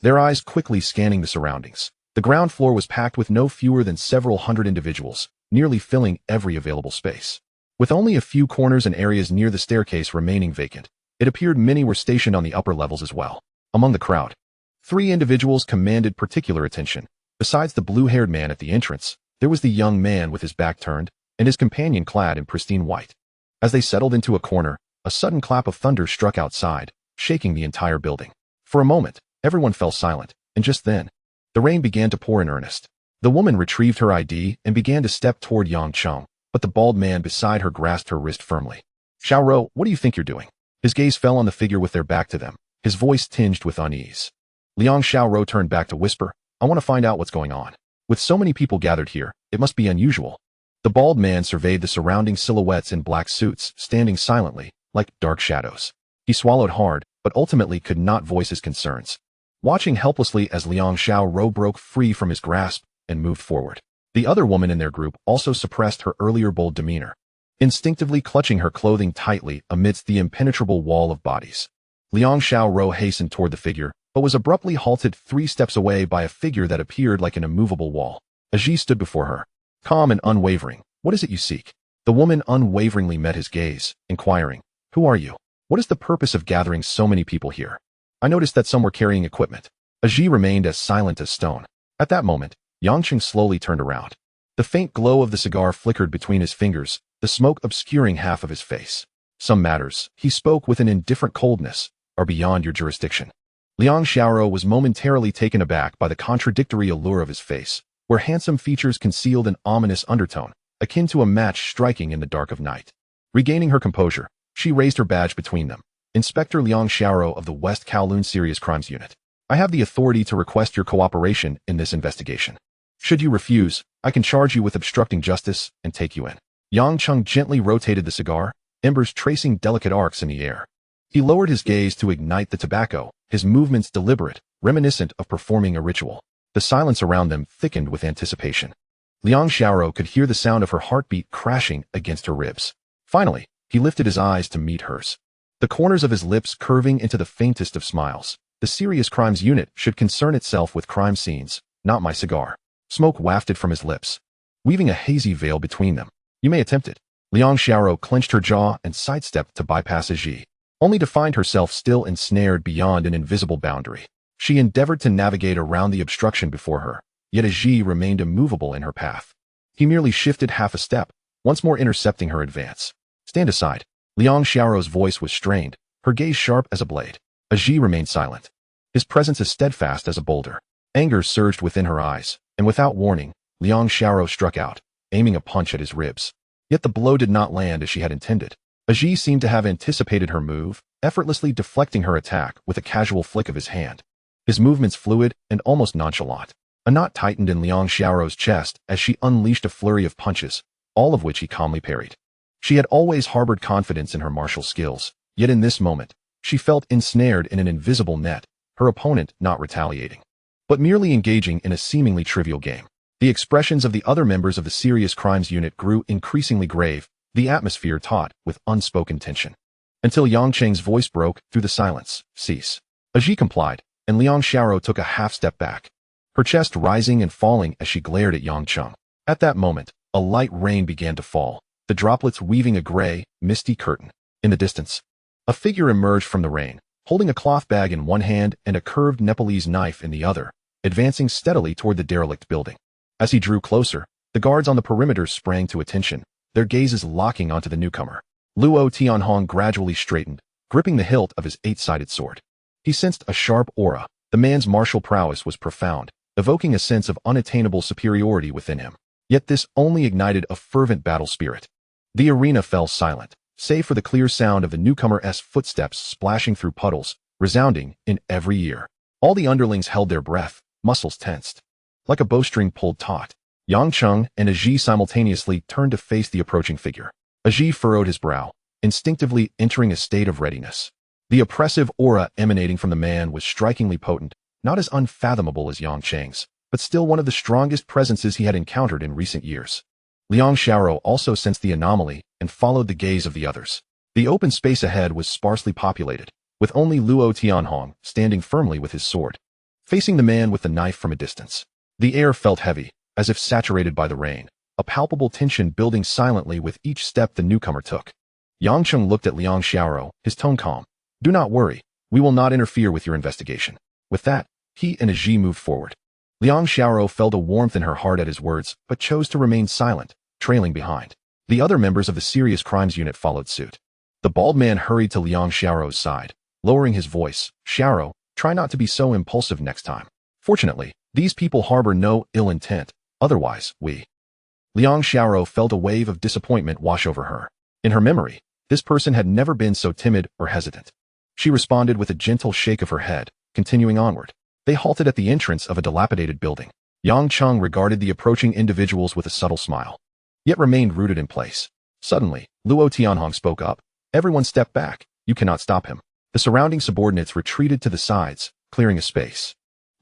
their eyes quickly scanning the surroundings. The ground floor was packed with no fewer than several hundred individuals, nearly filling every available space. With only a few corners and areas near the staircase remaining vacant, it appeared many were stationed on the upper levels as well. Among the crowd, 3 individuals commanded particular attention. Besides the blue-haired man at the entrance, there was the young man with his back turned, and his companion clad in pristine white. As they settled into a corner, a sudden clap of thunder struck outside, shaking the entire building. For a moment, everyone fell silent, and just then, the rain began to pour in earnest. The woman retrieved her ID and began to step toward Yang Cheng, but the bald man beside her grasped her wrist firmly. "Xiaoro, what do you think you're doing?" His gaze fell on the figure with their back to them, his voice tinged with unease. Liang Xiaoro turned back to whisper, "I want to find out what's going on. With so many people gathered here, it must be unusual." The bald man surveyed the surrounding silhouettes in black suits, standing silently, like dark shadows. He swallowed hard, but ultimately could not voice his concerns, watching helplessly as Liang Xiaoro broke free from his grasp and moved forward. The other woman in their group also suppressed her earlier bold demeanor, instinctively clutching her clothing tightly amidst the impenetrable wall of bodies. Liang Xiaoro hastened toward the figure, but was abruptly halted 3 steps away by a figure that appeared like an immovable wall. Aji stood before her, calm and unwavering. "What is it you seek?" The woman unwaveringly met his gaze, inquiring, "Who are you? What is the purpose of gathering so many people here? I noticed that some were carrying equipment." Aji remained as silent as stone. At that moment, Yangcheng slowly turned around. The faint glow of the cigar flickered between his fingers, the smoke obscuring half of his face. "Some matters," he spoke with an indifferent coldness, "are beyond your jurisdiction." Liang Xiaoro was momentarily taken aback by the contradictory allure of his face, where handsome features concealed an ominous undertone, akin to a match striking in the dark of night. Regaining her composure, she raised her badge between them. "Inspector Liang Xiaoro of the West Kowloon Serious Crimes Unit. I have the authority to request your cooperation in this investigation. Should you refuse, I can charge you with obstructing justice and take you in." Yang Cheng gently rotated the cigar, embers tracing delicate arcs in the air. He lowered his gaze to ignite the tobacco, his movements deliberate, reminiscent of performing a ritual. The silence around them thickened with anticipation. Liang Xiaoro could hear the sound of her heartbeat crashing against her ribs. Finally, he lifted his eyes to meet hers, the corners of his lips curving into the faintest of smiles. "The Serious Crimes Unit should concern itself with crime scenes, not my cigar." Smoke wafted from his lips, weaving a hazy veil between them. "You may attempt it." Liang Xiaoro clenched her jaw and sidestepped to bypass Aji, only to find herself still ensnared beyond an invisible boundary. She endeavored to navigate around the obstruction before her, yet Aji remained immovable in her path. He merely shifted half a step, once more intercepting her advance. Stand aside. Liang Xiaoro's voice was strained, her gaze sharp as a blade. Aji remained silent. His presence as steadfast as a boulder. Anger surged within her eyes, and without warning, Liang Xiaoro struck out, aiming a punch at his ribs. Yet the blow did not land as she had intended. Aji seemed to have anticipated her move, effortlessly deflecting her attack with a casual flick of his hand. His movements fluid and almost nonchalant. A knot tightened in Liang Xiaoro's chest as she unleashed a flurry of punches, all of which he calmly parried. She had always harbored confidence in her martial skills, yet in this moment, she felt ensnared in an invisible net, her opponent not retaliating, but merely engaging in a seemingly trivial game. The expressions of the other members of the Serious Crimes Unit grew increasingly grave, the atmosphere taut with unspoken tension. Until Yang Cheng's voice broke through the silence. Cease. Aji complied, and Liang Xiaoro took a half step back, her chest rising and falling as she glared at Yang Cheng. At that moment, a light rain began to fall, the droplets weaving a gray, misty curtain. In the distance, a figure emerged from the rain, holding a cloth bag in one hand and a curved Nepalese knife in the other, advancing steadily toward the derelict building. As he drew closer, the guards on the perimeter sprang to attention, their gazes locking onto the newcomer. Luo Tianhong gradually straightened, gripping the hilt of his eight-sided sword. He sensed a sharp aura. The man's martial prowess was profound, evoking a sense of unattainable superiority within him. Yet this only ignited a fervent battle spirit. The arena fell silent, save for the clear sound of the newcomer's footsteps splashing through puddles, resounding in every ear. All the underlings held their breath, muscles tensed. Like a bowstring pulled taut, Yang Cheng and Aji simultaneously turned to face the approaching figure. Aji furrowed his brow, instinctively entering a state of readiness. The oppressive aura emanating from the man was strikingly potent, not as unfathomable as Yang Cheng's, but still one of the strongest presences he had encountered in recent years. Liang Xiaoro also sensed the anomaly and followed the gaze of the others. The open space ahead was sparsely populated, with only Luo Tianhong standing firmly with his sword, facing the man with the knife from a distance. The air felt heavy, as if saturated by the rain, a palpable tension building silently with each step the newcomer took. Yang Cheng looked at Liang Xiaoro, his tone calm. Do not worry, we will not interfere with your investigation. With that, he and Aji moved forward. Liang Xiaoro felt a warmth in her heart at his words, but chose to remain silent, trailing behind. The other members of the Serious Crimes Unit followed suit. The bald man hurried to Liang Xiaoro's side, lowering his voice. Xiaoro, try not to be so impulsive next time. Fortunately, these people harbor no ill intent, otherwise, we. Liang Xiaoro felt a wave of disappointment wash over her. In her memory, this person had never been so timid or hesitant. She responded with a gentle shake of her head, continuing onward. They halted at the entrance of a dilapidated building. Yang Cheng regarded the approaching individuals with a subtle smile, yet remained rooted in place. Suddenly, Luo Tianhong spoke up. Everyone step back, you cannot stop him. The surrounding subordinates retreated to the sides, clearing a space.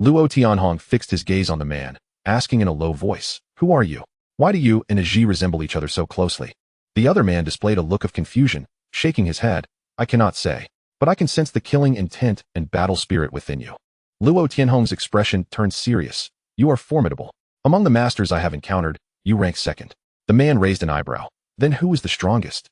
Luo Tianhong fixed his gaze on the man, asking in a low voice, who are you? Why do you and Aji resemble each other so closely? The other man displayed a look of confusion, shaking his head. I cannot say, but I can sense the killing intent and battle spirit within you. Luo Tianhong's expression turned serious. You are formidable. Among the masters I have encountered, you rank second. The man raised an eyebrow. Then who is the strongest?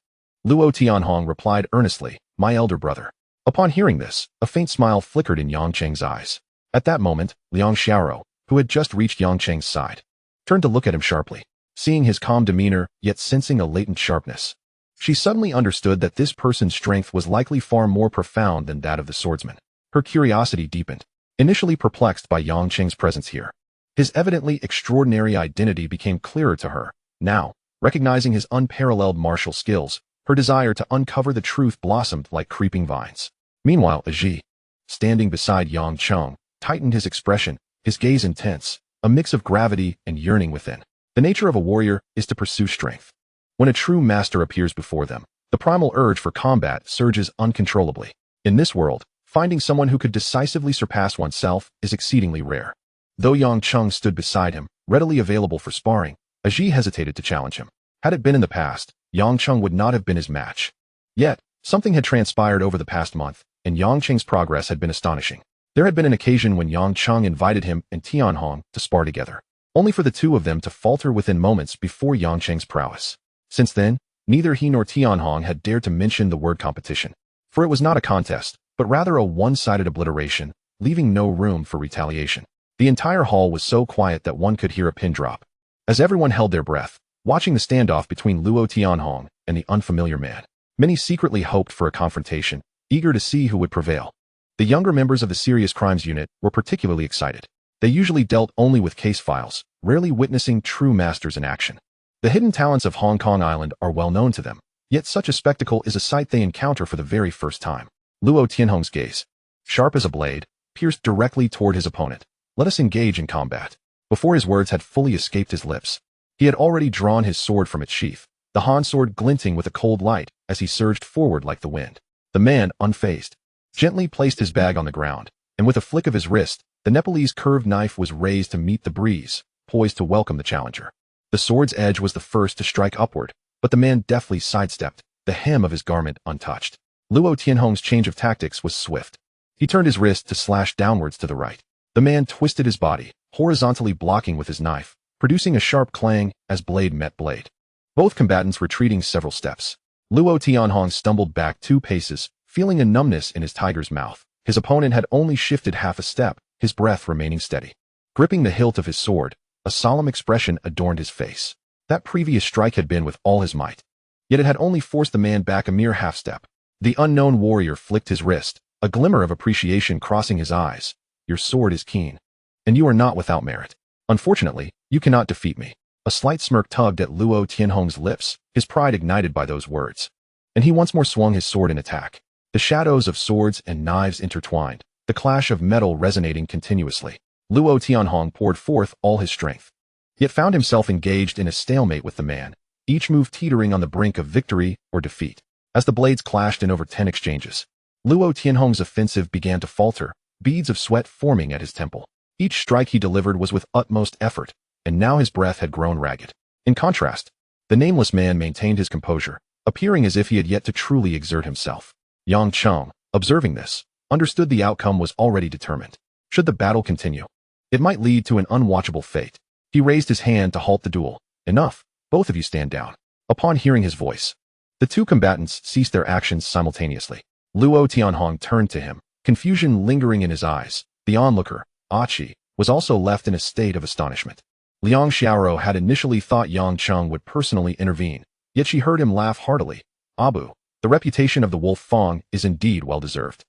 Luo Tianhong replied earnestly, my elder brother. Upon hearing this, a faint smile flickered in Yang Cheng's eyes. At that moment, Liang Xiaoro, who had just reached Yang Cheng's side, turned to look at him sharply. Seeing his calm demeanor, yet sensing a latent sharpness, she suddenly understood that this person's strength was likely far more profound than that of the swordsman. Her curiosity deepened, initially perplexed by Yang Cheng's presence here. His evidently extraordinary identity became clearer to her. Now, recognizing his unparalleled martial skills, her desire to uncover the truth blossomed like creeping vines. Meanwhile, Aji, standing beside Yang Cheng, tightened his expression, his gaze intense, a mix of gravity and yearning within. The nature of a warrior is to pursue strength. When a true master appears before them, the primal urge for combat surges uncontrollably. In this world, finding someone who could decisively surpass oneself is exceedingly rare. Though Yang Cheng stood beside him, readily available for sparring, Aji hesitated to challenge him. Had it been in the past, Yang Cheng would not have been his match. Yet, something had transpired over the past month, and Yang Cheng's progress had been astonishing. There had been an occasion when Yang Cheng invited him and Tianhong to spar together, only for the two of them to falter within moments before Yang Cheng's prowess. Since then, neither he nor Tianhong had dared to mention the word competition, for it was not a contest, but rather a one-sided obliteration, leaving no room for retaliation. The entire hall was so quiet that one could hear a pin drop. As everyone held their breath, watching the standoff between Luo Tianhong and the unfamiliar man, many secretly hoped for a confrontation, eager to see who would prevail. The younger members of the Serious Crimes Unit were particularly excited. They usually dealt only with case files, rarely witnessing true masters in action. The hidden talents of Hong Kong Island are well known to them, yet such a spectacle is a sight they encounter for the very first time. Luo Tianhong's gaze, sharp as a blade, pierced directly toward his opponent. Let us engage in combat. Before his words had fully escaped his lips, he had already drawn his sword from its sheath, the Han sword glinting with a cold light as he surged forward like the wind. The man, unfazed, gently placed his bag on the ground, and with a flick of his wrist, the Nepalese curved knife was raised to meet the breeze, poised to welcome the challenger. The sword's edge was the first to strike upward, but the man deftly sidestepped, the hem of his garment untouched. Luo Tianhong's change of tactics was swift. He turned his wrist to slash downwards to the right. The man twisted his body, horizontally blocking with his knife, producing a sharp clang as blade met blade. Both combatants retreating several steps. Luo Tianhong stumbled back 2 paces, feeling a numbness in his tiger's mouth. His opponent had only shifted half a step, his breath remaining steady. Gripping the hilt of his sword, a solemn expression adorned his face. That previous strike had been with all his might. Yet it had only forced the man back a mere half-step. The unknown warrior flicked his wrist, a glimmer of appreciation crossing his eyes. Your sword is keen. And you are not without merit. Unfortunately, you cannot defeat me. A slight smirk tugged at Luo Tianhong's lips, his pride ignited by those words. And he once more swung his sword in attack. The shadows of swords and knives intertwined, the clash of metal resonating continuously. Luo Tianhong poured forth all his strength, yet found himself engaged in a stalemate with the man, each move teetering on the brink of victory or defeat. As the blades clashed in over 10 exchanges, Luo Tianhong's offensive began to falter, beads of sweat forming at his temple. Each strike he delivered was with utmost effort, and now his breath had grown ragged. In contrast, the nameless man maintained his composure, appearing as if he had yet to truly exert himself. Yang Cheng, observing this, understood the outcome was already determined. Should the battle continue, it might lead to an unwatchable fate. He raised his hand to halt the duel. Enough, both of you stand down. Upon hearing his voice, the 2 combatants ceased their actions simultaneously. Luo Tianhong turned to him, confusion lingering in his eyes. The onlooker, Achi, was also left in a state of astonishment. Liang Xiaoro had initially thought Yang Cheng would personally intervene, yet she heard him laugh heartily. Abu, the reputation of the Wolf Fong is indeed well-deserved.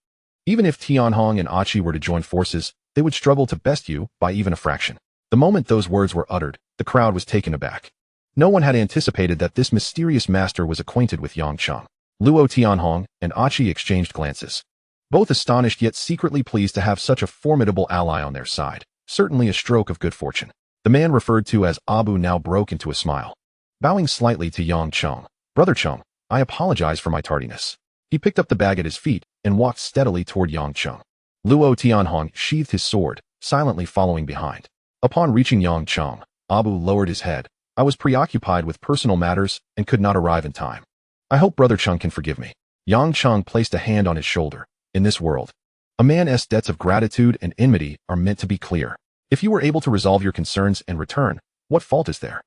Even if Tianhong and Achi were to join forces, they would struggle to best you by even a fraction. The moment those words were uttered, the crowd was taken aback. No one had anticipated that this mysterious master was acquainted with Yang Cheng. Luo Tianhong and Achi exchanged glances. Both astonished yet secretly pleased to have such a formidable ally on their side. Certainly a stroke of good fortune. The man referred to as Abu now broke into a smile. Bowing slightly to Yang Cheng, Brother Cheng, I apologize for my tardiness. He picked up the bag at his feet and walked steadily toward Yang Cheng. Luo Tianhong sheathed his sword, silently following behind. Upon reaching Yang Cheng, Abu lowered his head. I was preoccupied with personal matters and could not arrive in time. I hope Brother Cheng can forgive me. Yang Cheng placed a hand on his shoulder. In this world, a man's debts of gratitude and enmity are meant to be clear. If you were able to resolve your concerns and return, what fault is there?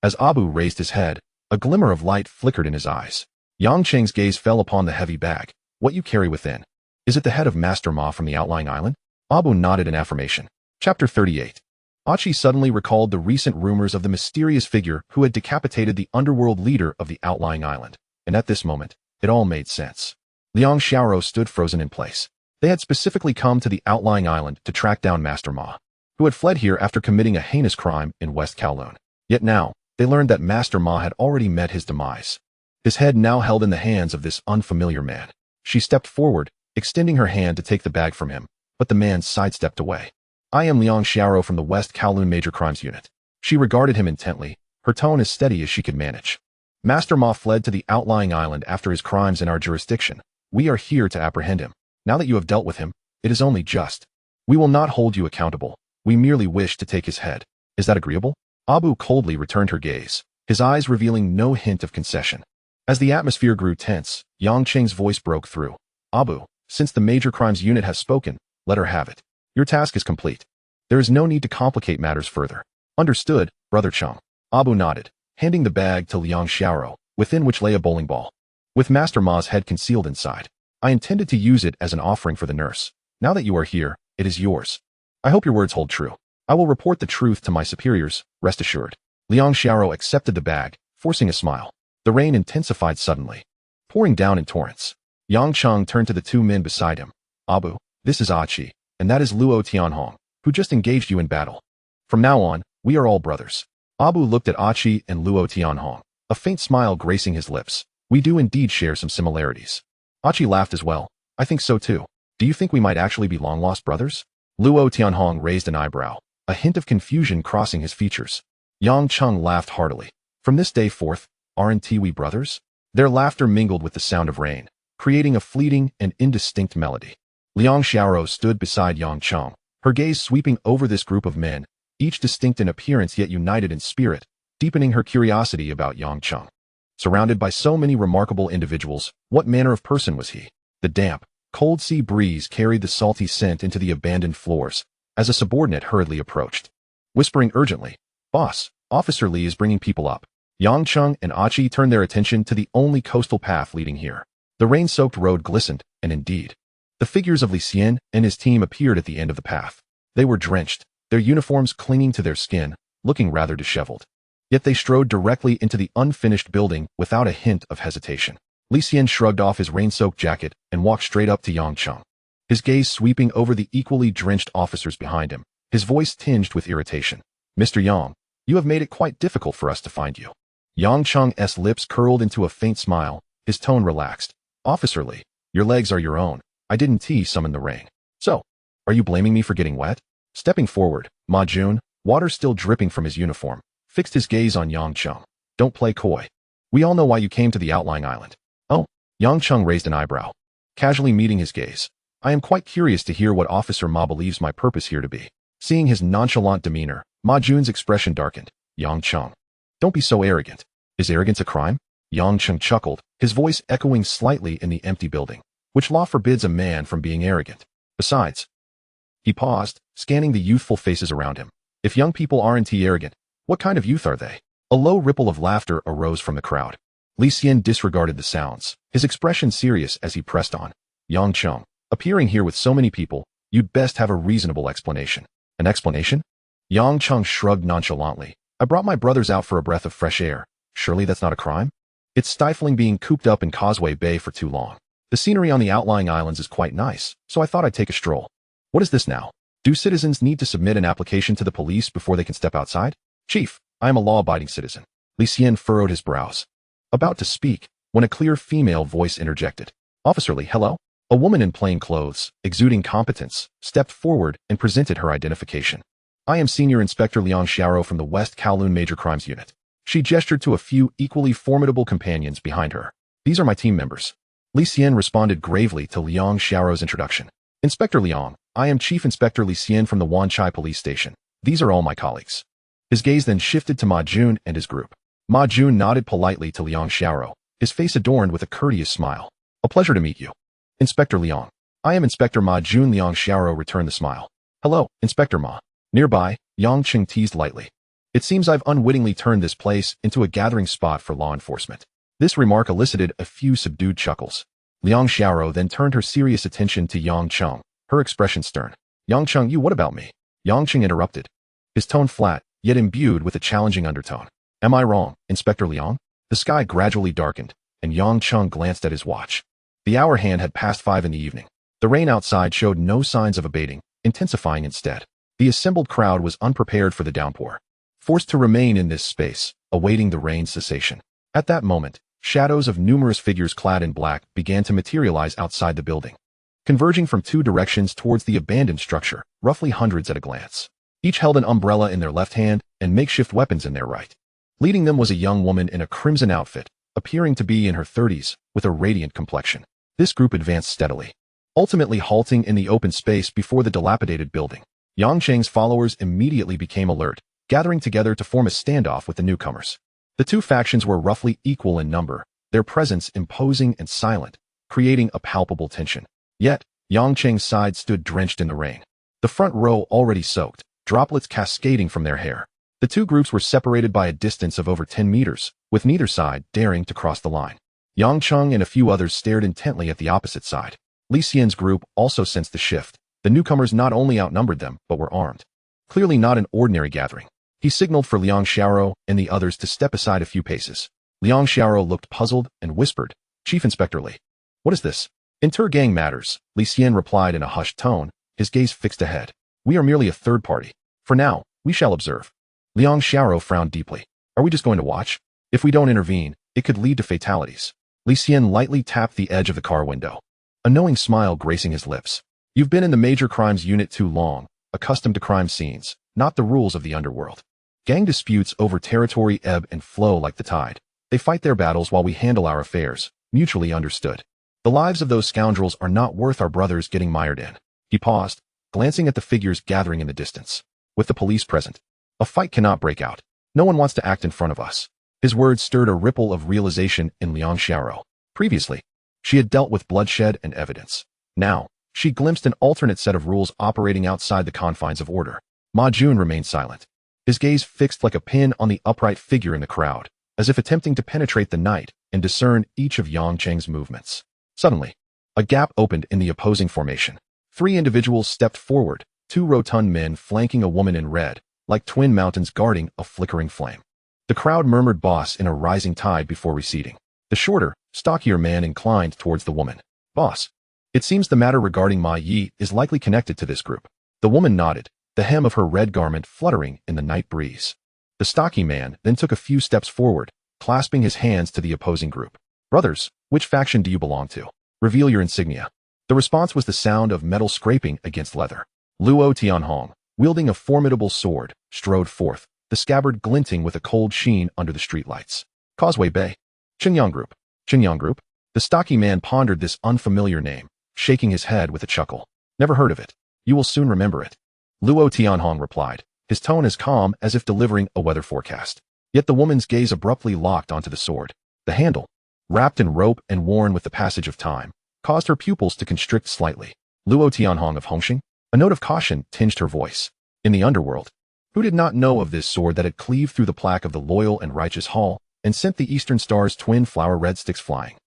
As Abu raised his head, a glimmer of light flickered in his eyes. Yang Cheng's gaze fell upon the heavy bag. What you carry within. Is it the head of Master Ma from the outlying island? Abu nodded in affirmation. Chapter 38. Achi suddenly recalled the recent rumors of the mysterious figure who had decapitated the underworld leader of the outlying island. And at this moment, it all made sense. Liang Xiaoro stood frozen in place. They had specifically come to the outlying island to track down Master Ma, who had fled here after committing a heinous crime in West Kowloon. Yet now, they learned that Master Ma had already met his demise. His head now held in the hands of this unfamiliar man. She stepped forward, extending her hand to take the bag from him, but the man sidestepped away. I am Liang Xiaoro from the West Kowloon Major Crimes Unit. She regarded him intently, her tone as steady as she could manage. Master Ma fled to the outlying island after his crimes in our jurisdiction. We are here to apprehend him. Now that you have dealt with him, it is only just. We will not hold you accountable. We merely wish to take his head. Is that agreeable? Abu coldly returned her gaze, his eyes revealing no hint of concession. As the atmosphere grew tense, Yang Cheng's voice broke through. Abu, since the Major Crimes Unit has spoken, let her have it. Your task is complete. There is no need to complicate matters further. Understood, Brother Cheng. Abu nodded, handing the bag to Liang Xiaoro, within which lay a bowling ball, with Master Ma's head concealed inside. I intended to use it as an offering for the nurse. Now that you are here, it is yours. I hope your words hold true. I will report the truth to my superiors, rest assured. Liang Xiaoro accepted the bag, forcing a smile. The rain intensified suddenly, pouring down in torrents. Yang Cheng turned to the two men beside him. Abu, this is Achi, and that is Luo Tianhong, who just engaged you in battle. From now on, we are all brothers. Abu looked at Achi and Luo Tianhong, a faint smile gracing his lips. We do indeed share some similarities. Achi laughed as well. I think so too. Do you think we might actually be long-lost brothers? Luo Tianhong raised an eyebrow, a hint of confusion crossing his features. Yang Cheng laughed heartily. From this day forth, aren't we brothers? Their laughter mingled with the sound of rain, creating a fleeting and indistinct melody. Liang Xiaoro stood beside Yang Cheng, her gaze sweeping over this group of men, each distinct in appearance yet united in spirit, deepening her curiosity about Yang Cheng. Surrounded by so many remarkable individuals, what manner of person was he? The damp, cold sea breeze carried the salty scent into the abandoned floors, as a subordinate hurriedly approached. Whispering urgently, Boss, Officer Li is bringing people up. Yang Cheng and Achi turned their attention to the only coastal path leading here. The rain-soaked road glistened, and indeed, the figures of Li Xian and his team appeared at the end of the path. They were drenched, their uniforms clinging to their skin, looking rather disheveled. Yet they strode directly into the unfinished building without a hint of hesitation. Li Xian shrugged off his rain-soaked jacket and walked straight up to Yang Cheng, his gaze sweeping over the equally drenched officers behind him, his voice tinged with irritation. Mr. Yang, you have made it quite difficult for us to find you. Yang Cheng's lips curled into a faint smile, his tone relaxed. Officer Li, your legs are your own. I didn't summon the rain. So, are you blaming me for getting wet? Stepping forward, Ma Jun, water still dripping from his uniform, fixed his gaze on Yang Cheng. Don't play coy. We all know why you came to the outlying island. Oh, Yang Cheng raised an eyebrow, casually meeting his gaze. I am quite curious to hear what Officer Ma believes my purpose here to be. Seeing his nonchalant demeanor, Ma Jun's expression darkened. Yang Cheng, don't be so arrogant. Is arrogance a crime? Yang Cheng chuckled, his voice echoing slightly in the empty building. Which law forbids a man from being arrogant? Besides, he paused, scanning the youthful faces around him. If young people aren't arrogant, what kind of youth are they? A low ripple of laughter arose from the crowd. Li Xian disregarded the sounds, his expression serious as he pressed on. Yang Cheng, appearing here with so many people, you'd best have a reasonable explanation. An explanation? Yang Cheng shrugged nonchalantly. I brought my brothers out for a breath of fresh air. Surely that's not a crime? It's stifling being cooped up in Causeway Bay for too long. The scenery on the outlying islands is quite nice, so I thought I'd take a stroll. What is this now? Do citizens need to submit an application to the police before they can step outside? Chief, I am a law-abiding citizen. Li Xian furrowed his brows, about to speak, when a clear female voice interjected. Officer Li, hello? A woman in plain clothes, exuding competence, stepped forward and presented her identification. I am Senior Inspector Liang Xiaoro from the West Kowloon Major Crimes Unit. She gestured to a few equally formidable companions behind her. These are my team members. Li Xian responded gravely to Liang Xiaoro's introduction. Inspector Liang, I am Chief Inspector Li Xian from the Wanchai Police Station. These are all my colleagues. His gaze then shifted to Ma Jun and his group. Ma Jun nodded politely to Liang Xiaoro, his face adorned with a courteous smile. A pleasure to meet you. Inspector Liang. I am Inspector Ma Jun. Liang Xiaoro returned the smile. Hello, Inspector Ma. Nearby, Yang Cheng teased lightly. It seems I've unwittingly turned this place into a gathering spot for law enforcement. This remark elicited a few subdued chuckles. Liang Xiaoro then turned her serious attention to Yang Cheng, her expression stern. Yang Cheng, you what about me? Yang Cheng interrupted, his tone flat, yet imbued with a challenging undertone. Am I wrong, Inspector Liang? The sky gradually darkened, and Yang Cheng glanced at his watch. The hour hand had passed 5 in the evening. The rain outside showed no signs of abating, intensifying instead. The assembled crowd was unprepared for the downpour, forced to remain in this space, awaiting the rain's cessation. At that moment, shadows of numerous figures clad in black began to materialize outside the building, converging from 2 directions towards the abandoned structure, roughly hundreds at a glance. Each held an umbrella in their left hand and makeshift weapons in their right. Leading them was a young woman in a crimson outfit, appearing to be in her 30s, with a radiant complexion. This group advanced steadily, ultimately halting in the open space before the dilapidated building. Yang Cheng's followers immediately became alert, gathering together to form a standoff with the newcomers. The 2 factions were roughly equal in number, their presence imposing and silent, creating a palpable tension. Yet, Yang Cheng's side stood drenched in the rain. The front row already soaked, droplets cascading from their hair. The 2 groups were separated by a distance of over 10 meters, with neither side daring to cross the line. Yang Cheng and a few others stared intently at the opposite side. Li Xian's group also sensed the shift. The newcomers not only outnumbered them, but were armed. Clearly not an ordinary gathering. He signaled for Liang Xiaoro and the others to step aside a few paces. Liang Xiaoro looked puzzled and whispered, "Chief Inspector Li, what is this?" "Inter-gang matters," Li Xian replied in a hushed tone, his gaze fixed ahead. "We are merely a third party. For now, we shall observe." Liang Xiaoro frowned deeply. "Are we just going to watch? If we don't intervene, it could lead to fatalities." Li Xian lightly tapped the edge of the car window, a knowing smile gracing his lips. "You've been in the major crimes unit too long, accustomed to crime scenes, not the rules of the underworld. Gang disputes over territory ebb and flow like the tide. They fight their battles while we handle our affairs, mutually understood. The lives of those scoundrels are not worth our brothers getting mired in." He paused, glancing at the figures gathering in the distance. "With the police present, a fight cannot break out. No one wants to act in front of us." His words stirred a ripple of realization in Liang Xiaoro. Previously, she had dealt with bloodshed and evidence. Now, she glimpsed an alternate set of rules operating outside the confines of order. Ma Jun remained silent, his gaze fixed like a pin on the upright figure in the crowd, as if attempting to penetrate the night and discern each of Yang Cheng's movements. Suddenly, a gap opened in the opposing formation. 3 individuals stepped forward, 2 rotund men flanking a woman in red, like twin mountains guarding a flickering flame. The crowd murmured "Boss" in a rising tide before receding. The shorter, stockier man inclined towards the woman. "Boss, it seems the matter regarding Ma Yi is likely connected to this group." The woman nodded, the hem of her red garment fluttering in the night breeze. The stocky man then took a few steps forward, clasping his hands to the opposing group. "Brothers, which faction do you belong to? Reveal your insignia." The response was the sound of metal scraping against leather. Luo Tianhong, wielding a formidable sword, strode forth, the scabbard glinting with a cold sheen under the streetlights. "Causeway Bay. Qingyang Group." "Qingyang Group?" The stocky man pondered this unfamiliar name, shaking his head with a chuckle. "Never heard of it. You will soon remember it." Luo Tianhong replied, his tone as calm as if delivering a weather forecast. Yet the woman's gaze abruptly locked onto the sword. The handle, wrapped in rope and worn with the passage of time, caused her pupils to constrict slightly. "Luo Tianhong of Hongxing?" A note of caution tinged her voice. In the underworld, who did not know of this sword that had cleaved through the plaque of the loyal and righteous Hall and sent the Eastern Star's twin flower red sticks flying?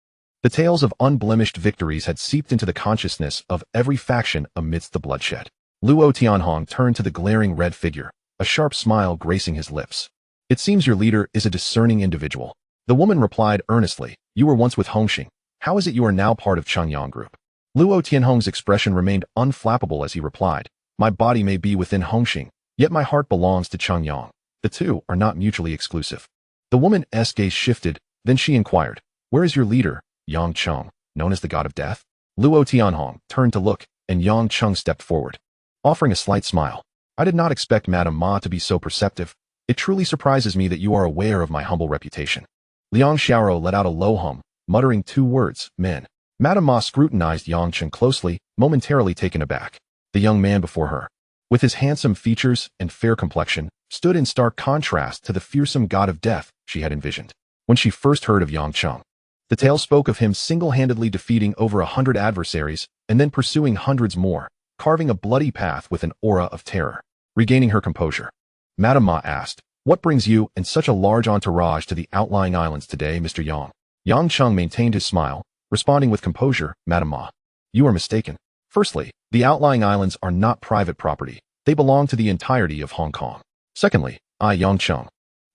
The tales of unblemished victories had seeped into the consciousness of every faction amidst the bloodshed. Luo Tianhong turned to the glaring red figure, a sharp smile gracing his lips. "It seems your leader is a discerning individual." The woman replied earnestly, "You were once with Hongxing. How is it you are now part of Qingyang Group?" Luo Tianhong's expression remained unflappable as he replied, "My body may be within Hongxing, yet my heart belongs to Qingyang. The two are not mutually exclusive." The woman's gaze shifted, then she inquired, "Where is your leader, Yang Cheng, known as the God of Death?" Luo Tianhong turned to look, and Yang Cheng stepped forward, offering a slight smile. "I did not expect Madame Ma to be so perceptive. It truly surprises me that you are aware of my humble reputation." Liang Xiaoro let out a low hum, muttering 2 words, "Men." Madame Ma scrutinized Yang Cheng closely, momentarily taken aback. The young man before her, with his handsome features and fair complexion, stood in stark contrast to the fearsome God of Death she had envisioned. When she first heard of Yang Cheng, the tale spoke of him single-handedly defeating over 100 adversaries and then pursuing hundreds more, carving a bloody path with an aura of terror. Regaining her composure, Madame Ma asked, "What brings you and such a large entourage to the outlying islands today, Mr. Yang?" Yang Cheng maintained his smile, responding with composure, "Madame Ma, you are mistaken. Firstly, the outlying islands are not private property. They belong to the entirety of Hong Kong. Secondly, I, Yang Cheng,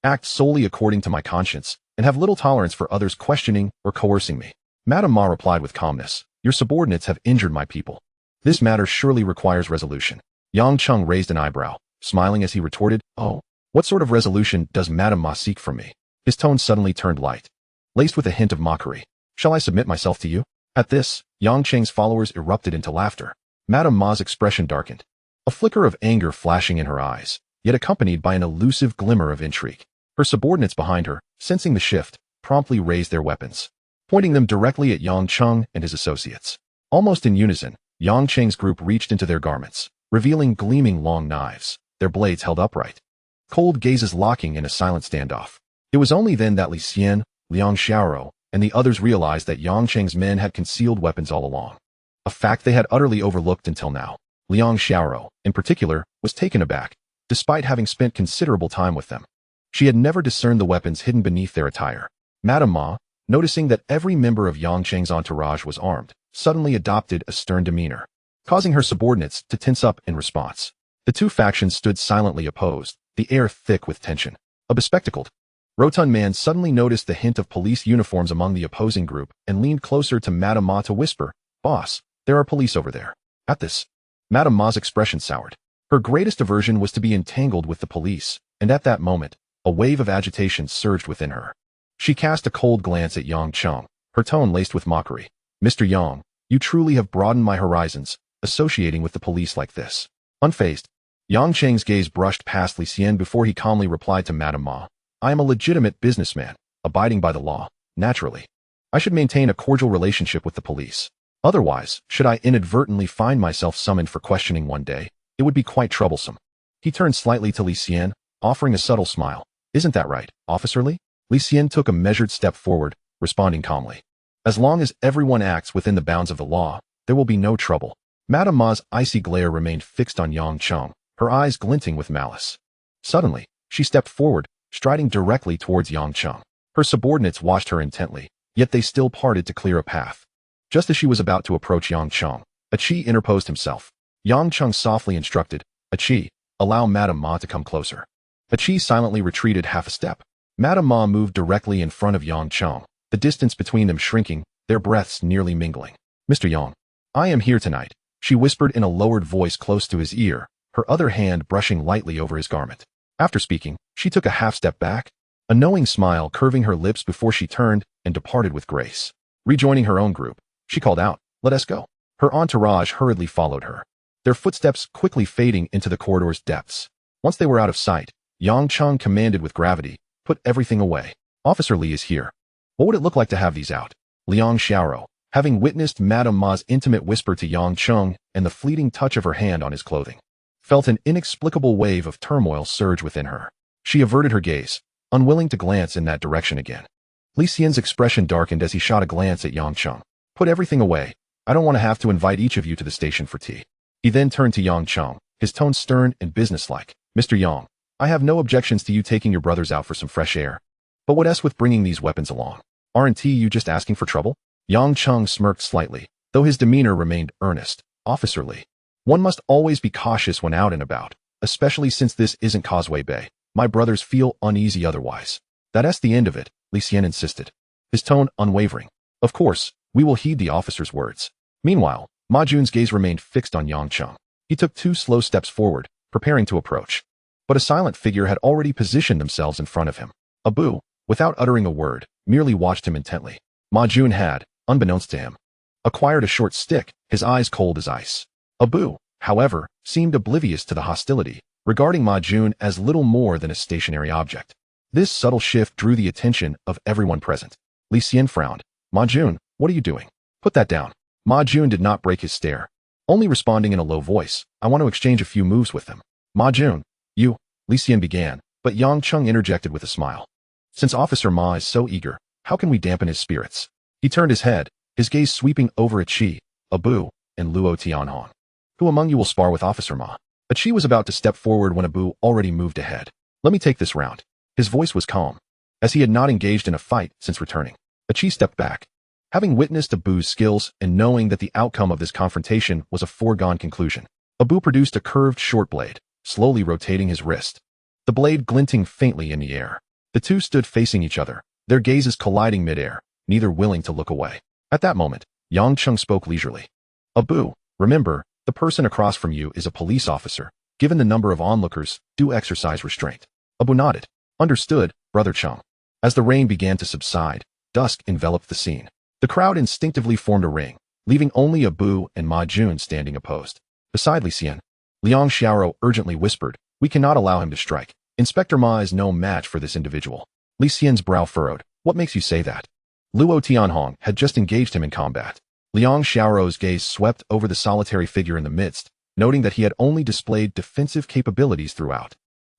act solely according to my conscience and have little tolerance for others questioning or coercing me." Madame Ma replied with calmness, "Your subordinates have injured my people. This matter surely requires resolution." Yang Cheng raised an eyebrow, smiling as he retorted, "Oh, what sort of resolution does Madame Ma seek from me?" His tone suddenly turned light, laced with a hint of mockery. "Shall I submit myself to you?" At this, Yang Cheng's followers erupted into laughter. Madame Ma's expression darkened, a flicker of anger flashing in her eyes, yet accompanied by an elusive glimmer of intrigue. Her subordinates behind her, sensing the shift, promptly raised their weapons, pointing them directly at Yang Cheng and his associates. Almost in unison, Yang Cheng's group reached into their garments, revealing gleaming long knives, their blades held upright, cold gazes locking in a silent standoff. It was only then that Li Xian, Liang Xiaoro, and the others realized that Yang Cheng's men had concealed weapons all along, a fact they had utterly overlooked until now. Liang Xiaoro, in particular, was taken aback, despite having spent considerable time with them. She had never discerned the weapons hidden beneath their attire. Madame Ma, noticing that every member of Yang Cheng's entourage was armed, suddenly adopted a stern demeanor. causing her subordinates to tense up in response. The two factions stood silently opposed, the air thick with tension. A bespectacled, rotund man suddenly noticed the hint of police uniforms among the opposing group and leaned closer to Madame Ma to whisper, "Boss, there are police over there." At this, Madame Ma's expression soured. Her greatest aversion was to be entangled with the police, and at that moment, a wave of agitation surged within her. She cast a cold glance at Yang Cheng, her tone laced with mockery. "Mr. Yang, you truly have broadened my horizons, associating with the police like this." Unfazed, Yang Cheng's gaze brushed past Li Xian before he calmly replied to Madame Ma, "I am a legitimate businessman, abiding by the law, naturally. I should maintain a cordial relationship with the police. Otherwise, should I inadvertently find myself summoned for questioning one day, it would be quite troublesome." He turned slightly to Li Xian, offering a subtle smile. "Isn't that right, Officer Li?" Li Xian took a measured step forward, responding calmly. "As long as everyone acts within the bounds of the law, there will be no trouble." Madame Ma's icy glare remained fixed on Yang Cheng, her eyes glinting with malice. Suddenly, she stepped forward, striding directly towards Yang Cheng. Her subordinates watched her intently, yet they still parted to clear a path. Just as she was about to approach Yang Cheng, a Chi interposed himself. Yang Cheng softly instructed, "A Chi, allow Madame Ma to come closer." A Chi silently retreated half a step. Madame Ma moved directly in front of Yang Cheng, the distance between them shrinking, their breaths nearly mingling. "Mr. Yang, I am here tonight," she whispered in a lowered voice close to his ear, her other hand brushing lightly over his garment. After speaking, she took a half step back, a knowing smile curving her lips before she turned and departed with grace. Rejoining her own group, she called out, "Let us go." Her entourage hurriedly followed her, their footsteps quickly fading into the corridor's depths. Once they were out of sight, Yang Cheng commanded with gravity, "Put everything away. Officer Li is here." What would it look like to have these out? Liang Xiaoro, having witnessed Madame Ma's intimate whisper to Yang Cheng and the fleeting touch of her hand on his clothing, felt an inexplicable wave of turmoil surge within her. She averted her gaze, unwilling to glance in that direction again. Li Xian's expression darkened as he shot a glance at Yang Cheng. "Put everything away. I don't want to have to invite each of you to the station for tea." He then turned to Yang Cheng, his tone stern and businesslike. "Mr. Yang, I have no objections to you taking your brothers out for some fresh air. But what else with bringing these weapons along? Aren't you just asking for trouble?" Yang Cheng smirked slightly, though his demeanor remained earnest. "Officer Li, one must always be cautious when out and about, especially since this isn't Causeway Bay. My brothers feel uneasy otherwise." "That's the end of it," Li Xian insisted, his tone unwavering. "Of course, we will heed the officer's words." Meanwhile, Ma Jun's gaze remained fixed on Yang Cheng. He took 2 slow steps forward, preparing to approach. But a silent figure had already positioned themselves in front of him. Abu, without uttering a word, merely watched him intently. Ma Jun had, unbeknownst to him, acquired a short stick, his eyes cold as ice. Abu, however, seemed oblivious to the hostility, regarding Ma Jun as little more than a stationary object. This subtle shift drew the attention of everyone present. Li Xian frowned. "Ma Jun, what are you doing?" "Put that down." Ma Jun did not break his stare, only responding in a low voice, "I want to exchange a few moves with them." "Ma Jun, you," Li Xian began, but Yang Cheng interjected with a smile. "Since Officer Ma is so eager, how can we dampen his spirits?" He turned his head, his gaze sweeping over at Chi, Abu, and Luo Tianhong. "Who among you will spar with Officer Ma?" But Chi was about to step forward when Abu already moved ahead. "Let me take this round." His voice was calm, as he had not engaged in a fight since returning. Chi stepped back. Having witnessed Abu's skills and knowing that the outcome of this confrontation was a foregone conclusion, Abu produced a curved short blade, slowly rotating his wrist, the blade glinting faintly in the air. The two stood facing each other, their gazes colliding midair, neither willing to look away. At that moment, Yang Cheng spoke leisurely. "Abu, remember, the person across from you is a police officer. Given the number of onlookers, do exercise restraint." Abu nodded. "Understood, Brother Cheng." As the rain began to subside, dusk enveloped the scene. The crowd instinctively formed a ring, leaving only Abu and Ma Jun standing opposed. Beside Li Xian, Liang Xiaoro urgently whispered, "We cannot allow him to strike. Inspector Ma is no match for this individual." Li Xian's brow furrowed. "What makes you say that?" Luo Tianhong had just engaged him in combat. Liang Xiaoro's gaze swept over the solitary figure in the midst, noting that he had only displayed defensive capabilities throughout.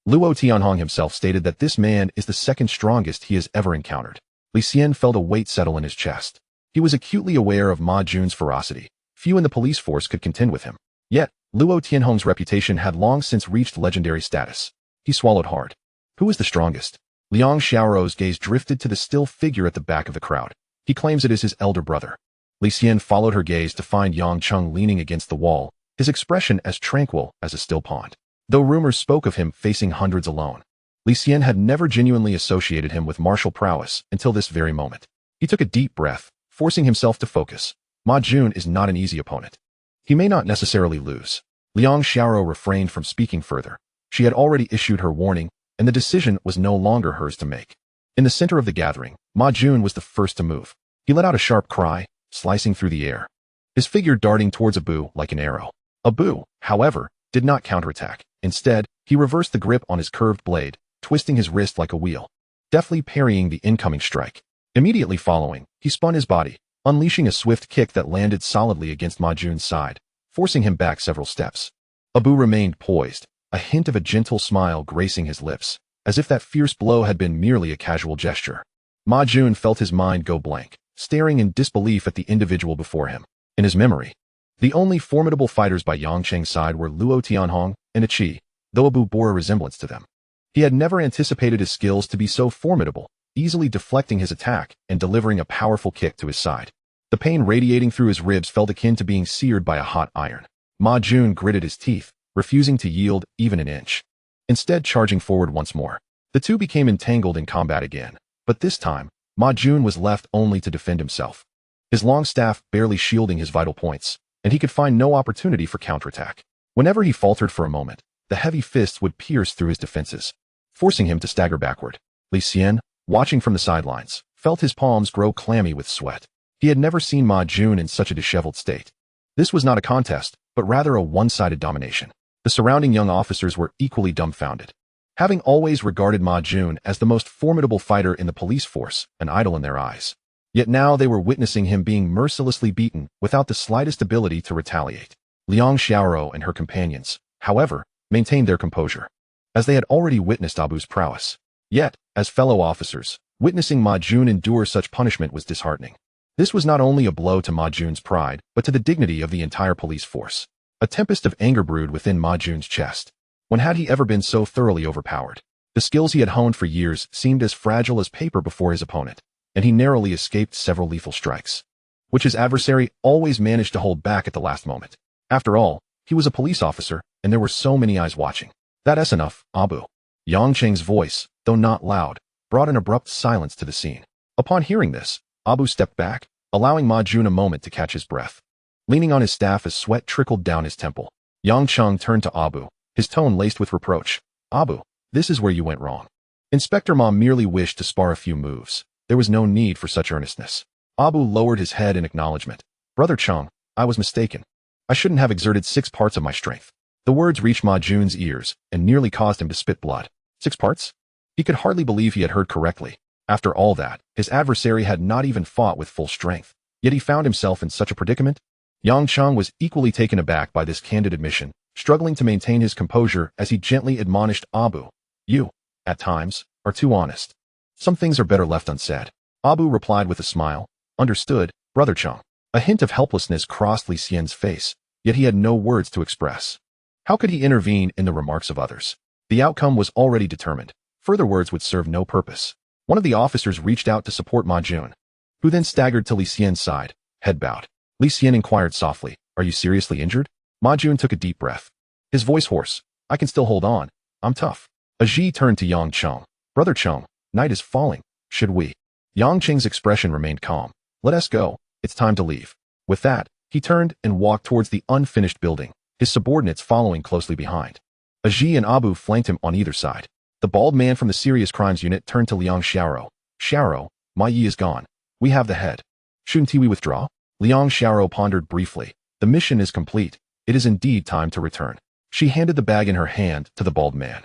Luo Tianhong himself stated that this man is the second strongest he has ever encountered. Li Xian felt a weight settle in his chest. He was acutely aware of Ma Jun's ferocity. Few in the police force could contend with him. Yet, Luo Tianhong's reputation had long since reached legendary status. He swallowed hard. Who is the strongest? Liang Xiaoro's gaze drifted to the still figure at the back of the crowd. He claims it is his elder brother. Li Xian followed her gaze to find Yang Cheng leaning against the wall, his expression as tranquil as a still pond. Though rumors spoke of him facing hundreds alone, Li Xian had never genuinely associated him with martial prowess until this very moment. He took a deep breath, forcing himself to focus. Ma Jun is not an easy opponent. He may not necessarily lose. Liang Xiaoro refrained from speaking further. She had already issued her warning, and the decision was no longer hers to make. In the center of the gathering, Ma Jun was the first to move. He let out a sharp cry, slicing through the air, his figure darting towards Abu like an arrow. Abu, however, did not counterattack. Instead, he reversed the grip on his curved blade, twisting his wrist like a wheel, deftly parrying the incoming strike. Immediately following, he spun his body, unleashing a swift kick that landed solidly against Ma Jun's side, forcing him back several steps. Abu remained poised, a hint of a gentle smile gracing his lips, as if that fierce blow had been merely a casual gesture. Ma Jun felt his mind go blank, staring in disbelief at the individual before him. In his memory, the only formidable fighters by Yang Cheng's side were Luo Tianhong and Qi, though Abu bore a resemblance to them. He had never anticipated his skills to be so formidable, easily deflecting his attack and delivering a powerful kick to his side. The pain radiating through his ribs felt akin to being seared by a hot iron. Ma Jun gritted his teeth, refusing to yield even an inch. Instead, charging forward once more. The two became entangled in combat again, but this time, Ma Jun was left only to defend himself, his long staff barely shielding his vital points, and he could find no opportunity for counterattack. Whenever he faltered for a moment, the heavy fists would pierce through his defenses, forcing him to stagger backward. Li Xian, watching from the sidelines, felt his palms grow clammy with sweat. He had never seen Ma Jun in such a disheveled state. This was not a contest, but rather a one-sided domination. The surrounding young officers were equally dumbfounded. Having always regarded Ma Jun as the most formidable fighter in the police force, an idol in their eyes. Yet now they were witnessing him being mercilessly beaten without the slightest ability to retaliate. Liang Xiaoro and her companions, however, maintained their composure, as they had already witnessed Abu's prowess. Yet, as fellow officers, witnessing Ma Jun endure such punishment was disheartening. This was not only a blow to Ma Jun's pride, but to the dignity of the entire police force. A tempest of anger brewed within Ma Jun's chest. When had he ever been so thoroughly overpowered? The skills he had honed for years seemed as fragile as paper before his opponent, and he narrowly escaped several lethal strikes, which his adversary always managed to hold back at the last moment. After all, he was a police officer, and there were so many eyes watching. That's enough, Abu. Yang Cheng's voice, though not loud, brought an abrupt silence to the scene. Upon hearing this, Abu stepped back, allowing Ma Jun a moment to catch his breath. Leaning on his staff as sweat trickled down his temple, Yang Cheng turned to Abu, his tone laced with reproach. Abu, this is where you went wrong. Inspector Ma merely wished to spar a few moves. There was no need for such earnestness. Abu lowered his head in acknowledgement. Brother Cheng, I was mistaken. I shouldn't have exerted 6 parts of my strength. The words reached Ma Jun's ears and nearly caused him to spit blood. 6 parts? He could hardly believe he had heard correctly. After all that, his adversary had not even fought with full strength. Yet he found himself in such a predicament? Yang Cheng was equally taken aback by this candid admission, struggling to maintain his composure as he gently admonished Abu. You, at times, are too honest. Some things are better left unsaid. Abu replied with a smile. Understood, Brother Cheng. A hint of helplessness crossed Li Xian's face, yet he had no words to express. How could he intervene in the remarks of others? The outcome was already determined. Further words would serve no purpose. One of the officers reached out to support Ma Jun, who then staggered to Li Xian's side, head bowed. Li Xian inquired softly, Are you seriously injured? Ma Jun took a deep breath, his voice hoarse. I can still hold on. I'm tough. Aji turned to Yang Cheng. Brother Cheng, night is falling. Should we? Yang Cheng's expression remained calm. Let us go. It's time to leave. With that, he turned and walked towards the unfinished building, his subordinates following closely behind. Aji and Abu flanked him on either side. The bald man from the serious crimes unit turned to Liang Xiaoro. Xiaoro, Ma Yi is gone. We have the head. Shouldn't we withdraw? Liang Xiaoro pondered briefly. The mission is complete. It is indeed time to return. She handed the bag in her hand to the bald man,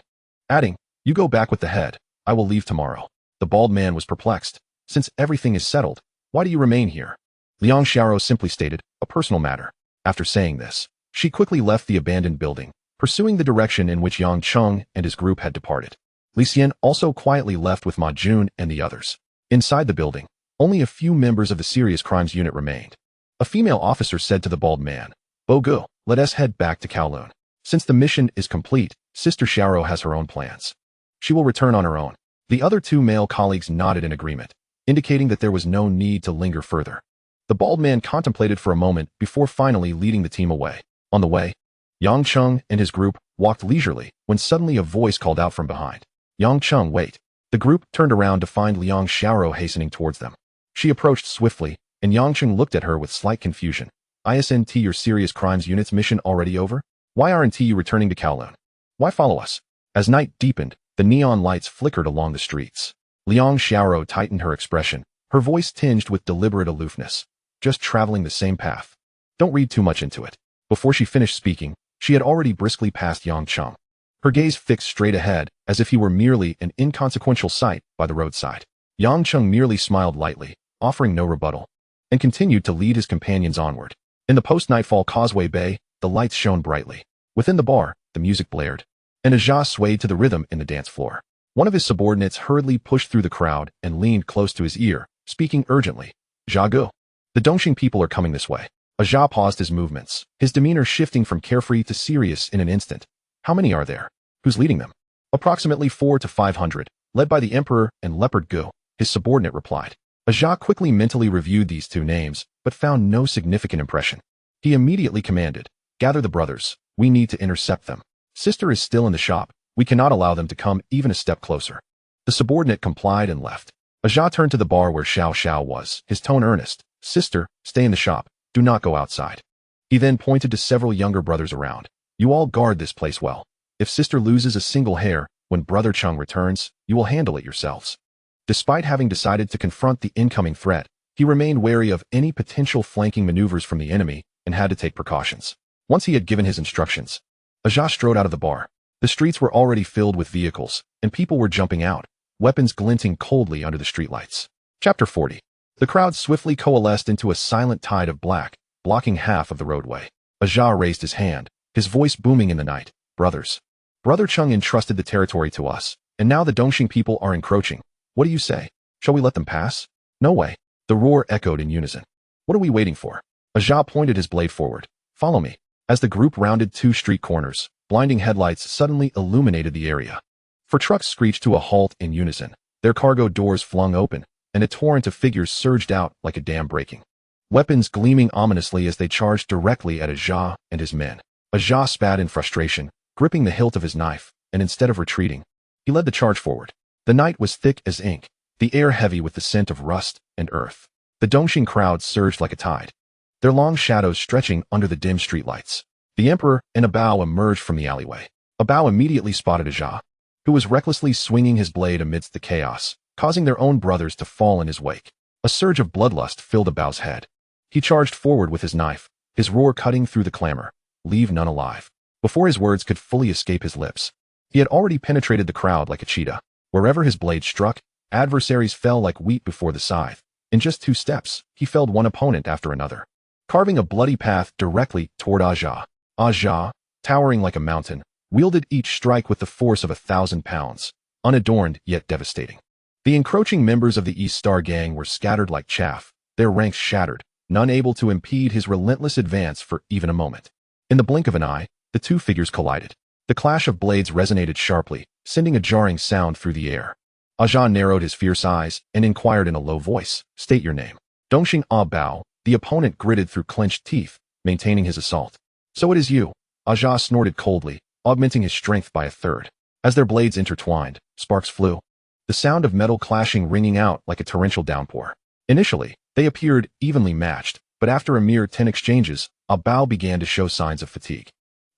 adding, You go back with the head. I will leave tomorrow. The bald man was perplexed. Since everything is settled, why do you remain here? Liang Xiaoro simply stated, A personal matter. After saying this, she quickly left the abandoned building, pursuing the direction in which Yang Cheng and his group had departed. Li Xian also quietly left with Ma Jun and the others. Inside the building, only a few members of the serious crimes unit remained. A female officer said to the bald man, Bogu, let us head back to Kowloon. Since the mission is complete, Sister Xiaoro has her own plans. She will return on her own. The other 2 male colleagues nodded in agreement, indicating that there was no need to linger further. The bald man contemplated for a moment before finally leading the team away. On the way, Yang Cheng and his group walked leisurely when suddenly a voice called out from behind. Yang Cheng, wait. The group turned around to find Liang Xiaoro hastening towards them. She approached swiftly, and Yang Cheng looked at her with slight confusion. Isn't your serious crimes unit's mission already over? Why aren't you returning to Kowloon? Why follow us? As night deepened, the neon lights flickered along the streets. Liang Xiaoro tightened her expression, her voice tinged with deliberate aloofness. Just traveling the same path. Don't read too much into it. Before she finished speaking, she had already briskly passed Yang Cheng. Her gaze fixed straight ahead, as if he were merely an inconsequential sight by the roadside. Yang Cheng merely smiled lightly, offering no rebuttal, and continued to lead his companions onward. In the post-nightfall Causeway Bay, the lights shone brightly. Within the bar, the music blared, and Aja swayed to the rhythm in the dance floor. One of his subordinates hurriedly pushed through the crowd and leaned close to his ear, speaking urgently. Jagu. The Dongxing people are coming this way. Aja paused his movements, his demeanor shifting from carefree to serious in an instant. How many are there? Who's leading them? Approximately 400 to 500, led by the Emperor and Leopard Gu, his subordinate replied. Aja quickly mentally reviewed these two names, but found no significant impression. He immediately commanded, gather the brothers, we need to intercept them. Sister is still in the shop, we cannot allow them to come even a step closer. The subordinate complied and left. Aja turned to the bar where Xiao Xiao was, his tone earnest. Sister, stay in the shop, do not go outside. He then pointed to several younger brothers around. You all guard this place well. If sister loses a single hair, when brother Cheng returns, you will handle it yourselves. Despite having decided to confront the incoming threat, he remained wary of any potential flanking maneuvers from the enemy and had to take precautions. Once he had given his instructions, Aja strode out of the bar. The streets were already filled with vehicles, and people were jumping out, weapons glinting coldly under the streetlights. Chapter 40. The crowd swiftly coalesced into a silent tide of black, blocking half of the roadway. Aja raised his hand, his voice booming in the night. Brothers. Brother Cheng entrusted the territory to us, and now the Dongxing people are encroaching. What do you say? Shall we let them pass? No way. The roar echoed in unison. What are we waiting for? Aja pointed his blade forward. Follow me. As the group rounded two street corners, blinding headlights suddenly illuminated the area. For trucks screeched to a halt in unison, their cargo doors flung open, and a torrent of figures surged out like a dam breaking. Weapons gleaming ominously as they charged directly at Aja and his men. Aja spat in frustration, gripping the hilt of his knife, and instead of retreating, he led the charge forward. The night was thick as ink, the air heavy with the scent of rust and earth. The Dongxing crowd surged like a tide, their long shadows stretching under the dim streetlights. The Emperor and Abao emerged from the alleyway. Abao immediately spotted Aja, who was recklessly swinging his blade amidst the chaos, causing their own brothers to fall in his wake. A surge of bloodlust filled Abao's head. He charged forward with his knife, his roar cutting through the clamor. Leave none alive. Before his words could fully escape his lips, he had already penetrated the crowd like a cheetah. Wherever his blade struck, adversaries fell like wheat before the scythe. In just 2 steps, he felled one opponent after another, carving a bloody path directly toward Aja. Aja, towering like a mountain, wielded each strike with the force of 1,000 pounds, unadorned yet devastating. The encroaching members of the East Star Gang were scattered like chaff, their ranks shattered, none able to impede his relentless advance for even a moment. In the blink of an eye, the two figures collided. The clash of blades resonated sharply, sending a jarring sound through the air. Aja narrowed his fierce eyes and inquired in a low voice, "State your name." Dongxing Bao, the opponent gritted through clenched teeth, maintaining his assault. "So it is you." Aja snorted coldly, augmenting his strength by 1/3. As their blades intertwined, sparks flew, the sound of metal clashing ringing out like a torrential downpour. Initially, they appeared evenly matched, but after a mere 10 exchanges, Bao began to show signs of fatigue.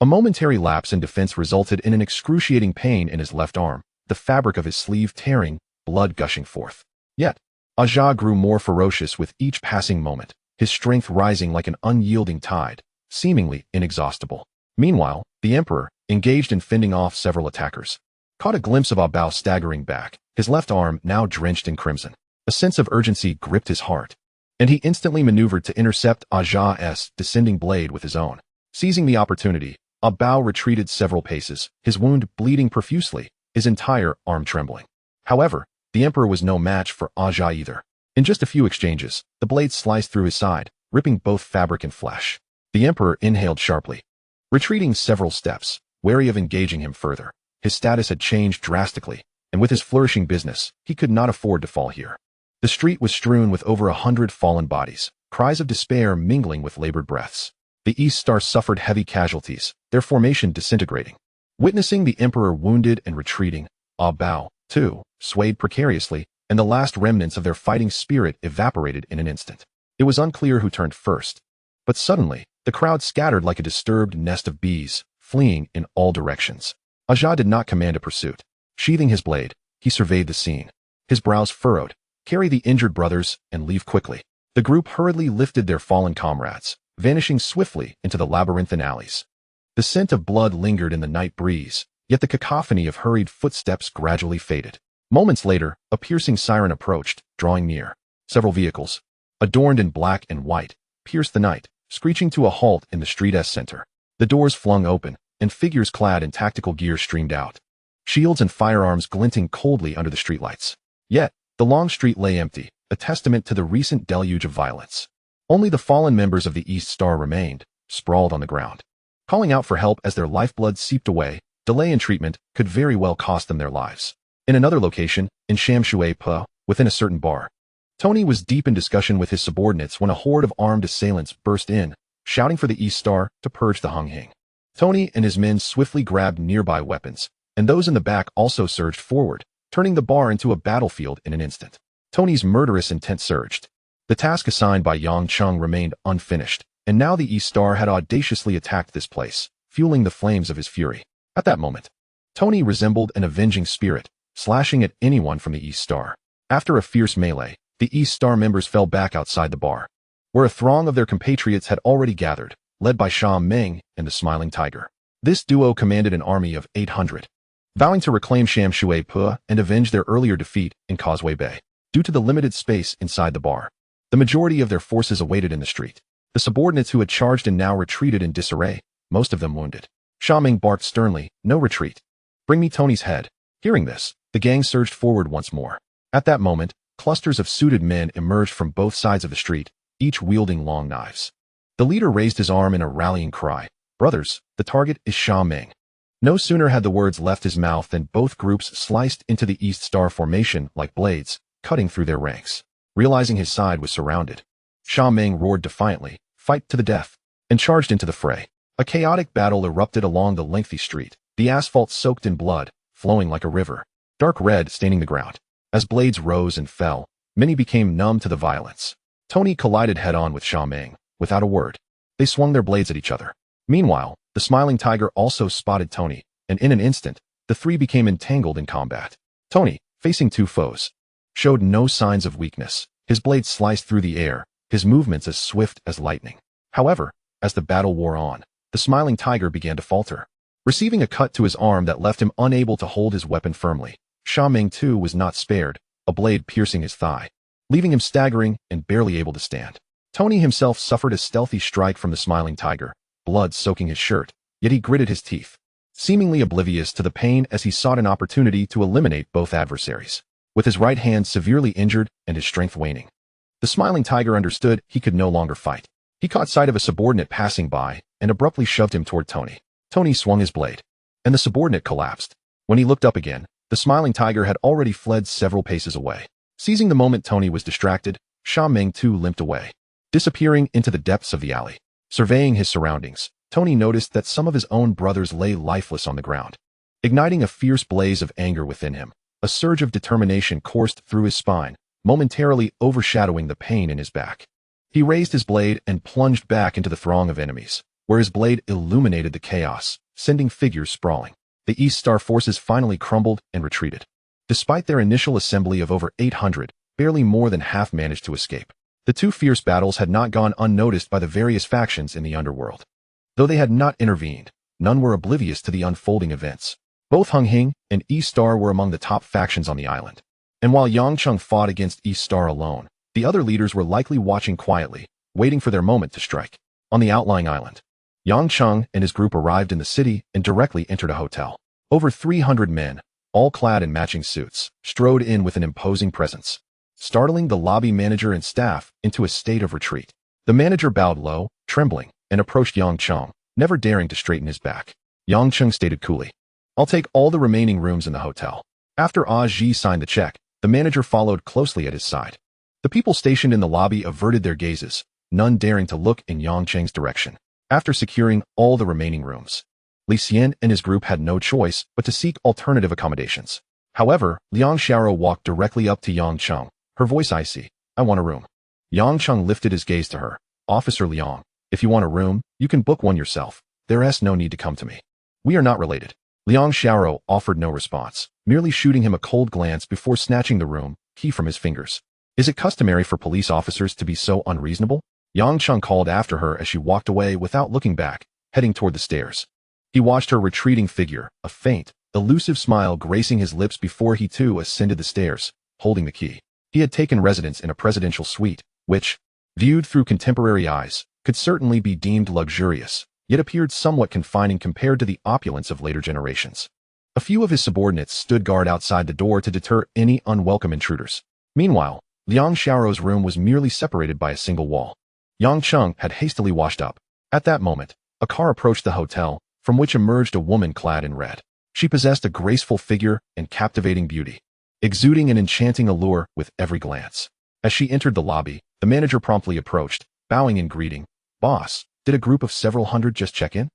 A momentary lapse in defense resulted in an excruciating pain in his left arm, the fabric of his sleeve tearing, blood gushing forth. Yet, Aja grew more ferocious with each passing moment, his strength rising like an unyielding tide, seemingly inexhaustible. Meanwhile, the Emperor, engaged in fending off several attackers, caught a glimpse of Bao staggering back, his left arm now drenched in crimson. A sense of urgency gripped his heart, and he instantly maneuvered to intercept Aja's descending blade with his own. Seizing the opportunity, Bao retreated several paces, his wound bleeding profusely, his entire arm trembling. However, the Emperor was no match for Aja either. In just a few exchanges, the blade sliced through his side, ripping both fabric and flesh. The Emperor inhaled sharply, retreating several steps, wary of engaging him further. His status had changed drastically, and with his flourishing business, he could not afford to fall here. The street was strewn with over 100 fallen bodies, cries of despair mingling with labored breaths. The East Star suffered heavy casualties, their formation disintegrating. Witnessing the Emperor wounded and retreating, Bao, too, swayed precariously, and the last remnants of their fighting spirit evaporated in an instant. It was unclear who turned first. But suddenly, the crowd scattered like a disturbed nest of bees, fleeing in all directions. Aja did not command a pursuit. Sheathing his blade, he surveyed the scene. His brows furrowed. Carry the injured brothers and leave quickly. The group hurriedly lifted their fallen comrades, vanishing swiftly into the labyrinthine alleys. The scent of blood lingered in the night breeze, yet the cacophony of hurried footsteps gradually faded. Moments later, a piercing siren approached, drawing near. Several vehicles, adorned in black and white, pierced the night, screeching to a halt in the street's center. The doors flung open, and figures clad in tactical gear streamed out. Shields and firearms glinting coldly under the streetlights. Yet, the long street lay empty, a testament to the recent deluge of violence. Only the fallen members of the East Star remained, sprawled on the ground. Calling out for help as their lifeblood seeped away, delay in treatment could very well cost them their lives. In another location, in Shamshui Pa, within a certain bar, Tony was deep in discussion with his subordinates when a horde of armed assailants burst in, shouting for the East Star to purge the Hung Hing. Tony and his men swiftly grabbed nearby weapons, and those in the back also surged forward, turning the bar into a battlefield in an instant. Tony's murderous intent surged. The task assigned by Yang Cheng remained unfinished, and now the East Star had audaciously attacked this place, fueling the flames of his fury. At that moment, Tony resembled an avenging spirit, slashing at anyone from the East Star. After a fierce melee, the East Star members fell back outside the bar, where a throng of their compatriots had already gathered, led by Sha Meng and the Smiling Tiger. This duo commanded an army of 800, vowing to reclaim Shamshui Pa and avenge their earlier defeat in Causeway Bay. Due to the limited space inside the bar, the majority of their forces awaited in the street. The subordinates who had charged and now retreated in disarray, most of them wounded. Sha Meng barked sternly, "No retreat. Bring me Tony's head." Hearing this, the gang surged forward once more. At that moment, clusters of suited men emerged from both sides of the street, each wielding long knives. The leader raised his arm in a rallying cry. "Brothers, the target is Sha Meng." No sooner had the words left his mouth than both groups sliced into the East Star formation like blades, cutting through their ranks. Realizing his side was surrounded, Sha Meng roared defiantly, "Fight to the death," and charged into the fray. A chaotic battle erupted along the lengthy street, the asphalt soaked in blood, flowing like a river, dark red staining the ground. As blades rose and fell, many became numb to the violence. Tony collided head-on with Sha Meng, without a word. They swung their blades at each other. Meanwhile, the Smiling Tiger also spotted Tony, and in an instant, the three became entangled in combat. Tony, facing two foes, showed no signs of weakness. His blade sliced through the air, his movements as swift as lightning. However, as the battle wore on, the Smiling Tiger began to falter. Receiving a cut to his arm that left him unable to hold his weapon firmly, Sha Meng too was not spared, a blade piercing his thigh, leaving him staggering and barely able to stand. Tony himself suffered a stealthy strike from the Smiling Tiger, blood soaking his shirt, yet he gritted his teeth, seemingly oblivious to the pain as he sought an opportunity to eliminate both adversaries. With his right hand severely injured and his strength waning, the Smiling Tiger understood he could no longer fight. He caught sight of a subordinate passing by and abruptly shoved him toward Tony. Tony swung his blade, and the subordinate collapsed. When he looked up again, the Smiling Tiger had already fled several paces away. Seizing the moment Tony was distracted, Sha Meng too limped away, disappearing into the depths of the alley. Surveying his surroundings, Tony noticed that some of his own brothers lay lifeless on the ground. Igniting a fierce blaze of anger within him, a surge of determination coursed through his spine, momentarily overshadowing the pain in his back. He raised his blade and plunged back into the throng of enemies, where his blade illuminated the chaos, sending figures sprawling. The East Star forces finally crumbled and retreated. Despite their initial assembly of over 800, barely more than half managed to escape. The two fierce battles had not gone unnoticed by the various factions in the Underworld. Though they had not intervened, none were oblivious to the unfolding events. Both Hung Hing and East Star were among the top factions on the island. And while Yang Cheng fought against East Star alone, the other leaders were likely watching quietly, waiting for their moment to strike. On the outlying island, Yang Cheng and his group arrived in the city and directly entered a hotel. Over 300 men, all clad in matching suits, strode in with an imposing presence, startling the lobby manager and staff into a state of retreat. The manager bowed low, trembling, and approached Yang Cheng, never daring to straighten his back. Yang Cheng stated coolly, "I'll take all the remaining rooms in the hotel." After Ji signed the check, the manager followed closely at his side. The people stationed in the lobby averted their gazes, none daring to look in Yang Cheng's direction. After securing all the remaining rooms, Li Xian and his group had no choice but to seek alternative accommodations. However, Liang Xiaoro walked directly up to Yang Cheng, her voice icy. "I want a room." Yang Cheng lifted his gaze to her. "Officer Liang, if you want a room, you can book one yourself. There's no need to come to me. We are not related." Liang Xiaoro offered no response, merely shooting him a cold glance before snatching the room key from his fingers. "Is it customary for police officers to be so unreasonable?" Yang Cheng called after her as she walked away without looking back, heading toward the stairs. He watched her retreating figure, a faint, elusive smile gracing his lips before he too ascended the stairs, holding the key. He had taken residence in a presidential suite, which, viewed through contemporary eyes, could certainly be deemed luxurious, yet appeared somewhat confining compared to the opulence of later generations. A few of his subordinates stood guard outside the door to deter any unwelcome intruders. Meanwhile, Liang Xiaoro's room was merely separated by a single wall. Yang Cheng had hastily washed up. At that moment, a car approached the hotel, from which emerged a woman clad in red. She possessed a graceful figure and captivating beauty, exuding an enchanting allure with every glance. As she entered the lobby, the manager promptly approached, bowing in greeting. "Boss, did a group of several hundred just check in?"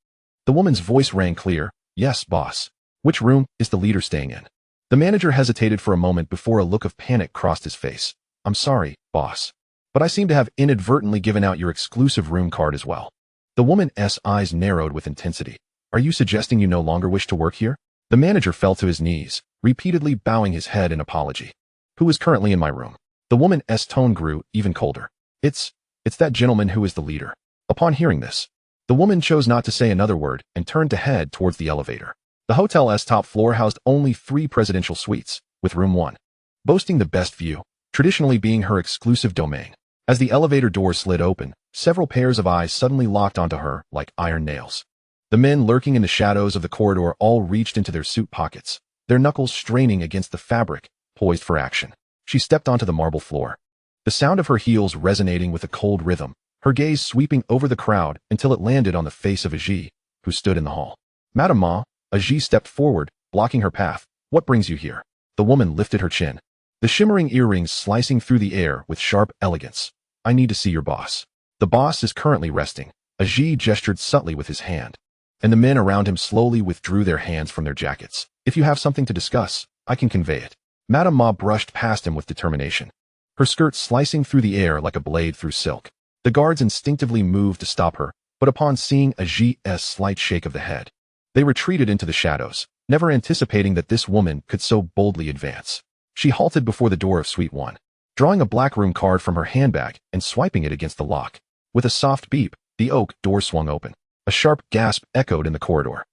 The woman's voice rang clear. "Yes, boss. Which room is the leader staying in?" The manager hesitated for a moment before a look of panic crossed his face. "I'm sorry, boss, but I seem to have inadvertently given out your exclusive room card as well." The woman's eyes narrowed with intensity. "Are you suggesting you no longer wish to work here?" The manager fell to his knees, repeatedly bowing his head in apology. "Who is currently in my room?" The woman's tone grew even colder. It's that gentleman who is the leader." Upon hearing this, the woman chose not to say another word and turned to head towards the elevator. The hotel's top floor housed only 3 presidential suites, with room 1 boasting the best view, traditionally being her exclusive domain. As the elevator doors slid open, several pairs of eyes suddenly locked onto her like iron nails. The men lurking in the shadows of the corridor all reached into their suit pockets, their knuckles straining against the fabric, poised for action. She stepped onto the marble floor, the sound of her heels resonating with a cold rhythm, her gaze sweeping over the crowd until it landed on the face of Aji, who stood in the hall. "Madame Ma," Aji stepped forward, blocking her path. "What brings you here?" The woman lifted her chin, the shimmering earrings slicing through the air with sharp elegance. "I need to see your boss." "The boss is currently resting." Aji gestured subtly with his hand, and the men around him slowly withdrew their hands from their jackets. "If you have something to discuss, I can convey it." Madame Ma brushed past him with determination, her skirt slicing through the air like a blade through silk. The guards instinctively moved to stop her, but upon seeing Aji's slight shake of the head, they retreated into the shadows, never anticipating that this woman could so boldly advance. She halted before the door of Suite 1, drawing a black room card from her handbag and swiping it against the lock. With a soft beep, the oak door swung open. A sharp gasp echoed in the corridor.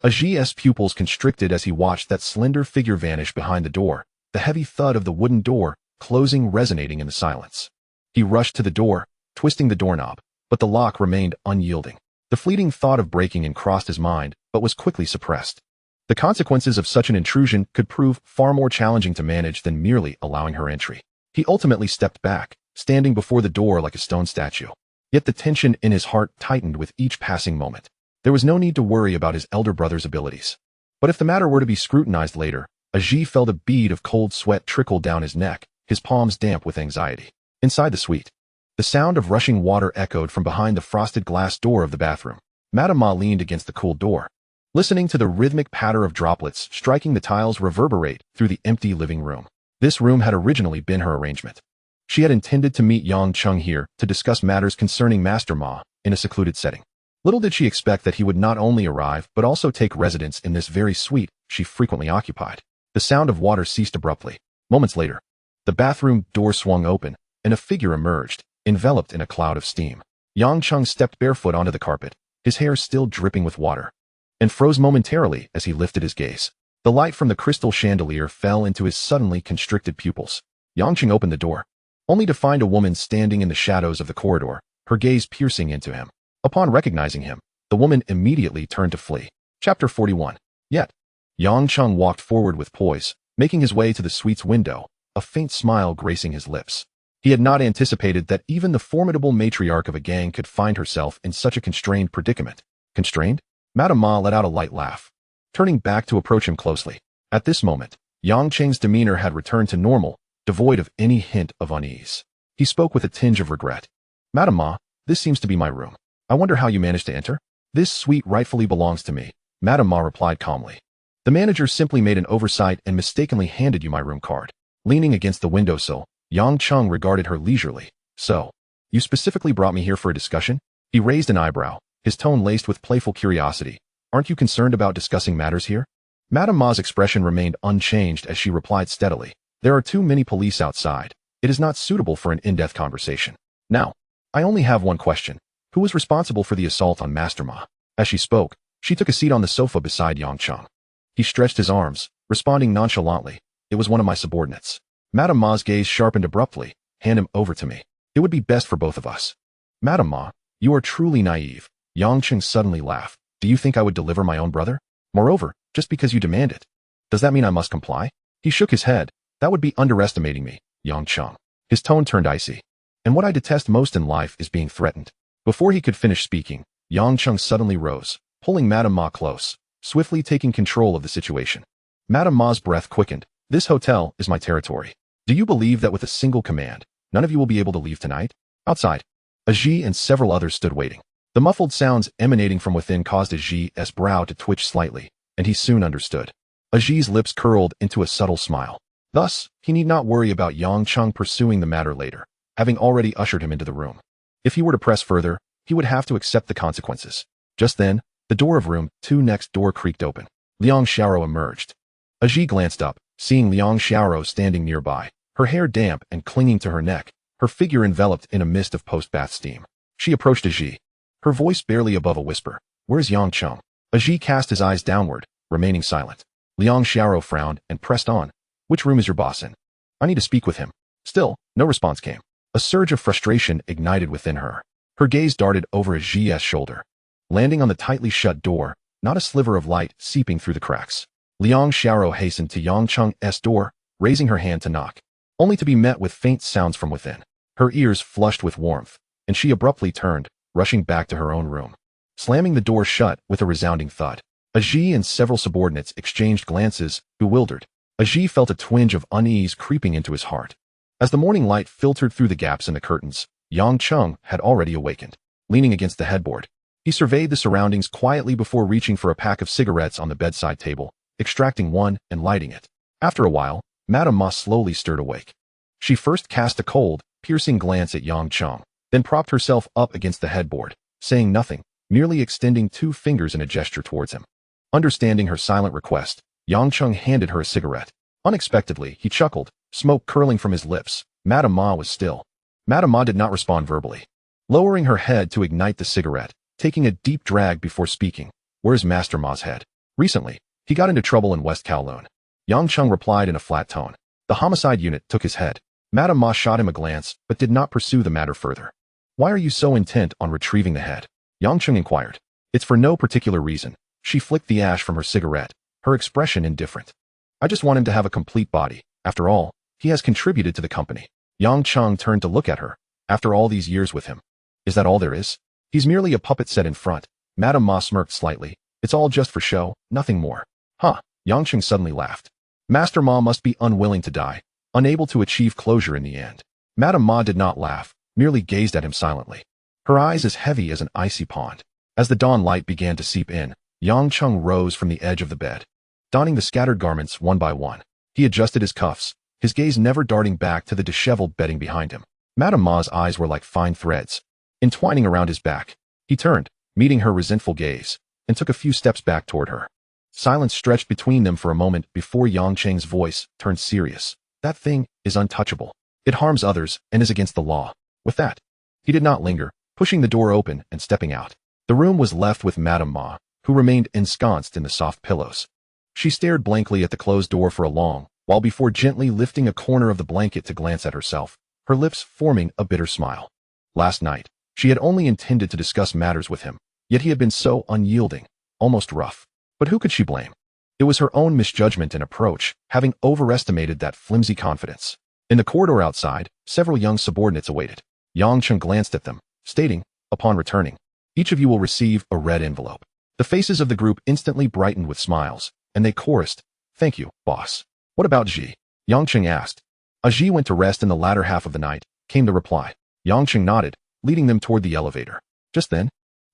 Aji's pupils constricted as he watched that slender figure vanish behind the door, the heavy thud of the wooden door closing resonating in the silence. He rushed to the door, twisting the doorknob, but the lock remained unyielding. The fleeting thought of breaking in crossed his mind, but was quickly suppressed. The consequences of such an intrusion could prove far more challenging to manage than merely allowing her entry. He ultimately stepped back, standing before the door like a stone statue. Yet the tension in his heart tightened with each passing moment. There was no need to worry about his elder brother's abilities. But if the matter were to be scrutinized later, Aji felt a bead of cold sweat trickle down his neck, his palms damp with anxiety. Inside the suite, the sound of rushing water echoed from behind the frosted glass door of the bathroom. Madame Ma leaned against the cool door, listening to the rhythmic patter of droplets striking the tiles reverberate through the empty living room. This room had originally been her arrangement. She had intended to meet Yang Cheng here to discuss matters concerning Master Ma in a secluded setting. Little did she expect that he would not only arrive but also take residence in this very suite she frequently occupied. The sound of water ceased abruptly. Moments later, the bathroom door swung open, and a figure emerged, enveloped in a cloud of steam. Yang Cheng stepped barefoot onto the carpet, his hair still dripping with water, and froze momentarily as he lifted his gaze. The light from the crystal chandelier fell into his suddenly constricted pupils. Yang Cheng opened the door, only to find a woman standing in the shadows of the corridor, her gaze piercing into him. Upon recognizing him, the woman immediately turned to flee. Chapter 41. Yet, Yang Cheng walked forward with poise, making his way to the suite's window, a faint smile gracing his lips. He had not anticipated that even the formidable matriarch of a gang could find herself in such a constrained predicament. Constrained? Madame Ma let out a light laugh, turning back to approach him closely. At this moment, Yang Cheng's demeanor had returned to normal, devoid of any hint of unease. He spoke with a tinge of regret. "Madame Ma, This seems to be my room. I wonder how you managed to enter? This suite rightfully belongs to me, Madame Ma replied calmly. The manager simply made an oversight and mistakenly handed you my room card. Leaning against the windowsill, Yang Cheng regarded her leisurely. So, you specifically brought me here for a discussion? He raised an eyebrow, his tone laced with playful curiosity. Aren't you concerned about discussing matters here? Madame Ma's expression remained unchanged as she replied steadily. There are too many police outside. It is not suitable for an in-depth conversation. Now, I only have one question. Who was responsible for the assault on Master Ma? As she spoke, she took a seat on the sofa beside Yang Cheng. He stretched his arms, responding nonchalantly. It was one of my subordinates. Madame Ma's gaze sharpened abruptly. Hand him over to me. It would be best for both of us. Madame Ma, you are truly naive. Yang Cheng suddenly laughed. Do you think I would deliver my own brother? Moreover, just because you demand it, does that mean I must comply? He shook his head. That would be underestimating me, Yang Cheng. His tone turned icy. And what I detest most in life is being threatened. Before he could finish speaking, Yang Cheng suddenly rose, pulling Madame Ma close, swiftly taking control of the situation. Madame Ma's breath quickened. This hotel is my territory. Do you believe that with a single command, none of you will be able to leave tonight? Outside, Aji and several others stood waiting. The muffled sounds emanating from within caused Aji's brow to twitch slightly, and he soon understood. Aji's lips curled into a subtle smile. Thus, he need not worry about Yang Cheng pursuing the matter later, having already ushered him into the room. If he were to press further, he would have to accept the consequences. Just then, the door of room 2 next door creaked open. Liang Xiaoro emerged. Aji glanced up, seeing Liang Xiaoro standing nearby, her hair damp and clinging to her neck, her figure enveloped in a mist of post-bath steam. She approached Aji, her voice barely above a whisper. Where's Yang Cheng? Aji cast his eyes downward, remaining silent. Liang Xiaoro frowned and pressed on. Which room is your boss in? I need to speak with him. Still, no response came. A surge of frustration ignited within her. Her gaze darted over Aji's shoulder, landing on the tightly shut door, not a sliver of light seeping through the cracks. Liang Xiaoro hastened to Yang Cheng's door, raising her hand to knock, only to be met with faint sounds from within. Her ears flushed with warmth, and she abruptly turned, rushing back to her own room, slamming the door shut with a resounding thud. Aji and several subordinates exchanged glances, bewildered. Aji felt a twinge of unease creeping into his heart. As the morning light filtered through the gaps in the curtains, Yang Cheng had already awakened. Leaning against the headboard, he surveyed the surroundings quietly before reaching for a pack of cigarettes on the bedside table, extracting one and lighting it. After a while, Madame Ma slowly stirred awake. She first cast a cold, piercing glance at Yang Cheng, then propped herself up against the headboard, saying nothing, merely extending 2 fingers in a gesture towards him. Understanding her silent request, Yang Cheng handed her a cigarette. Unexpectedly, he chuckled, smoke curling from his lips. Madame Ma was still. Madame Ma did not respond verbally. Lowering her head to ignite the cigarette, taking a deep drag before speaking. Where's Master Ma's head? Recently, he got into trouble in West Kowloon. Yang Cheng replied in a flat tone. The homicide unit took his head. Madame Ma shot him a glance, but did not pursue the matter further. Why are you so intent on retrieving the head? Yang Cheng inquired. It's for no particular reason. She flicked the ash from her cigarette, her expression indifferent. I just want him to have a complete body. After all, he has contributed to the company. Yang Cheng turned to look at her. After all these years with him. Is that all there is? He's merely a puppet set in front. Madame Ma smirked slightly. It's all just for show, nothing more. Huh. Yang Cheng suddenly laughed. Master Ma must be unwilling to die, unable to achieve closure in the end. Madame Ma did not laugh, merely gazed at him silently. Her eyes as heavy as an icy pond. As the dawn light began to seep in, Yang Cheng rose from the edge of the bed, donning the scattered garments one by one. He adjusted his cuffs, his gaze never darting back to the disheveled bedding behind him. Madame Ma's eyes were like fine threads, entwining around his back. He turned, meeting her resentful gaze, and took a few steps back toward her. Silence stretched between them for a moment before Yang Cheng's voice turned serious. That thing is untouchable. It harms others and is against the law. With that, he did not linger, pushing the door open and stepping out. The room was left with Madame Ma, who remained ensconced in the soft pillows. She stared blankly at the closed door for a long while before gently lifting a corner of the blanket to glance at herself, her lips forming a bitter smile. Last night, she had only intended to discuss matters with him, yet he had been so unyielding, almost rough. But who could she blame? It was her own misjudgment and approach, having overestimated that flimsy confidence. In the corridor outside, several young subordinates awaited. Yang Cheng glanced at them, stating, upon returning, each of you will receive a red envelope. The faces of the group instantly brightened with smiles, and they chorused, thank you, boss. What about Ji? Yang Cheng asked. Ji went to rest in the latter half of the night, came the reply. Yang Cheng nodded, leading them toward the elevator. Just then,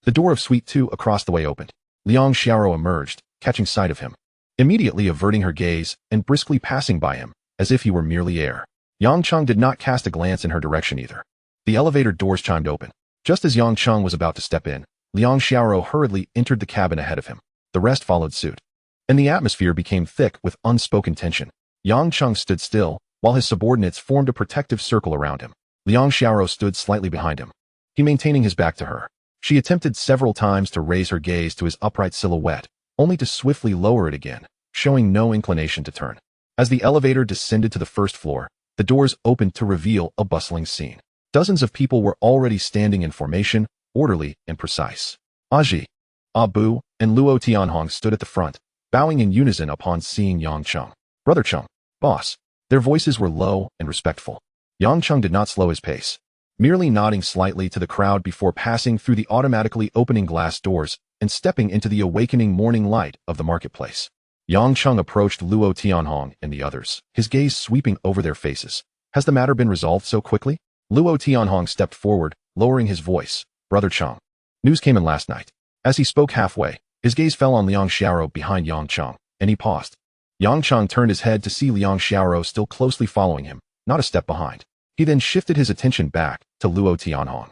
the door of Suite 2 across the way opened. Liang Xiaoro emerged, catching sight of him, immediately averting her gaze and briskly passing by him, as if he were merely air. Yang Cheng did not cast a glance in her direction either. The elevator doors chimed open. Just as Yang Cheng was about to step in, Liang Xiaoro hurriedly entered the cabin ahead of him. The rest followed suit, and the atmosphere became thick with unspoken tension. Yang Cheng stood still, while his subordinates formed a protective circle around him. Liang Xiaoro stood slightly behind him, he maintaining his back to her. She attempted several times to raise her gaze to his upright silhouette, only to swiftly lower it again, showing no inclination to turn. As the elevator descended to the first floor, the doors opened to reveal a bustling scene. Dozens of people were already standing in formation, orderly and precise. Aji, Abu, and Luo Tianhong stood at the front, bowing in unison upon seeing Yang Cheng. Brother Cheng, boss. Their voices were low and respectful. Yang Cheng did not slow his pace, merely nodding slightly to the crowd before passing through the automatically opening glass doors and stepping into the awakening morning light of the marketplace. Yang Cheng approached Luo Tianhong and the others, his gaze sweeping over their faces. Has the matter been resolved so quickly? Luo Tianhong stepped forward, lowering his voice. Brother Cheng. News came in last night. As he spoke halfway, his gaze fell on Liang Xiaoro behind Yang Cheng, and he paused. Yang Cheng turned his head to see Liang Xiaoro still closely following him, not a step behind. He then shifted his attention back to Luo Tianhong.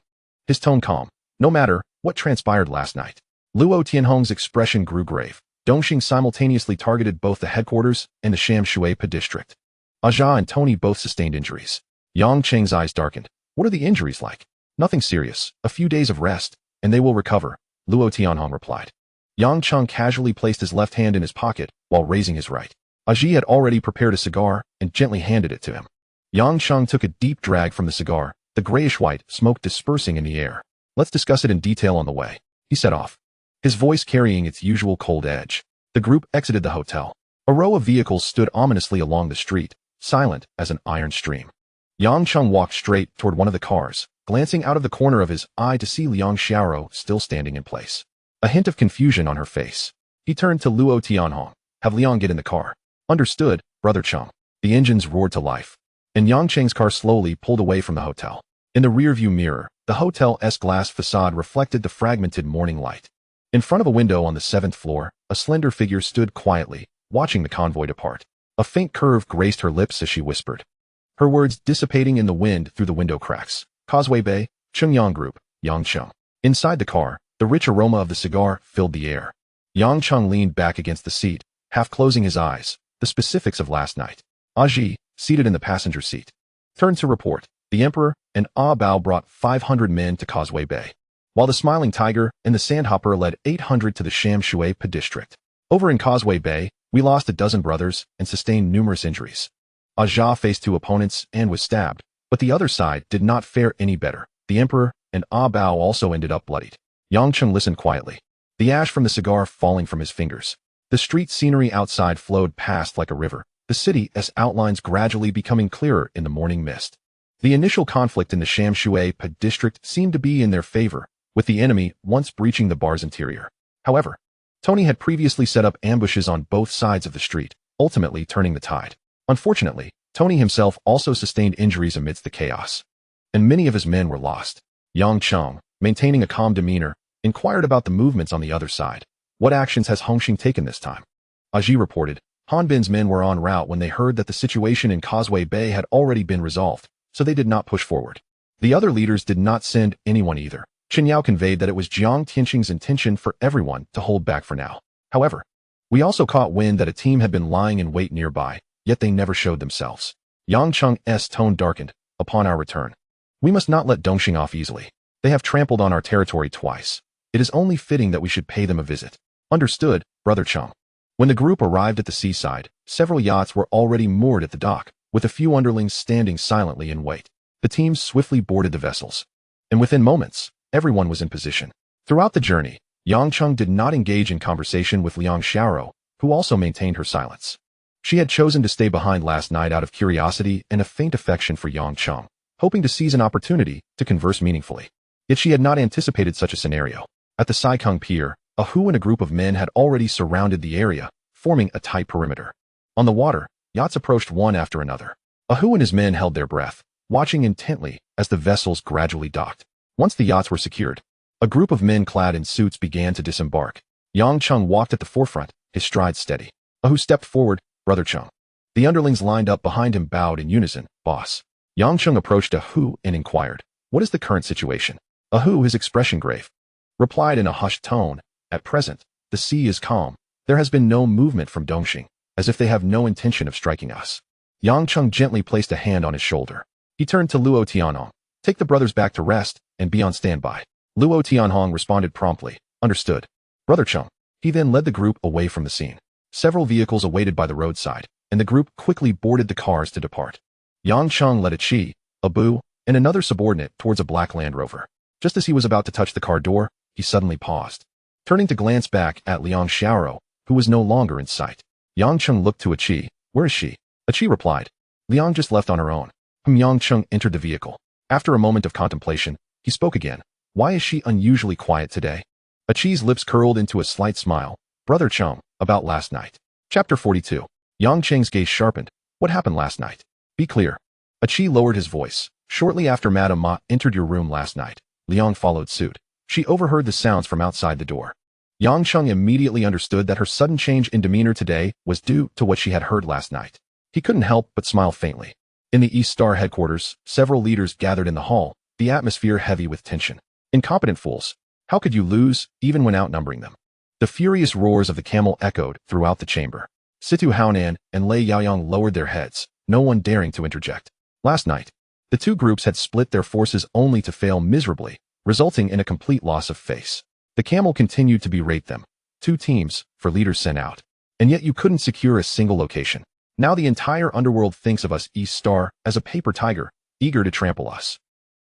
His tone calm. No matter what transpired last night. Luo Tianhong's expression grew grave. Dongxing simultaneously targeted both the headquarters and the Shamshui district. Aja and Tony both sustained injuries. Yang Cheng's eyes darkened. What are the injuries like? Nothing serious, a few days of rest, and they will recover, Luo Tianhong replied. Yang Cheng casually placed his left hand in his pocket while raising his right. Aji had already prepared a cigar and gently handed it to him. Yang Cheng took a deep drag from the cigar, the grayish-white smoke dispersing in the air. Let's discuss it in detail on the way, he set off, his voice carrying its usual cold edge. The group exited the hotel. A row of vehicles stood ominously along the street, silent as an iron stream. Yang Cheng walked straight toward one of the cars, glancing out of the corner of his eye to see Liang Xiaoro still standing in place. A hint of confusion on her face. He turned to Luo Tianhong. Have Liang get in the car. Understood, Brother Cheng. The engines roared to life, and Yang Cheng's car slowly pulled away from the hotel. In the rearview mirror, the hotel's glass facade reflected the fragmented morning light. In front of a window on the 7th floor, a slender figure stood quietly, watching the convoy depart. A faint curve graced her lips as she whispered, her words dissipating in the wind through the window cracks. Causeway Bay, Chengyang Group, Yang Cheng. Inside the car, the rich aroma of the cigar filled the air. Yang Cheng leaned back against the seat, half closing his eyes. The specifics of last night. Aji, seated in the passenger seat, turned to report. The Emperor and Ah Bao brought 500 men to Causeway Bay, while the Smiling Tiger and the Sandhopper led 800 to the Shamshui district. Over in Causeway Bay, we lost a dozen brothers and sustained numerous injuries. Aja faced 2 opponents and was stabbed, but the other side did not fare any better. The Emperor and Ah Bao also ended up bloodied. Yang Cheng listened quietly, the ash from the cigar falling from his fingers. The street scenery outside flowed past like a river, the city's outlines gradually becoming clearer in the morning mist. The initial conflict in the Shamshui district seemed to be in their favor, with the enemy once breaching the bar's interior. However, Tony had previously set up ambushes on both sides of the street, ultimately turning the tide. Unfortunately, Tony himself also sustained injuries amidst the chaos, and many of his men were lost. Yang Cheng, maintaining a calm demeanor, inquired about the movements on the other side. What actions has Hongxing taken this time? Aji reported, Han Bin's men were en route when they heard that the situation in Causeway Bay had already been resolved, so they did not push forward. The other leaders did not send anyone either. Chen Yao conveyed that it was Jiang Tianqing's intention for everyone to hold back for now. However, we also caught wind that a team had been lying in wait nearby, yet they never showed themselves. Yang Cheng's tone darkened. Upon our return, we must not let Dongxing off easily. They have trampled on our territory twice. It is only fitting that we should pay them a visit. Understood, Brother Cheng. When the group arrived at the seaside, several yachts were already moored at the dock, with a few underlings standing silently in wait. The team swiftly boarded the vessels, and within moments, everyone was in position. Throughout the journey, Yang Cheng did not engage in conversation with Liang Xiaoro, who also maintained her silence. She had chosen to stay behind last night out of curiosity and a faint affection for Yang Cheng, hoping to seize an opportunity to converse meaningfully. Yet she had not anticipated such a scenario. At the Saikung Pier, Hu and a group of men had already surrounded the area, forming a tight perimeter. On the water, yachts approached one after another. Hu and his men held their breath, watching intently as the vessels gradually docked. Once the yachts were secured, a group of men clad in suits began to disembark. Yang Cheng walked at the forefront, his stride steady. Ahu stepped forward, Brother Cheng. The underlings lined up behind him bowed in unison, Boss. Yang Cheng approached Ahu and inquired, what is the current situation? Ahu, his expression grave, replied in a hushed tone, at present, the sea is calm. There has been no movement from Dongxing, as if they have no intention of striking us. Yang Cheng gently placed a hand on his shoulder. He turned to Luo Tianhong. Take the brothers back to rest and be on standby. Luo Tianhong responded promptly, understood. Brother Cheng. He then led the group away from the scene. Several vehicles awaited by the roadside, and the group quickly boarded the cars to depart. Yang Cheng led a Qi, a Bu, and another subordinate towards a black Land Rover. Just as he was about to touch the car door, he suddenly paused. Turning to glance back at Liang Xiaoro, who was no longer in sight. Yang Cheng looked to a Qi. Where is she? A Qi replied. Liang just left on her own. Yang Cheng entered the vehicle. After a moment of contemplation, he spoke again. Why is she unusually quiet today? A Qi's lips curled into a slight smile. Brother Cheng, about last night. Chapter 42. Yang Cheng's gaze sharpened. What happened last night? Be clear. A Qi lowered his voice. Shortly after Madame Ma entered your room last night, Liang followed suit. She overheard the sounds from outside the door. Yang Cheng immediately understood that her sudden change in demeanor today was due to what she had heard last night. He couldn't help but smile faintly. In the East Star headquarters, several leaders gathered in the hall, the atmosphere heavy with tension. Incompetent fools. How could you lose, even when outnumbering them? The furious roars of the camel echoed throughout the chamber. Situ Haonan and Lei Yaoyang lowered their heads, no one daring to interject. Last night, the two groups had split their forces only to fail miserably, resulting in a complete loss of face. The camel continued to berate them. 2 teams, for leaders sent out. And yet you couldn't secure a single location. Now the entire underworld thinks of us East Star as a paper tiger, eager to trample us.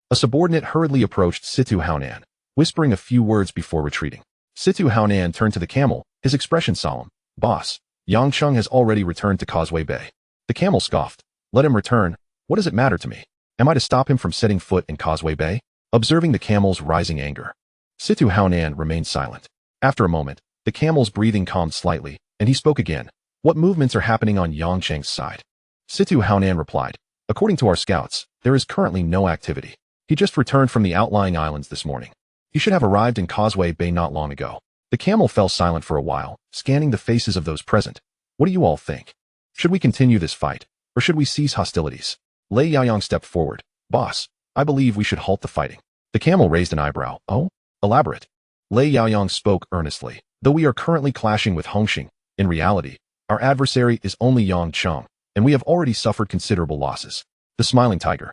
A subordinate hurriedly approached Situ Haonan, whispering a few words before retreating. Situ Haonan turned to the camel, his expression solemn. Boss, Yang Cheng has already returned to Causeway Bay. The camel scoffed. Let him return. What does it matter to me? Am I to stop him from setting foot in Causeway Bay? Observing the camel's rising anger, Situ Haonan remained silent. After a moment, the camel's breathing calmed slightly, and he spoke again. What movements are happening on Yang Cheng's side? Situ Haonan replied. According to our scouts, there is currently no activity. He just returned from the outlying islands this morning. He should have arrived in Causeway Bay not long ago. The camel fell silent for a while, scanning the faces of those present. What do you all think? Should we continue this fight, or should we cease hostilities? Lei Yaoyang stepped forward. Boss, I believe we should halt the fighting. The camel raised an eyebrow. Oh? Elaborate. Lei Yaoyang spoke earnestly. Though we are currently clashing with Hongxing, in reality, our adversary is only Yang Cheng, and we have already suffered considerable losses. The smiling tiger,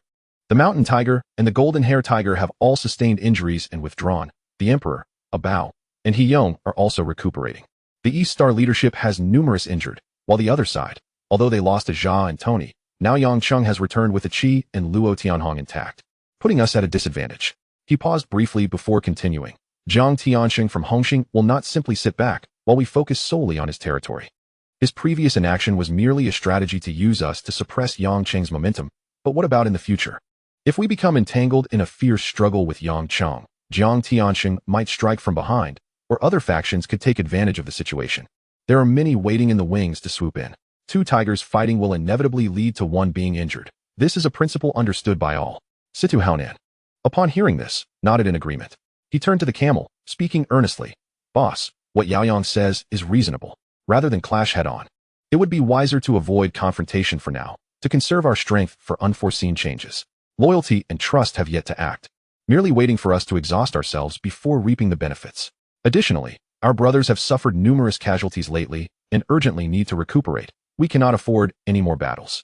the mountain tiger, and the golden hair tiger have all sustained injuries and withdrawn. The emperor, a Bao, and Hiyong are also recuperating. The East Star leadership has numerous injured, while the other side, although they lost to Jia and Tony, now Yang Cheng has returned with the Qi and Luo Tianhong intact, putting us at a disadvantage. He paused briefly before continuing. Jiang Tianxing from Hongxing will not simply sit back while we focus solely on his territory. His previous inaction was merely a strategy to use us to suppress Yang Cheng's momentum, but what about in the future? If we become entangled in a fierce struggle with Yang Cheng, Jiang Tianxing might strike from behind, or other factions could take advantage of the situation. There are many waiting in the wings to swoop in. 2 tigers fighting will inevitably lead to one being injured. This is a principle understood by all. Situ Haonan, upon hearing this, nodded in agreement. He turned to the camel, speaking earnestly. Boss, what Yaoyang says is reasonable. Rather than clash head-on, it would be wiser to avoid confrontation for now, to conserve our strength for unforeseen changes. Loyalty and trust have yet to act, merely waiting for us to exhaust ourselves before reaping the benefits. Additionally, our brothers have suffered numerous casualties lately and urgently need to recuperate. We cannot afford any more battles.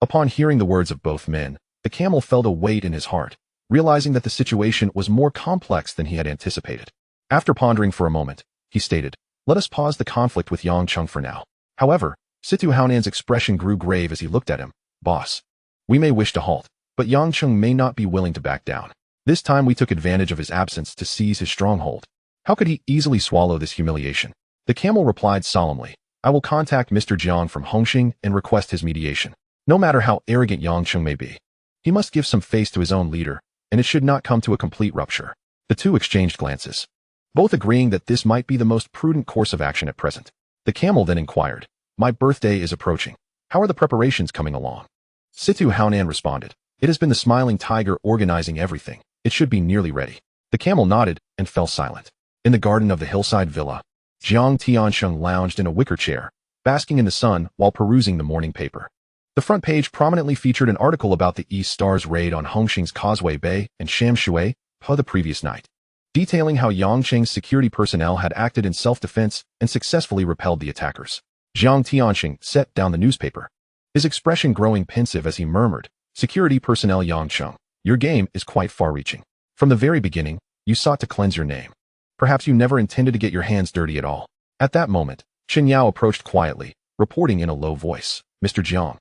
Upon hearing the words of both men, the camel felt a weight in his heart, realizing that the situation was more complex than he had anticipated. After pondering for a moment, he stated, let us pause the conflict with Yang Cheng for now. However, Situ Haonan's expression grew grave as he looked at him. Boss, we may wish to halt, but Yang Cheng may not be willing to back down. This time we took advantage of his absence to seize his stronghold. How could he easily swallow this humiliation? The camel replied solemnly, I will contact Mr. Jiang from Hongxing and request his mediation. No matter how arrogant Yang Cheng may be, he must give some face to his own leader, and it should not come to a complete rupture. The two exchanged glances, both agreeing that this might be the most prudent course of action at present. The camel then inquired, my birthday is approaching. How are the preparations coming along? Situ Haonan responded, it has been the smiling tiger organizing everything. It should be nearly ready. The camel nodded and fell silent. In the garden of the hillside villa, Jiang Tiansheng lounged in a wicker chair, basking in the sun while perusing the morning paper. The front page prominently featured an article about the East Star's raid on Hongqing's Causeway Bay and Shamshui the previous night, detailing how Yangcheng's security personnel had acted in self-defense and successfully repelled the attackers. Jiang Tiansheng set down the newspaper, his expression growing pensive as he murmured, "Security personnel Yangcheng, your game is quite far-reaching. From the very beginning, you sought to cleanse your name. Perhaps you never intended to get your hands dirty at all." At that moment, Chen Yao approached quietly, reporting in a low voice, "Mr. Jiang,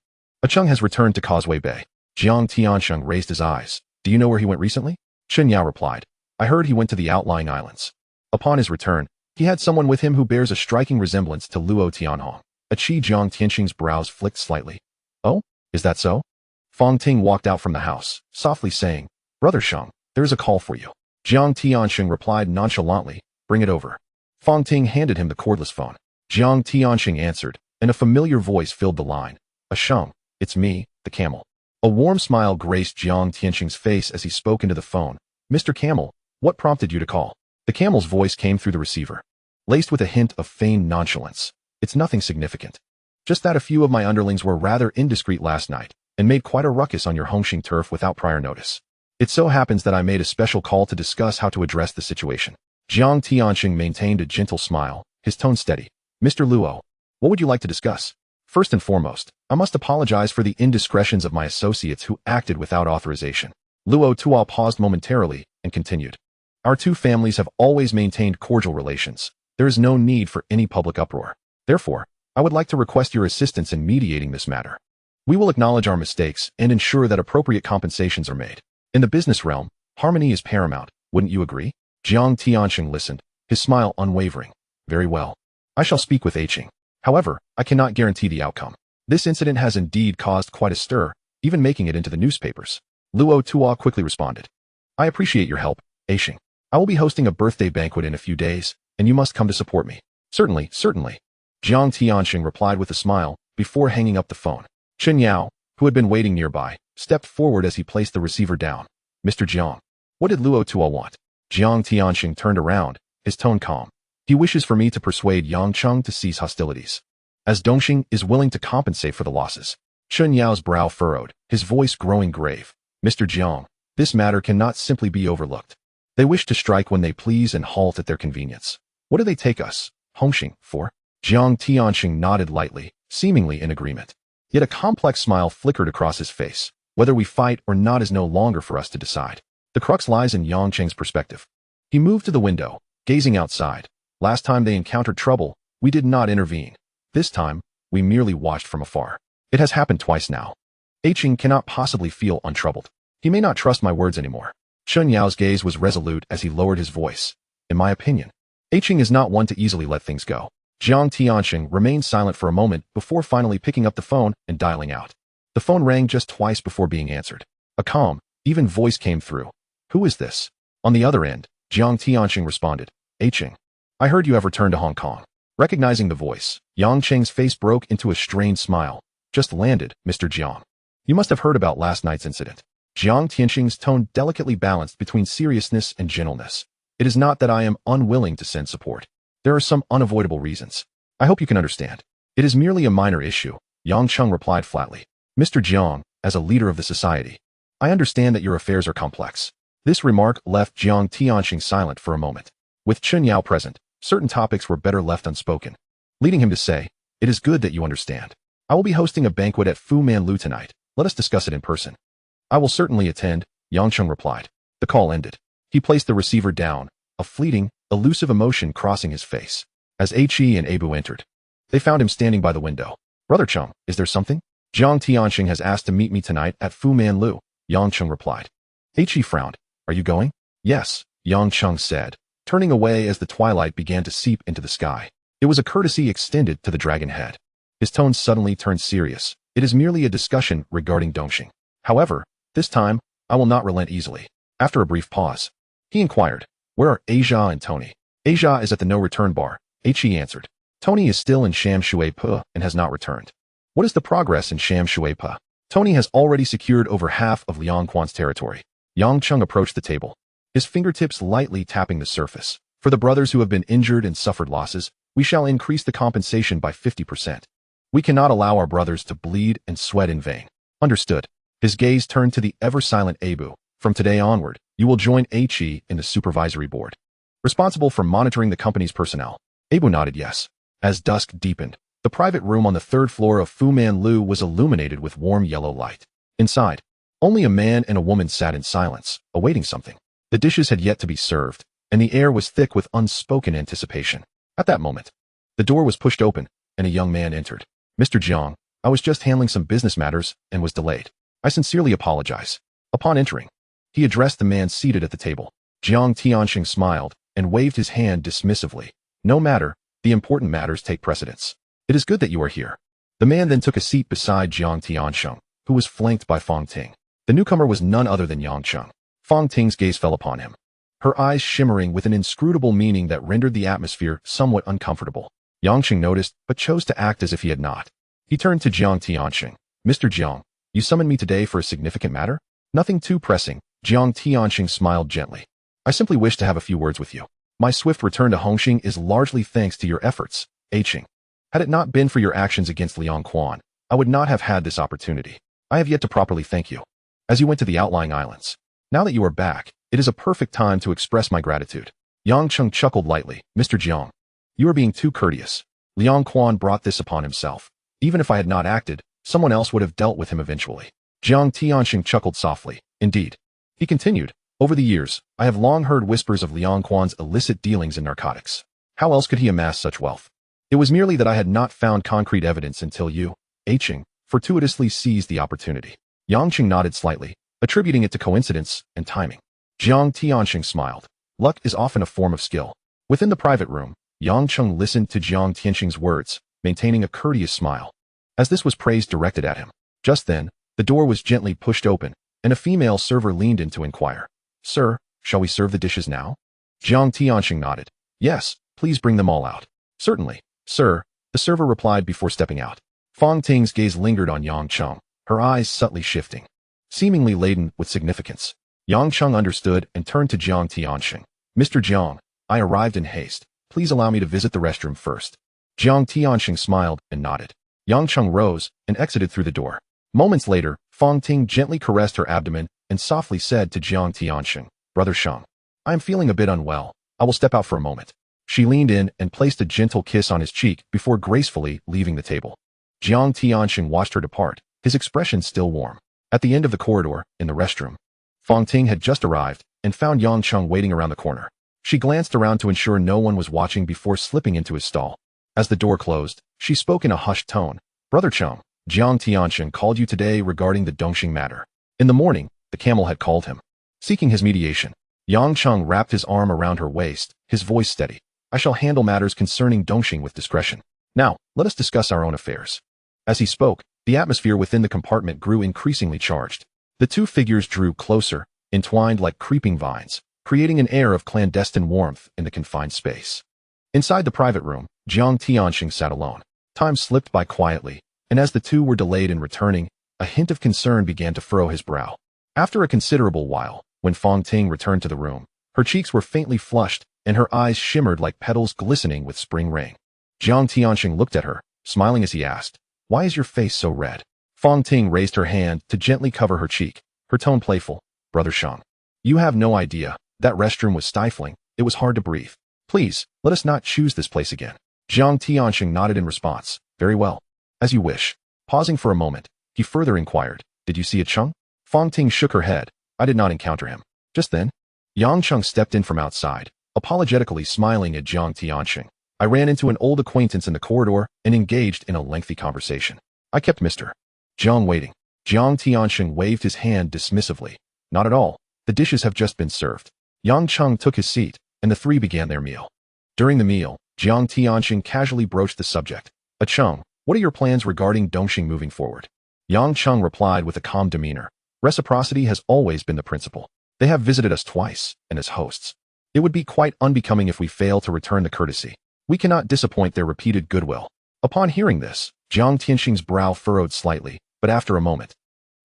Cheng has returned to Causeway Bay." Jiang Tiansheng raised his eyes. "Do you know where he went recently?" Chen Yao replied, "I heard he went to the outlying islands. Upon his return, he had someone with him who bears a striking resemblance to Luo Tianhong." Qi Jiang Tiansheng's brows flicked slightly. "Oh, is that so?" Fang Ting walked out from the house, softly saying, "Brother Sheng, there is a call for you." Jiang Tiansheng replied nonchalantly, "Bring it over." Fang Ting handed him the cordless phone. Jiang Tiansheng answered, and a familiar voice filled the line. "Sheng, it's me, the camel." A warm smile graced Jiang Tiansheng's face as he spoke into the phone. "Mr. Camel, what prompted you to call?" The camel's voice came through the receiver, laced with a hint of feigned nonchalance. "It's nothing significant. Just that a few of my underlings were rather indiscreet last night and made quite a ruckus on your Hongqing turf without prior notice. It so happens that I made a special call to discuss how to address the situation." Jiang Tiansheng maintained a gentle smile, his tone steady. "Mr. Luo, what would you like to discuss?" "First and foremost, I must apologize for the indiscretions of my associates who acted without authorization." Luo Tuo paused momentarily and continued. "Our two families have always maintained cordial relations. There is no need for any public uproar. Therefore, I would like to request your assistance in mediating this matter. We will acknowledge our mistakes and ensure that appropriate compensations are made. In the business realm, harmony is paramount, wouldn't you agree?" Jiang Tiansheng listened, his smile unwavering. "Very well. I shall speak with Cheng. However, I cannot guarantee the outcome. This incident has indeed caused quite a stir, even making it into the newspapers." Luo Tuo quickly responded. "I appreciate your help, Cheng. I will be hosting a birthday banquet in a few days, and you must come to support me." "Certainly, certainly." Jiang Tiansheng replied with a smile, before hanging up the phone. Chen Yao, who had been waiting nearby, stepped forward as he placed the receiver down. "Mr. Jiang, what did Luo Tuo want?" Jiang Tiansheng turned around, his tone calm. "He wishes for me to persuade Yangcheng to cease hostilities, as Dongxing is willing to compensate for the losses." Chen Yao's brow furrowed, his voice growing grave. "Mr. Jiang, this matter cannot simply be overlooked. They wish to strike when they please and halt at their convenience. What do they take us, Hongqing, for?" Jiang Tiansheng nodded lightly, seemingly in agreement. Yet a complex smile flickered across his face. "Whether we fight or not is no longer for us to decide. The crux lies in Yangcheng's perspective." He moved to the window, gazing outside. "Last time they encountered trouble, we did not intervene. This time, we merely watched from afar. It has happened twice now. Cheng cannot possibly feel untroubled. He may not trust my words anymore." Chen Yao's gaze was resolute as he lowered his voice. "In my opinion, Cheng is not one to easily let things go." Jiang Tiansheng remained silent for a moment before finally picking up the phone and dialing out. The phone rang just twice before being answered. A calm, even voice came through. "Who is this?" On the other end, Jiang Tiansheng responded, "Cheng, I heard you have returned to Hong Kong." Recognizing the voice, Yang Cheng's face broke into a strained smile. "Just landed, Mr. Jiang. You must have heard about last night's incident." Jiang Tiansheng's tone delicately balanced between seriousness and gentleness. "It is not that I am unwilling to send support. There are some unavoidable reasons. I hope you can understand. It is merely a minor issue," Yang Cheng replied flatly. "Mr. Jiang, as a leader of the society, I understand that your affairs are complex." This remark left Jiang Tiansheng silent for a moment. With Chen Yao present, certain topics were better left unspoken, leading him to say, "It is good that you understand. I will be hosting a banquet at Fu Man Lu tonight. Let us discuss it in person." "I will certainly attend," Yang Cheng replied. The call ended. He placed the receiver down, a fleeting, elusive emotion crossing his face. As He and Abu entered, they found him standing by the window. "Brother Cheng, is there something?" "Jiang Tiansheng has asked to meet me tonight at Fu Man Lu," Yang Cheng replied. He frowned. "Are you going?" "Yes," Yang Cheng said, turning away as the twilight began to seep into the sky. It was a courtesy extended to the dragon head. His tone suddenly turned serious. "It is merely a discussion regarding Dongxing. However, this time, I will not relent easily." After a brief pause, he inquired, "Where are Asia and Tony?" "Asia is at the no-return bar," He answered. "Tony is still in Shamshui and has not returned." "What is the progress in Shamshui?" "Tony has already secured over half of Liang Quan's territory," Yang Cheng approached the table, his fingertips lightly tapping the surface. For the brothers who have been injured and suffered losses, we shall increase the compensation by 50%. We cannot allow our brothers to bleed and sweat in vain. Understood. His gaze turned to the ever-silent Abu. From today onward, you will join He in the supervisory board, responsible for monitoring the company's personnel. Abu nodded yes. As dusk deepened, the private room on the third floor of Fu Man Lu was illuminated with warm yellow light. Inside, only a man and a woman sat in silence, awaiting something. The dishes had yet to be served, and the air was thick with unspoken anticipation. At that moment, the door was pushed open, and a young man entered. Mr. Jiang, I was just handling some business matters and was delayed. I sincerely apologize. Upon entering, he addressed the man seated at the table. Jiang Tianxing smiled and waved his hand dismissively. No matter, the important matters take precedence. It is good that you are here. The man then took a seat beside Jiang Tianxing, who was flanked by Fong Ting. The newcomer was none other than Yang Cheng. Fong Ting's gaze fell upon him, her eyes shimmering with an inscrutable meaning that rendered the atmosphere somewhat uncomfortable. Yang Cheng noticed, but chose to act as if he had not. He turned to Jiang Tianxing. Mr. Jiang, you summoned me today for a significant matter? Nothing too pressing. Jiang Tianxing smiled gently. I simply wish to have a few words with you. My swift return to Hongxing is largely thanks to your efforts, Cheng. Had it not been for your actions against Liang Quan, I would not have had this opportunity. I have yet to properly thank you. As you went to the outlying islands. Now that you are back, it is a perfect time to express my gratitude. Yang Cheng chuckled lightly. Mr. Jiang, you are being too courteous. Liang Quan brought this upon himself. Even if I had not acted, someone else would have dealt with him eventually. Jiang Tianxing chuckled softly. Indeed. He continued, over the years, I have long heard whispers of Liang Quan's illicit dealings in narcotics. How else could he amass such wealth? It was merely that I had not found concrete evidence until you, Cheng, fortuitously seized the opportunity. Yang Cheng nodded slightly, attributing it to coincidence and timing. Jiang Tianxing smiled. Luck is often a form of skill. Within the private room, Yang Cheng listened to Jiang Tianxing's words, maintaining a courteous smile. As this was praise directed at him. Just then, the door was gently pushed open, and a female server leaned in to inquire. Sir, shall we serve the dishes now? Jiang Tianxing nodded. Yes, please bring them all out. Certainly, sir, the server replied before stepping out. Fong Ting's gaze lingered on Yang Cheng, her eyes subtly shifting, seemingly laden with significance. Yang Cheng understood and turned to Jiang Tianxing. Mr. Jiang, I arrived in haste. Please allow me to visit the restroom first. Jiang Tianxing smiled and nodded. Yang Cheng rose and exited through the door. Moments later, Fong Ting gently caressed her abdomen and softly said to Jiang Tianxing, Brother Sheng, I am feeling a bit unwell. I will step out for a moment. She leaned in and placed a gentle kiss on his cheek before gracefully leaving the table. Jiang Tianxing watched her depart, his expression still warm. At the end of the corridor, in the restroom, Fong Ting had just arrived and found Yang Cheng waiting around the corner. She glanced around to ensure no one was watching before slipping into his stall. As the door closed, she spoke in a hushed tone. Brother Cheng, Jiang Tianxing called you today regarding the Dongxing matter. In the morning, the camel had called him, seeking his mediation. Yang Cheng wrapped his arm around her waist, his voice steady. I shall handle matters concerning Dongxing with discretion. Now, let us discuss our own affairs. As he spoke, the atmosphere within the compartment grew increasingly charged. The two figures drew closer, entwined like creeping vines, creating an air of clandestine warmth in the confined space. Inside the private room, Jiang Tianxing sat alone. Time slipped by quietly, and as the two were delayed in returning, a hint of concern began to furrow his brow. After a considerable while, when Fong Ting returned to the room, her cheeks were faintly flushed, and her eyes shimmered like petals glistening with spring rain. Jiang Tianxing looked at her, smiling as he asked, Why is your face so red? Fong Ting raised her hand to gently cover her cheek, her tone playful. Brother Shang, you have no idea. That restroom was stifling. It was hard to breathe. Please, let us not choose this place again. Jiang Tianxing nodded in response. Very well. As you wish. Pausing for a moment, he further inquired, Did you see a Cheng? Fong Ting shook her head. I did not encounter him. Just then, Yang Cheng stepped in from outside, apologetically smiling at Jiang Tianxing. I ran into an old acquaintance in the corridor and engaged in a lengthy conversation. I kept Mr. Jiang waiting. Jiang Tianxing waved his hand dismissively. Not at all. The dishes have just been served. Yang Cheng took his seat, and the three began their meal. During the meal, Jiang Tianxing casually broached the subject. Cheng, what are your plans regarding Dongxing moving forward? Yang Cheng replied with a calm demeanor. Reciprocity has always been the principle. They have visited us twice, and as hosts. It would be quite unbecoming if we fail to return the courtesy. We cannot disappoint their repeated goodwill. Upon hearing this, Jiang Tianxing's brow furrowed slightly, but after a moment,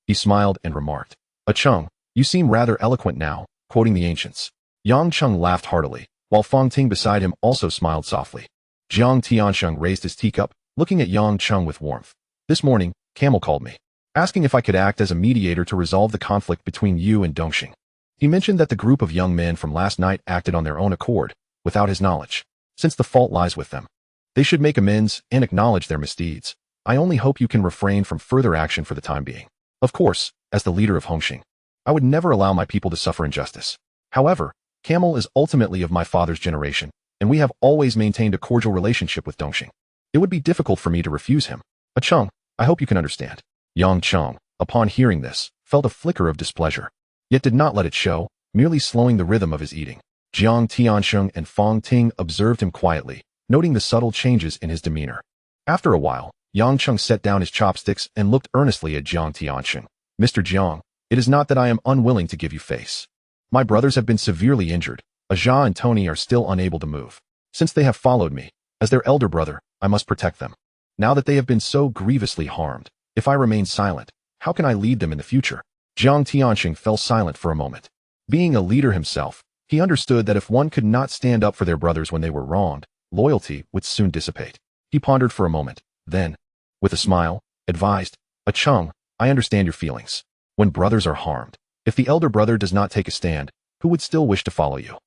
he smiled and remarked, Cheng, You seem rather eloquent now, quoting the ancients. Yang Cheng laughed heartily, while Fong Ting beside him also smiled softly. Jiang Tiansheng raised his teacup, looking at Yang Cheng with warmth. This morning, Camel called me, asking if I could act as a mediator to resolve the conflict between you and Dongxing. He mentioned that the group of young men from last night acted on their own accord, without his knowledge. Since the fault lies with them, they should make amends and acknowledge their misdeeds. I only hope you can refrain from further action for the time being. Of course, as the leader of Hongxing, I would never allow my people to suffer injustice. However, Camel is ultimately of my father's generation, and we have always maintained a cordial relationship with Dongxing. It would be difficult for me to refuse him. Cheng, I hope you can understand. Yang Cheng, upon hearing this, felt a flicker of displeasure, yet did not let it show, merely slowing the rhythm of his eating. Jiang Tiansheng and Fong Ting observed him quietly, noting the subtle changes in his demeanor. After a while, Yang Cheng set down his chopsticks and looked earnestly at Jiang Tiansheng. Mr. Jiang, it is not that I am unwilling to give you face. My brothers have been severely injured. Aja and Tony are still unable to move. Since they have followed me, as their elder brother, I must protect them. Now that they have been so grievously harmed, if I remain silent, how can I lead them in the future? Jiang Tianxing fell silent for a moment. Being a leader himself, he understood that if one could not stand up for their brothers when they were wronged, loyalty would soon dissipate. He pondered for a moment, then, with a smile, advised, Cheng, I understand your feelings. When brothers are harmed, if the elder brother does not take a stand, who would still wish to follow you?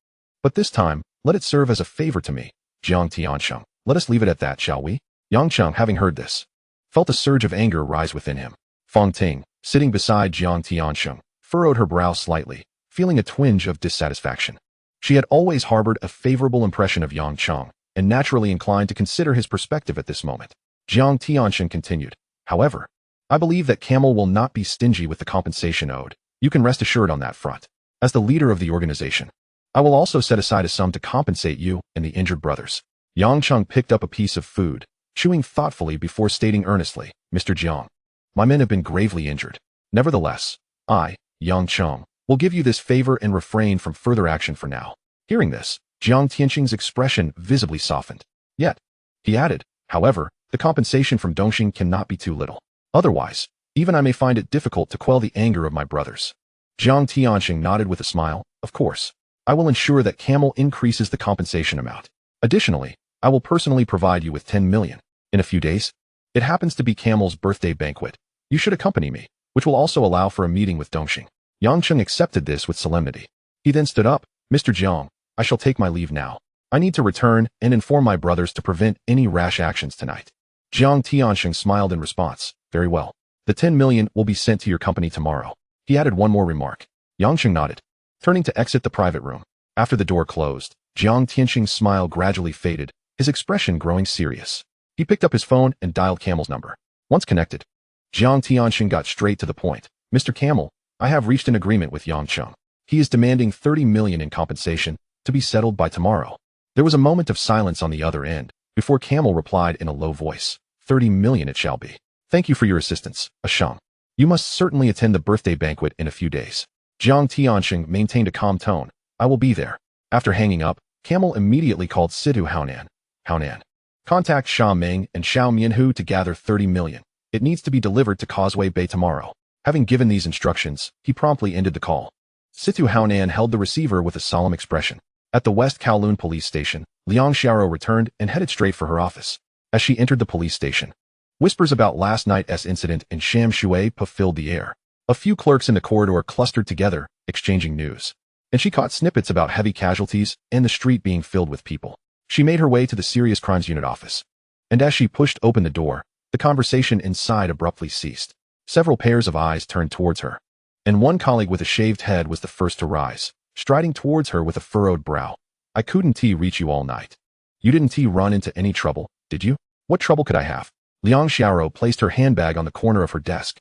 But this time, let it serve as a favor to me, Jiang Tiansheng. Let us leave it at that, shall we? Yang Cheng, having heard this, felt a surge of anger rise within him. Fong Ting, sitting beside Jiang Tiansheng, furrowed her brow slightly, feeling a twinge of dissatisfaction. She had always harbored a favorable impression of Yang Cheng, and naturally inclined to consider his perspective at this moment. Jiang Tiansheng continued, however, I believe that Camel will not be stingy with the compensation owed. You can rest assured on that front. As the leader of the organization, I will also set aside a sum to compensate you and the injured brothers. Yang Cheng picked up a piece of food, chewing thoughtfully before stating earnestly, Mr. Jiang, my men have been gravely injured. Nevertheless, I, Yang Cheng, will give you this favor and refrain from further action for now. Hearing this, Jiang Tianxing's expression visibly softened. Yet, he added, however, the compensation from Dongxing cannot be too little. Otherwise, even I may find it difficult to quell the anger of my brothers. Jiang Tianxing nodded with a smile. Of course, I will ensure that Camel increases the compensation amount. Additionally, I will personally provide you with 10 million. In a few days, it happens to be Camel's birthday banquet. You should accompany me, which will also allow for a meeting with Dongxing. Yang Cheng accepted this with solemnity. He then stood up. Mr. Jiang, I shall take my leave now. I need to return and inform my brothers to prevent any rash actions tonight. Jiang Tianxing smiled in response. Very well. The 10 million will be sent to your company tomorrow. He added one more remark. Yang Cheng nodded, turning to exit the private room. After the door closed, Jiang Tianxing's smile gradually faded, his expression growing serious. He picked up his phone and dialed Camel's number. Once connected, Jiang Tianxing got straight to the point. Mr. Camel, I have reached an agreement with Yang Cheng. He is demanding 30 million in compensation, to be settled by tomorrow. There was a moment of silence on the other end, before Camel replied in a low voice. 30 million it shall be. Thank you for your assistance, Shang. You must certainly attend the birthday banquet in a few days. Jiang Tianxing maintained a calm tone. I will be there. After hanging up, Camel immediately called Situ Haonan. Haonan, contact Sha Meng and Xiao Mianhu to gather 30 million. It needs to be delivered to Causeway Bay tomorrow. Having given these instructions, he promptly ended the call. Situ Haonan held the receiver with a solemn expression. At the West Kowloon police station, Liang Xiao returned and headed straight for her office. As she entered the police station, whispers about last night's incident in Sham Shui filled the air. A few clerks in the corridor clustered together, exchanging news. And she caught snippets about heavy casualties and the street being filled with people. She made her way to the Serious Crimes Unit office. And as she pushed open the door, the conversation inside abruptly ceased. Several pairs of eyes turned towards her. And one colleague with a shaved head was the first to rise, striding towards her with a furrowed brow. I couldn't reach you all night. You didn't run into any trouble, did you? What trouble could I have? Liang Xiao placed her handbag on the corner of her desk.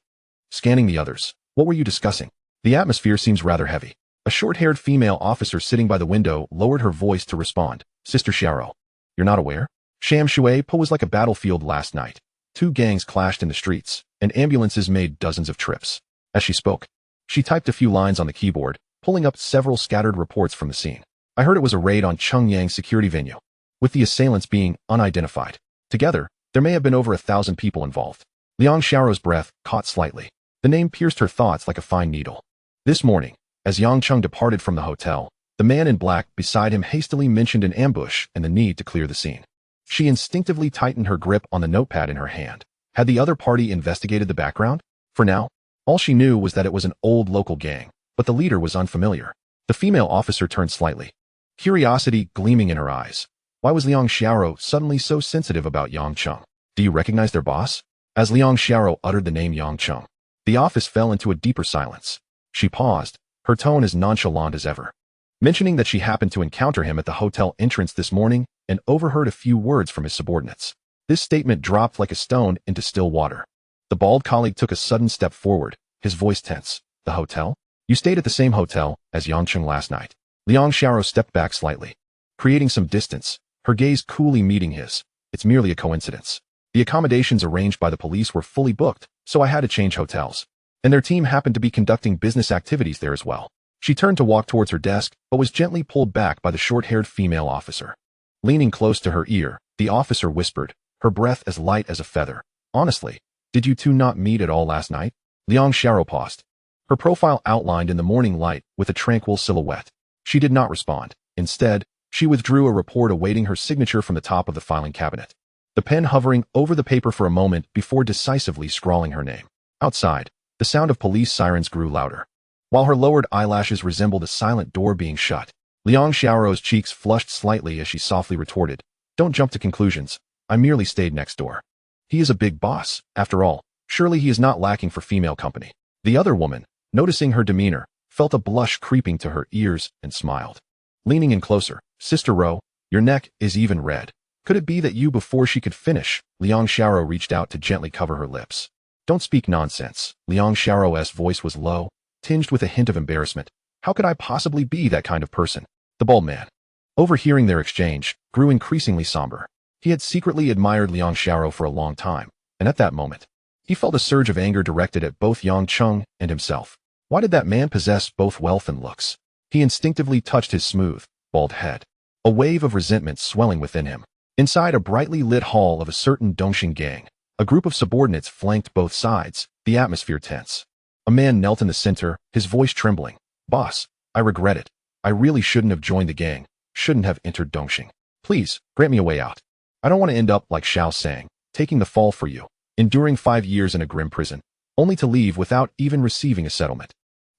Scanning the others, what were you discussing? The atmosphere seems rather heavy. A short-haired female officer sitting by the window lowered her voice to respond. Sister Xiao, you're not aware? Sham Shui was like a battlefield last night. 2 gangs clashed in the streets, and ambulances made dozens of trips. As she spoke, she typed a few lines on the keyboard, pulling up several scattered reports from the scene. I heard it was a raid on Chengyang's security venue, with the assailants being unidentified. Together, there may have been over 1,000 people involved. Liang Xiao's breath caught slightly. The name pierced her thoughts like a fine needle. This morning, as Yang Cheng departed from the hotel, the man in black beside him hastily mentioned an ambush and the need to clear the scene. She instinctively tightened her grip on the notepad in her hand. Had the other party investigated the background? For now, all she knew was that it was an old local gang, but the leader was unfamiliar. The female officer turned slightly, curiosity gleaming in her eyes. Why was Liang Xiaoro suddenly so sensitive about Yang Cheng? Do you recognize their boss? As Liang Xiaoro uttered the name Yang Cheng, the office fell into a deeper silence. She paused, her tone as nonchalant as ever, mentioning that she happened to encounter him at the hotel entrance this morning and overheard a few words from his subordinates. This statement dropped like a stone into still water. The bald colleague took a sudden step forward, his voice tense. The hotel? You stayed at the same hotel as Yang Cheng last night. Liang Xiaoro stepped back slightly, creating some distance, her gaze coolly meeting his. It's merely a coincidence. The accommodations arranged by the police were fully booked, so I had to change hotels. And their team happened to be conducting business activities there as well. She turned to walk towards her desk, but was gently pulled back by the short-haired female officer. Leaning close to her ear, the officer whispered, her breath as light as a feather. Honestly, did you two not meet at all last night? Liang Xiaoro paused, her profile outlined in the morning light with a tranquil silhouette. She did not respond. Instead, she withdrew a report awaiting her signature from the top of the filing cabinet, the pen hovering over the paper for a moment before decisively scrawling her name. Outside, the sound of police sirens grew louder. While her lowered eyelashes resembled a silent door being shut, Liang Xiaoro's cheeks flushed slightly as she softly retorted, Don't jump to conclusions. I merely stayed next door. He is a big boss, after all. Surely he is not lacking for female company. The other woman, noticing her demeanor, felt a blush creeping to her ears and smiled. Leaning in closer, Sister Ro, your neck is even red. Could it be that you before she could finish? Liang Xiaoro reached out to gently cover her lips. Don't speak nonsense. Liang Xiaoro's voice was low, tinged with a hint of embarrassment. How could I possibly be that kind of person? The bald man, overhearing their exchange, grew increasingly somber. He had secretly admired Liang Xiaoro for a long time, and at that moment, he felt a surge of anger directed at both Yang Cheng and himself. Why did that man possess both wealth and looks? He instinctively touched his smooth, bald head, a wave of resentment swelling within him. Inside a brightly lit hall of a certain Dongxing gang, a group of subordinates flanked both sides, the atmosphere tense. A man knelt in the center, his voice trembling. Boss, I regret it. I really shouldn't have joined the gang, shouldn't have entered Dongxing. Please, grant me a way out. I don't want to end up like Xiao Sang, taking the fall for you, enduring 5 years in a grim prison, only to leave without even receiving a settlement.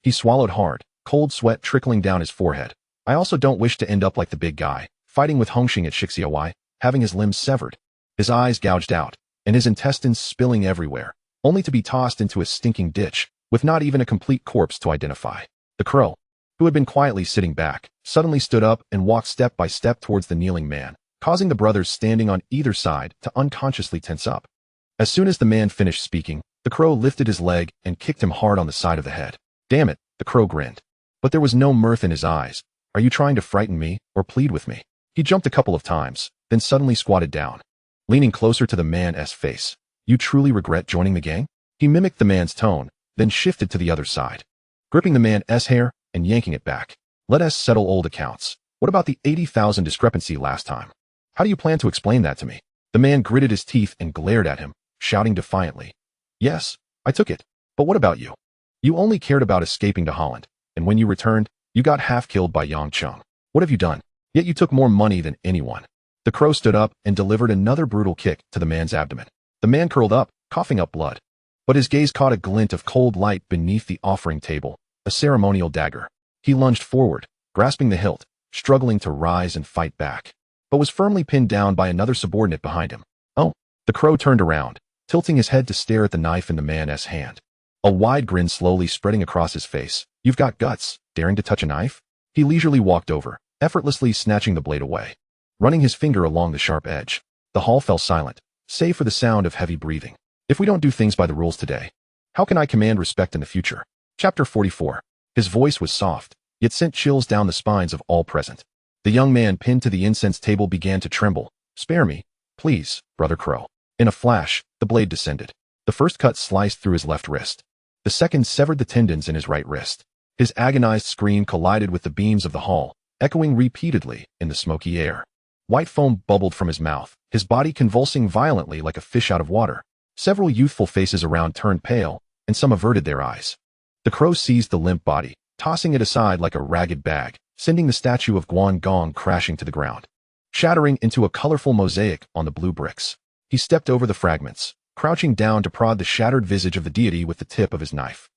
He swallowed hard, cold sweat trickling down his forehead. I also don't wish to end up like the big guy, fighting with Hongxing at Shixiawai, having his limbs severed, his eyes gouged out, and his intestines spilling everywhere, only to be tossed into a stinking ditch, with not even a complete corpse to identify. The crow, who had been quietly sitting back, suddenly stood up and walked step by step towards the kneeling man, causing the brothers standing on either side to unconsciously tense up. As soon as the man finished speaking, the crow lifted his leg and kicked him hard on the side of the head. Damn it, the crow grinned. But there was no mirth in his eyes. Are you trying to frighten me or plead with me? He jumped a couple of times, then suddenly squatted down, leaning closer to the man's face. You truly regret joining the gang? He mimicked the man's tone, then shifted to the other side, gripping the man's hair and yanking it back. Let us settle old accounts. What about the 80,000 discrepancy last time? How do you plan to explain that to me? The man gritted his teeth and glared at him, shouting defiantly. Yes, I took it. But what about you? You only cared about escaping to Holland, and when you returned, you got half killed by Yang Cheng. What have you done? Yet you took more money than anyone. The crow stood up and delivered another brutal kick to the man's abdomen. The man curled up, coughing up blood. But his gaze caught a glint of cold light beneath the offering table, a ceremonial dagger. He lunged forward, grasping the hilt, struggling to rise and fight back, but was firmly pinned down by another subordinate behind him. Oh, the crow turned around, tilting his head to stare at the knife in the man's hand. A wide grin slowly spreading across his face. You've got guts, daring to touch a knife? He leisurely walked over, effortlessly snatching the blade away, running his finger along the sharp edge. The hall fell silent, save for the sound of heavy breathing. If we don't do things by the rules today, how can I command respect in the future? Chapter 44. His voice was soft, yet sent chills down the spines of all present. The young man pinned to the incense table began to tremble. Spare me, please, Brother Crow. In a flash, the blade descended. The first cut sliced through his left wrist. The second severed the tendons in his right wrist. His agonized scream collided with the beams of the hall, echoing repeatedly in the smoky air. White foam bubbled from his mouth, his body convulsing violently like a fish out of water. Several youthful faces around turned pale, and some averted their eyes. The crow seized the limp body, tossing it aside like a ragged bag, sending the statue of Guangong crashing to the ground, shattering into a colorful mosaic on the blue bricks. He stepped over the fragments, crouching down to prod the shattered visage of the deity with the tip of his knife.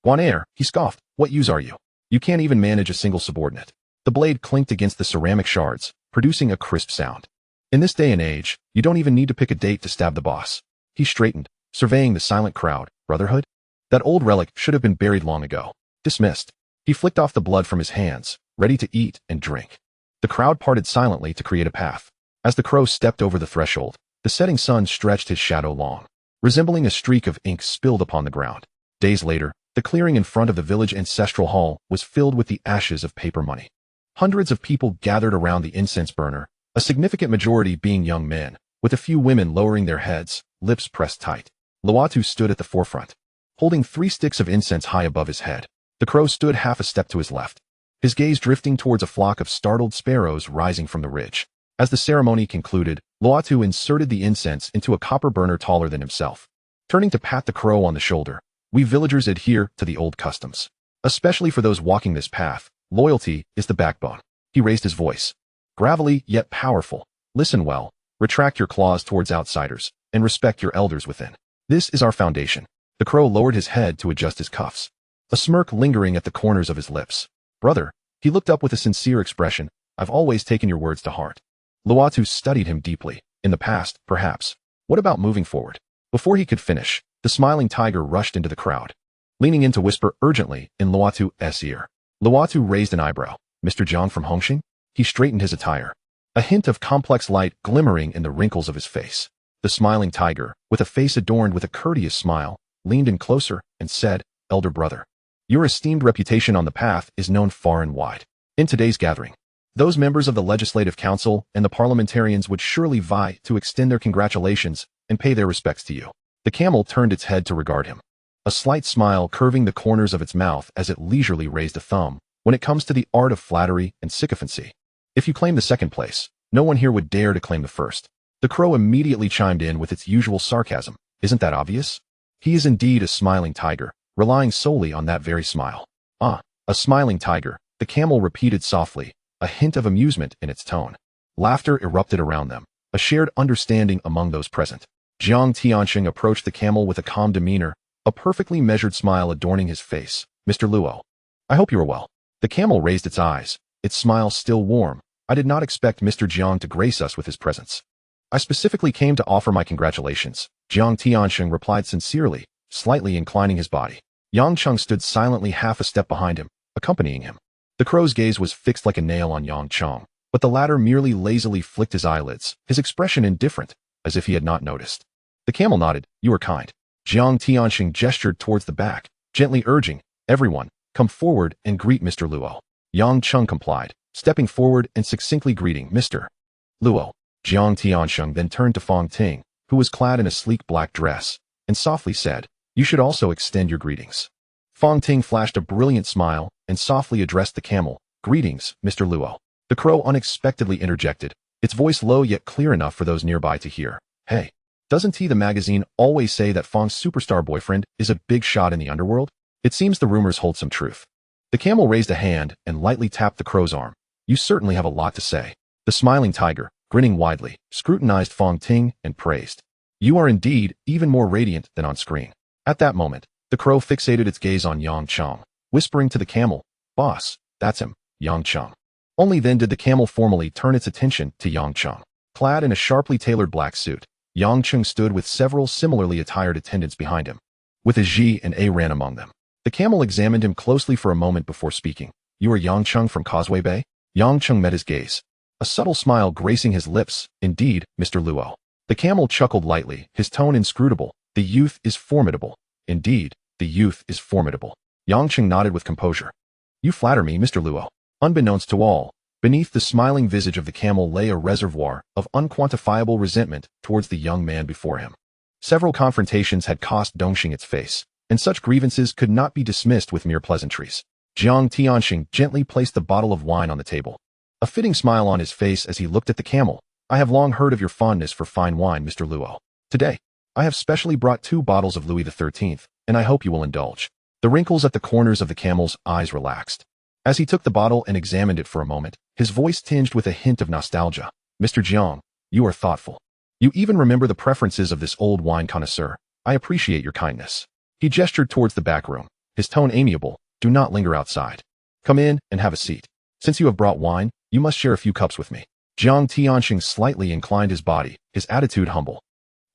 Guanair, he scoffed, what use are you? You can't even manage a single subordinate. The blade clinked against the ceramic shards, producing a crisp sound. In this day and age, you don't even need to pick a date to stab the boss. He straightened, surveying the silent crowd. Brotherhood? That old relic should have been buried long ago. Dismissed. He flicked off the blood from his hands, ready to eat and drink. The crowd parted silently to create a path. As the crow stepped over the threshold, the setting sun stretched his shadow long, resembling a streak of ink spilled upon the ground. Days later, the clearing in front of the village ancestral hall was filled with the ashes of paper money. Hundreds of people gathered around the incense burner, a significant majority being young men, with a few women lowering their heads, lips pressed tight. Luatu stood at the forefront, holding 3 sticks of incense high above his head. The crow stood half a step to his left, his gaze drifting towards a flock of startled sparrows rising from the ridge. As the ceremony concluded, Luatu inserted the incense into a copper burner taller than himself. Turning to pat the crow on the shoulder, we villagers adhere to the old customs. Especially for those walking this path, loyalty is the backbone. He raised his voice. Gravelly yet powerful. Listen well, retract your claws towards outsiders, and respect your elders within. This is our foundation. The crow lowered his head to adjust his cuffs, a smirk lingering at the corners of his lips. Brother, he looked up with a sincere expression, I've always taken your words to heart. Luatu studied him deeply. In the past, perhaps. What about moving forward? Before he could finish, the smiling tiger rushed into the crowd, leaning in to whisper urgently in Luatu's ear. Luatu raised an eyebrow. Mr. Jiang from Hongxing? He straightened his attire, a hint of complex light glimmering in the wrinkles of his face. The smiling tiger, with a face adorned with a courteous smile, leaned in closer and said, Elder brother, your esteemed reputation on the path is known far and wide. In today's gathering, those members of the Legislative Council and the parliamentarians would surely vie to extend their congratulations and pay their respects to you. The camel turned its head to regard him, a slight smile curving the corners of its mouth as it leisurely raised a thumb. When it comes to the art of flattery and sycophancy, if you claim the second place, no one here would dare to claim the first. The crow immediately chimed in with its usual sarcasm. Isn't that obvious? He is indeed a smiling tiger, relying solely on that very smile. Ah, a smiling tiger, the camel repeated softly, a hint of amusement in its tone. Laughter erupted around them, a shared understanding among those present. Jiang Tianxing approached the camel with a calm demeanor, a perfectly measured smile adorning his face. Mr. Luo, I hope you are well. The camel raised its eyes, its smile still warm. I did not expect Mr. Jiang to grace us with his presence. I specifically came to offer my congratulations. Jiang Tianxing replied sincerely, slightly inclining his body. Yang Cheng stood silently half a step behind him, accompanying him. The crow's gaze was fixed like a nail on Yang Cheng, but the latter merely lazily flicked his eyelids, his expression indifferent, as if he had not noticed. The camel nodded. You are kind. Jiang Tianxing gestured towards the back, gently urging, everyone, come forward and greet Mr. Luo. Yang Cheng complied, stepping forward and succinctly greeting Mr. Luo. Jiang Tianxing then turned to Fong Ting, who was clad in a sleek black dress, and softly said, you should also extend your greetings. Fong Ting flashed a brilliant smile and softly addressed the camel. Greetings, Mr. Luo. The crow unexpectedly interjected, its voice low yet clear enough for those nearby to hear. Hey, doesn't the magazine always say that Fong's superstar boyfriend is a big shot in the underworld? It seems the rumors hold some truth. The camel raised a hand and lightly tapped the crow's arm. You certainly have a lot to say. The smiling tiger, grinning widely, scrutinized Fong Ting and praised. You are indeed even more radiant than on screen. At that moment, the crow fixated its gaze on Yang Cheng, whispering to the camel, Boss, that's him, Yang Cheng. Only then did the camel formally turn its attention to Yang Cheng. Clad in a sharply tailored black suit, Yang Cheng stood with several similarly attired attendants behind him, with a Ji and A ran among them. The camel examined him closely for a moment before speaking. You are Yang Cheng from Causeway Bay? Yang Cheng met his gaze, a subtle smile gracing his lips. Indeed, Mr. Luo. The camel chuckled lightly, his tone inscrutable. The youth is formidable. Indeed, the youth is formidable. Yang Cheng nodded with composure. You flatter me, Mr. Luo. Unbeknownst to all, beneath the smiling visage of the camel lay a reservoir of unquantifiable resentment towards the young man before him. Several confrontations had cost Dongxing its face, and such grievances could not be dismissed with mere pleasantries. Jiang Tianxing gently placed the bottle of wine on the table, a fitting smile on his face as he looked at the camel. I have long heard of your fondness for fine wine, Mr. Luo. Today, I have specially brought 2 bottles of Louis XIII, and I hope you will indulge. The wrinkles at the corners of the camel's eyes relaxed. As he took the bottle and examined it for a moment, his voice tinged with a hint of nostalgia. Mr. Jiang, you are thoughtful. You even remember the preferences of this old wine connoisseur. I appreciate your kindness. He gestured towards the back room, his tone amiable. Do not linger outside. Come in and have a seat. Since you have brought wine, you must share a few cups with me. Jiang Tianxing slightly inclined his body, his attitude humble.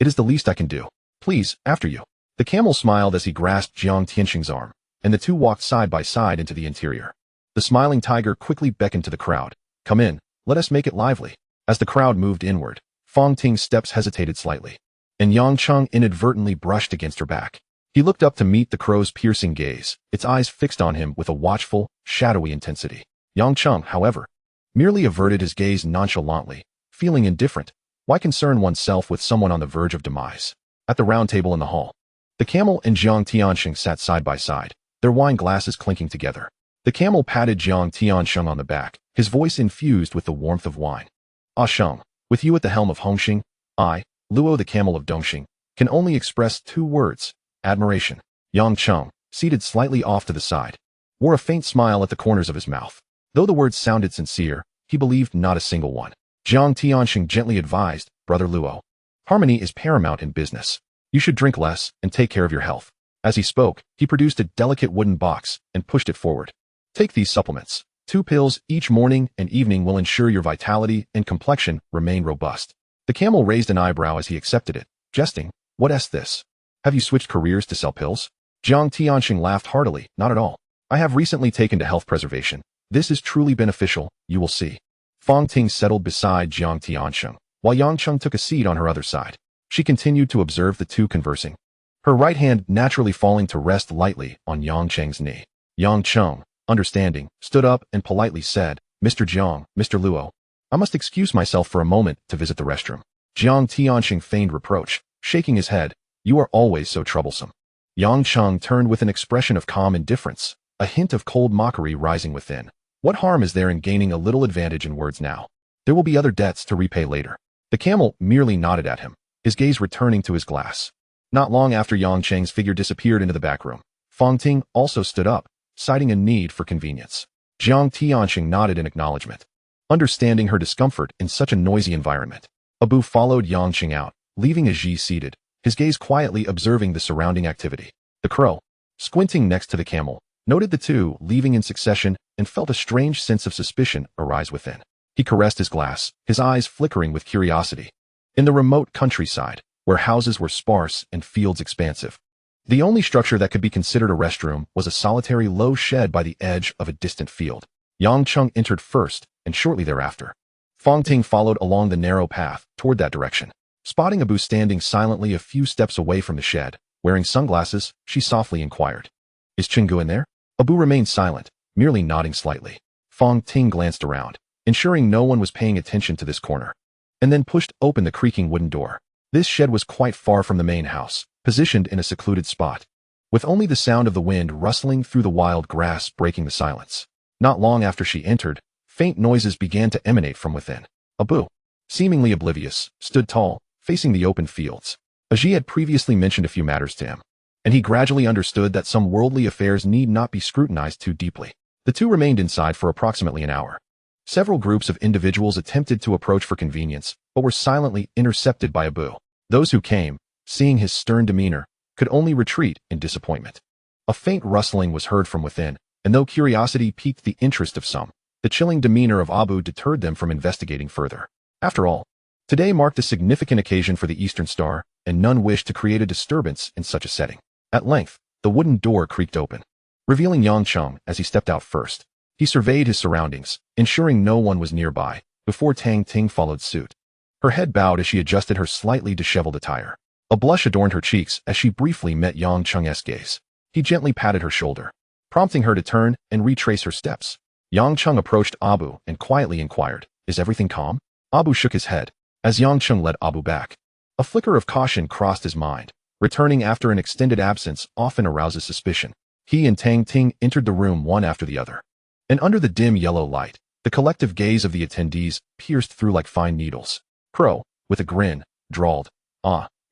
It is the least I can do. Please, after you. The camel smiled as he grasped Jiang Tianxing's arm, and the two walked side by side into the interior. The smiling tiger quickly beckoned to the crowd. Come in, let us make it lively. As the crowd moved inward, Fong Ting's steps hesitated slightly, and Yang Cheng inadvertently brushed against her back. He looked up to meet the crow's piercing gaze, its eyes fixed on him with a watchful, shadowy intensity. Yang Cheng, however, merely averted his gaze nonchalantly, feeling indifferent. Why concern oneself with someone on the verge of demise? At the round table in the hall, the camel and Jiang Tianxing sat side by side, their wine glasses clinking together. The camel patted Jiang Tianxing on the back, his voice infused with the warmth of wine. Ah Sheng, with you at the helm of Hongxing, I, Luo the camel of Dongxing, can only express two words, admiration. Yang Cheng, seated slightly off to the side, wore a faint smile at the corners of his mouth. Though the words sounded sincere, he believed not a single one. Jiang Tianxing gently advised, Brother Luo, harmony is paramount in business. You should drink less and take care of your health. As he spoke, he produced a delicate wooden box and pushed it forward. Take these supplements. 2 pills each morning and evening will ensure your vitality and complexion remain robust. The camel raised an eyebrow as he accepted it, jesting, What's this? Have you switched careers to sell pills? Jiang Tianxing laughed heartily, Not at all. I have recently taken to health preservation. This is truly beneficial, you will see. Fong Ting settled beside Jiang Tianxing, while Yang Cheng took a seat on her other side. She continued to observe the two conversing, her right hand naturally falling to rest lightly on Yang Cheng's knee. Yang Cheng, understanding, stood up and politely said, Mr. Jiang, Mr. Luo, I must excuse myself for a moment to visit the restroom. Jiang Tianxing feigned reproach, shaking his head, You are always so troublesome. Yang Cheng turned with an expression of calm indifference, a hint of cold mockery rising within. What harm is there in gaining a little advantage in words now? There will be other debts to repay later. The camel merely nodded at him, his gaze returning to his glass. Not long after Yang Cheng's figure disappeared into the back room, Fong Ting also stood up, citing a need for convenience. Jiang Tianxing nodded in acknowledgement, understanding her discomfort in such a noisy environment. Abu followed Yang Cheng out, leaving Aji seated, his gaze quietly observing the surrounding activity. The crow, squinting next to the camel, noted the two leaving in succession and felt a strange sense of suspicion arise within. He caressed his glass, his eyes flickering with curiosity. In the remote countryside, where houses were sparse and fields expansive, the only structure that could be considered a restroom was a solitary low shed by the edge of a distant field. Yang Cheng entered first, and shortly thereafter, Fong Ting followed along the narrow path toward that direction. Spotting Abu standing silently a few steps away from the shed, wearing sunglasses, she softly inquired, Is Chingu in there? Abu remained silent, merely nodding slightly. Fong Ting glanced around, ensuring no one was paying attention to this corner, and then pushed open the creaking wooden door. This shed was quite far from the main house, positioned in a secluded spot, with only the sound of the wind rustling through the wild grass breaking the silence. Not long after she entered, faint noises began to emanate from within. Abu, seemingly oblivious, stood tall, facing the open fields. Aji had previously mentioned a few matters to him, and he gradually understood that some worldly affairs need not be scrutinized too deeply. The two remained inside for approximately an hour. Several groups of individuals attempted to approach for convenience, but were silently intercepted by Abu. Those who came, seeing his stern demeanor, could only retreat in disappointment. A faint rustling was heard from within, and though curiosity piqued the interest of some, the chilling demeanor of Abu deterred them from investigating further. After all, today marked a significant occasion for the Eastern Star, and none wished to create a disturbance in such a setting. At length, the wooden door creaked open, revealing Yang Cheng as he stepped out first. He surveyed his surroundings, ensuring no one was nearby, before Tang Ting followed suit. Her head bowed as she adjusted her slightly disheveled attire. A blush adorned her cheeks as she briefly met Yang Cheng's gaze. He gently patted her shoulder, prompting her to turn and retrace her steps. Yang Cheng approached Abu and quietly inquired, Is everything calm? Abu shook his head, as Yang Cheng led Abu back. A flicker of caution crossed his mind. Returning after an extended absence often arouses suspicion. He and Tang Ting entered the room one after the other, and under the dim yellow light, the collective gaze of the attendees pierced through like fine needles. Crow, with a grin, drawled,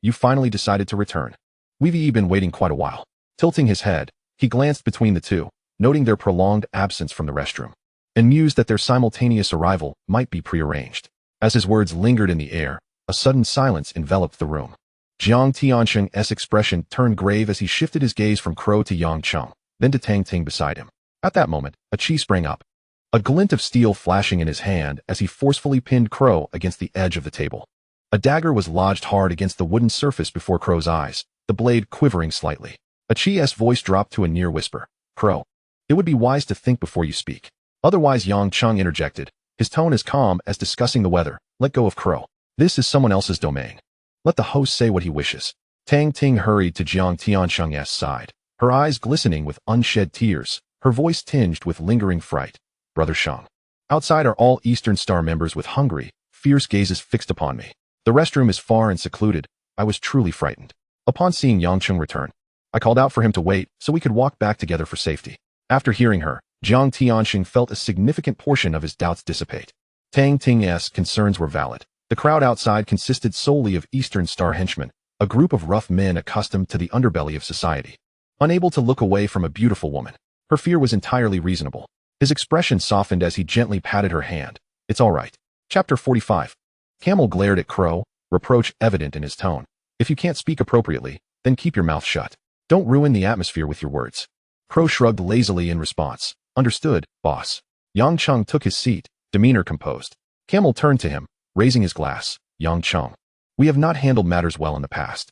You finally decided to return. We've been waiting quite a while. Tilting his head, He glanced between the two, noting their prolonged absence from the restroom, and mused that their simultaneous arrival might be prearranged. As his words lingered in the air, a sudden silence enveloped the room. Jiang Tiansheng's expression turned grave as he shifted his gaze from Crow to Yang Cheng, then to Tang Ting beside him. At that moment, a chi sprang up, a glint of steel flashing in his hand as he forcefully pinned Crow against the edge of the table. A dagger was lodged hard against the wooden surface before Crow's eyes, the blade quivering slightly. A chi's voice dropped to a near whisper. Crow, it would be wise to think before you speak. Otherwise, Yang Cheng interjected, his tone as calm as discussing the weather. Let go of Crow. This is someone else's domain. Let the host say what he wishes. Tang Ting hurried to Jiang Tiansheng's side, her eyes glistening with unshed tears, her voice tinged with lingering fright. Brother Shang. Outside are all Eastern Star members with hungry, fierce gazes fixed upon me. The restroom is far and secluded. I was truly frightened. Upon seeing Yang Cheng return, I called out for him to wait so we could walk back together for safety. After hearing her, Jiang Tiansheng felt a significant portion of his doubts dissipate. Tang Ting's concerns were valid. The crowd outside consisted solely of Eastern Star henchmen, a group of rough men accustomed to the underbelly of society. Unable to look away from a beautiful woman, her fear was entirely reasonable. His expression softened as he gently patted her hand. It's all right. Chapter 45. Camel glared at Crow, reproach evident in his tone. If you can't speak appropriately, then keep your mouth shut. Don't ruin the atmosphere with your words. Crow shrugged lazily in response. Understood, boss. Yang Cheng took his seat, demeanor composed. Camel turned to him, raising his glass. Yang Cheng, we have not handled matters well in the past.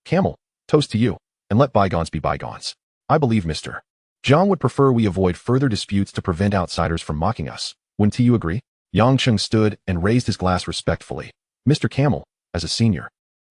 Camel, toast to you, and let bygones be bygones. I believe Mr. Jiang would prefer we avoid further disputes to prevent outsiders from mocking us. Wouldn't you agree? Yang Cheng stood and raised his glass respectfully. Mr. Camel, as a senior,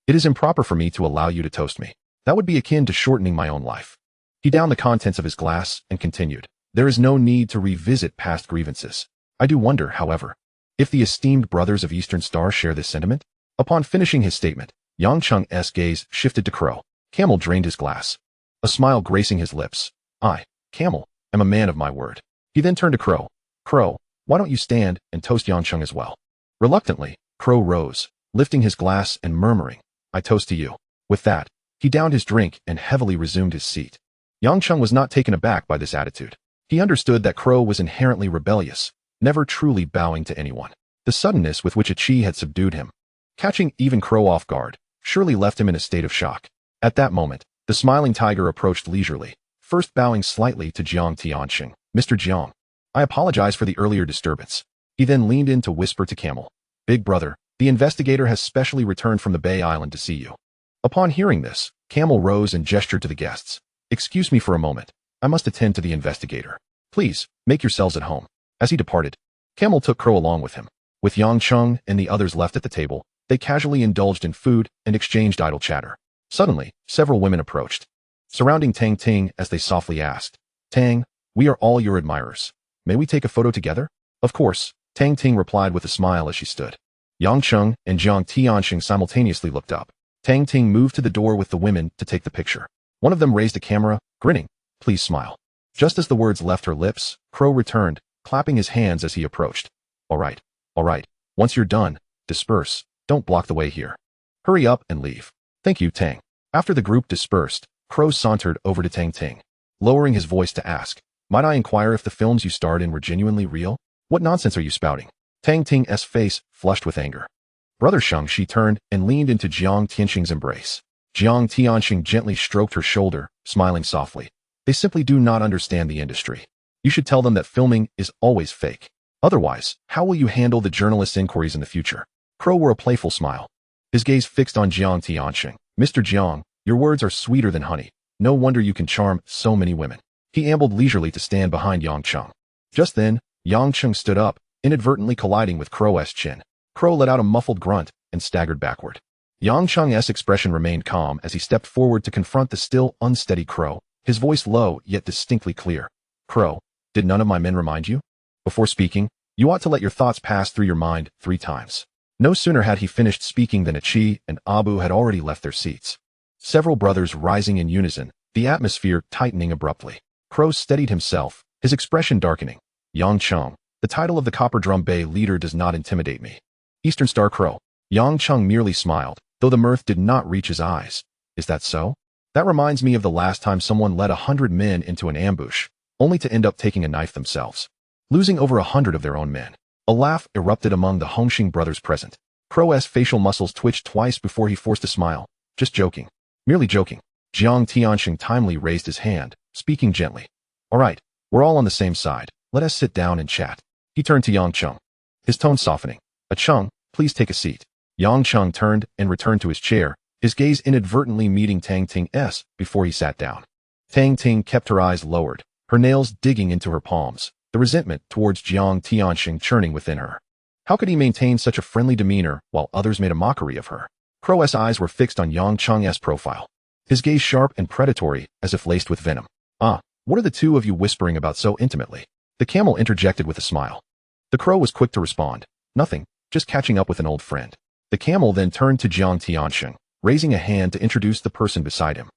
it is improper for me to allow you to toast me. That would be akin to shortening my own life. He downed the contents of his glass and continued. There is no need to revisit past grievances. I do wonder, however, if the esteemed brothers of Eastern Star share this sentiment? Upon finishing his statement, Yang Cheng's gaze shifted to Crow. Camel drained his glass, a smile gracing his lips. I, Camel, am a man of my word. He then turned to Crow. Crow, why don't you stand and toast Yang Cheng as well? Reluctantly, Crow rose, lifting his glass and murmuring, I toast to you. With that, he downed his drink and heavily resumed his seat. Yang Cheng was not taken aback by this attitude. He understood that Crow was inherently rebellious, never truly bowing to anyone. The suddenness with which a chi had subdued him, catching even Crow off guard, surely left him in a state of shock. At that moment, the smiling tiger approached leisurely, first bowing slightly to Jiang Tiansheng. Mr. Jiang, I apologize for the earlier disturbance. He then leaned in to whisper to Camel. Big brother, the investigator has specially returned from the Bay Island to see you. Upon hearing this, Camel rose and gestured to the guests. Excuse me for a moment. I must attend to the investigator. Please, make yourselves at home. As he departed, Camel took Crow along with him. With Yang Cheng and the others left at the table, they casually indulged in food and exchanged idle chatter. Suddenly, several women approached, surrounding Tang Ting as they softly asked, Tang, we are all your admirers. May we take a photo together? Of course, Tang Ting replied with a smile as she stood. Yang Cheng and Jiang Tiansheng simultaneously looked up. Tang Ting moved to the door with the women to take the picture. One of them raised a camera, grinning, please smile. Just as the words left her lips, Crow returned, clapping his hands as he approached. All right. Once you're done, disperse. Don't block the way here. Hurry up and leave. Thank you, Tang. After the group dispersed, Crow sauntered over to Tang Ting, lowering his voice to ask, might I inquire if the films you starred in were genuinely real? What nonsense are you spouting? Tang Ting's face flushed with anger. Brother Shang, she turned and leaned into Jiang Tiansheng's embrace. Jiang Tiansheng gently stroked her shoulder, smiling softly. They simply do not understand the industry. You should tell them that filming is always fake. Otherwise, how will you handle the journalists' inquiries in the future? Crow wore a playful smile, his gaze fixed on Jiang Tiansheng. Mr. Jiang, your words are sweeter than honey. No wonder you can charm so many women. He ambled leisurely to stand behind Yang Cheng. Just then, Yang Cheng stood up, inadvertently colliding with Crow's chin. Crow let out a muffled grunt and staggered backward. Yang Cheng's expression remained calm as he stepped forward to confront the still unsteady Crow, his voice low yet distinctly clear. Crow, did none of my men remind you? Before speaking, you ought to let your thoughts pass through your mind 3 times. No sooner had he finished speaking than Chi and Abu had already left their seats. Several brothers rising in unison, the atmosphere tightening abruptly. Crow steadied himself, his expression darkening. Yang Cheng, the title of the Copper Drum Bay leader does not intimidate me. Eastern Star Crow. Yang Cheng merely smiled, though the mirth did not reach his eyes. Is that so? That reminds me of the last time someone led 100 men into an ambush, only to end up taking a knife themselves, losing over 100 of their own men. A laugh erupted among the Hongxing brothers present. Crow's facial muscles twitched twice before he forced a smile. Just joking. Merely joking. Jiang Tianxing timely raised his hand, speaking gently. All right, we're all on the same side. Let us sit down and chat. He turned to Yang Cheng, his tone softening. Cheng, please take a seat. Yang Cheng turned and returned to his chair, his gaze inadvertently meeting Tang Ting's before he sat down. Tang Ting kept her eyes lowered, her nails digging into her palms, the resentment towards Jiang Tianxing churning within her. How could he maintain such a friendly demeanor while others made a mockery of her? Crow's eyes were fixed on Yang Cheng's profile, his gaze sharp and predatory as if laced with venom. What are the two of you whispering about so intimately? The camel interjected with a smile. The crow was quick to respond. Nothing, just catching up with an old friend. The camel then turned to Jiang Tianxing, raising a hand to introduce the person beside him.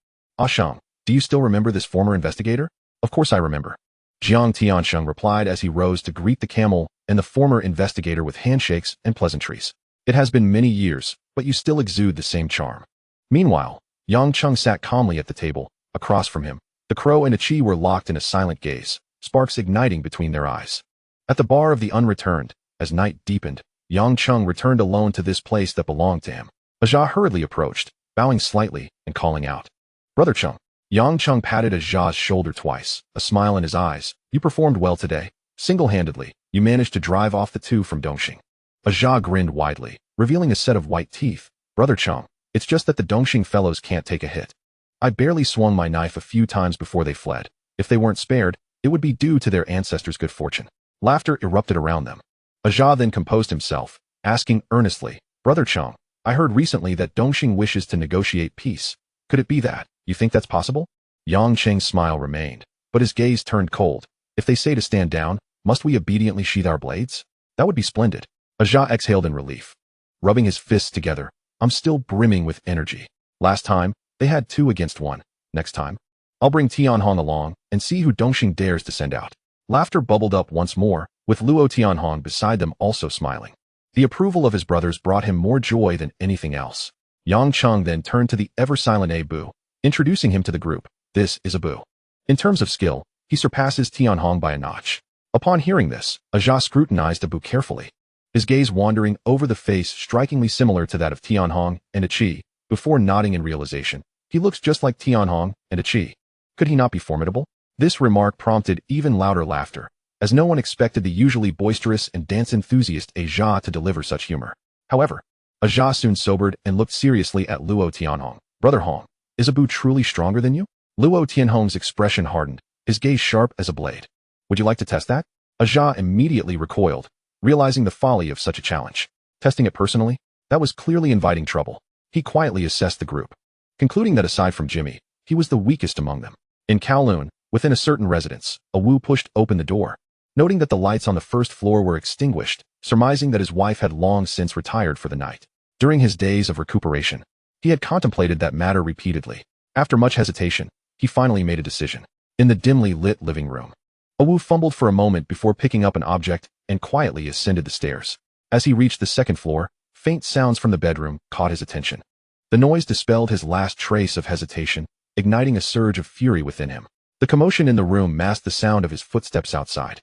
Shang, do you still remember this former investigator? Of course I remember. Jiang Tianxing replied as he rose to greet the camel and the former investigator with handshakes and pleasantries. It has been many years, but you still exude the same charm. Meanwhile, Yang Cheng sat calmly at the table, across from him. The crow and Chi were locked in a silent gaze, sparks igniting between their eyes. At the bar of the unreturned, as night deepened, Yang Cheng returned alone to this place that belonged to him. Ajah hurriedly approached, bowing slightly and calling out. Brother Cheng. Yang Cheng patted Ajah's shoulder twice, a smile in his eyes. You performed well today. Single-handedly, you managed to drive off the two from Dongxing. Ajah grinned widely, revealing a set of white teeth. Brother Cheng, it's just that the Dongxing fellows can't take a hit. I barely swung my knife a few times before they fled. If they weren't spared, it would be due to their ancestors' good fortune. Laughter erupted around them. Ajah then composed himself, asking earnestly, Brother Cheng, I heard recently that Dongxing wishes to negotiate peace. Could it be that? You think that's possible? Yang Cheng's smile remained, but his gaze turned cold. If they say to stand down, must we obediently sheath our blades? That would be splendid. Ajah exhaled in relief, rubbing his fists together. I'm still brimming with energy. Last time, they had 2 against 1. Next time, I'll bring Tianhong along and see who Dongxing dares to send out. Laughter bubbled up once more, with Luo Tianhong beside them also smiling. The approval of his brothers brought him more joy than anything else. Yang Cheng then turned to the ever-silent Abu, introducing him to the group. This is Abu. In terms of skill, he surpasses Tianhong by a notch. Upon hearing this, Ajah scrutinized Abu carefully, his gaze wandering over the face strikingly similar to that of Tianhong and Chi. Before nodding in realization, he looks just like Tianhong and Chi. Could he not be formidable? This remark prompted even louder laughter, as no one expected the usually boisterous and dance enthusiast Ajah to deliver such humor. However, Ajah soon sobered and looked seriously at Luo Tianhong. Brother Hong, is Abu truly stronger than you? Luo Tianhong's expression hardened, his gaze sharp as a blade. Would you like to test that? Ajah immediately recoiled, realizing the folly of such a challenge. Testing it personally? That was clearly inviting trouble. He quietly assessed the group, concluding that aside from Jimmy, he was the weakest among them. In Kowloon, within a certain residence, Wu pushed open the door, noting that the lights on the first floor were extinguished, surmising that his wife had long since retired for the night. During his days of recuperation, he had contemplated that matter repeatedly. After much hesitation, he finally made a decision. In the dimly lit living room, Wu fumbled for a moment before picking up an object and quietly ascended the stairs. As he reached the second floor, faint sounds from the bedroom caught his attention. The noise dispelled his last trace of hesitation, igniting a surge of fury within him. The commotion in the room masked the sound of his footsteps outside.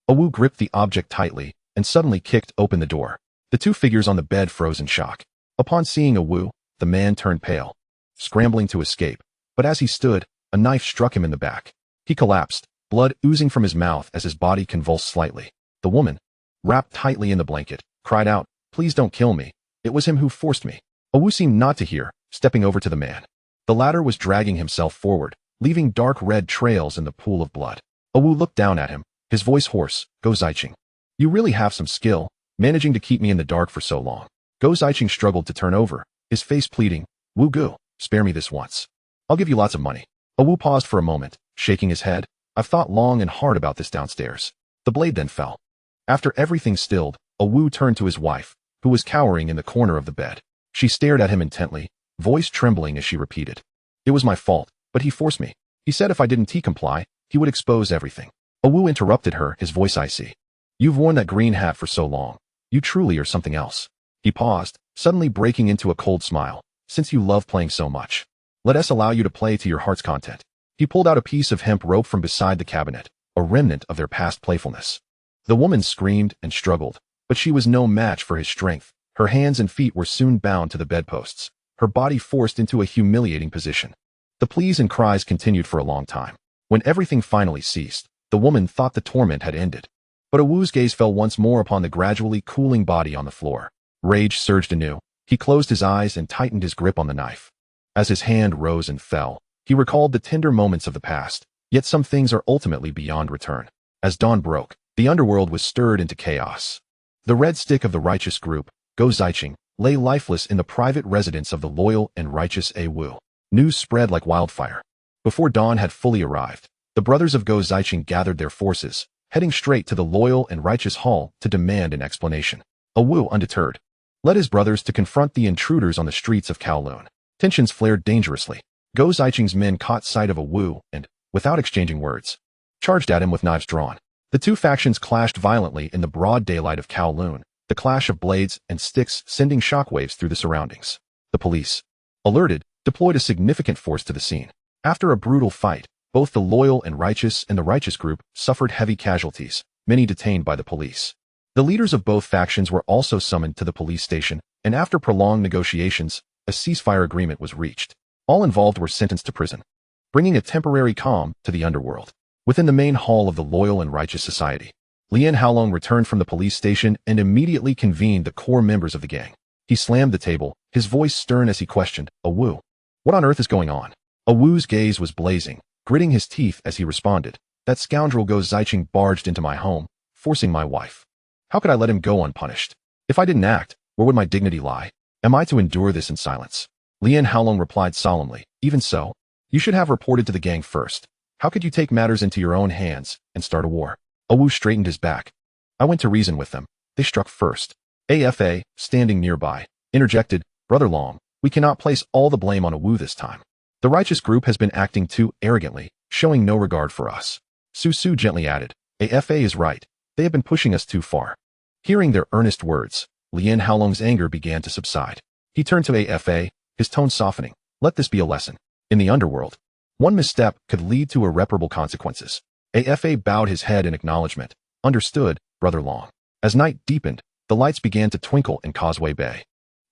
Wu gripped the object tightly and suddenly kicked open the door. The 2 figures on the bed froze in shock. Upon seeing Wu, the man turned pale, scrambling to escape, but as he stood, a knife struck him in the back. He collapsed, blood oozing from his mouth as his body convulsed slightly. The woman, wrapped tightly in the blanket, cried out, Please don't kill me. It was him who forced me. Wu seemed not to hear, stepping over to the man. The latter was dragging himself forward, leaving dark red trails in the pool of blood. Wu looked down at him, his voice hoarse. Go Zicheng. You really have some skill, managing to keep me in the dark for so long. Go Zicheng struggled to turn over, his face pleading, Wu Gu, spare me this once. I'll give you lots of money. Wu paused for a moment, shaking his head. I've thought long and hard about this downstairs. The blade then fell. After everything stilled, Wu turned to his wife, who was cowering in the corner of the bed. She stared at him intently, voice trembling as she repeated. It was my fault, but he forced me. He said if I didn't comply, he would expose everything. Wu interrupted her, his voice icy. You've worn that green hat for so long. You truly are something else. He paused, suddenly breaking into a cold smile. Since you love playing so much, Let us allow you to play to your heart's content. He pulled out a piece of hemp rope from beside the cabinet, a remnant of their past playfulness. The woman screamed and struggled, but she was no match for his strength. Her hands and feet were soon bound to the bedposts, her body forced into a humiliating position. The pleas and cries continued for a long time. When everything finally ceased, the woman thought the torment had ended. But Awu's gaze fell once more upon the gradually cooling body on the floor. Rage surged anew. He closed his eyes and tightened his grip on the knife. As his hand rose and fell, he recalled the tender moments of the past, yet some things are ultimately beyond return. As dawn broke, the underworld was stirred into chaos. The red stick of the righteous group, Gangster, lay lifeless in the private residence of the loyal and righteous Awu. News spread like wildfire. Before dawn had fully arrived, the brothers of Gangster gathered their forces, heading straight to the loyal and righteous hall to demand an explanation. Awu, undeterred, led his brothers to confront the intruders on the streets of Kowloon. Tensions flared dangerously. Gangster's men caught sight of Awu and, without exchanging words, charged at him with knives drawn. The two factions clashed violently in the broad daylight of Kowloon, the clash of blades and sticks sending shockwaves through the surroundings. The police, alerted, deployed a significant force to the scene. After a brutal fight, both the loyal and the righteous group suffered heavy casualties, many detained by the police. The leaders of both factions were also summoned to the police station, and after prolonged negotiations, a ceasefire agreement was reached. All involved were sentenced to prison, bringing a temporary calm to the underworld. Within the main hall of the Loyal and Righteous Society, Haonan returned from the police station and immediately convened the core members of the gang. He slammed the table, his voice stern as he questioned, Awu, what on earth is going on? Awu's gaze was blazing, gritting his teeth as he responded, that scoundrel Gangster barged into my home, forcing my wife. How could I let him go unpunished? If I didn't act, where would my dignity lie? Am I to endure this in silence? Haonan replied solemnly, even so, you should have reported to the gang first. How could you take matters into your own hands and start a war? Awu straightened his back. I went to reason with them. They struck first. AFA, standing nearby, interjected, Brother Long, we cannot place all the blame on Awu this time. The righteous group has been acting too arrogantly, showing no regard for us. Su gently added, AFA is right. They have been pushing us too far. Hearing their earnest words, Haolong's anger began to subside. He turned to AFA, his tone softening. Let this be a lesson. In the underworld, one misstep could lead to irreparable consequences. AFA bowed his head in acknowledgement. Understood, Brother Long. As night deepened, the lights began to twinkle in Causeway Bay.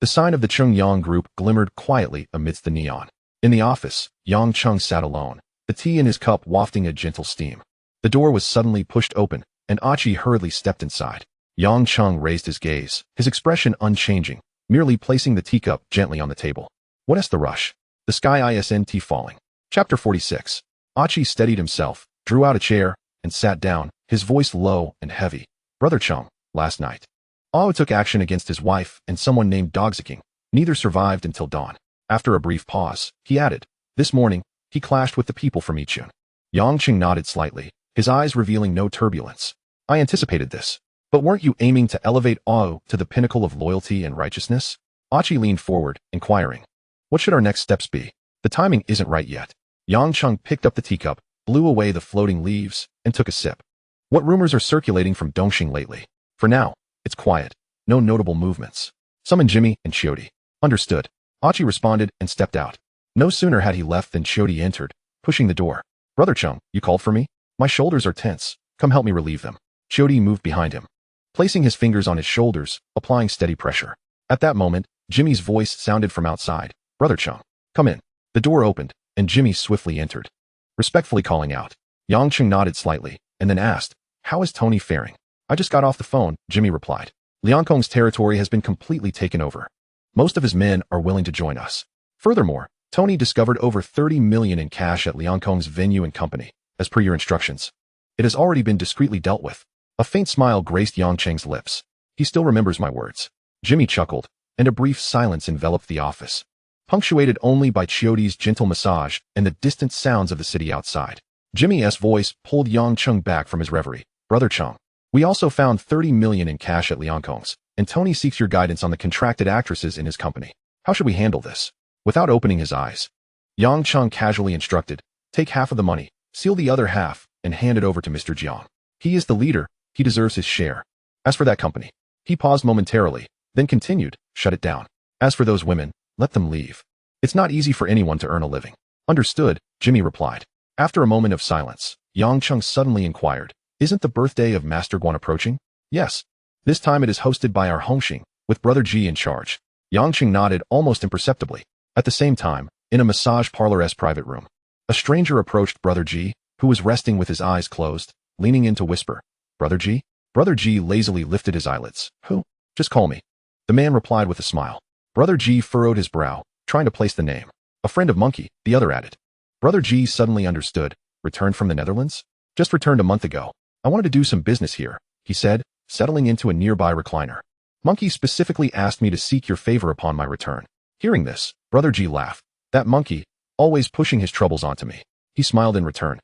The sign of the Cheng group glimmered quietly amidst the neon. In the office, Yang Cheng sat alone, the tea in his cup wafting a gentle steam. The door was suddenly pushed open, and Achi hurriedly stepped inside. Yang Cheng raised his gaze, his expression unchanging, merely placing the teacup gently on the table. What is the rush? The sky isn't falling. Chapter 46. Achi steadied himself, drew out a chair, and sat down, his voice low and heavy. Brother Cheng, last night, Ao took action against his wife and someone named Gangster. Neither survived until dawn. After a brief pause, he added, this morning, he clashed with the people from Ichun. Yang Cheng nodded slightly, his eyes revealing no turbulence. I anticipated this. But weren't you aiming to elevate Ao to the pinnacle of loyalty and righteousness? Achi leaned forward, inquiring. What should our next steps be? The timing isn't right yet. Yang Cheng picked up the teacup, blew away the floating leaves, and took a sip. What rumors are circulating from Dongxing lately? For now, it's quiet. No notable movements. Summon Jimmy and Chiodi. Understood. Achi responded and stepped out. No sooner had he left than Chiodi entered, pushing the door. Brother Cheng, you called for me? My shoulders are tense. Come help me relieve them. Chiodi moved behind him, placing his fingers on his shoulders, applying steady pressure. At that moment, Jimmy's voice sounded from outside. Brother Cheng, come in. The door opened, and Jimmy swiftly entered, respectfully calling out. Yang Cheng nodded slightly, and then asked, how is Tony faring? I just got off the phone, Jimmy replied. Liankong's territory has been completely taken over. Most of his men are willing to join us. Furthermore, Tony discovered over 30 million in cash at Liankong's venue and company, as per your instructions. It has already been discreetly dealt with. A faint smile graced Yang Cheng's lips. He still remembers my words. Jimmy chuckled, and a brief silence enveloped the office, punctuated only by Chiodi's gentle massage and the distant sounds of the city outside. Jimmy's voice pulled Yang Cheng back from his reverie. Brother Cheng, we also found 30 million in cash at Liankong's, and Tony seeks your guidance on the contracted actresses in his company. How should we handle this? Without opening his eyes, Yang Cheng casually instructed, take half of the money, seal the other half, and hand it over to Mr. Jiang. He is the leader, he deserves his share. As for that company, he paused momentarily, then continued, shut it down. As for those women, let them leave. It's not easy for anyone to earn a living. Understood, Jimmy replied. After a moment of silence, Yang Cheng suddenly inquired, isn't the birthday of Master Guan approaching? Yes. This time it is hosted by our Hongxing, with Brother Ji in charge. Yang Cheng nodded almost imperceptibly. At the same time, in a massage parlor-esque private room, a stranger approached Brother Ji, who was resting with his eyes closed, leaning in to whisper, Brother Ji? Brother Ji lazily lifted his eyelids. Who? Just call me. The man replied with a smile. Brother Ji furrowed his brow, trying to place the name. A friend of Monkey, the other added. Brother Ji suddenly understood. Returned from the Netherlands? Just returned a month ago. I wanted to do some business here, he said, settling into a nearby recliner. Monkey specifically asked me to seek your favor upon my return. Hearing this, Brother Ji laughed. That monkey, always pushing his troubles onto me. He smiled in return.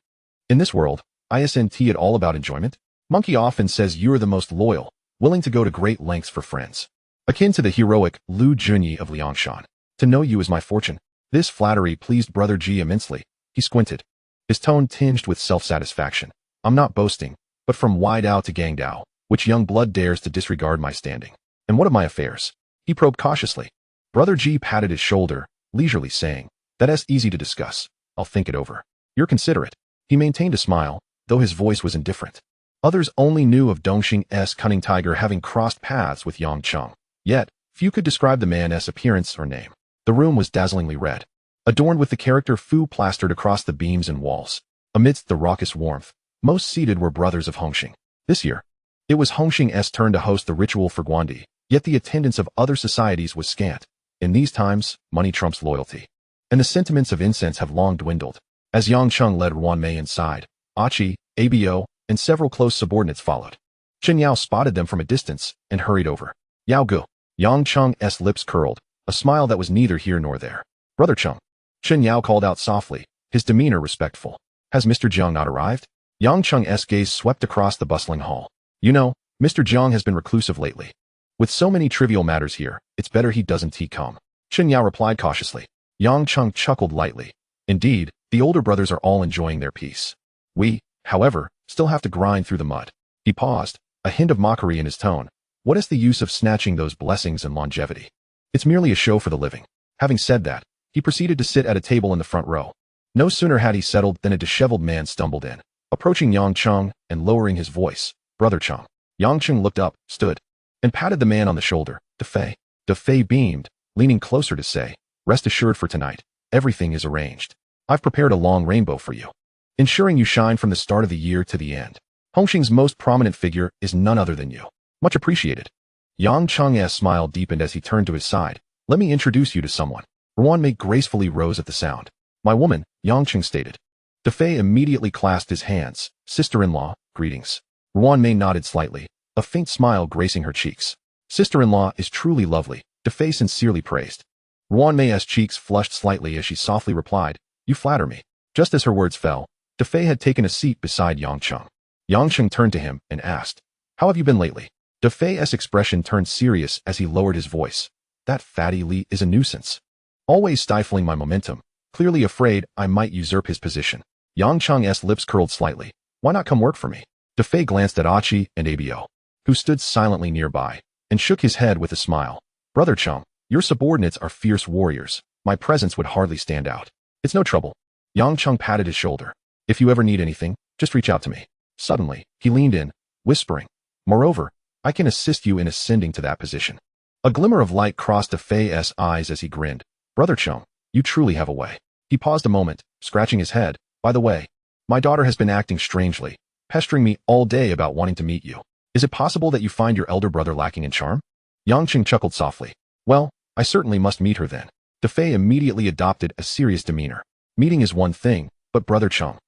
In this world, isn't it all about enjoyment? Monkey often says you're the most loyal, willing to go to great lengths for friends. Akin to the heroic Lu Junyi of Liangshan. To know you is my fortune. This flattery pleased Brother Ji immensely. He squinted. His tone tinged with self-satisfaction. I'm not boasting, but from Wai Dao to Gang Dao, which young blood dares to disregard my standing? And what of my affairs? He probed cautiously. Brother Ji patted his shoulder, leisurely saying, that's easy to discuss. I'll think it over. You're considerate. He maintained a smile, though his voice was indifferent. Others only knew of Dongxing's cunning tiger having crossed paths with Yang Cheng. Yet, few could describe the man's appearance or name. The room was dazzlingly red, adorned with the character Fu plastered across the beams and walls. Amidst the raucous warmth, most seated were brothers of Hongxing. This year, it was Hongxing's turn to host the ritual for Guandi, yet the attendance of other societies was scant. In these times, money trumps loyalty. And the sentiments of incense have long dwindled. As Yang Cheng led Ruan Mei inside, Achi, Abo, and several close subordinates followed. Chen Yao spotted them from a distance and hurried over. Yao Gu. Yang Cheng's lips curled, a smile that was neither here nor there. Brother Cheng. Chen Yao called out softly, his demeanor respectful. Has Mr. Jiang not arrived? Yang Cheng's gaze swept across the bustling hall. You know, Mr. Jiang has been reclusive lately. With so many trivial matters here, it's better he doesn't come. Chen Yao replied cautiously. Yang Cheng chuckled lightly. Indeed, the older brothers are all enjoying their peace. We, however, still have to grind through the mud. He paused, a hint of mockery in his tone. What is the use of snatching those blessings and longevity? It's merely a show for the living. Having said that, he proceeded to sit at a table in the front row. No sooner had he settled than a disheveled man stumbled in, approaching Yang Cheng and lowering his voice. Brother Cheng. Yang Cheng looked up, stood, and patted the man on the shoulder. De Fei beamed, leaning closer to say, rest assured for tonight, everything is arranged. I've prepared a long rainbow for you, ensuring you shine from the start of the year to the end. Hongxing's most prominent figure is none other than you. Much appreciated. Yang Cheng's smile deepened as he turned to his side. Let me introduce you to someone. Ruan Mei gracefully rose at the sound. My woman, Yang Cheng stated. De Fei immediately clasped his hands. Sister-in-law, greetings. Ruan Mei nodded slightly, a faint smile gracing her cheeks. Sister-in-law is truly lovely, De Fei sincerely praised. Ruan Mei's cheeks flushed slightly as she softly replied, you flatter me. Just as her words fell, De Fei had taken a seat beside Yang Cheng. Yang Cheng turned to him and asked, how have you been lately? De Fei's expression turned serious as he lowered his voice. That fatty Li is a nuisance. Always stifling my momentum, clearly afraid I might usurp his position. Yang Cheng's lips curled slightly. Why not come work for me? De Fei glanced at Achi and Abo, who stood silently nearby, and shook his head with a smile. Brother Cheng, your subordinates are fierce warriors. My presence would hardly stand out. It's no trouble. Yang Cheng patted his shoulder. If you ever need anything, just reach out to me. Suddenly, he leaned in, whispering, moreover, I can assist you in ascending to that position. A glimmer of light crossed De Fei's eyes as he grinned. Brother Cheng, you truly have a way. He paused a moment, scratching his head. By the way, my daughter has been acting strangely, pestering me all day about wanting to meet you. Is it possible that you find your elder brother lacking in charm? Yang Cheng chuckled softly. Well, I certainly must meet her then. De Fei immediately adopted a serious demeanor. Meeting is one thing, but Brother Cheng,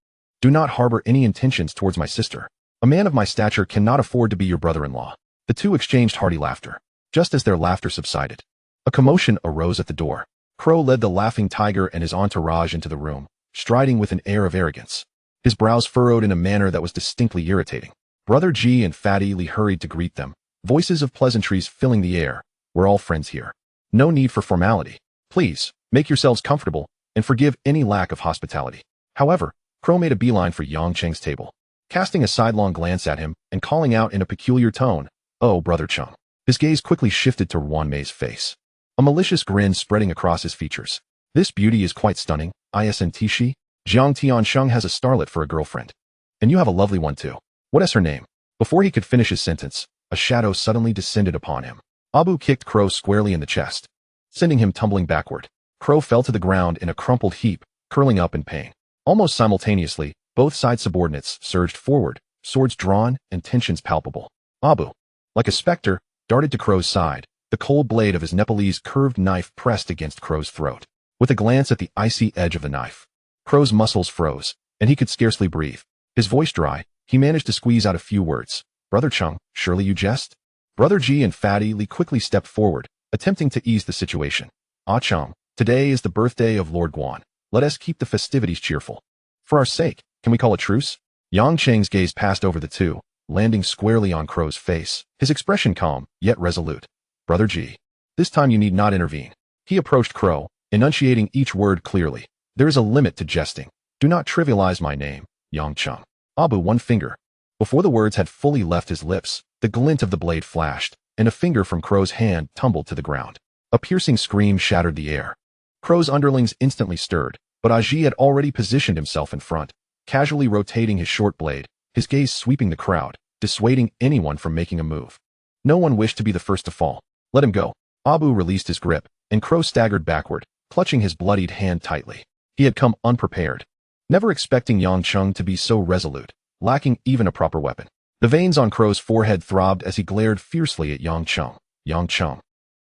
do not harbor any intentions towards my sister. A man of my stature cannot afford to be your brother-in-law. The two exchanged hearty laughter. Just as their laughter subsided, a commotion arose at the door. Crow led the laughing tiger and his entourage into the room, striding with an air of arrogance. His brows furrowed in a manner that was distinctly irritating. Brother Ji and Fatty Li hurried to greet them, voices of pleasantries filling the air. We're all friends here. No need for formality. Please, make yourselves comfortable, and forgive any lack of hospitality. However, Crow made a beeline for Yang Cheng's table, casting a sidelong glance at him and calling out in a peculiar tone, oh, Brother Cheng. His gaze quickly shifted to Ruan Mei's face, a malicious grin spreading across his features. This beauty is quite stunning, isn't she? Jiang Tiansheng has a starlet for a girlfriend. And you have a lovely one too. What is her name? Before he could finish his sentence, a shadow suddenly descended upon him. Abu kicked Crow squarely in the chest, sending him tumbling backward. Crow fell to the ground in a crumpled heap, curling up in pain. Almost simultaneously, both side subordinates surged forward, swords drawn and tensions palpable. Abu, like a specter, darted to Crow's side, the cold blade of his Nepalese curved knife pressed against Crow's throat. With a glance at the icy edge of the knife, Crow's muscles froze, and he could scarcely breathe. His voice dry, he managed to squeeze out a few words. Brother Cheng, surely you jest? Brother Ji and Fatty Li quickly stepped forward, attempting to ease the situation. Ah Cheng, today is the birthday of Lord Guan. Let us keep the festivities cheerful. For our sake, can we call a truce? Yang Cheng's gaze passed over the two, landing squarely on Crow's face, his expression calm, yet resolute. Brother Ji, this time you need not intervene. He approached Crow, enunciating each word clearly. There is a limit to jesting. Do not trivialize my name, Yang Cheng. Abu one finger. Before the words had fully left his lips, the glint of the blade flashed, and a finger from Crow's hand tumbled to the ground. A piercing scream shattered the air. Crow's underlings instantly stirred, but Aji had already positioned himself in front, casually rotating his short blade, his gaze sweeping the crowd, dissuading anyone from making a move. No one wished to be the first to fall. Let him go. Abu released his grip, and Crow staggered backward, clutching his bloodied hand tightly. He had come unprepared, never expecting Yang Cheng to be so resolute, lacking even a proper weapon. The veins on Crow's forehead throbbed as he glared fiercely at Yang Cheng. Yang Cheng,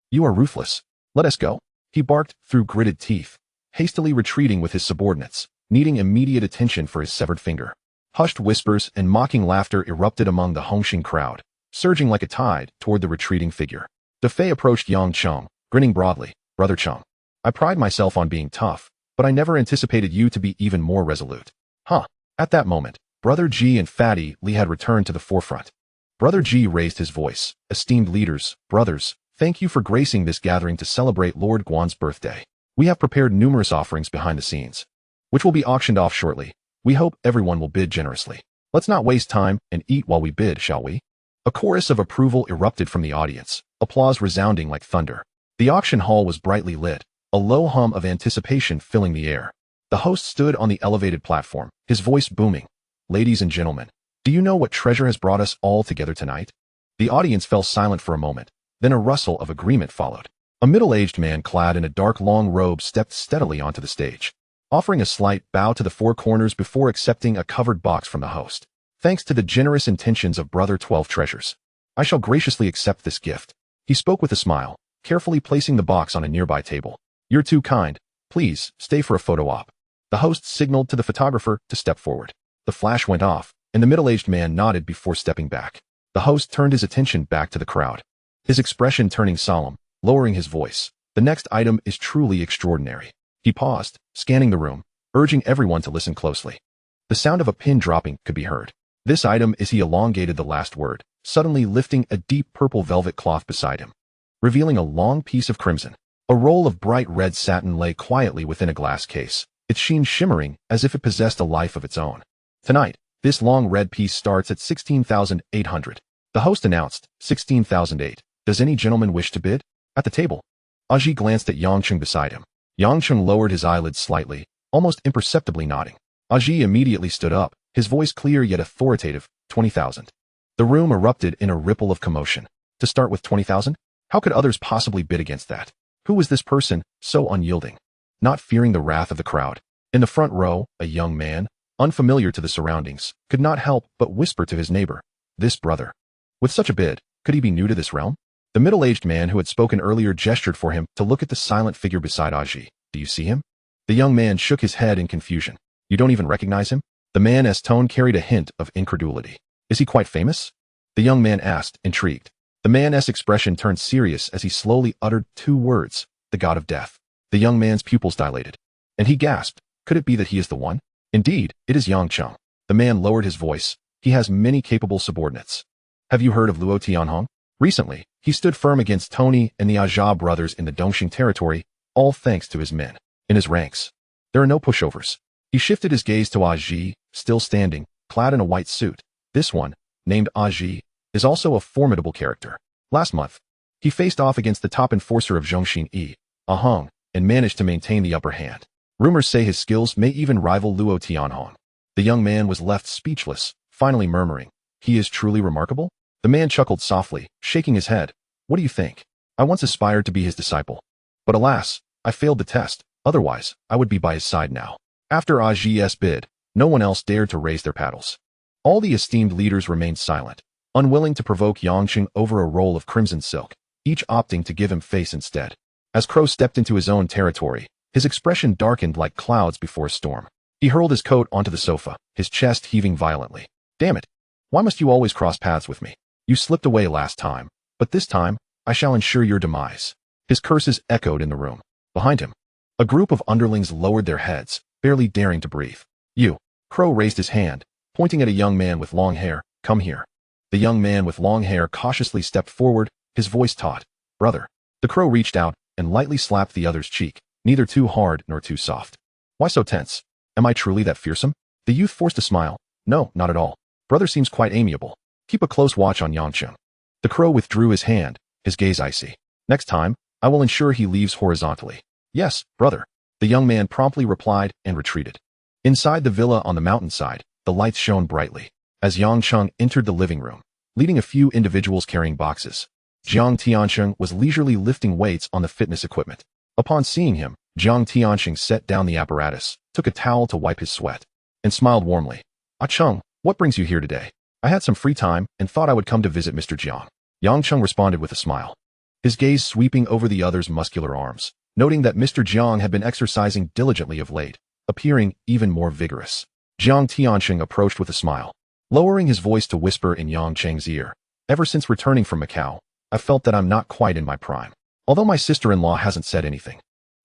you are ruthless. Let us go. He barked through gritted teeth, hastily retreating with his subordinates, needing immediate attention for his severed finger. Hushed whispers and mocking laughter erupted among the Hongxing crowd, surging like a tide toward the retreating figure. De Fei approached Yang Cheng, grinning broadly. Brother Cheng, I pride myself on being tough, but I never anticipated you to be even more resolute. Huh. At that moment, Brother Ji and Fatty Li had returned to the forefront. Brother Ji raised his voice. Esteemed leaders, brothers, thank you for gracing this gathering to celebrate Lord Guan's birthday. We have prepared numerous offerings behind the scenes, which will be auctioned off shortly. We hope everyone will bid generously. Let's not waste time and eat while we bid, shall we? A chorus of approval erupted from the audience, applause resounding like thunder. The auction hall was brightly lit, a low hum of anticipation filling the air. The host stood on the elevated platform, his voice booming. Ladies and gentlemen, do you know what treasure has brought us all together tonight? The audience fell silent for a moment, then a rustle of agreement followed. A middle-aged man clad in a dark long robe stepped steadily onto the stage, offering a slight bow to the four corners before accepting a covered box from the host. Thanks to the generous intentions of Brother 12 Treasures, I shall graciously accept this gift. He spoke with a smile, carefully placing the box on a nearby table. You're too kind. Please, stay for a photo op. The host signaled to the photographer to step forward. The flash went off, and the middle-aged man nodded before stepping back. The host turned his attention back to the crowd, his expression turning solemn, lowering his voice. The next item is truly extraordinary. He paused, scanning the room, urging everyone to listen closely. The sound of a pin dropping could be heard. This item is he elongated the last word, suddenly lifting a deep purple velvet cloth beside him, revealing a long piece of crimson. A roll of bright red satin lay quietly within a glass case, its sheen shimmering as if it possessed a life of its own. Tonight, this long red piece starts at 16,800. The host announced, 16,008. Does any gentleman wish to bid? At the table, Aji glanced at Yang Cheng beside him. Yang Cheng lowered his eyelids slightly, almost imperceptibly nodding. Aji immediately stood up, his voice clear yet authoritative. 20,000. The room erupted in a ripple of commotion. To start with 20,000? How could others possibly bid against that? Who was this person, so unyielding? Not fearing the wrath of the crowd. In the front row, a young man, unfamiliar to the surroundings, could not help but whisper to his neighbor, this brother. With such a bid, could he be new to this realm? The middle-aged man who had spoken earlier gestured for him to look at the silent figure beside Aji. Do you see him? The young man shook his head in confusion. You don't even recognize him? The man's tone carried a hint of incredulity. Is he quite famous? The young man asked, intrigued. The man's expression turned serious as he slowly uttered two words, the god of death. The young man's pupils dilated, and he gasped. Could it be that he is the one? Indeed, it is Yang Cheng. The man lowered his voice. He has many capable subordinates. Have you heard of Luo Tianhong? Recently, he stood firm against Tony and the Aja brothers in the Dongxing territory, all thanks to his men. In his ranks, there are no pushovers. He shifted his gaze to Aji, still standing, clad in a white suit. This one, named Aji, is also a formidable character. Last month, he faced off against the top enforcer of Zhongxin Yi, Ahong, and managed to maintain the upper hand. Rumors say his skills may even rival Luo Tianhong. The young man was left speechless, finally murmuring, "He is truly remarkable?" The man chuckled softly, shaking his head. "What do you think? I once aspired to be his disciple. But alas, I failed the test, otherwise I would be by his side now." After Aj's bid, no one else dared to raise their paddles. All the esteemed leaders remained silent, unwilling to provoke Yangcheng over a roll of crimson silk, each opting to give him face instead. As Crow stepped into his own territory, his expression darkened like clouds before a storm. He hurled his coat onto the sofa, his chest heaving violently. "Damn it! Why must you always cross paths with me? You slipped away last time, but this time, I shall ensure your demise." His curses echoed in the room. Behind him, a group of underlings lowered their heads, barely daring to breathe. "You." Crow raised his hand, pointing at a young man with long hair. "Come here." The young man with long hair cautiously stepped forward, his voice taut. "Brother." The Crow reached out and lightly slapped the other's cheek, neither too hard nor too soft. "Why so tense? Am I truly that fearsome?" The youth forced a smile. "No, not at all. Brother seems quite amiable. Keep a close watch on Yangcheng." The Crow withdrew his hand, his gaze icy. "Next time, I will ensure he leaves horizontally." "Yes, brother." The young man promptly replied and retreated. Inside the villa on the mountainside, the lights shone brightly. As Yangcheng entered the living room, leading a few individuals carrying boxes, Jiang Tiancheng was leisurely lifting weights on the fitness equipment. Upon seeing him, Jiang Tiancheng set down the apparatus, took a towel to wipe his sweat, and smiled warmly. "Ah Cheng, what brings you here today?" "I had some free time and thought I would come to visit Mr. Jiang." Yangcheng responded with a smile, his gaze sweeping over the other's muscular arms, noting that Mr. Jiang had been exercising diligently of late, appearing even more vigorous. Jiang Tiancheng approached with a smile, lowering his voice to whisper in Yangcheng's ear. "Ever since returning from Macau, I felt that I'm not quite in my prime. Although my sister-in-law hasn't said anything,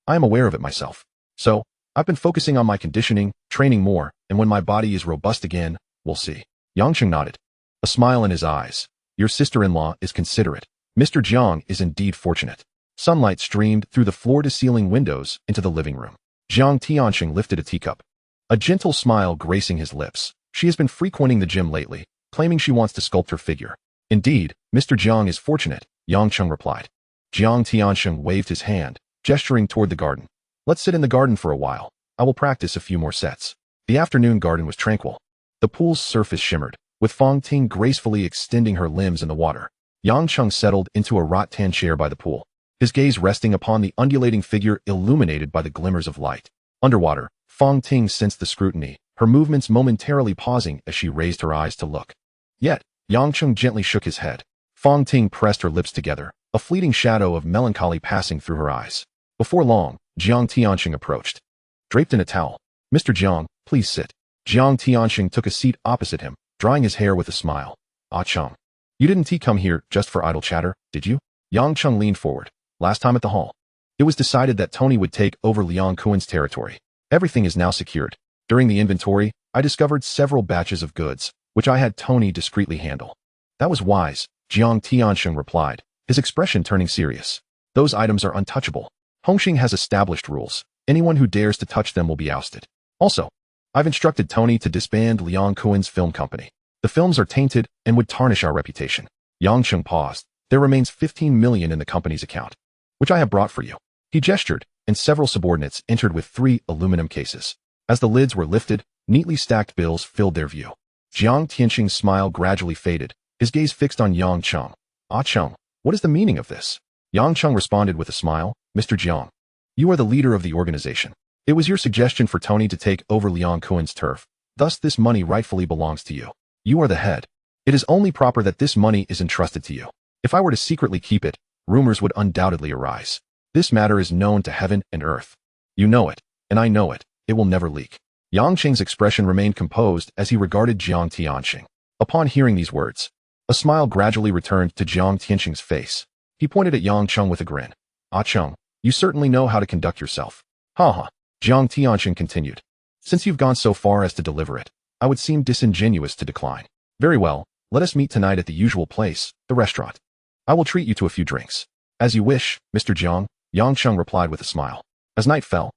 I am aware of it myself. So, I've been focusing on my conditioning, training more, and when my body is robust again, we'll see." Yangcheng nodded, a smile in his eyes. "Your sister-in-law is considerate. Mr. Jiang is indeed fortunate." Sunlight streamed through the floor-to-ceiling windows into the living room. Jiang Tiancheng lifted a teacup, a gentle smile gracing his lips. "She has been frequenting the gym lately, claiming she wants to sculpt her figure." "Indeed, Mr. Jiang is fortunate," Yangcheng replied. Jiang Tiancheng waved his hand, gesturing toward the garden. "Let's sit in the garden for a while. I will practice a few more sets." The afternoon garden was tranquil. The pool's surface shimmered, with Fong Ting gracefully extending her limbs in the water. Yangcheng settled into a rattan chair by the pool, his gaze resting upon the undulating figure illuminated by the glimmers of light. Underwater, Fong Ting sensed the scrutiny, her movements momentarily pausing as she raised her eyes to look. Yet, Yangcheng gently shook his head. Fong Ting pressed her lips together, a fleeting shadow of melancholy passing through her eyes. Before long, Jiang Tiancheng approached, draped in a towel. "Mr. Jiang, please sit." Jiang Tiancheng took a seat opposite him, drying his hair with a smile. "Ah Cheng, you didn't come here just for idle chatter, did you?" Yangcheng leaned forward. "Last time at the hall, it was decided that Tony would take over Liang Kuan's territory. Everything is now secured. During the inventory, I discovered several batches of goods, which I had Tony discreetly handle." "That was wise," Jiang Tiancheng replied, his expression turning serious. "Those items are untouchable. Hongxing has established rules. Anyone who dares to touch them will be ousted. Also, I've instructed Tony to disband Liang Kuan's film company. The films are tainted and would tarnish our reputation." Yangcheng paused. "There remains 15 million in the company's account, which I have brought for you." He gestured, and several subordinates entered with 3 aluminum cases. As the lids were lifted, neatly stacked bills filled their view. Jiang Tiancheng's smile gradually faded, his gaze fixed on Yangcheng. "Ah Cheng, what is the meaning of this?" Yangcheng responded with a smile. "Mr. Jiang, you are the leader of the organization. It was your suggestion for Tony to take over Liang Kuan's turf. Thus this money rightfully belongs to you. You are the head. It is only proper that this money is entrusted to you. If I were to secretly keep it, rumors would undoubtedly arise. This matter is known to heaven and earth. You know it, and I know it. It will never leak." Yangcheng's expression remained composed as he regarded Jiang Tiancheng. Upon hearing these words, a smile gradually returned to Jiang Tiancheng's face. He pointed at Yangcheng with a grin. "Ah Cheng, you certainly know how to conduct yourself." "Ha ha," Jiang Tiancheng continued. "Since you've gone so far as to deliver it, I would seem disingenuous to decline. Very well, let us meet tonight at the usual place, the restaurant. I will treat you to a few drinks." "As you wish, Mr. Jiang," Yangcheng replied with a smile. As night fell,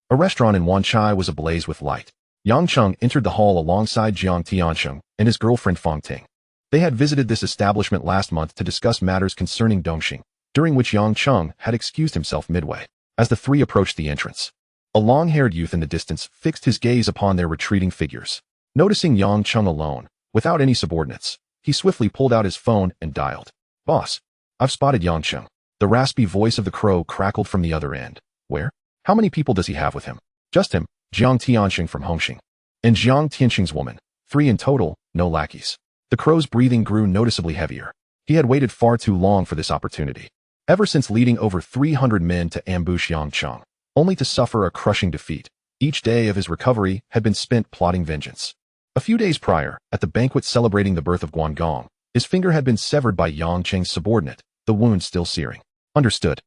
a restaurant in Wanchai was ablaze with light. Yangcheng entered the hall alongside Jiang Tiancheng and his girlfriend Fong Ting. They had visited this establishment last month to discuss matters concerning Dongxing, during which Yangcheng had excused himself midway. as the three approached the entrance. A long-haired youth in the distance fixed his gaze upon their retreating figures. Noticing Yang Cheng alone, without any subordinates, he swiftly pulled out his phone and dialed. "Boss, I've spotted Yang Cheng." The raspy voice of the crow crackled from the other end. "Where? How many people does he have with him?" "Just him, Jiang Tianxing from Hongxing. And Jiang Tianxing's woman. 3 in total, no lackeys." The crow's breathing grew noticeably heavier. He had waited far too long for this opportunity. Ever since leading over 300 men to ambush Yang Cheng, only to suffer a crushing defeat, each day of his recovery had been spent plotting vengeance. A few days prior, at the banquet celebrating the birth of Guangong, his finger had been severed by Yang Cheng's subordinate, the wound still searing. "Understood."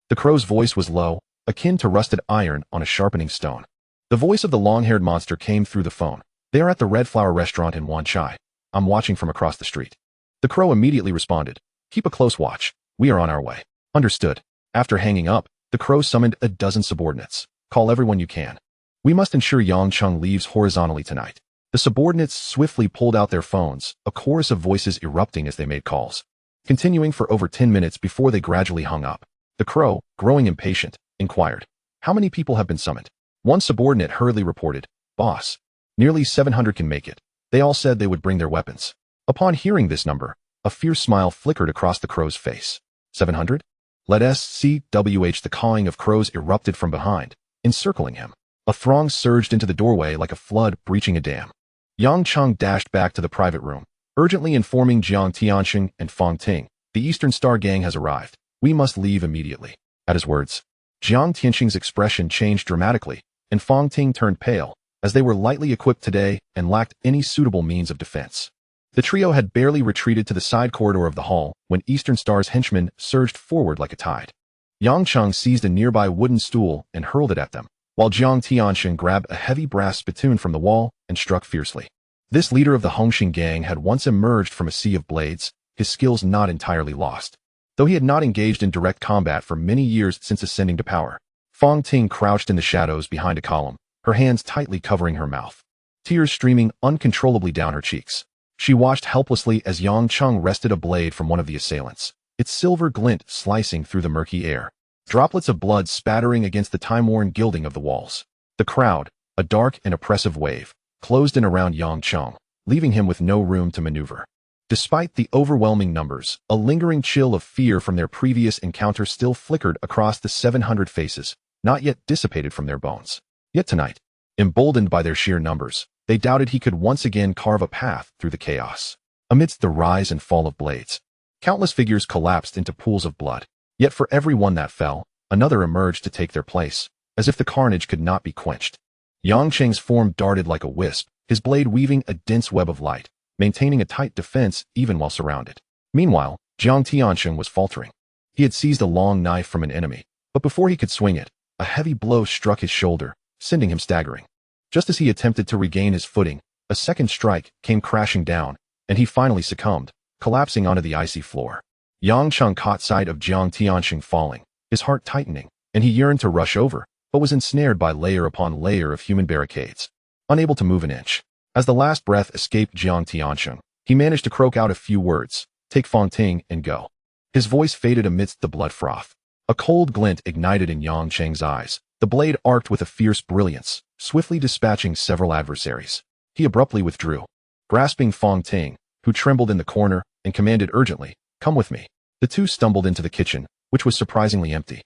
The crow's voice was low, akin to rusted iron on a sharpening stone. The voice of the long-haired monster came through the phone. "They are at the Red Flower restaurant in Wanchai. I'm watching from across the street." The crow immediately responded, "Keep a close watch. We are on our way." "Understood." After hanging up, the crow summoned a dozen subordinates. "Call everyone you can. We must ensure Yang Cheng leaves horizontally tonight." The subordinates swiftly pulled out their phones, a chorus of voices erupting as they made calls. Continuing for over 10 minutes before they gradually hung up, the crow, growing impatient, inquired, "How many people have been summoned?" One subordinate hurriedly reported, "Boss, nearly 700 can make it. They all said they would bring their weapons." Upon hearing this number, a fierce smile flickered across the crow's face. 700? Let us CWH. The cawing of crows erupted from behind, encircling him. A throng surged into the doorway like a flood breaching a dam. Yang Cheng dashed back to the private room, urgently informing Jiang Tianxing and Fong Ting, "The Eastern Star gang has arrived. We must leave immediately." At his words, Jiang Tianxing's expression changed dramatically, and Fong Ting turned pale, as they were lightly equipped today and lacked any suitable means of defense. The trio had barely retreated to the side corridor of the hall when Eastern Star's henchmen surged forward like a tide. Yang Cheng seized a nearby wooden stool and hurled it at them, while Jiang Tianxing grabbed a heavy brass spittoon from the wall and struck fiercely. This leader of the Hongxing gang had once emerged from a sea of blades, his skills not entirely lost. Though he had not engaged in direct combat for many years since ascending to power, Fong Ting crouched in the shadows behind a column, her hands tightly covering her mouth, tears streaming uncontrollably down her cheeks. She watched helplessly as Yang Cheng wrested a blade from one of the assailants, its silver glint slicing through the murky air, droplets of blood spattering against the time-worn gilding of the walls. The crowd, a dark and oppressive wave, closed in around Yang Cheng, leaving him with no room to maneuver. Despite the overwhelming numbers, a lingering chill of fear from their previous encounter still flickered across the 700 faces, not yet dissipated from their bones. Yet tonight, emboldened by their sheer numbers, they doubted he could once again carve a path through the chaos. Amidst the rise and fall of blades, countless figures collapsed into pools of blood. Yet for every one that fell, another emerged to take their place, as if the carnage could not be quenched. Yang Cheng's form darted like a wisp, his blade weaving a dense web of light, maintaining a tight defense even while surrounded. Meanwhile, Jiang Tianxing was faltering. He had seized a long knife from an enemy, but before he could swing it, a heavy blow struck his shoulder, sending him staggering. Just as he attempted to regain his footing, a second strike came crashing down, and he finally succumbed, collapsing onto the icy floor. Yang Cheng caught sight of Jiang Tianxing falling, his heart tightening, and he yearned to rush over, but was ensnared by layer upon layer of human barricades, unable to move an inch. As the last breath escaped Jiang Tianxing, he managed to croak out a few words, "Take Fong Ting and go." His voice faded amidst the blood froth. A cold glint ignited in Yang Cheng's eyes. The blade arced with a fierce brilliance, swiftly dispatching several adversaries. He abruptly withdrew, grasping Fong Ting, who trembled in the corner, and commanded urgently, "Come with me." The two stumbled into the kitchen, which was surprisingly empty,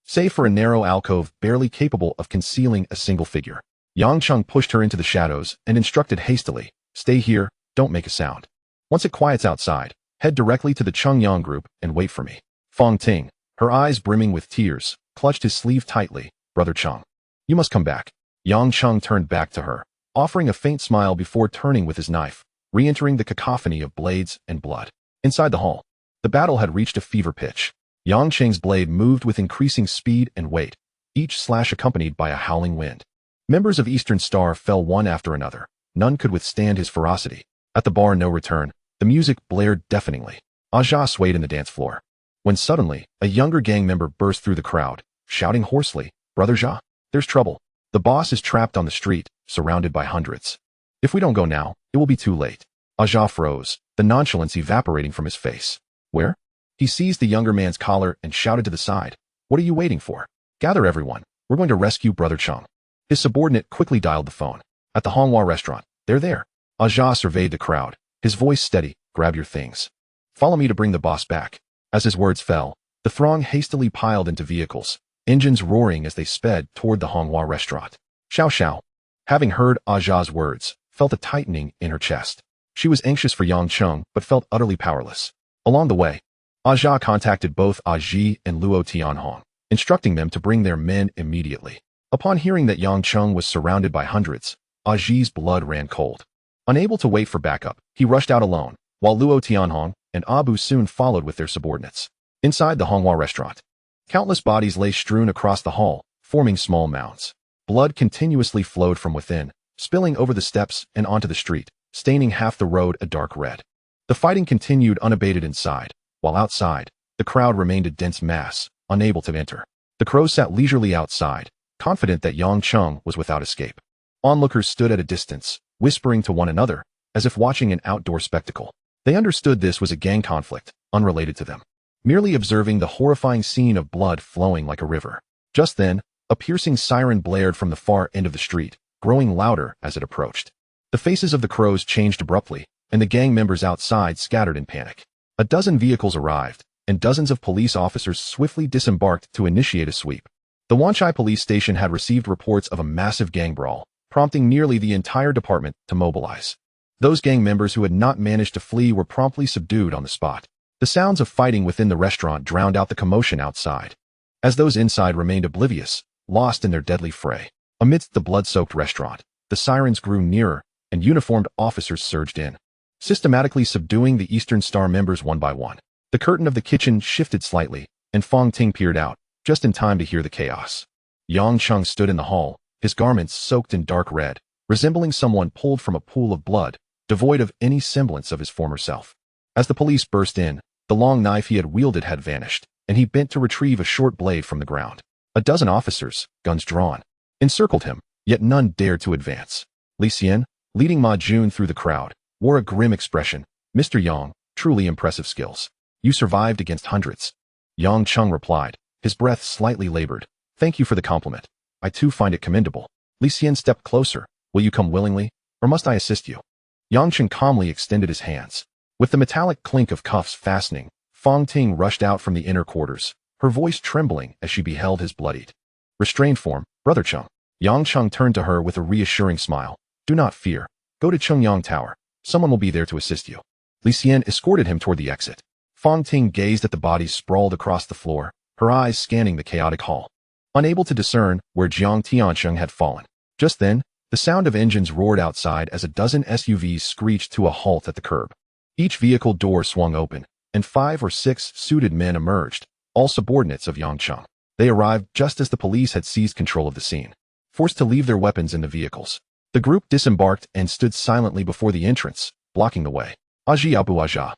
save for a narrow alcove barely capable of concealing a single figure. Yang Cheng pushed her into the shadows and instructed hastily, "Stay here, don't make a sound. Once it quiets outside, head directly to the Chengyang group and wait for me." Fong Ting, her eyes brimming with tears, clutched his sleeve tightly. "Brother Cheng, you must come back." Yang Cheng turned back to her, offering a faint smile before turning with his knife, re-entering the cacophony of blades and blood. Inside the hall, the battle had reached a fever pitch. Yang Cheng's blade moved with increasing speed and weight, each slash accompanied by a howling wind. Members of Eastern Star fell one after another. None could withstand his ferocity. At the bar No Return, the music blared deafeningly. Aja swayed in the dance floor, when suddenly, a younger gang member burst through the crowd, shouting hoarsely, "Brother Ja, there's trouble. The boss is trapped on the street, surrounded by hundreds. If we don't go now, it will be too late." Aja froze, the nonchalance evaporating from his face. "Where?" He seized the younger man's collar and shouted to the side, "What are you waiting for? Gather everyone. We're going to rescue Brother Cheng. His subordinate quickly dialed the phone. At the Honghua restaurant. They're there. Aja surveyed the crowd, his voice steady. Grab your things. Follow me to bring the boss back. As his words fell, the throng hastily piled into vehicles, engines roaring as they sped toward the Honghua restaurant. Xiao Xiao, having heard Aja's words, felt a tightening in her chest. She was anxious for Yang Cheng, but felt utterly powerless. Along the way, Aja contacted both Aji and Luo Tianhong, instructing them to bring their men immediately. Upon hearing that Yang Cheng was surrounded by hundreds, Aji's blood ran cold. Unable to wait for backup, he rushed out alone, while Luo Tianhong and Abu soon followed with their subordinates. Inside the Honghua restaurant, countless bodies lay strewn across the hall, forming small mounds. Blood continuously flowed from within, spilling over the steps and onto the street, staining half the road a dark red. The fighting continued unabated inside, while outside, the crowd remained a dense mass, unable to enter. The crows sat leisurely outside, confident that Yang Cheng was without escape. Onlookers stood at a distance, whispering to one another, as if watching an outdoor spectacle. They understood this was a gang conflict, unrelated to them, merely observing the horrifying scene of blood flowing like a river. Just then, a piercing siren blared from the far end of the street, growing louder as it approached. The faces of the crows changed abruptly, and the gang members outside scattered in panic. A dozen vehicles arrived, and dozens of police officers swiftly disembarked to initiate a sweep. The Wanchai police station had received reports of a massive gang brawl, prompting nearly the entire department to mobilize. Those gang members who had not managed to flee were promptly subdued on the spot. The sounds of fighting within the restaurant drowned out the commotion outside, as those inside remained oblivious, lost in their deadly fray. Amidst the blood-soaked restaurant, the sirens grew nearer, and uniformed officers surged in, systematically subduing the Eastern Star members one by one. The curtain of the kitchen shifted slightly, and Fong Ting peered out, just in time to hear the chaos. Yang Cheng stood in the hall, his garments soaked in dark red, resembling someone pulled from a pool of blood, devoid of any semblance of his former self. As the police burst in, the long knife he had wielded had vanished, and he bent to retrieve a short blade from the ground. A dozen officers, guns drawn, encircled him, yet none dared to advance. Li Xian, leading Ma Jun through the crowd, wore a grim expression. Mr. Yang, truly impressive skills. You survived against hundreds. Yang Cheng replied, his breath slightly labored. Thank you for the compliment. I too find it commendable. Li Xian stepped closer. Will you come willingly, or must I assist you? Yang Cheng calmly extended his hands. With the metallic clink of cuffs fastening, Fong Ting rushed out from the inner quarters, her voice trembling as she beheld his bloodied, restrained form. Brother Cheng. Yang Cheng turned to her with a reassuring smile. Do not fear. Go to Chengyang Tower. Someone will be there to assist you. Li Xian escorted him toward the exit. Fong Ting gazed at the bodies sprawled across the floor, her eyes scanning the chaotic hall, unable to discern where Jiang Tiancheng had fallen. Just then, the sound of engines roared outside as a dozen SUVs screeched to a halt at the curb. Each vehicle door swung open, and 5 or 6 suited men emerged, all subordinates of Yang Cheng. They arrived just as the police had seized control of the scene. Forced to leave their weapons in the vehicles, the group disembarked and stood silently before the entrance, blocking the way. Aji Abu Aja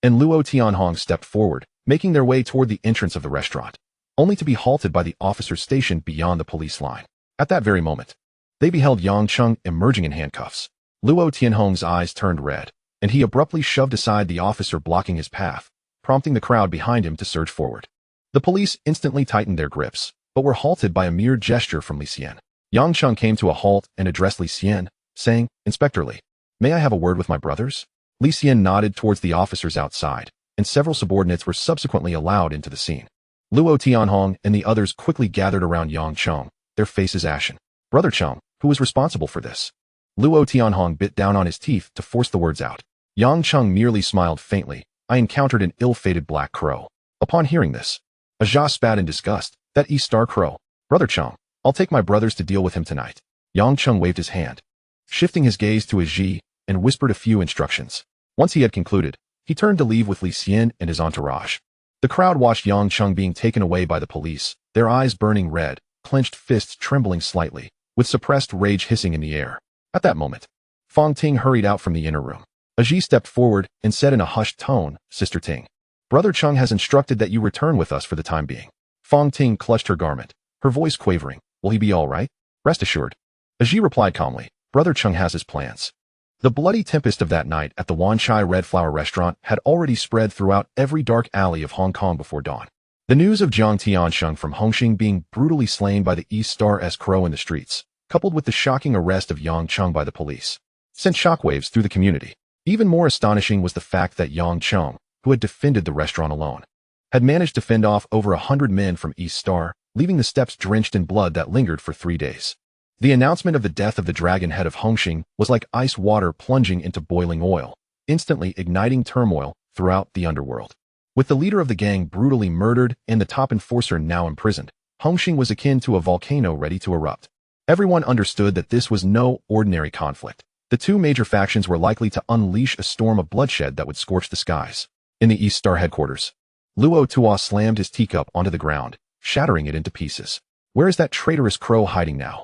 and Luo Tianhong stepped forward, making their way toward the entrance of the restaurant, only to be halted by the officers stationed beyond the police line. At that very moment, they beheld Yang Cheng emerging in handcuffs. Luo Tianhong's eyes turned red, and he abruptly shoved aside the officer blocking his path, prompting the crowd behind him to surge forward. The police instantly tightened their grips, but were halted by a mere gesture from Li Xian. Yang Cheng came to a halt and addressed Li Xian, saying, Inspector Li, may I have a word with my brothers? Li Xian nodded towards the officers outside, and several subordinates were subsequently allowed into the scene. Luo Tianhong and the others quickly gathered around Yang Cheng, their faces ashen. Brother Cheng, who was responsible for this? Luo Tianhong bit down on his teeth to force the words out. Yang Cheng merely smiled faintly. I encountered an ill-fated black crow. Upon hearing this, Aja spat in disgust. That East Star crow. Brother Cheng, I'll take my brothers to deal with him tonight. Yang Cheng waved his hand, shifting his gaze to Aji, and whispered a few instructions. Once he had concluded, he turned to leave with Li Xian and his entourage. The crowd watched Yang Cheng being taken away by the police, their eyes burning red, clenched fists trembling slightly, with suppressed rage hissing in the air. At that moment, Fong Ting hurried out from the inner room. Aji stepped forward and said in a hushed tone, Sister Ting, Brother Cheng has instructed that you return with us for the time being. Fong Ting clutched her garment, her voice quavering. Will he be all right? Rest assured. Aji replied calmly, Brother Cheng has his plans. The bloody tempest of that night at the Wanchai Red Flower restaurant had already spread throughout every dark alley of Hong Kong before dawn. The news of Jiang Tiansheng from Hongxing being brutally slain by the East Star's crow in the streets, coupled with the shocking arrest of Yang Cheng by the police, sent shockwaves through the community. Even more astonishing was the fact that Yang Cheng, who had defended the restaurant alone, had managed to fend off over 100 men from East Star, leaving the steps drenched in blood that lingered for 3 days. The announcement of the death of the dragon head of Hongxing was like ice water plunging into boiling oil, instantly igniting turmoil throughout the underworld. With the leader of the gang brutally murdered and the top enforcer now imprisoned, Hongxing was akin to a volcano ready to erupt. Everyone understood that this was no ordinary conflict. The two major factions were likely to unleash a storm of bloodshed that would scorch the skies. In the East Star headquarters, Luo Tua slammed his teacup onto the ground, shattering it into pieces. Where is that traitorous crow hiding now?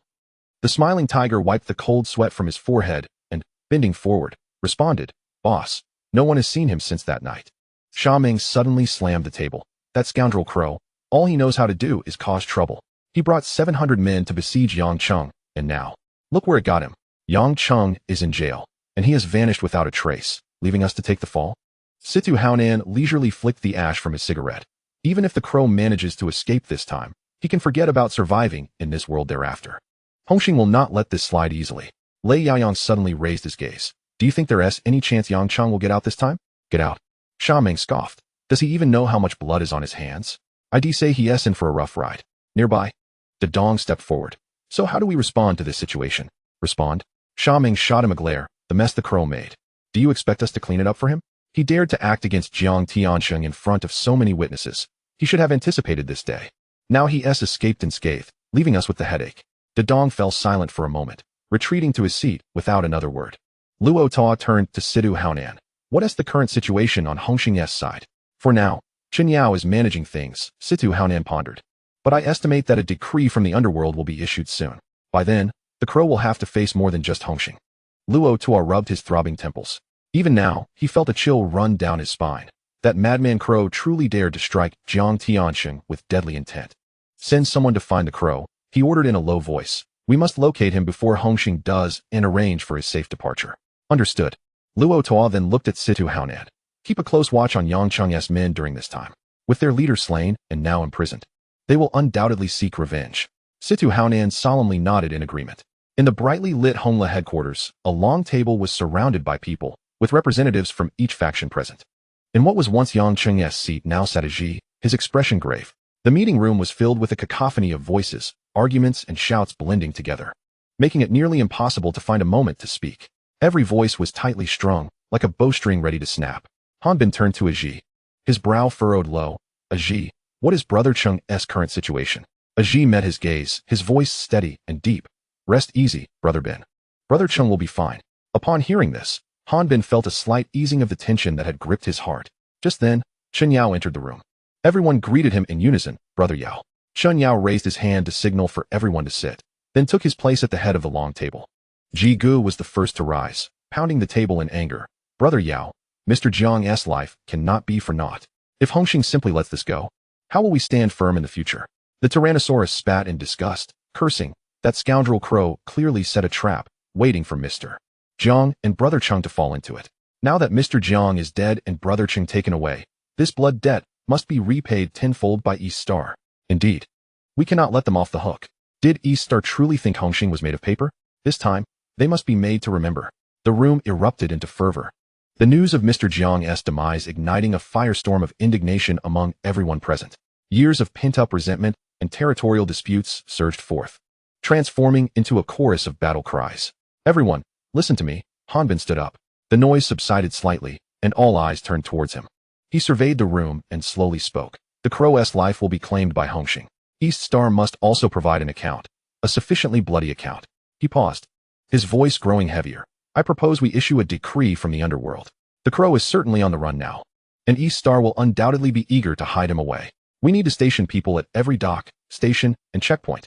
The smiling tiger wiped the cold sweat from his forehead and, bending forward, responded, "Boss, no one has seen him since that night." Sha Ming suddenly slammed the table. That scoundrel crow, all he knows how to do is cause trouble. He brought 700 men to besiege Yang Cheng, and now, look where it got him. Yang Cheng is in jail, and he has vanished without a trace, leaving us to take the fall. Situ Haonan leisurely flicked the ash from his cigarette. Even if the crow manages to escape this time, he can forget about surviving in this world thereafter. Hongxing will not let this slide easily. Lei Yaoyang suddenly raised his gaze. Do you think there's any chance Yang Cheng will get out this time? Get out. Sha Ming scoffed. Does he even know how much blood is on his hands? I'd say he's in for a rough ride. Nearby, Da Dong stepped forward. So how do we respond to this situation? Respond? Sha Ming shot him a glare. The mess the crow made. Do you expect us to clean it up for him? He dared to act against Jiang Tiansheng in front of so many witnesses. He should have anticipated this day. Now he has escaped unscathed, leaving us with the headache. Da Dong fell silent for a moment, retreating to his seat without another word. Luo Ta turned to Situ Haonan. What is the current situation on Hongxing's side? For now, Chen Yao is managing things, Situ Haonan pondered. But I estimate that a decree from the Underworld will be issued soon. By then, the crow will have to face more than just Hongxing. Luo Tua rubbed his throbbing temples. Even now, he felt a chill run down his spine. That madman crow truly dared to strike Jiang Tiansheng with deadly intent. Send someone to find the crow, he ordered in a low voice. We must locate him before Hongxing does and arrange for his safe departure. Understood. Luo Tua then looked at Situ Haonan. Keep a close watch on Yang Cheng's men during this time. With their leader slain and now imprisoned, they will undoubtedly seek revenge. Situ Haonan solemnly nodded in agreement. In the brightly lit Hongla headquarters, a long table was surrounded by people, with representatives from each faction present. In what was once Yang Cheng's seat now sat a Ji, his expression grave. The meeting room was filled with a cacophony of voices, arguments and shouts blending together, making it nearly impossible to find a moment to speak. Every voice was tightly strung, like a bowstring ready to snap. Hanbin turned to Aji. His brow furrowed low. Aji, what is Brother Cheng's current situation? Aji met his gaze, his voice steady and deep. Rest easy, Brother Bin. Brother Cheng will be fine. Upon hearing this, Hanbin felt a slight easing of the tension that had gripped his heart. Just then, Chen Yao entered the room. Everyone greeted him in unison, Brother Yao. Chen Yao raised his hand to signal for everyone to sit, then took his place at the head of the long table. Ji Gu was the first to rise, pounding the table in anger. Brother Yao, Mr. Jiang's life cannot be for naught. If Hongxing simply lets this go, how will we stand firm in the future? The Tyrannosaurus spat in disgust, cursing. That scoundrel crow clearly set a trap, waiting for Mr. Jiang and Brother Cheng to fall into it. Now that Mr. Jiang is dead and Brother Cheng taken away, this blood debt must be repaid tenfold by East Star. Indeed, we cannot let them off the hook. Did East Star truly think Hongxing was made of paper? This time, they must be made to remember. The room erupted into fervor. The news of Mr. Jiang's demise igniting a firestorm of indignation among everyone present. Years of pent-up resentment and territorial disputes surged forth, transforming into a chorus of battle cries. Everyone, listen to me. Hanbin stood up. The noise subsided slightly, and all eyes turned towards him. He surveyed the room and slowly spoke. The crow's life will be claimed by Hongxing. East Star must also provide an account, a sufficiently bloody account. He paused, his voice growing heavier. I propose we issue a decree from the Underworld. The crow is certainly on the run now, and East Star will undoubtedly be eager to hide him away. We need to station people at every dock, station, and checkpoint,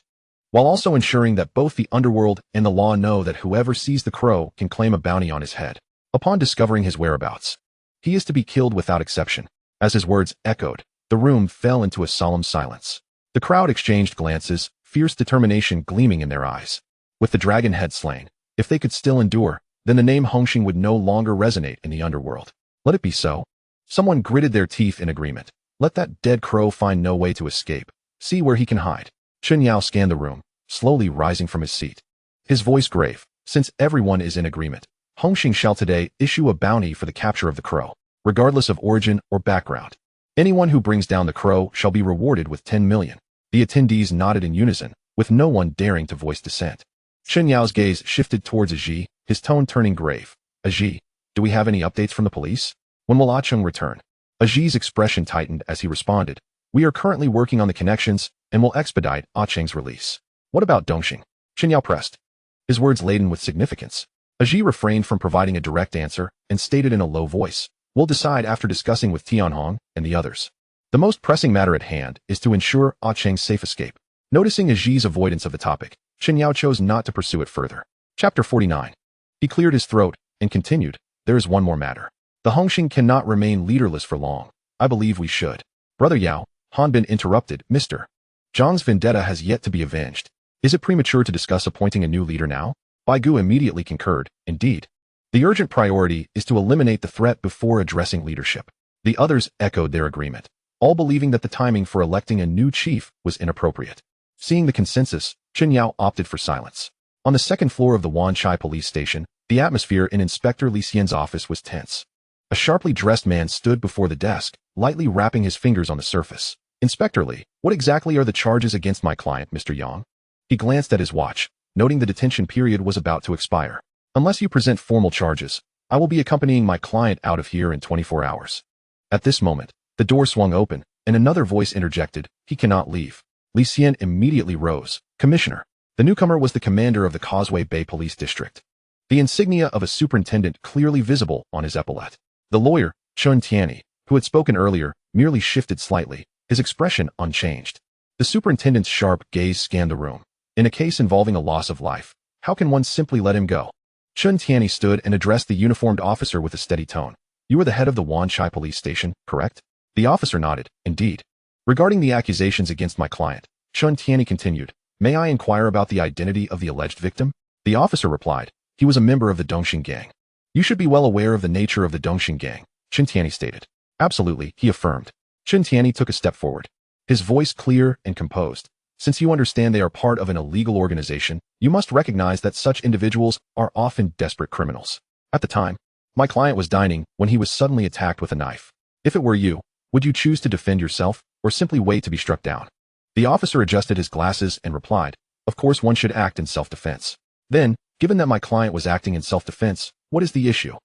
while also ensuring that both the Underworld and the law know that whoever sees the crow can claim a bounty on his head. Upon discovering his whereabouts, he is to be killed without exception. As his words echoed, the room fell into a solemn silence. The crowd exchanged glances, fierce determination gleaming in their eyes. With the dragon head slain, if they could still endure, then the name Hongxing would no longer resonate in the Underworld. Let it be so. Someone gritted their teeth in agreement. Let that dead crow find no way to escape. See where he can hide. Chen Yao scanned the room, slowly rising from his seat. His voice grave. Since everyone is in agreement, Hongxing shall today issue a bounty for the capture of the crow, regardless of origin or background. Anyone who brings down the crow shall be rewarded with 10 million. The attendees nodded in unison, with no one daring to voice dissent. Chen Yao's gaze shifted towards Aji, his tone turning grave. Aji, do we have any updates from the police? When will Cheng return? Aji's expression tightened as he responded. We are currently working on the connections and will expedite Cheng's release. What about Dongxing? Chen Yao pressed, his words laden with significance. Aji refrained from providing a direct answer and stated in a low voice, we'll decide after discussing with Tianhong and the others. The most pressing matter at hand is to ensure Cheng's safe escape. Noticing Aji's avoidance of the topic, Chen Yao chose not to pursue it further. Chapter 49. He cleared his throat and continued, there is one more matter. The Hongxing cannot remain leaderless for long. I believe we should. Brother Yao, Han Bin interrupted, Mr. Zhang's vendetta has yet to be avenged. Is it premature to discuss appointing a new leader now? Bai Gu immediately concurred, indeed. The urgent priority is to eliminate the threat before addressing leadership. The others echoed their agreement, all believing that the timing for electing a new chief was inappropriate. Seeing the consensus, Chen Yao opted for silence. On the second floor of the Wanchai police station, the atmosphere in Inspector Li Xian's office was tense. A sharply dressed man stood before the desk, lightly rapping his fingers on the surface. Inspector Li, what exactly are the charges against my client, Mr. Yang? He glanced at his watch, noting the detention period was about to expire. Unless you present formal charges, I will be accompanying my client out of here in 24 hours. At this moment, the door swung open, and another voice interjected, he cannot leave. Li Xian immediately rose. Commissioner. The newcomer was the commander of the Causeway Bay Police District. The insignia of a superintendent clearly visible on his epaulette. The lawyer, Chun Tianyi, who had spoken earlier, merely shifted slightly, his expression unchanged. The superintendent's sharp gaze scanned the room. In a case involving a loss of life, how can one simply let him go? Chun Tianyi stood and addressed the uniformed officer with a steady tone. You are the head of the Wanchai police station, correct? The officer nodded, indeed. Regarding the accusations against my client, Chun Tianyi continued, may I inquire about the identity of the alleged victim? The officer replied, he was a member of the Dongxing gang. You should be well aware of the nature of the Dongxing gang, Chen Tianyi stated. Absolutely, he affirmed. Chen Tianyi took a step forward, his voice clear and composed. Since you understand they are part of an illegal organization, you must recognize that such individuals are often desperate criminals. At the time, my client was dining when he was suddenly attacked with a knife. If it were you, would you choose to defend yourself or simply wait to be struck down? The officer adjusted his glasses and replied, of course one should act in self-defense. Then, given that my client was acting in self-defense, what is the issue?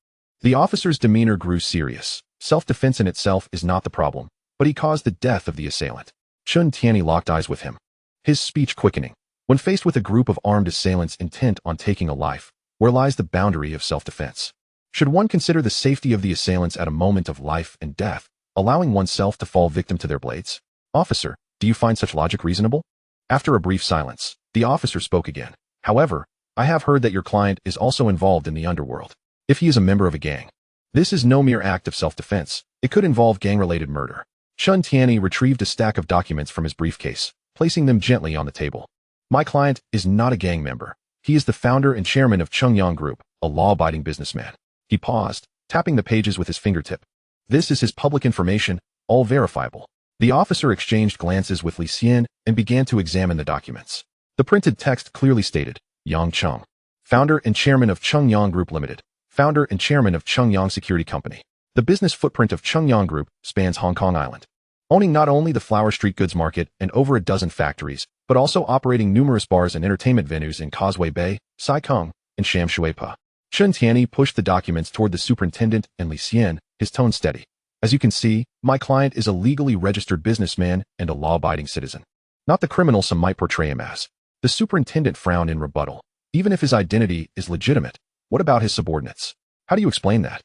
The officer's demeanor grew serious. Self-defense in itself is not the problem, but he caused the death of the assailant. Chun Tianyi locked eyes with him, his speech quickening. When faced with a group of armed assailants intent on taking a life, where lies the boundary of self-defense? Should one consider the safety of the assailants at a moment of life and death, allowing oneself to fall victim to their blades? Officer, do you find such logic reasonable? After a brief silence, the officer spoke again. However, I have heard that your client is also involved in the Underworld. If he is a member of a gang, this is no mere act of self-defense. It could involve gang-related murder. Chun Tianyi retrieved a stack of documents from his briefcase, placing them gently on the table. My client is not a gang member. He is the founder and chairman of Chengyang Group, a law-abiding businessman. He paused, tapping the pages with his fingertip. This is his public information, all verifiable. The officer exchanged glances with Li Xian and began to examine the documents. The printed text clearly stated, Yang Cheng, founder and chairman of Chengyang Group Limited, founder and chairman of Chengyang Security Company. The business footprint of Chengyang Group spans Hong Kong Island, owning not only the Flower Street goods market and over a dozen factories, but also operating numerous bars and entertainment venues in Causeway Bay, Sai Kung, and Sham Shui Pa. Chen Tianyi pushed the documents toward the superintendent and Li Xian, his tone steady. As you can see, my client is a legally registered businessman and a law-abiding citizen, not the criminal some might portray him as. The superintendent frowned in rebuttal. Even if his identity is legitimate, what about his subordinates? How do you explain that?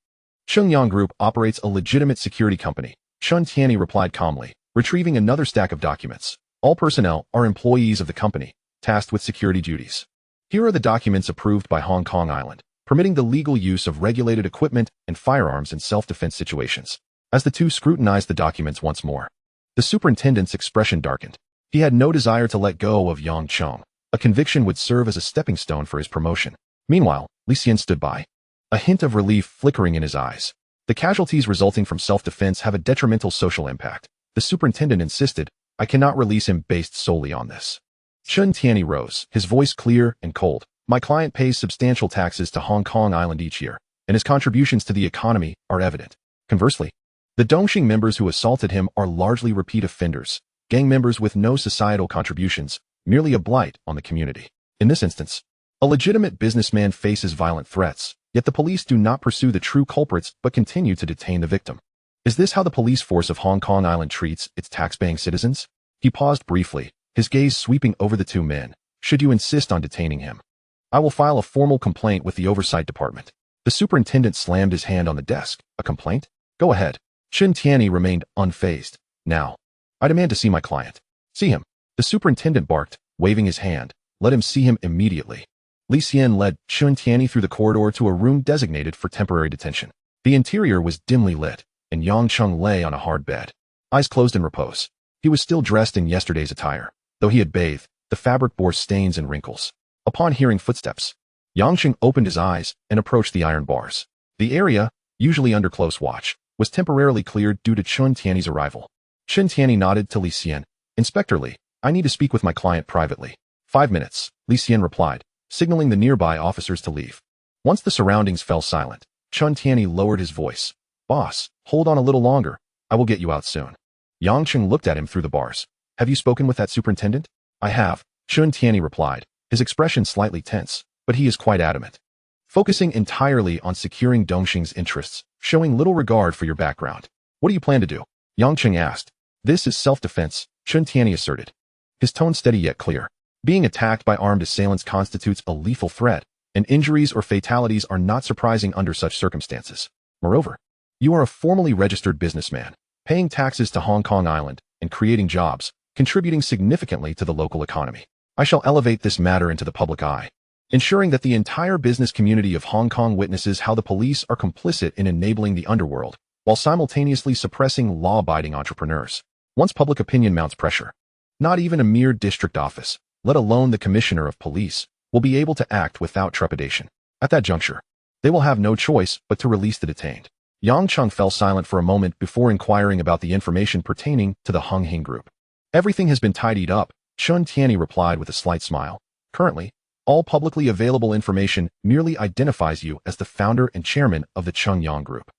Chengyang Group operates a legitimate security company, Chun Tianyi replied calmly, retrieving another stack of documents. All personnel are employees of the company, tasked with security duties. Here are the documents approved by Hong Kong Island, permitting the legal use of regulated equipment and firearms in self-defense situations. As the two scrutinized the documents once more, the superintendent's expression darkened. He had no desire to let go of Yang Cheng. A conviction would serve as a stepping stone for his promotion. Meanwhile, Li Xian stood by, a hint of relief flickering in his eyes. The casualties resulting from self-defense have a detrimental social impact. The superintendent insisted, I cannot release him based solely on this. Chen Tianyi rose, his voice clear and cold. My client pays substantial taxes to Hong Kong Island each year, and his contributions to the economy are evident. Conversely, the Dongxing members who assaulted him are largely repeat offenders, gang members with no societal contributions, merely a blight on the community. In this instance, a legitimate businessman faces violent threats, yet the police do not pursue the true culprits but continue to detain the victim. Is this how the police force of Hong Kong Island treats its tax-paying citizens? He paused briefly, his gaze sweeping over the two men. Should you insist on detaining him, I will file a formal complaint with the Oversight Department. The superintendent slammed his hand on the desk. A complaint? Go ahead. Chen Tianyi remained unfazed. Now, I demand to see my client. See him. The superintendent barked, waving his hand. Let him see him immediately. Li Xian led Chen Tianyi through the corridor to a room designated for temporary detention. The interior was dimly lit, and Yang Cheng lay on a hard bed, eyes closed in repose. He was still dressed in yesterday's attire. Though he had bathed, the fabric bore stains and wrinkles. Upon hearing footsteps, Yang Cheng opened his eyes and approached the iron bars. The area, usually under close watch, was temporarily cleared due to Chen Tianyi's arrival. Chen Tianyi nodded to Li Xian. Inspector Li, I need to speak with my client privately. 5 minutes, Li Xian replied, signaling the nearby officers to leave. Once the surroundings fell silent, Chen Tianyi lowered his voice. Boss, hold on a little longer. I will get you out soon. Yang Cheng looked at him through the bars. Have you spoken with that superintendent? I have, Chen Tianyi replied, his expression slightly tense, but he is quite adamant. Focusing entirely on securing Dongxing's interests, showing little regard for your background. What do you plan to do? Yang Cheng asked. This is self-defense, Chen Tianyi asserted. His tone steady yet clear. Being attacked by armed assailants constitutes a lethal threat, and injuries or fatalities are not surprising under such circumstances. Moreover, you are a formally registered businessman, paying taxes to Hong Kong Island and creating jobs, contributing significantly to the local economy. I shall elevate this matter into the public eye, ensuring that the entire business community of Hong Kong witnesses how the police are complicit in enabling the underworld, while simultaneously suppressing law-abiding entrepreneurs. Once public opinion mounts pressure, not even a mere district office, let alone the commissioner of police, will be able to act without trepidation. At that juncture, they will have no choice but to release the detained. Yang Cheng fell silent for a moment before inquiring about the information pertaining to the Hung Hing group. Everything has been tidied up, Chen Tianyi replied with a slight smile. Currently, all publicly available information merely identifies you as the founder and chairman of the Cheng Yang group,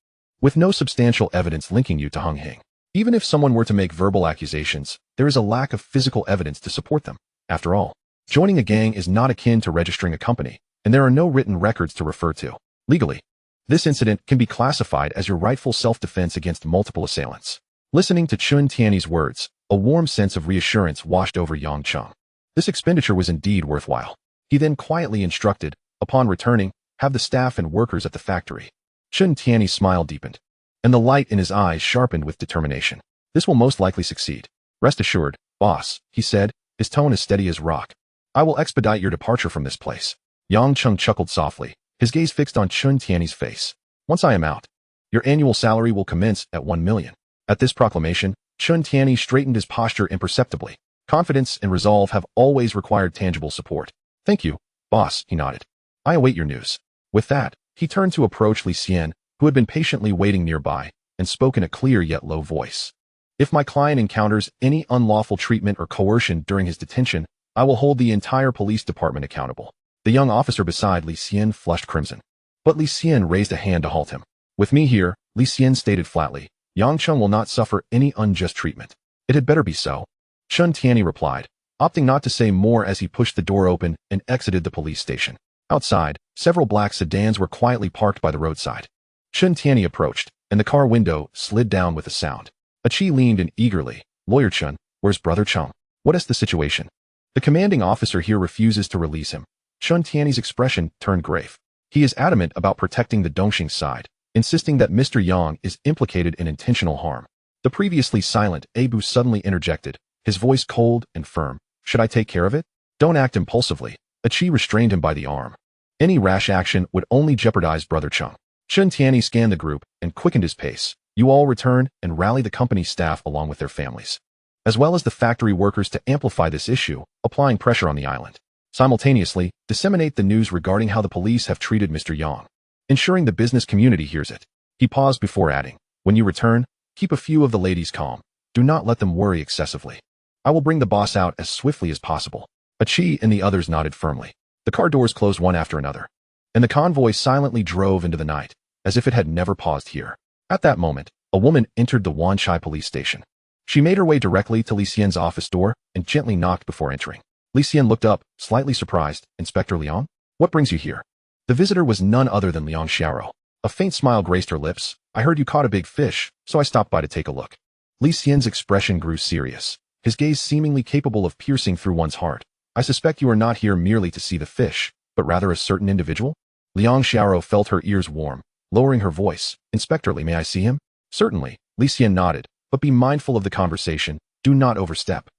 with no substantial evidence linking you to Hung Hing. Even if someone were to make verbal accusations, there is a lack of physical evidence to support them. After all, joining a gang is not akin to registering a company, and there are no written records to refer to. Legally, this incident can be classified as your rightful self-defense against multiple assailants. Listening to Chen Tianyi's words, a warm sense of reassurance washed over Yang Cheng. This expenditure was indeed worthwhile. He then quietly instructed, upon returning, have the staff and workers at the factory. Chen Tianyi's smile deepened, and the light in his eyes sharpened with determination. This will most likely succeed. Rest assured, boss, he said, his tone as steady as rock. I will expedite your departure from this place. Yang Cheng chuckled softly, his gaze fixed on Chen Tianyi's face. Once I am out, your annual salary will commence at 1 million. At this proclamation, Chen Tianyi straightened his posture imperceptibly. Confidence and resolve have always required tangible support. Thank you, boss, he nodded. I await your news. With that, he turned to approach Li Xian, who had been patiently waiting nearby, and spoke in a clear yet low voice. If my client encounters any unlawful treatment or coercion during his detention, I will hold the entire police department accountable. The young officer beside Li Xian flushed crimson, but Li Xian raised a hand to halt him. With me here, Li Xian stated flatly, Yang Cheng will not suffer any unjust treatment. It had better be so. Chen Tianyi replied, opting not to say more as he pushed the door open and exited the police station. Outside, several black sedans were quietly parked by the roadside. Chen Tianyi approached, and the car window slid down with a sound. A Chi leaned in eagerly. Lawyer Chen, where's Brother Cheng? What is the situation? The commanding officer here refuses to release him. Chen Tianyi's expression turned grave. He is adamant about protecting the Dongxing side, insisting that Mr. Yang is implicated in intentional harm. The previously silent Abu suddenly interjected, his voice cold and firm. Should I take care of it? Don't act impulsively. A Chi restrained him by the arm. Any rash action would only jeopardize Brother Cheng. Chen Tianyi scanned the group and quickened his pace. You all return and rally the company staff along with their families, as well as the factory workers to amplify this issue, applying pressure on the island. Simultaneously, disseminate the news regarding how the police have treated Mr. Yang, ensuring the business community hears it. He paused before adding, when you return, keep a few of the ladies calm. Do not let them worry excessively. I will bring the boss out as swiftly as possible. Achi and the others nodded firmly. The car doors closed one after another, and the convoy silently drove into the night, as if it had never paused here. At that moment, a woman entered the Wanchai police station. She made her way directly to Li Xian's office door and gently knocked before entering. Li Xian looked up, slightly surprised. Inspector Liang? What brings you here? The visitor was none other than Liang Xiaoro. A faint smile graced her lips. I heard you caught a big fish, so I stopped by to take a look. Li Xian's expression grew serious, his gaze seemingly capable of piercing through one's heart. I suspect you are not here merely to see the fish, but rather a certain individual? Liang Xiaoro felt her ears warm, lowering her voice. Inspector Li, may I see him? Certainly, Li Xian nodded, but be mindful of the conversation. Do not overstep.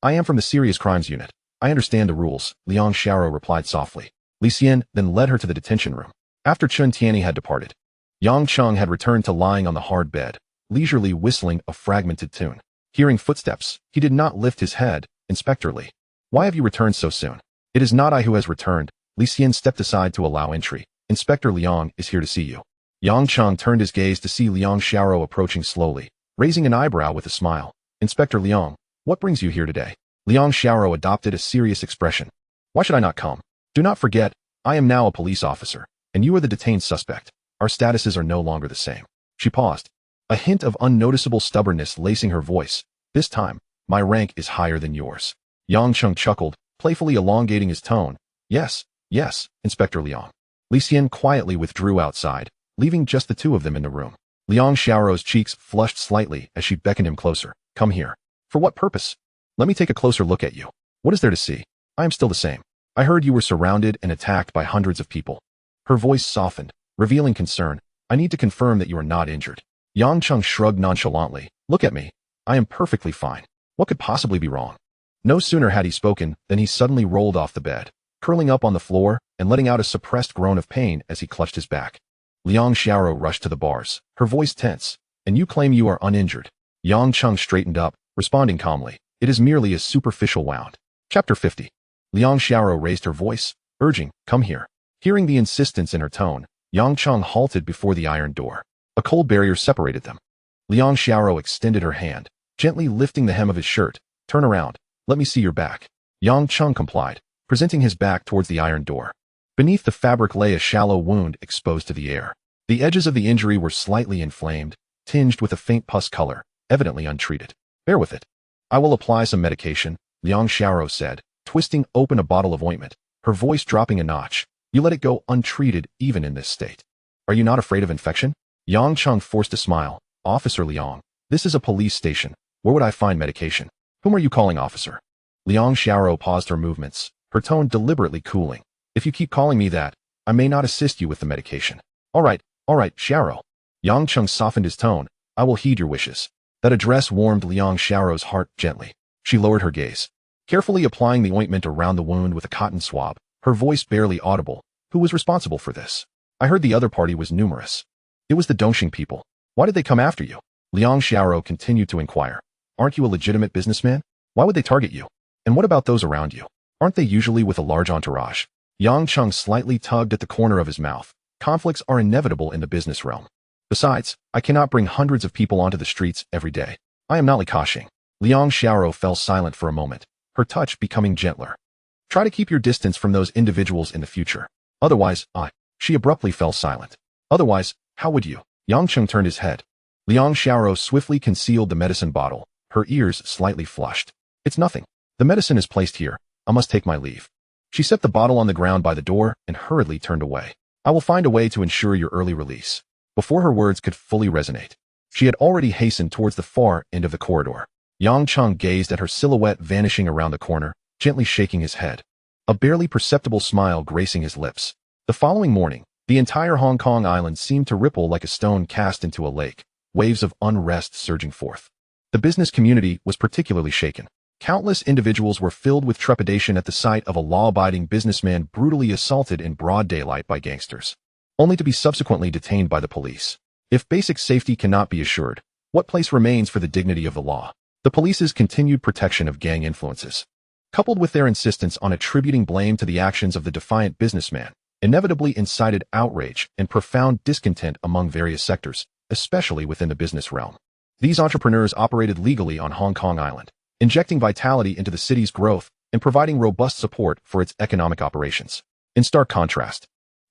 I am from the Serious Crimes Unit. I understand the rules, Liang Xiaoro replied softly. Li Xian then led her to the detention room. After Chun Tianyi had departed, Yang Cheng had returned to lying on the hard bed, leisurely whistling a fragmented tune. Hearing footsteps, he did not lift his head. Inspector Li, why have you returned so soon? It is not I who has returned. Li Xian stepped aside to allow entry. Inspector Liang is here to see you. Yang Cheng turned his gaze to see Liang Xiaoro approaching slowly, raising an eyebrow with a smile. Inspector Liang, what brings you here today? Liang Xiaoro adopted a serious expression. Why should I not come? Do not forget, I am now a police officer, and you are the detained suspect. Our statuses are no longer the same. She paused, a hint of unnoticeable stubbornness lacing her voice. This time, my rank is higher than yours. Yang Cheng chuckled, playfully elongating his tone. Yes, Inspector Liang. Li Xian quietly withdrew outside, leaving just the two of them in the room. Liang Xiaoro's cheeks flushed slightly as she beckoned him closer. Come here. For what purpose? Let me take a closer look at you. What is there to see? I am still the same. I heard you were surrounded and attacked by hundreds of people. Her voice softened, revealing concern. I need to confirm that you are not injured. Yang Cheng shrugged nonchalantly. Look at me. I am perfectly fine. What could possibly be wrong? No sooner had he spoken than he suddenly rolled off the bed, curling up on the floor and letting out a suppressed groan of pain as he clutched his back. Liang Xiaoro rushed to the bars, her voice tense. And you claim you are uninjured? Yang Cheng straightened up, responding calmly. It is merely a superficial wound. Chapter 50. Liang Xiaoro raised her voice, urging, come here. Hearing the insistence in her tone, Yang Cheng halted before the iron door. A cold barrier separated them. Liang Xiaoro extended her hand, gently lifting the hem of his shirt. Turn around. Let me see your back. Yang Cheng complied, presenting his back towards the iron door. Beneath the fabric lay a shallow wound exposed to the air. The edges of the injury were slightly inflamed, tinged with a faint pus color, evidently untreated. Bear with it. I will apply some medication, Liang Xiaoro said, twisting open a bottle of ointment, her voice dropping a notch. You let it go untreated even in this state. Are you not afraid of infection? Yang Cheng forced a smile. Officer Liang, this is a police station. Where would I find medication? Whom are you calling officer? Liang Xiaoro paused her movements, her tone deliberately cooling. If you keep calling me that, I may not assist you with the medication. All right, Xiaoro. Yang Cheng softened his tone. I will heed your wishes. That address warmed Liang Xiaoro's heart gently. She lowered her gaze, carefully applying the ointment around the wound with a cotton swab, her voice barely audible. Who was responsible for this? I heard the other party was numerous. It was the Dongxing people. Why did they come after you? Liang Xiaoro continued to inquire. Aren't you a legitimate businessman? Why would they target you? And what about those around you? Aren't they usually with a large entourage? Yang Cheng slightly tugged at the corner of his mouth. Conflicts are inevitable in the business realm. Besides, I cannot bring hundreds of people onto the streets every day. I am not Li Ka-shing. Liang Xiaoro fell silent for a moment, her touch becoming gentler. Try to keep your distance from those individuals in the future. Otherwise, She abruptly fell silent. Otherwise, how would you? Yang Cheng turned his head. Liang Xiaoro swiftly concealed the medicine bottle, her ears slightly flushed. It's nothing. The medicine is placed here. I must take my leave. She set the bottle on the ground by the door and hurriedly turned away. I will find a way to ensure your early release. Before her words could fully resonate, she had already hastened towards the far end of the corridor. Yang Cheng gazed at her silhouette vanishing around the corner, gently shaking his head, a barely perceptible smile gracing his lips. The following morning, the entire Hong Kong island seemed to ripple like a stone cast into a lake, waves of unrest surging forth. The business community was particularly shaken. Countless individuals were filled with trepidation at the sight of a law-abiding businessman brutally assaulted in broad daylight by gangsters, only to be subsequently detained by the police. If basic safety cannot be assured, what place remains for the dignity of the law? The police's continued protection of gang influences, coupled with their insistence on attributing blame to the actions of the defiant businessman, inevitably incited outrage and profound discontent among various sectors, especially within the business realm. These entrepreneurs operated legally on Hong Kong Island, injecting vitality into the city's growth and providing robust support for its economic operations. In stark contrast,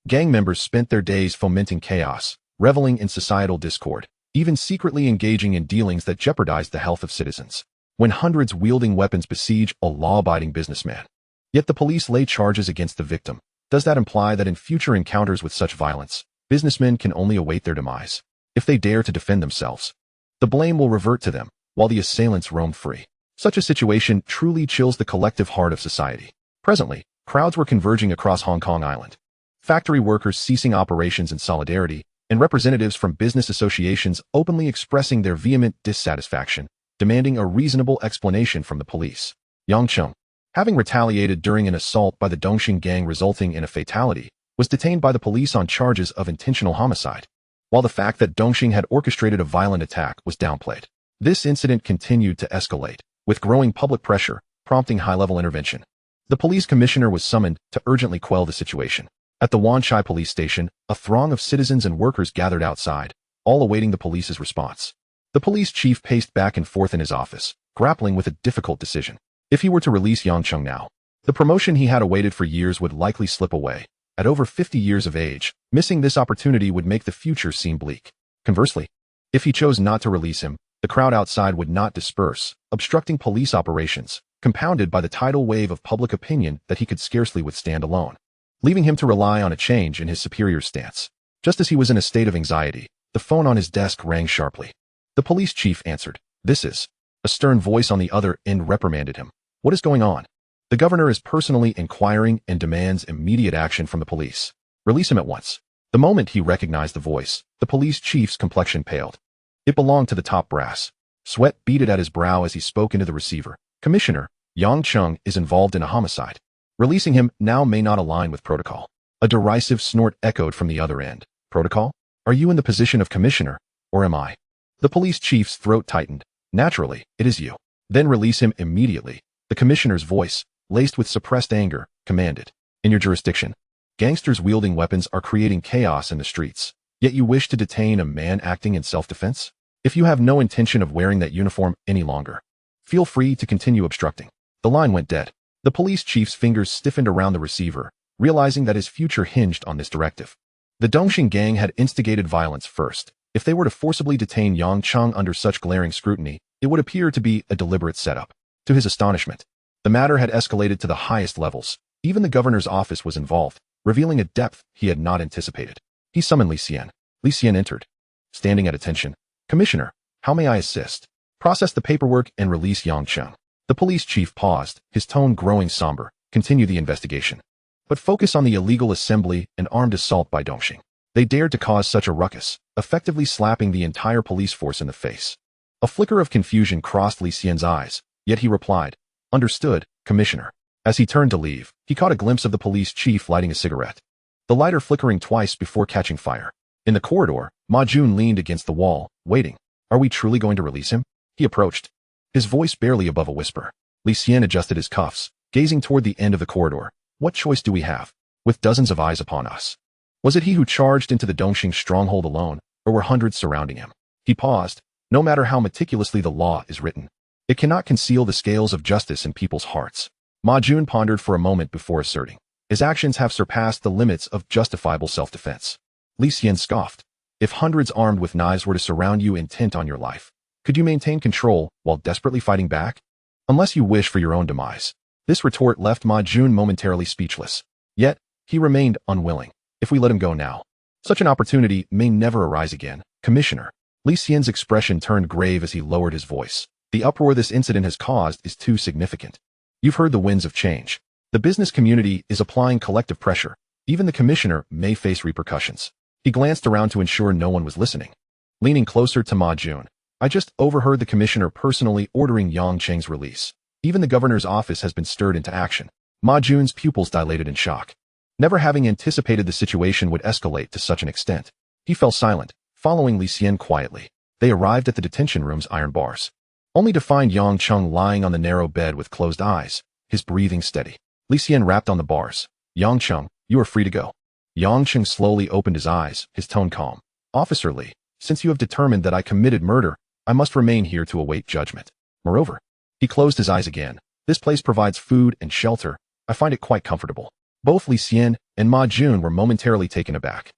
gang members spent their days fomenting chaos, reveling in societal discord, even secretly engaging in dealings that jeopardized the health of citizens. When hundreds wielding weapons besiege a law-abiding businessman, yet the police lay charges against the victim, does that imply that in future encounters with such violence, businessmen can only await their demise? If they dare to defend themselves, the blame will revert to them, while the assailants roam free. Such a situation truly chills the collective heart of society. Presently, crowds were converging across Hong Kong Island. Factory workers ceasing operations in solidarity, and representatives from business associations openly expressing their vehement dissatisfaction, demanding a reasonable explanation from the police. Yang Cheng, having retaliated during an assault by the Dongxing gang resulting in a fatality, was detained by the police on charges of intentional homicide, while the fact that Dongxing had orchestrated a violent attack was downplayed. This incident continued to escalate, with growing public pressure, prompting high-level intervention. The police commissioner was summoned to urgently quell the situation. At the Wan Chai police station, a throng of citizens and workers gathered outside, all awaiting the police's response. The police chief paced back and forth in his office, grappling with a difficult decision. If he were to release Yang Cheng now, the promotion he had awaited for years would likely slip away. At over 50 years of age, missing this opportunity would make the future seem bleak. Conversely, if he chose not to release him, the crowd outside would not disperse, obstructing police operations, compounded by the tidal wave of public opinion that he could scarcely withstand alone, leaving him to rely on a change in his superior's stance. Just as he was in a state of anxiety, the phone on his desk rang sharply. The police chief answered. "This is." A stern voice on the other end reprimanded him. "What is going on?" "The governor is personally inquiring and demands immediate action from the police. Release him at once." The moment he recognized the voice, the police chief's complexion paled. It belonged to the top brass. Sweat beaded at his brow as he spoke into the receiver. "Commissioner, Yang Cheng is involved in a homicide. Releasing him now may not align with protocol." A derisive snort echoed from the other end. "Protocol? Are you in the position of commissioner, or am I?" The police chief's throat tightened. "Naturally, it is you." "Then release him immediately," the commissioner's voice, laced with suppressed anger, commanded. "In your jurisdiction, gangsters wielding weapons are creating chaos in the streets, yet you wish to detain a man acting in self-defense? If you have no intention of wearing that uniform any longer, feel free to continue obstructing." The line went dead. The police chief's fingers stiffened around the receiver, realizing that his future hinged on this directive. The Dongxing gang had instigated violence first. If they were to forcibly detain Yang Cheng under such glaring scrutiny, it would appear to be a deliberate setup. To his astonishment, the matter had escalated to the highest levels. Even the governor's office was involved, revealing a depth he had not anticipated. He summoned Li Xian. Li Xian entered, standing at attention. "Commissioner, how may I assist?" "Process the paperwork and release Yang Cheng." The police chief paused, his tone growing somber. "Continue the investigation, but focus on the illegal assembly and armed assault by Dongxing. They dared to cause such a ruckus, effectively slapping the entire police force in the face." A flicker of confusion crossed Li Xian's eyes, yet he replied, "Understood, Commissioner." As he turned to leave, he caught a glimpse of the police chief lighting a cigarette, the lighter flickering twice before catching fire. In the corridor, Ma Jun leaned against the wall, waiting. "Are we truly going to release him?" He approached, his voice barely above a whisper. Li Xian adjusted his cuffs, gazing toward the end of the corridor. "What choice do we have, with dozens of eyes upon us?" Was it he who charged into the Dongxing stronghold alone, or were hundreds surrounding him? He paused. No matter how meticulously the law is written, it cannot conceal the scales of justice in people's hearts. Ma Jun pondered for a moment before asserting, "His actions have surpassed the limits of justifiable self-defense." Li Xian scoffed. "If hundreds armed with knives were to surround you intent on your life, could you maintain control while desperately fighting back? Unless you wish for your own demise." This retort left Ma Jun momentarily speechless. Yet, he remained unwilling. "If we let him go now, such an opportunity may never arise again, Commissioner." Li Xian's expression turned grave as he lowered his voice. "The uproar this incident has caused is too significant. You've heard the winds of change. The business community is applying collective pressure. Even the commissioner may face repercussions." He glanced around to ensure no one was listening. Leaning closer to Ma Jun, "I just overheard the commissioner personally ordering Yang Cheng's release. Even the governor's office has been stirred into action." Ma Jun's pupils dilated in shock. Never having anticipated the situation would escalate to such an extent, he fell silent, following Li Xian quietly. They arrived at the detention room's iron bars, only to find Yang Cheng lying on the narrow bed with closed eyes, his breathing steady. Li Xian rapped on the bars. "Yang Cheng, you are free to go." Yang Cheng slowly opened his eyes, his tone calm. "Officer Li, since you have determined that I committed murder, I must remain here to await judgment. Moreover, he closed his eyes again. This place provides food and shelter. I find it quite comfortable. Both Li Xian and Ma Jun were momentarily taken aback.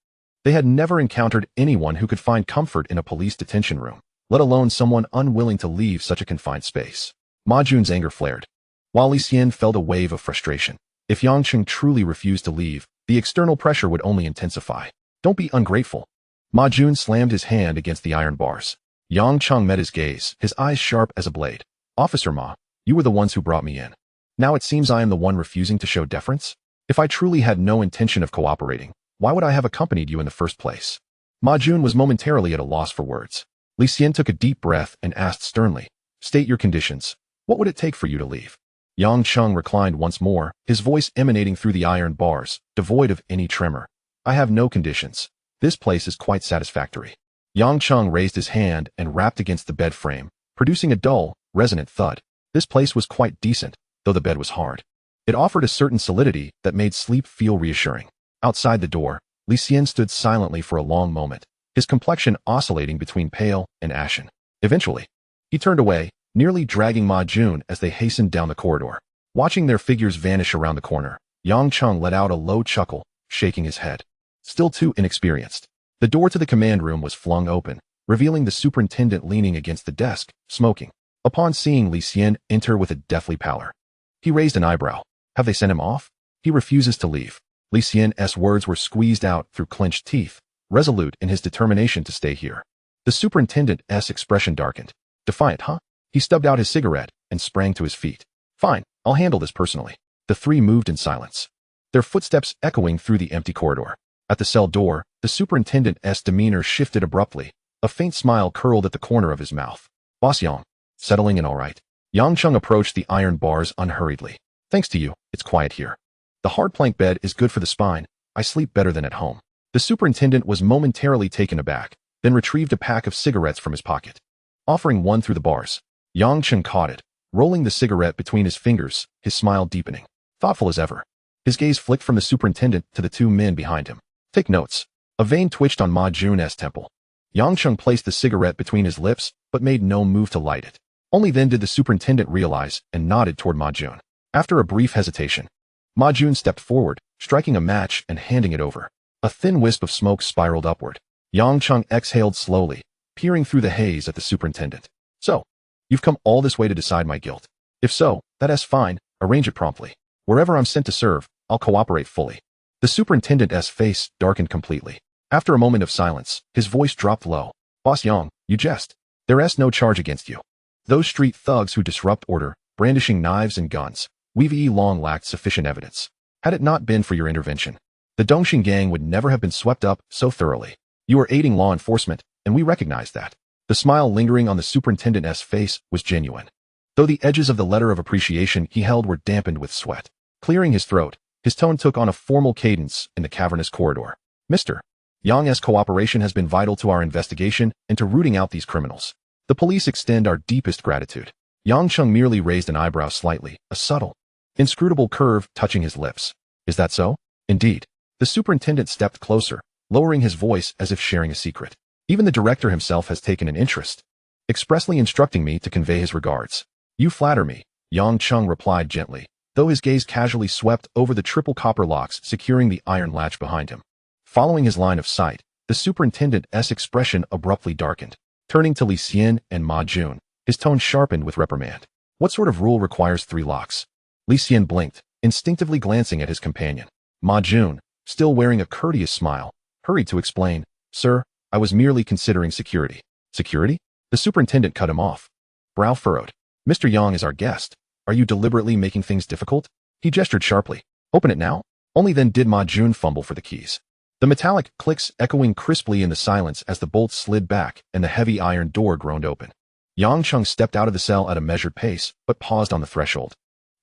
They had never encountered anyone who could find comfort in a police detention room, let alone someone unwilling to leave such a confined space. Ma Jun's anger flared, while Li Xian felt a wave of frustration. If Yang Cheng truly refused to leave, the external pressure would only intensify. Don't be ungrateful. Ma Jun slammed his hand against the iron bars. Yang Cheng met his gaze, his eyes sharp as a blade. Officer Ma, you were the ones who brought me in. Now it seems I am the one refusing to show deference? If I truly had no intention of cooperating, why would I have accompanied you in the first place? Ma Jun was momentarily at a loss for words. Li Xian took a deep breath and asked sternly, state your conditions. What would it take for you to leave? Yang Cheng reclined once more, his voice emanating through the iron bars, devoid of any tremor. I have no conditions. This place is quite satisfactory. Yang Cheng raised his hand and rapped against the bed frame, producing a dull, resonant thud. This place was quite decent, though the bed was hard. It offered a certain solidity that made sleep feel reassuring. Outside the door, Li Xian stood silently for a long moment, his complexion oscillating between pale and ashen. Eventually, he turned away, nearly dragging Ma Jun as they hastened down the corridor. Watching their figures vanish around the corner, Yang Cheng let out a low chuckle, shaking his head. Still too inexperienced. The door to the command room was flung open, revealing the superintendent leaning against the desk, smoking. Upon seeing Li Xian enter with a deathly pallor, he raised an eyebrow. Have they sent him off? He refuses to leave. Li Xian's words were squeezed out through clenched teeth, resolute in his determination to stay here. The superintendent's expression darkened. Defiant, huh? He stubbed out his cigarette and sprang to his feet. Fine, I'll handle this personally. The three moved in silence, their footsteps echoing through the empty corridor. At the cell door, the superintendent's demeanor shifted abruptly. A faint smile curled at the corner of his mouth. Boss Yang, settling in all right? Yang Cheng approached the iron bars unhurriedly. Thanks to you, it's quiet here. The hard plank bed is good for the spine. I sleep better than at home. The superintendent was momentarily taken aback, then retrieved a pack of cigarettes from his pocket. Offering one through the bars, Yang Cheng caught it, rolling the cigarette between his fingers, his smile deepening. Thoughtful as ever. His gaze flicked from the superintendent to the two men behind him. Take notes. A vein twitched on Ma Jun's temple. Yang Cheng placed the cigarette between his lips, but made no move to light it. Only then did the superintendent realize and nodded toward Ma Jun. After a brief hesitation, Ma Jun stepped forward, striking a match and handing it over. A thin wisp of smoke spiraled upward. Yang Cheng exhaled slowly, peering through the haze at the superintendent. So, you've come all this way to decide my guilt. If so, that's fine, arrange it promptly. Wherever I'm sent to serve, I'll cooperate fully. The superintendent's face darkened completely. After a moment of silence, his voice dropped low. Boss Yang, you jest. There's no charge against you. Those street thugs who disrupt order, brandishing knives and guns, we've long lacked sufficient evidence. Had it not been for your intervention, the Dongxing gang would never have been swept up so thoroughly. You are aiding law enforcement, and we recognize that. The smile lingering on the superintendent's face was genuine, though the edges of the letter of appreciation he held were dampened with sweat. Clearing his throat, his tone took on a formal cadence in the cavernous corridor. Mr. Yang's cooperation has been vital to our investigation and to rooting out these criminals. The police extend our deepest gratitude. Yang Cheng merely raised an eyebrow slightly, a subtle, inscrutable curve touching his lips. Is that so? Indeed. The superintendent stepped closer, lowering his voice as if sharing a secret. Even the director himself has taken an interest, expressly instructing me to convey his regards. You flatter me, Yang Cheng replied gently, though his gaze casually swept over the triple copper locks securing the iron latch behind him. Following his line of sight, the superintendent's expression abruptly darkened. Turning to Li Xian and Ma Jun, his tone sharpened with reprimand. What sort of rule requires 3 locks? Li Xian blinked, instinctively glancing at his companion. Ma Jun, still wearing a courteous smile, hurried to explain, Sir, I was merely considering security. Security? The superintendent cut him off. Brow furrowed. Mr. Yang is our guest. Are you deliberately making things difficult? He gestured sharply. Open it now? Only then did Ma Jun fumble for the keys. The metallic clicks echoing crisply in the silence as the bolts slid back and the heavy iron door groaned open. Yang Cheng stepped out of the cell at a measured pace, but paused on the threshold,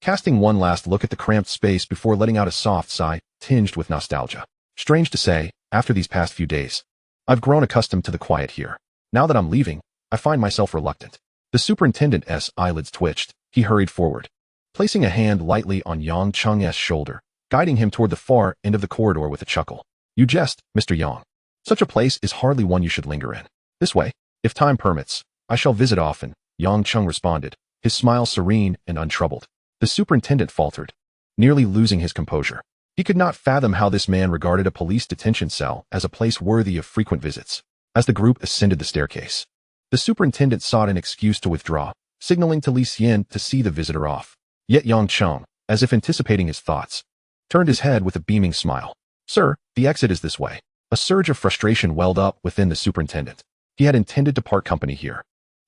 casting one last look at the cramped space before letting out a soft sigh, tinged with nostalgia. Strange to say, after these past few days, I've grown accustomed to the quiet here. Now that I'm leaving, I find myself reluctant. The superintendent's eyelids twitched. He hurried forward, placing a hand lightly on Yang Cheng's shoulder, guiding him toward the far end of the corridor with a chuckle. You jest, Mr. Yang. Such a place is hardly one you should linger in. This way, if time permits, I shall visit often, Yang Cheng responded, his smile serene and untroubled. The superintendent faltered, nearly losing his composure. He could not fathom how this man regarded a police detention cell as a place worthy of frequent visits. As the group ascended the staircase, the superintendent sought an excuse to withdraw, signaling to Li Xian to see the visitor off. Yet Yang Cheng, as if anticipating his thoughts, turned his head with a beaming smile. Sir, the exit is this way. A surge of frustration welled up within the superintendent. He had intended to part company here,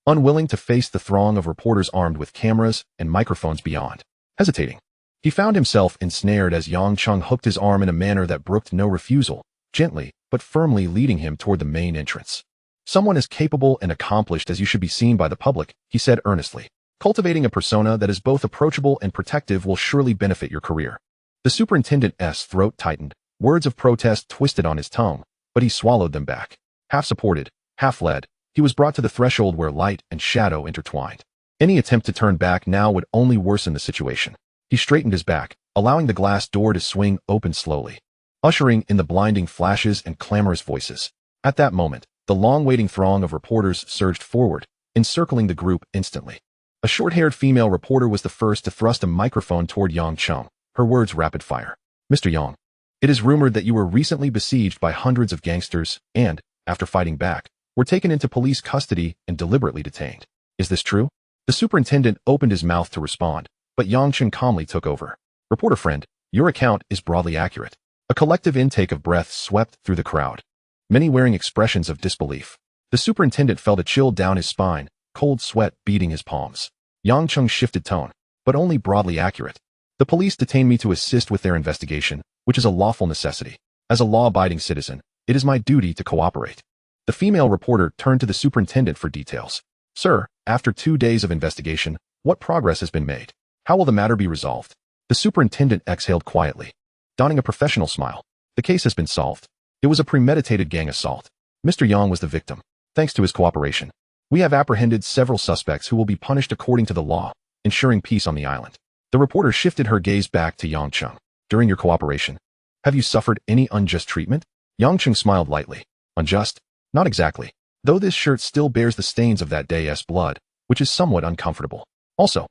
unwilling to face the throng of reporters armed with cameras and microphones beyond. Hesitating, he found himself ensnared as Yang Cheng hooked his arm in a manner that brooked no refusal, gently but firmly leading him toward the main entrance. Someone as capable and accomplished as you should be seen by the public, he said earnestly. Cultivating a persona that is both approachable and protective will surely benefit your career. The superintendent's throat tightened, words of protest twisted on his tongue, but he swallowed them back. Half supported, half led, he was brought to the threshold where light and shadow intertwined. Any attempt to turn back now would only worsen the situation. He straightened his back, allowing the glass door to swing open slowly, ushering in the blinding flashes and clamorous voices. At that moment, the long-waiting throng of reporters surged forward, encircling the group instantly. A short-haired female reporter was the first to thrust a microphone toward Yang Cheng, her words rapid-fire. Mr. Yang, it is rumored that you were recently besieged by hundreds of gangsters and, after fighting back, were taken into police custody and deliberately detained. Is this true? The superintendent opened his mouth to respond, but Yang Cheng calmly took over. Reporter friend, your account is broadly accurate. A collective intake of breath swept through the crowd, many wearing expressions of disbelief. The superintendent felt a chill down his spine, cold sweat beading his palms. Yang Cheng shifted tone, but only broadly accurate. The police detained me to assist with their investigation, which is a lawful necessity. As a law-abiding citizen, it is my duty to cooperate. The female reporter turned to the superintendent for details. Sir, after 2 days of investigation, what progress has been made? How will the matter be resolved? The superintendent exhaled quietly, donning a professional smile. The case has been solved. It was a premeditated gang assault. Mr. Yang was the victim. Thanks to his cooperation, we have apprehended several suspects who will be punished according to the law, ensuring peace on the island. The reporter shifted her gaze back to Yang Cheng. During your cooperation, have you suffered any unjust treatment? Yang Cheng smiled lightly. Unjust? Not exactly. Though this shirt still bears the stains of that day's blood, which is somewhat uncomfortable. Also,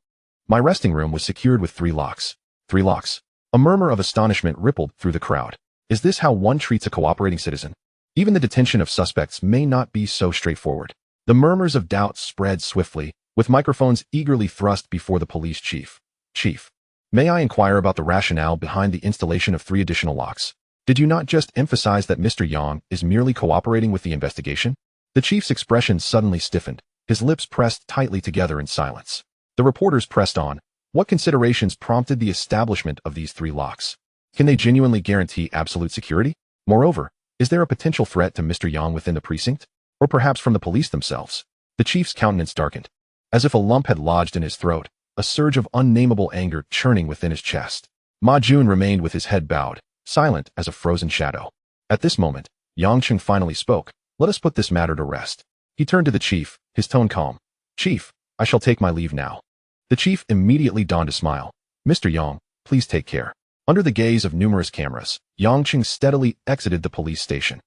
my resting room was secured with 3 locks. 3 locks. A murmur of astonishment rippled through the crowd. Is this how one treats a cooperating citizen? Even the detention of suspects may not be so straightforward. The murmurs of doubt spread swiftly, with microphones eagerly thrust before the police chief. Chief, may I inquire about the rationale behind the installation of 3 additional locks? Did you not just emphasize that Mr. Yang is merely cooperating with the investigation? The chief's expression suddenly stiffened, his lips pressed tightly together in silence. The reporters pressed on. What considerations prompted the establishment of these 3 locks? Can they genuinely guarantee absolute security? Moreover, is there a potential threat to Mr. Yang within the precinct? Or perhaps from the police themselves? The chief's countenance darkened, as if a lump had lodged in his throat, a surge of unnameable anger churning within his chest. Ma Jun remained with his head bowed, silent as a frozen shadow. At this moment, Yang Cheng finally spoke. Let us put this matter to rest. He turned to the chief, his tone calm. Chief, I shall take my leave now. The chief immediately donned a smile. Mr. Yang, please take care. Under the gaze of numerous cameras, Yang Cheng steadily exited the police station.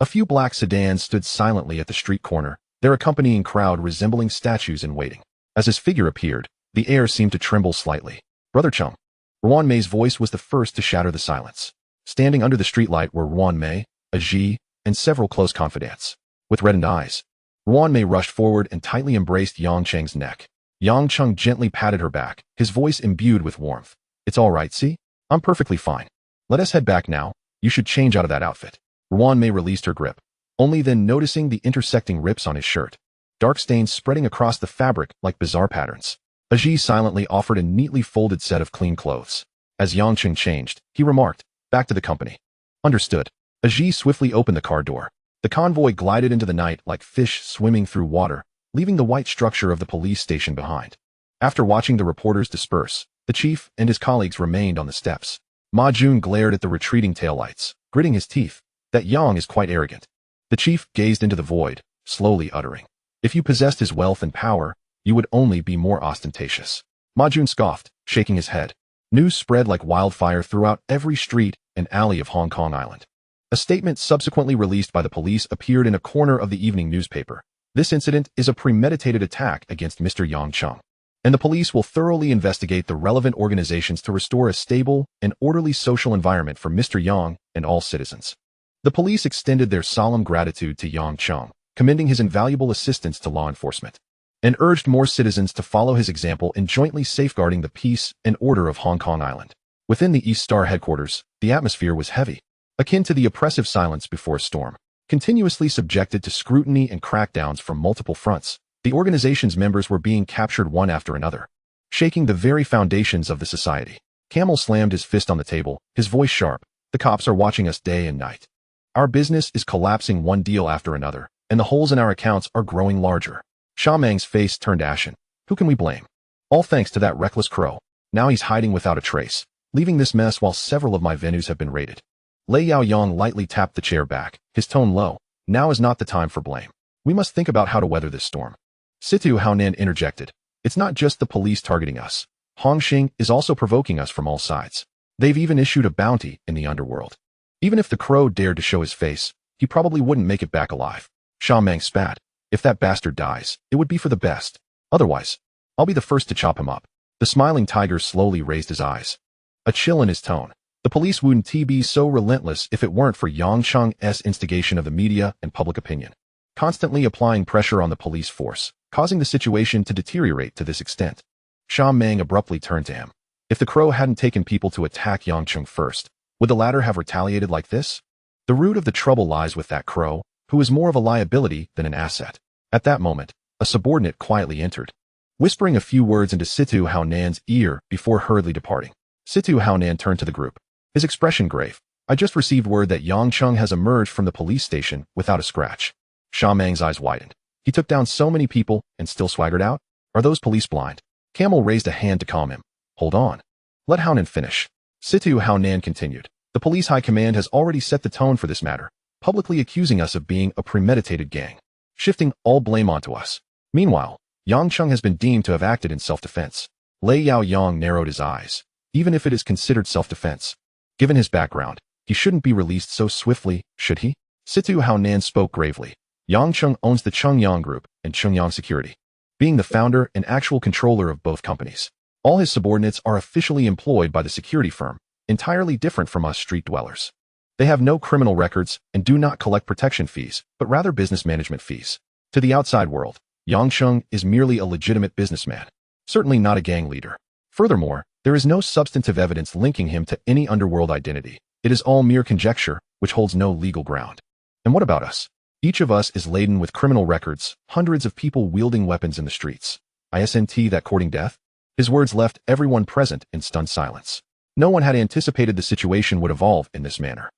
A few black sedans stood silently at the street corner, their accompanying crowd resembling statues in waiting. As his figure appeared, the air seemed to tremble slightly. Brother Cheng. Ruan Mei's voice was the first to shatter the silence. Standing under the streetlight were Ruan Mei, Aji, and several close confidants. With reddened eyes, Ruan Mei rushed forward and tightly embraced Yang Cheng's neck. Yang Cheng gently patted her back, his voice imbued with warmth. It's all right, see? I'm perfectly fine. Let us head back now. You should change out of that outfit. Ruan Mei released her grip, only then noticing the intersecting rips on his shirt, dark stains spreading across the fabric like bizarre patterns. Aji silently offered a neatly folded set of clean clothes. As Yang Cheng changed, he remarked, back to the company. Understood. Aji swiftly opened the car door. The convoy glided into the night like fish swimming through water, leaving the white structure of the police station behind. After watching the reporters disperse, the chief and his colleagues remained on the steps. Ma Jun glared at the retreating taillights, gritting his teeth. That Yang is quite arrogant. The chief gazed into the void, slowly uttering. If you possessed his wealth and power, you would only be more ostentatious. Ma Jun scoffed, shaking his head. News spread like wildfire throughout every street and alley of Hong Kong Island. A statement subsequently released by the police appeared in a corner of the evening newspaper, This incident is a premeditated attack against Mr. Yang Cheng, and the police will thoroughly investigate the relevant organizations to restore a stable and orderly social environment for Mr. Yang and all citizens. The police extended their solemn gratitude to Yang Cheng, commending his invaluable assistance to law enforcement, and urged more citizens to follow his example in jointly safeguarding the peace and order of Hong Kong Island. Within the East Star headquarters, the atmosphere was heavy, akin to the oppressive silence before a storm. Continuously subjected to scrutiny and crackdowns from multiple fronts, the organization's members were being captured one after another, shaking the very foundations of the society. Camel slammed his fist on the table, his voice sharp. The cops are watching us day and night. Our business is collapsing one deal after another, and the holes in our accounts are growing larger. Sha Mang's face turned ashen. Who can we blame? All thanks to that reckless crow. Now he's hiding without a trace, leaving this mess while several of my venues have been raided. Lei Yao Yang lightly tapped the chair back, his tone low. Now is not the time for blame. We must think about how to weather this storm. Situ Haonan interjected. It's not just the police targeting us. Hongxing is also provoking us from all sides. They've even issued a bounty in the Underworld. Even if the crow dared to show his face, he probably wouldn't make it back alive. Sha Mang spat. If that bastard dies, it would be for the best. Otherwise, I'll be the first to chop him up. The smiling tiger slowly raised his eyes, a chill in his tone. The police wouldn't be so relentless if it weren't for Yang Cheng's instigation of the media and public opinion, constantly applying pressure on the police force, causing the situation to deteriorate to this extent. Sha Mang abruptly turned to him. If the crow hadn't taken people to attack Yang Cheng first, would the latter have retaliated like this? The root of the trouble lies with that crow, who is more of a liability than an asset. At that moment, a subordinate quietly entered, whispering a few words into Situ Haonan's ear before hurriedly departing. Situ Haonan turned to the group, his expression grave. I just received word that Yang Cheng has emerged from the police station without a scratch. Sha Mang's eyes widened. He took down so many people and still swaggered out? Are those police blind? Camel raised a hand to calm him. Hold on. Let Haonan finish. Situ Haonan continued. The police high command has already set the tone for this matter, publicly accusing us of being a premeditated gang, shifting all blame onto us. Meanwhile, Yang Cheng has been deemed to have acted in self-defense. Lei Yao Yang narrowed his eyes. Even if it is considered self-defense, given his background, he shouldn't be released so swiftly, should he? Situ Haonan spoke gravely. Yang Cheng owns the Chengyang Group and Chengyang Security, being the founder and actual controller of both companies. All his subordinates are officially employed by the security firm, entirely different from us street dwellers. They have no criminal records and do not collect protection fees, but rather business management fees. To the outside world, Yang Cheng is merely a legitimate businessman, certainly not a gang leader. Furthermore, there is no substantive evidence linking him to any underworld identity. It is all mere conjecture, which holds no legal ground. And what about us? Each of us is laden with criminal records, hundreds of people wielding weapons in the streets. Isn't that courting death? His words left everyone present in stunned silence. No one had anticipated the situation would evolve in this manner.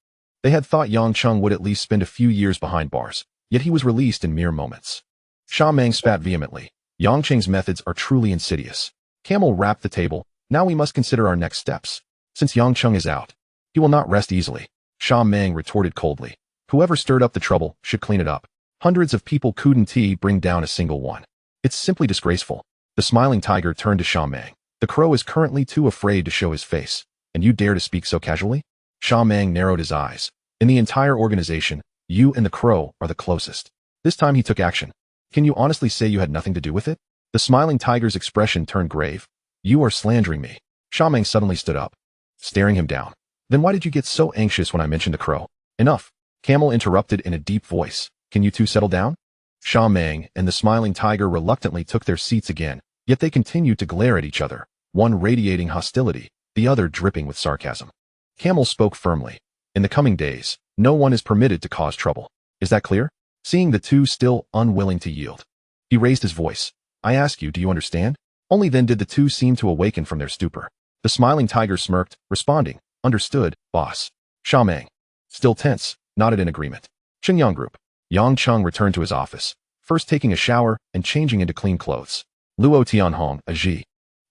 They had thought Yang Cheng would at least spend a few years behind bars, yet he was released in mere moments. Sha Mang spat vehemently. Yang Cheng's methods are truly insidious. Camel rapped the table. Now we must consider our next steps. Since Yang Cheng is out, he will not rest easily. Sha Mang retorted coldly. Whoever stirred up the trouble should clean it up. Hundreds of people couldn't bring down a single one. It's simply disgraceful. The smiling tiger turned to Sha Mang. The crow is currently too afraid to show his face, and you dare to speak so casually? Sha Mang narrowed his eyes. In the entire organization, you and the crow are the closest. This time he took action. Can you honestly say you had nothing to do with it? The smiling tiger's expression turned grave. You are slandering me. Sha Mang suddenly stood up, staring him down. Then why did you get so anxious when I mentioned the crow? Enough. Camel interrupted in a deep voice. Can you two settle down? Sha Mang and the smiling tiger reluctantly took their seats again, yet they continued to glare at each other, one radiating hostility, the other dripping with sarcasm. Camel spoke firmly. In the coming days, no one is permitted to cause trouble. Is that clear? Seeing the two still unwilling to yield, he raised his voice. I ask you, do you understand? Only then did the two seem to awaken from their stupor. The smiling tiger smirked, responding, understood, boss. Sha Mang, still tense, nodded in agreement. Chengyang Group. Yang Cheng returned to his office, first taking a shower and changing into clean clothes. Luo Tianhong, Aji,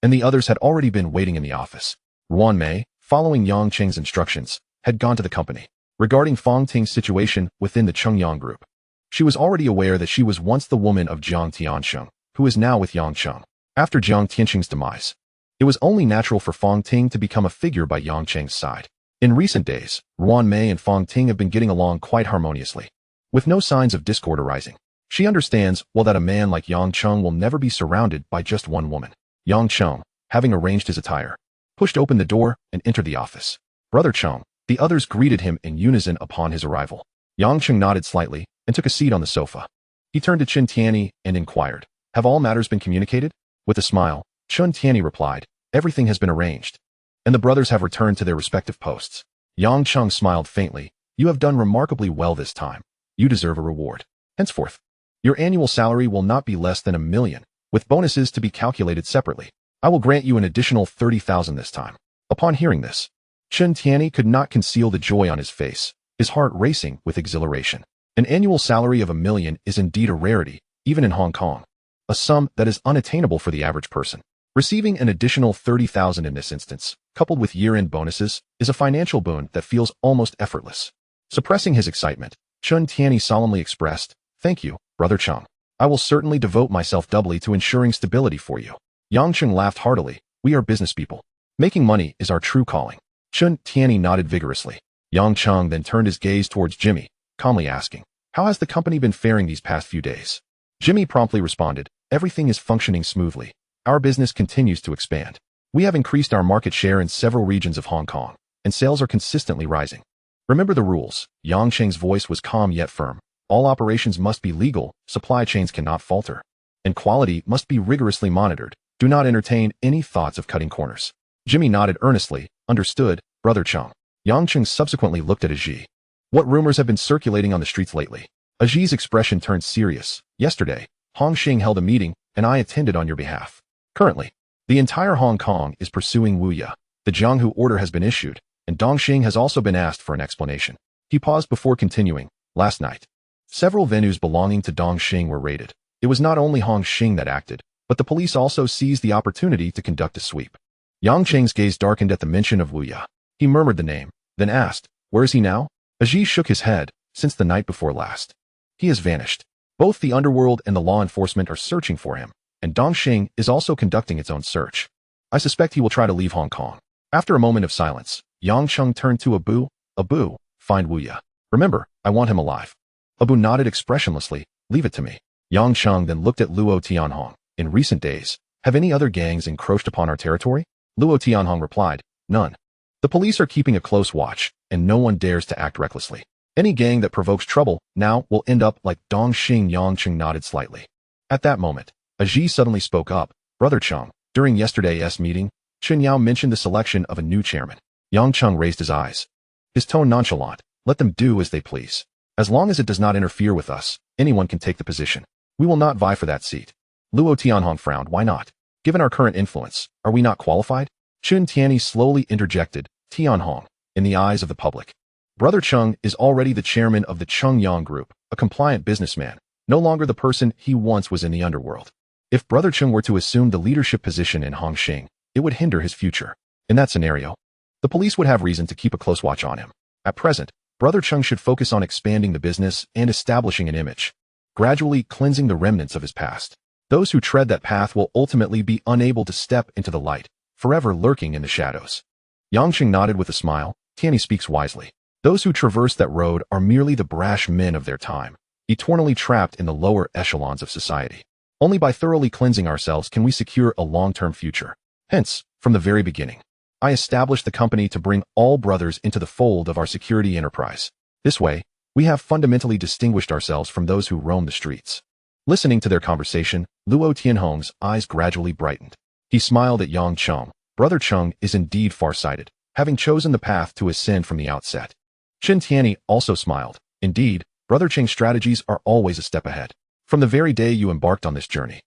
and the others had already been waiting in the office. Ruan Mei, following Yang Cheng's instructions, had gone to the company. Regarding Fong Ting's situation within the Chengyang Group, she was already aware that she was once the woman of Jiang Tiansheng, who is now with Yang Cheng. After Jiang Tiansheng's demise, it was only natural for Fong Ting to become a figure by Yang Cheng's side. In recent days, Ruan Mei and Fong Ting have been getting along quite harmoniously, with no signs of discord arising. She understands well that a man like Yang Cheng will never be surrounded by just one woman. Yang Cheng, having arranged his attire, pushed open the door and entered the office. Brother Cheng, the others greeted him in unison upon his arrival. Yang Cheng nodded slightly and took a seat on the sofa. He turned to Chen Tianyi and inquired, "Have all matters been communicated?" With a smile, Chen Tianyi replied, "Everything has been arranged, and the brothers have returned to their respective posts." Yang Cheng smiled faintly. "You have done remarkably well this time. You deserve a reward. Henceforth, your annual salary will not be less than 1 million, with bonuses to be calculated separately. I will grant you an additional 30,000 this time." Upon hearing this, Chen Tianyi could not conceal the joy on his face, his heart racing with exhilaration. An annual salary of 1 million is indeed a rarity, even in Hong Kong, a sum that is unattainable for the average person. Receiving an additional 30,000 in this instance, coupled with year-end bonuses, is a financial boon that feels almost effortless. Suppressing his excitement, Chen Tianyi solemnly expressed, "Thank you, Brother Cheng. I will certainly devote myself doubly to ensuring stability for you." Yang Cheng laughed heartily. "We are business people. Making money is our true calling." Chen Tianyi nodded vigorously. Yang Cheng then turned his gaze towards Jimmy, calmly asking, "How has the company been faring these past few days?" Jimmy promptly responded, "Everything is functioning smoothly. Our business continues to expand. We have increased our market share in several regions of Hong Kong, and sales are consistently rising. Remember the rules." Yang Cheng's voice was calm yet firm. "All operations must be legal, supply chains cannot falter, and quality must be rigorously monitored. Do not entertain any thoughts of cutting corners." Jimmy nodded earnestly. "Understood, Brother Cheng." Yang Cheng subsequently looked at Aji. "What rumors have been circulating on the streets lately?" Aji's expression turned serious. "Yesterday, Hong Xing held a meeting, and I attended on your behalf. Currently, the entire Hong Kong is pursuing Wu Ya. The Jianghu order has been issued, and Dong Xing has also been asked for an explanation." He paused before continuing. "Last night, several venues belonging to Dong Xing were raided. It was not only Hong Xing that acted, but the police also seized the opportunity to conduct a sweep." Yang Cheng's gaze darkened at the mention of Wu Ya. He murmured the name, then asked, "Where is he now?" Aji shook his head. "Since the night before last, he has vanished. Both the Underworld and the law enforcement are searching for him, and Dong Xing is also conducting its own search. I suspect he will try to leave Hong Kong." After a moment of silence, Yang Cheng turned to Abu. "Abu, find Wu Ya. Remember, I want him alive." Abu nodded expressionlessly. "Leave it to me." Yang Cheng then looked at Luo Tianhong. "In recent days, have any other gangs encroached upon our territory?" Luo Tianhong replied, "None. The police are keeping a close watch, and no one dares to act recklessly. Any gang that provokes trouble now will end up like Dong Xing." Yang Cheng nodded slightly. At that moment, Aji suddenly spoke up. "Brother Cheng, during yesterday's meeting, Chen Yao mentioned the selection of a new chairman." Yang Cheng raised his eyes, his tone nonchalant. "Let them do as they please. As long as it does not interfere with us, anyone can take the position. We will not vie for that seat." Luo Tianhong frowned. "Why not? Given our current influence, are we not qualified?" Chen Tianyi slowly interjected, "Tianhong, in the eyes of the public, Brother Cheng is already the chairman of the Cheng Yang Group, a compliant businessman, no longer the person he once was in the Underworld. If Brother Cheng were to assume the leadership position in Hong Xing, it would hinder his future. In that scenario, the police would have reason to keep a close watch on him. At present, Brother Cheng should focus on expanding the business and establishing an image, gradually cleansing the remnants of his past. Those who tread that path will ultimately be unable to step into the light, forever lurking in the shadows." Yang Cheng nodded with a smile. "Tianyi speaks wisely. Those who traverse that road are merely the brash men of their time, eternally trapped in the lower echelons of society. Only by thoroughly cleansing ourselves can we secure a long-term future. Hence, from the very beginning, I established the company to bring all brothers into the fold of our security enterprise. This way, we have fundamentally distinguished ourselves from those who roam the streets." Listening to their conversation, Luo Tianhong's eyes gradually brightened. He smiled at Yang Cheng. Brother Cheng is indeed far-sighted, having chosen the path to ascend from the outset. Chen Tianyi also smiled. "Indeed, Brother Cheng's strategies are always a step ahead. From the very day you embarked on this journey,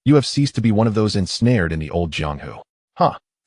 you have ceased to be one of those ensnared in the old Jianghu."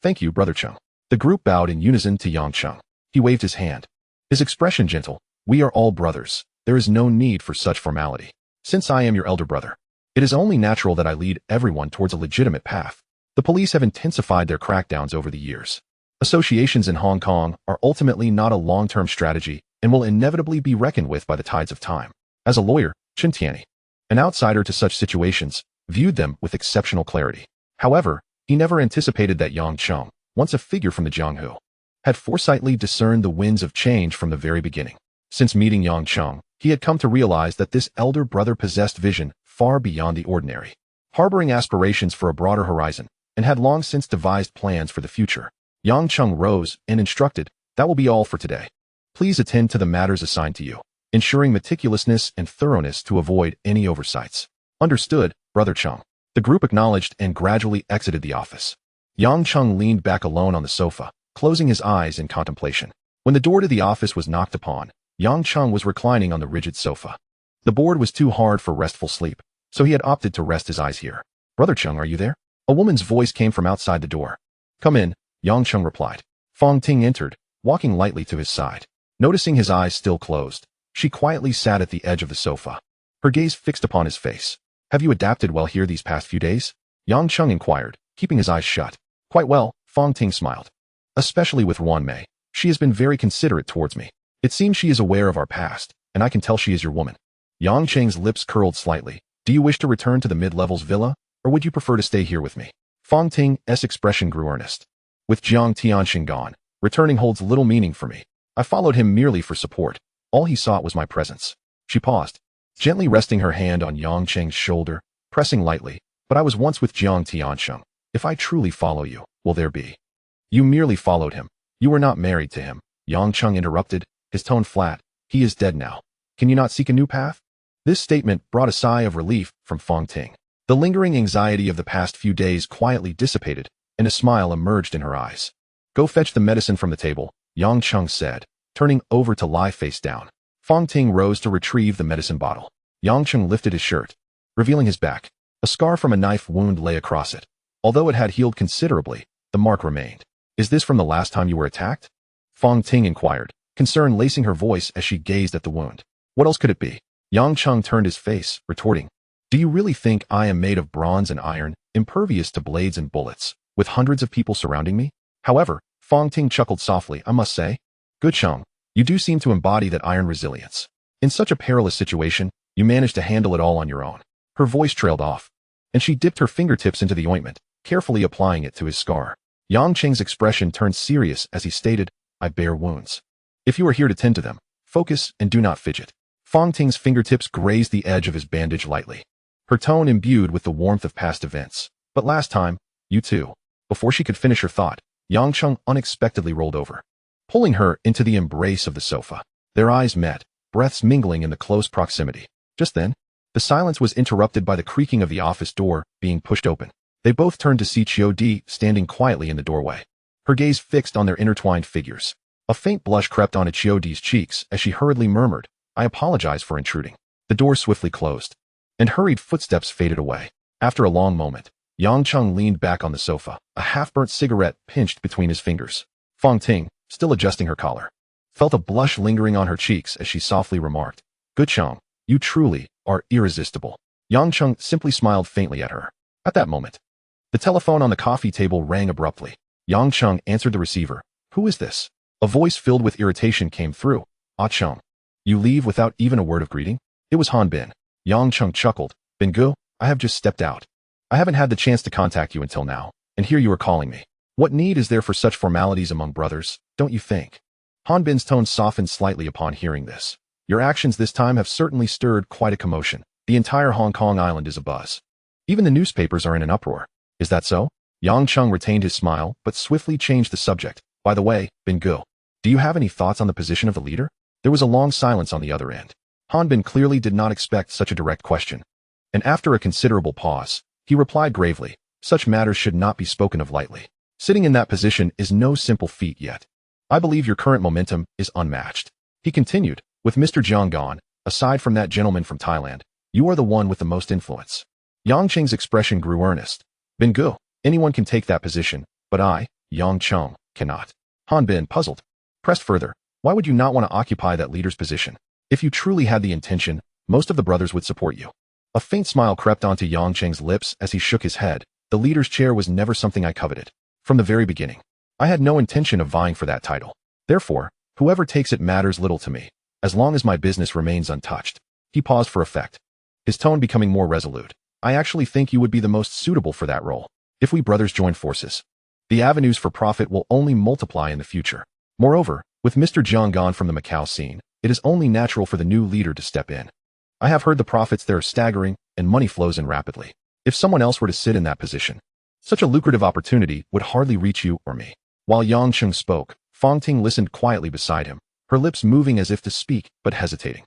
Thank you, Brother Cheng." The group bowed in unison to Yang Cheng. He waved his hand, his expression gentle. "We are all brothers. There is no need for such formality. Since I am your elder brother, it is only natural that I lead everyone towards a legitimate path. The police have intensified their crackdowns over the years. Associations in Hong Kong are ultimately not a long-term strategy and will inevitably be reckoned with by the tides of time." As a lawyer, Chen Tianyi, an outsider to such situations, viewed them with exceptional clarity. However, he never anticipated that Yang Cheng, once a figure from the Jianghu, had foresightly discerned the winds of change from the very beginning. Since meeting Yang Cheng, He had come to realize that this elder brother possessed vision far beyond the ordinary, harboring aspirations for a broader horizon, and had long since devised plans for the future. Yang Cheng rose and instructed, "That will be all for today. Please attend to the matters assigned to you, ensuring meticulousness and thoroughness to avoid any oversights." "Understood, Brother Cheng." The group acknowledged and gradually exited the office. Yang Cheng leaned back alone on the sofa, closing his eyes in contemplation. When the door to the office was knocked upon, Yang Cheng was reclining on the rigid sofa. The board was too hard for restful sleep, so he had opted to rest his eyes here. "Brother Cheng, are you there?" A woman's voice came from outside the door. "Come in," Yang Cheng replied. Fong Ting entered, walking lightly to his side. Noticing his eyes still closed, she quietly sat at the edge of the sofa, her gaze fixed upon his face. "Have you adapted well here these past few days?" Yang Cheng inquired, keeping his eyes shut. "Quite well," Fong Ting smiled. "Especially with Wan Mei. She has been very considerate towards me. It seems she is aware of our past, and I can tell she is your woman." Yang Cheng's lips curled slightly. "Do you wish to return to the mid-levels villa, or would you prefer to stay here with me?" Fong Ting's expression grew earnest. "With Jiang Tianxin gone, returning holds little meaning for me. I followed him merely for support. All he sought was my presence." She paused, gently resting her hand on Yang Cheng's shoulder, pressing lightly. "But I was once with Jiang Tianxin. If I truly follow you, will there be?" "You merely followed him. You were not married to him," Yang Cheng interrupted, his tone flat. "He is dead now. Can you not seek a new path?" This statement brought a sigh of relief from Fong Ting. The lingering anxiety of the past few days quietly dissipated, and a smile emerged in her eyes. "Go fetch the medicine from the table," Yang Cheng said, turning over to lie face down. Fong Ting rose to retrieve the medicine bottle. Yang Cheng lifted his shirt, revealing his back. A scar from a knife wound lay across it. Although it had healed considerably, the mark remained. "Is this from the last time you were attacked?" Fong Ting inquired, concern lacing her voice as she gazed at the wound. "What else could it be?" Yang Cheng turned his face, retorting, "Do you really think I am made of bronze and iron, impervious to blades and bullets, with hundreds of people surrounding me?" However, Fong Ting chuckled softly, "I must say, good Cheng, you do seem to embody that iron resilience. In such a perilous situation, you managed to handle it all on your own." Her voice trailed off, and she dipped her fingertips into the ointment, carefully applying it to his scar. Yang Cheng's expression turned serious as he stated, "I bear wounds. If you are here to tend to them, focus and do not fidget." Fong Ting's fingertips grazed the edge of his bandage lightly, her tone imbued with the warmth of past events. "But last time, you too." Before she could finish her thought, Yang Cheng unexpectedly rolled over, pulling her into the embrace of the sofa. Their eyes met, breaths mingling in the close proximity. Just then, the silence was interrupted by the creaking of the office door being pushed open. They both turned to see Chiu Di standing quietly in the doorway, her gaze fixed on their intertwined figures. A faint blush crept onto Chiu Di's cheeks as she hurriedly murmured, "I apologize for intruding." The door swiftly closed, and hurried footsteps faded away. After a long moment, Yang Cheng leaned back on the sofa, a half-burnt cigarette pinched between his fingers. Fong Ting, still adjusting her collar, felt a blush lingering on her cheeks as she softly remarked, "Good Cheng, you truly are irresistible." Yang Cheng simply smiled faintly at her. At that moment, the telephone on the coffee table rang abruptly. Yang Cheng answered the receiver. "Who is this?" A voice filled with irritation came through. "Ah Cheng, you leave without even a word of greeting?" It was Han Bin. Yang Cheng chuckled. "Bin Gu, I have just stepped out. I haven't had the chance to contact you until now, and here you are calling me. What need is there for such formalities among brothers, don't you think?" Han Bin's tone softened slightly upon hearing this. "Your actions this time have certainly stirred quite a commotion. The entire Hong Kong island is abuzz. Even the newspapers are in an uproar. Is that so?" Yang Cheng retained his smile, but swiftly changed the subject. "By the way, Bin Gu, do you have any thoughts on the position of the leader?" There was a long silence on the other end. Han Bin clearly did not expect such a direct question, and after a considerable pause, he replied gravely, "Such matters should not be spoken of lightly. Sitting in that position is no simple feat yet. I believe your current momentum is unmatched." He continued, "With Mr. Jiang gone, aside from that gentleman from Thailand, you are the one with the most influence." Yang Cheng's expression grew earnest. "Bin Gu, anyone can take that position, but I, Yang Cheng, cannot." Han Bin, puzzled, pressed further, "Why would you not want to occupy that leader's position? If you truly had the intention, most of the brothers would support you." A faint smile crept onto Yang Cheng's lips as he shook his head. "The leader's chair was never something I coveted. From the very beginning, I had no intention of vying for that title. Therefore, whoever takes it matters little to me, as long as my business remains untouched." He paused for effect, his tone becoming more resolute. "I actually think you would be the most suitable for that role. If we brothers join forces, the avenues for profit will only multiply in the future. Moreover, with Mr. Jiang gone from the Macau scene, it is only natural for the new leader to step in. I have heard the profits there are staggering, and money flows in rapidly. If someone else were to sit in that position, such a lucrative opportunity would hardly reach you or me. While Yang Cheng spoke, Fong Ting listened quietly beside him, her lips moving as if to speak, but hesitating.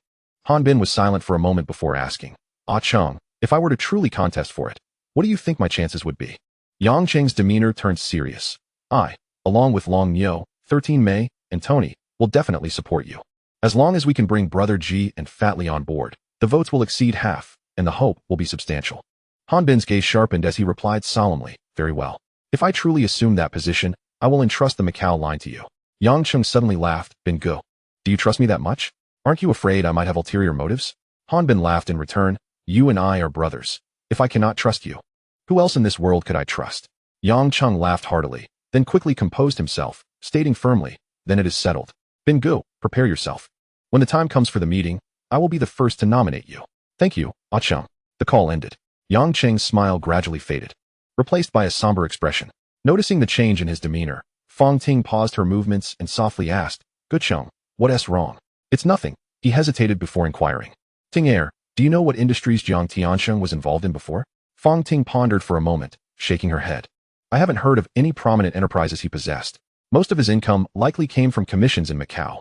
Han Bin was silent for a moment before asking, "Ah Cheng, if I were to truly contest for it, what do you think my chances would be?" Yang Cheng's demeanor turned serious. "I, along with Long Niu, 13 Mei, and Tony, will definitely support you. As long as we can bring Brother Ji and Fat Li on board, the votes will exceed half, and the hope will be substantial." Han Bin's gaze sharpened as he replied solemnly, "Very well. If I truly assume that position, I will entrust the Macau line to you." Yang Cheng suddenly laughed. "Bin Gu, do you trust me that much? Aren't you afraid I might have ulterior motives?" Han Bin laughed in return. "You and I are brothers. If I cannot trust you, who else in this world could I trust?" Yang Cheng laughed heartily, then quickly composed himself, stating firmly, "Then it is settled. Bin Gu, prepare yourself. When the time comes for the meeting, I will be the first to nominate you." "Thank you, Ah Cheng." The call ended. Yang Cheng's smile gradually faded, replaced by a somber expression. Noticing the change in his demeanor, Fong Ting paused her movements and softly asked, "Good Cheng, what's wrong?" "It's nothing." He hesitated before inquiring. "Ting Er, do you know what industries Jiang Tiansheng was involved in before?" Fong Ting pondered for a moment, shaking her head. "I haven't heard of any prominent enterprises he possessed. Most of his income likely came from commissions in Macau."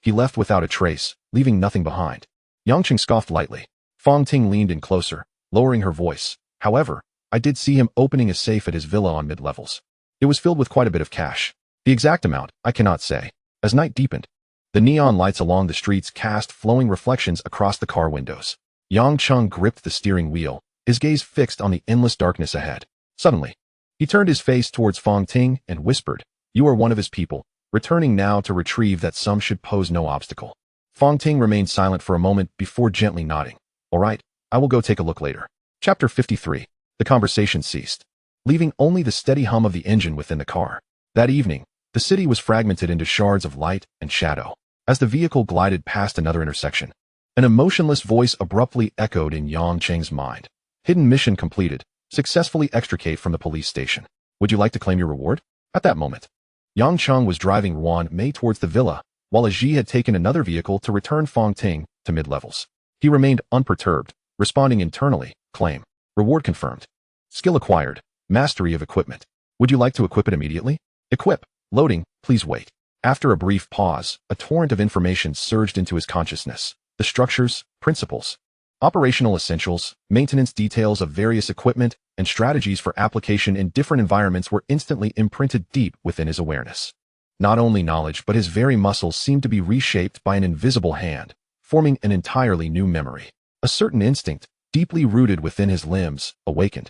He left without a trace, leaving nothing behind." Yang Cheng scoffed lightly. Fong Ting leaned in closer, lowering her voice. "However, I did see him opening a safe at his villa on mid-levels. It was filled with quite a bit of cash. The exact amount, I cannot say." As night deepened, the neon lights along the streets cast flowing reflections across the car windows. Yang Cheng gripped the steering wheel, his gaze fixed on the endless darkness ahead. Suddenly, he turned his face towards Fong Ting and whispered, "You are one of his people, returning now to retrieve that sum should pose no obstacle." Fong Ting remained silent for a moment before gently nodding. "All right, I will go take a look later." Chapter 53. The conversation ceased, leaving only the steady hum of the engine within the car. That evening, the city was fragmented into shards of light and shadow. As the vehicle glided past another intersection, an emotionless voice abruptly echoed in Yang Cheng's mind. "Hidden mission completed. Successfully extricate from the police station. Would you like to claim your reward?" At that moment, Yang Cheng was driving Ruan Mei towards the villa, while Aji had taken another vehicle to return Fong Ting to mid-levels. He remained unperturbed, responding internally, "Claim. Reward confirmed. Skill acquired. Mastery of equipment. Would you like to equip it immediately?" "Equip. Loading. Please wait." After a brief pause, a torrent of information surged into his consciousness. The structures, principles, operational essentials, maintenance details of various equipment, and strategies for application in different environments were instantly imprinted deep within his awareness. Not only knowledge, but his very muscles seemed to be reshaped by an invisible hand, forming an entirely new memory. A certain instinct, deeply rooted within his limbs, awakened,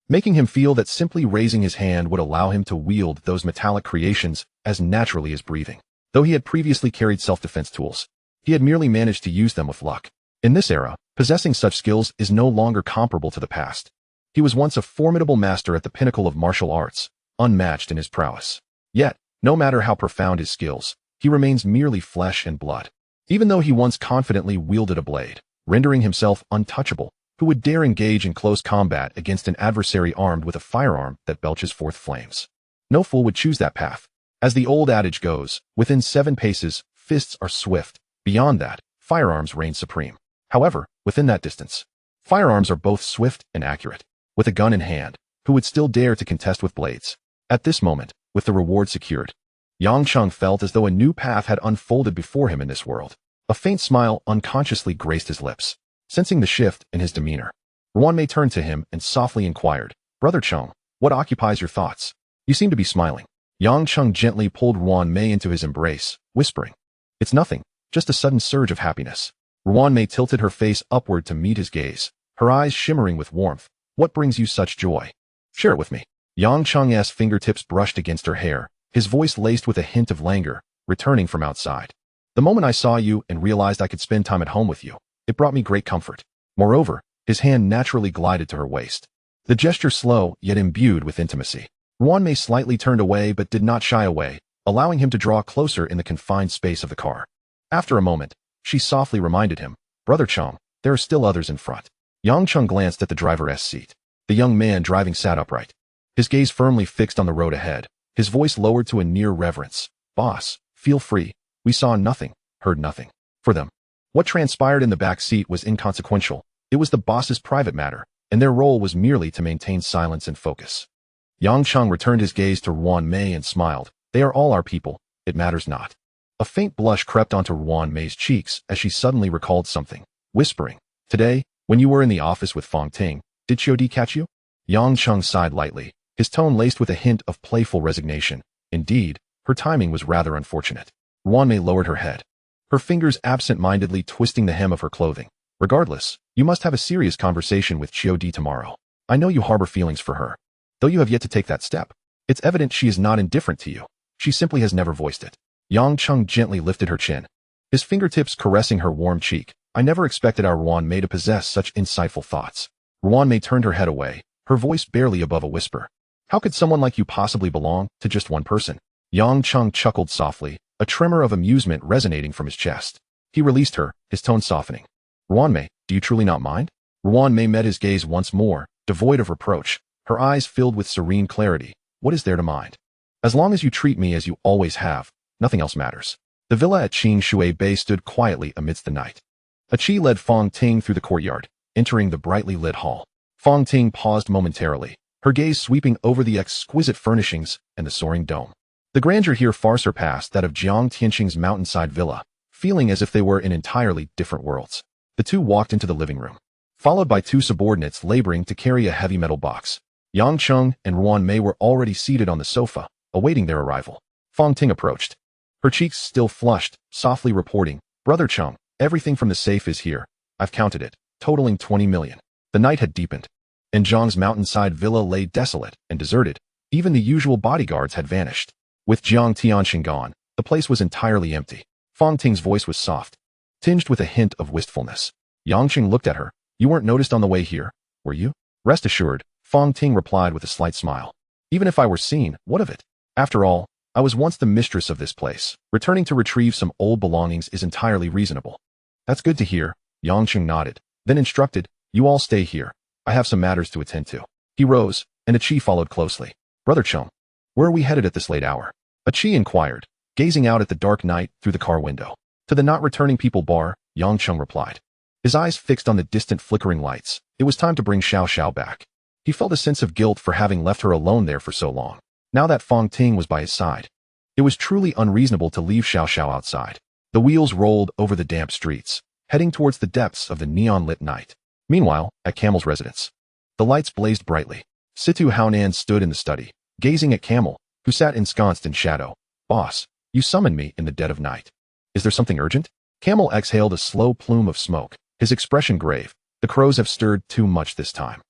making him feel that simply raising his hand would allow him to wield those metallic creations as naturally as breathing. Though he had previously carried self-defense tools, he had merely managed to use them with luck. In this era, possessing such skills is no longer comparable to the past. He was once a formidable master at the pinnacle of martial arts, unmatched in his prowess. Yet, no matter how profound his skills, he remains merely flesh and blood. Even though he once confidently wielded a blade, rendering himself untouchable, who would dare engage in close combat against an adversary armed with a firearm that belches forth flames? No fool would choose that path. As the old adage goes, within 7 paces, fists are swift. Beyond that, firearms reign supreme. However, within that distance, firearms are both swift and accurate. With a gun in hand, who would still dare to contest with blades? At this moment, with the reward secured, Yang Cheng felt as though a new path had unfolded before him in this world. A faint smile unconsciously graced his lips. Sensing the shift in his demeanor, Ruan Mei turned to him and softly inquired, "Brother Cheng, what occupies your thoughts? You seem to be smiling." Yang Cheng gently pulled Ruan Mei into his embrace, whispering, "It's nothing, just a sudden surge of happiness." Ruan Mei tilted her face upward to meet his gaze, her eyes shimmering with warmth. "What brings you such joy? Share it with me." Yang Cheng's fingertips brushed against her hair, his voice laced with a hint of languor, returning from outside. "The moment I saw you and realized I could spend time at home with you, it brought me great comfort." Moreover, his hand naturally glided to her waist, the gesture slow yet imbued with intimacy. Ruan Mei slightly turned away but did not shy away, allowing him to draw closer in the confined space of the car. After a moment, she softly reminded him, "Brother Cheng, there are still others in front." Yang Cheng glanced at the driver's seat. The young man driving sat upright, his gaze firmly fixed on the road ahead, his voice lowered to a near reverence. "Boss, feel free. We saw nothing, heard nothing. For them, what transpired in the back seat was inconsequential. It was the boss's private matter, and their role was merely to maintain silence and focus. Yang Cheng returned his gaze to Ruan Mei and smiled. They are all our people. It matters not. A faint blush crept onto Ruan Mei's cheeks as she suddenly recalled something, whispering, "Today, when you were in the office with Fong Ting, did Qiudi catch you?" Yang Cheng sighed lightly, his tone laced with a hint of playful resignation. Indeed, her timing was rather unfortunate. Ruan Mei lowered her head, her fingers absent-mindedly twisting the hem of her clothing. "Regardless, you must have a serious conversation with Qiudi tomorrow. I know you harbor feelings for her, though you have yet to take that step. It's evident she is not indifferent to you. She simply has never voiced it." Yang Cheng gently lifted her chin, his fingertips caressing her warm cheek. "I never expected our Ruan Mei to possess such insightful thoughts." Ruan Mei turned her head away, her voice barely above a whisper. "How could someone like you possibly belong to just one person?" Yang Cheng chuckled softly, a tremor of amusement resonating from his chest. He released her, his tone softening. "Ruan Mei, do you truly not mind?" Ruan Mei met his gaze once more, devoid of reproach, her eyes filled with serene clarity. "What is there to mind? As long as you treat me as you always have, nothing else matters." The villa at Causeway Bay stood quietly amidst the night. A Qi led Fong Ting through the courtyard, entering the brightly lit hall. Fong Ting paused momentarily, her gaze sweeping over the exquisite furnishings and the soaring dome. The grandeur here far surpassed that of Jiang Tianqing's mountainside villa, feeling as if they were in entirely different worlds. The two walked into the living room, followed by two subordinates laboring to carry a heavy metal box. Yang Cheng and Ruan Mei were already seated on the sofa, awaiting their arrival. Fong Ting approached, her cheeks still flushed, softly reporting, "Brother Cheng, everything from the safe is here. I've counted it, totaling 20 million. The night had deepened, and Zhang's mountainside villa lay desolate and deserted. Even the usual bodyguards had vanished. With Jiang Tianqing gone, the place was entirely empty. Fong Ting's voice was soft, tinged with a hint of wistfulness. Yang Cheng looked at her. "You weren't noticed on the way here, were you?" "Rest assured," Fong Ting replied with a slight smile. "Even if I were seen, what of it? After all, I was once the mistress of this place. Returning to retrieve some old belongings is entirely reasonable." "That's good to hear," Yang Cheng nodded, then instructed, "You all stay here. I have some matters to attend to." He rose, and a Qi followed closely. "Brother Cheng, where are we headed at this late hour?" A Qi inquired, gazing out at the dark night through the car window. "To the not returning people bar," Yang Cheng replied, his eyes fixed on the distant flickering lights. It was time to bring Xiao Xiao back. He felt a sense of guilt for having left her alone there for so long. Now that Fong Ting was by his side, it was truly unreasonable to leave Xiao Xiao outside. The wheels rolled over the damp streets, heading towards the depths of the neon-lit night. Meanwhile, at Camel's residence, the lights blazed brightly. Situ Haonan stood in the study, gazing at Camel, who sat ensconced in shadow. "Boss, you summoned me in the dead of night. Is there something urgent?" Camel exhaled a slow plume of smoke, his expression grave. "The crows have stirred too much this time.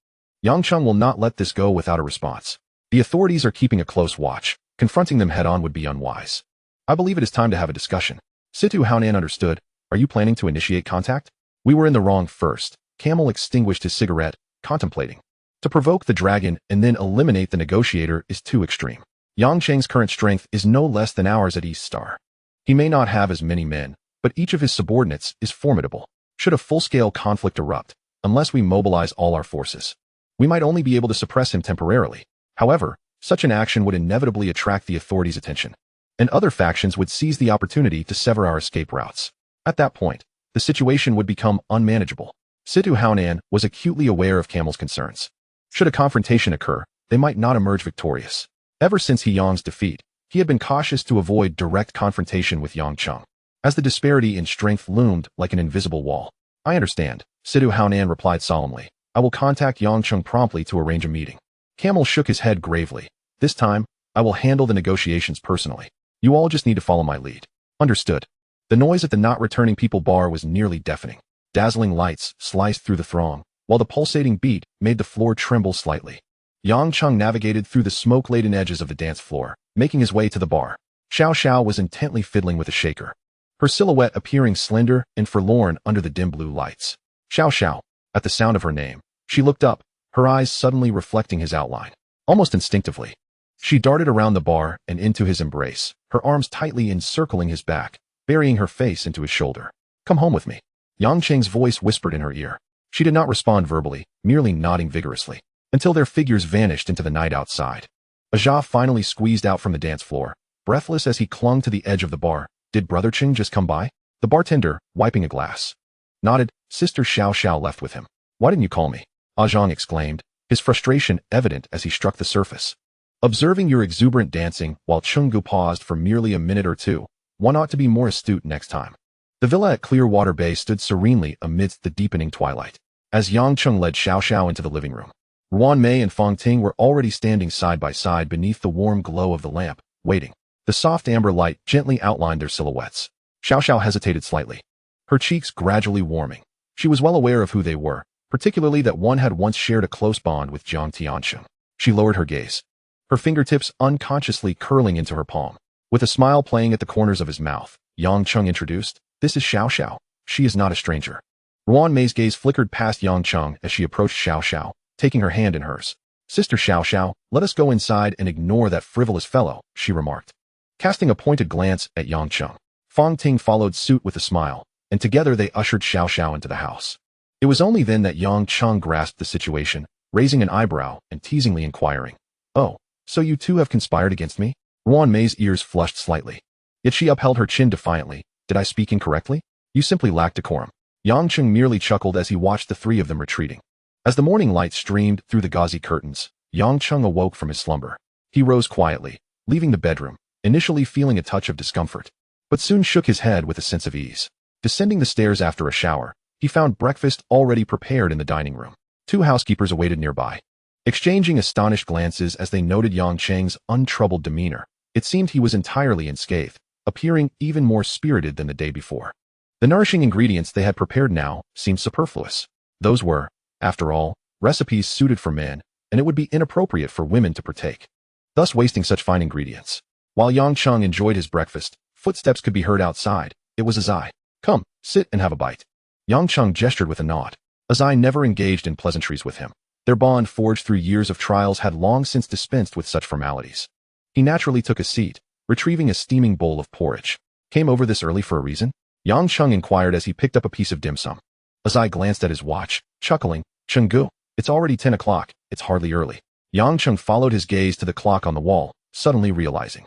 Yang Cheng will not let this go without a response. The authorities are keeping a close watch. Confronting them head-on would be unwise. I believe it is time to have a discussion." Situ Haonan understood. "Are you planning to initiate contact?" "We were in the wrong first." Camel extinguished his cigarette, contemplating. To provoke the dragon and then eliminate the negotiator is too extreme. Yang Cheng's current strength is no less than ours at East Star. He may not have as many men, but each of his subordinates is formidable. Should a full-scale conflict erupt, unless we mobilize all our forces, we might only be able to suppress him temporarily. However, such an action would inevitably attract the authorities' attention, and other factions would seize the opportunity to sever our escape routes. At that point, the situation would become unmanageable. Situ Haonan was acutely aware of Camel's concerns. Should a confrontation occur, they might not emerge victorious. Ever since He Yang's defeat, he had been cautious to avoid direct confrontation with Yang Cheng, as the disparity in strength loomed like an invisible wall. "I understand," Situ Haonan replied solemnly. "I will contact Yang Cheng promptly to arrange a meeting." Camel shook his head gravely. "This time, I will handle the negotiations personally. You all just need to follow my lead." "Understood." The noise at the not returning people bar was nearly deafening. Dazzling lights sliced through the throng, while the pulsating beat made the floor tremble slightly. Yang Cheng navigated through the smoke-laden edges of the dance floor, making his way to the bar. Xiao Xiao was intently fiddling with a shaker, her silhouette appearing slender and forlorn under the dim blue lights. Xiao Xiao. At the sound of her name, she looked up, her eyes suddenly reflecting his outline. Almost instinctively, she darted around the bar and into his embrace, her arms tightly encircling his back, burying her face into his shoulder. "Come home with me," Yang Cheng's voice whispered in her ear. She did not respond verbally, merely nodding vigorously, until their figures vanished into the night outside. Ajah finally squeezed out from the dance floor, breathless as he clung to the edge of the bar. "Did Brother Cheng just come by?" The bartender, wiping a glass, nodded. Sister Xiao Xiao left with him. Why didn't you call me? Zhang exclaimed, his frustration evident as he struck the surface. Observing your exuberant dancing while Chenggu paused for merely a minute or two, one ought to be more astute next time. The villa at Clearwater Bay stood serenely amidst the deepening twilight. As Yang Cheng led Xiao Xiao into the living room, Ruan Mei and Fong Ting were already standing side by side beneath the warm glow of the lamp, waiting. The soft amber light gently outlined their silhouettes. Xiao Xiao hesitated slightly, her cheeks gradually warming. She was well aware of who they were, particularly that one had once shared a close bond with Jiang Tiansheng. She lowered her gaze, her fingertips unconsciously curling into her palm. With a smile playing at the corners of his mouth, Yang Cheng introduced, "This is Xiao Xiao. She is not a stranger." Ruan Mei's gaze flickered past Yang Cheng as she approached Xiao Xiao, taking her hand in hers. "Sister Xiao Xiao, let us go inside and ignore that frivolous fellow," she remarked. Casting a pointed glance at Yang Cheng, Fong Ting followed suit with a smile, and together they ushered Xiao Xiao into the house. It was only then that Yang Cheng grasped the situation, raising an eyebrow and teasingly inquiring, "Oh, so you two have conspired against me?" Ruan Mei's ears flushed slightly, yet she upheld her chin defiantly. "Did I speak incorrectly? You simply lack decorum." Yang Cheng merely chuckled as he watched the three of them retreating. As the morning light streamed through the gauzy curtains, Yang Cheng awoke from his slumber. He rose quietly, leaving the bedroom, initially feeling a touch of discomfort, but soon shook his head with a sense of ease. Descending the stairs after a shower, he found breakfast already prepared in the dining room. Two housekeepers awaited nearby. Exchanging astonished glances as they noted Yang Cheng's untroubled demeanor, it seemed he was entirely unscathed, appearing even more spirited than the day before. The nourishing ingredients they had prepared now seemed superfluous. Those were, after all, recipes suited for men, and it would be inappropriate for women to partake, thus wasting such fine ingredients. While Yang Cheng enjoyed his breakfast, footsteps could be heard outside. It was Azai. "Come, sit and have a bite." Yang Cheng gestured with a nod. Azai never engaged in pleasantries with him. Their bond forged through years of trials had long since dispensed with such formalities. He naturally took a seat, retrieving a steaming bowl of porridge. "Came over this early for a reason?" Yang Cheng inquired as he picked up a piece of dim sum. Azai glanced at his watch, chuckling. "Chenggu, it's already 10 o'clock, it's hardly early." Yang Cheng followed his gaze to the clock on the wall, suddenly realizing.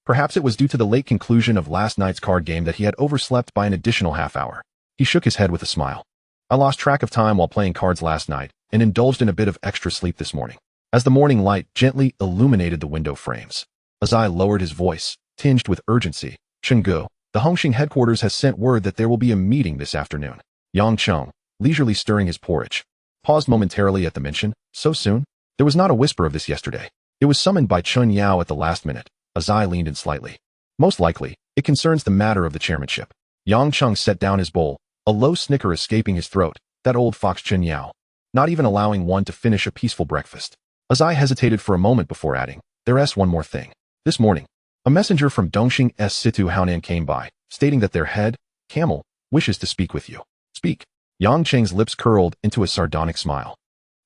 Perhaps it was due to the late conclusion of last night's card game that he had overslept by an additional half hour. He shook his head with a smile. "I lost track of time while playing cards last night, and indulged in a bit of extra sleep this morning." As the morning light gently illuminated the window frames, Azai lowered his voice, tinged with urgency. "Chenggu, the Hongxing headquarters has sent word that there will be a meeting this afternoon." Yang Cheng, leisurely stirring his porridge, paused momentarily at the mention. "So soon?" There was not a whisper of this yesterday. It was summoned by Chun Yao at the last minute. Azai leaned in slightly. "Most likely, it concerns the matter of the chairmanship." Yang Cheng set down his bowl, a low snicker escaping his throat. That old fox Chun Yao, not even allowing one to finish a peaceful breakfast. Azai hesitated for a moment before adding, "There's one more thing. This morning, a messenger from Dongxing's Situ Haonan came by, stating that their head, Camel, wishes to speak with you." "Speak." Yang Cheng's lips curled into a sardonic smile,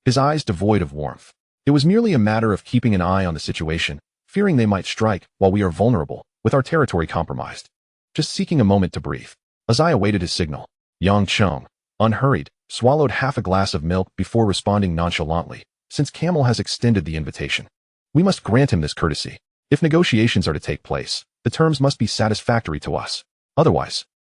his eyes devoid of warmth. "It was merely a matter of keeping an eye on the situation, fearing they might strike while we are vulnerable, with our territory compromised. Just seeking a moment to breathe." Azai awaited his signal. Yang Cheng, unhurried, swallowed half a glass of milk before responding nonchalantly, "Since Camel has extended the invitation, we must grant him this courtesy. If negotiations are to take place, the terms must be satisfactory to us. Otherwise,